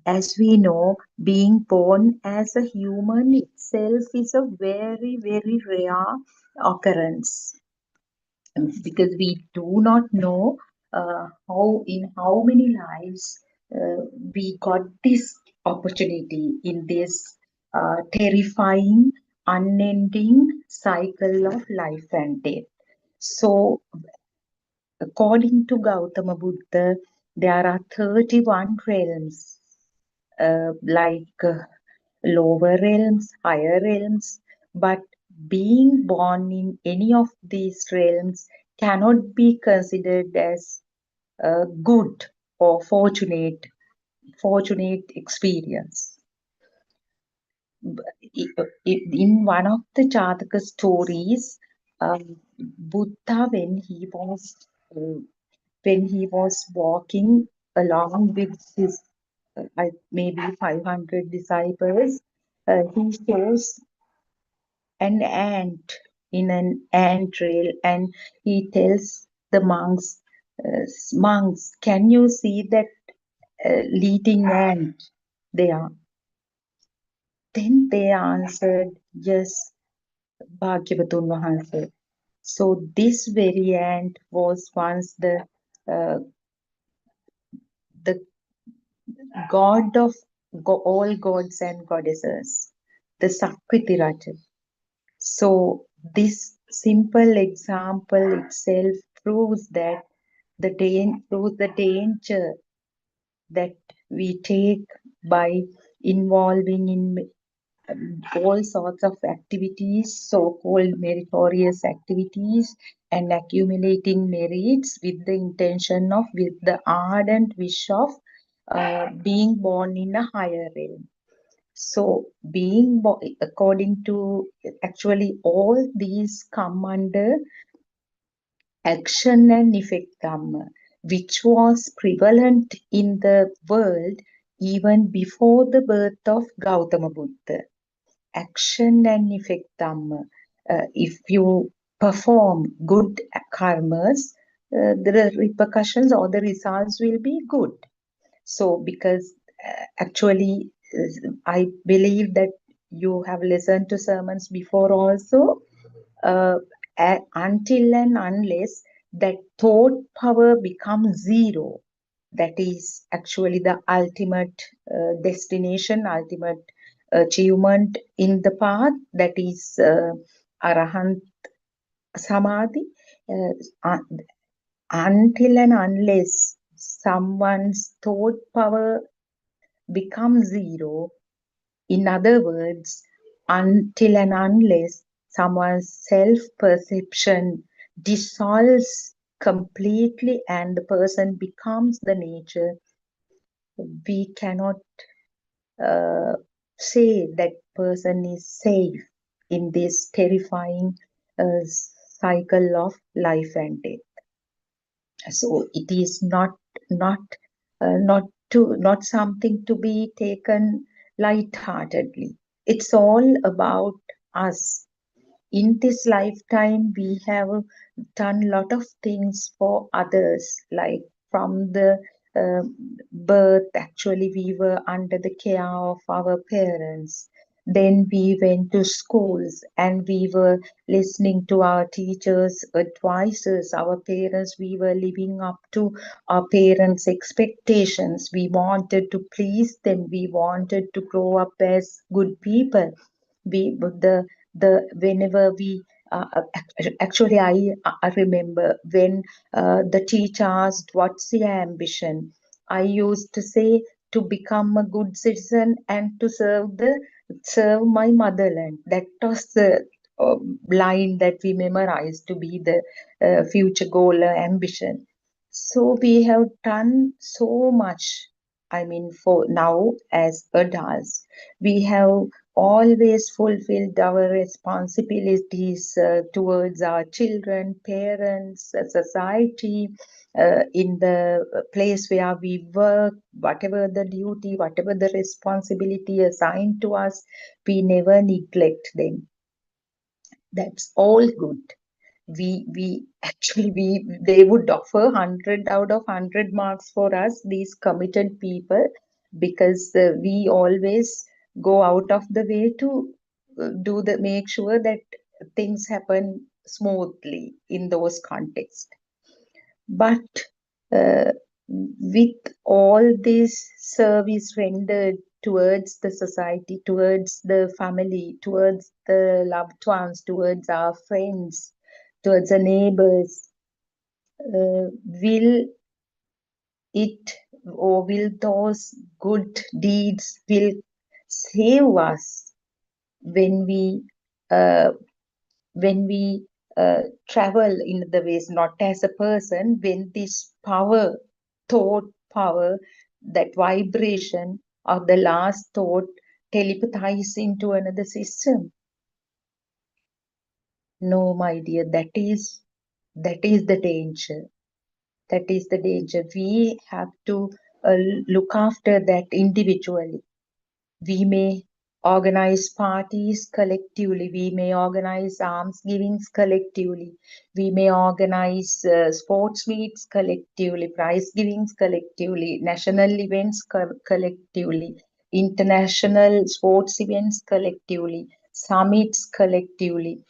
as we know, being born as a human itself is a very, very rare occurrence, because we do not know how many lives we got this opportunity in this terrifying, unending cycle of life and death. So, according to Gautama Buddha, there are 31 realms, like lower realms, higher realms, but being born in any of these realms cannot be considered as a good or fortunate experience. In one of the Jataka stories, Buddha, when he was walking along with his maybe 500 disciples, he shows an ant in an ant trail, and he tells the monks, monks, can you see that leading ant there? Then they answered, yes, Bhagyavatun Vahanse. So this very ant was once the god of all gods and goddesses, the Sakriti. So this simple example itself proves that the danger that we take by involving in all sorts of activities, so-called meritorious activities, and accumulating merits with the ardent wish of being born in a higher realm. So, according to, actually, all these come under action and effect Dhamma, which was prevalent in the world even before the birth of Gautama Buddha. Action and effect Dhamma. If you perform good karmas, the repercussions or the results will be good. So, because actually, I believe that you have listened to sermons before also, until and unless that thought power becomes zero, that is actually the ultimate destination, ultimate achievement in the path, that is Arahant Samadhi. Until and unless someone's thought power becomes zero, in other words, until and unless someone's self-perception dissolves completely and the person becomes the nature, we cannot say that person is safe in this terrifying cycle of life and death. So it is not something to be taken light-heartedly. It's all about us. In this lifetime, we have done a lot of things for others, like from the birth, actually, we were under the care of our parents. Then we went to schools and we were listening to our teachers' advices, our parents. We were living up to our parents' expectations. We wanted to please them. We wanted to grow up as good people. whenever we actually I remember when the teacher asked what's your ambition, I used to say to become a good citizen and to serve my motherland. That was the line that we memorized to be the future goal or ambition. So we have done so much. I mean, for now as adults, we have always fulfilled our responsibilities towards our children, parents, society, in the place where we work, whatever the duty, whatever the responsibility assigned to us, we never neglect them. That's all good. We actually they would offer 100 out of 100 marks for us, these committed people, because we always go out of the way to make sure that things happen smoothly in those contexts. But with all this service rendered towards the society, towards the family, towards the loved ones, towards our friends, towards the neighbors, will it or will those good deeds will save us when we uh, travel in the ways, not as a person, when this power, thought power, that vibration of the last thought telepathize into another system. No, my dear, that is the danger. That is the danger. We have to look after that individually. We may organize parties collectively. We may organize alms givings collectively. We may organize sports meets collectively, prize givings collectively, national events collectively, international sports events collectively, summits collectively.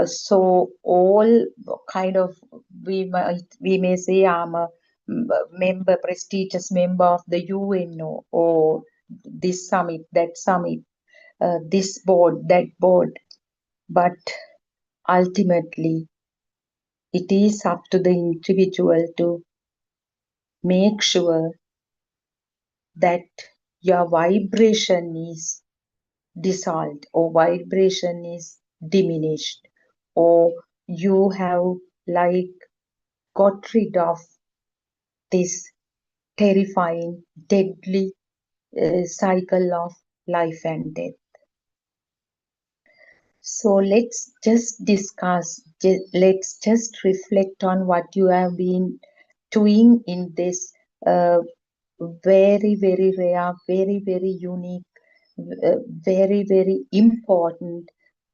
So all kind of, we may say I'm a member, prestigious member of the UNO, or this summit, that summit, this board, that board. But ultimately, it is up to the individual to make sure that your vibration is dissolved, or vibration is diminished, or you have like got rid of this terrifying, deadly cycle of life and death. So let's just discuss, let's just reflect on what you have been doing in this very, very rare, very, very unique, very, very important.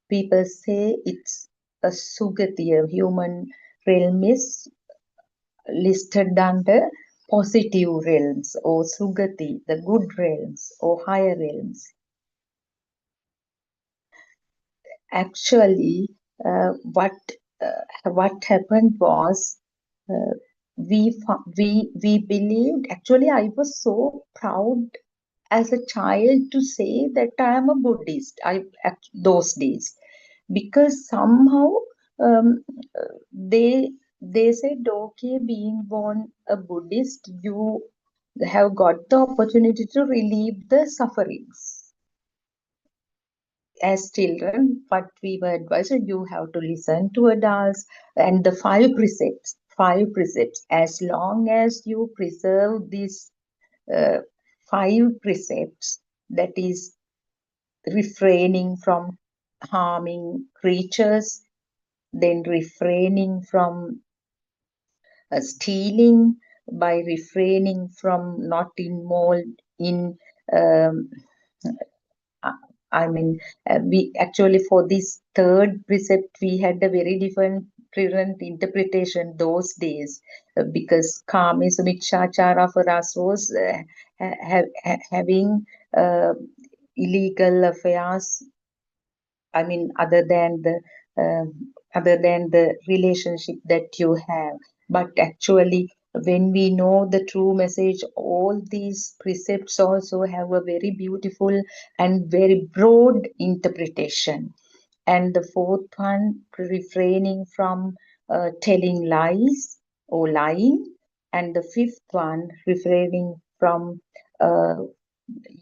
People say it's a sugati, a human realm is listed under positive realms, or sugati, the good realms or higher realms. Actually, what happened was, we believed. Actually, I was so proud as a child to say that I am a Buddhist. Those days, because somehow um, they said, okay, being born a Buddhist, you have got the opportunity to relieve the sufferings. As children, what we were advised, you have to listen to adults, and the 5 precepts, as long as you preserve these 5 precepts, that is refraining from harming creatures, then refraining from stealing, by refraining from not involved in um, I mean, we actually, for this 3rd precept, we had a very different interpretation those days, because Kami Sumikshachara for us was having illegal affairs. I mean, other than the relationship that you have. But actually, when we know the true message, all these precepts also have a very beautiful and very broad interpretation. And the fourth one, refraining from telling lies or lying. And the fifth one, refraining from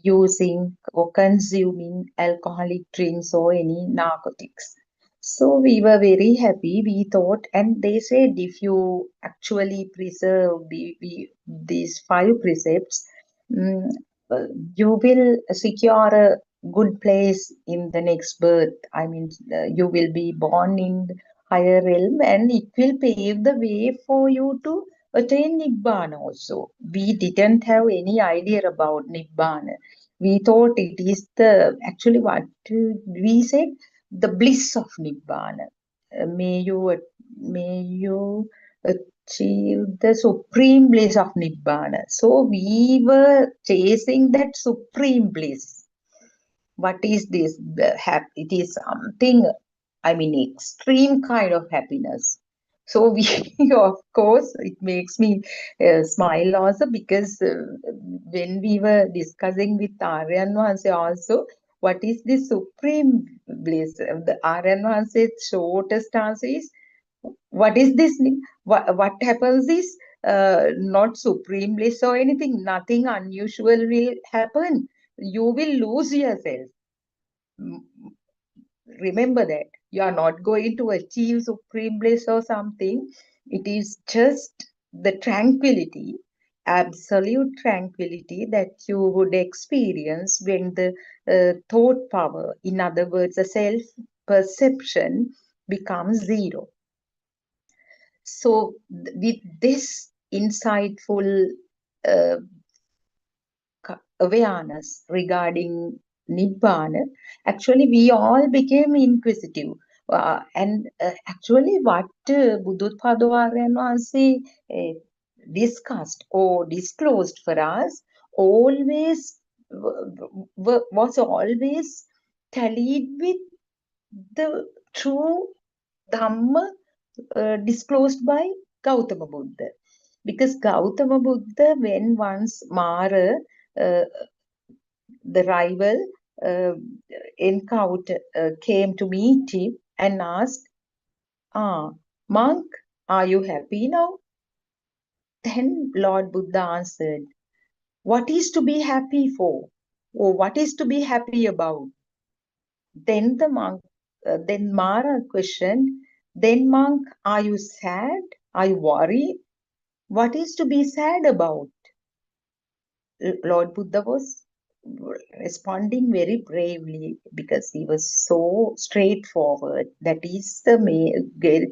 using or consuming alcoholic drinks or any narcotics. So we were very happy. We thought, and they said, if you actually preserve these 5 precepts, mm, you will secure a good place in the next birth. I mean, you will be born in higher realm, and it will pave the way for you to attain Nibbana also. We didn't have any idea about Nibbana. We thought it is the actually what we said, the bliss of Nibbana. May you achieve the supreme bliss of Nibbana. So we were chasing that supreme bliss. What is this? It is something, I mean, extreme kind of happiness. So we, of course, it makes me smile also because when we were discussing with Aryan Vanse also, what is the supreme bliss? The Aryan Vanse's shortest answer is, what is this? What happens is not supreme bliss or anything. Nothing unusual will happen. You will lose yourself. Remember that you are not going to achieve supreme bliss or something. It is just the tranquility, absolute tranquility that you would experience when the thought power, in other words, the self perception, becomes zero. So with this insightful uh, awareness regarding Nibbana, actually we all became inquisitive. And actually what Buddothpado discussed or disclosed for us always was always tallied with the true Dhamma disclosed by Gautama Buddha. Because Gautama Buddha, when once Mara, the rival, encounter came to meet him and asked, monk, are you happy now? Then Lord Buddha answered, what is to be happy for? Or what is to be happy about? Then the monk, then Mara questioned, then monk, are you sad? Are you worried? What is to be sad about? Lord Buddha was responding very bravely because he was so straightforward. That is the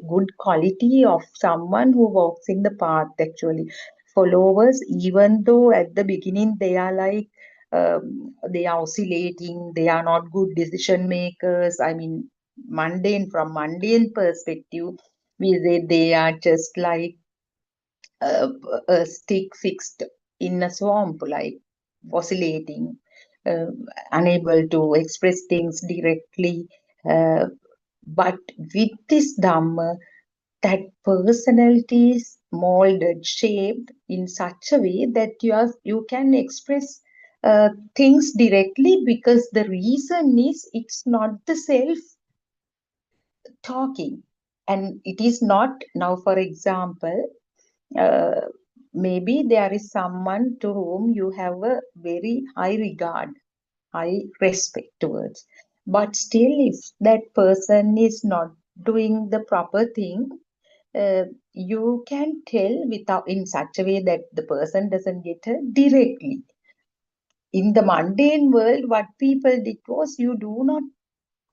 good quality of someone who walks in the path, actually. Followers, even though at the beginning they are like, they are oscillating, they are not good decision makers. I mean, from mundane perspective, we say they are just like a stick fixed in a swamp, like oscillating, uh, unable to express things directly. Uh, but with this Dhamma, that personality is molded, shaped in such a way that you can express things directly, because the reason is it's not the self talking, and it is not. Now, for example, uh, maybe there is someone to whom you have a very high regard, high respect towards, but still if that person is not doing the proper thing, you can tell without, in such a way that the person doesn't get her directly. In the mundane world, what people did was, you do not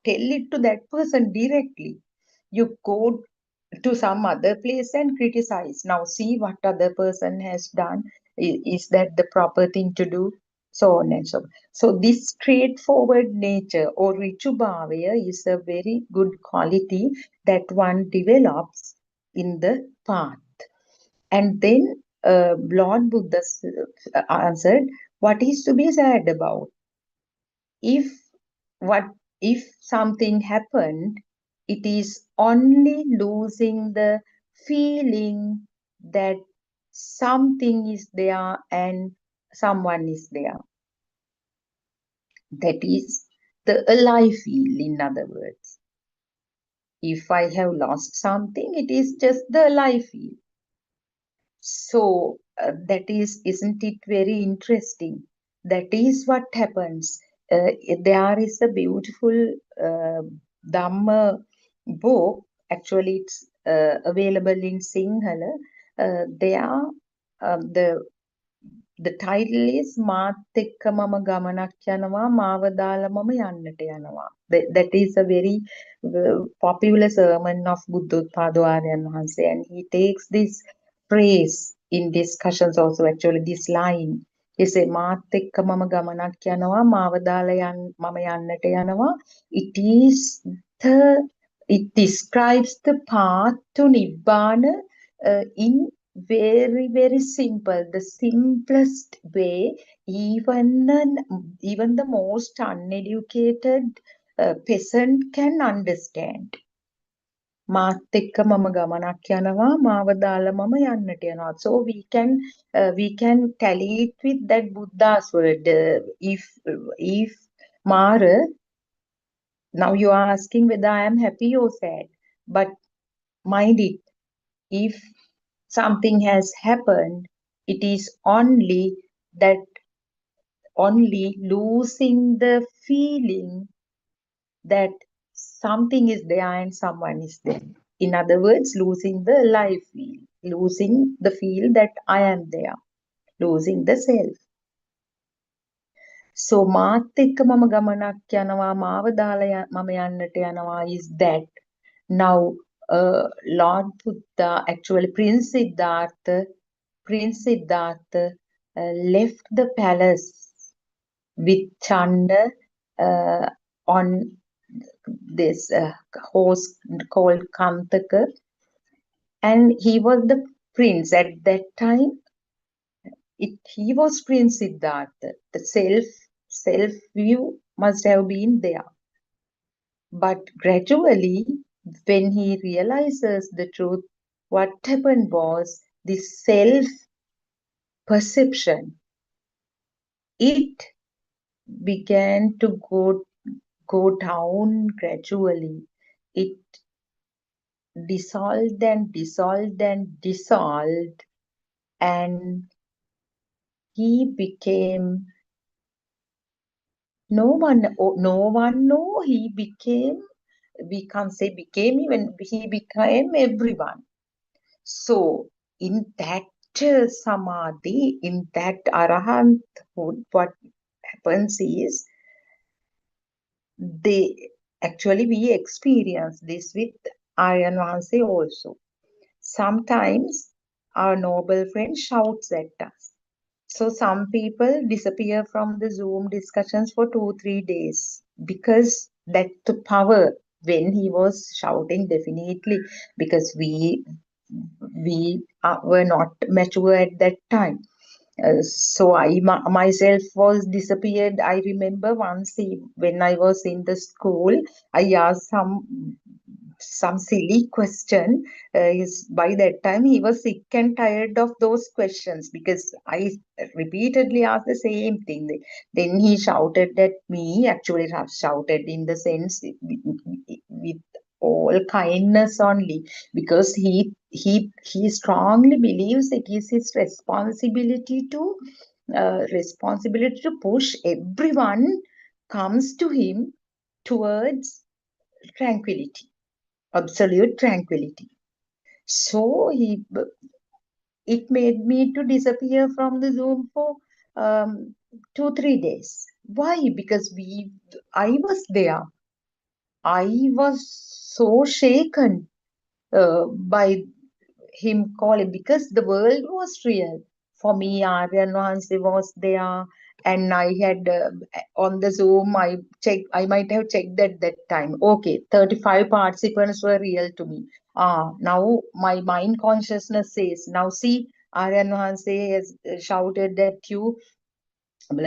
tell it to that person directly. You go to some other place and criticize. Now see what other person has done. Is that the proper thing to do? So on and so on. So this straightforward nature or Richubhavaya is a very good quality that one develops in the path. And then Lord Buddha answered, what is to be sad about? If if something happened, it is only losing the feeling that something is there and someone is there. That is the alive feel, in other words. If I have lost something, it is just the life field. So that isn't it very interesting? That is what happens. There is a beautiful Dhamma book. Actually, it's available in Sinhala. There, the title is මාත් එක්ක මම ගමනක් යනවා මාව දාලා මම යන්නට යනවා. That is a very popular sermon of Buddothpado Aryan Wahanse, and he takes this phrase in discussions also, actually this line. He say මාත් එක්ක මම ගමනක් යනවා මාව දාලා මම යන්නට යනවා. It describes the path to Nibbana in very, very simple, the simplest way. Even the most uneducated peasant can understand. මාත් එක්ක මම ගමනක් යනවා මාව දාලා මම යන්නට යනවා. So we can tally it with that Buddha's word. If Mara, now you are asking whether I am happy or sad, but mind it, if something has happened, it is only losing the feeling that something is there and someone is there. In other words, losing the life feel, losing the feel that I am there, losing the self. So මාත් එක්ක මම ගමනක් යනවා මාව දාලා මම යන්නට යනවා is that now Lord Buddha, actually Prince Siddhartha left the palace with Chanda on this horse called Kantaka, and he was the prince at that time. He was Prince Siddhartha. The self view must have been there. But gradually, when he realizes the truth, what happened was this self-perception, it began to go down gradually. It dissolved and dissolved and dissolved, and he became no one know, he became, we can't say became, even he became everyone. So in that samadhi, in that arahanthood, what happens is we experience this with Aryan Wahanse also. Sometimes our noble friend shouts at us. So some people disappear from the Zoom discussions for 2-3 days because that the power, when he was shouting, definitely because we were not mature at that time. So I myself was disappeared. I remember once when I was in the school, I asked some silly question. By that time he was sick and tired of those questions because I repeatedly asked the same thing. Then he shouted at me, actually shouted in the sense with all kindness only, because he strongly believes it is his responsibility to push everyone comes to him towards tranquility, absolute tranquility. So it made me to disappear from the Zoom for 2-3 days. Why? Because I was there. I was so shaken by him calling, because the world was real. For me, Aryan Wahanse was there, and I had on the Zoom, I might have checked at that time. Okay, 35 participants were real to me. Now my mind consciousness says, now see, Aryan Wahanse has shouted at you,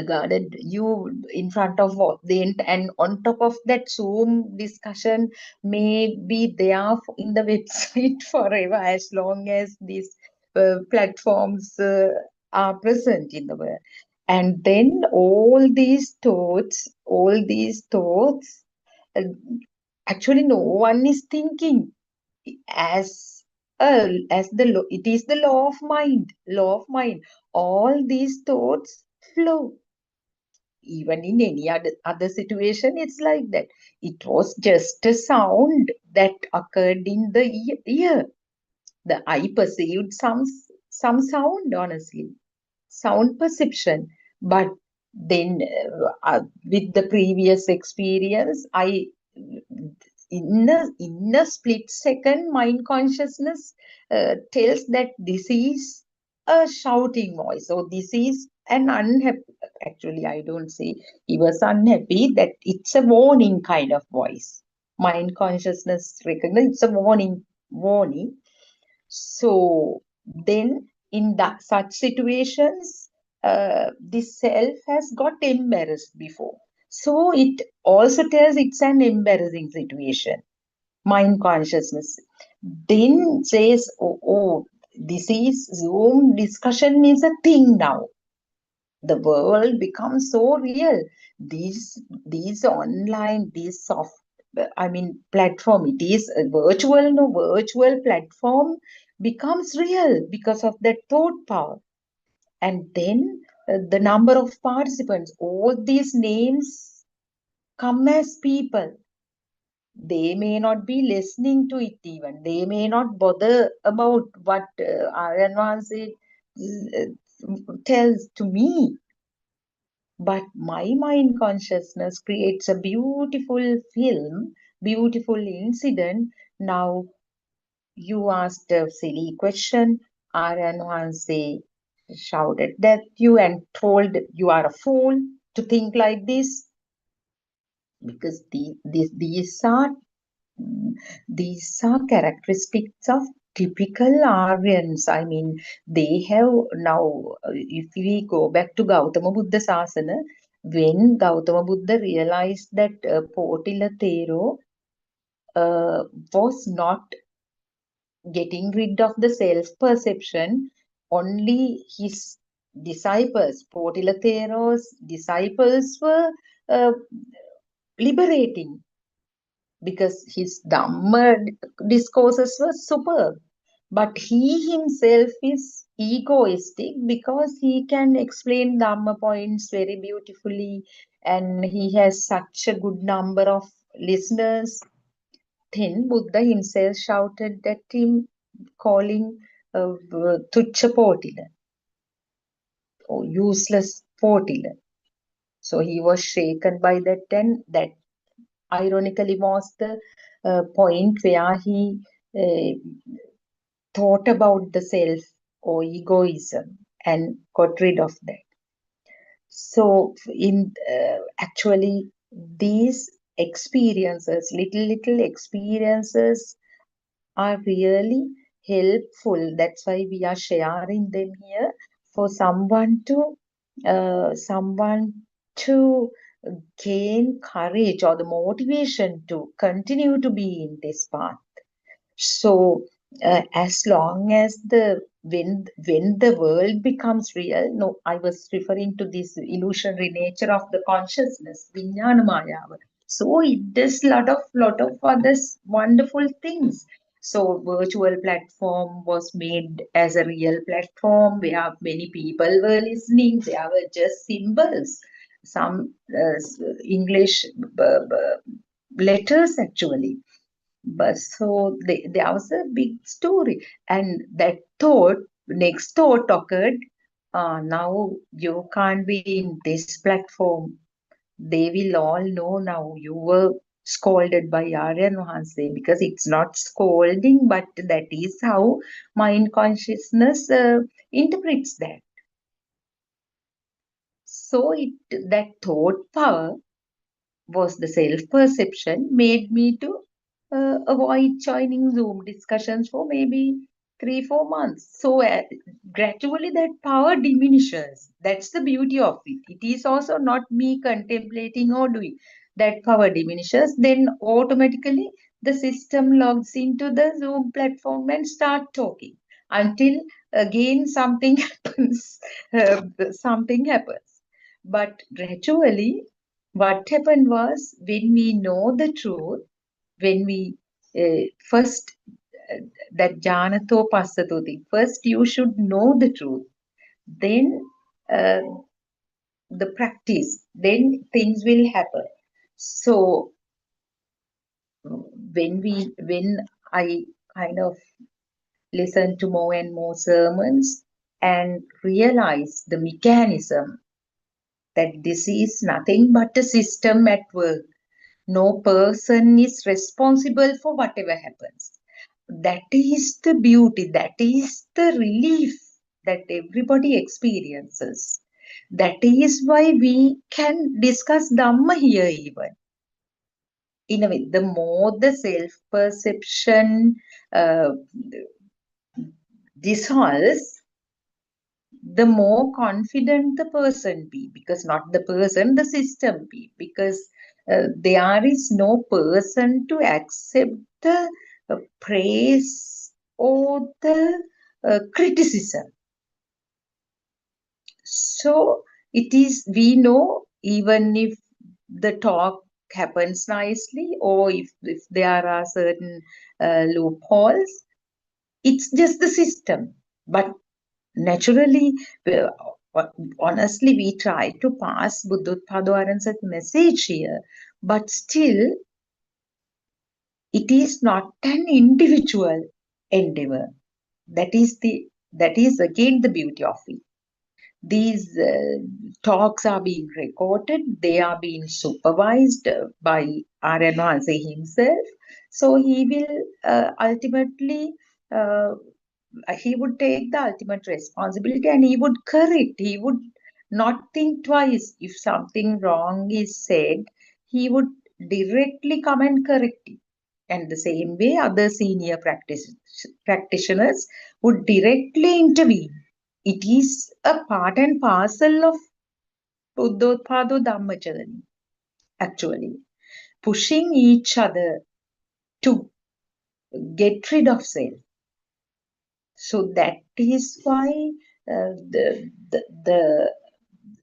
guarded you in front of the and on top of that, Zoom discussion may be there in the website forever, as long as these platforms are present in the world. And then all these thoughts Actually, no one is thinking it is the law of mind. Law of mind. All these thoughts flow. Even in any other situation, it's like that. It was just a sound that occurred in the ear. The eye perceived some sound, honestly, sound perception. But then, with the previous experience, in a split second, mind consciousness tells that this is a shouting voice, or this is an unhappy. Actually, I don't say he was unhappy. That it's a warning kind of voice. Mind consciousness recognizes it's a warning. So then, in such situations, this self has got embarrassed before. So it also tells it's an embarrassing situation. Mind consciousness then says, oh, this is Zoom discussion is a thing now. The world becomes so real. These online, these soft, platform, it is a virtual platform becomes real because of that thought power. And then the number of participants, all these names come as people. They may not be listening to it even. They may not bother about what Aryanwan tells to me. But my mind consciousness creates a beautiful film, beautiful incident. Now, you asked a silly question. Aryan shouted at you and told you are a fool to think like this. Because these are characteristics of typical Aryans. I mean, they have now, if we go back to Gautama Buddha Sasana, when Gautama Buddha realized that Potila Thero was not getting rid of the self-perception, only his disciples, Potila Thero's disciples were liberating, because his Dhamma discourses were superb. But he himself is egoistic because he can explain Dhamma points very beautifully, and he has such a good number of listeners. Then Buddha himself shouted at him, calling Tuchcha Potila, or useless Potila. So he was shaken by that, and that ironically was the point where he thought about the self or egoism and got rid of that. So actually these experiences, little experiences, are really helpful. That's why we are sharing them here, for someone to gain courage or the motivation to continue to be in this path. So as long as when the world becomes real, no, I was referring to this illusionary nature of the consciousness, Vijnana Mayava. So it does lot of other wonderful things. So virtual platform was made as a real platform where many people were listening. There were just symbols, some English letters actually. But so there was a big story, and that next thought occurred. Now you can't be in this platform. They will all know now you were scolded by Aryan Wahanse, because it's not scolding, but that is how mind consciousness interprets that. So that thought power was the self-perception made me to avoid joining Zoom discussions for maybe 3-4 months. So gradually that power diminishes. That's the beauty of it. It is also not me contemplating or doing. That power diminishes. Then automatically the system logs into the Zoom platform and start talking until again something happens. Something happens. But gradually, what happened was, when we know the truth, when we first that janato passato thing, first you should know the truth, then the practice, then things will happen. So when I kind of listen to more and more sermons and realize the mechanism that this is nothing but a system at work. No person is responsible for whatever happens. That is the beauty, that is the relief that everybody experiences. That is why we can discuss Dhamma here even. In a way, the more the self-perception dissolves, the more confident the person be, because not the person, the system be, because there is no person to accept the praise or the criticism. So it is, we know, even if the talk happens nicely, or if there are certain loopholes, it's just the system. But naturally, honestly, we try to pass Buddothpado Aran's message here, but still, it is not an individual endeavor. That is again the beauty of it. These talks are being recorded, they are being supervised by Aryan himself. So he will ultimately he would take the ultimate responsibility and he would correct. He would not think twice. If something wrong is said, he would directly come and correct it. And the same way, other senior practitioners would directly intervene. It is a part and parcel of Buddothpado Dhamma journey, actually. Pushing each other to get rid of self. So that is why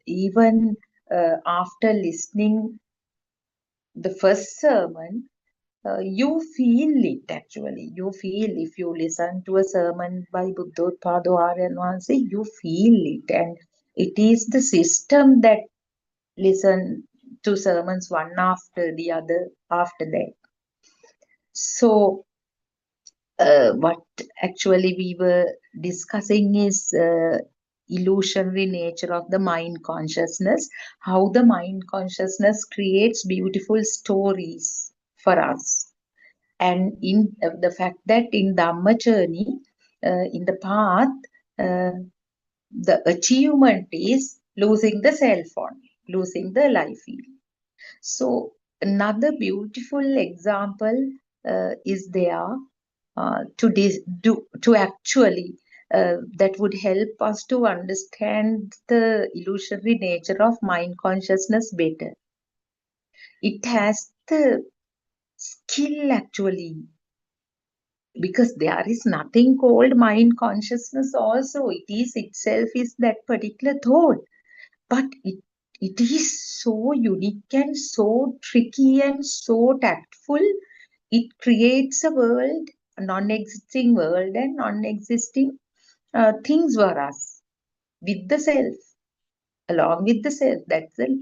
even after listening the first sermon, you feel it actually. You feel, if you listen to a sermon by Buddothpado Aryan Vansi, you feel it. And it is the system that listen to sermons one after the other after that. So what actually we were discussing is illusionary nature of the mind consciousness, how the mind consciousness creates beautiful stories for us. And in the fact that in Dhamma journey, in the path, the achievement is losing the self only, losing the life feeling. So another beautiful example is there to actually that would help us to understand the illusory nature of mind consciousness better. It has the skill actually, because there is nothing called mind consciousness also. It is itself is that particular thought, but it is so unique and so tricky and so tactful. It creates a world, a non-existing world and non-existing things for us with the self, along with the self. That's it.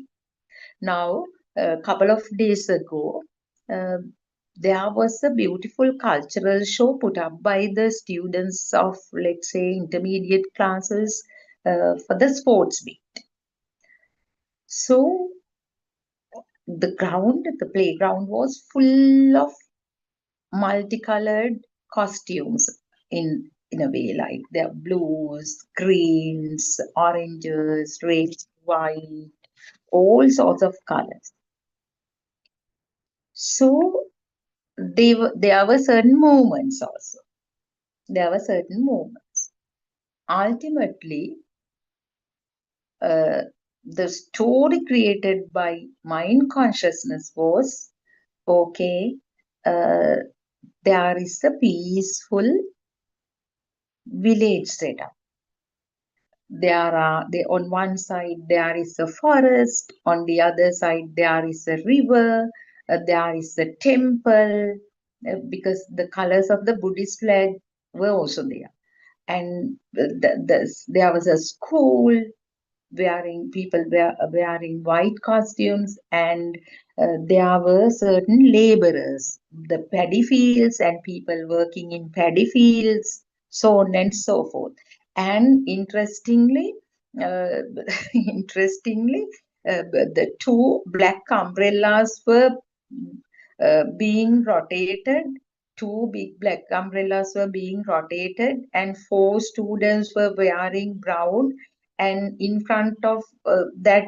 Now, a couple of days ago, there was a beautiful cultural show put up by the students of, let's say, intermediate classes for the sports week. So the playground was full of multicolored costumes in a way, like there are blues, greens, oranges, red, white, all sorts of colors. So there were certain moments also. There were certain moments. Ultimately, the story created by mind consciousness was, okay, there is a peaceful village setup. On one side there is a forest, on the other side there is a river, there is a temple, because the colors of the Buddhist flag were also there. And there was a school people wearing white costumes, and there were certain laborers, the paddy fields, and people working in paddy fields, so on and so forth. And interestingly, uh, interestingly, the two black umbrellas were being rotated. Two big black umbrellas were being rotated, and four students were wearing brown. And in front of that,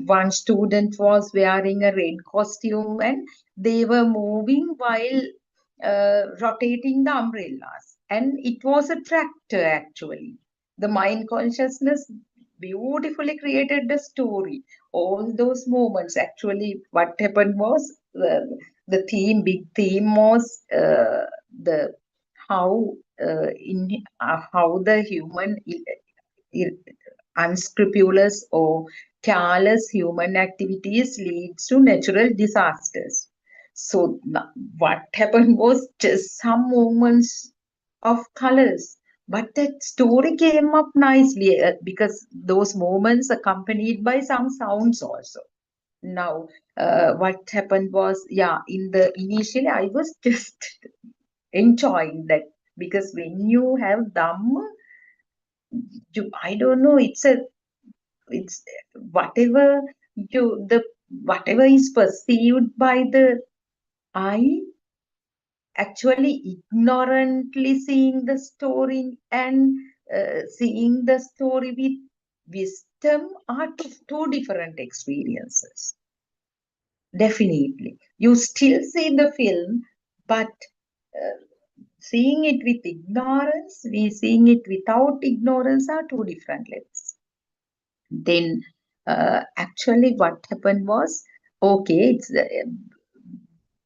one student was wearing a red costume, and they were moving while rotating the umbrellas. And it was a tractor, actually. The mind consciousness beautifully created the story. All those moments, actually, what happened was the big theme was the how how the human unscrupulous or careless human activities leads to natural disasters. So what happened was just some moments of colors, but that story came up nicely because those moments accompanied by some sounds also. Now, what happened was, initially I was just enjoying that, because when you have Dhamma, I don't know, it's whatever whatever is perceived by the eye, actually ignorantly seeing the story and seeing the story with wisdom are two different experiences. Definitely. You still see the film, but seeing it with ignorance, seeing it without ignorance are two different levels. Then actually what happened was, okay,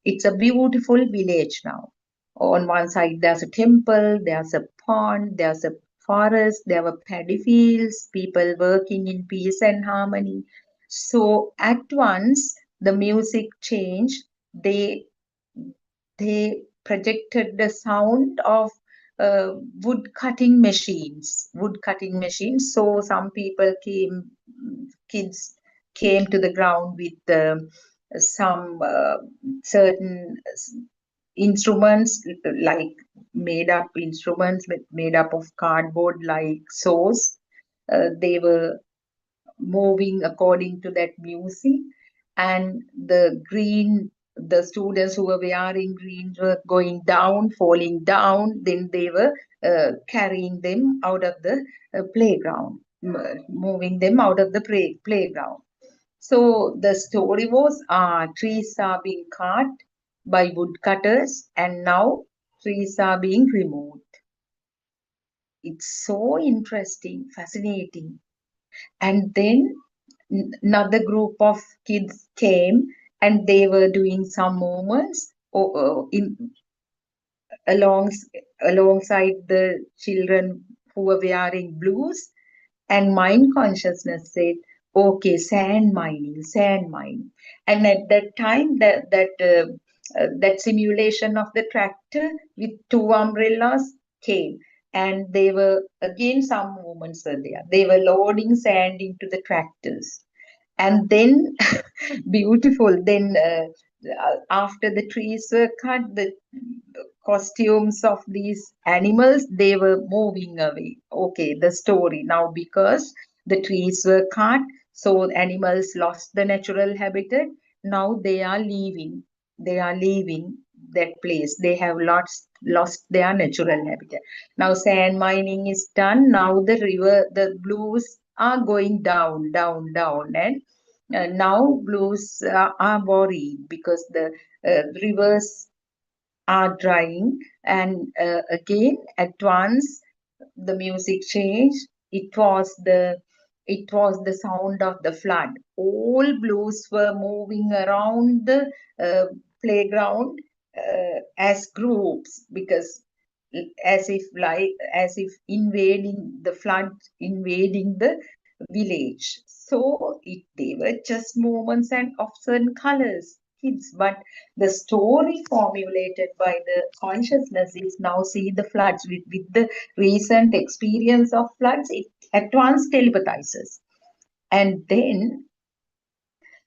it's a beautiful village now. On one side there's a temple, there's a pond, there's a forest, there were paddy fields, people working in peace and harmony. So at once the music changed. They projected the sound of wood cutting machines. So some kids came to the ground with some certain instruments, like made up of cardboard like saws. They were moving according to that music, and the students who were wearing green were going down, falling down. Then they were carrying them out of the playground, moving them out of the playground. So the story was, trees are being cut by woodcutters, and now trees are being removed. It's so interesting, fascinating. And then another group of kids came, and they were doing some movements alongside the children who were wearing blues. And mind consciousness said, okay, sand mining. And at that time, that simulation of the tractor with two umbrellas came, and they were, again, some movements were there. They were loading sand into the tractors. And then beautiful, then after the trees were cut, the costumes of these animals, they were moving away. Okay, the story now, because the trees were cut, so animals lost the natural habitat. Now they are leaving that place. They have lost their natural habitat. Now sand mining is done. Now the blues are going down, and now blues are worried because the rivers are drying. And again, at once the music changed. It was the sound of the flood. All blues were moving around the playground as groups, because as if invading the flood, invading the village. So they were just moments and of certain colors. kids, but the story formulated by the consciousness is now see the floods with the recent experience of floods, it at once telepathizes. And then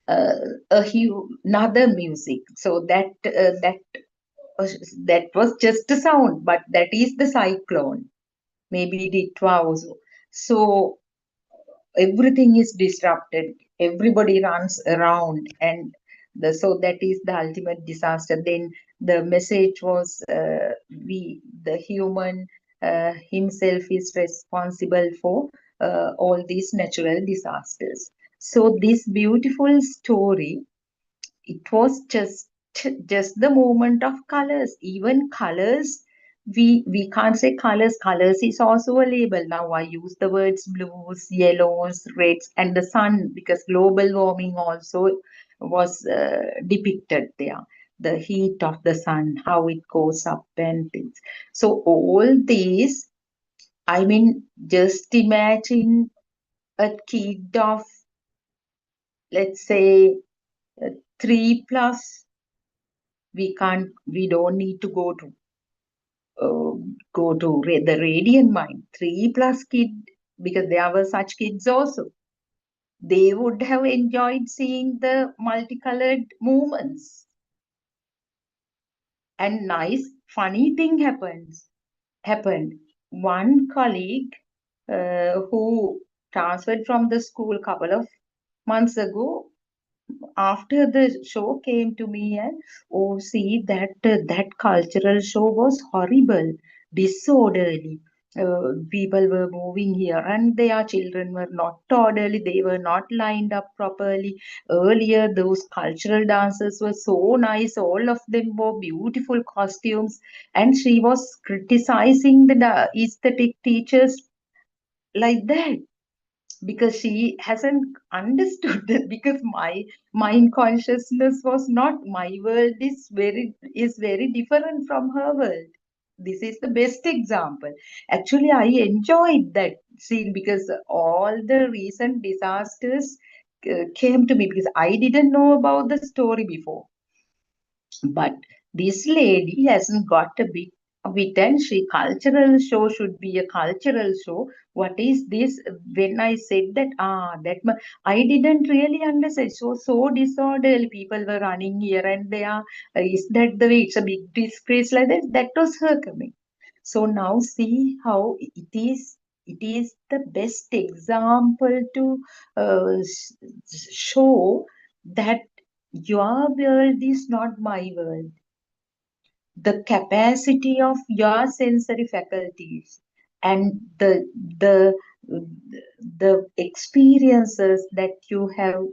another music. So that was just a sound, but that is the cyclone. Maybe it was. So everything is disrupted. Everybody runs around, and so that is the ultimate disaster. Then the message was, the human himself is responsible for all these natural disasters. So this beautiful story, it was just the moment of colors. Even colors, we can't say colors is also a label. Now I use the words blues, yellows, reds, and the sun, because global warming also was depicted there, the heat of the sun, how it goes up and things. So all these, I mean, just imagine a kid of, let's say, 3+. We don't need to go to the radiant mind. 3+ kid, because there were such kids also. They would have enjoyed seeing the multicolored movements. And nice, funny thing happened. One colleague who transferred from the school a couple of months ago, after the show, came to me and, oh, see that cultural show was horrible, disorderly. People were moving here and there, children were not orderly, they were not lined up properly. Earlier, those cultural dances were so nice, all of them wore beautiful costumes, and she was criticizing the aesthetic teachers like that, because she hasn't understood that, because my mind consciousness was not, my world is very different from her world. This is the best example. Actually, I enjoyed that scene because all the recent disasters came to me, because I didn't know about the story before. But this lady hasn't got a bit of it, and she, cultural show should be a cultural show. What is this? When I said that, I didn't really understand. So disorderly, people were running here and there. Is that the way? It's a big disgrace like that. That was her coming. So now see how it is. It is the best example to show that your world is not my world. The capacity of your sensory faculties and the experiences that you have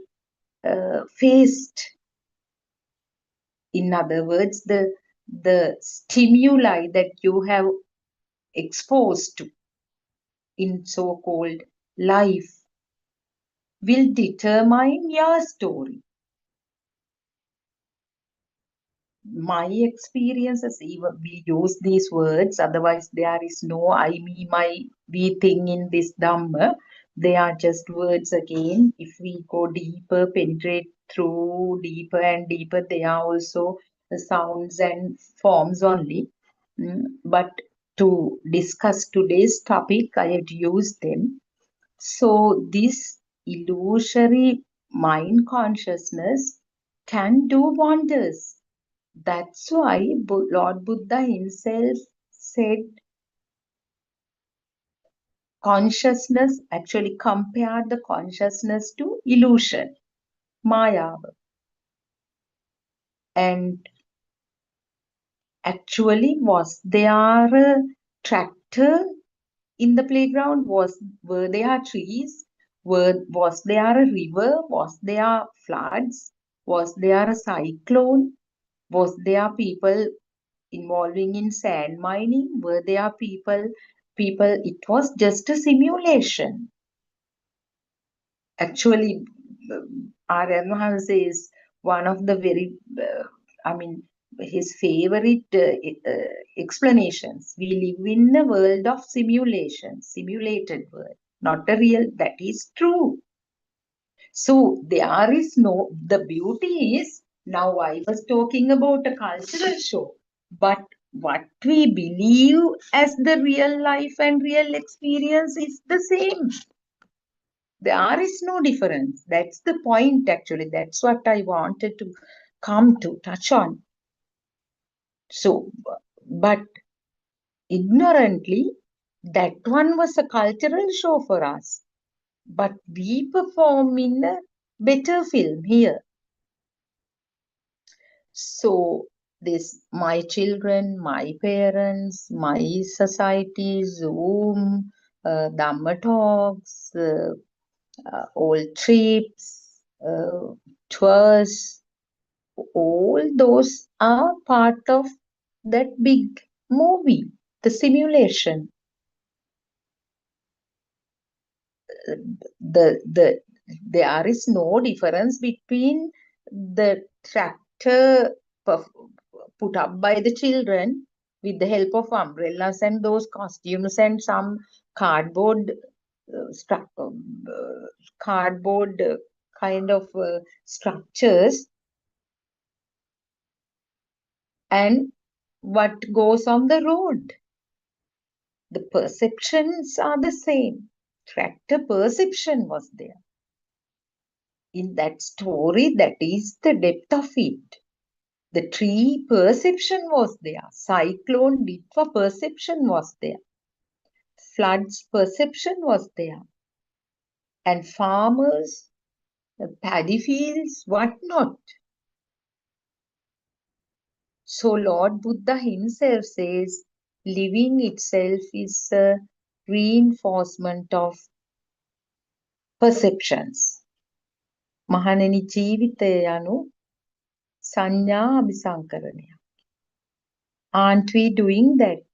faced. In other words, the stimuli that you have exposed to in so-called life will determine your story. My experiences, even we use these words, otherwise there is no I, me, my, we thing in this Dhamma. They are just words again. If we go deeper, penetrate through deeper and deeper, they are also the sounds and forms only. But to discuss today's topic, I have used them. So this illusory mind consciousness can do wonders. That's why Lord Buddha himself said consciousness, actually compared the consciousness to illusion, Maya. And actually, was there a tractor in the playground? Were there trees? Was there a river? Was there floods? Was there a cyclone? Was there people involving in sand mining? Were there people, it was just a simulation. Actually, Aryan says one of the very, his favorite explanations. We live in a world of simulation, simulated world, not a real, that is true. So there is no, the beauty is Now I was talking about a cultural show, but what we believe as the real life and real experience is the same. There is no difference. That's the point actually. That's what I wanted to come to touch on. So, but ignorantly, that one was a cultural show for us. But we perform in a better film here. So this, my children, my parents, my society, Zoom, Dhamma talks, all trips, tours, all those are part of that big movie, the simulation. There is no difference between the tractor put up by the children with the help of umbrellas and those costumes and some cardboard kind of structures, and what goes on the road. The perceptions are the same. Tractor perception was there. In that story, that is the depth of it. The tree perception was there. Cyclone Ditva perception was there. Floods perception was there. And farmers, paddy fields, whatnot. So Lord Buddha himself says, living itself is a reinforcement of perceptions. මහණෙනි ජීවිතය යනු සංඥා අபிසංකරණයක්. Aren't we doing that?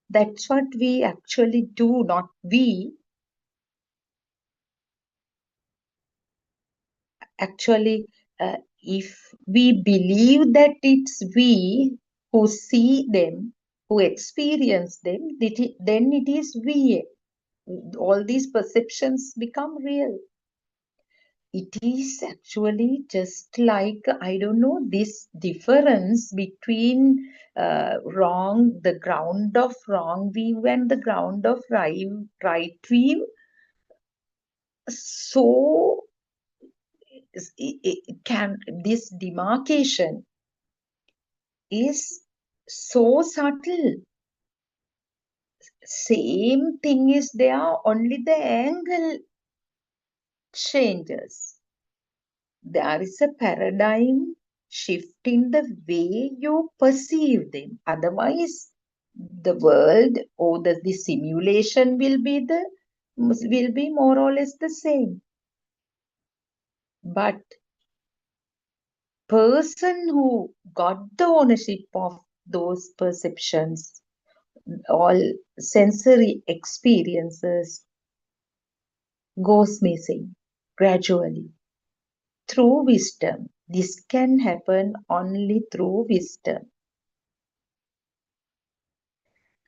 That's what we actually do, not we. Actually, if we believe that it's we who see them, who experience them, then it is we. All these perceptions become real. It is actually just like, I don't know, this difference between the ground of wrong view and the ground of right view. So this demarcation is so subtle. Same thing is there, only the angle changes. There is a paradigm shift in the way you perceive them. Otherwise, the world or the simulation will be more or less the same. But person who got the ownership of those perceptions, all sensory experiences, goes missing gradually. Through wisdom. This can happen only through wisdom.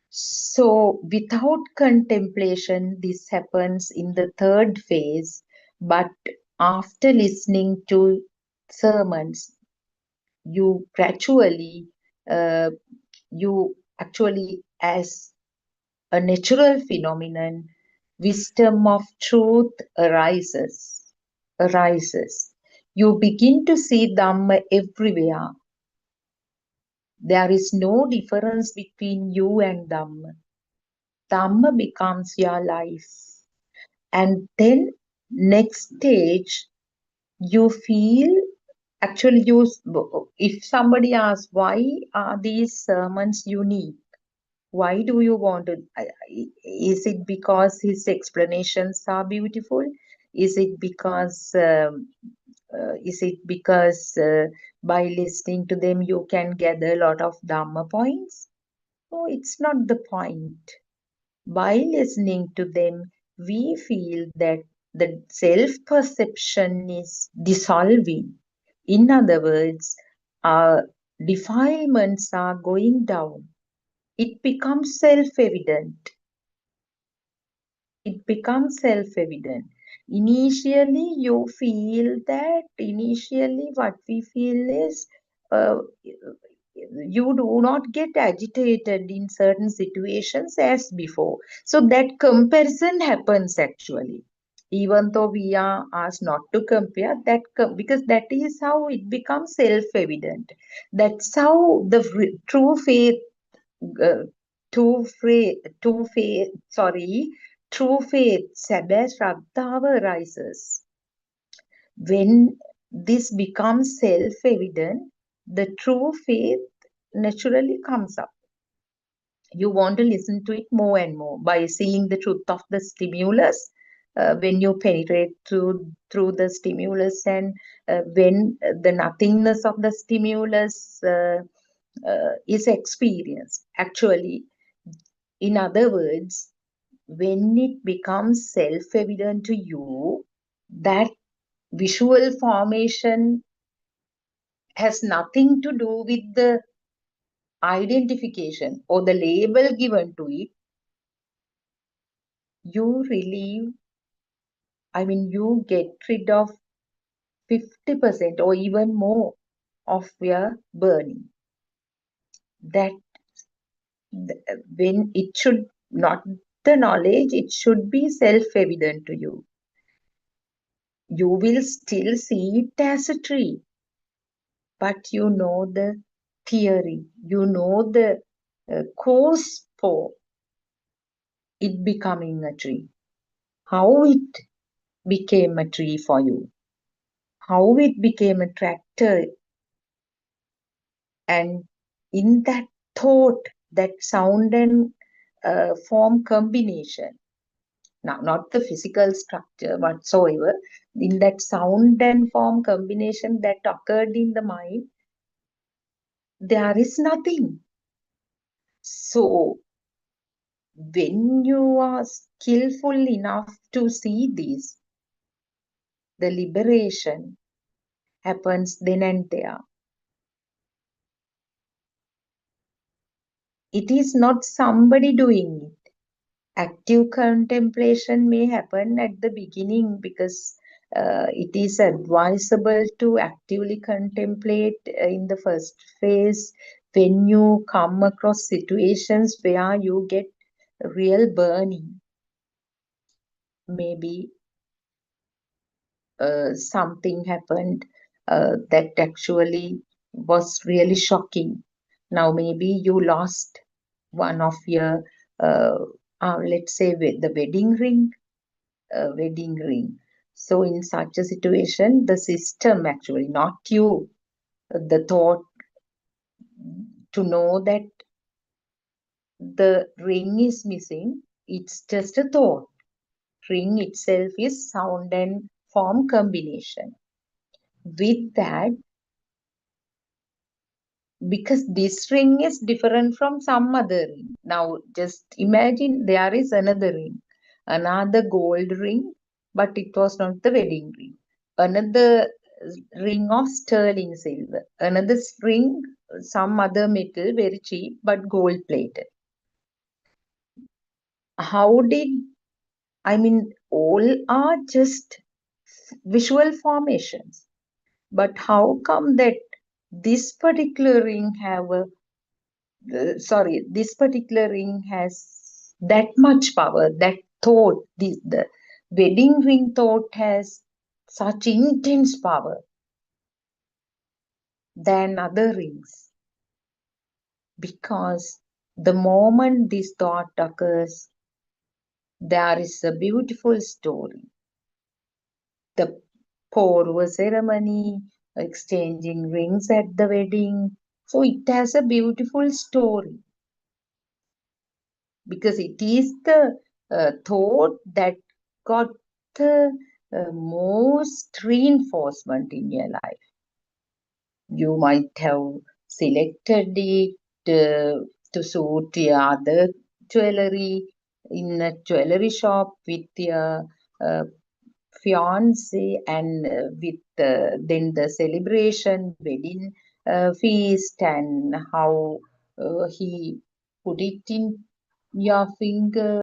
So without contemplation, this happens in the third phase, but after listening to sermons, you gradually, as a natural phenomenon, wisdom of truth arises. You begin to see Dhamma everywhere. There is no difference between you and Dhamma. Dhamma becomes your life. And then next stage, you feel, actually, if somebody asks, why are these sermons unique? Why do you want to? Is it because his explanations are beautiful? Is it because by listening to them you can gather a lot of Dhamma points? No, it's not the point. By listening to them, we feel that the self-perception is dissolving. In other words, our defilements are going down. It becomes self-evident. initially you feel that what we feel is you do not get agitated in certain situations as before. So that comparison happens actually. Even though we are asked not to compare, because that is how it becomes self-evident. That's how the true faith, true faith, Sada Shraddhava arises. When this becomes self-evident, the true faith naturally comes up. You want to listen to it more and more by seeing the truth of the stimulus. When you penetrate through the stimulus, and when the nothingness of the stimulus is experienced. Actually, in other words, when it becomes self-evident to you that visual formation has nothing to do with the identification or the label given to it, you you get rid of 50% or even more of your burning. That when it should not the knowledge, it should be self-evident to you. You will still see it as a tree, but you know the theory, you know the cause for it becoming a tree, how it became a tree for you, how it became a tractor, and in that thought, that sound and form combination, now not the physical structure whatsoever, in that sound and form combination that occurred in the mind, there is nothing. So when you are skillful enough to see this, the liberation happens then and there. It is not somebody doing it. Active contemplation may happen at the beginning because it is advisable to actively contemplate in the first phase when you come across situations where you get real burning. Maybe something happened that actually was really shocking. Now maybe you lost one of your, let's say, the wedding ring. So in such a situation, the system actually, not you, the thought to know that the ring is missing, it's just a thought. Ring itself is sound and form combination. With that, because this ring is different from some other ring. Now just imagine there is another ring, another gold ring, but it was not the wedding ring. Another ring of sterling silver, another ring, some other metal, very cheap, but gold plated. How did, all are just visual formations. But how come that this particular ring this particular ring has that much power, that thought, the wedding ring thought has such intense power than other rings? Because the moment this thought occurs, there is a beautiful story. The pour ceremony, exchanging rings at the wedding. So it has a beautiful story. Because it is the thought that got the most reinforcement in your life. You might have selected it to suit your other jewelry in a jewelry shop with your fiance, and with then the celebration, wedding feast, and how he put it in your finger